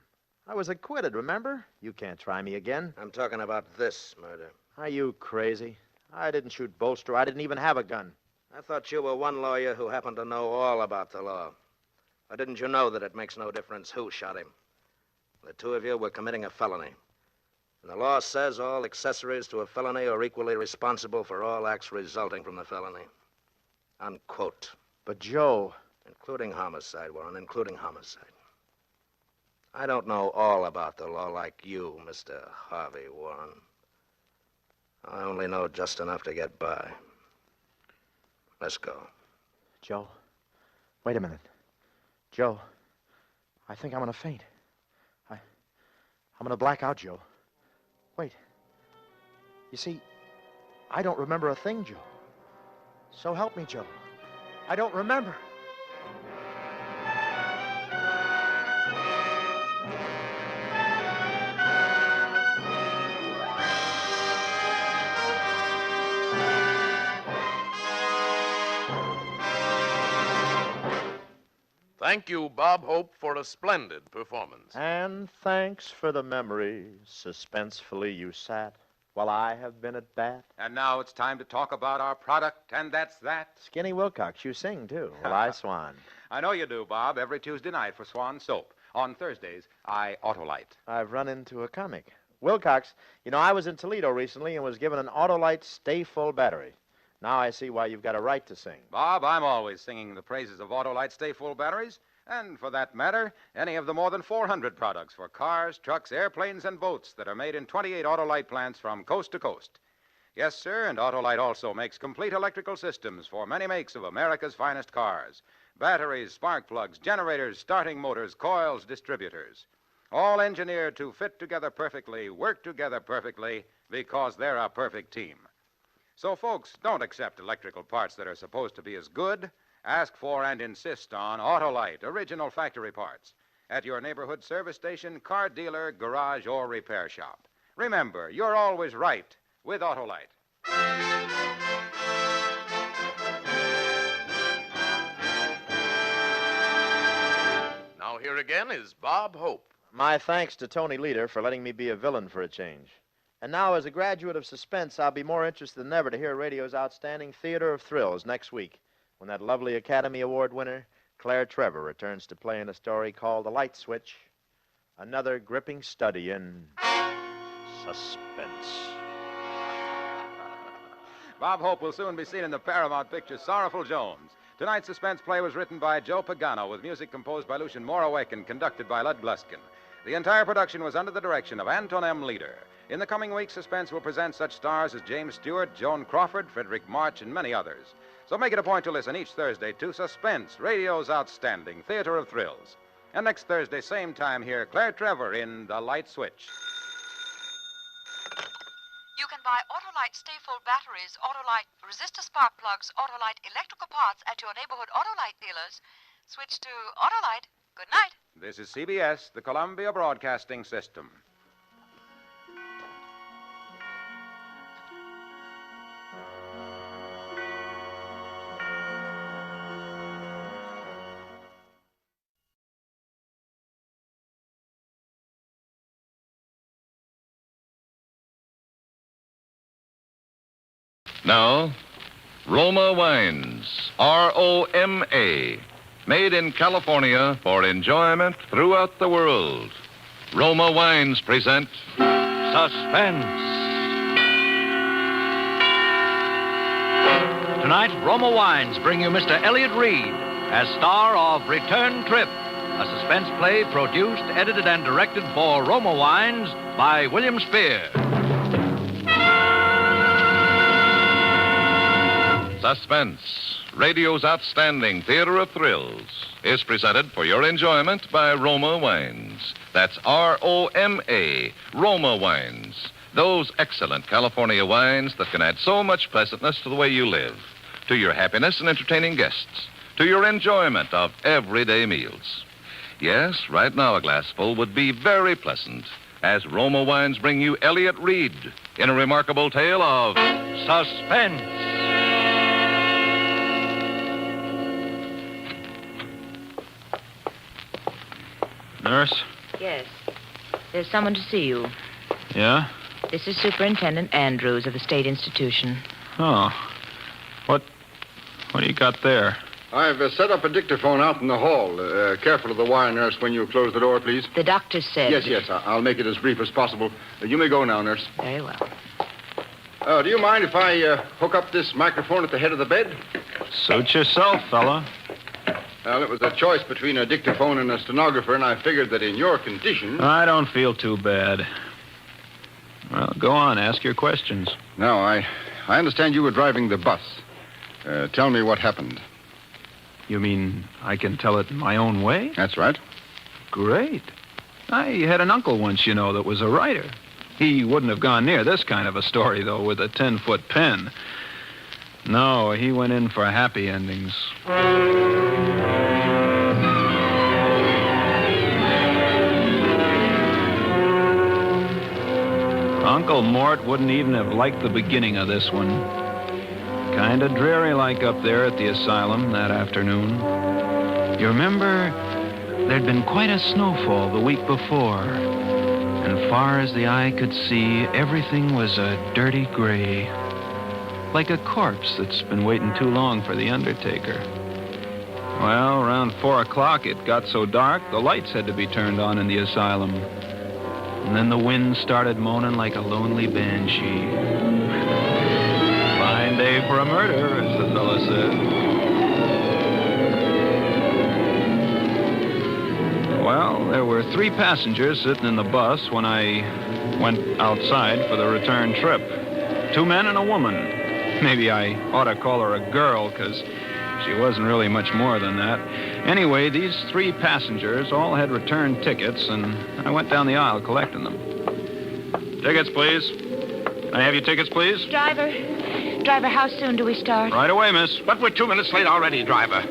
I was acquitted, remember? You can't try me again. I'm talking about this murder. Are you crazy? I didn't shoot Bolster. I didn't even have a gun. I thought you were one lawyer who happened to know all about the law. Or didn't you know that it makes no difference who shot him? The two of you were committing a felony. And the law says all accessories to a felony are equally responsible for all acts resulting from the felony. Unquote. But, Joe... Including homicide, Warren, including homicide. I don't know all about the law like you, Mr. Harvey Warren. I only know just enough to get by. Let's go. Joe, wait a minute. Joe, I think I'm going to faint. I'm going to black out, Joe. Wait. You see, I don't remember a thing, Joe. So help me, Joe. I don't remember. thank you, Bob Hope, for a splendid performance. And thanks for the memory. Suspensefully you sat while I have been at bat. And now it's time to talk about our product, and that's that. Skinny Wilcox, you sing, too. Well, I Swan. I know you do, Bob, every Tuesday night for Swan Soap. On Thursdays, I Autolite. I've run into a comic. Wilcox, you know, I was in Toledo recently and was given an Autolite Stay Full battery. Now I see why you've got a right to sing. Bob, I'm always singing the praises of Autolite Stay Full batteries, and for that matter, any of the more than 400 products for cars, trucks, airplanes, and boats that are made in 28 Autolite plants from coast to coast. Yes, sir, and Autolite also makes complete electrical systems for many makes of America's finest cars. Batteries, spark plugs, generators, starting motors, coils, distributors. All engineered to fit together perfectly, work together perfectly, because they're a perfect team. So, folks, don't accept electrical parts that are supposed to be as good. Ask for and insist on Autolite, original factory parts, at your neighborhood service station, car dealer, garage, or repair shop. Remember, you're always right with Autolite. Now here again is Bob Hope. My thanks to Tony Leader for letting me be a villain for a change. And now, as a graduate of suspense, I'll be more interested than ever to hear radio's outstanding Theater of Thrills next week, when that lovely Academy Award winner, Claire Trevor, returns to play in a story called The Light Switch, another gripping study in suspense. Bob Hope will soon be seen in the Paramount picture Sorrowful Jones. Tonight's suspense play was written by Joe Pagano with music composed by Lucien Moraweck and conducted by Lud Gluskin. The entire production was under the direction of Anton M. Leader. In the coming weeks, Suspense will present such stars as James Stewart, Joan Crawford, Frederick March, and many others. So make it a point to listen each Thursday to Suspense, radio's outstanding Theater of Thrills. And next Thursday, same time here, Claire Trevor in The Light Switch. You can buy Autolite Stay Full batteries, Autolite resistor spark plugs, Autolite electrical parts at your neighborhood Autolite dealers. Switch to Autolite. Good night. This is CBS, the Columbia Broadcasting System. Now, Roma Wines, R-O-M-A, made in California for enjoyment throughout the world. Roma Wines present Suspense. Tonight, Roma Wines bring you Mr. Elliott Reed as star of Return Trip, a suspense play produced, edited, and directed for Roma Wines by William Spear. Suspense, radio's outstanding Theater of Thrills, is presented for your enjoyment by Roma Wines. That's R-O-M-A, Roma Wines. Those excellent California wines that can add so much pleasantness to the way you live, to your happiness in entertaining guests, to your enjoyment of everyday meals. Yes, right now a glassful would be very pleasant, as Roma Wines bring you Elliott Reed in a remarkable tale of suspense. Nurse? Yes. There's someone to see you. Yeah? This is Superintendent Andrews of the State Institution. Oh. What do you got there? I've set up a dictaphone out in the hall. Careful of the wire, nurse, when you close the door, please. The doctor said... Yes, I'll make it as brief as possible. You may go now, nurse. Very well. Do you mind if I hook up this microphone at the head of the bed? Suit yourself, fella. Well, it was a choice between a dictaphone and a stenographer, and I figured that in your condition... I don't feel too bad. Well, go on. Ask your questions. Now, I understand you were driving the bus. Tell me what happened. You mean I can tell it in my own way? That's right. Great. I had an uncle once, you know, that was a writer. He wouldn't have gone near this kind of a story, though, with a 10-foot pen. No, he went in for happy endings. Uncle Mort wouldn't even have liked the beginning of this one. Kind of dreary-like up there at the asylum that afternoon. You remember, there'd been quite a snowfall the week before, and far as the eye could see, everything was a dirty gray, like a corpse that's been waiting too long for the undertaker. Well, around 4 o'clock, it got so dark, the lights had to be turned on in the asylum. And then the wind started moaning like a lonely banshee. Fine day for a murder, as the fella said. Well, there were 3 passengers sitting in the bus when I went outside for the return trip. 2 men and a woman. Maybe I ought to call her a girl, because she wasn't really much more than that. Anyway, these 3 passengers all had return tickets, and I went down the aisle collecting them. Tickets, please. Can I have your tickets, please? Driver, how soon do we start? Right away, miss. But we're 2 minutes late already, driver.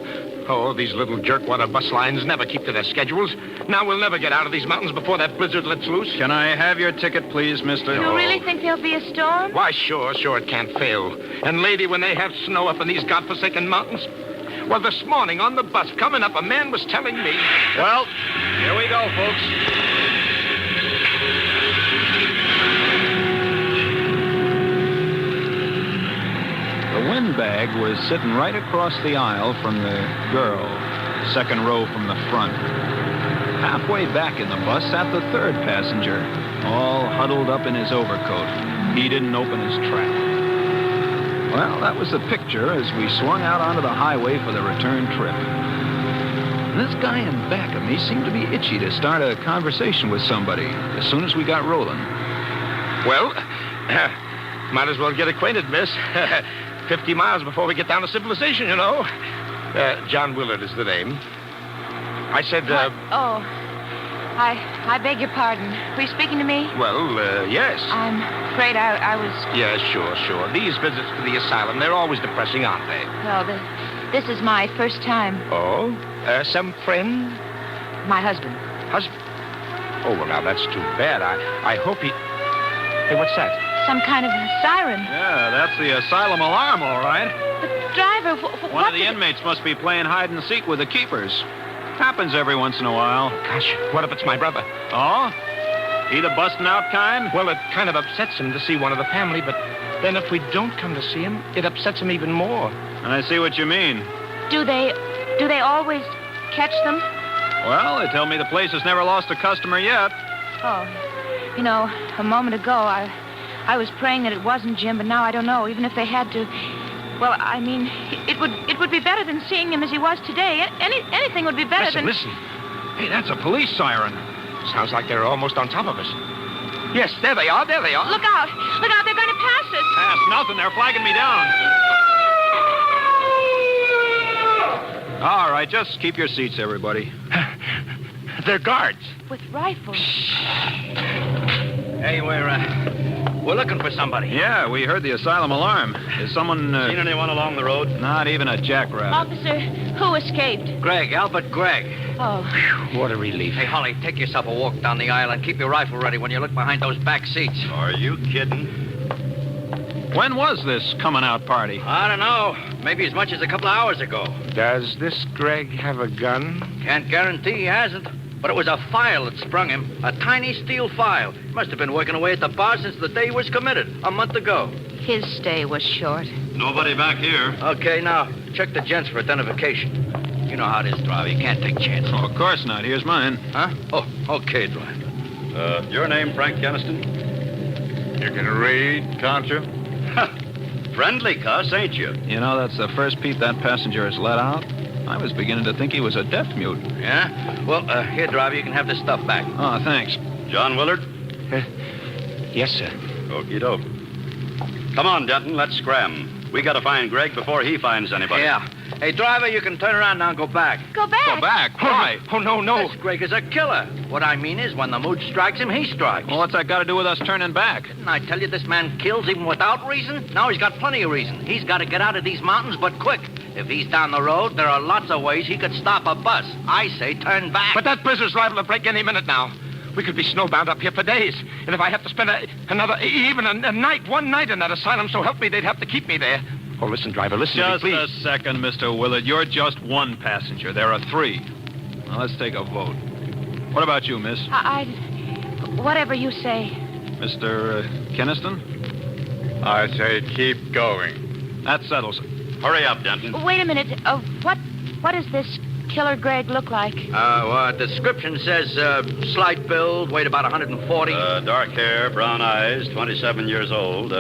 Oh, these little jerkwater bus lines never keep to their schedules. Now we'll never get out of these mountains before that blizzard lets loose. Can I have your ticket, please, mister? You really think there'll be a storm? Why, sure, it can't fail. And, lady, when they have snow up in these godforsaken mountains... Well, this morning on the bus coming up, a man was telling me... Well, here we go, folks. The windbag was sitting right across the aisle from the girl, second row from the front. Halfway back in the bus sat the 3rd passenger, all huddled up in his overcoat. He didn't open his trap. Well, that was the picture as we swung out onto the highway for the return trip. And this guy in back of me seemed to be itchy to start a conversation with somebody as soon as we got rolling. Well, might as well get acquainted, miss. 50 miles before we get down to civilization, you know. John Willard is the name. I said, Oh, I beg your pardon. Were you speaking to me? Well, yes. I'm afraid I was... Yeah, sure. These visits to the asylum, they're always depressing, aren't they? Well, this is my first time. Oh? Some friend? My husband. Husband? Oh, well, now, that's too bad. I hope he... Hey, what's that? Some kind of a siren. Yeah, that's the asylum alarm, all right. But, driver, One of the inmates must be playing hide and seek with the keepers. Happens every once in a while. Gosh, what if it's my brother? Oh? He the busting out kind? Well, it kind of upsets him to see one of the family, but then if we don't come to see him, it upsets him even more. I see what you mean. Do they always catch them? Well, they tell me the place has never lost a customer yet. Oh, you know, a moment ago, I was praying that it wasn't Jim, but now I don't know, even if they had to... Well, I mean, it would be better than seeing him as he was today. Anything would be better than... Listen. Hey, that's a police siren. Sounds like they're almost on top of us. Yes, there they are. Look out, they're going to pass us. Pass nothing, they're flagging me down. All right, just keep your seats, everybody. They're guards. With rifles. Hey, we're looking for somebody. Yeah, we heard the asylum alarm. Is someone... Seen anyone along the road? Not even a jackrabbit. Officer, who escaped? Greg, Albert Gregg. Oh. Whew, what a relief. Hey, Holly, take yourself a walk down the aisle and keep your rifle ready when you look behind those back seats. Are you kidding? When was this coming out party? I don't know. Maybe as much as a couple of hours ago. Does this Greg have a gun? Can't guarantee he hasn't. But it was a file that sprung him. A tiny steel file. Must have been working away at the bar since the day he was committed, a month ago. His stay was short. Nobody back here. Okay, now, check the gents for identification. You know how it is, driver. You can't take chances. Oh, of course not. Here's mine. Huh? Oh, okay, driver. Your name, Frank Keniston? You can read, can't you? Friendly cuss, ain't you? You know, that's the first peep that passenger has let out. I was beginning to think he was a deaf mute. Yeah? Well, here, driver, you can have this stuff back. Oh, thanks. John Willard? Yes, sir. Okie doke. Come on, Denton, let's scram. We gotta find Greg before he finds anybody. Yeah. Hey, driver, you can turn around now and go back. Go back? Go back? Why? Oh, no. This Greg is a killer. What I mean is, when the mood strikes him, he strikes. Well, what's that got to do with us turning back? Didn't I tell you this man kills even without reason? Now he's got plenty of reason. He's got to get out of these mountains, but quick. If he's down the road, there are lots of ways he could stop a bus. I say turn back. But that blizzard's liable to break any minute now. We could be snowbound up here for days. And if I have to spend one night in that asylum, so help me, they'd have to keep me there. Oh, listen, driver, listen to me, Just please. a second, Mr. Willard. You're just one passenger. There are three. Now, let's take a vote. What about you, miss? Whatever you say. Mr. Keniston? I say keep going. That settles it. Hurry up, Denton. Wait a minute. What does this Killer Greg look like? Description says slight build, weight about 140. Dark hair, brown eyes, 27 years old.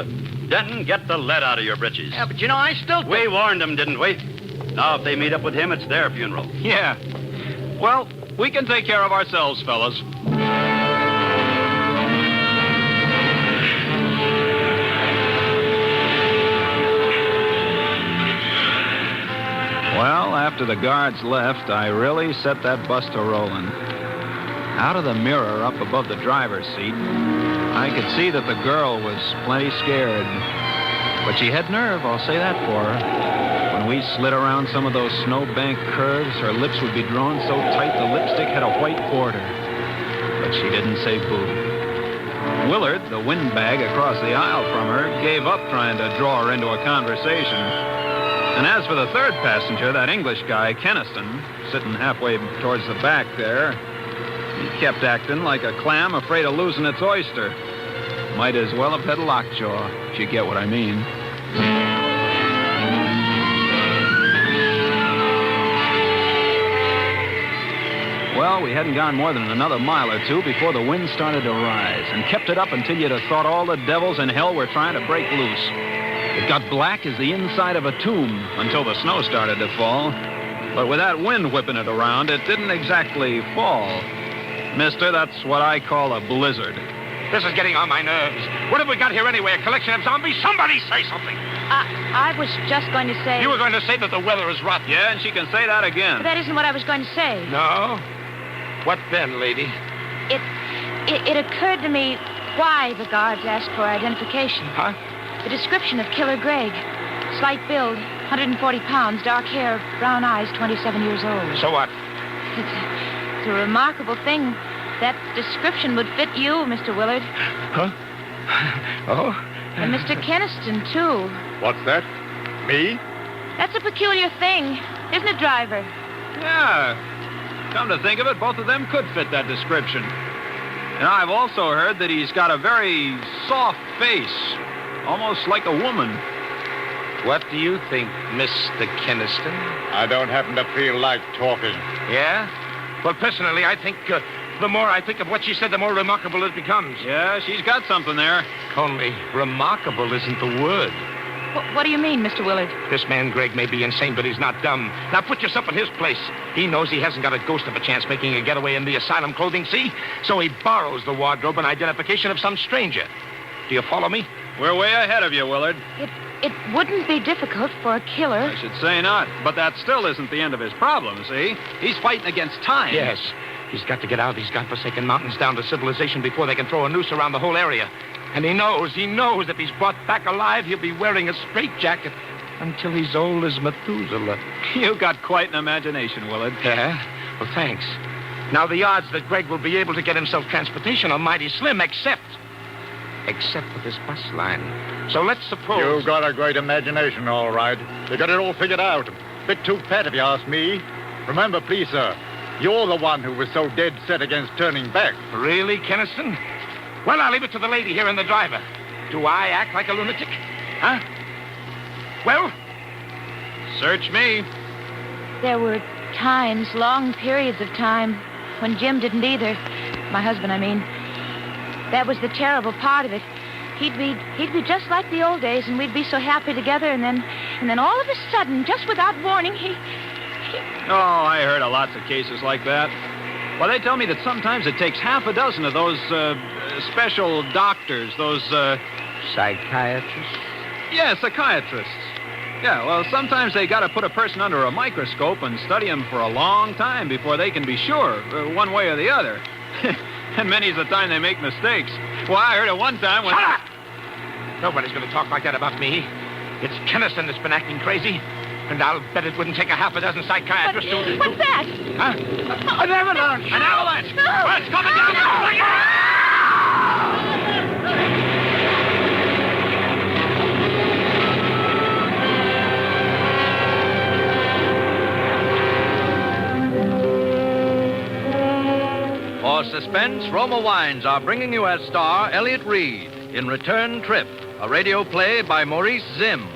Denton, get the lead out of your britches. Yeah, but I still... We warned them, didn't we? Now, if they meet up with him, it's their funeral. Yeah. Well, we can take care of ourselves, fellas. Well, after the guards left, I really set that bus to rolling. Out of the mirror up above the driver's seat, I could see that the girl was plenty scared. But she had nerve, I'll say that for her. When we slid around some of those snowbank curves, her lips would be drawn so tight the lipstick had a white border. But she didn't say boo. Willard, the windbag across the aisle from her, gave up trying to draw her into a conversation. And as for the third passenger, that English guy, Keniston, sitting halfway towards the back there, he kept acting like a clam afraid of losing its oyster. Might as well have had lockjaw, if you get what I mean. Well, we hadn't gone more than another mile or two before the wind started to rise, and kept it up until you'd have thought all the devils in hell were trying to break loose. It got black as the inside of a tomb until the snow started to fall. But with that wind whipping it around, it didn't exactly fall. Mister, that's what I call a blizzard. This is getting on my nerves. What have we got here anyway? A collection of zombies? Somebody say something. I was just going to say... You were going to say that the weather is rotten. Yeah, and she can say that again. But that isn't what I was going to say. No? What then, lady? It occurred to me why the guards asked for identification. Huh? The description of Killer Greg. Slight build, 140 pounds, dark hair, brown eyes, 27 years old. So what? It's a remarkable thing. That description would fit you, Mr. Willard. Huh? Oh? And Mr. Keniston, too. What's that? Me? That's a peculiar thing, isn't it, driver? Yeah. Come to think of it, both of them could fit that description. And I've also heard that he's got a very soft face, almost like a woman. What do you think, Mr. Keniston? I don't happen to feel like talking. Yeah? Well, personally, I think the more I think of what she said, the more remarkable it becomes. Yeah, she's got something there. Only remarkable isn't the word. What do you mean, Mr. Willard? This man, Greg, may be insane, but he's not dumb. Now, put yourself in his place. He knows he hasn't got a ghost of a chance making a getaway in the asylum clothing, see? So he borrows the wardrobe and identification of some stranger. Do you follow me? We're way ahead of you, Willard. It wouldn't be difficult for a killer. I should say not. But that still isn't the end of his problem, see? He's fighting against time. Yes. He's got to get out of these godforsaken mountains down to civilization before they can throw a noose around the whole area. And he knows if he's brought back alive, he'll be wearing a straitjacket until he's old as Methuselah. You've got quite an imagination, Willard. Yeah? Well, thanks. Now, the odds that Greg will be able to get himself transportation are mighty slim, except for this bus line. So let's suppose... You've got a great imagination, all right. You got it all figured out. Bit too fat, if you ask me. Remember, please, sir, you're the one who was so dead set against turning back. Really, Keniston? Well, I'll leave it to the lady here and the driver. Do I act like a lunatic? Huh? Well? Search me. There were times, long periods of time, when Jim didn't either. My husband, I mean. That was the terrible part of it. He'd be just like the old days, and we'd be so happy together, and then all of a sudden, just without warning, he... Oh, I heard of lots of cases like that. Well, they tell me that sometimes it takes half a dozen of those special doctors, those... Psychiatrists? Yeah, psychiatrists. Yeah, well, sometimes they got to put a person under a microscope and study him for a long time before they can be sure, one way or the other. And many's the time they make mistakes. Well, I heard it one time when... Shut up! Nobody's going to talk like that about me. It's Keniston that's been acting crazy. And I'll bet it wouldn't take a half a dozen psychiatrists to... What's that? Huh? An avalanche! An avalanche! No. Well, it's coming down now! suspense, Roma Wines are bringing you as star Elliot Reed in Return Trip, a radio play by Maurice Zimm.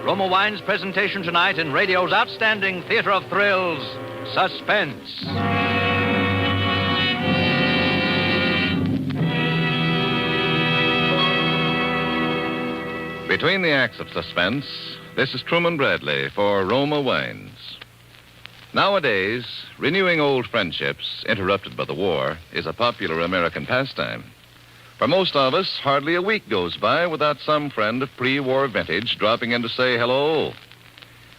Roma Wines' presentation tonight in radio's outstanding theater of thrills, Suspense. Between the acts of Suspense, this is Truman Bradley for Roma Wines. Nowadays, renewing old friendships interrupted by the war is a popular American pastime. For most of us, hardly a week goes by without some friend of pre-war vintage dropping in to say hello.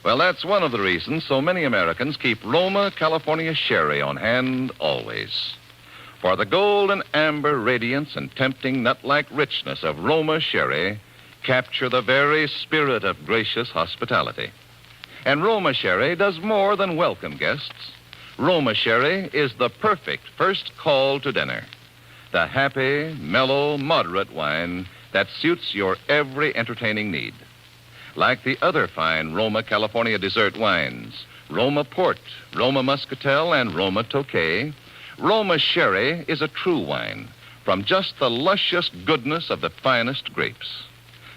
Well, that's one of the reasons so many Americans keep Roma California Sherry on hand always. For the gold and amber radiance and tempting nut-like richness of Roma Sherry capture the very spirit of gracious hospitality. And Roma Sherry does more than welcome guests. Roma Sherry is the perfect first call to dinner. The happy, mellow, moderate wine that suits your every entertaining need. Like the other fine Roma California dessert wines, Roma Port, Roma Muscatel, and Roma Tokay, Roma Sherry is a true wine from just the luscious goodness of the finest grapes.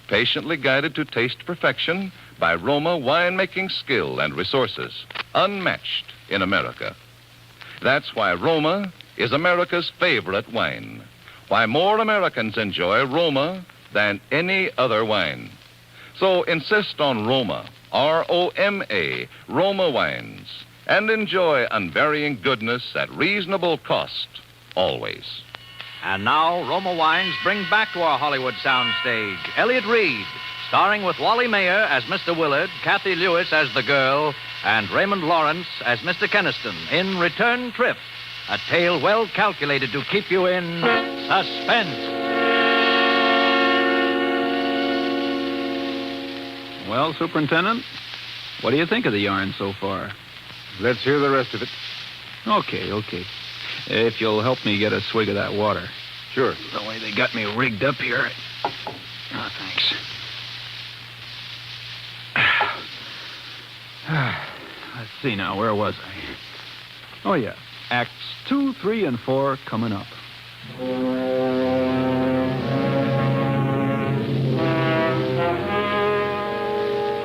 Patiently guided to taste perfection by Roma winemaking skill and resources, unmatched in America. That's why Roma is America's favorite wine. Why more Americans enjoy Roma than any other wine. So insist on Roma, R-O-M-A, Roma wines, and enjoy unvarying goodness at reasonable cost, always. And now, Roma Wines bring back to our Hollywood soundstage Elliot Reed, starring with Wally Mayer as Mr. Willard, Kathy Lewis as the girl, and Raymond Lawrence as Mr. Keniston in Return Trip, a tale well calculated to keep you in suspense. Well, Superintendent, what do you think of the yarn so far? Let's hear the rest of it. Okay. If you'll help me get a swig of that water. Sure. The way they got me rigged up here. Oh, thanks. Let's see now, where was I? Oh, yeah. Acts 2, 3, and 4 coming up.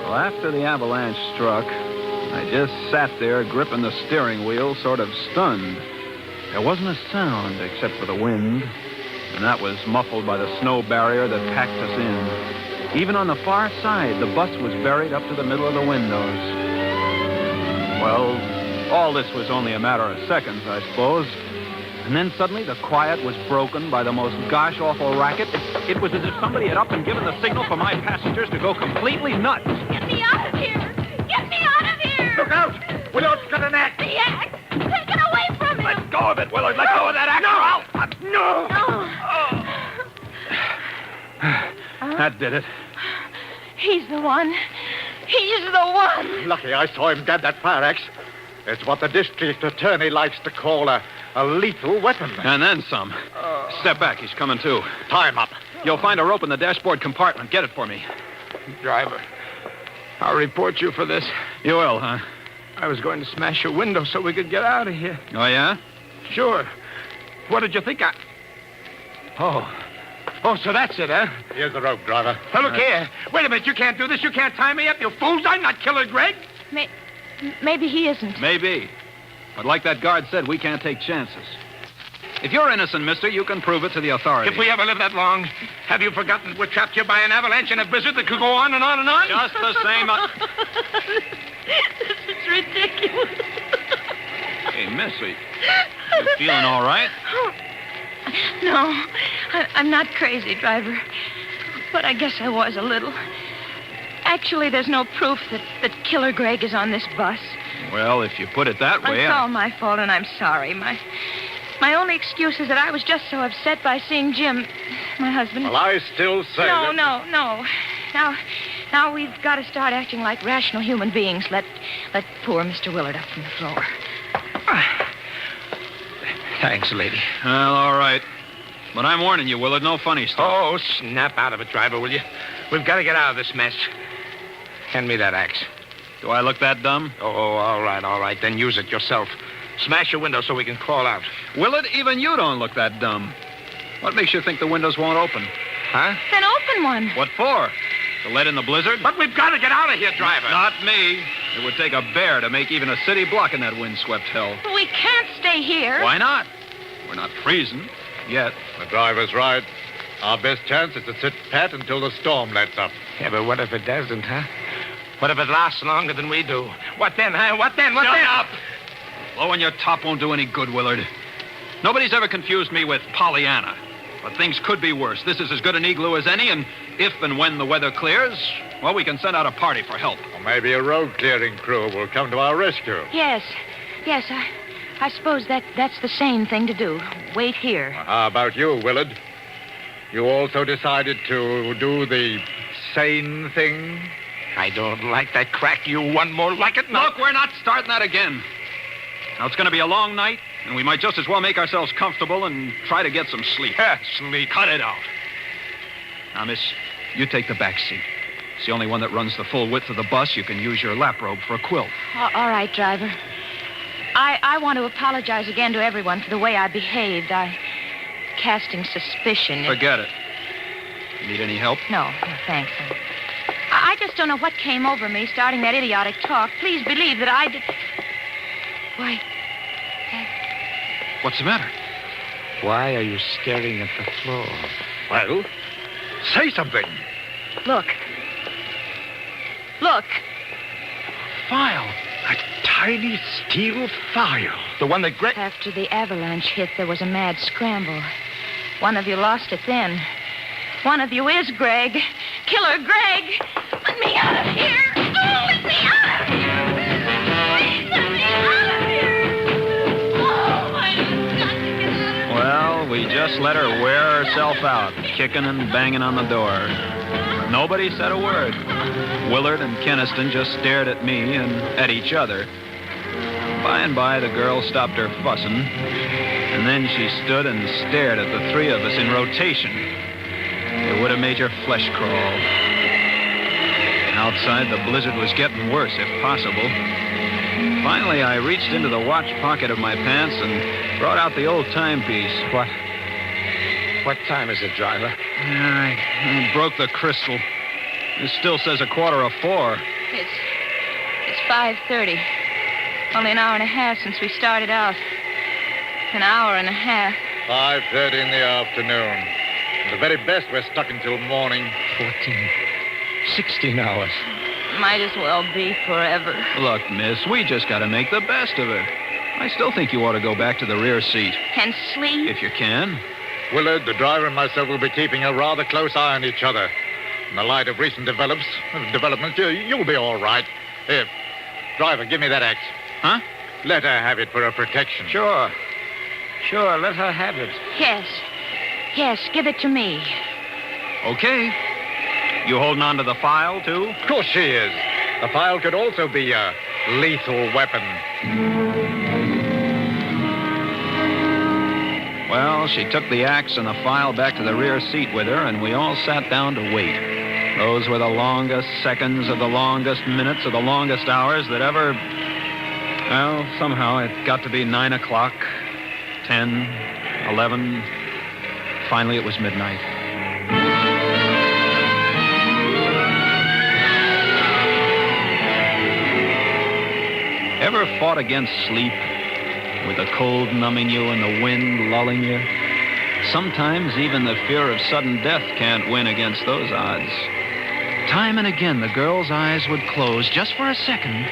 Well, after the avalanche struck, I just sat there gripping the steering wheel, sort of stunned. There wasn't a sound except for the wind, and that was muffled by the snow barrier that packed us in. Even on the far side, the bus was buried up to the middle of the windows. Well, all this was only a matter of seconds, I suppose. And then suddenly the quiet was broken by the most gosh-awful racket. It was as if somebody had up and given the signal for my passengers to go completely nuts. Get me out of here! Get me out of here! Look out! Willard's got an axe! The axe! Take it away from him! Let go of it, Willard! Let go of that axe! No! That did it. He's the one. He's the one. Lucky I saw him grab that fire axe. It's what the district attorney likes to call a lethal weapon. And then some. Step back. He's coming, too. Tie him up. You'll find a rope in the dashboard compartment. Get it for me. Driver, I'll report you for this. You will, huh? I was going to smash your window so we could get out of here. Oh, yeah? Sure. What did you think I... Oh, so that's it, huh? Here's the rope, driver. Now, look here. Wait a minute. You can't do this. You can't tie me up, you fools. I'm not Killer Greg. Maybe he isn't. Maybe. But like that guard said, we can't take chances. If you're innocent, mister, you can prove it to the authorities. If we ever live that long, have you forgotten that we're trapped here by an avalanche and a blizzard that could go on and on and on? Just the same... This is ridiculous. Hey, miss, you feeling all right? No, I'm not crazy, driver. But I guess I was a little. Actually, there's no proof that Killer Greg is on this bus. Well, if you put it that way... It's all my fault, and I'm sorry. My only excuse is that I was just so upset by seeing Jim, my husband. Well, I still say No. Now we've got to start acting like rational human beings. Let poor Mr. Willard up from the floor. Thanks, lady. Well, all right. But I'm warning you, Willard, no funny stuff. Oh, snap out of it, driver, will you? We've got to get out of this mess. Hand me that axe. Do I look that dumb? Oh, all right. Then use it yourself. Smash your window so we can crawl out. Willard, even you don't look that dumb. What makes you think the windows won't open? Huh? Then open one. What for? To let in the blizzard? But we've got to get out of here, driver. Not me. It would take a bear to make even a city block in that windswept hell. But we can't stay here. Why not? We're not freezing. Yet. The driver's right. Our best chance is to sit pat until the storm lets up. Yeah, but what if it doesn't, huh? What if it lasts longer than we do? What then, huh? What then? What Shut then? up! Blowing your top won't do any good, Willard. Nobody's ever confused me with Pollyanna. But things could be worse. This is as good an igloo as any, and if and when the weather clears, well, we can send out a party for help. Or maybe a road-clearing crew will come to our rescue. Yes. Yes, I suppose that's the sane thing to do. Wait here. How about you, Willard? You also decided to do the sane thing? I don't like that crack. You one more like it? No. Look, we're not starting that again. Now, it's going to be a long night, and we might just as well make ourselves comfortable and try to get some sleep. Sleep. Cut it out. Now, miss, you take the back seat. It's the only one that runs the full width of the bus. You can use your lap robe for a quilt. All right, driver. I want to apologize again to everyone for the way I behaved. Casting suspicion. Forget it. Need any help? No, thanks. I just don't know what came over me starting that idiotic talk. Please believe that I did... Why... What's the matter? Why are you staring at the floor? Well, say something. Look. Look. File. A tiny steel file. The one that Greg... After the avalanche hit, there was a mad scramble. One of you lost it then. One of you is Greg. Killer Greg. Let me out of here. Oh, let me out of here. Please let me out of here. Oh, I just got to get out of here. Well, we just let her wear herself out, kicking and banging on the door. Nobody said a word. Willard and Keniston just stared at me and at each other. By and by, the girl stopped her fussing, and then she stood and stared at the three of us in rotation. It would have made your flesh crawl. Outside, the blizzard was getting worse, if possible. Finally, I reached into the watch pocket of my pants and brought out the old timepiece. What time is it, driver? I broke the crystal. It still says 4:15. It's 5:30. Only an hour and a half since we started out. An hour and a half. 5:30 in the afternoon. The very best we're stuck until morning. 16 hours. Might as well be forever. Look, miss, we just got to make the best of it. I still think you ought to go back to the rear seat. And sleep? If you can. Willard, the driver, and myself will be keeping a rather close eye on each other. In the light of recent developments, you'll be all right. Here, driver, give me that axe. Huh? Let her have it for her protection. Sure, let her have it. Yes, give it to me. Okay. You holding on to the file, too? Of course she is. The file could also be a lethal weapon. Well, she took the axe and the file back to the rear seat with her, and we all sat down to wait. Those were the longest seconds of the longest minutes of the longest hours that ever... Well, somehow it got to be 9 o'clock, 10, 11. Finally, it was midnight. Ever fought against sleep, with the cold numbing you and the wind lulling you? Sometimes even the fear of sudden death can't win against those odds. Time and again, the girl's eyes would close just for a second,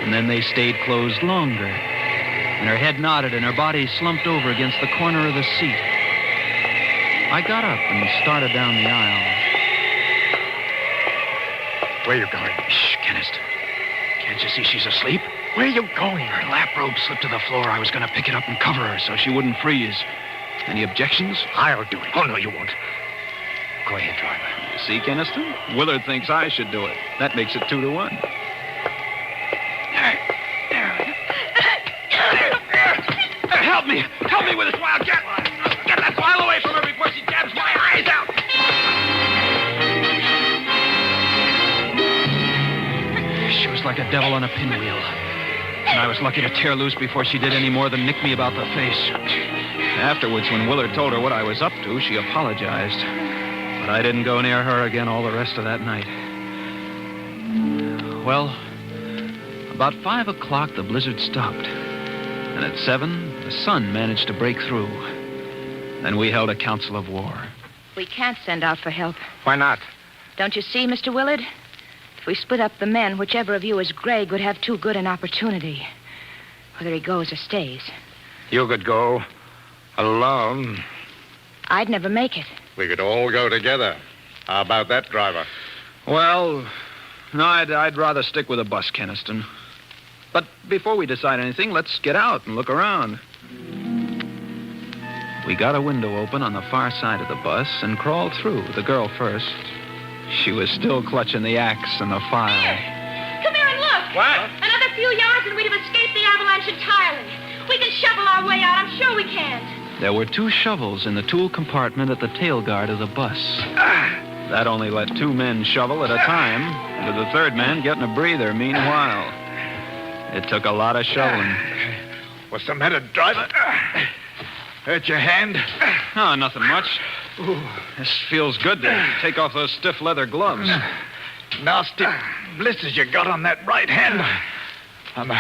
and then they stayed closed longer, and her head nodded and her body slumped over against the corner of the seat. I got up and started down the aisle. Where are you going? Shh, Kennist. Can't you see she's asleep? Where are you going? Her lap robe slipped to the floor. I was going to pick it up and cover her so she wouldn't freeze. Any objections? I'll do it. Oh, no, you won't. Go ahead, driver. See, Keniston? Willard thinks I should do it. That makes it 2-1. Help me! Help me with this wildcat! Get that file away from her before she jabs my eyes out! She was like a devil on a pinwheel. And I was lucky to tear loose before she did any more than nick me about the face. Afterwards, when Willard told her what I was up to, she apologized. But I didn't go near her again all the rest of that night. Well, about 5 o'clock, the blizzard stopped. And at 7, the sun managed to break through. Then we held a council of war. We can't send out for help. Why not? Don't you see, Mr. Willard? If we split up the men, whichever of you is Gregg would have too good an opportunity. Whether he goes or stays. You could go alone. I'd never make it. We could all go together. How about that, driver? Well, no, I'd rather stick with a bus, Keniston. But before we decide anything, let's get out and look around. We got a window open on the far side of the bus and crawled through, the girl first. She was still clutching the axe and the file. Come here and look. What? Another few yards and we'd have escaped the avalanche entirely. We can shovel our way out. I'm sure we can. There were 2 shovels in the tool compartment at the tail guard of the bus. That only let 2 men shovel at a time, with the third man getting a breather meanwhile. It took a lot of shoveling. What's the matter, driver? Hurt your hand? Oh, nothing much. This feels good to take off those stiff leather gloves. Nasty blisters you got on that right hand. I'm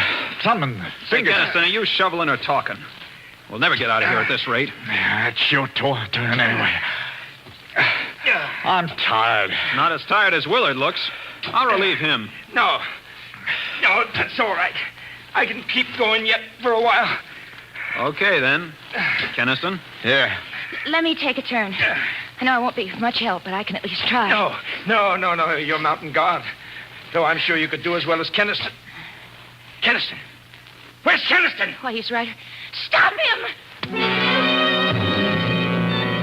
thumbing fingers. Hey, Keniston, are you shoveling or talking? We'll never get out of here at this rate. It's your turn anyway. I'm tired. Not as tired as Willard looks. I'll relieve him. No, that's all right. I can keep going yet for a while. Okay, then. Keniston? Yeah. Let me take a turn. I know I won't be much help, but I can at least try. No. You're mountain guard. Though I'm sure you could do as well as Keniston. Keniston? Where's Keniston? Why, he's right. Stop him!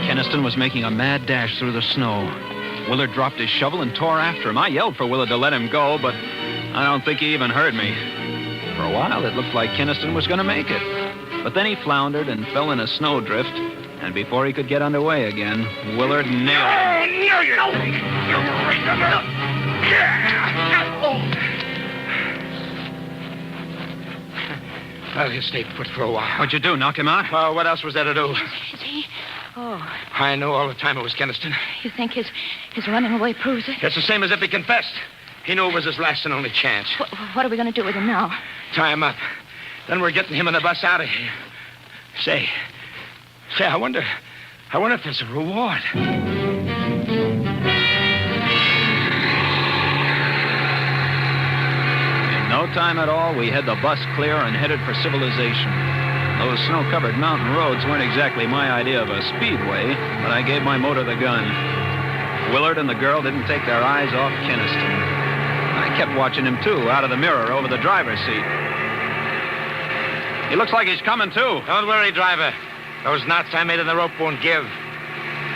Keniston was making a mad dash through the snow. Willard dropped his shovel and tore after him. I yelled for Willard to let him go, but I don't think he even heard me. For a while, it looked like Keniston was going to make it. But then he floundered and fell in a snowdrift, and before he could get underway again, Willard nailed him. Well, he'll stay put for a while. What'd you do, knock him out? Well, what else was there to do? Is he? Oh. I knew all the time it was Keniston. You think his running away proves it? It's the same as if he confessed. He knew it was his last and only chance. What are we going to do with him now? Tie him up. Then we're getting him and the bus out of here. Say, I wonder if there's a reward. In no time at all, we had the bus clear and headed for civilization. Those snow-covered mountain roads weren't exactly my idea of a speedway, but I gave my motor the gun. Willard and the girl didn't take their eyes off Keniston. I kept watching him, too, out of the mirror over the driver's seat. He looks like he's coming, too. Don't worry, driver. Those knots I made in the rope won't give.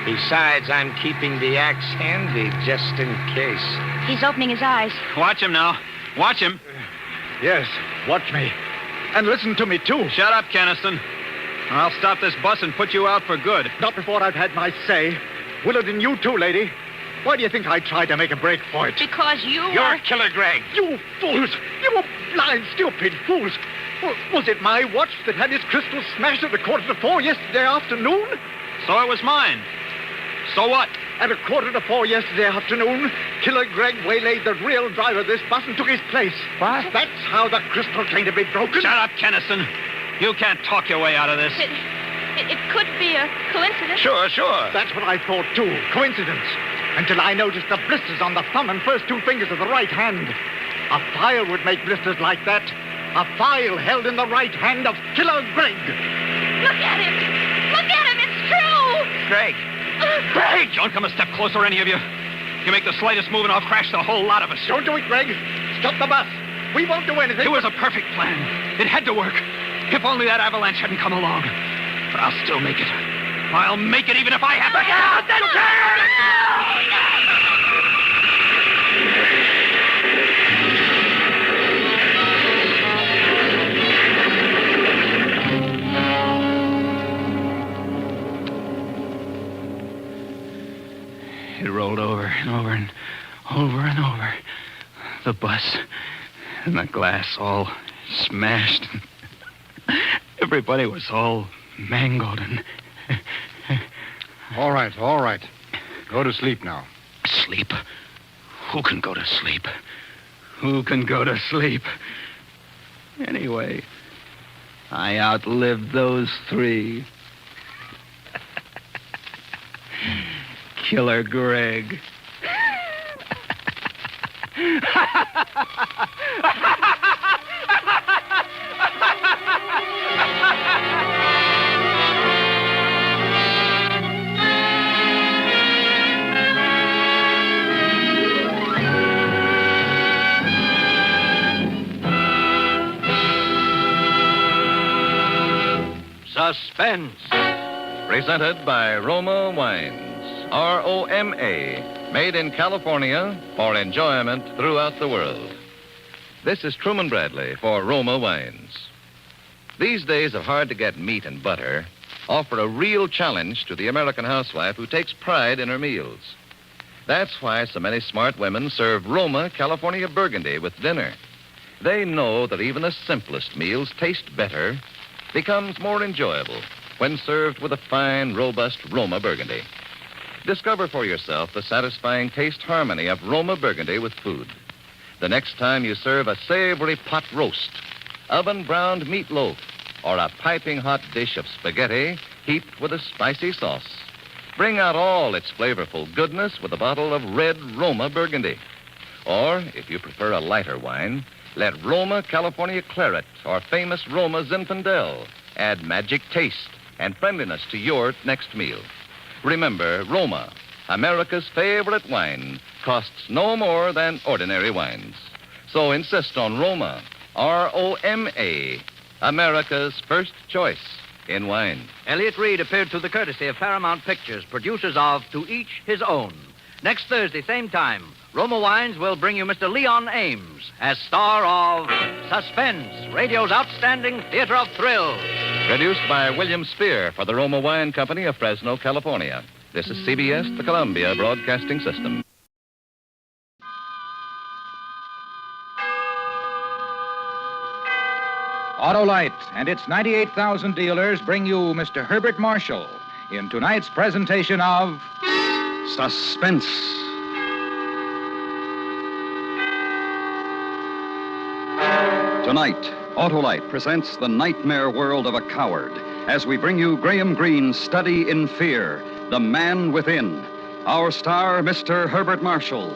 Besides, I'm keeping the axe handy just in case. He's opening his eyes. Watch him now. Watch him. Yes, watch me. And listen to me, too. Shut up, Keniston. I'll stop this bus and put you out for good. Not before I've had my say. Willard and you, too, lady. Why do you think I tried to make a break for it? Because You're Killer Gregg. You fools! You blind, stupid fools! Was it my watch that had its crystal smashed at 3:45 yesterday afternoon? So it was mine. So what? At 3:45 yesterday afternoon, Killer Gregg waylaid the real driver of this bus and took his place. What? That's how the crystal came to be broken. Shut up, Keniston. You can't talk your way out of this. It could be a coincidence. Sure. That's what I thought, too. Coincidence. Until I noticed the blisters on the thumb and first 2 fingers of the right hand. A file would make blisters like that. A file held in the right hand of Killer Gregg. Look at him! Look at him! It's true! Gregg! Gregg! Don't come a step closer, any of you. You make the slightest move and I'll crash the whole lot of us. Don't do it, Gregg. Stop the bus. We won't do anything. It was a perfect plan. It had to work. If only that avalanche hadn't come along. But I'll still make it. I'll make it even if I have to. It rolled over and over and over and over. The bus and the glass all smashed. Everybody was all mangled and... All right. Go to sleep now. Sleep? Who can go to sleep? Who can go to sleep? Anyway, I outlived those three. Killer Greg. Suspense. Presented by Roma Wines. R-O-M-A. Made in California for enjoyment throughout the world. This is Truman Bradley for Roma Wines. These days of hard-to-get meat and butter offer a real challenge to the American housewife who takes pride in her meals. That's why so many smart women serve Roma California Burgundy with dinner. They know that even the simplest meals taste better, becomes more enjoyable when served with a fine, robust Roma Burgundy. Discover for yourself the satisfying taste harmony of Roma Burgundy with food. The next time you serve a savory pot roast, oven-browned meatloaf, or a piping hot dish of spaghetti heaped with a spicy sauce, bring out all its flavorful goodness with a bottle of red Roma Burgundy. Or, if you prefer a lighter wine, let Roma California Claret or famous Roma Zinfandel add magic taste and friendliness to your next meal. Remember, Roma, America's favorite wine, costs no more than ordinary wines. So insist on Roma, R-O-M-A, America's first choice in wine. Elliot Reed appeared through the courtesy of Paramount Pictures, producers of To Each His Own. Next Thursday, same time, Roma Wines will bring you Mr. Leon Ames as star of Suspense, radio's outstanding theater of thrills. Produced by William Spear for the Roma Wine Company of Fresno, California. This is CBS, the Columbia Broadcasting System. Autolite and its 98,000 dealers bring you Mr. Herbert Marshall in tonight's presentation of Suspense. Tonight, Autolite presents The Nightmare World of a Coward as we bring you Graham Greene's Study in Fear, The Man Within. Our star, Mr. Herbert Marshall.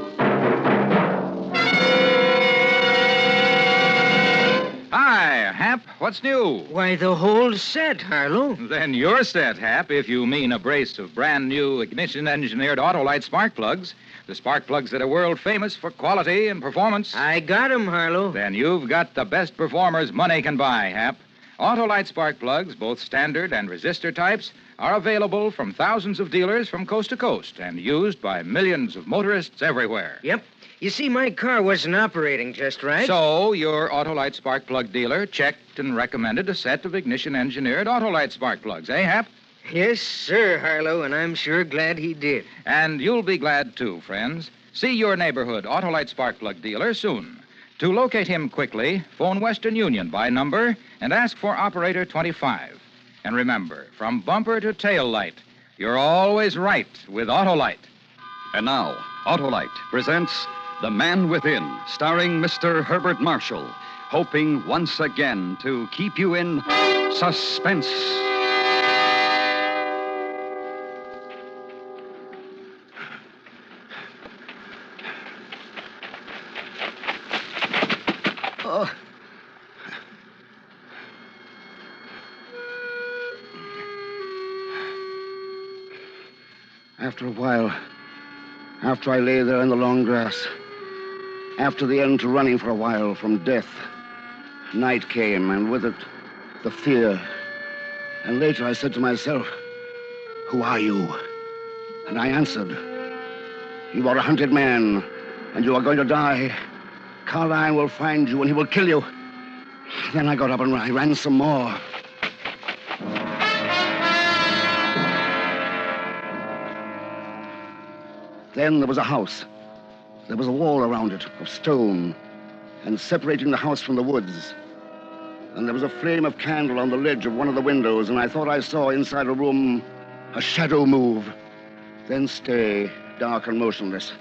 Hi, Hap. What's new? Why, the whole set, Harlow. Then you're set, Hap, if you mean a brace of brand new ignition-engineered Autolite spark plugs. The spark plugs that are world famous for quality and performance. I got 'em, Harlow. Then you've got the best performers money can buy, Hap. Autolite spark plugs, both standard and resistor types, are available from thousands of dealers from coast to coast and used by millions of motorists everywhere. Yep. You see, my car wasn't operating just right. So your Autolite spark plug dealer checked and recommended a set of ignition-engineered Autolite spark plugs, eh, Hap? Yes, sir, Harlow, and I'm sure glad he did. And you'll be glad, too, friends. See your neighborhood Autolite spark plug dealer soon. To locate him quickly, phone Western Union by number and ask for operator 25. And remember, from bumper to tail light, you're always right with Autolite. And now, Autolite presents The Man Within, starring Mr. Herbert Marshall, hoping once again to keep you in suspense. Oh. After a while, after I lay there in the long grass, after the end to running for a while from death, night came, and with it, the fear. And later I said to myself, "Who are you?" And I answered, "You are a hunted man, and you are going to die. Carline will find you, and he will kill you." Then I got up and I ran some more. Then there was a house. There was a wall around it of stone, and separating the house from the woods and there was a flame of candle on the ledge of one of the windows, and I thought I saw inside a room a shadow move, then stay, dark and motionless.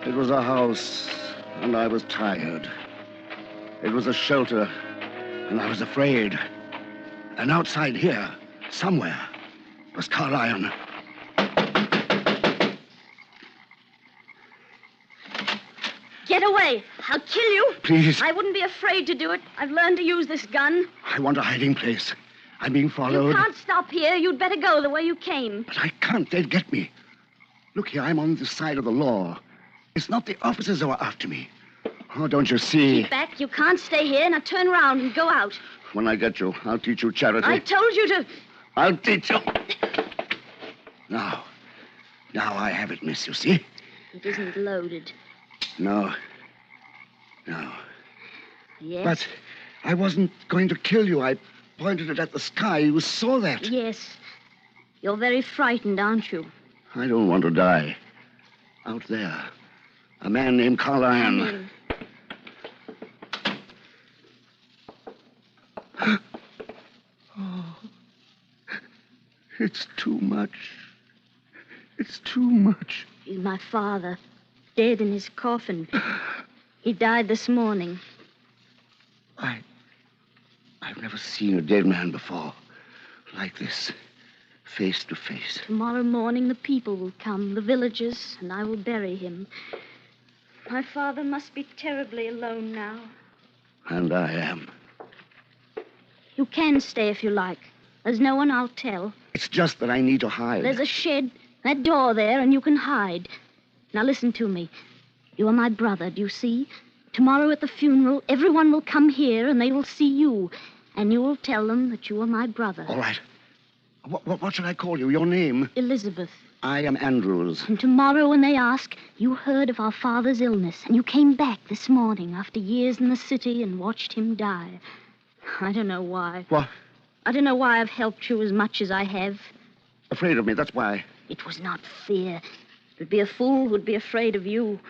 It was a house, and I was tired. It was a shelter, and I was afraid. And outside here, somewhere, was Carlion. Get away. I'll kill you. Please. I wouldn't be afraid to do it. I've learned to use this gun. I want a hiding place. I'm being followed. You can't stop here. You'd better go the way you came. But I can't. They'd get me. Look here, I'm on the side of the law. It's not the officers who are after me. Oh, don't you see? Keep back. You can't stay here. Now turn around and go out. When I get you, I'll teach you charity. I told you to... I'll teach you. Now I have it, miss, you see? It isn't loaded. No. Yes? But I wasn't going to kill you. I pointed it at the sky. You saw that. Yes. You're very frightened, aren't you? I don't want to die. Out there, a man named Carlion. Oh, it's too much. It's too much. He's my father, dead in his coffin. He died this morning. I've never seen a dead man before. Like this. Face to face. Tomorrow morning the people will come, the villagers, and I will bury him. My father must be terribly alone now. And I am. You can stay if you like. There's no one I'll tell. It's just that I need to hide. There's a shed, that door there, and you can hide. Now listen to me. You are my brother, do you see? Tomorrow at the funeral, everyone will come here and they will see you. And you will tell them that you are my brother. All right. What should I call you? Your name? Elizabeth. I am Andrews. And tomorrow when they ask, you heard of our father's illness, and you came back this morning after years in the city and watched him die. I don't know why. What? I don't know why I've helped you as much as I have. Afraid of me, that's why. It was not fear. It would be a fool who'd be afraid of you.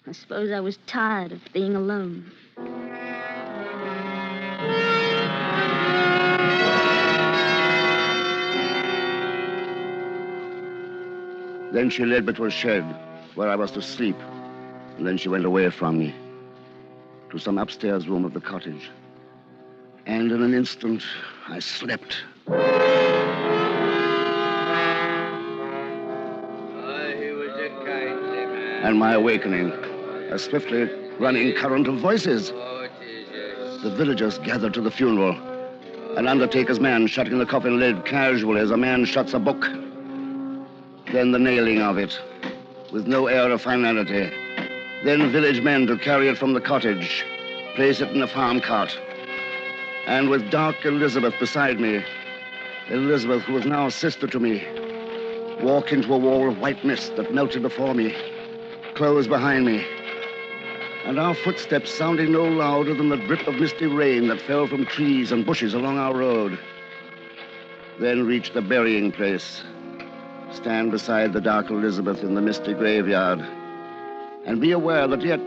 I suppose I was tired of being alone. Then she led me to a shed where I was to sleep. And then she went away from me to some upstairs room of the cottage. And in an instant, I slept. He was a kindly man. And my awakening, a swiftly running current of voices. The villagers gathered to the funeral. An undertaker's man shutting the coffin lid casually as a man shuts a book. Then the nailing of it, with no air of finality. Then village men to carry it from the cottage, place it in a farm cart. And with dark Elizabeth beside me, Elizabeth, who was now sister to me, walk into a wall of white mist that melted before me, close behind me, and our footsteps sounding no louder than the drip of misty rain that fell from trees and bushes along our road. Then reach the burying place, stand beside the dark Elizabeth in the misty graveyard, and be aware that yet,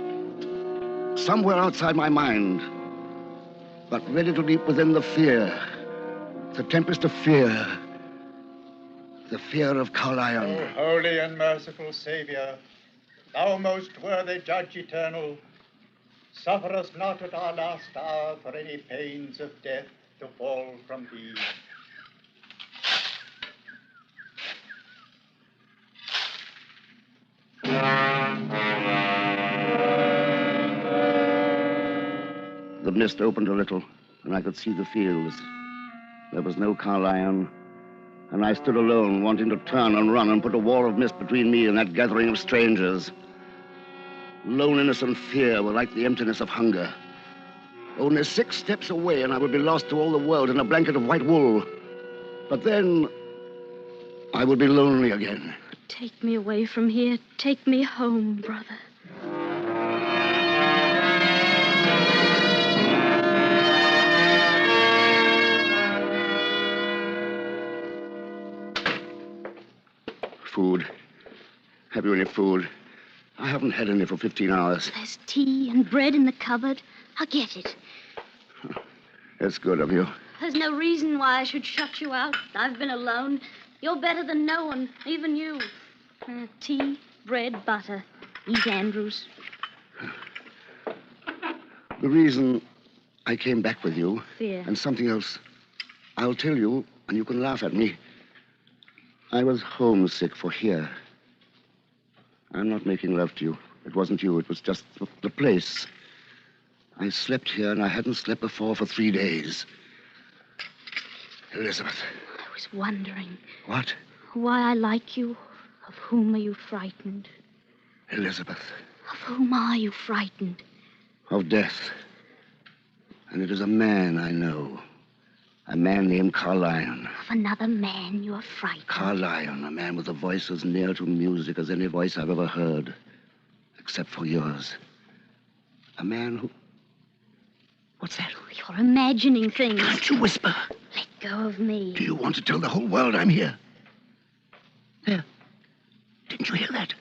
somewhere outside my mind, but ready to leap within the fear, the tempest of fear, the fear of Carlion. O holy and merciful Savior, thou most worthy Judge eternal, suffer us not at our last hour for any pains of death to fall from thee. The mist opened a little, and I could see the fields. There was no Carlion, and I stood alone, wanting to turn and run and put a wall of mist between me and that gathering of strangers. Loneliness and fear were like the emptiness of hunger. Only 6 steps away, and I would be lost to all the world in a blanket of white wool. But then, I would be lonely again. Take me away from here. Take me home, brother. Food. Have you any food? I haven't had any for 15 hours. There's tea and bread in the cupboard. I'll get it. That's good of you. There's no reason why I should shut you out. I've been alone. You're better than no one, even you. Tea, bread, butter. Eat, Andrews. The reason I came back with you... Fear. And something else. I'll tell you, and you can laugh at me. I was homesick for here. I'm not making love to you. It wasn't you. It was just the place. I slept here, and I hadn't slept before for 3 days. Elizabeth. I was wondering. What? Why I like you. Of whom are you frightened? Elizabeth. Of whom are you frightened? Of death. And it is a man I know. A man named Carlion. Of another man you are frightened. Carlion, a man with a voice as near to music as any voice I've ever heard. Except for yours. A man who... What's that? You're imagining things. Can't you whisper? Let go of me. Do you want to tell the whole world I'm here? There. Didn't you hear that?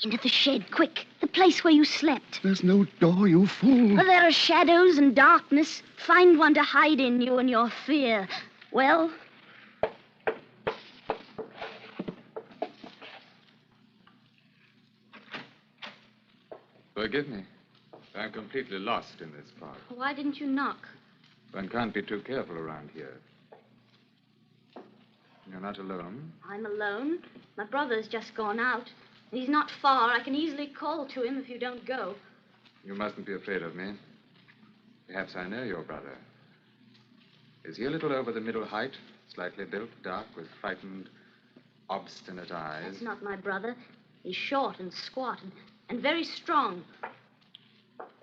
Into the shed, quick. The place where you slept. There's no door, you fool. Well, there are shadows and darkness. Find one to hide in, you and your fear. Well... Forgive me. I'm completely lost in this park. Why didn't you knock? One can't be too careful around here. You're not alone? I'm alone. My brother's just gone out. He's not far. I can easily call to him if you don't go. You mustn't be afraid of me. Perhaps I know your brother. Is he a little over the middle height, slightly built, dark, with frightened, obstinate eyes? That's not my brother. He's short and squat and very strong.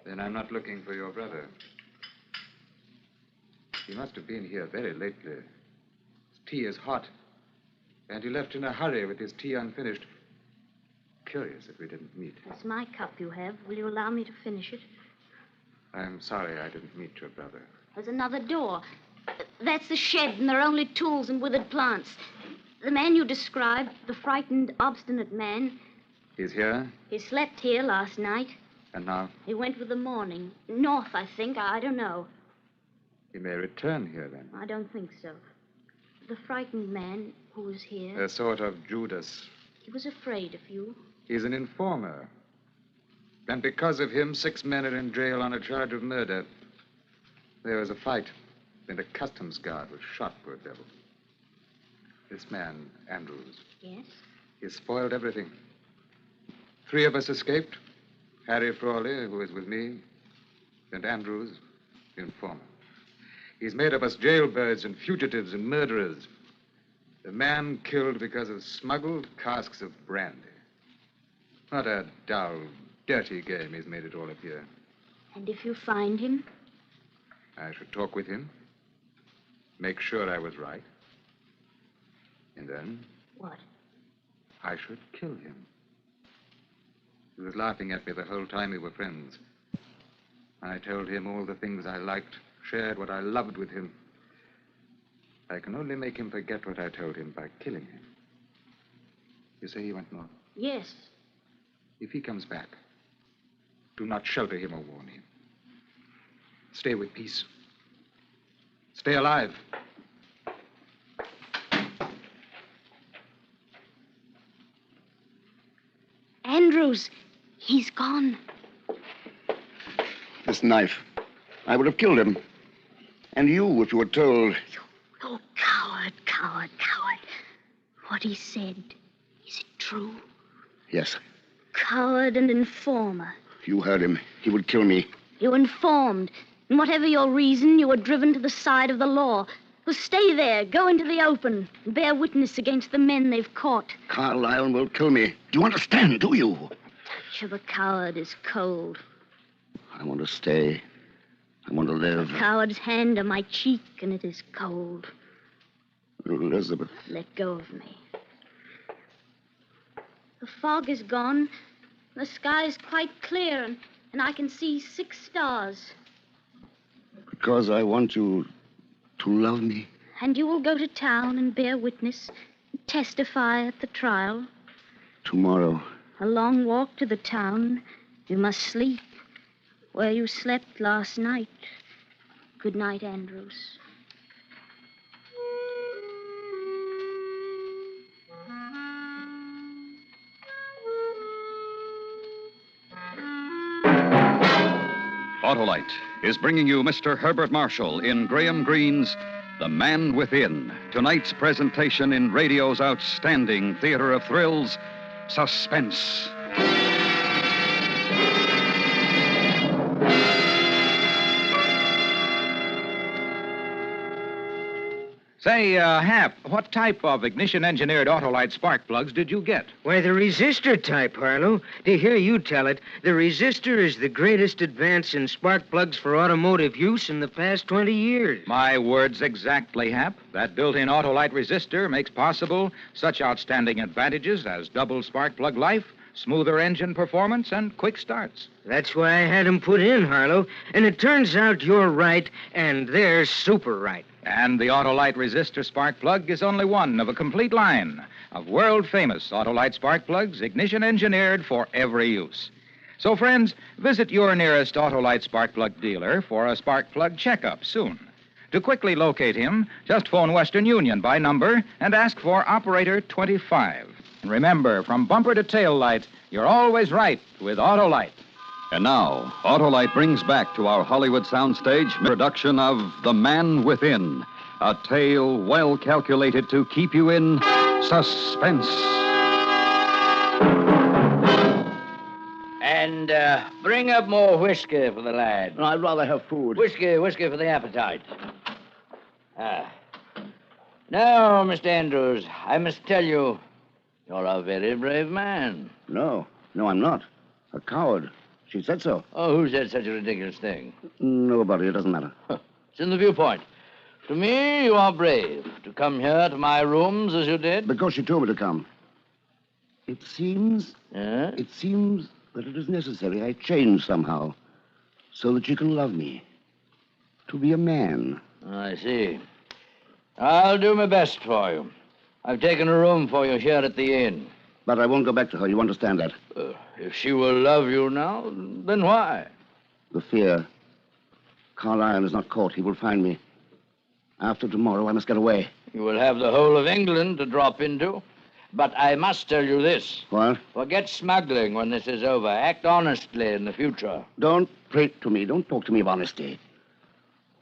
Then I'm not looking for your brother. He must have been here very lately. His tea is hot, and he left in a hurry with his tea unfinished. Curious if we didn't meet. That's my cup you have. Will you allow me to finish it? I'm sorry I didn't meet your brother. There's another door. That's the shed, and there are only tools and withered plants. The man you described, the frightened, obstinate man, He's here, he slept here last night. and now He went with the morning. North, I think. I don't know. he may return here then. I don't think so. The frightened man who was here, A sort of Judas. he was afraid of you. He's an informer. And because of him, 6 men are in jail on a charge of murder. There was a fight, and a customs guard was shot, poor devil. This man, Andrews, Yes? he spoiled everything. 3 of us escaped. Harry Frawley, who is with me, and Andrews, the informer. He's made of us jailbirds and fugitives and murderers. The man killed because of smuggled casks of brandy. What a dull, dirty game he's made it all appear. And if you find him, I should talk with him, make sure I was right, and then what? I should kill him. He was laughing at me the whole time we were friends. I told him all the things I liked, shared what I loved with him. I can only make him forget what I told him by killing him. You say he went north? Yes. If he comes back, do not shelter him or warn him. Stay with peace. Stay alive. Andrews, he's gone. This knife. I would have killed him. And you, if you were told. Oh, coward, coward, coward. What he said, is it true? Yes, Coward and informer. you heard him. He would kill me. You informed. And whatever your reason, you were driven to the side of the law. Well, stay there. Go into the open. And bear witness against the men they've caught. Carlisle will kill me. Do you understand, do you? Touch of a coward is cold. I want to stay. I want to live. A coward's hand on my cheek, and it is cold. Elizabeth. Let go of me. The fog is gone. The sky is quite clear, and I can see 6 stars. Because I want you to love me. And you will go to town and bear witness, testify at the trial. Tomorrow. A long walk to the town. You must sleep where you slept last night. Good night, Andrews. Autolite is bringing you Mr. Herbert Marshall in Graham Greene's The Man Within. Tonight's presentation in radio's outstanding theater of thrills, Suspense. Say, Hap, what type of ignition-engineered Autolite spark plugs did you get? Why, the resistor type, Harlow. To hear you tell it, the resistor is the greatest advance in spark plugs for automotive use in the past 20 years. My words exactly, Hap. That built-in Autolite resistor makes possible such outstanding advantages as double spark plug life, smoother engine performance, and quick starts. That's why I had 'em put in, Harlow. And it turns out you're right, and they're super right. And the Autolite resistor spark plug is only one of a complete line of world-famous Autolite spark plugs, ignition-engineered for every use. So, friends, visit your nearest Autolite spark plug dealer for a spark plug checkup soon. To quickly locate him, just phone Western Union by number and ask for Operator 25. And remember, from bumper to tail light, you're always right with Autolite. And now, Autolite brings back to our Hollywood soundstage production of The Man Within, a tale well calculated to keep you in suspense. And bring up more whiskey for the lad. I'd rather have food. Whiskey for the appetite. Now, Mr. Andrews, I must tell you, you're a very brave man. No, I'm not. A coward. She said so. Oh, who said such a ridiculous thing? Nobody. It doesn't matter. It's in the viewpoint. To me, you are brave. To come here to my rooms as you did. Because she told me to come. It seems... Yeah? It seems that it is necessary I change somehow so that you can love me. To be a man. I see. I'll do my best for you. I've taken a room for you here at the inn. But I won't go back to her. You understand that? If she will love you now, then why? The fear. Carlyle is not caught. He will find me. After tomorrow, I must get away. You will have the whole of England to drop into. But I must tell you this. What? Forget smuggling when this is over. Act honestly in the future. Don't prate to me. Don't talk to me of honesty.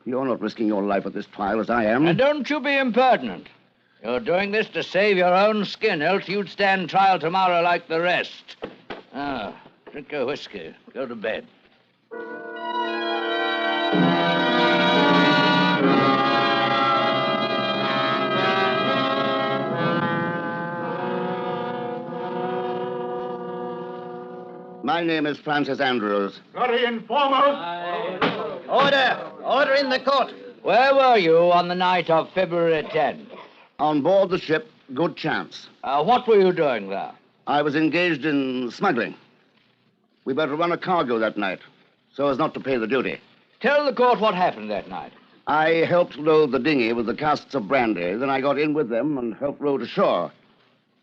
You're not risking your life at this trial as I am. And don't you be impertinent. You're doing this to save your own skin, else you'd stand trial tomorrow like the rest. Drink your whiskey. Go to bed. My name is Francis Andrews. Bloody informer! Order in the court. Where were you on the night of February 10th? On board the ship, Good Chance. What were you doing there? I was engaged in smuggling. We were to run a cargo that night, so as not to pay the duty. Tell the court what happened that night. I helped load the dinghy with the casks of brandy. Then I got in with them and helped row to shore.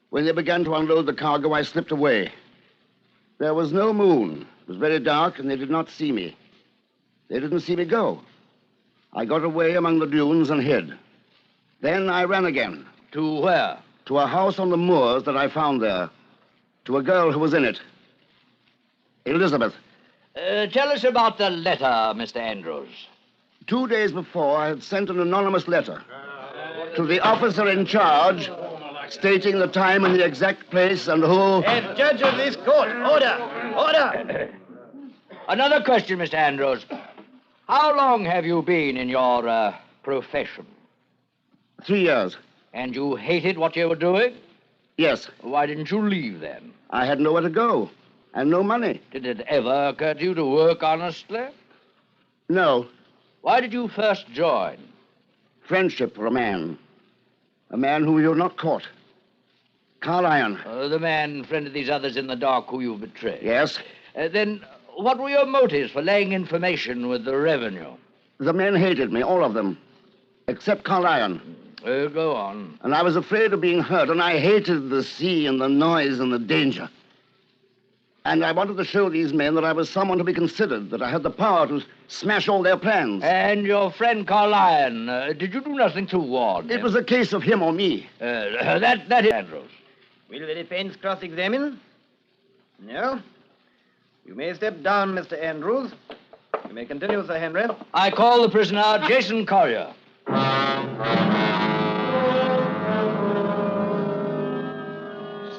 When they began to unload the cargo, I slipped away. There was no moon. It was very dark, and they did not see me. They didn't see me go. I got away among the dunes and hid. Then I ran again. To where? To a house on the moors that I found there. To a girl who was in it. Elizabeth. Tell us about the letter, Mr. Andrews. 2 days before, I had sent an anonymous letter to the officer in charge, stating the time and the exact place and who... Judge of this court, order! Another question, Mr. Andrews. How long have you been in your profession? 3 years. And you hated what you were doing? Yes. Why didn't you leave then? I had nowhere to go, and no money. Did it ever occur to you to work honestly? No. Why did you first join? Friendship for a man. A man whom you're not caught. Carl Iron. The man friended these others in the dark who you betrayed. Yes. Then what were your motives for laying information with the revenue? The men hated me, all of them, except Carl Iron. Go on. And I was afraid of being hurt, and I hated the sea and the noise and the danger. And I wanted to show these men that I was someone to be considered, that I had the power to smash all their plans. And your friend Carlion, did you do nothing to warn him? It was a case of him or me. That is Andrews. Will the defense cross-examine? No? You may step down, Mr. Andrews. You may continue, Sir Henry. I call the prisoner Jason Collier.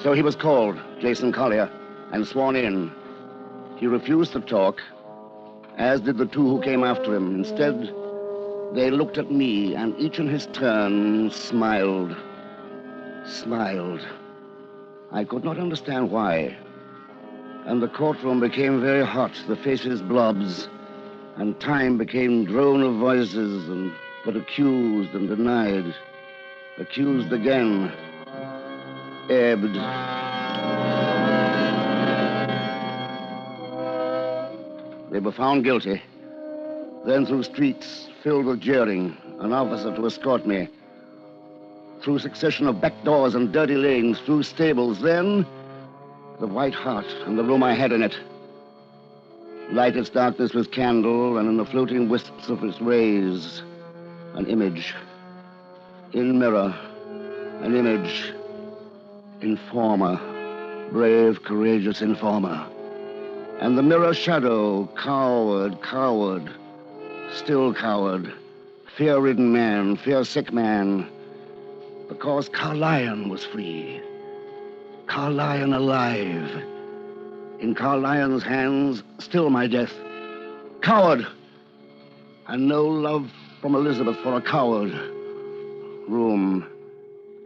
So he was called, Jason Collier, and sworn in. He refused to talk, as did the two who came after him. Instead, they looked at me, and each in his turn smiled. Smiled. I could not understand why. And the courtroom became very hot, the faces blobs, and time became drone of voices, and but accused and denied, accused again, ebbed. They were found guilty. Then through streets filled with jeering, an officer to escort me. Through succession of back doors and dirty lanes, through stables, then the White Hart and the room I had in it. Light its darkness with candle, and in the floating wisps of its rays, an image. In mirror, an image. Informer, brave, courageous informer. And the mirror shadow, coward, still coward, fear-ridden man, fear-sick man, because Carlion was free. Carlion alive. In Carlion's hands, still my death. Coward! And no love from Elizabeth for a coward. Room,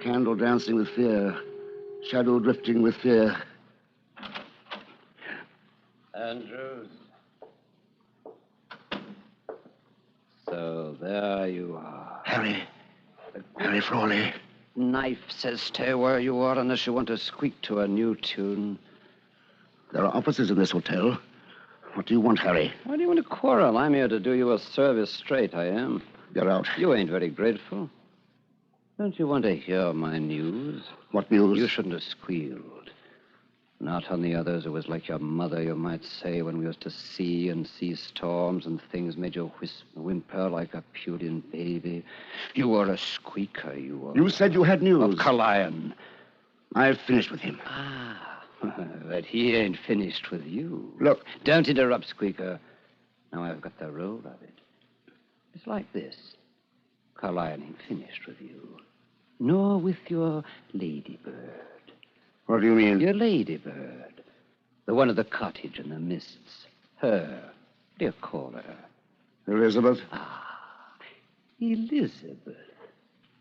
candle dancing with fear, shadow drifting with fear. Andrews. So there you are. Harry Frawley. Knife says stay where you are unless you want to squeak to a new tune. There are officers in this hotel. What do you want, Harry? Why do you want to quarrel? I'm here to do you a service straight, I am. Get out. You ain't very grateful. Don't you want to hear my news? What news? You shouldn't have squealed. Not on the others. It was like your mother, you might say, when we used to see and see storms and things made you whimper like a puling baby. You were a squeaker, you were. You said you had news. Of Carlion. I've finished with him. But he ain't finished with you. Look. Don't interrupt, Squeaker. Now I've got the roll of it. It's like this. Carlion ain't finished with you. Nor with your ladybird. What do you mean? Your ladybird. The one at the cottage in the mists. Her. What do you call her? Elizabeth? Elizabeth.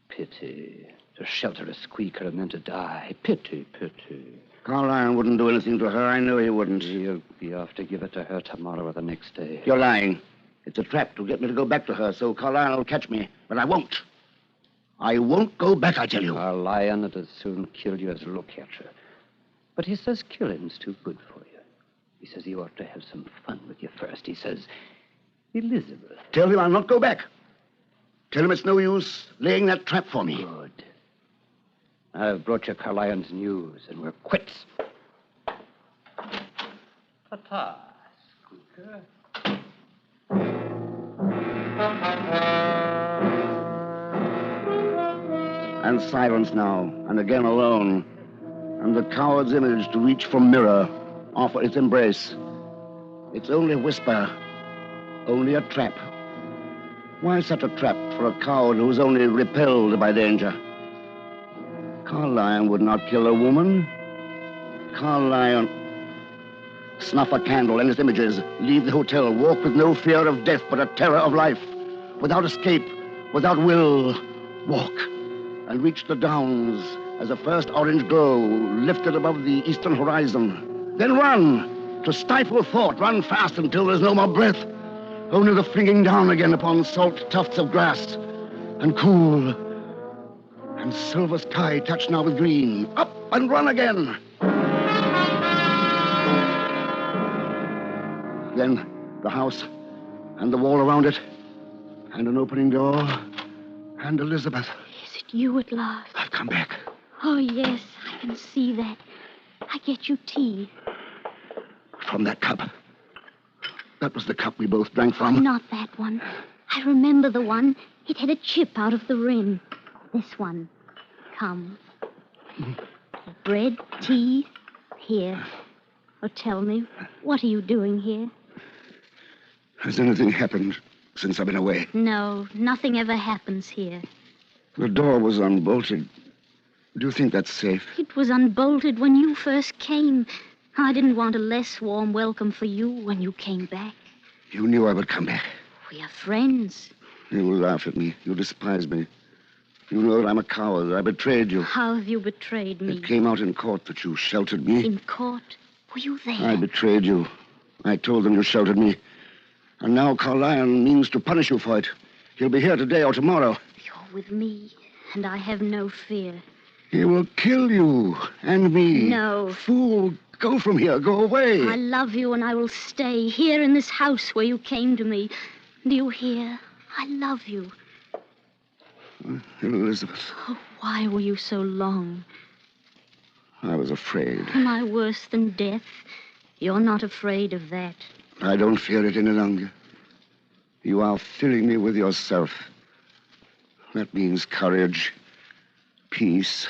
Pity. To shelter a squeaker and then to die. Pity. Carlion wouldn't do anything to her. I know he wouldn't. You'll be off to give it to her tomorrow or the next day. You're lying. It's a trap to get me to go back to her, so Carlion will catch me. But I won't. I won't go back, I tell you. Carlion would as soon kill you as look at you. But he says killing's too good for you. He says you ought to have some fun with you first. He says, Elizabeth. Tell him I'll not go back. Tell him it's no use laying that trap for me. Good. I've brought you Carlion's news, and we're quits. Ta-ta, Squeaker. And silence now, and again alone. And the coward's image to reach from mirror, offer its embrace. It's only a whisper, only a trap. Why such a trap for a coward who's only repelled by danger? Carlion would not kill a woman. Carlion... Snuff a candle and its images. Leave the hotel. Walk with no fear of death, but a terror of life. Without escape, without will. Walk. And reach the downs as the first orange glow lifted above the eastern horizon. Then run. To stifle thought, run fast until there's no more breath. Only the flinging down again upon salt tufts of grass. And cool. And silver sky touched now with green. Up and run again. Then the house and the wall around it. And an opening door. And Elizabeth. Is it you at last? I've come back. Oh, yes, I can see that. I get you tea. From that cup. That was the cup we both drank from. Not that one. I remember the one. It had a chip out of the rim. This one. Come. Bread, tea, here. Oh, tell me, what are you doing here? Has anything happened since I've been away? No, nothing ever happens here. The door was unbolted. Do you think that's safe? It was unbolted when you first came. I didn't want a less warm welcome for you when you came back. You knew I would come back. We are friends. You laugh at me. You despise me. You know that I'm a coward. I betrayed you. How have you betrayed me? It came out in court that you sheltered me. In court? Were you there? I betrayed you. I told them you sheltered me. And now Carlyon means to punish you for it. He'll be here today or tomorrow. You're with me, and I have no fear. He will kill you and me. No. Fool, go from here. Go away. I love you, and I will stay here in this house where you came to me. Do you hear? I love you. Elizabeth. Oh, why were you so long? I was afraid. Am I worse than death? You're not afraid of that. I don't fear it any longer. You are filling me with yourself. That means courage, peace,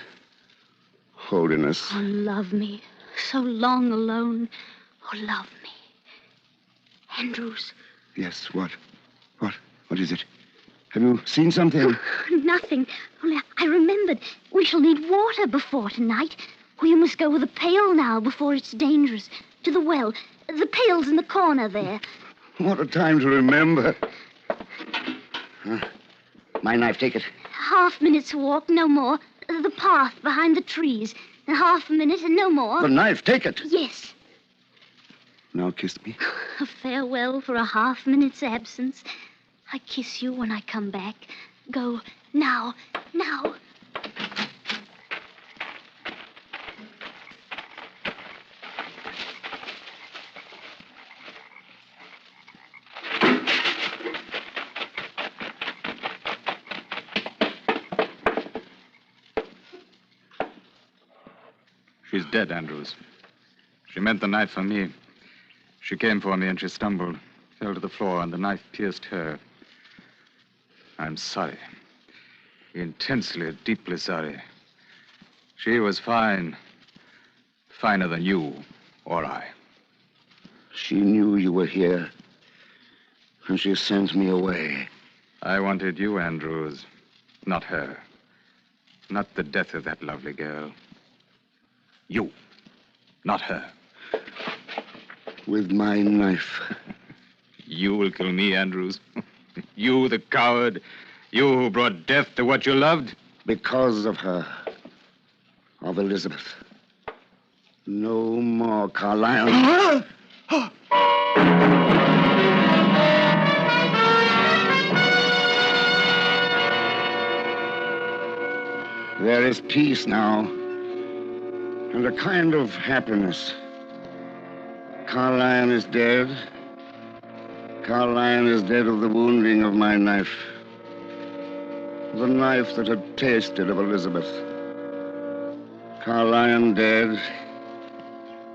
holiness. Oh, love me. So long alone. Oh, love me. Andrews. Yes, what? What is it? Have you seen something? Nothing. Only I remembered. We shall need water before tonight. Oh, you must go with a pail now before it's dangerous. To the well. The pail's in the corner there. What a time to remember. My knife, take it. Half minute's walk, no more. The path behind the trees. Half a minute and no more. The knife, take it. Yes. Now kiss me. A farewell for a half minute's absence. I kiss you when I come back. Go now. She's dead, Andrews. She meant the knife for me. She came for me and she stumbled, fell to the floor, and the knife pierced her. I'm sorry. Intensely, deeply sorry. She was fine. Finer than you or I. She knew you were here, and she sent me away. I wanted you, Andrews, not her. Not the death of that lovely girl. You, not her. With my knife. You will kill me, Andrews. You, the coward. You who brought death to what you loved. Because of her. Of Elizabeth. No more, Carlyon. There is peace now. And a kind of happiness. Carlyon is dead. Carlyon is dead of the wounding of my knife. The knife that had tasted of Elizabeth. Carlyon dead.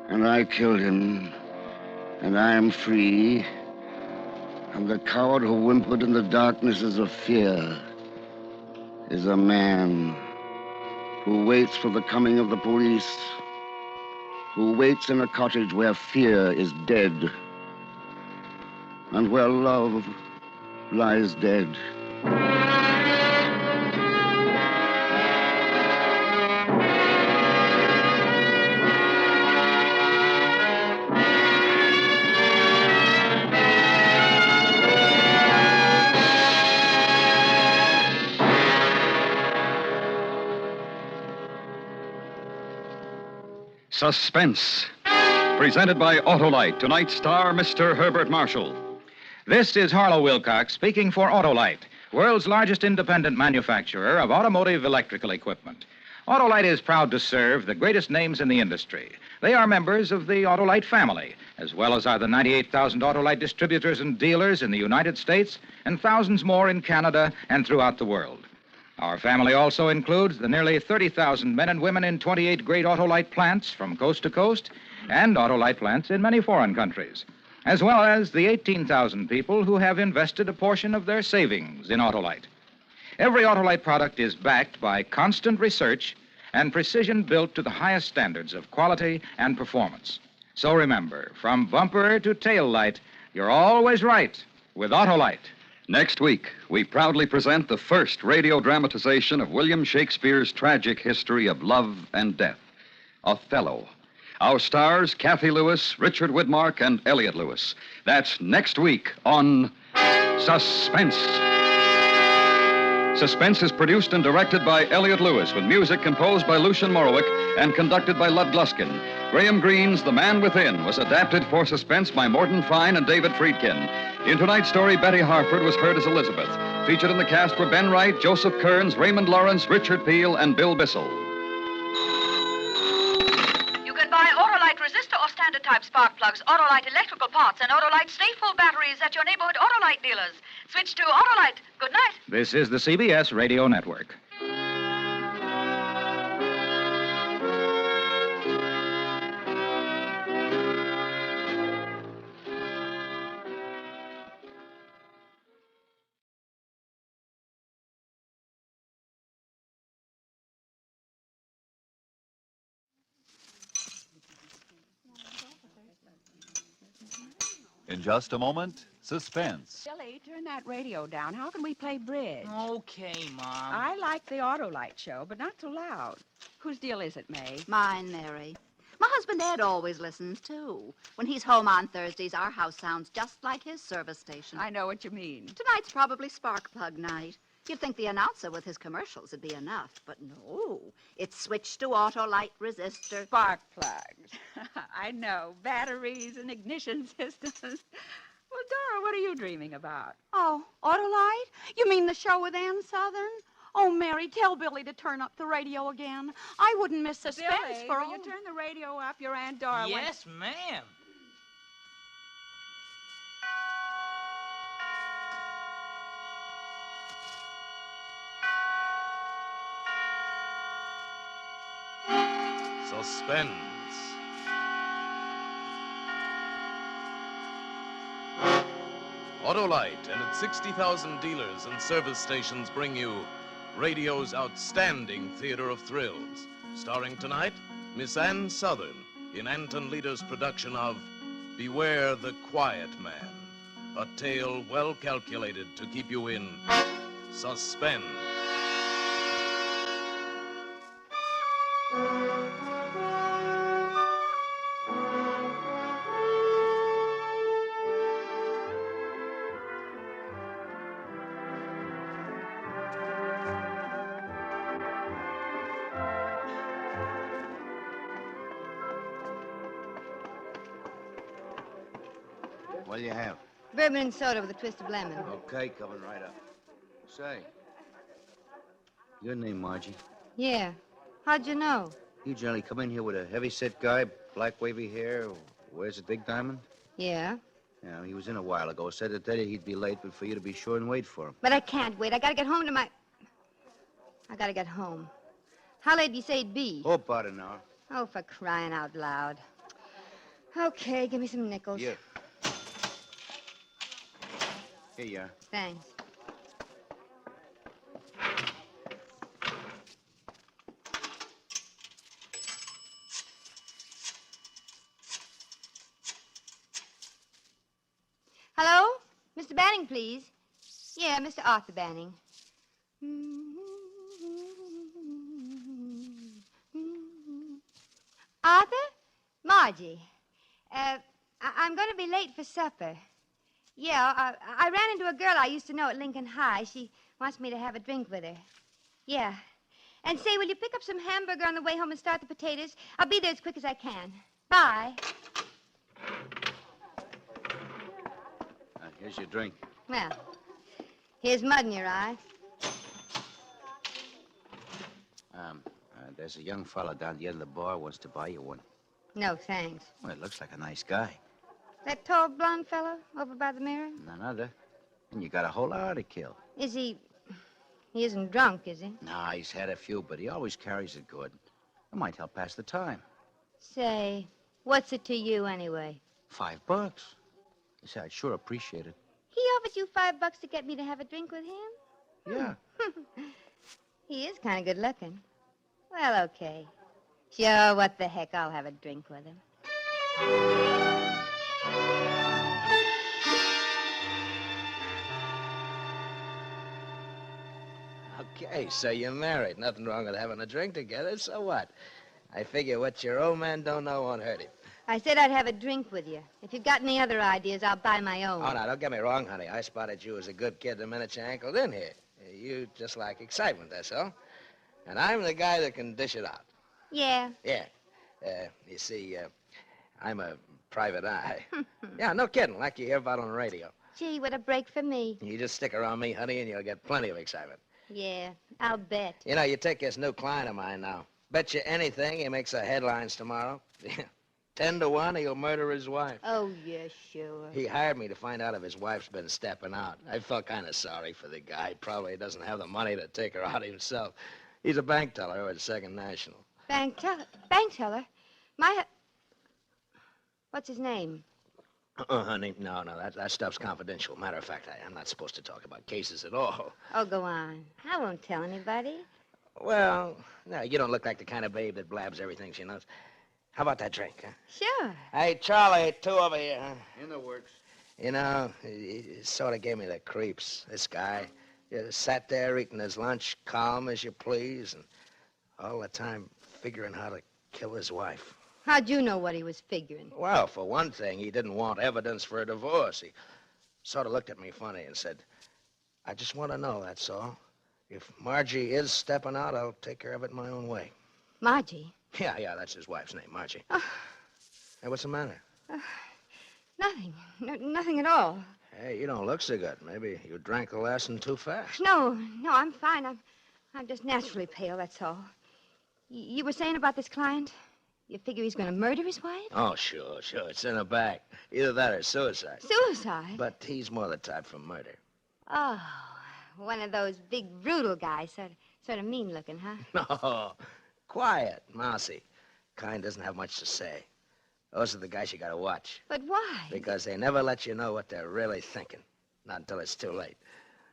And I killed him. And I am free. And the coward who whimpered in the darknesses of fear is a man who waits for the coming of the police, who waits in a cottage where fear is dead and where love lies dead. Suspense. Presented by Autolite. Tonight's star, Mr. Herbert Marshall. This is Harlow Wilcox speaking for Autolite, world's largest independent manufacturer of automotive electrical equipment. Autolite is proud to serve the greatest names in the industry. They are members of the Autolite family, as well as are the 98,000 Autolite distributors and dealers in the United States and thousands more in Canada and throughout the world. Our family also includes the nearly 30,000 men and women in 28 great Autolite plants from coast to coast and Autolite plants in many foreign countries, as well as the 18,000 people who have invested a portion of their savings in Autolite. Every Autolite product is backed by constant research and precision built to the highest standards of quality and performance. So remember, from bumper to tail light, you're always right with Autolite. Next week, we proudly present the first radio dramatization of William Shakespeare's tragic history of love and death, Othello. Our stars, Kathy Lewis, Richard Widmark, and Elliot Lewis. That's next week on Suspense. Suspense is produced and directed by Elliot Lewis, with music composed by Lucian Morowick and conducted by Lud Gluskin. Graham Greene's The Man Within was adapted for Suspense by Morton Fine and David Friedkin. In tonight's story, Betty Harford was heard as Elizabeth. Featured in the cast were Ben Wright, Joseph Kearns, Raymond Lawrence, Richard Peel, and Bill Bissell. You can buy Autolite resistor or standard type spark plugs, Autolite electrical parts, and Autolite stay-full batteries at your neighborhood Autolite dealers. Switch to Autolite. Good night. This is the CBS Radio Network. In just a moment, Suspense. Billy, turn that radio down. How can we play bridge? Okay, Mom. I like the Autolite show, but not so loud. Whose deal is it, May? Mine, Mary. My husband Ed always listens, too. When he's home on Thursdays, our house sounds just like his service station. I know what you mean. Tonight's probably spark plug night. You'd think the announcer with his commercials would be enough, but no. It's switched to Autolite resistor. Spark plugs. I know. Batteries and ignition systems. Well, Dora, what are you dreaming about? Oh, Autolite? You mean the show with Ann Southern? Oh, Mary, tell Billy to turn up the radio again. I wouldn't miss Suspense Billy, for will you turn the radio up? Your Aunt Dora Yes, ma'am. Suspense. Autolite and its 60,000 dealers and service stations bring you radio's outstanding theater of thrills. Starring tonight, Miss Ann Southern in Anton Leader's production of Beware the Quiet Man, a tale well calculated to keep you in suspense. What do you have? Bourbon and soda with a twist of lemon. Okay, coming right up. Say, your name, Margie. Yeah. How'd you know? You generally come in here with a heavy-set guy, black wavy hair, wears a big diamond? Yeah. Yeah, he was in a while ago. Said to tell you he'd be late, but for you to be sure and wait for him. But I can't wait. I gotta get home to my... I gotta get home. How late do you say it'd be? Oh, about an hour. Oh, for crying out loud. Okay, give me some nickels. Yeah. Here you are. Thanks. Hello? Mr. Banning, please. Yeah, Mr. Arthur Banning. Arthur? Margie. I'm going to be late for supper. Yeah, I ran into a girl I used to know at Lincoln High. She wants me to have a drink with her. Yeah. And say, will you pick up some hamburger on the way home and start the potatoes? I'll be there as quick as I can. Bye. Here's your drink. Well, here's mud in your eye. There's a young fella down the end of the bar wants to buy you one. No, thanks. Well, it looks like a nice guy. That tall blonde fellow over by the mirror? None other. And you got a whole hour to kill. Is he He isn't drunk, is he? Nah, he's had a few, but he always carries it good. It might help pass the time. Say, what's it to you anyway? $5. He said I'd sure appreciate it. He offered you $5 to get me to have a drink with him? Yeah. He is kind of good looking. Well, okay. Sure, what the heck, I'll have a drink with him. Okay, so you're married. Nothing wrong with having a drink together, so what? I figure what your old man don't know won't hurt him. I said I'd have a drink with you. If you've got any other ideas, I'll buy my own. Oh, now, don't get me wrong, honey. I spotted you as a good kid the minute you ankled in here. You just like excitement, that's all. And I'm the guy that can dish it out. Yeah. Yeah. You see, I'm a private eye. Yeah, no kidding, like you hear about on the radio. Gee, what a break for me. You just stick around me, honey, and you'll get plenty of excitement. Yeah, I'll bet. You know, you take this new client of mine now. Bet you anything he makes the headlines tomorrow. 10 to 1, he'll murder his wife. Oh, yeah, sure. He hired me to find out if his wife's been stepping out. I felt kind of sorry for the guy. Probably doesn't have the money to take her out himself. He's a bank teller at Second National. Bank teller? What's his name? Honey, no, that stuff's confidential. Matter of fact, I'm not supposed to talk about cases at all. Oh, go on. I won't tell anybody. Well, no, you don't look like the kind of babe that blabs everything she knows. How about that drink, huh? Sure. Hey, Charlie, 2 over here, huh? In the works. You know, he sort of gave me the creeps, this guy. He sat there eating his lunch, calm as you please, and all the time figuring how to kill his wife. How'd you know what he was figuring? Well, for one thing, he didn't want evidence for a divorce. He sort of looked at me funny and said, I just want to know, that's all. If Margie is stepping out, I'll take care of it my own way. Margie? Yeah, that's his wife's name, Margie. Hey, what's the matter? Nothing. Nothing at all. Hey, you don't look so good. Maybe you drank the lesson too fast. No, I'm fine. I'm just naturally pale, that's all. You were saying about this client? You figure he's going to murder his wife? Oh, sure. It's in the back. Either that or suicide. Suicide? But he's more the type for murder. Oh, one of those big, brutal guys. Sort of mean-looking, huh? No. Quiet, mousy. Kind doesn't have much to say. Those are the guys you gotta watch. But why? Because they never let you know what they're really thinking. Not until it's too late.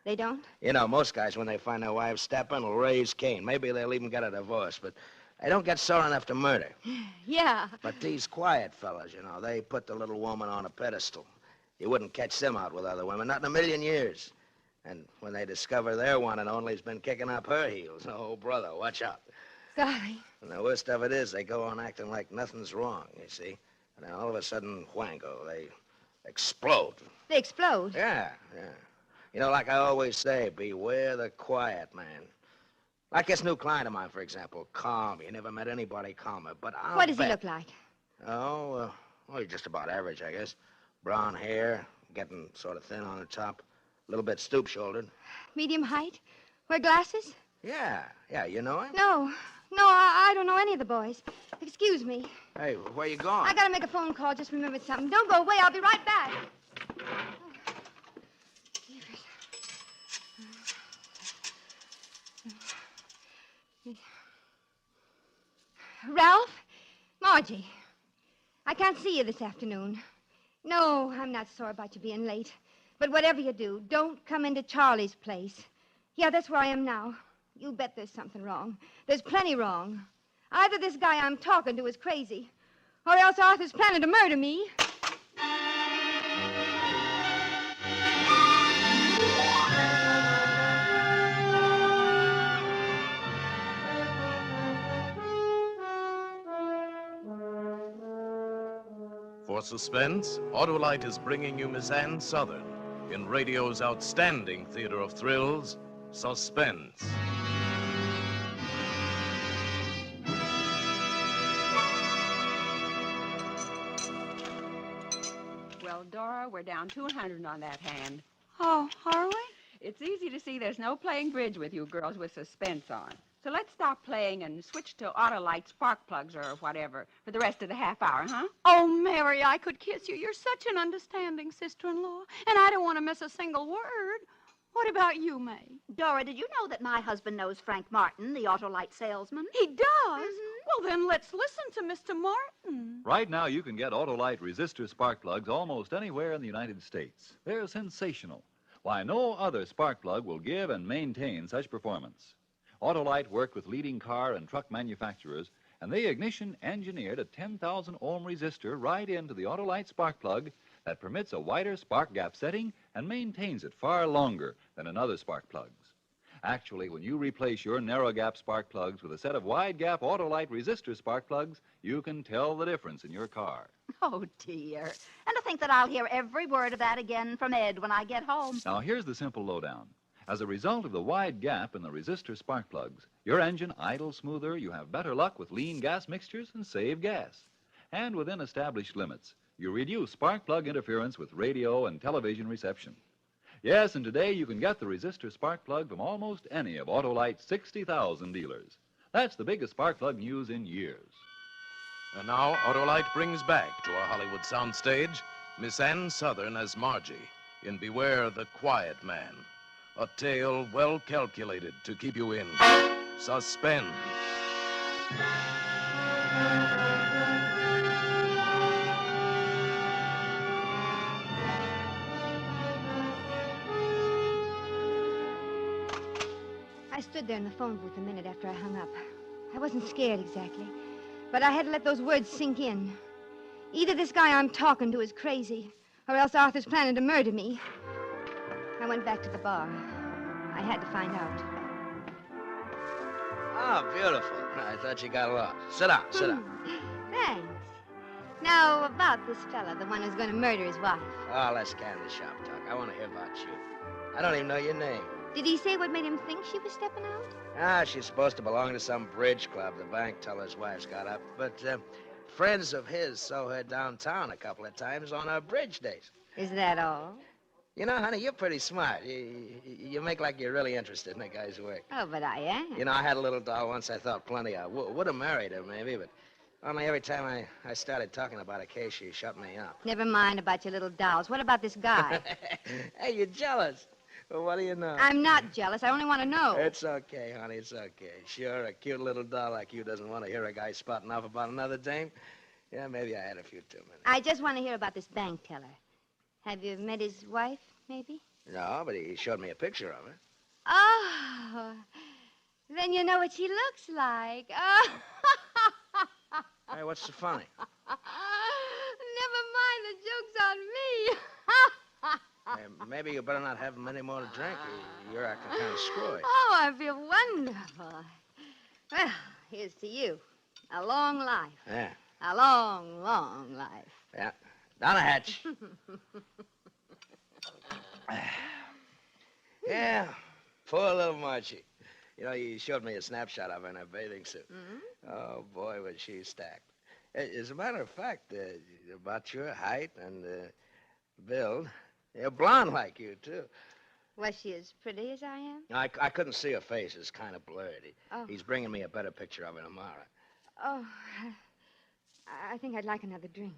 They don't? You know, most guys, when they find their wives stepping, will raise Cain. Maybe they'll even get a divorce, but they don't get sore enough to murder. Yeah. But these quiet fellas, you know, they put the little woman on a pedestal. You wouldn't catch them out with other women, not in a million years. And when they discover their one and only's been kicking up her heels, oh, brother, watch out. Golly. And the worst of it is they go on acting like nothing's wrong, you see. And then all of a sudden, whango, they explode. They explode? Yeah. You know, like I always say, beware the quiet man. Like this new client of mine, for example, calm. You never met anybody calmer, but I'll What does he bet- look like? Oh, well, he's just about average, I guess. Brown hair, getting sort of thin on the top, a little bit stoop-shouldered. Medium height? Wear glasses? Yeah, you know him? No, I don't know any of the boys. Excuse me. Hey, where you going? I gotta make a phone call. Just remembered something. Don't go away. I'll be right back. Ralph? Margie. I can't see you this afternoon. No, I'm not sorry about you being late. But whatever you do, don't come into Charlie's place. Yeah, that's where I am now. You bet there's something wrong. There's plenty wrong. Either this guy I'm talking to is crazy, or else Arthur's planning to murder me. For suspense, Autolite is bringing you Miss Ann Southern in radio's outstanding theater of thrills, Suspense. Well, Dora, we're down 200 on that hand. Oh, are we? It's easy to see there's no playing bridge with you girls with suspense on. So let's stop playing and switch to Autolite spark plugs or whatever for the rest of the half hour, huh? Oh, Mary, I could kiss you. You're such an understanding sister-in-law, and I don't want to miss a single word. What about you, May? Dora, did you know that my husband knows Frank Martin, the Autolite salesman? He does? Well, then let's listen to Mr. Martin. Right now, you can get Autolite resistor spark plugs almost anywhere in the United States. They're sensational. Why, no other spark plug will give and maintain such performance. Autolite worked with leading car and truck manufacturers, and they ignition engineered a 10,000 ohm resistor right into the Autolite spark plug that permits a wider spark gap setting and maintains it far longer than in other spark plugs. Actually, when you replace your narrow gap spark plugs with a set of wide gap Autolite resistor spark plugs, you can tell the difference in your car. Oh, dear. And to think that I'll hear every word of that again from Ed when I get home. Now, here's the simple lowdown. As a result of the wide gap in the resistor spark plugs, your engine idles smoother, you have better luck with lean gas mixtures, and save gas. And within established limits, you reduce spark plug interference with radio and television reception. Yes, and today you can get the resistor spark plug from almost any of Autolite's 60,000 dealers. That's the biggest spark plug news in years. And now, Autolite brings back to our Hollywood soundstage Miss Ann Southern as Margie in Beware the Quiet Man, a tale well calculated to keep you in suspense. I stood there in the phone booth a minute after I hung up. I wasn't scared exactly, but I had to let those words sink in. Either this guy I'm talking to is crazy, or else Arthur's planning to murder me. I went back to the bar. I had to find out. Oh, beautiful. I thought you got lost. Sit down, sit down. Thanks. Now, about this fella, the one who's going to murder his wife. Oh, let's get in the shop talk. I want to hear about you. I don't even know your name. Did he say what made him think she was stepping out? Ah, she's supposed to belong to some bridge club the bank teller's wife's got up. But friends of his saw her downtown a couple of times on her bridge days. Is that all? You know, honey, you're pretty smart. You make like you're really interested in a guy's work. Oh, but I am. You know, I had a little doll once I thought plenty of. Would have married her, maybe, but only every time I started talking about a case, she shut me up. Never mind about your little dolls. What about this guy? Hey, you're jealous. Well, what do you know? I'm not jealous. I only want to know. It's okay, honey. It's okay. Sure, a cute little doll like you doesn't want to hear a guy spouting off about another dame. Yeah, maybe I had a few too many. I just want to hear about this bank teller. Have you met his wife, maybe? No, but he showed me a picture of her. Oh, then you know what she looks like. Oh. Hey, what's so funny? Never mind, the joke's on me. Hey, maybe you better not have many more to drink. You're acting kind of screwy. Oh, I feel wonderful. Well, here's to you. A long life. Yeah. A long, long life. Yeah. Down the hatch. Yeah. Poor little Margie. You know, you showed me a snapshot of her in her bathing suit. Mm-hmm. Oh, boy, was she stacked. As a matter of fact, about your height and build, you're blonde like you, too. Was she as pretty as I am? I couldn't see her face. It's kind of blurred. Oh. He's bringing me a better picture of her tomorrow. Oh, I think I'd like another drink.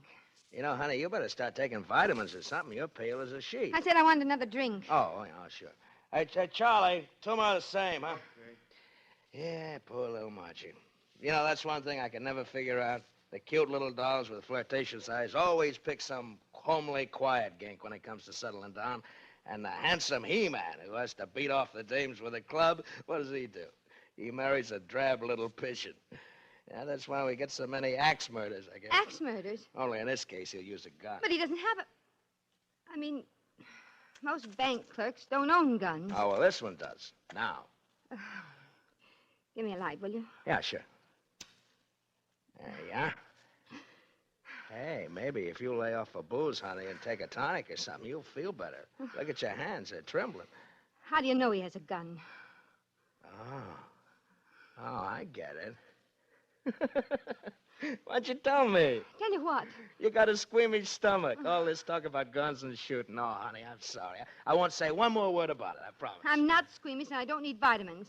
You know, honey, you better start taking vitamins or something. You're pale as a sheet. I said I wanted another drink. Oh, sure. Hey, Charlie, two more the same, huh? Okay. Yeah, poor little Margie. You know, that's one thing I can never figure out. The cute little dolls with flirtatious eyes always pick some homely, quiet gink when it comes to settling down. And the handsome He-Man who has to beat off the dames with a club, what does he do? He marries a drab little pigeon. Yeah, that's why we get so many axe murders, I guess. Axe murders? Only in this case, he'll use a gun. But he doesn't have a... I mean, most bank clerks don't own guns. Oh, well, this one does. Now. Give me a light, will you? Yeah, sure. There you are. Hey, maybe if you lay off a booze, honey, and take a tonic or something, you'll feel better. Look at your hands. They're trembling. How do you know he has a gun? Oh, I get it. Why'd you tell me? Tell you what? You got a squeamish stomach. All this talk about guns and shooting. No, honey, I'm sorry. I won't say one more word about it, I promise. I'm not squeamish, and I don't need vitamins.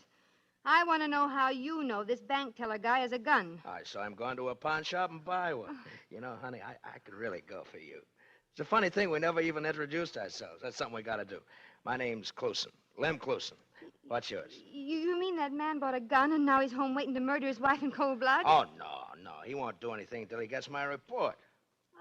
I want to know how you know this bank teller guy has a gun. All right, so I'm going to a pawn shop and buy one. You know, honey, I could really go for you. It's a funny thing, we never even introduced ourselves. That's something we got to do. My name's Clusen. Lem Clusen. What's yours? You mean that man bought a gun and now he's home waiting to murder his wife in cold blood? Oh, no. He won't do anything until he gets my report.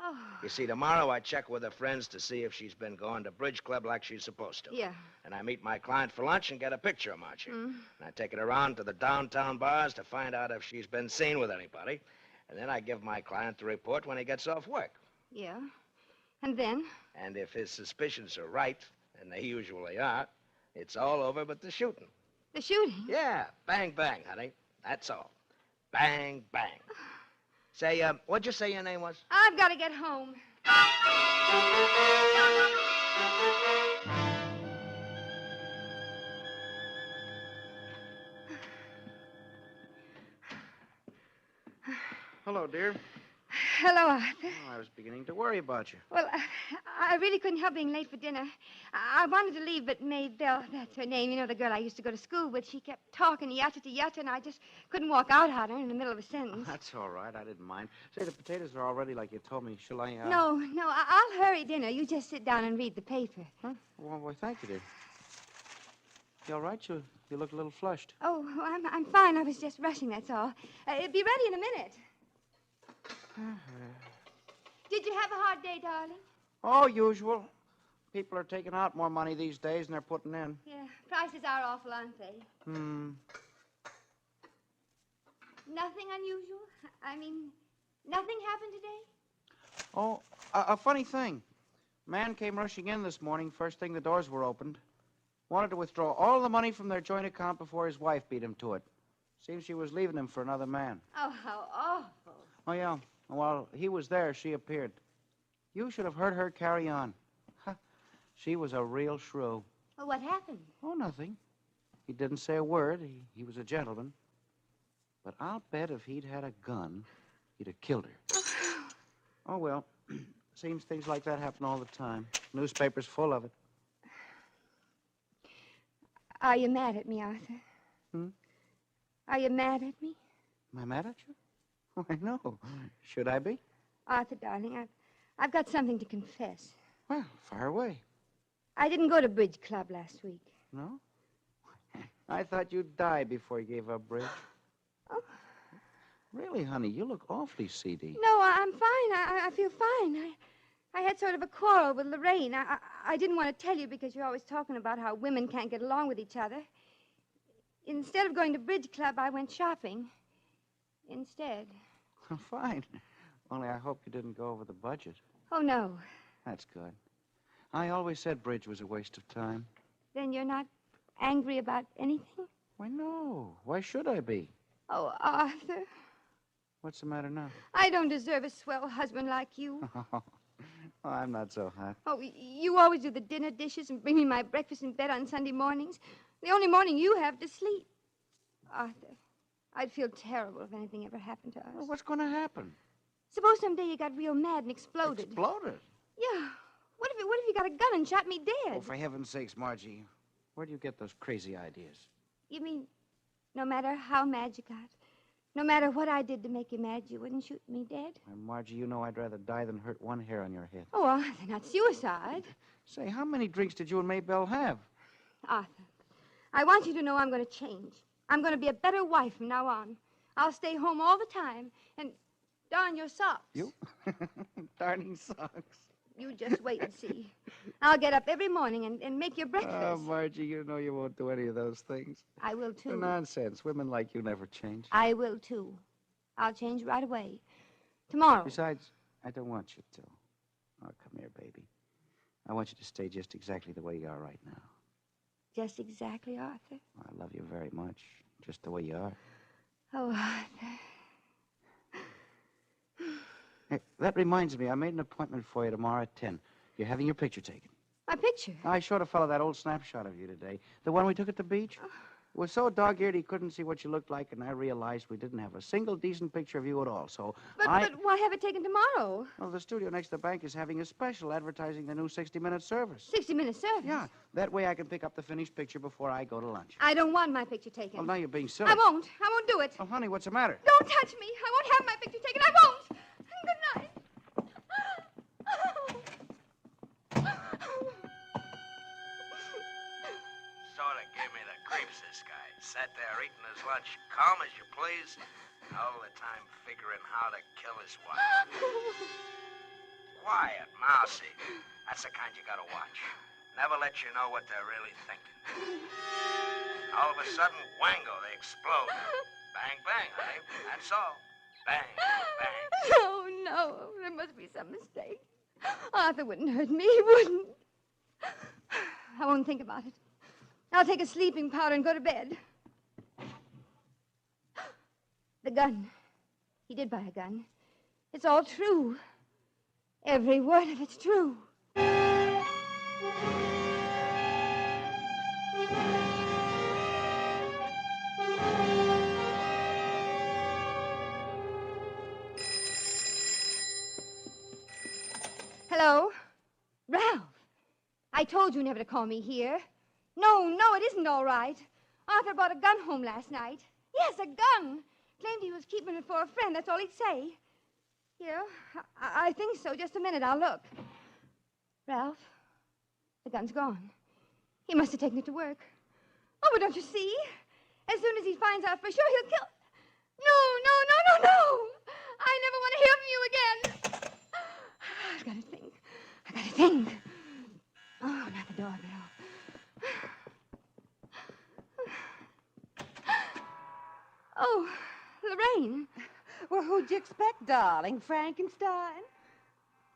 Oh. You see, tomorrow I check with her friends to see if she's been going to Bridge Club like she's supposed to. Yeah. And I meet my client for lunch and get a picture of Margie. Mm. And I take it around to the downtown bars to find out if she's been seen with anybody. And then I give my client the report when he gets off work. Yeah. And then? And if his suspicions are right, and they usually are, it's all over but the shooting. The shooting? Yeah. Bang, bang, honey. That's all. Bang, bang. Say, what'd you say your name was? I've got to get home. Hello, dear. Hello, Arthur. Oh, I was beginning to worry about you. Well, I really couldn't help being late for dinner. I wanted to leave, but Maybelle, that's her name, you know, the girl I used to go to school with, she kept talking yatta to yatta, and I just couldn't walk out on her in the middle of a sentence. That's all right. I didn't mind. Say, the potatoes are all ready like you told me. Shall I, No, I'll hurry dinner. You just sit down and read the paper. Huh? Well, thank you, dear. You all right? You look a little flushed. Oh, I'm fine. I was just rushing, that's all. It'll be ready in a minute. Did you have a hard day, darling? Oh, usual. People are taking out more money these days than they're putting in. Yeah, prices are awful, aren't they? Nothing unusual? I mean, nothing happened today? Oh, a funny thing. Man came rushing in this morning, first thing the doors were opened. Wanted to withdraw all the money from their joint account before his wife beat him to it. Seems she was leaving him for another man. Oh, how awful. Oh, yeah. While he was there, she appeared. You should have heard her carry on. She was a real shrew. Well, what happened? Oh, nothing. He didn't say a word. He was a gentleman. But I'll bet if he'd had a gun, he'd have killed her. Oh, well, seems things like that happen all the time. Newspapers full of it. Are you mad at me, Arthur? Are you mad at me? Am I mad at you? Why, no. Should I be? Arthur, darling, I've got something to confess. Well, fire away. I didn't go to Bridge Club last week. No? I thought you'd die before you gave up bridge. Oh. Really, honey, you look awfully seedy. No, I'm fine. I feel fine. I had sort of a quarrel with Lorraine. I didn't want to tell you because you're always talking about how women can't get along with each other. Instead of going to Bridge Club, I went shopping. Instead. Fine. Only I hope you didn't go over the budget. Oh, no. That's good. I always said bridge was a waste of time. Then you're not angry about anything? Why, no. Why should I be? Oh, Arthur. What's the matter now? I don't deserve a swell husband like you. Oh, I'm not so hot. Oh, you always do the dinner dishes and bring me my breakfast in bed on Sunday mornings. The only morning you have to sleep. Arthur, I'd feel terrible if anything ever happened to us. Well, what's going to happen? Suppose someday you got real mad and exploded. Exploded? Yeah. What if you got a gun and shot me dead? Oh, for heaven's sakes, Margie. Where do you get those crazy ideas? You mean no matter how mad you got, no matter what I did to make you mad, you wouldn't shoot me dead? Well, Margie, you know I'd rather die than hurt one hair on your head. Oh, Arthur, not suicide. Say, how many drinks did you and Maybelle have? Arthur, I want you to know I'm going to change. I'm going to be a better wife from now on. I'll stay home all the time and darn your socks. You? Darning socks. You just wait and see. I'll get up every morning and make your breakfast. Oh, Margie, you know you won't do any of those things. I will, too. Nonsense. Women like you never change. I will, too. I'll change right away. Tomorrow. Besides, I don't want you to. Oh, come here, baby. I want you to stay just exactly the way you are right now. Just exactly, Arthur? I love you very much, just the way you are. Oh, Arthur. Hey, that reminds me, I made an appointment for you tomorrow at 10. You're having your picture taken. My picture? I showed a fellow that old snapshot of you today. The one we took at the beach. It was so dog-eared he couldn't see what you looked like, and I realized we didn't have a single decent picture of you at all, so But why have it taken tomorrow? Well, the studio next to the bank is having a special advertising the new 60-minute service. 60-minute service? Yeah. That way I can pick up the finished picture before I go to lunch. I don't want my picture taken. Well, now you're being silly. I won't do it. Oh, honey, what's the matter? Don't touch me. I won't have my picture taken. I won't. Good night. pipes, this guy. Sat there eating his lunch, calm as you please, all the time figuring how to kill his wife. Quiet, mousy. That's the kind you gotta watch. Never let you know what they're really thinking. All of a sudden, wango, they explode. Bang, bang, honey. That's all. Bang, bang. Oh, no. There must be some mistake. Arthur wouldn't hurt me. He wouldn't. I won't think about it. I'll take a sleeping powder and go to bed. The gun. He did buy a gun. It's all true. Every word of it's true. Hello? Ralph. I told you never to call me here. No, it isn't all right. Arthur brought a gun home last night. Yes, a gun. Claimed he was keeping it for a friend. That's all he'd say. Here, I think so. Just a minute. I'll look. Ralph, the gun's gone. He must have taken it to work. Oh, but don't you see? As soon as he finds out for sure, he'll kill... No. I never want to hear from you again. I've got to think. Oh, not the doorbell. Oh, Lorraine. Well, who'd you expect, darling? Frankenstein?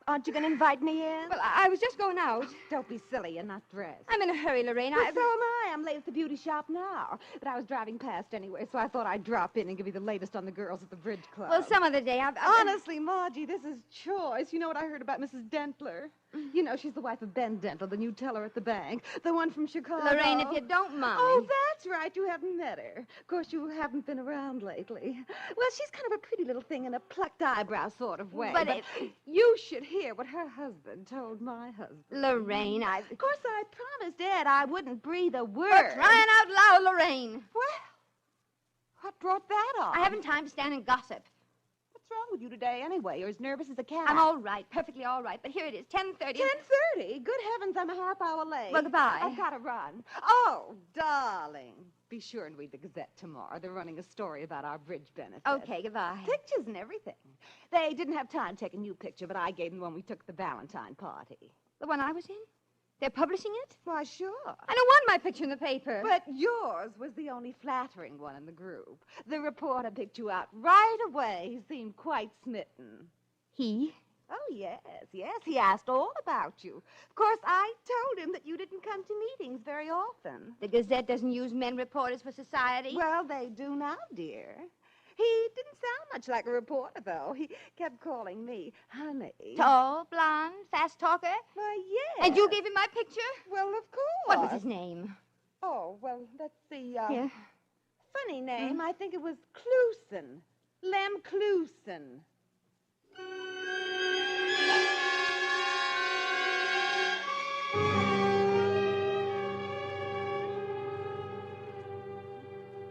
Aren't you going to invite me in? Well, I was just going out. Don't be silly. You're not dressed. I'm in a hurry, Lorraine. Well, so am I. I'm late at the beauty shop now. But I was driving past anyway, so I thought I'd drop in and give you the latest on the girls at the bridge club. Well, some other day. Honestly, Margie, this is choice. You know what I heard about Mrs. Dentler? You know, she's the wife of Ben Dentler, the new teller at the bank. The one from Chicago. Lorraine, if you don't mind. Oh, that's right. You haven't met her. Of course, you haven't been around lately. Well, she's kind of a pretty little thing in a plucked eyebrow sort of way. But you should hear what her husband told my husband. Lorraine, Of course, I promised Ed I wouldn't breathe a word. For crying out loud, Lorraine. Well, what brought that on? I haven't time to stand and gossip. What's wrong with you today, anyway? You're as nervous as a cat. I'm all right, perfectly all right. But here it is, 10:30. 10:30? Good heavens, I'm a half hour late. Well, goodbye. I've got to run. Oh, darling. Be sure and read the Gazette tomorrow. They're running a story about our bridge benefit. Okay, goodbye. Pictures and everything. They didn't have time to take a new picture, but I gave them the one we took at the Valentine party. The one I was in? They're publishing it? Why, sure. I don't want my picture in the paper. But yours was the only flattering one in the group. The reporter picked you out right away. He seemed quite smitten. He? Oh, yes. He asked all about you. Of course, I told him that you didn't come to meetings very often. The Gazette doesn't use men reporters for society? Well, they do now, dear. He didn't sound much like a reporter, though. He kept calling me honey. Tall, blonde, fast talker? Why, yes. And you gave him my picture? Well, of course. What was his name? Oh, well, let's see. Yeah. Funny name. I think it was Clusen. Lem Clusen.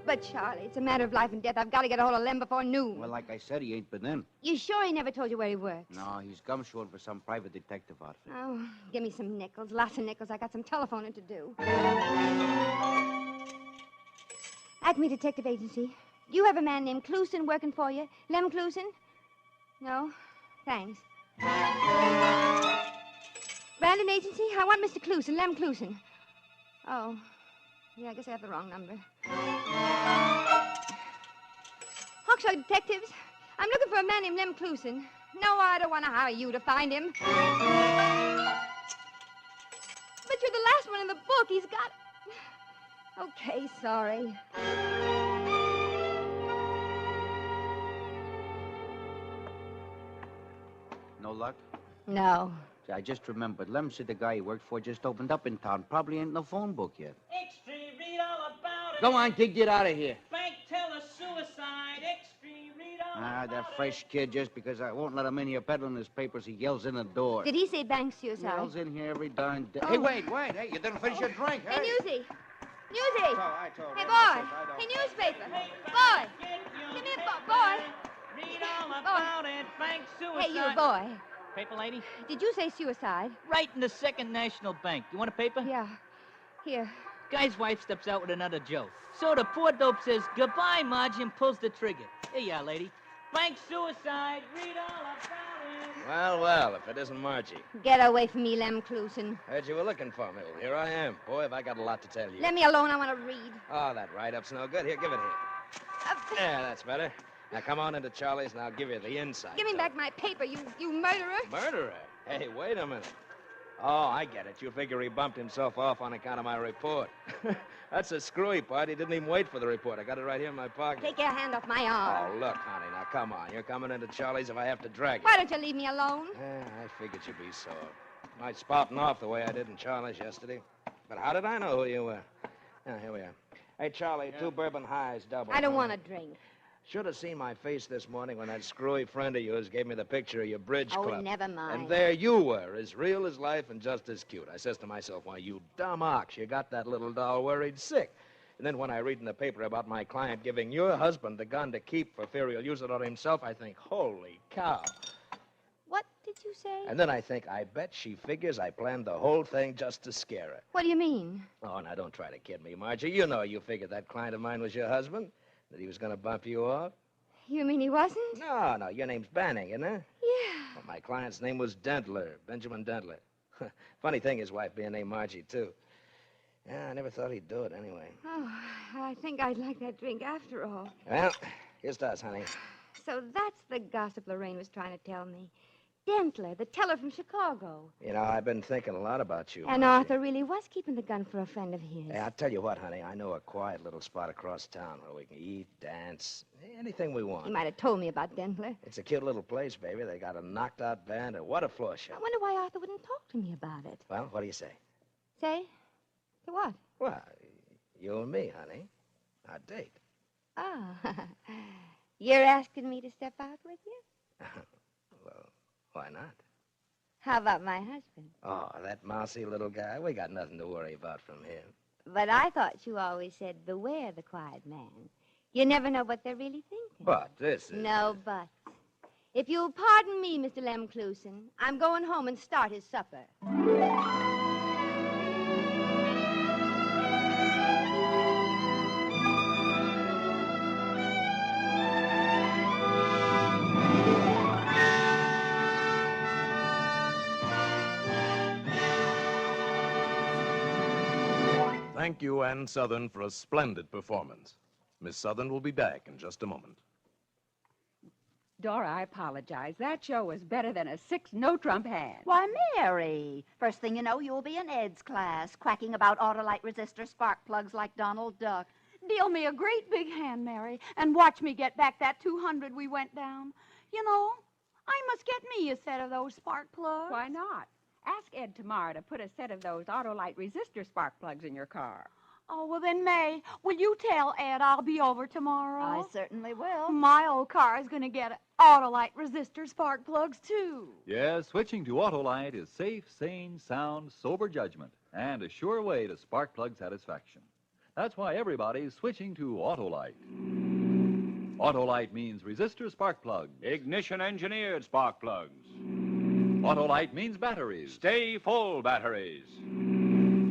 But, Charlie, it's a matter of life and death. I've got to get a hold of Lem before noon. Well, like I said, he ain't been in. You sure he never told you where he works? No, he's gumshoeing for some private detective outfit. Oh, give me some nickels. Lots of nickels. I got some telephoning to do. Acme Detective Agency. Do you have a man named Clusen working for you? Lem Clusen? No? Thanks. Brandon Agency? I want Mr. Clusen, Lem Clusen. Oh. Yeah, I guess I have the wrong number. Hawkshaw Detectives. I'm looking for a man named Lem Clusen. No, I don't want to hire you to find him. But you're the last one in the book. He's got... Okay, sorry. No luck? No. I just remembered. Lem said the guy he worked for just opened up in town. Probably ain't in the phone book yet. Extreme, read all about it. Go on, kid, get out of here. Bank teller suicide. Extreme, read all about That fresh kid, just because I won't let him in here peddling his papers, he yells in the door. Did he say bank suicide? Yells in here every darn day. Oh. Hey, wait. Hey, you didn't finish your drink. Hey, Newsy. Newsy. I told Hey, you. boy. Hey, newspaper. Boy. Come here, boy. Read all about it. Bank suicide. Hey, you, boy. Paper lady? Did you say suicide? Right in the Second National Bank. You want a paper? Yeah. Here. Guy's wife steps out with another joke. So the poor dope says, goodbye, Marge, and pulls the trigger. Here you are, lady. Blank suicide. Read all about it. Well, well, if it isn't Margie. Get away from me, Lem Clusen. Heard you were looking for me. Well, here I am. Boy, have I got a lot to tell you. Let me alone. I want to read. Oh, that write-up's no good. Here, give it here. Yeah, that's better. Now, come on into Charlie's, and I'll give you the inside. Give me back my paper, you murderer. Murderer? Hey, wait a minute. Oh, I get it. You figure he bumped himself off on account of my report. That's a screwy part. He didn't even wait for the report. I got it right here in my pocket. Take your hand off my arm. Oh, look, honey, now come on. You're coming into Charlie's if I have to drag you. Why don't you leave me alone? I figured you'd be sore. Might spouting off the way I did in Charlie's yesterday. But how did I know who you were? Yeah, here we are. Hey, Charlie, 2 bourbon highs, double. I don't want to drink. Should have seen my face this morning when that screwy friend of yours gave me the picture of your bridge club. Oh, never mind. And there you were, as real as life and just as cute. I says to myself, why, you dumb ox, you got that little doll worried sick. And then when I read in the paper about my client giving your husband the gun to keep for fear he'll use it on himself, I think, holy cow. What did you say? And then I think, I bet she figures I planned the whole thing just to scare her. What do you mean? Oh, now don't try to kid me, Margie. You know you figured that client of mine was your husband. That he was going to bump you off? You mean he wasn't? No, your name's Banning, isn't it? Yeah. Well, my client's name was Dentler, Benjamin Dentler. Funny thing, his wife being named Margie, too. Yeah, I never thought he'd do it anyway. Oh, I think I'd like that drink after all. Well, here's to us, honey. So that's the gossip Lorraine was trying to tell me. Dentler, the teller from Chicago. You know, I've been thinking a lot about you. And Margie. Arthur really was keeping the gun for a friend of his. Hey, I'll tell you what, honey. I know a quiet little spot across town where we can eat, dance, anything we want. He might have told me about Dentler. It's a cute little place, baby. They got a knocked-out band, and what a floor show. I wonder why Arthur wouldn't talk to me about it. Well, what do you say? Say? To what? Well, you and me, honey. Our date. Oh. You're asking me to step out with you? Well, why not? How about my husband? Oh, that mousy little guy. We got nothing to worry about from him. But I thought you always said, beware the quiet man. You never know what they're really thinking. But this is... No buts. If you'll pardon me, Mr. Lem Clusen, I'm going home and start his supper. Thank you, Ann Southern, for a splendid performance. Miss Southern will be back in just a moment. Dora, I apologize. That show was better than a 6 no-trump hand. Why, Mary, first thing you know, you'll be in Ed's class, quacking about Autolite resistor spark plugs like Donald Duck. Deal me a great big hand, Mary, and watch me get back that 200 we went down. You know, I must get me a set of those spark plugs. Why not? Ask Ed tomorrow to put a set of those Autolite resistor spark plugs in your car. Oh, well then, May, will you tell Ed I'll be over tomorrow? I certainly will. My old car is going to get Autolite resistor spark plugs, too. Yes, switching to Autolite is safe, sane, sound, sober judgment, and a sure way to spark plug satisfaction. That's why everybody's switching to Autolite. Autolite means resistor spark plugs. Ignition-engineered spark plugs. Autolite means batteries. Stay full batteries.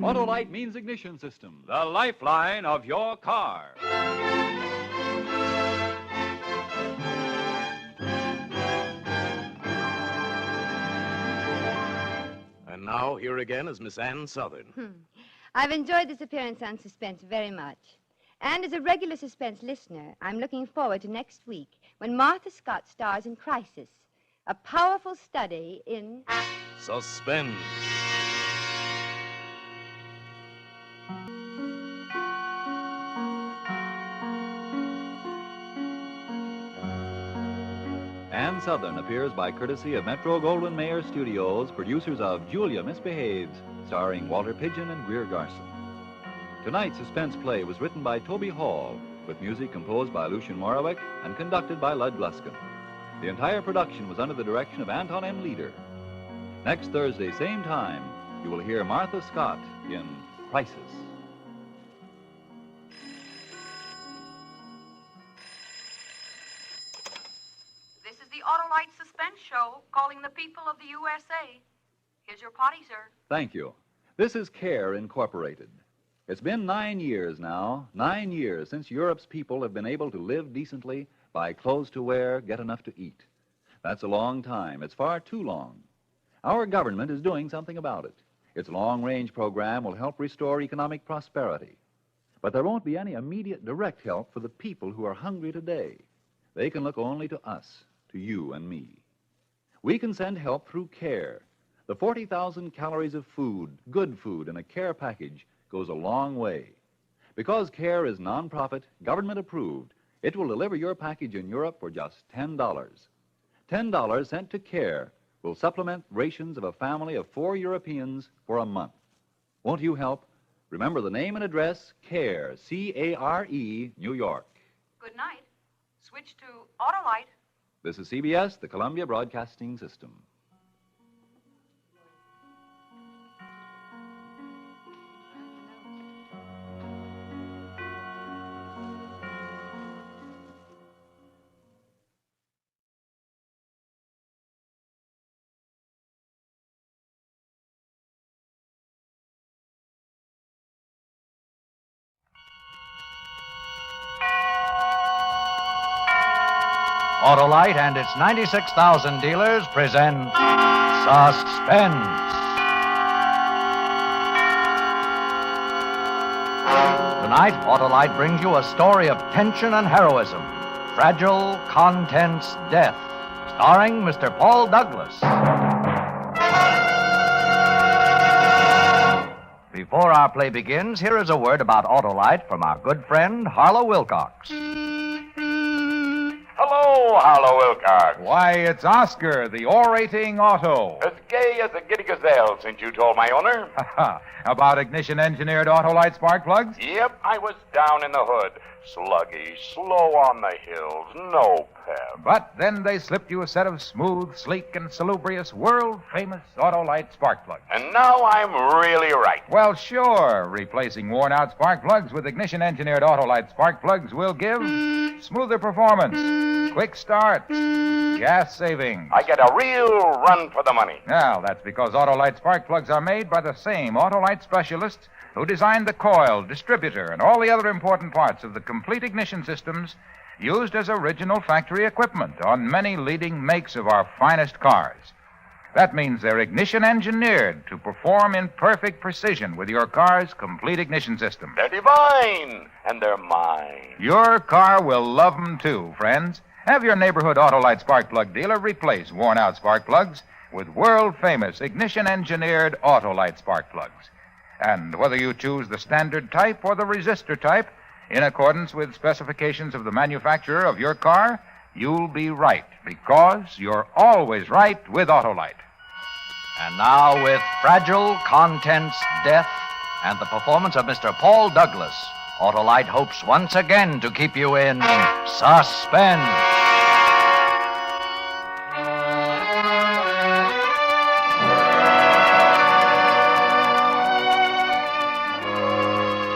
Autolite means ignition system. The lifeline of your car. And now, here again is Miss Ann Southern. I've enjoyed this appearance on Suspense very much. And as a regular Suspense listener, I'm looking forward to next week when Martha Scott stars in Crisis, a powerful study in... Suspense. Ann Southern appears by courtesy of Metro-Goldwyn-Mayer Studios, producers of Julia Misbehaves, starring Walter Pidgeon and Greer Garson. Tonight's suspense play was written by Toby Hall, with music composed by Lucien Morawick and conducted by Lud Gluskin. The entire production was under the direction of Anton M. Leader. Next Thursday, same time, you will hear Martha Scott in Crisis. This is the Autolite Suspense Show, calling the people of the USA. Here's your potty, sir. Thank you. This is CARE Incorporated. It's been 9 years now, 9 years since Europe's people have been able to live decently, buy clothes to wear, get enough to eat. That's a long time. It's far too long. Our government is doing something about it. Its long-range program will help restore economic prosperity. But there won't be any immediate direct help for the people who are hungry today. They can look only to us, to you and me. We can send help through CARE. The 40,000 calories of food, good food, in a CARE package goes a long way. Because CARE is non-profit, government-approved, it will deliver your package in Europe for just $10. $10 sent to CARE will supplement rations of a family of 4 Europeans for a month. Won't you help? Remember the name and address, CARE, C-A-R-E, New York. Good night. Switch to Autolite. This is CBS, the Columbia Broadcasting System. Autolite and its 96,000 dealers present Suspense. Tonight, Autolite brings you a story of tension and heroism. Fragile Contents Death, starring Mr. Paul Douglas. Before our play begins, here is a word about Autolite from our good friend, Harlow Wilcox. Hello, Harlow Wilcox. Why, it's Oscar, the orating auto. As gay as a giddy gazelle since you told my owner. About ignition-engineered Autolite spark plugs? Yep, I was down in the hood. Sluggish, slow on the hills, no pep. But then they slipped you a set of smooth, sleek, and salubrious, world-famous Autolite spark plugs. And now I'm really right. Well, sure. Replacing worn-out spark plugs with ignition-engineered Autolite spark plugs will give smoother performance, quick start, gas savings. I get a real run for the money. Well, that's because Autolite spark plugs are made by the same Autolite specialists who designed the coil, distributor, and all the other important parts of the complete ignition systems used as original factory equipment on many leading makes of our finest cars. That means they're ignition engineered to perform in perfect precision with your car's complete ignition system. They're divine, and they're mine. Your car will love them too, friends. Have your neighborhood Autolite spark plug dealer replace worn-out spark plugs with world-famous ignition-engineered Autolite spark plugs. And whether you choose the standard type or the resistor type, in accordance with specifications of the manufacturer of your car, you'll be right, because you're always right with Autolite. And now, with Fragile Contents Death and the performance of Mr. Paul Douglas, Autolite hopes once again to keep you in suspense.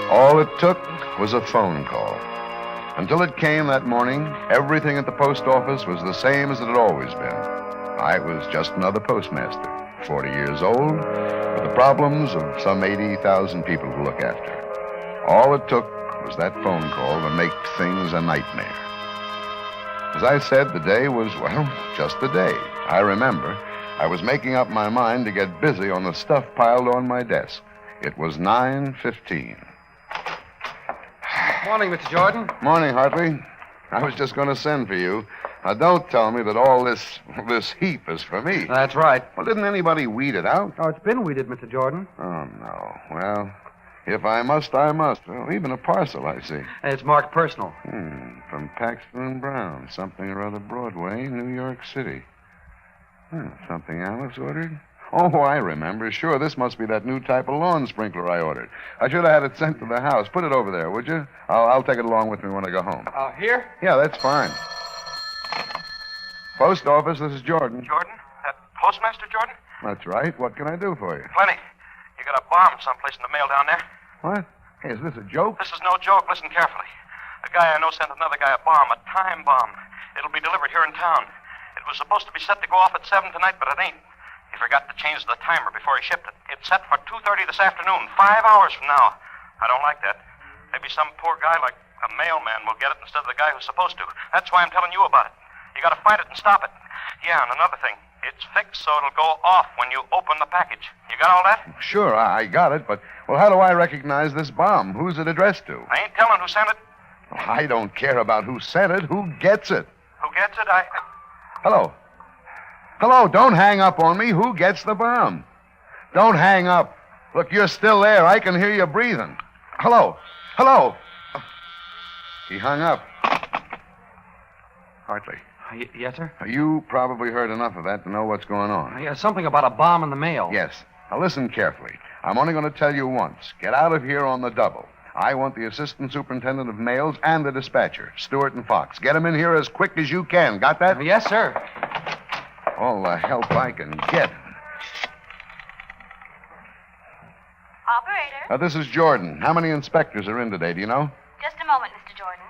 All it took was a phone call. Until it came that morning, everything at the post office was the same as it had always been. I was just another postmaster, 40 years old, with the problems of some 80,000 people to look after. All it took was that phone call to make things a nightmare. As I said, the day was, well, just the day. I remember I was making up my mind to get busy on the stuff piled on my desk. It was 9:15. Morning, Mr. Jordan. Morning, Hartley. I was just going to send for you. Now, don't tell me that all this heap is for me. That's right. Well, didn't anybody weed it out? Oh, it's been weeded, Mr. Jordan. Oh, no. Well, if I must, I must. Well, even a parcel, I see. It's marked personal. From Paxton and Brown. Something or other Broadway, New York City. Something Alex ordered? Oh, I remember. Sure, this must be that new type of lawn sprinkler I ordered. I should have had it sent to the house. Put it over there, would you? I'll take it along with me when I go home. Here? Yeah, that's fine. Post office, this is Jordan. Jordan? That Postmaster Jordan? That's right. What can I do for you? Plenty. You got a bomb someplace in the mail down there? What? Hey, is this a joke? This is no joke. Listen carefully. A guy I know sent another guy a bomb, a time bomb. It'll be delivered here in town. It was supposed to be set to go off at 7 tonight, but it ain't. He forgot to change the timer before he shipped it. It's set for 2:30 this afternoon, 5 hours from now. I don't like that. Maybe some poor guy like a mailman will get it instead of the guy who's supposed to. That's why I'm telling you about it. You gotta find it and stop it. Yeah, and another thing. It's fixed so it'll go off when you open the package. You got all that? Sure, I got it, but, well, how do I recognize this bomb? Who's it addressed to? I ain't telling who sent it. I don't care about who sent it. Who gets it? Who gets it? Hello. Hello, don't hang up on me. Who gets the bomb? Don't hang up. Look, you're still there. I can hear you breathing. Hello. Hello. He hung up. Hartley. Yes, sir? You probably heard enough of that to know what's going on. Yeah, something about a bomb in the mail. Yes. Now listen carefully. I'm only going to tell you once. Get out of here on the double. I want the assistant superintendent of mails and the dispatcher, Stewart and Fox. Get them in here as quick as you can. Got that? Yes, sir. All the help I can get. Operator? This is Jordan. How many inspectors are in today, do you know? Just a moment, Mr. Jordan.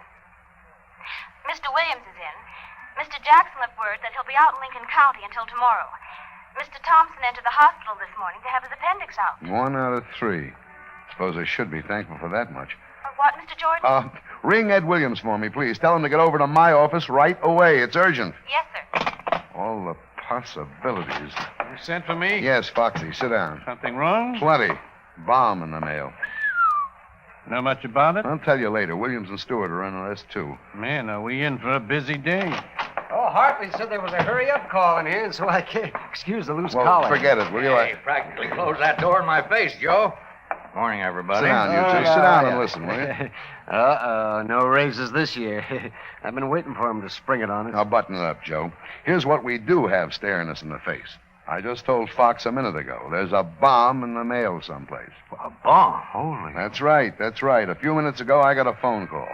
Mr. Williams is in. Mr. Jackson left word that he'll be out in Lincoln County until tomorrow. Mr. Thompson entered the hospital this morning to have his appendix out. 1 out of 3. Suppose I should be thankful for that much. What, Mr. Jordan? Ring Ed Williams for me, please. Tell him to get over to my office right away. It's urgent. Yes, sir. All the possibilities. You sent for me? Yes, Foxy. Sit down. Something wrong? Plenty. Bomb in the mail. Know much about it? I'll tell you later. Williams and Stewart are under arrest, too. Man, are we in for a busy day? Oh, Hartley said there was a hurry-up call in here, and so I can't excuse the loose Well, collar. forget it, will you? Hey, practically closed that door in my face, Joe. Morning, everybody. Sit down, you two. Sit down and listen, will you? No raises this year. I've been waiting for him to spring it on us. Now, button it up, Joe. Here's what we do have staring us in the face. I just told Fox a minute ago. There's a bomb in the mail someplace. A bomb? Holy. That's right. That's right. A few minutes ago, I got a phone call.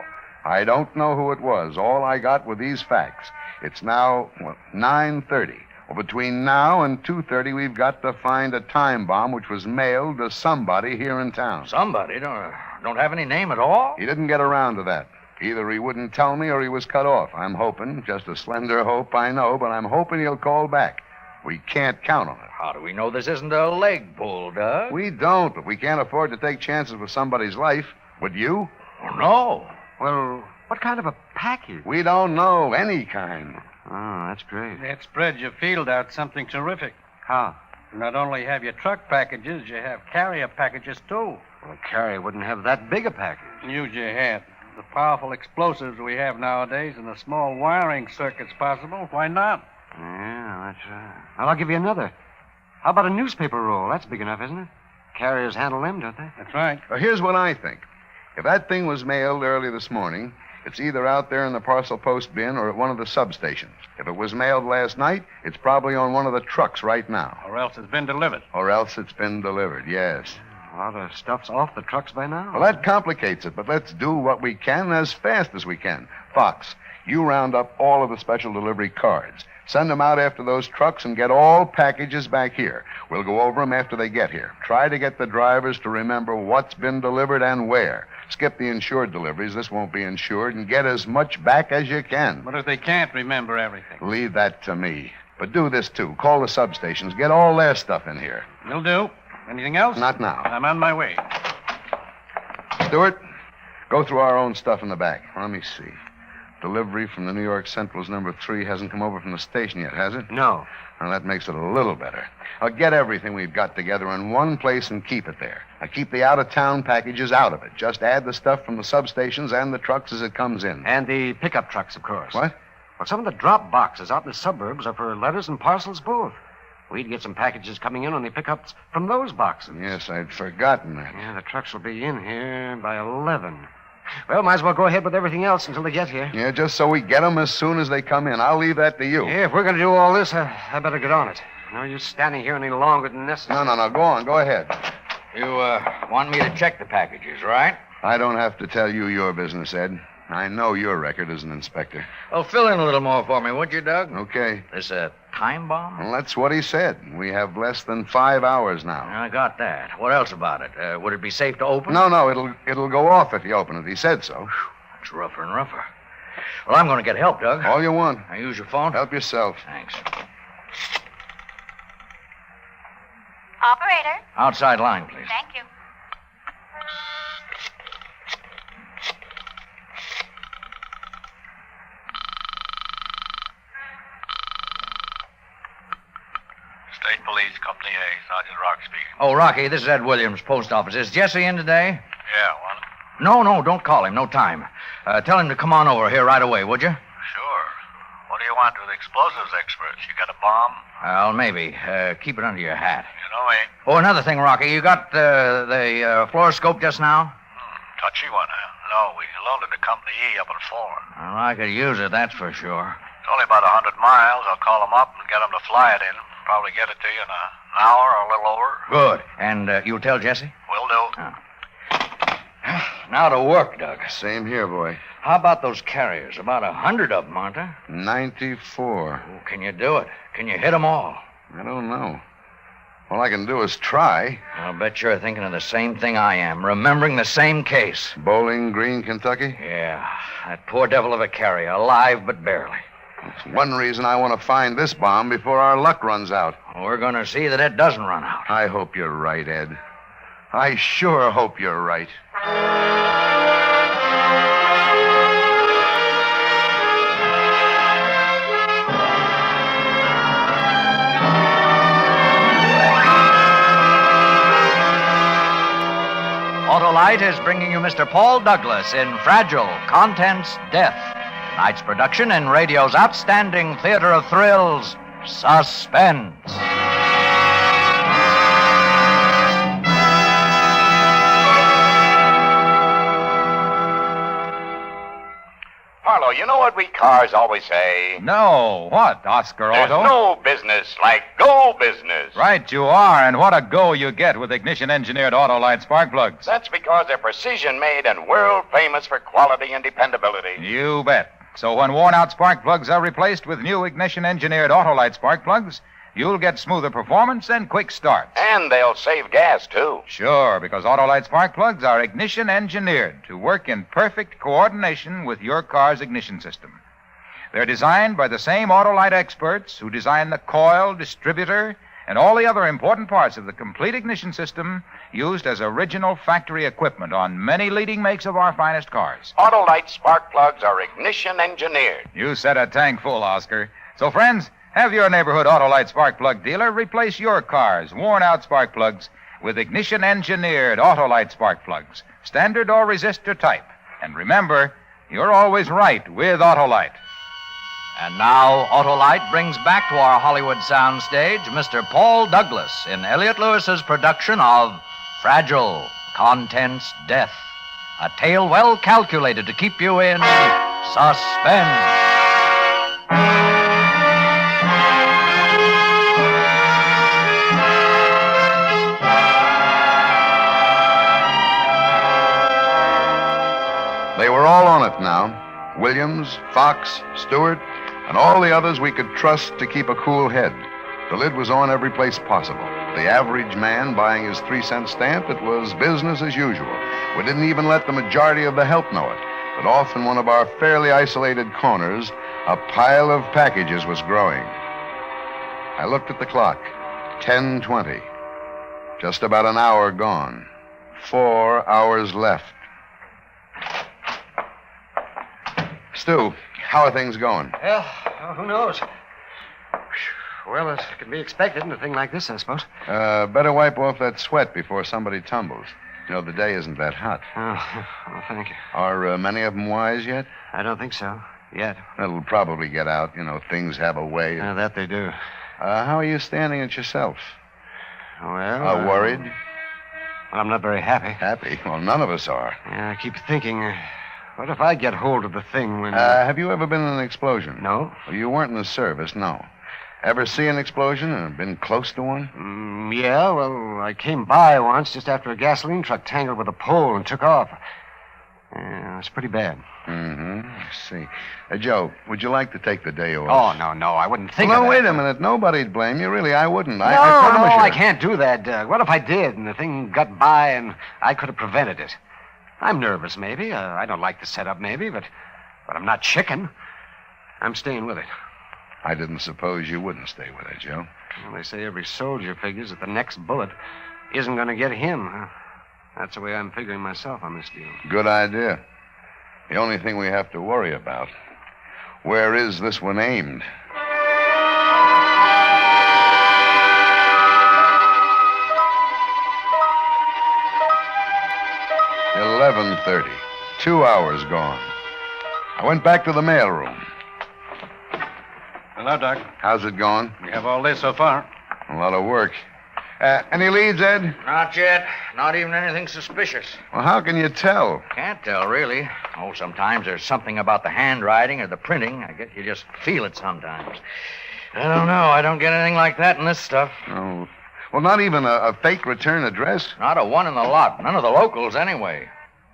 I don't know who it was. All I got were these facts. It's now, 9:30. Well, between now and 2:30, we've got to find a time bomb which was mailed to somebody here in town. Somebody? Don't have any name at all? He didn't get around to that. Either he wouldn't tell me or he was cut off. I'm hoping, just a slender hope, I know, but I'm hoping he'll call back. We can't count on it. How do we know this isn't a leg pull, Doug? We don't, but we can't afford to take chances with somebody's life. Would you? Oh, no. Well, what kind of a package? We don't know. Any kind. Oh, that's great. That spreads your field out something terrific. How? You not only have your truck packages, you have carrier packages, too. Well, a carrier wouldn't have that big a package. Use your hat. The powerful explosives we have nowadays and the small wiring circuits possible, why not? Yeah, that's right. Well, I'll give you another. How about a newspaper roll? That's big enough, isn't it? Carriers handle them, don't they? That's right. Well, here's what I think. If that thing was mailed early this morning, it's either out there in the parcel post bin or at one of the substations. If it was mailed last night, it's probably on one of the trucks right now. Or else it's been delivered. Or else it's been delivered, yes. A lot of stuff's off the trucks by now. Well, that complicates it, but let's do what we can as fast as we can. Fox, you round up all of the special delivery cards. Send them out after those trucks and get all packages back here. We'll go over them after they get here. Try to get the drivers to remember what's been delivered and where. Skip the insured deliveries. This won't be insured. And get as much back as you can. But if they can't remember everything? Leave that to me. But do this, too. Call the substations. Get all their stuff in here. Will do. Anything else? Not now. I'm on my way. Stewart, go through our own stuff in the back. Let me see. Delivery from the New York Central's number 3 hasn't come over from the station yet, has it? No. Well, that makes it a little better. I'll get everything we've got together in one place and keep it there. Now, keep the out-of-town packages out of it. Just add the stuff from the substations and the trucks as it comes in. And the pickup trucks, of course. What? Well, some of the drop boxes out in the suburbs are for letters and parcels both. We'd get some packages coming in on the pickups from those boxes. Yes, I'd forgotten that. Yeah, the trucks will be in here by 11. Well, might as well go ahead with everything else until they get here. Yeah, just so we get them as soon as they come in. I'll leave that to you. Yeah, if we're going to do all this, I better get on it. No use standing here any longer than necessary. No. Go on. Go ahead. You want me to check the packages, right? I don't have to tell you your business, Ed. I know your record as an inspector. Well, fill in a little more for me, would you, Doug? Okay. This a time bomb? Well, that's what he said. We have less than 5 hours now. I got that. What else about it? Would it be safe to open? No. It'll go off if you open it. He said so. It's rougher and rougher. Well, I'm going to get help, Doug. All you want. Now, use your phone. Help yourself. Thanks. Operator. Outside line, please. Thank you. Sergeant Rock speaking. Oh, Rocky, this is Ed Williams, post office. Is Jesse in today? Yeah, want him? No, don't call him. No time. Tell him to come on over here right away, would you? Sure. What do you want with explosives experts? You got a bomb? Well, maybe. Keep it under your hat. You know me. Oh, another thing, Rocky. You got the fluoroscope just now? Touchy one, huh? No, we loaned it to Company E up in Fulham. Well, I could use it, that's for sure. It's only about 100 miles. I'll call them up and get them to fly it in. Probably get it to you in an hour or a little over. Good. And you'll tell Jesse? Will do. Now to work, Doug. Same here, boy. How about those carriers? About 100 of them, aren't there? 94. Oh, can you do it? Can you hit them all? I don't know. All I can do is try. I'll bet you're thinking of the same thing I am, remembering the same case. Bowling Green, Kentucky? Yeah, that poor devil of a carrier, alive but barely. That's one reason I want to find this bomb before our luck runs out. We're going to see that it doesn't run out. I hope you're right, Ed. I sure hope you're right. Autolite is bringing you Mr. Paul Douglas in Fragile, Contents, Death. Tonight's production in radio's outstanding theater of thrills, Suspense. Harlow, you know what we cars always say? No. What, Oscar There's Otto? no business like go business. Right you are, and what a go you get with ignition-engineered Autolite spark plugs. That's because they're precision-made and world-famous for quality and dependability. You bet. So when worn-out spark plugs are replaced with new ignition-engineered Autolite spark plugs, you'll get smoother performance and quick starts. And they'll save gas, too. Sure, because Autolite spark plugs are ignition-engineered to work in perfect coordination with your car's ignition system. They're designed by the same Autolite experts who design the coil, distributor, and all the other important parts of the complete ignition system used as original factory equipment on many leading makes of our finest cars. Autolite spark plugs are ignition-engineered. You said a tank full, Oscar. So, friends, have your neighborhood Autolite spark plug dealer replace your car's worn-out spark plugs with ignition-engineered Autolite spark plugs, standard or resistor type. And remember, you're always right with Autolite. And now, Autolite brings back to our Hollywood soundstage Mr. Paul Douglas in Elliot Lewis's production of Fragile, Contents, Death. A tale well calculated to keep you in suspense. They were all on it now. Williams, Fox, Stewart, and all the others we could trust to keep a cool head. The lid was on every place possible. The average man buying his 3-cent stamp, it was business as usual. We didn't even let the majority of the help know it. But off in one of our fairly isolated corners, a pile of packages was growing. I looked at the clock. 10:20. Just about an hour gone. 4 hours left. Stu, how are things going? Well, who knows? Well, it can be expected in a thing like this, I suppose. Better wipe off that sweat before somebody tumbles. You know, the day isn't that hot. Oh, well, thank you. Are many of them wise yet? I don't think so. Yet. It'll probably get out. You know, things have a way. That they do. How are you standing it yourself? Well... worried? Well, I'm not very happy. Happy? Well, none of us are. Yeah, I keep thinking, what if I get hold of the thing when... Have you ever been in an explosion? No. Well, you weren't in the service, no. Ever see an explosion and been close to one? Yeah, well, I came by once just after a gasoline truck tangled with a pole and took off. Yeah, it's pretty bad. Mm-hmm. I see. Joe, would you like to take the day off? Oh, no, I wouldn't think of that. No, wait a minute. Nobody'd blame you. Really, I wouldn't. No, I promise you. I can't do that, Doug. What if I did and the thing got by and I could have prevented it? I'm nervous, maybe. I don't like the setup, maybe, but I'm not chicken. I'm staying with it. I didn't suppose you wouldn't stay with it, Joe. Well, they say every soldier figures that the next bullet isn't going to get him. That's the way I'm figuring myself on this deal. Good idea. The only thing we have to worry about, where is this one aimed? 11:30. 2 hours gone. I went back to the mailroom. Hello, Doc. How's it going? We have all this so far. A lot of work. Any leads, Ed? Not yet. Not even anything suspicious. Well, how can you tell? Can't tell, really. Oh, sometimes there's something about the handwriting or the printing. I guess you just feel it sometimes. I don't know. I don't get anything like that in this stuff. Oh. Well, not even a fake return address? Not a one in the lot. None of the locals, anyway.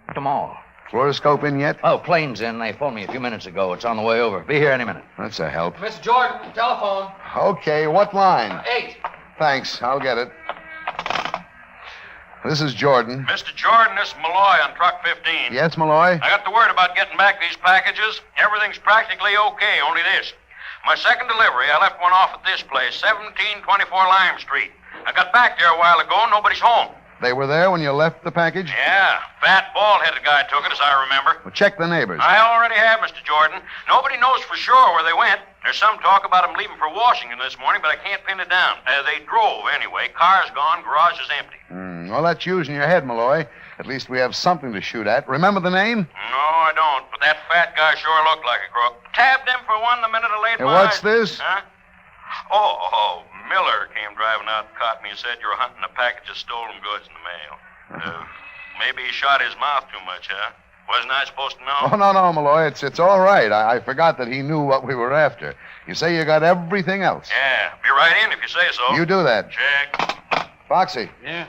Put them all. Fluoroscope in yet? Oh, plane's in. They phoned me a few minutes ago. It's on the way over. Be here any minute. That's a help. Mr. Jordan, telephone. Okay, what line? 8. Thanks, I'll get it. This is Jordan. Mr. Jordan, this is Malloy on truck 15. Yes, Malloy? I got the word about getting back these packages. Everything's practically okay, only this. My second delivery, I left one off at this place, 1724 Lime Street. I got back there a while ago, and nobody's home. They were there when you left the package? Yeah, fat, bald-headed guy took it, as I remember. Well, check the neighbors. I already have, Mr. Jordan. Nobody knows for sure where they went. There's some talk about them leaving for Washington this morning, but I can't pin it down. They drove, anyway. Car's gone, garage is empty. Well, that's using your head, Malloy. At least we have something to shoot at. Remember the name? No, I don't, but that fat guy sure looked like a crook. Tabbed him for one the minute I laid Hey, my what's eyes- this? Huh? Oh, Miller came driving out and caught me and said you were hunting a package of stolen goods in the mail. Maybe he shot his mouth too much, huh? Wasn't I supposed to know? Oh, no, Malloy. It's all right. I forgot that he knew what we were after. You say you got everything else. Yeah, be right in if you say so. You do that. Check. Foxy. Yeah?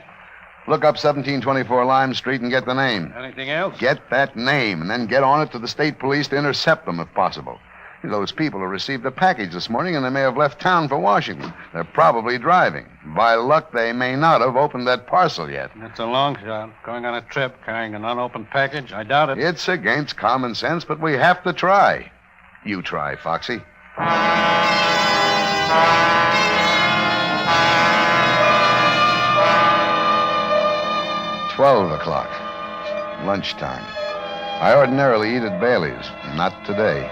Look up 1724 Lime Street and get the name. Anything else? Get that name, and then get on it to the state police to intercept them if possible. Those people who received a package this morning, and they may have left town for Washington. They're probably driving. By luck, they may not have opened that parcel yet. That's a long shot. Going on a trip, carrying an unopened package, I doubt it. It's against common sense, but we have to try. You try, Foxy. 12 o'clock. Lunchtime. I ordinarily eat at Bailey's. Not today.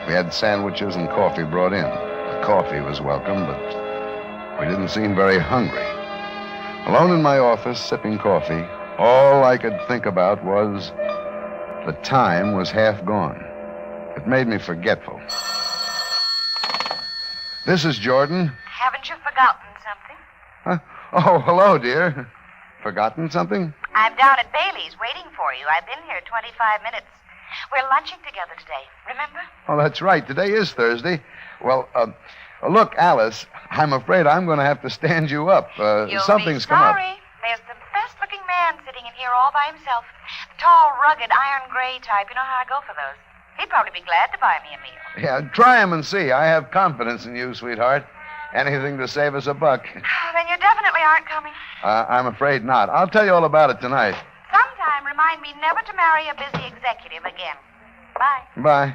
We had sandwiches and coffee brought in. The coffee was welcome, but we didn't seem very hungry. Alone in my office, sipping coffee, all I could think about was the time was half gone. It made me forgetful. This is Jordan. Haven't you forgotten something? Huh? Oh, hello, dear. Forgotten something? I'm down at Bailey's waiting for you. I've been here 25 minutes. We're lunching together today, remember? Oh, that's right. Today is Thursday. Well, look, Alice, I'm afraid I'm going to have to stand you up. Something's come up. Sorry. There's the best-looking man sitting in here all by himself. Tall, rugged, iron gray type. You know how I go for those. He'd probably be glad to buy me a meal. Yeah, try him and see. I have confidence in you, sweetheart. Anything to save us a buck. Then you definitely aren't coming. I'm afraid not. I'll tell you all about it tonight. Sometime remind me never to marry a busy executive again. Bye. Bye.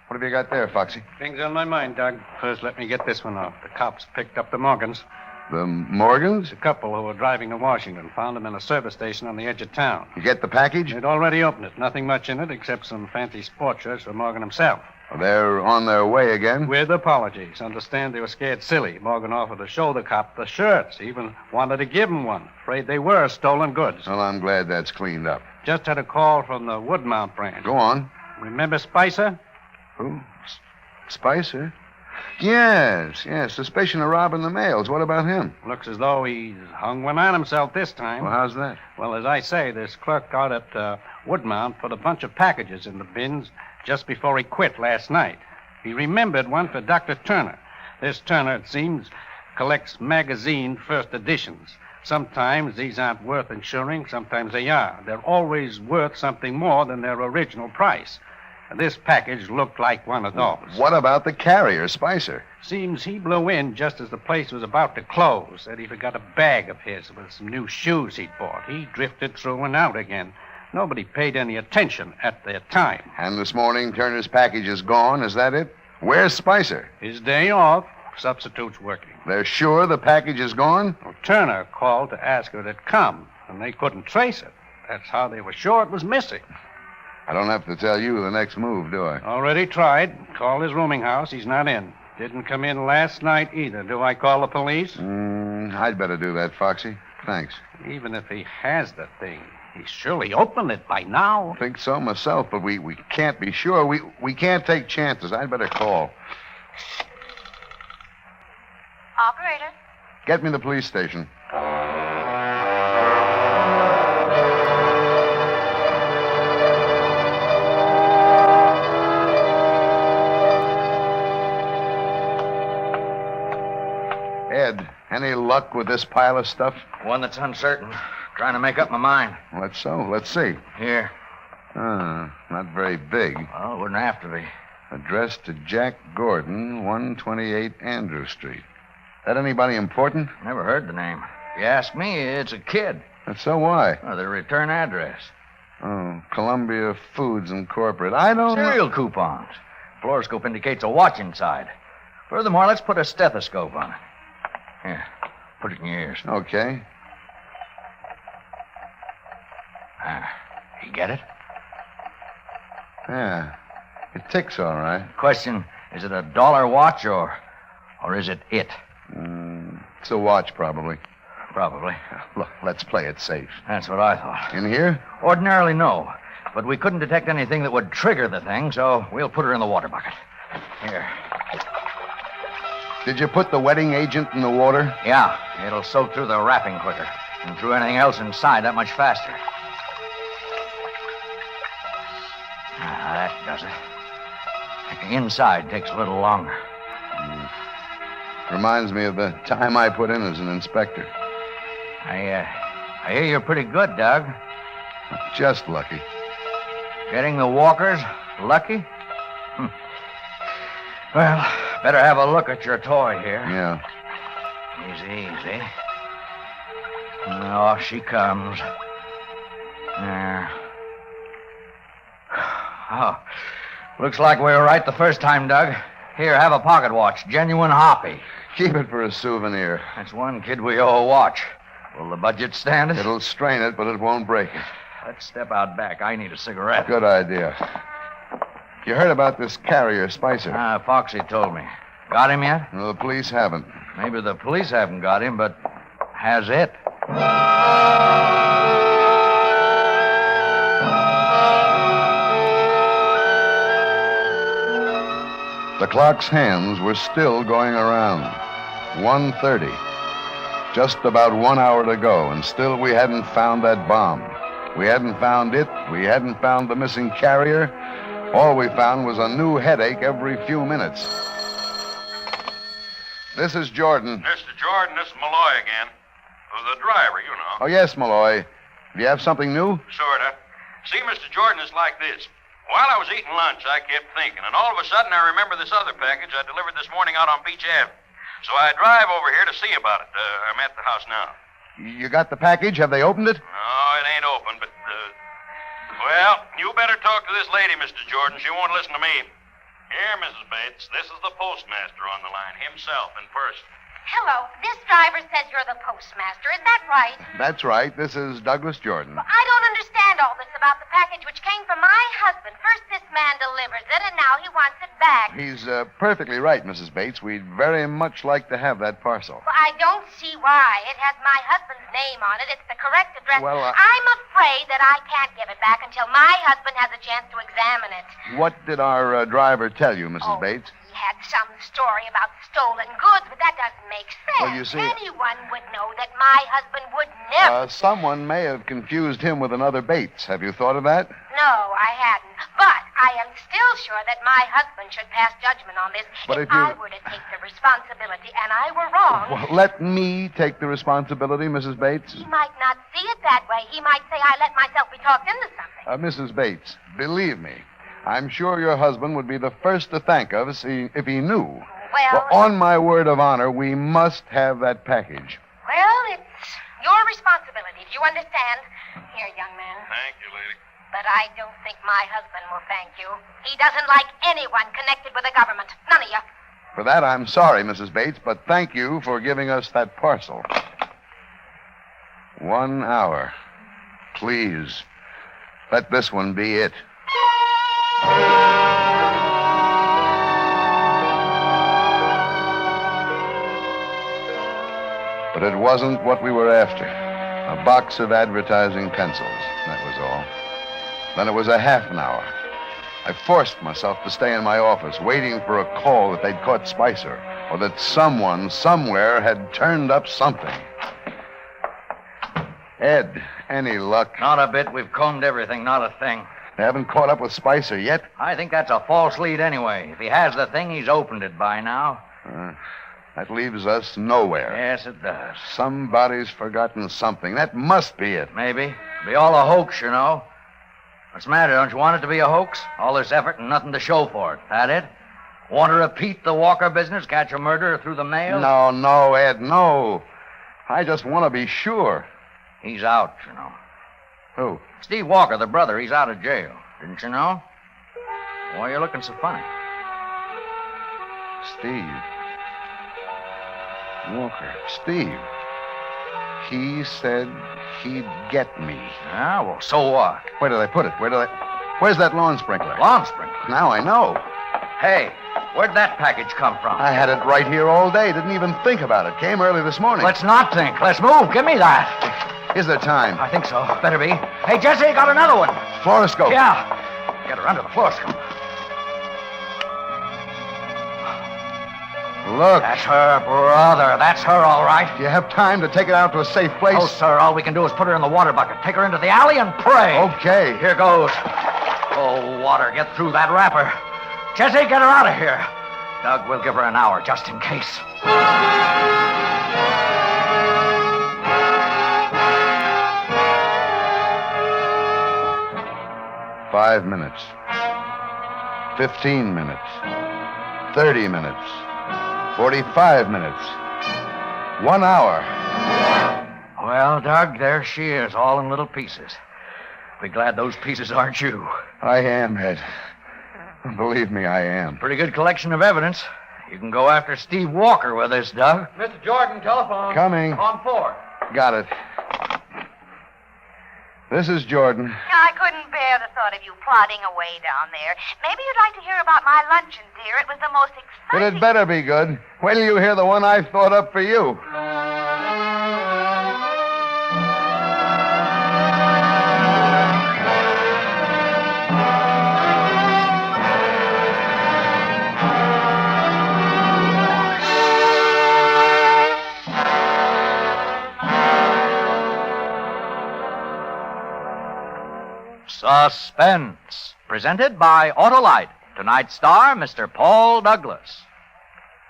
What have you got there, Foxy? Things on my mind, Doug. First, let me get this one off. The cops picked up the Morgans. The Morgans? The couple who were driving to Washington found them in a service station on the edge of town. You get the package? They'd already opened it. Nothing much in it except some fancy sports shirts for Morgan himself. They're on their way again? With apologies. Understand they were scared silly. Morgan offered to show the cop the shirts. Even wanted to give him one. Afraid they were stolen goods. Well, I'm glad that's cleaned up. Just had a call from the Woodmount branch. Go on. Remember Spicer? Who? Spicer? Yes. Suspicion of robbing the mails. What about him? Looks as though he's hung one on himself this time. Well, how's that? Well, as I say, this clerk out at Woodmount put a bunch of packages in the bins just before he quit last night. He remembered one for Dr. Turner. This Turner, it seems, collects magazine first editions. Sometimes these aren't worth insuring, sometimes they are. They're always worth something more than their original price. This package looked like one of those. What about the carrier, Spicer? Seems he blew in just as the place was about to close. Said he forgot a bag of his with some new shoes he'd bought. He drifted through and out again. Nobody paid any attention at the time. And this morning, Turner's package is gone. Is that it? Where's Spicer? His day off. Substitute's working. They're sure the package is gone? Well, Turner called to ask if it had come, and they couldn't trace it. That's how they were sure it was missing. I don't have to tell you the next move, do I? Already tried. Called his rooming house. He's not in. Didn't come in last night either. Do I call the police? I'd better do that, Foxy. Thanks. Even if he has the thing, He surely opened it by now. I think so myself, but we can't be sure. We can't take chances. I'd better call. Operator? Get me the police station. Ed, any luck with this pile of stuff? One that's uncertain. Trying to make up my mind. Let's so. Let's see. Here. Not very big. Well, it wouldn't have to be. Addressed to Jack Gordon, 128 Andrew Street. That anybody important? Never heard the name. If you ask me, it's a kid. That's so why? Oh, the return address. Oh, Columbia Foods Incorporated. I don't know. Cereal coupons. Fluoroscope indicates a watch inside. Furthermore, let's put a stethoscope on it. Here, put it in your ears. Okay. You get it? Yeah. It ticks all right. Question, is it a dollar watch or is it it? It's a watch, probably. Probably. Look, let's play it safe. That's what I thought. In here? Ordinarily, no. But we couldn't detect anything that would trigger the thing, so we'll put her in the water bucket. Here. Did you put the wetting agent in the water? Yeah. It'll soak through the wrapping quicker. And through anything else inside that much faster. That does it. The inside takes a little longer. Reminds me of the time I put in as an inspector. I hear you're pretty good, Doug. Just lucky. Getting the walkers lucky? Well, better have a look at your toy here. Yeah. Easy. Oh, she comes. There. Oh, looks like we were right the first time, Doug. Here, have a pocket watch. Genuine Hoppy. Keep it for a souvenir. That's one kid we owe a watch. Will the budget stand it? It'll strain it, but it won't break it. Let's step out back. I need a cigarette. Good idea. You heard about this carrier, Spicer? Foxy told me. Got him yet? No, the police haven't. Maybe the police haven't got him, but has it? The clock's hands were still going around. 1:30. Just about 1 hour to go, and still we hadn't found that bomb. We hadn't found it. We hadn't found the missing carrier. All we found was a new headache every few minutes. This is Jordan. Mr. Jordan, this is Malloy again. The driver, you know. Oh, yes, Malloy. Do you have something new? Sorta. See, Mr. Jordan, it's like this. While I was eating lunch, I kept thinking, and all of a sudden I remember this other package I delivered this morning out on Beach Ave. So I drive over here to see about it. I'm at the house now. You got the package? Have they opened it? No, it ain't open, but, well, you better talk to this lady, Mr. Jordan. She won't listen to me. Here, Mrs. Bates, this is the postmaster on the line, himself in person. Hello. This driver says you're the postmaster. Is that right? That's right. This is Douglas Jordan. Well, I don't understand all this about the package which came from my husband. First this man delivers it, and now he wants it back. He's perfectly right, Mrs. Bates. We'd very much like to have that parcel. Well, I don't see why. It has my husband's name on it. It's the correct address. Well, I'm afraid that I can't give it back until my husband has a chance to examine it. What did our driver tell you, Mrs. Bates? He had some story about stolen goods, but that doesn't make sense. Well, you see- Anyone would know that my husband would never... Someone may have confused him with another Bates. Have you thought of that? No, I hadn't. But I am still sure that my husband should pass judgment on this. But if I you- were to take the responsibility and I were wrong, Well, let me take the responsibility, Mrs. Bates. he might not see it that way. He might say I let myself be talked into something. Mrs. Bates, believe me, I'm sure your husband would be the first to thank us if he knew. Well, on my word of honor, we must have that package. well, it's your responsibility. Do you understand? Here, young man. Thank you, lady. But I don't think my husband will thank you. He doesn't like anyone connected with the government. None of you. For that, I'm sorry, Mrs. Bates, but thank you for giving us that parcel. 1 hour. Please, let this one be it. But it wasn't what we were after. a box of advertising pencils. That was all. Then it was a half an hour. I forced myself to stay in my office, waiting for a call that they'd caught Spicer, or that someone, somewhere, had turned up something. Ed, any luck? Not a bit. We've combed everything, not a thing. They haven't caught up with Spicer yet? I think that's a false lead anyway. If he has the thing, he's opened it by now. That leaves us nowhere. Yes, it does. Somebody's forgotten something. That must be it. Maybe. It'll be all a hoax, you know. What's the matter? Don't you want it to be a hoax? All this effort and nothing to show for it. That it? Want to repeat the Walker business? Catch a murderer through the mail? No, Ed, no. I just want to be sure. He's out, you know. Who? Steve Walker, the brother. He's out of jail. Didn't you know? Why are you looking so funny? Steve. Walker. Steve. He said he'd get me. Ah, well, so what? Where did I put it? Where's that lawn sprinkler? Lawn sprinkler? Now I know. Hey, where'd that package come from? I had it right here all day. Didn't even think about it. Came early this morning. Let's not think. Let's move. Give me that. Is there time? I think so. Better be. Hey, Jesse, got another one. Fluoroscope. Yeah. Get her under the fluoroscope. Look. That's her brother. That's her, all right. Do you have time to take it out to a safe place? Oh, sir, all we can do is put her in the water bucket. Take her into the alley and pray. Okay. Here goes. Oh, water, get through that wrapper. Jesse, get her out of here. Doug, we'll give her an hour just in case. 5 minutes. 15 minutes. 30 minutes. 45 minutes. 1 hour. Well, Doug, there she is, all in little pieces. Be glad those pieces aren't you. I am, Ed. Believe me, I am. Pretty good collection of evidence. You can go after Steve Walker with this, Doug. Mr. Jordan, telephone. Coming. On 4. Got it. This is Jordan. I couldn't bear the thought of you plodding away down there. Maybe you'd like to hear about my luncheon, dear. It was the most But exciting... it better be good. Wait till you hear the one I've thought up for you. Suspense. Presented by Autolite. Tonight's star, Mr. Paul Douglas.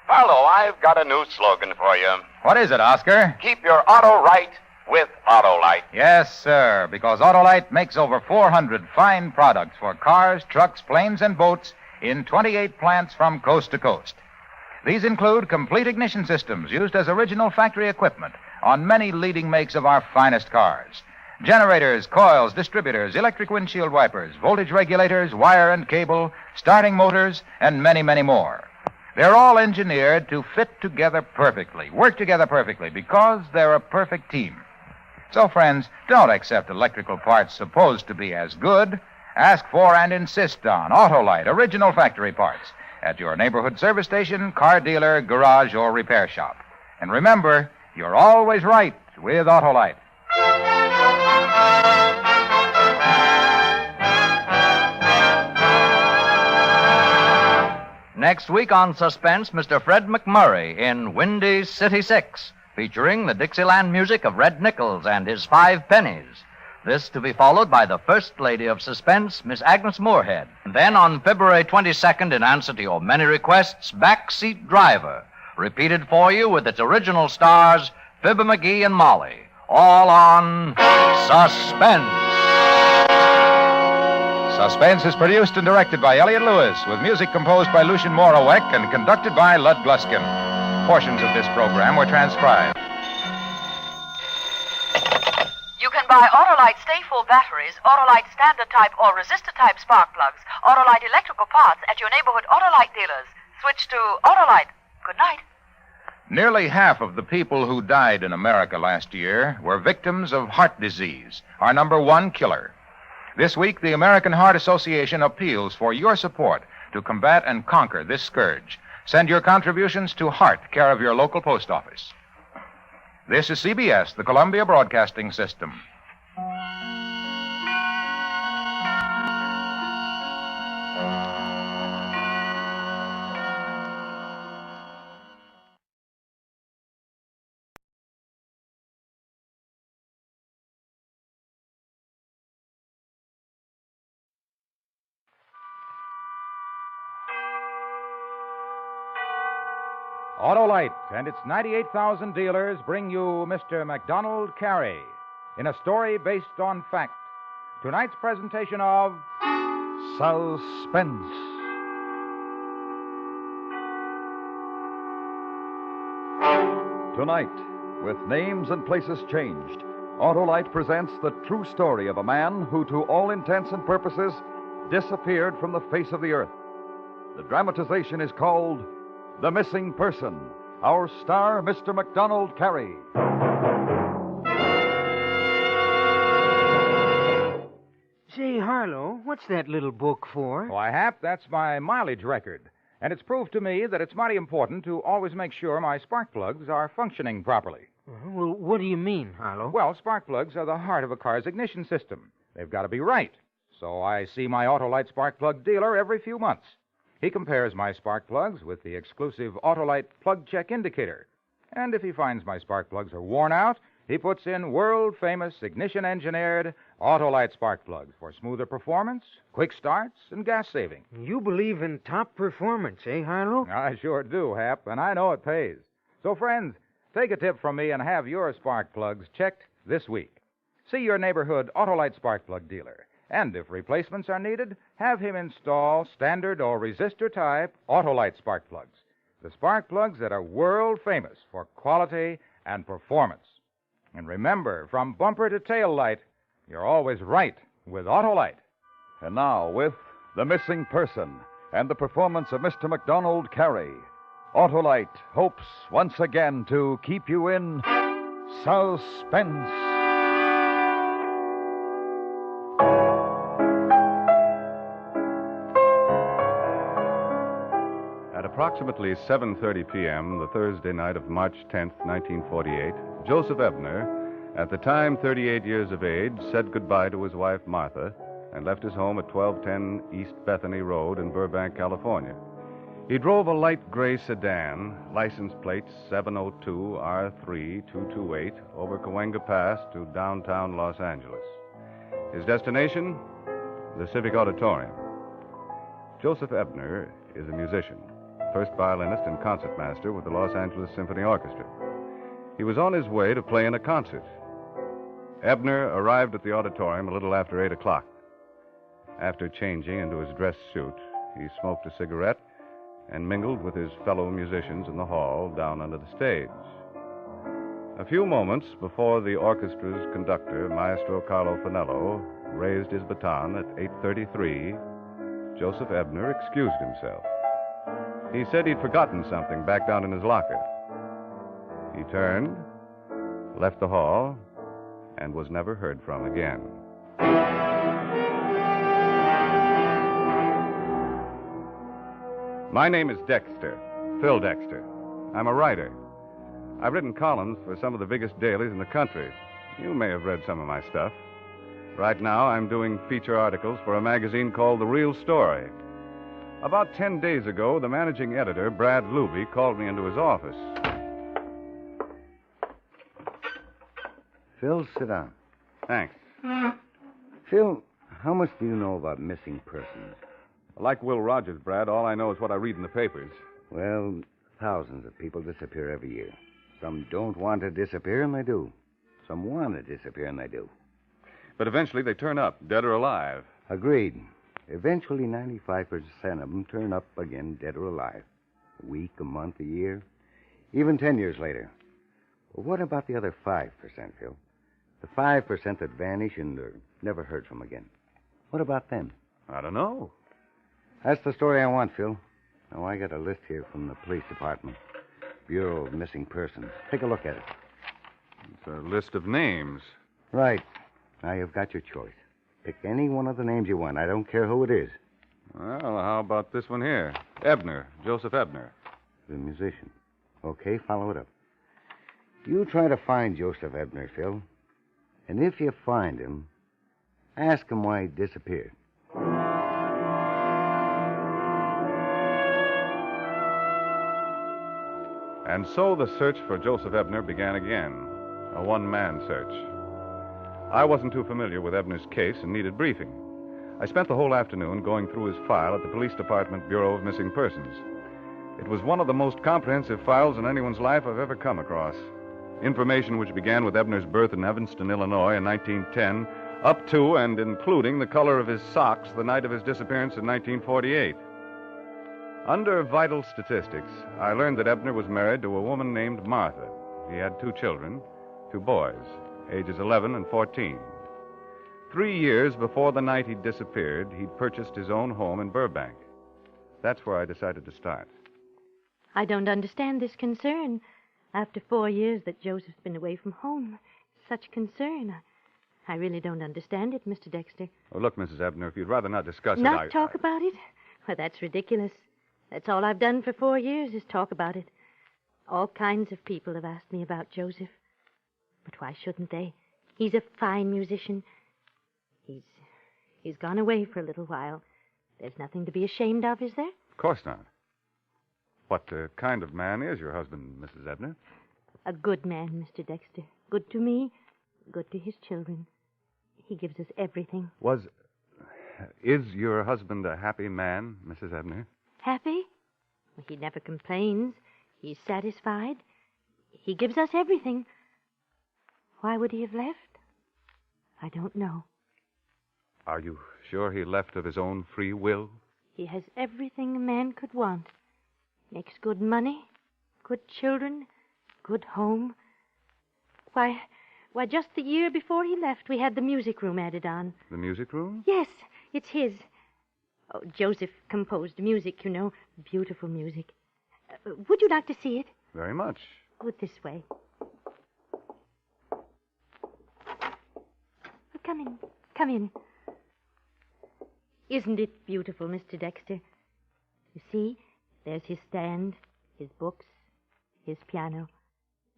Harlow, I've got a new slogan for you. What is it, Oscar? Keep your auto right with Autolite. Yes, sir, because Autolite makes over 400 fine products for cars, trucks, planes, and boats in 28 plants from coast to coast. These include complete ignition systems used as original factory equipment on many leading makes of our finest cars. Generators, coils, distributors, electric windshield wipers, voltage regulators, wire and cable, starting motors, and many, many more. They're all engineered to fit together perfectly, work together perfectly, because they're a perfect team. So, friends, don't accept electrical parts supposed to be as good. Ask for and insist on Autolite original factory parts at your neighborhood service station, car dealer, garage, or repair shop. And remember, you're always right with Autolite. Next week on Suspense, Mr. Fred McMurray in Windy City 6, featuring the Dixieland music of Red Nichols and his 5 pennies. This to be followed by the First Lady of Suspense, Miss Agnes Moorehead. And then on February 22nd, in answer to your many requests, Backseat Driver, repeated for you with its original stars, Fibber McGee and Molly, all on Suspense. Suspense is produced and directed by Elliot Lewis, with music composed by Lucien Morawek and conducted by Lud Gluskin. Portions of this program were transcribed. You can buy Autolite Stay-Full batteries, Autolite Standard Type or Resistor Type spark plugs, Autolite electrical parts at your neighborhood Autolite dealers. Switch to Autolite. Good night. Nearly half of the people who died in America last year were victims of heart disease, our number one killer. This week, the American Heart Association appeals for your support to combat and conquer this scourge. Send your contributions to Heart, care of your local post office. This is CBS, the Columbia Broadcasting System. Autolite and its 98,000 dealers bring you Mr. MacDonald Carey in a story based on fact. Tonight's presentation of Suspense. Tonight, with names and places changed, Autolite presents the true story of a man who, to all intents and purposes, disappeared from the face of the earth. The dramatization is called The Missing Person. Our star, Mr. MacDonald Carey. Say, Harlow, what's that little book for? Why, Hap, that's my mileage record. And it's proved to me that it's mighty important to always make sure my spark plugs are functioning properly. Well, what do you mean, Harlow? Well, spark plugs are the heart of a car's ignition system. They've got to be right. So I see my Autolite spark plug dealer every few months. He compares my spark plugs with the exclusive Autolite plug check indicator. And if he finds my spark plugs are worn out, he puts in world-famous ignition-engineered Autolite spark plugs for smoother performance, quick starts, and gas saving. You believe in top performance, eh, Harlow? I sure do, Hap, and I know it pays. So, friends, take a tip from me and have your spark plugs checked this week. See your neighborhood Autolite spark plug dealer. And if replacements are needed, have him install standard or resistor type Autolite spark plugs. The spark plugs that are world famous for quality and performance. And remember, from bumper to tail light, you're always right with Autolite. And now, with The Missing Person and the performance of Mr. MacDonald Carey, Autolite hopes once again to keep you in suspense. At approximately 7:30 p.m., the Thursday night of March 10th, 1948, Joseph Ebner, at the time 38 years of age, said goodbye to his wife Martha and left his home at 1210 East Bethany Road in Burbank, California. He drove a light gray sedan, license plate 702R3228, over Cahuenga Pass to downtown Los Angeles. His destination? The Civic Auditorium. Joseph Ebner is a musician, first violinist and concertmaster with the Los Angeles Symphony Orchestra. He was on his way to play in a concert. Ebner arrived at the auditorium a little after 8 o'clock. After changing into his dress suit, he smoked a cigarette and mingled with his fellow musicians in the hall down under the stage. A few moments before the orchestra's conductor, Maestro Carlo Finello, raised his baton at 8:33, Joseph Ebner excused himself. He said he'd forgotten something back down in his locker. He turned, left the hall, and was never heard from again. My name is Dexter, Phil Dexter. I'm a writer. I've written columns for some of the biggest dailies in the country. You may have read some of my stuff. Right now, I'm doing feature articles for a magazine called The Real Story. About 10 days ago, the managing editor, Brad Luby, called me into his office. Phil, sit down. Thanks. Phil, how much do you know about missing persons? Like Will Rogers, Brad, all I know is what I read in the papers. Well, thousands of people disappear every year. Some don't want to disappear, and they do. Some want to disappear, and they do. But eventually they turn up, dead or alive. Agreed. Eventually, 95% of them turn up again, dead or alive. A week, a month, a year, even 10 years later. But what about the other 5%, Phil? The 5% that vanish and are never heard from again. What about them? I don't know. That's the story I want, Phil. Now, I got a list here from the police department. Bureau of Missing Persons. Take a look at it. It's a list of names. Right. Now, you've got your choice. Pick any one of the names you want. I don't care who it is. Well, how about this one here? Ebner, Joseph Ebner. The musician. Okay, follow it up. You try to find Joseph Ebner, Phil. And if you find him, ask him why he disappeared. And so the search for Joseph Ebner began again, a one-man search. I wasn't too familiar with Ebner's case and needed briefing. I spent the whole afternoon going through his file at the Police Department Bureau of Missing Persons. It was one of the most comprehensive files in anyone's life I've ever come across. Information which began with Ebner's birth in Evanston, Illinois in 1910, up to and including the color of his socks the night of his disappearance in 1948. Under vital statistics, I learned that Ebner was married to a woman named Martha. He had 2 children, 2 boys, ages 11 and 14. 3 years before the night he disappeared, he'd purchased his own home in Burbank. That's where I decided to start. I don't understand this concern. After 4 years that Joseph's been away from home, such concern. I really don't understand it, Mr. Dexter. Oh, look, Mrs. Ebner, if you'd rather not discuss it, Not talk about it? Well, that's ridiculous. That's all I've done for 4 years is talk about it. All kinds of people have asked me about Joseph. But why shouldn't they? He's a fine musician. He's gone away for a little while. There's nothing to be ashamed of, is there? Of course not. What kind of man is your husband, Mrs. Ebner? A good man, Mr. Dexter. Good to me, good to his children. He gives us everything. Is your husband a happy man, Mrs. Ebner? Happy? Well, he never complains. He's satisfied. He gives us everything. Why would he have left? I don't know. Are you sure he left of his own free will? He has everything a man could want. Makes good money, good children, good home. Why, just the year before he left, we had the music room added on. The music room? Yes, it's his. Oh, Joseph composed music, you know. Beautiful music. Would you like to see it? Very much. Good, this way. Come in. Come in. Isn't it beautiful, Mr. Dexter? You see, there's his stand, his books, his piano.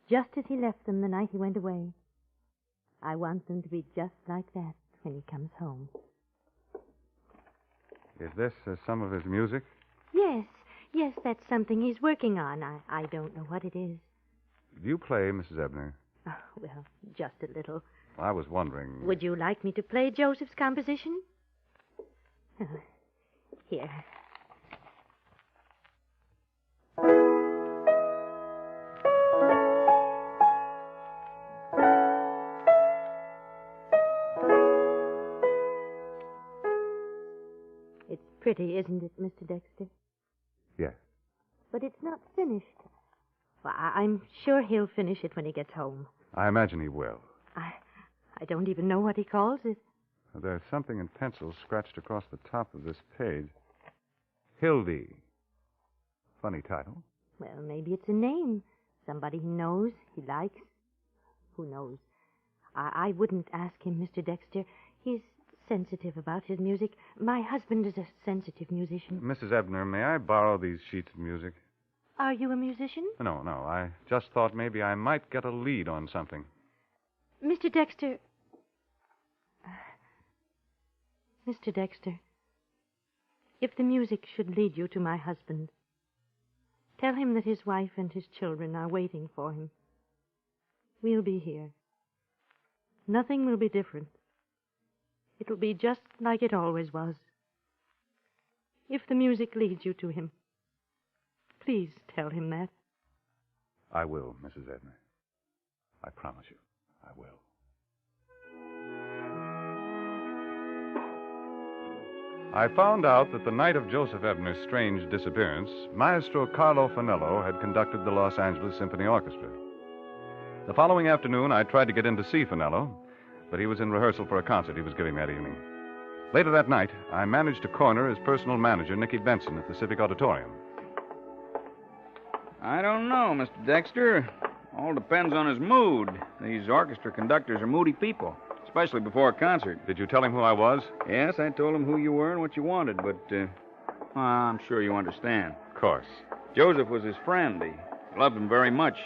Just as he left them the night he went away. I want them to be just like that when he comes home. Is this some of his music? Yes, that's something he's working on. I don't know what it is. Do you play, Mrs. Ebner? Oh, well, just a little. I was wondering... Would you like me to play Joseph's composition? Here. It's pretty, isn't it, Mr. Dexter? Yes. But it's not finished. Well, I'm sure he'll finish it when he gets home. I imagine he will. I don't even know what he calls it. There's something in pencil scratched across the top of this page. Hildy. Funny title. Well, maybe it's a name. Somebody he knows, he likes. Who knows? I wouldn't ask him, Mr. Dexter. He's sensitive about his music. My husband is a sensitive musician. Mrs. Ebner, may I borrow these sheets of music? Are you a musician? No. I just thought maybe I might get a lead on something. Mr. Dexter, if the music should lead you to my husband, tell him that his wife and his children are waiting for him. We'll be here. Nothing will be different. It'll be just like it always was. If the music leads you to him, please tell him that. I will, Mrs. Ebner. I promise you, I will. I found out that the night of Joseph Ebner's strange disappearance, Maestro Carlo Fanello had conducted the Los Angeles Symphony Orchestra. The following afternoon, I tried to get in to see Fanello, but he was in rehearsal for a concert he was giving that evening. Later that night, I managed to corner his personal manager, Nicky Benson, at the Civic Auditorium. I don't know, Mr. Dexter. All depends on his mood. These orchestra conductors are moody people, especially before a concert. Did you tell him who I was? Yes, I told him who you were and what you wanted, but I'm sure you understand. Of course. Joseph was his friend. He loved him very much.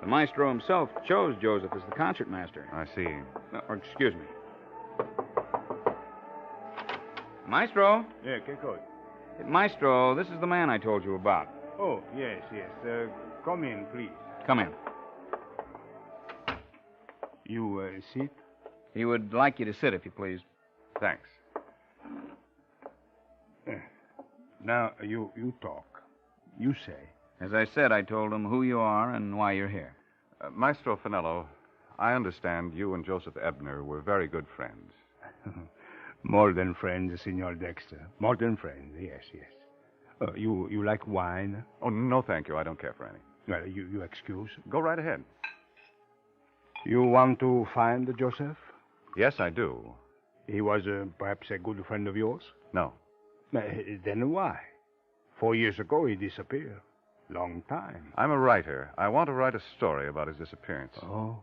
The maestro himself chose Joseph as the concertmaster. I see. Excuse me. Maestro? Yeah, che cosa? Maestro, this is the man I told you about. Oh, yes. Come in, please. Come in. You sit? He would like you to sit, if you please. Thanks. Now, you talk. You say. As I said, I told him who you are and why you're here. Maestro Finello, I understand you and Joseph Ebner were very good friends. More than friends, Signor Dexter. More than friends, yes. You like wine? Oh, no, thank you. I don't care for any. Well, you excuse. Go right ahead. You want to find Joseph? Yes, I do. He was perhaps a good friend of yours? No. Then why? 4 years ago, he disappeared. Long time. I'm a writer. I want to write a story about his disappearance. Oh.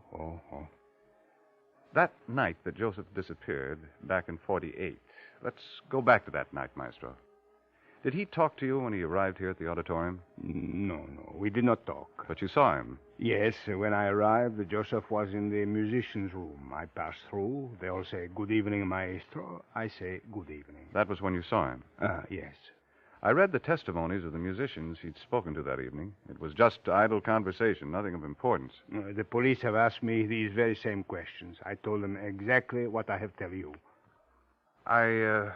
That night that Joseph disappeared, back in 48. Let's go back to that night, Maestro. Did he talk to you when he arrived here at the auditorium? No. We did not talk. But you saw him? Yes. When I arrived, Joseph was in the musician's room. I passed through. They all say, "Good evening, maestro." I say, "Good evening." That was when you saw him? Yes. I read the testimonies of the musicians he'd spoken to that evening. It was just idle conversation, nothing of importance. The police have asked me these very same questions. I told them exactly what I have tell you. I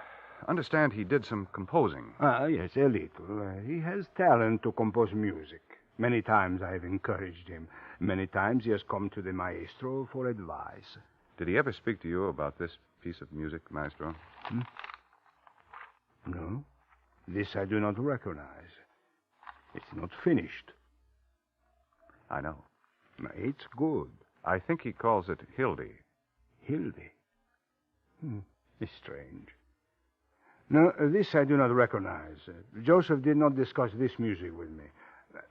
understand he did some composing. Yes, a little. He has talent to compose music. Many times I have encouraged him. Many times he has come to the maestro for advice. Did he ever speak to you about this piece of music, Maestro? No. This I do not recognize. It's not finished. I know. It's good. I think he calls it Hildy. Hildy? It's strange. No, this I do not recognize. Joseph did not discuss this music with me.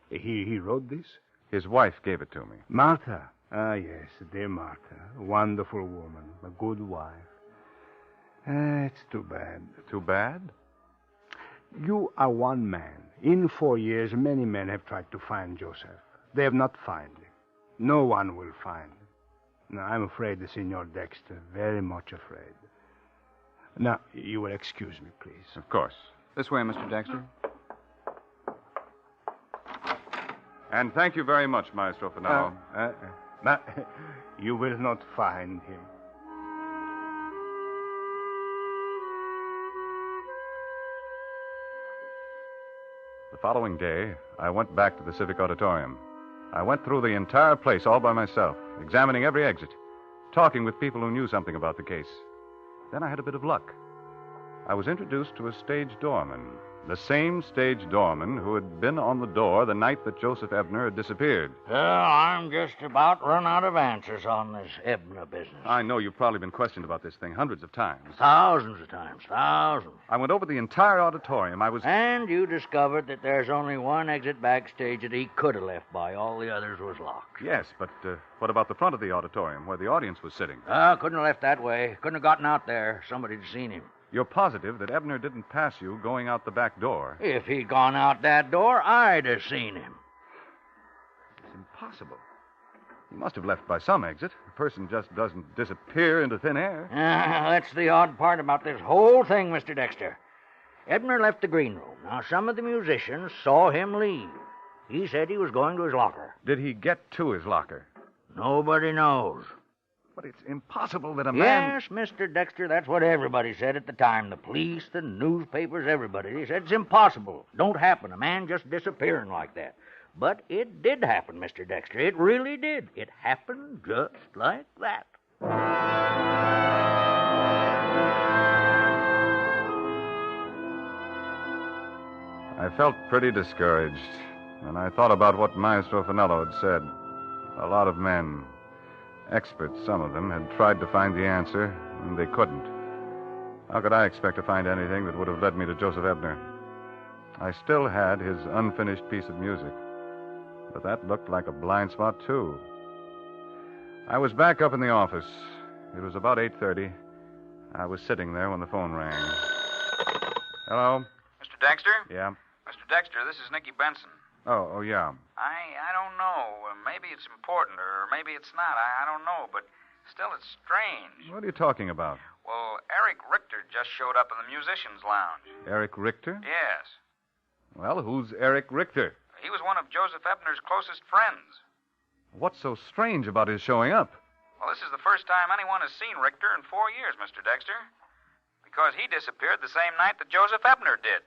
He wrote this? His wife gave it to me. Martha? Yes, dear Martha. A wonderful woman. A good wife. It's too bad. Too bad? You are one man. In 4 years, many men have tried to find Joseph. They have not found him. No one will find him. Now, I'm afraid, Signor Dexter, very much afraid. Now, you will excuse me, please. Of course. This way, Mr. Dexter. And thank you very much, Maestro Finello. Now, you will not find him. The following day, I went back to the Civic Auditorium. I went through the entire place all by myself, examining every exit, talking with people who knew something about the case. Then I had a bit of luck. I was introduced to a stage doorman, the same stage doorman who had been on the door the night that Joseph Ebner had disappeared. I'm just about run out of answers on this Ebner business. I know you've probably been questioned about this thing hundreds of times. Thousands of times, thousands. I went over the entire auditorium. And you discovered that there's only one exit backstage that he could have left by. All the others was locked. Yes, but what about the front of the auditorium where the audience was sitting? Couldn't have left that way. Couldn't have gotten out there. Somebody'd seen him. You're positive that Ebner didn't pass you going out the back door? If he'd gone out that door, I'd have seen him. It's impossible. He must have left by some exit. A person just doesn't disappear into thin air. That's the odd part about this whole thing, Mr. Dexter. Ebner left the green room. Now, some of the musicians saw him leave. He said he was going to his locker. Did he get to his locker? Nobody knows. But it's impossible that a man... Yes, Mr. Dexter, that's what everybody said at the time. The police, the newspapers, everybody. They said it's impossible. Don't happen. A man just disappearing like that. But it did happen, Mr. Dexter. It really did. It happened just like that. I felt pretty discouraged, and I thought about what Maestro Finello had said. A lot of men, experts, some of them, had tried to find the answer, and they couldn't. How could I expect to find anything that would have led me to Joseph Ebner? I still had his unfinished piece of music, but that looked like a blind spot, too. I was back up in the office. It was about 8:30. I was sitting there when the phone rang. Hello? Mr. Dexter? Yeah? Mr. Dexter, this is Nicky Benson. Oh, yeah. I don't know. Maybe it's important, or maybe it's not. I don't know, but still it's strange. What are you talking about? Well, Eric Richter just showed up in the musicians' lounge. Eric Richter? Yes. Well, who's Eric Richter? He was one of Joseph Ebner's closest friends. What's so strange about his showing up? Well, this is the first time anyone has seen Richter in 4 years, Mr. Dexter. Because he disappeared the same night that Joseph Ebner did.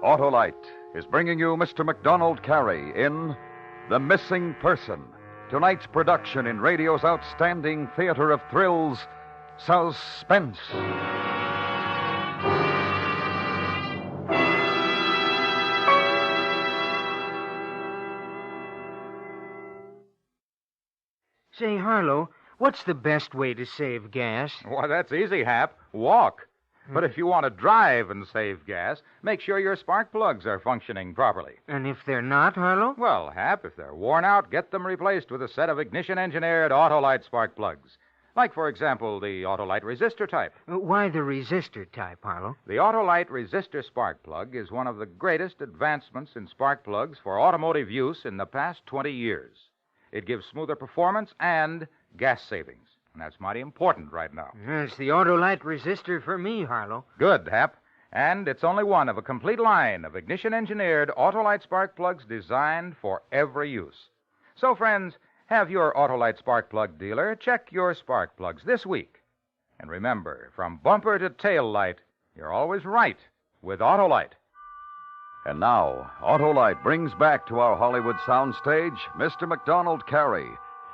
Autolite is bringing you Mr. MacDonald Carey in The Missing Person, tonight's production in radio's outstanding theater of thrills, Suspense. Say, Harlow, what's the best way to save gas? Why, that's easy, Hap. Walk. But if you want to drive and save gas, make sure your spark plugs are functioning properly. And if they're not, Harlow? Well, Hap, if they're worn out, get them replaced with a set of ignition-engineered Autolite spark plugs. Like, for example, the Autolite resistor type. Why the resistor type, Harlow? The Autolite resistor spark plug is one of the greatest advancements in spark plugs for automotive use in the past 20 years. It gives smoother performance and gas savings. And that's mighty important right now. It's the Autolite resistor for me, Harlow. Good, Hap. And it's only one of a complete line of ignition-engineered Autolite spark plugs designed for every use. So, friends, have your Autolite spark plug dealer check your spark plugs this week. And remember, from bumper to tail light, you're always right with Autolite. And now, Autolite brings back to our Hollywood soundstage Mr. MacDonald Carey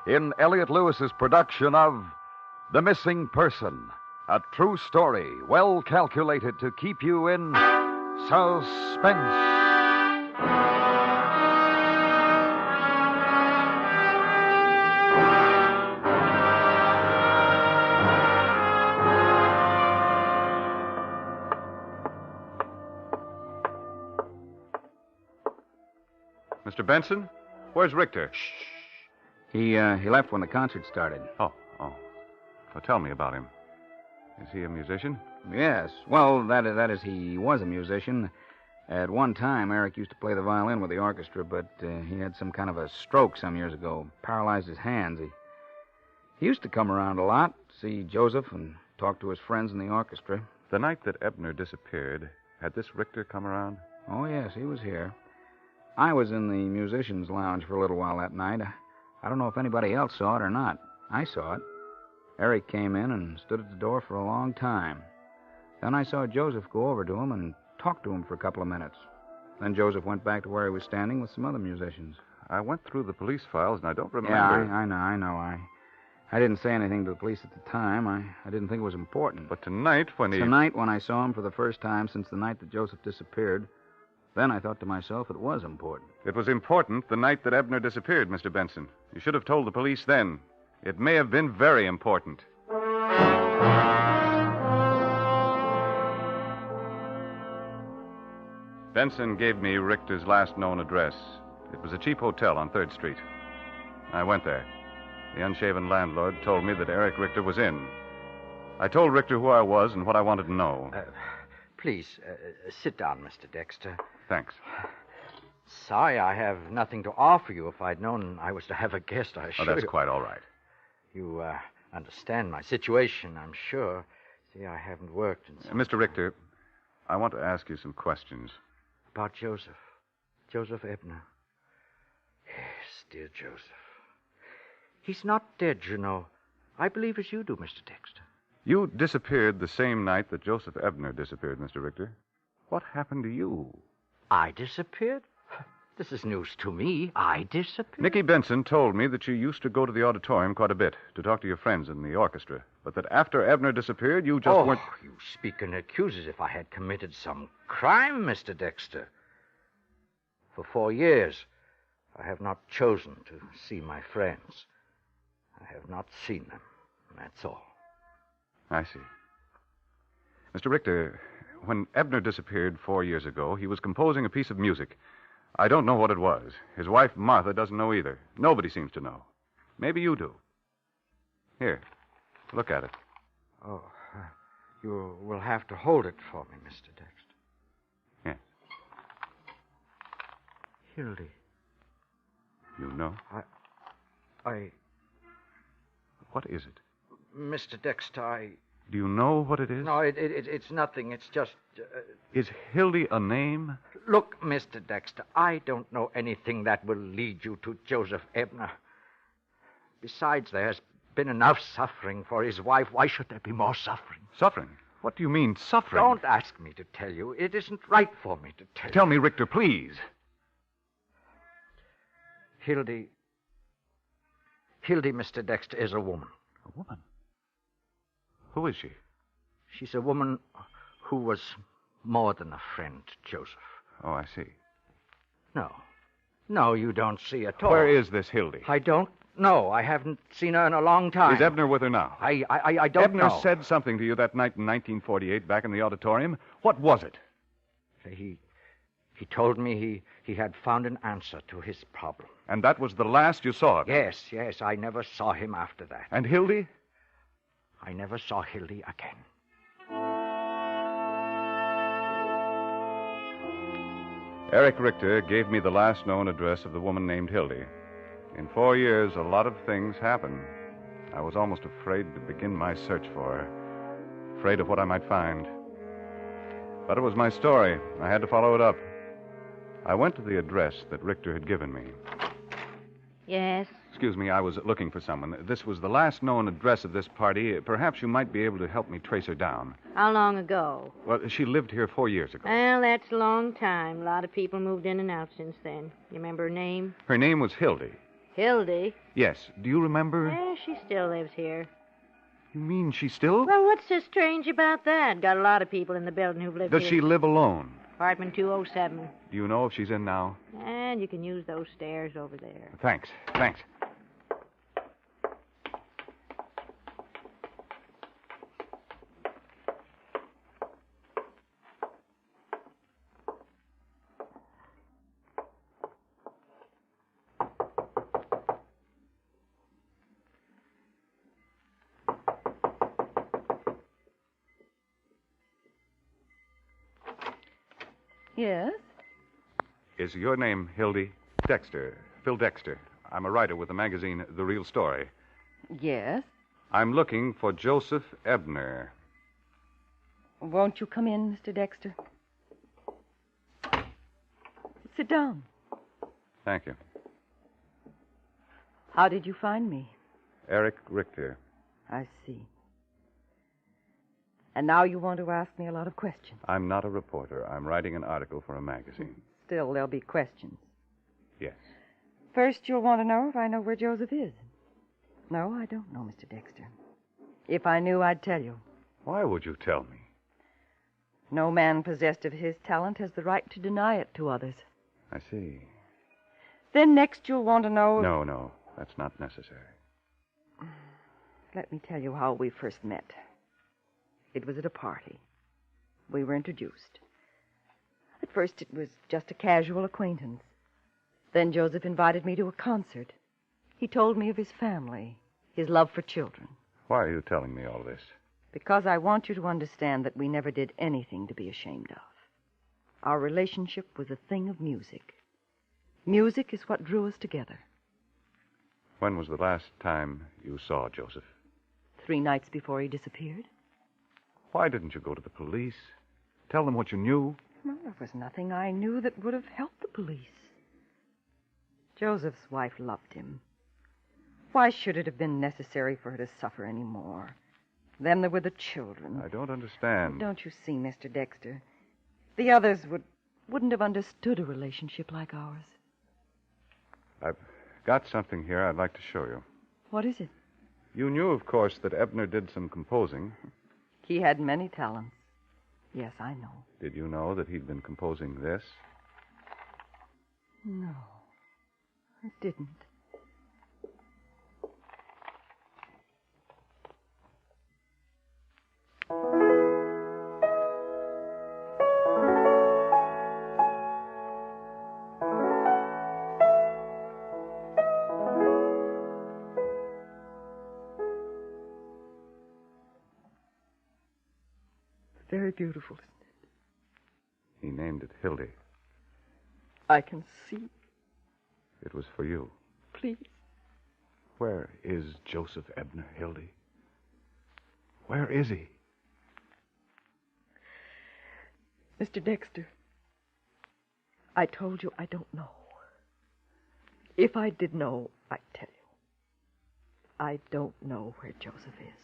in Elliot Lewis's production of The Missing Person, a true story well calculated to keep you in suspense. Mr. Benson? Where's Richter? He left when the concert started. Oh. Well, tell me about him. Is he a musician? Yes. Well, that is, he was a musician. At one time, Eric used to play the violin with the orchestra, but he had some kind of a stroke some years ago. Paralyzed his hands. He used to come around a lot, see Joseph, and talk to his friends in the orchestra. The night that Ebner disappeared, had this Richter come around? Oh, yes, he was here. I was in the musicians' lounge for a little while that night. I don't know if anybody else saw it or not. I saw it. Eric came in and stood at the door for a long time. Then I saw Joseph go over to him and talk to him for a couple of minutes. Then Joseph went back to where he was standing with some other musicians. I went through the police files, and I don't remember... Yeah, I know. I didn't say anything to the police at the time. I didn't think it was important. But tonight, when Tonight, when I saw him for the first time since the night that Joseph disappeared, then I thought to myself it was important. It was important the night that Ebner disappeared, Mr. Benson. You should have told the police then. It may have been very important. Benson gave me Richter's last known address. It was a cheap hotel on 3rd Street. I went there. The unshaven landlord told me that Eric Richter was in. I told Richter who I was and what I wanted to know. Please, sit down, Mr. Dexter. Thanks. Sorry I have nothing to offer you. If I'd known I was to have a guest, I should... Oh, that's quite all right. You understand my situation, I'm sure. See, I haven't worked in some... Mr. Richter, I want to ask you some questions. About Joseph. Joseph Ebner. Yes, dear Joseph. He's not dead, you know. I believe as you do, Mr. Dexter. You disappeared the same night that Joseph Ebner disappeared, Mr. Richter. What happened to you? I disappeared? This is news to me. I disappeared? Nicky Benson told me that you used to go to the auditorium quite a bit to talk to your friends in the orchestra, but that after Ebner disappeared, you just weren't... Oh, you speak and accuse as if I had committed some crime, Mr. Dexter. For 4 years, I have not chosen to see my friends. I have not seen them. That's all. I see. Mr. Richter, when Ebner disappeared 4 years ago, he was composing a piece of music. I don't know what it was. His wife, Martha, doesn't know either. Nobody seems to know. Maybe you do. Here, look at it. Oh, you will have to hold it for me, Mr. Dexter. Yes. Hildy. You know? I... What is it? Mr. Dexter, Do you know what it is? No, it's nothing. It's just... Is Hildy a name? Look, Mr. Dexter, I don't know anything that will lead you to Joseph Ebner. Besides, there's been enough suffering for his wife. Why should there be more suffering? Suffering? What do you mean, suffering? Don't ask me to tell you. It isn't right for me to tell you. Tell me, Richter, please. Hildy, Mr. Dexter, is a woman. A woman? Who is she? She's a woman who was more than a friend to Joseph. Oh, I see. No, you don't see at all. Where is this Hildy? I don't know. I haven't seen her in a long time. Is Ebner with her now? I don't know. Ebner said something to you that night in 1948 back in the auditorium. What was it? He told me he had found an answer to his problem. And that was the last you saw of him? Yes. I never saw him after that. And Hildy? I never saw Hildy again. Eric Richter gave me the last known address of the woman named Hildy. In 4 years, a lot of things happened. I was almost afraid to begin my search for her, afraid of what I might find. But it was my story. I had to follow it up. I went to the address that Richter had given me. Yes? Excuse me, I was looking for someone. This was the last known address of this party. Perhaps you might be able to help me trace her down. How long ago? Well, she lived here 4 years ago. Well, that's a long time. A lot of people moved in and out since then. You remember her name? Her name was Hildy. Hildy? Yes. Do you remember? Yeah, she still lives here. You mean she still? Well, what's so strange about that? Got a lot of people in the building who've lived Does here. she live alone? Apartment 207. Do you know if she's in now? And you can use those stairs over there. Thanks. Yes? Is your name Hildy? Dexter. Phil Dexter. I'm a writer with the magazine The Real Story. Yes. I'm looking for Joseph Ebner. Won't you come in, Mr. Dexter? Sit down. Thank you. How did you find me? Eric Richter. I see. And now you want to ask me a lot of questions. I'm not a reporter. I'm writing an article for a magazine. Still, there'll be questions. Yes. First, you'll want to know if I know where Joseph is. No, I don't know, Mr. Dexter. If I knew, I'd tell you. Why would you tell me? No man possessed of his talent has the right to deny it to others. I see. Then next you'll want to know... No, that's not necessary. Let me tell you how we first met. It was at a party. We were introduced. At first, it was just a casual acquaintance. Then Joseph invited me to a concert. He told me of his family, his love for children. Why are you telling me all this? Because I want you to understand that we never did anything to be ashamed of. Our relationship was a thing of music. Music is what drew us together. When was the last time you saw Joseph? 3 nights before he disappeared. Why didn't you go to the police? Tell them what you knew? Well, there was nothing I knew that would have helped the police. Joseph's wife loved him. Why should it have been necessary for her to suffer any more? Then there were the children. I don't understand. Don't you see, Mr. Dexter? The others wouldn't have understood a relationship like ours. I've got something here I'd like to show you. What is it? You knew, of course, that Ebner did some composing. He had many talents. Yes, I know. Did you know that he'd been composing this? No, I didn't. beautiful, isn't it? He named it Hildy. I can see. It was for you. Please. Where is Joseph Ebner, Hildy? Where is he? Mr. Dexter, I told you I don't know. If I did know, I'd tell you. I don't know where Joseph is.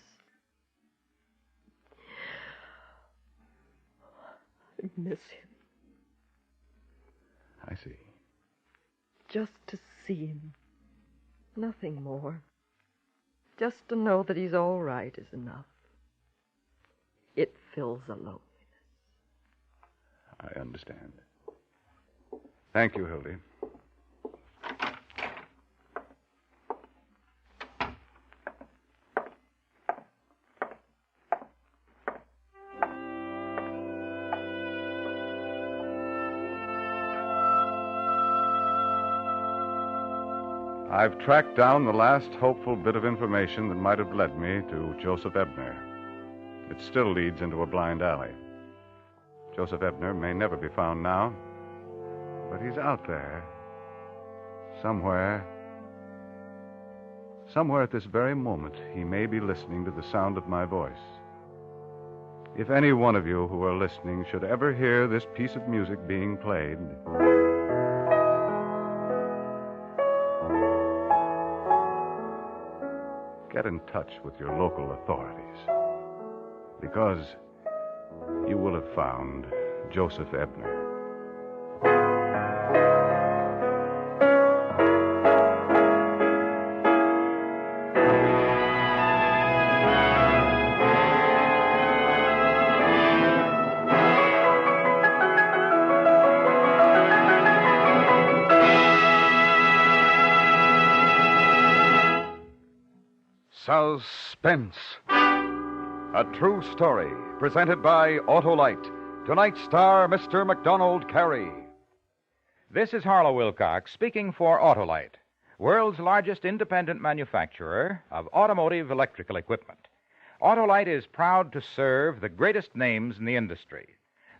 I miss him. I see. Just to see him. Nothing more. Just to know that he's all right is enough. It fills a loneliness. I understand. Thank you, Hildy. I've tracked down the last hopeful bit of information that might have led me to Joseph Ebner. It still leads into a blind alley. Joseph Ebner may never be found now, but he's out there. Somewhere at this very moment, he may be listening to the sound of my voice. If any one of you who are listening should ever hear this piece of music being played, get in touch with your local authorities, because you will have found Joseph Ebner. Suspense. A true story presented by Autolite. Tonight's star, Mr. MacDonald Carey. This is Harlow Wilcox speaking for Autolite, world's largest independent manufacturer of automotive electrical equipment. Autolite is proud to serve the greatest names in the industry.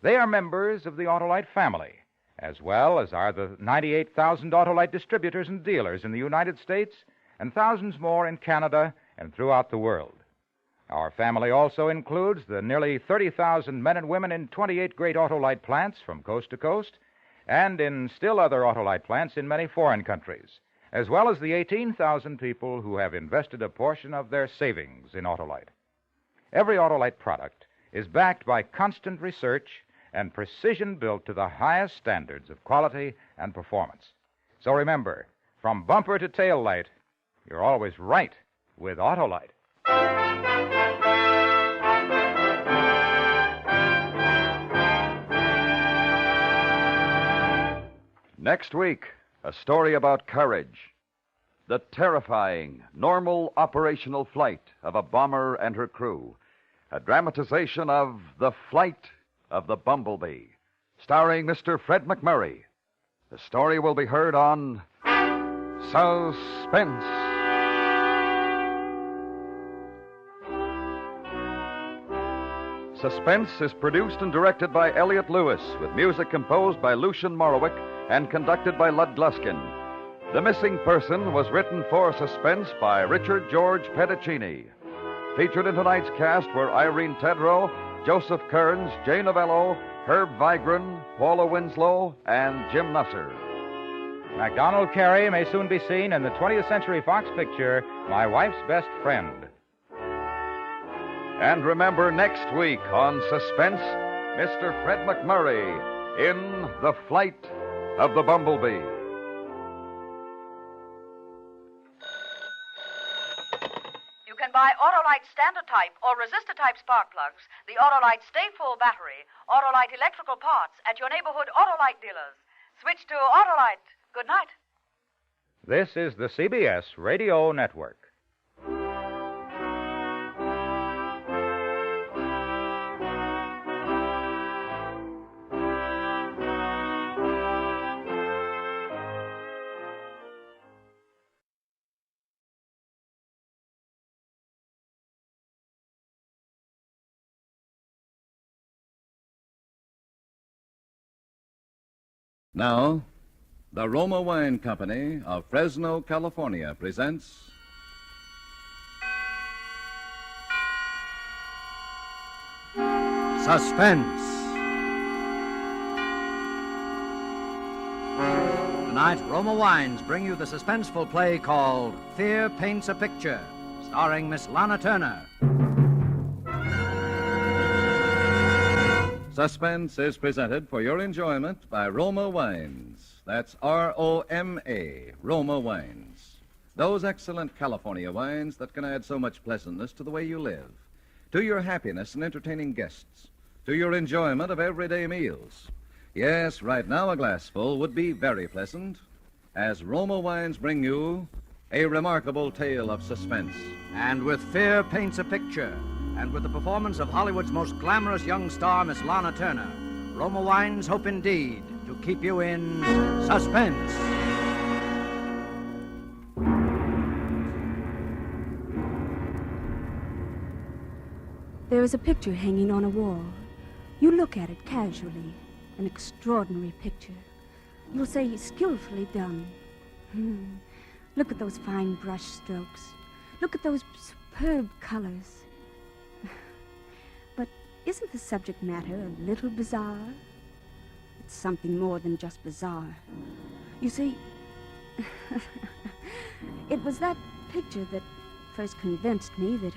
They are members of the Autolite family, as well as are the 98,000 Autolite distributors and dealers in the United States and thousands more in Canada and throughout the world. Our family also includes the nearly 30,000 men and women in 28 great Autolite plants from coast to coast, and in still other Autolite plants in many foreign countries, as well as the 18,000 people who have invested a portion of their savings in Autolite. Every Autolite product is backed by constant research and precision built to the highest standards of quality and performance. So remember, from bumper to tail light, you're always right with Autolite. Next week, a story about courage. The terrifying, normal operational flight of a bomber and her crew. A dramatization of The Flight of the Bumblebee, starring Mr. Fred McMurray. The story will be heard on Suspense. Suspense is produced and directed by Elliott Lewis, with music composed by Lucian Morowick and conducted by Lud Gluskin. The Missing Person was written for Suspense by Richard George Pedicini. Featured in tonight's cast were Irene Tedrow, Joseph Kearns, Jay Novello, Herb Vigran, Paula Winslow, and Jim Nusser. MacDonald Carey may soon be seen in the 20th Century Fox picture, My Wife's Best Friend. And remember, next week on Suspense, Mr. Fred McMurray in The Flight of the Bumblebee. You can buy Autolite standard type or resistor type spark plugs, the Autolite Stay Full battery, Autolite electrical parts at your neighborhood Autolite dealers. Switch to Autolite. Good night. This is the CBS Radio Network. Now, the Roma Wine Company of Fresno, California presents Suspense. Tonight, Roma Wines bring you the suspenseful play called Fear Paints a Picture, starring Miss Lana Turner. Suspense is presented for your enjoyment by Roma Wines. That's R-O-M-A, Roma Wines. Those excellent California wines that can add so much pleasantness to the way you live, to your happiness in entertaining guests, to your enjoyment of everyday meals. Yes, right now a glassful would be very pleasant, as Roma Wines bring you a remarkable tale of suspense. And with Fear Paints a Picture, and with the performance of Hollywood's most glamorous young star, Miss Lana Turner, Roma Wines hope indeed to keep you in suspense. There is a picture hanging on a wall. You look at it casually. An extraordinary picture. You'll say skillfully done. Look at those fine brush strokes. Look at those superb colors. But isn't the subject matter a little bizarre? It's something more than just bizarre. You see, it was that picture that first convinced me that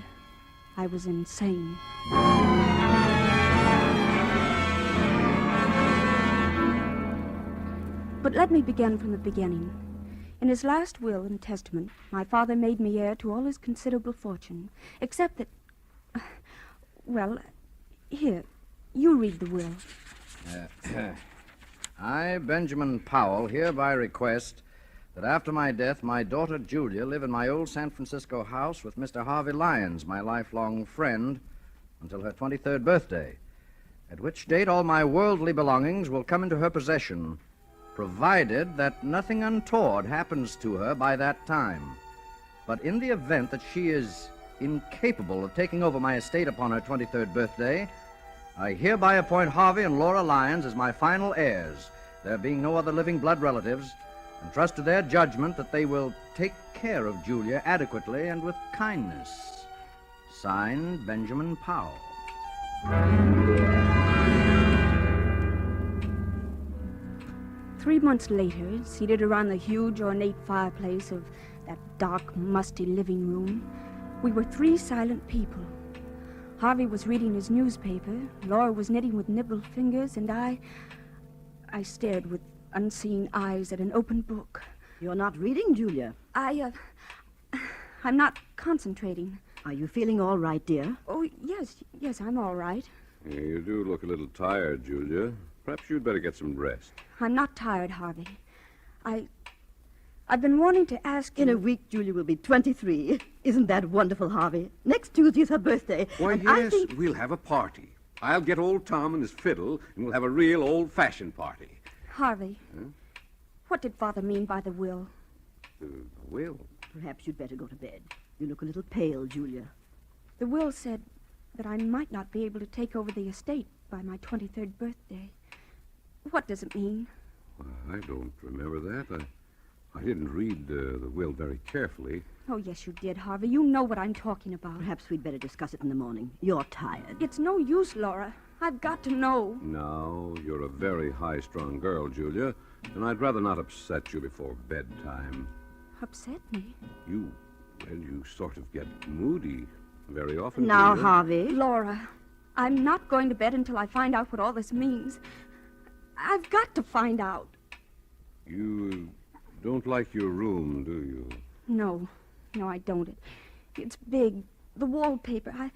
I was insane. But let me begin from the beginning. In his last will and testament, my father made me heir to all his considerable fortune, except that... Well, here, you read the will. I, Benjamin Powell, hereby request that after my death, my daughter Julia live in my old San Francisco house with Mr. Harvey Lyons, my lifelong friend, until her 23rd birthday, at which date all my worldly belongings will come into her possession, provided that nothing untoward happens to her by that time. But in the event that she is incapable of taking over my estate upon her 23rd birthday, I hereby appoint Harvey and Laura Lyons as my final heirs, there being no other living blood relatives, and trust to their judgment that they will take care of Julia adequately and with kindness. Signed, Benjamin Powell. 3 months later, seated around the huge, ornate fireplace of that dark, musty living room, we were 3 silent people. Harvey was reading his newspaper, Laura was knitting with nibbled fingers, and I stared with unseeing eyes at an open book. You're not reading, Julia. I'm not concentrating. Are you feeling all right, dear? Oh, yes, I'm all right. Yeah, you do look a little tired, Julia. Perhaps you'd better get some rest. I'm not tired, Harvey. I've been wanting to ask you... In a week, Julia will be 23. Isn't that wonderful, Harvey? Next Tuesday's her birthday. Why, yes, we'll have a party. I'll get old Tom and his fiddle, and we'll have a real old-fashioned party. Harvey, what did Father mean by the will? The will? Perhaps you'd better go to bed. You look a little pale, Julia. The will said that I might not be able to take over the estate by my 23rd birthday. What does it mean? I don't remember that. I didn't read the will very carefully. Oh, yes, you did, Harvey. You know what I'm talking about. Perhaps we'd better discuss it in the morning. You're tired. It's no use, Laura. I've got to know. No, you're a very high-strung girl, Julia, and I'd rather not upset you before bedtime. Upset me? You sort of get moody very often, Now, Julia. Harvey. Laura, I'm not going to bed until I find out what all this means. I've got to find out. You don't like your room, do you? No, I don't. It's big. The wallpaper.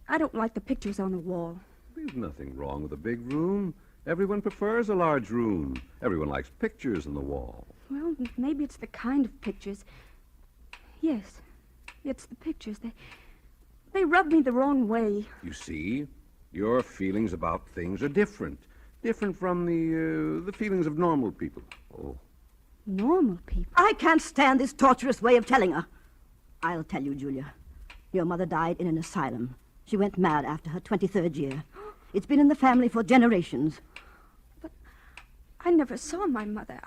I don't like the pictures on the wall. There's nothing wrong with a big room. Everyone prefers a large room. Everyone likes pictures on the wall. Well, maybe it's the kind of pictures. Yes, it's the pictures. They rub me the wrong way. You see, your feelings about things are different. Different from the feelings of normal people. Oh. Normal people? I can't stand this torturous way of telling her. I'll tell you, Julia. Your mother died in an asylum. She went mad after her 23rd year. It's been in the family for generations. But I never saw my mother.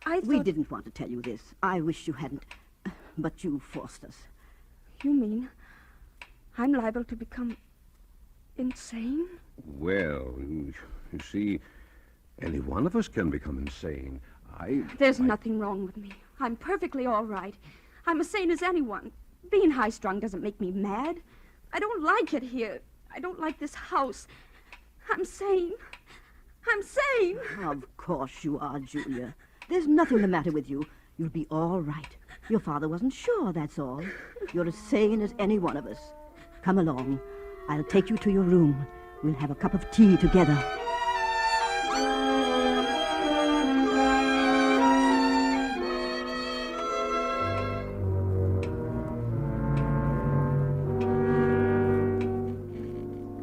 I thought... We didn't want to tell you this. I wish you hadn't. But you forced us. You mean I'm liable to become insane? Well, you see, any one of us can become insane. There's nothing wrong with me. I'm perfectly all right. I'm as sane as anyone. Being high-strung doesn't make me mad. I don't like it here. I don't like this house. I'm sane. I'm sane. Of course you are, Julia. There's nothing the matter with you. You'll be all right. Your father wasn't sure, that's all. You're as sane as any one of us. Come along. I'll take you to your room. We'll have a cup of tea together.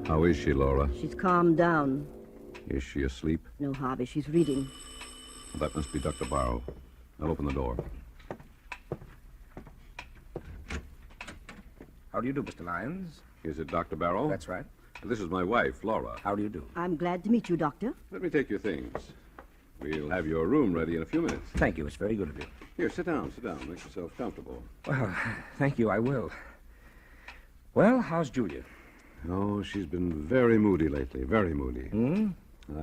How is she, Laura? She's calmed down. Is she asleep? No, Harvey, she's reading. That must be Dr. Barrow. I'll open the door. How do you do, Mr. Lyons? Is it Dr. Barrow? That's right. This is my wife, Laura. How do you do? I'm glad to meet you, Doctor. Let me take your things. We'll have your room ready in a few minutes. Thank you. It's very good of you. Here, sit down. Make yourself comfortable. Well, thank you. I will. Well, how's Julia? Oh, she's been very moody lately. Very moody. Hmm?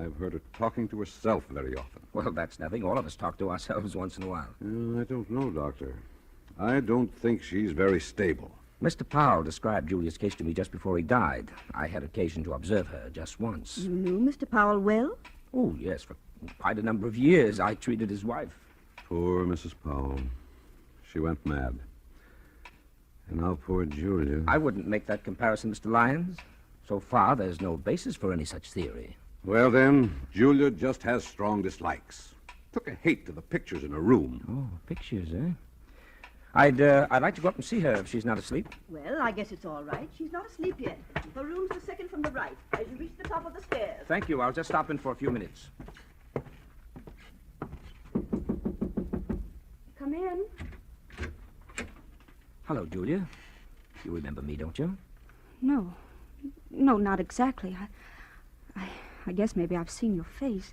I've heard her talking to herself very often. Well, that's nothing. All of us talk to ourselves once in a while. I don't know, Doctor. I don't think she's very stable. Mr. Powell described Julia's case to me just before he died. I had occasion to observe her just once. You knew Mr. Powell well? Oh, yes. For quite a number of years, I treated his wife. Poor Mrs. Powell. She went mad. And now poor Julia. I wouldn't make that comparison, Mr. Lyons. So far, there's no basis for any such theory. Well, then, Julia just has strong dislikes. Took a hate to the pictures in her room. Oh, pictures, eh? I'd like to go up and see her if she's not asleep. Well, I guess it's all right. She's not asleep yet. Her room's the second from the right, as you reach the top of the stairs. Thank you. I'll just stop in for a few minutes. Come in. Hello, Julia. You remember me, don't you? No. No, not exactly. I guess maybe I've seen your face.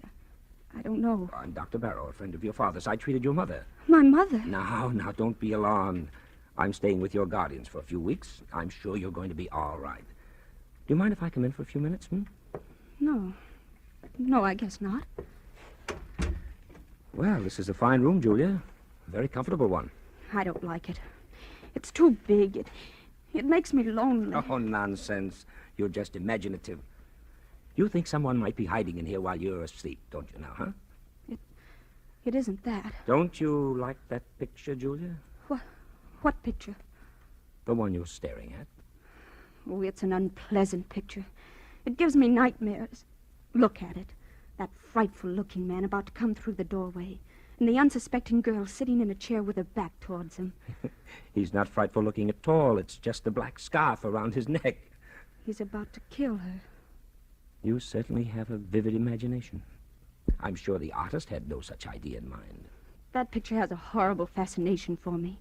I don't know. I'm Dr. Barrow, a friend of your father's. I treated your mother. My mother? Now, don't be alarmed. I'm staying with your guardians for a few weeks. I'm sure you're going to be all right. Do you mind if I come in for a few minutes, No. No, I guess not. Well, this is a fine room, Julia. A very comfortable one. I don't like it. It's too big. It makes me lonely. Oh, nonsense. You're just imaginative. You think someone might be hiding in here while you're asleep, don't you now, huh? It isn't that. Don't you like that picture, Julia? What picture? The one you're staring at. Oh, it's an unpleasant picture. It gives me nightmares. Look at it. That frightful-looking man about to come through the doorway, and the unsuspecting girl sitting in a chair with her back towards him. He's not frightful-looking at all. It's just a black scarf around his neck. He's about to kill her. You certainly have a vivid imagination. I'm sure the artist had no such idea in mind. That picture has a horrible fascination for me.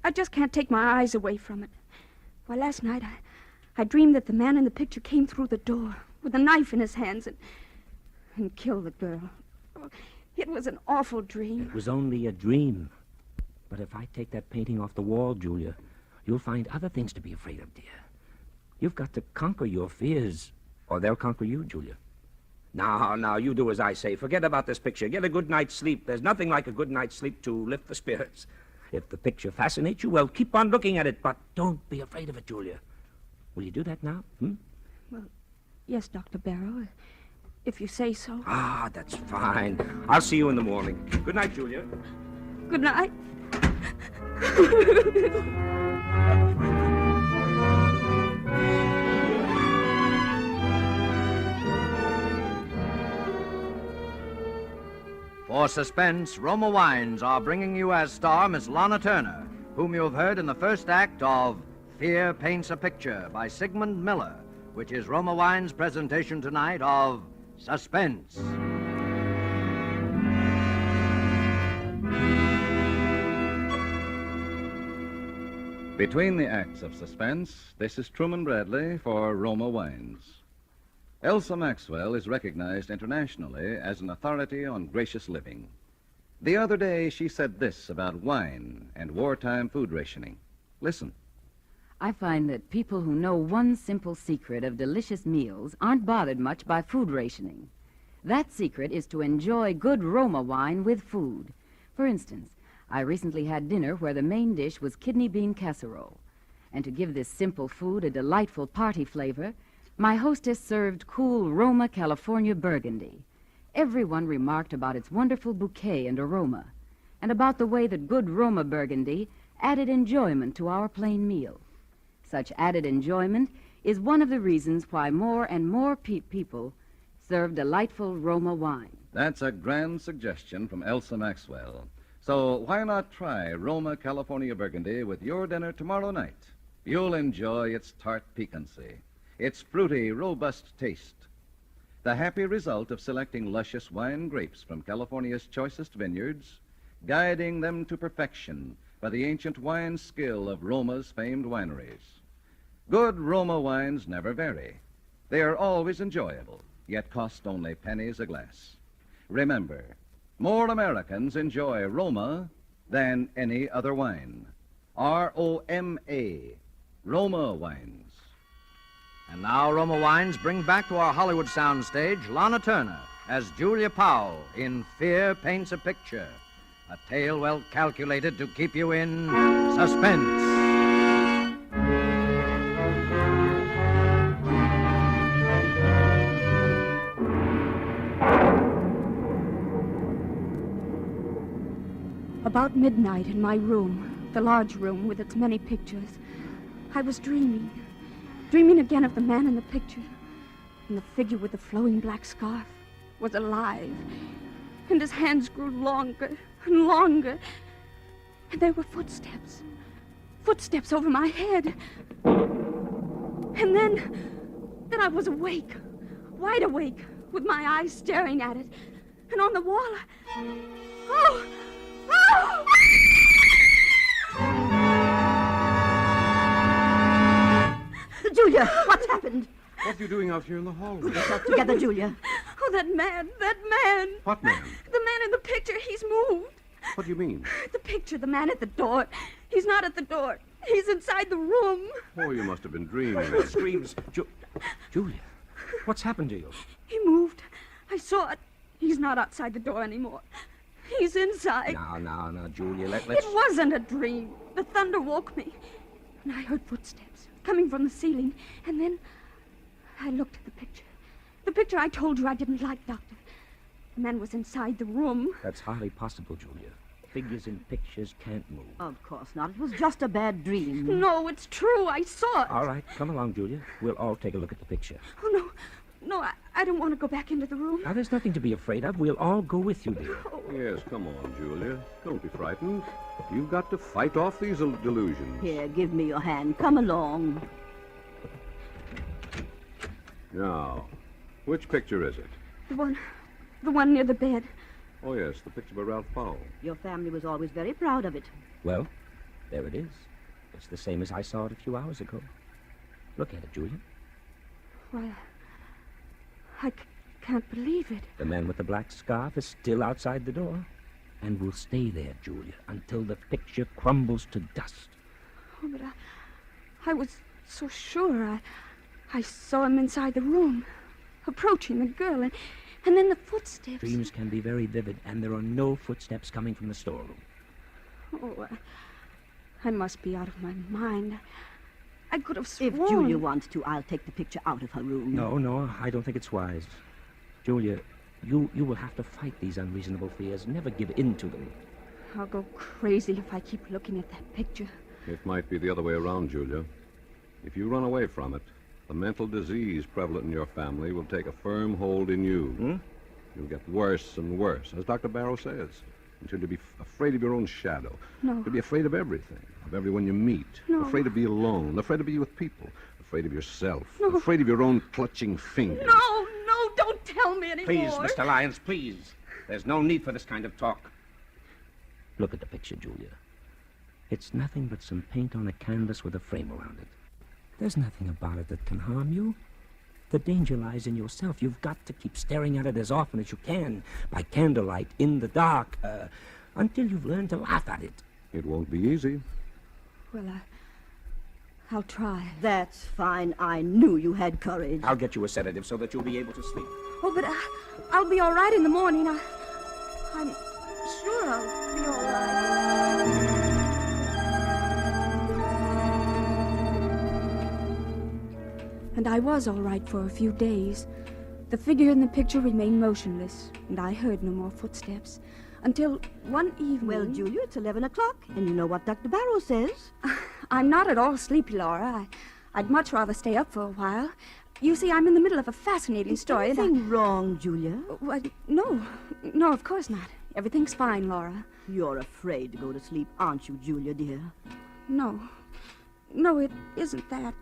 I just can't take my eyes away from it. Why, last night I dreamed that the man in the picture came through the door with a knife in his hands and killed the girl. It was an awful dream. It was only a dream. But if I take that painting off the wall, Julia, you'll find other things to be afraid of, dear. You've got to conquer your fears, or they'll conquer you, Julia. Now, you do as I say. Forget about this picture. Get a good night's sleep. There's nothing like a good night's sleep to lift the spirits. If the picture fascinates you, well, keep on looking at it, but don't be afraid of it, Julia. Will you do that now? Well, yes, Dr. Barrow, if you say so. Ah, that's fine. I'll see you in the morning. Good night, Julia. Good night. For suspense, Roma Wines are bringing you as star Miss Lana Turner, whom you have heard in the first act of Fear Paints a Picture by Sigmund Miller, which is Roma Wines' presentation tonight of Suspense. Between the acts of suspense, this is Truman Bradley for Roma Wines. Elsa Maxwell is recognized internationally as an authority on gracious living. The other day, she said this about wine and wartime food rationing. Listen. I find that people who know one simple secret of delicious meals aren't bothered much by food rationing. That secret is to enjoy good Roma wine with food. For instance, I recently had dinner where the main dish was kidney bean casserole. And to give this simple food a delightful party flavor, my hostess served cool Roma California Burgundy. Everyone remarked about its wonderful bouquet and aroma, and about the way that good Roma Burgundy added enjoyment to our plain meal. Such added enjoyment is one of the reasons why more and more people serve delightful Roma wine. That's a grand suggestion from Elsa Maxwell. So why not try Roma California Burgundy with your dinner tomorrow night? You'll enjoy its tart piquancy, its fruity, robust taste. The happy result of selecting luscious wine grapes from California's choicest vineyards, guiding them to perfection by the ancient wine skill of Roma's famed wineries. Good Roma wines never vary. They are always enjoyable, yet cost only pennies a glass. Remember, more Americans enjoy Roma than any other wine. R-O-M-A, Roma wines. And now Roma Wines bring back to our Hollywood soundstage Lana Turner as Julia Powell in Fear Paints a Picture, a tale well calculated to keep you in suspense. About midnight in my room, the large room with its many pictures, I was dreaming again of the man in the picture. And the figure with the flowing black scarf was alive. And his hands grew longer and longer. And there were footsteps. Footsteps over my head. And then I was awake. Wide awake, with my eyes staring at it. And on the wall, Oh! Julia, what's happened? What are you doing out here in the hallway? Put yourself together, Julia. Oh, that man. What man? The man in the picture, he's moved. What do you mean? The picture, the man at the door. He's not at the door. He's inside the room. Oh, you must have been dreaming. Screams. Julia, what's happened to you? He moved. I saw it. He's not outside the door anymore. He's inside. Now, Julia, let's... It wasn't a dream. The thunder woke me. And I heard footsteps coming from the ceiling. And then I looked at the picture. The picture I told you I didn't like, Doctor. The man was inside the room. That's hardly possible, Julia. Figures in pictures can't move. Of course not. It was just a bad dream. No, it's true. I saw it. All right, come along, Julia. We'll all take a look at the picture. Oh, no. No, I don't want to go back into the room. Now, there's nothing to be afraid of. We'll all go with you, dear. Yes, come on, Julia. Don't be frightened. You've got to fight off these delusions. Here, give me your hand. Come along. Now, which picture is it? The one near the bed. Oh, yes, the picture by Ralph Powell. Your family was always very proud of it. Well, there it is. It's the same as I saw it a few hours ago. Look at it, Julia. Why, I can't believe it. The man with the black scarf is still outside the door. And will stay there, Julia, until the picture crumbles to dust. Oh, but I was so sure. I saw him inside the room, approaching the girl, and then the footsteps. Dreams can be very vivid, and there are no footsteps coming from the storeroom. Oh, I must be out of my mind. I could have sworn... If Julia wants to, I'll take the picture out of her room. No, I don't think it's wise. Julia, you will have to fight these unreasonable fears. Never give in to them. I'll go crazy if I keep looking at that picture. It might be the other way around, Julia. If you run away from it, the mental disease prevalent in your family will take a firm hold in you. You'll get worse and worse, as Dr. Barrow says, until you'll be afraid of your own shadow. No. You'll be afraid of everything, of everyone you meet. No. Afraid to be alone, afraid to be with people, afraid of yourself, No. afraid of your own clutching fingers. No, don't tell me anymore. Please, Mr. Lyons, please. There's no need for this kind of talk. Look at the picture, Julia. It's nothing but some paint on a canvas with a frame around it. There's nothing about it that can harm you. The danger lies in yourself. You've got to keep staring at it as often as you can, by candlelight, in the dark, until you've learned to laugh at it. It won't be easy. Well, I'll try. That's fine. I knew you had courage. I'll get you a sedative so that you'll be able to sleep. Oh, but I'll be all right in the morning. I'm sure I'll be all right. And I was all right for a few days. The figure in the picture remained motionless, and I heard no more footsteps. Until one evening... Well, Julia, it's 11 o'clock, and you know what Dr. Barrow says. I'm not at all sleepy, Laura. I'd much rather stay up for a while. You see, I'm in the middle of a fascinating story. Is anything wrong, Julia? No, of course not. Everything's fine, Laura. You're afraid to go to sleep, aren't you, Julia, dear? No, it isn't that.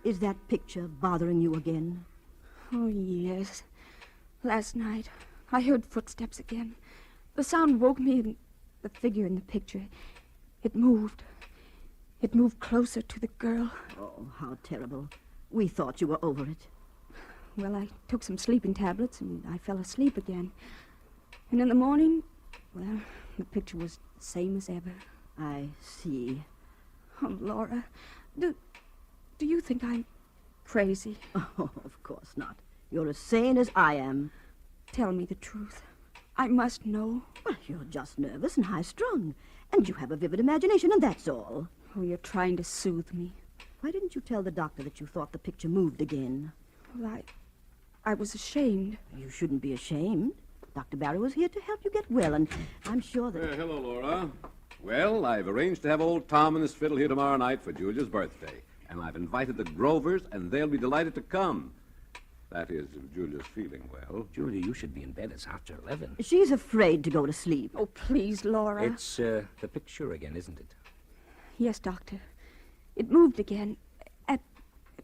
Is that picture bothering you again? Oh, yes. Last night, I heard footsteps again. The sound woke me, and the figure in the picture, it moved. It moved closer to the girl. Oh, how terrible. We thought you were over it. Well, I took some sleeping tablets, and I fell asleep again. And in the morning, well, the picture was the same as ever. I see. Oh, Laura, do you think I'm crazy? Oh, of course not. You're as sane as I am. Tell me the truth. I must know. Well, you're just nervous and high-strung. And you have a vivid imagination, and that's all. Oh, you're trying to soothe me. Why didn't you tell the doctor that you thought the picture moved again? Well, I was ashamed. You shouldn't be ashamed. Dr. Barrow is here to help you get well, and I'm sure that... Hello, Laura. Well, I've arranged to have old Tom and his fiddle here tomorrow night for Julia's birthday. And I've invited the Grovers, and they'll be delighted to come. That is, if Julia's feeling well. Julia, you should be in bed. It's after 11. She's afraid to go to sleep. Oh, please, Laura. It's the picture again, isn't it? Yes, Doctor. It moved again. At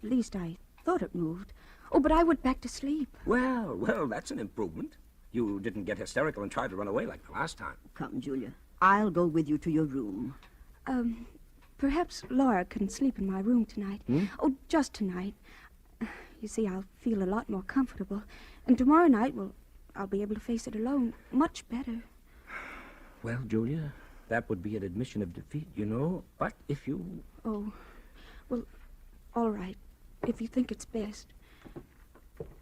least I thought it moved. Oh, but I went back to sleep. Well, that's an improvement. You didn't get hysterical and try to run away like the last time. Come, Julia. I'll go with you to your room. Perhaps Laura can sleep in my room tonight. Oh, just tonight. You see, I'll feel a lot more comfortable. And tomorrow night, well, I'll be able to face it alone much better. Well, Julia, that would be an admission of defeat, you know. But if you... Oh, well, all right. If you think it's best.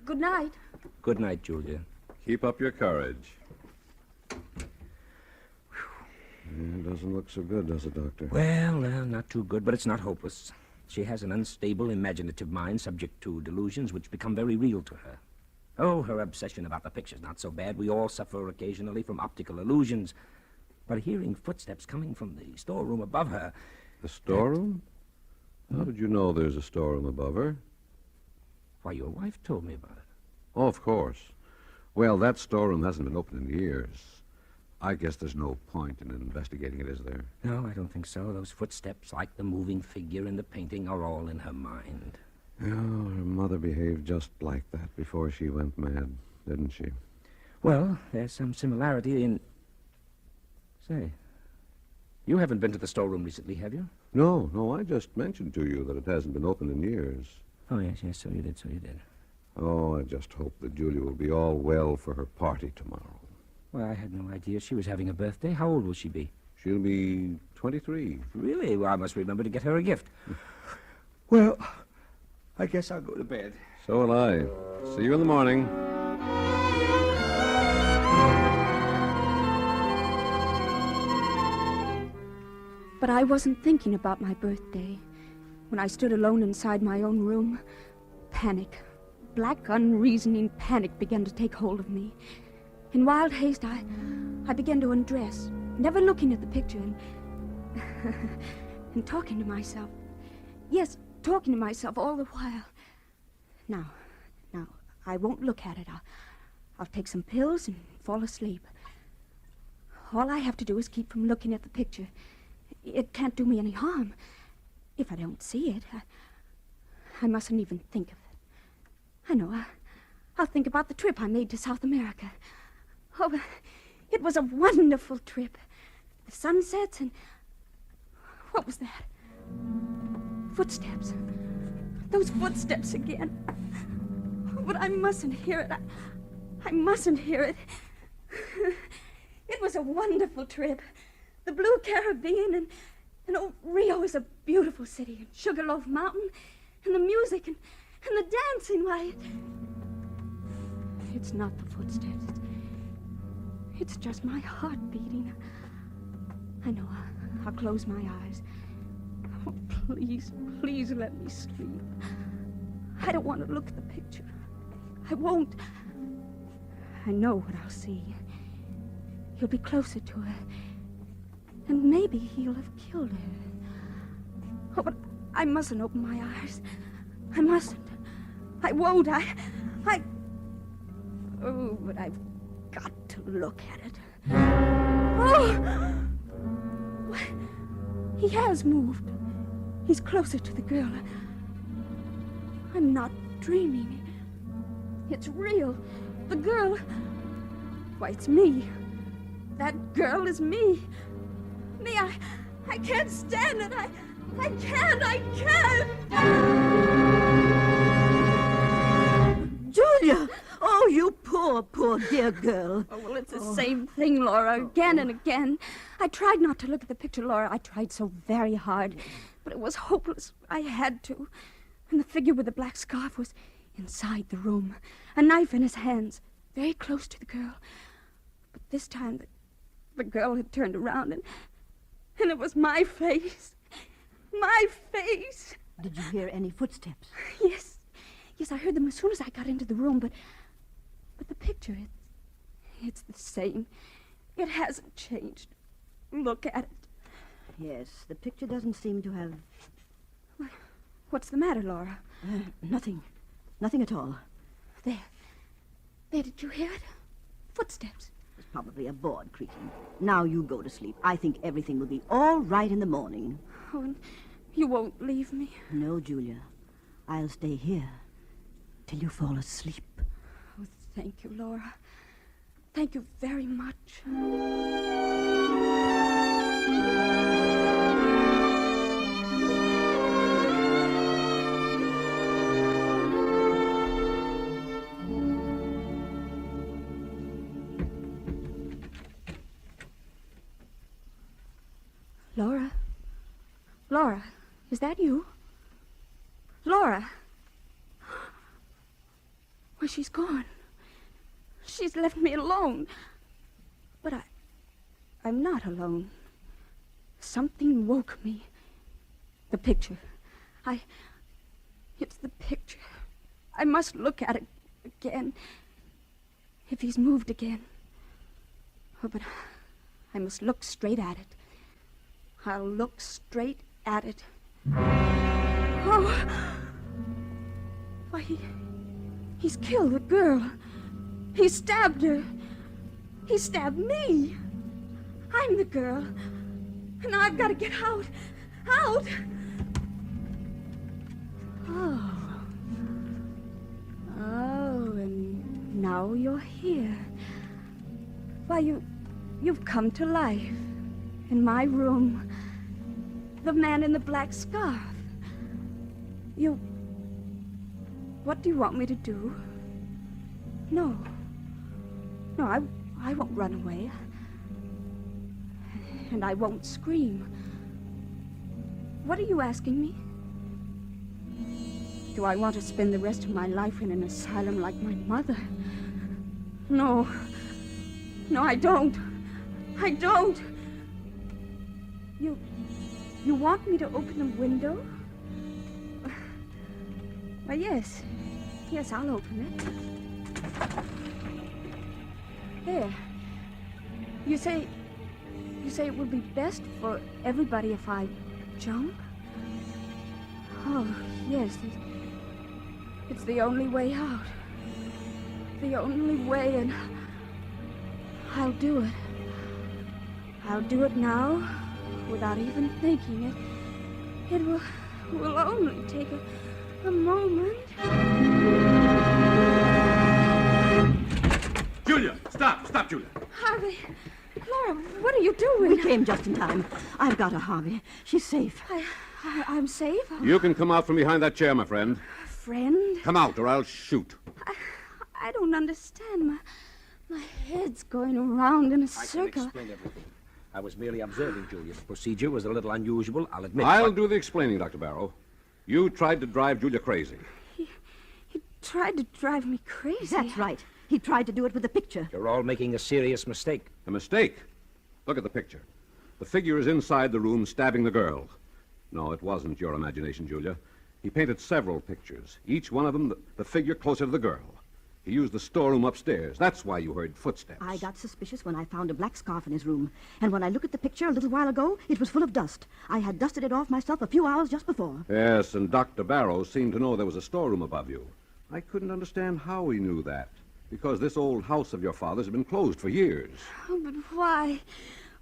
Good night. Good night, Julia. Keep up your courage. It doesn't look so good, does it, Doctor? Well, not too good, but it's not hopeless. She has an unstable, imaginative mind subject to delusions which become very real to her. Oh, her obsession about the picture's not so bad. We all suffer occasionally from optical illusions. But hearing footsteps coming from the storeroom above her... The storeroom? How did you know there's a storeroom above her? Why, your wife told me about it. Oh, of course. Well, that storeroom hasn't been opened in years. I guess there's no point in investigating it, is there? No, I don't think so. Those footsteps, like the moving figure in the painting, are all in her mind. Oh, her mother behaved just like that before she went mad, didn't she? Well, there's some similarity in... Say, you haven't been to the storeroom recently, have you? No, I just mentioned to you that it hasn't been opened in years. Oh, yes, so you did. Oh, I just hope that Julia will be all well for her party tomorrow. Well, I had no idea she was having a birthday. How old will she be? She'll be 23. Really? Well, I must remember to get her a gift. Well, I guess I'll go to bed. So will I. See you in the morning. But I wasn't thinking about my birthday. When I stood alone inside my own room, panic, black, unreasoning panic began to take hold of me. In wild haste, I began to undress, never looking at the picture and talking to myself. Yes, talking to myself all the while. Now, I won't look at it. I'll take some pills and fall asleep. All I have to do is keep from looking at the picture. It can't do me any harm. If I don't see it, I mustn't even think of it. I know, I'll think about the trip I made to South America. Oh, it was a wonderful trip. The sunsets and... What was that? Footsteps. Those footsteps again. but I mustn't hear it. I mustn't hear it. It was a wonderful trip. The Blue Caribbean and oh, Rio is a beautiful city. And Sugarloaf Mountain and the music and the dancing. Why, it's not the footsteps. It's just my heart beating. I know. I'll close my eyes. Oh, please, please let me sleep. I don't want to look at the picture. I won't. I know what I'll see. He'll be closer to her. And maybe he'll have killed her. Oh, but I mustn't open my eyes. I mustn't. I won't. Oh, but I've got to look at it. Oh! What? He has moved. He's closer to the girl. I'm not dreaming. It's real. The girl... Why, it's me. That girl is me. Me, I can't stand it. I can't. Julia! Oh, you poor dear girl. Oh, well, it's the same thing, Laura, again and again. I tried not to look at the picture, Laura. I tried so very hard. But it was hopeless. I had to. And the figure with the black scarf was inside the room, a knife in his hands, very close to the girl. But this time the girl had turned around and it was my face. My face. Did you hear any footsteps? Yes, I heard them as soon as I got into the room, but the picture, it's the same. It hasn't changed. Look at it. Yes, the picture doesn't seem to have... What's the matter, Laura? Nothing. Nothing at all. There, did you hear it? Footsteps. It's probably a board creaking. Now you go to sleep. I think everything will be all right in the morning. Oh, and you won't leave me? No, Julia. I'll stay here till you fall asleep. Oh, thank you, Laura. Thank you very much. Laura, is that you? Laura. Well, she's gone. She's left me alone. But I'm not alone. Something woke me. The picture. It's the picture. I must look at it again. If he's moved again. Oh, but I must look straight at it. I'll look straight at it. Oh! Why, he's killed the girl. He stabbed her. He stabbed me. I'm the girl. And I've got to get out. Out! Oh, and now you're here. Why, you've come to life. In my room. The man in the black scarf. What do you want me to do? No, I won't run away. And I won't scream. What are you asking me? Do I want to spend the rest of my life in an asylum like my mother? No, I don't. I don't. You want me to open the window? Why, yes. Yes, I'll open it. There. You say it would be best for everybody if I jump? Oh, yes. It's the only way out. The only way, and I'll do it. I'll do it now, without even thinking it. It will only take a moment. Julia, stop, Julia. Harvey, Laura, what are you doing? We came just in time. I've got her, Harvey. She's safe. I'm safe? You can come out from behind that chair, my friend. friend. Come out, or I'll shoot. I don't understand. My head's going around in a I can circle. explain everything. I was merely observing, Julia. The procedure was a little unusual, I'll admit. I'll do the explaining, Dr. Barrow. You tried to drive Julia crazy. He tried to drive me crazy. That's right. He tried to do it with the picture. You're all making a serious mistake. A mistake? Look at the picture. The figure is inside the room stabbing the girl. No, it wasn't your imagination, Julia. He painted several pictures, each one of them the figure closer to the girl. He used the storeroom upstairs. That's why you heard footsteps. I got suspicious when I found a black scarf in his room. And when I looked at the picture a little while ago, it was full of dust. I had dusted it off myself a few hours just before. Yes, and Dr. Barrow seemed to know there was a storeroom above you. I couldn't understand how he knew that, because this old house of your father's had been closed for years. Oh, but why?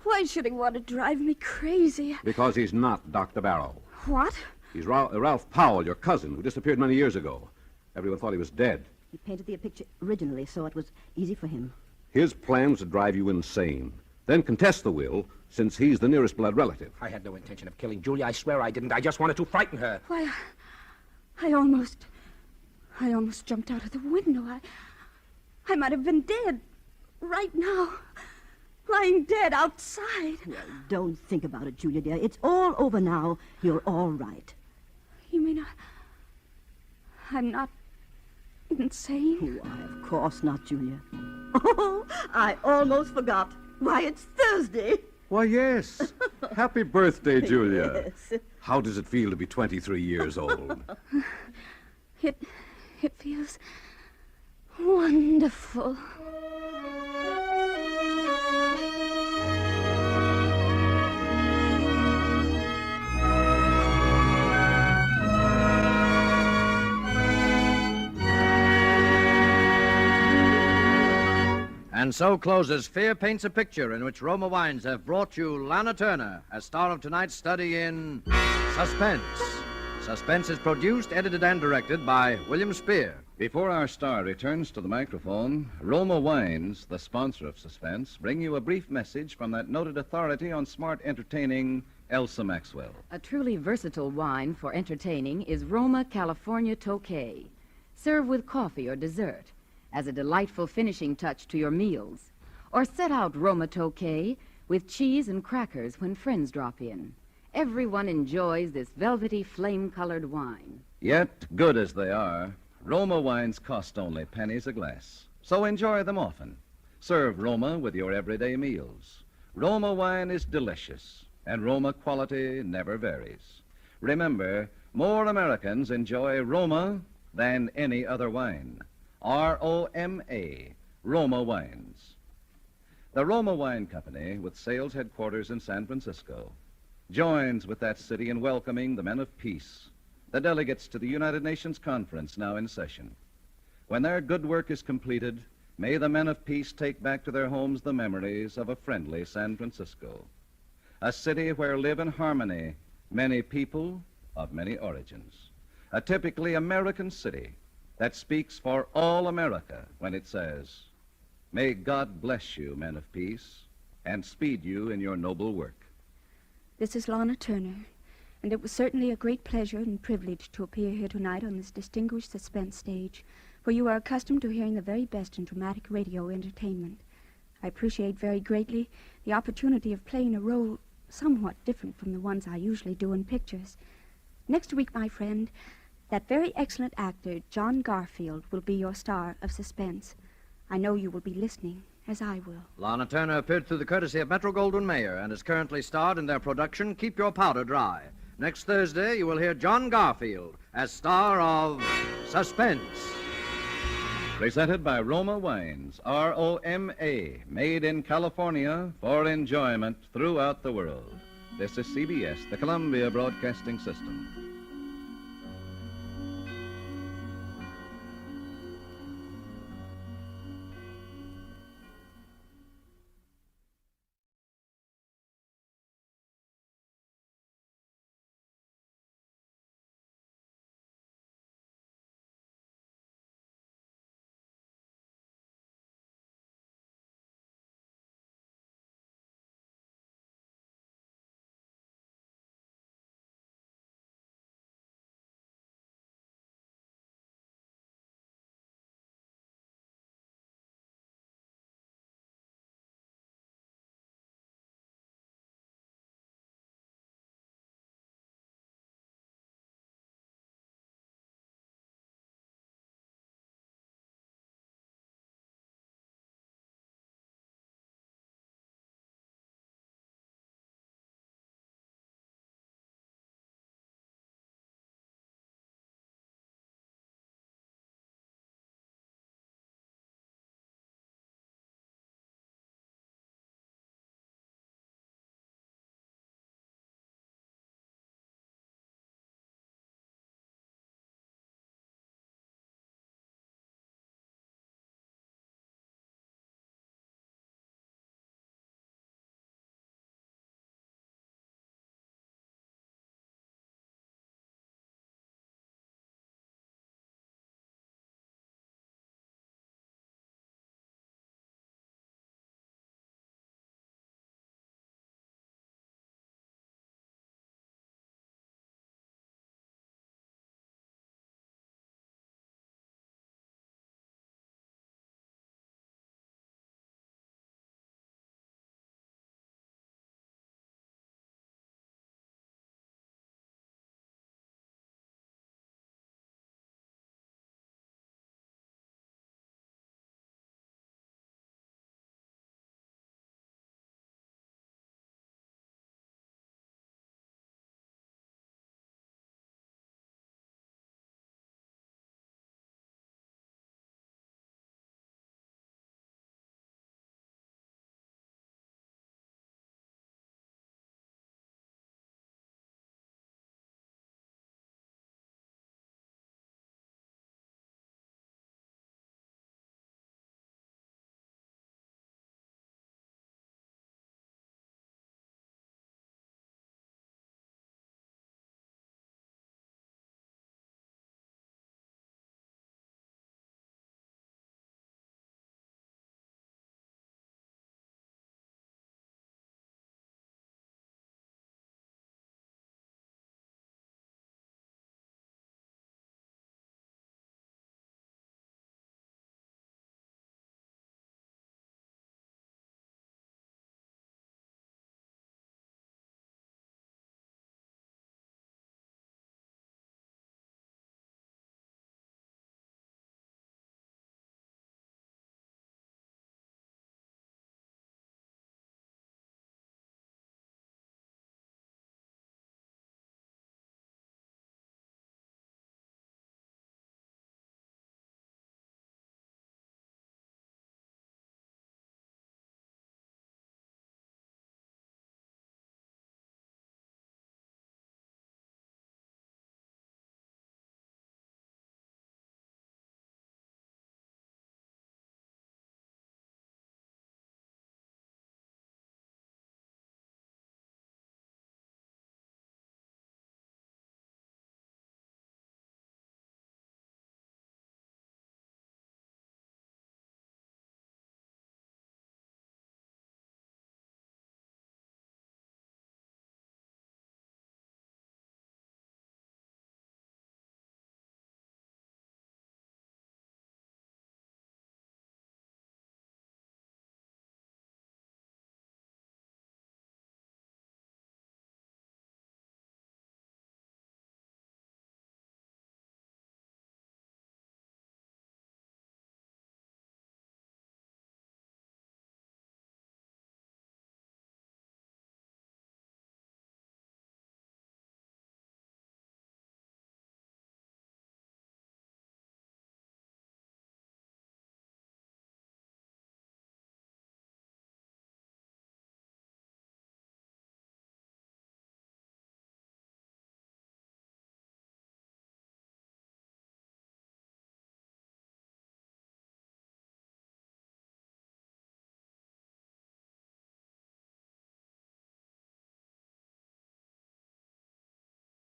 Why should he want to drive me crazy? Because he's not Dr. Barrow. What? He's Ralph Powell, your cousin, who disappeared many years ago. Everyone thought he was dead. He painted the picture originally, so it was easy for him. His plan was to drive you insane, then contest the will, since he's the nearest blood relative. I had no intention of killing Julia. I swear I didn't. I just wanted to frighten her. Why, I almost jumped out of the window. I might have been dead right now, lying dead outside. Well, don't think about it, Julia, dear. It's all over now. You're all right. You mean I'm not insane? Why, of course not, Julia. Oh, I almost forgot. Why, it's Thursday. Why, yes. Happy birthday, Julia. Yes. How does it feel to be 23 years old? It feels wonderful. And so closes Fear Paints a Picture, in which Roma Wines have brought you Lana Turner as star of tonight's study in Suspense. Suspense is produced, edited, and directed by William Spear. Before our star returns to the microphone, Roma Wines, the sponsor of Suspense, bring you a brief message from that noted authority on smart entertaining, Elsa Maxwell. A truly versatile wine for entertaining is Roma California Tokay. Serve with coffee or dessert as a delightful finishing touch to your meals. Or set out Roma Tokay with cheese and crackers when friends drop in. Everyone enjoys this velvety, flame-colored wine. Yet, good as they are, Roma wines cost only pennies a glass. So enjoy them often. Serve Roma with your everyday meals. Roma wine is delicious, and Roma quality never varies. Remember, more Americans enjoy Roma than any other wine. R-O-M-A, Roma Wines. The Roma Wine Company, with sales headquarters in San Francisco, joins with that city in welcoming the men of peace, the delegates to the United Nations Conference now in session. When their good work is completed, may the men of peace take back to their homes the memories of a friendly San Francisco, a city where live in harmony many people of many origins, a typically American city that speaks for all America when it says, "May God bless you, men of peace, and speed you in your noble work." This is Lana Turner, and it was certainly a great pleasure and privilege to appear here tonight on this distinguished suspense stage, where you are accustomed to hearing the very best in dramatic radio entertainment. I appreciate very greatly the opportunity of playing a role somewhat different from the ones I usually do in pictures. Next week, my friend, that very excellent actor, John Garfield, will be your star of Suspense. I know you will be listening, as I will. Lana Turner appeared through the courtesy of Metro-Goldwyn-Mayer and is currently starred in their production, Keep Your Powder Dry. Next Thursday, you will hear John Garfield as star of Suspense. Presented by Roma Wines, R-O-M-A, made in California for enjoyment throughout the world. This is CBS, the Columbia Broadcasting System.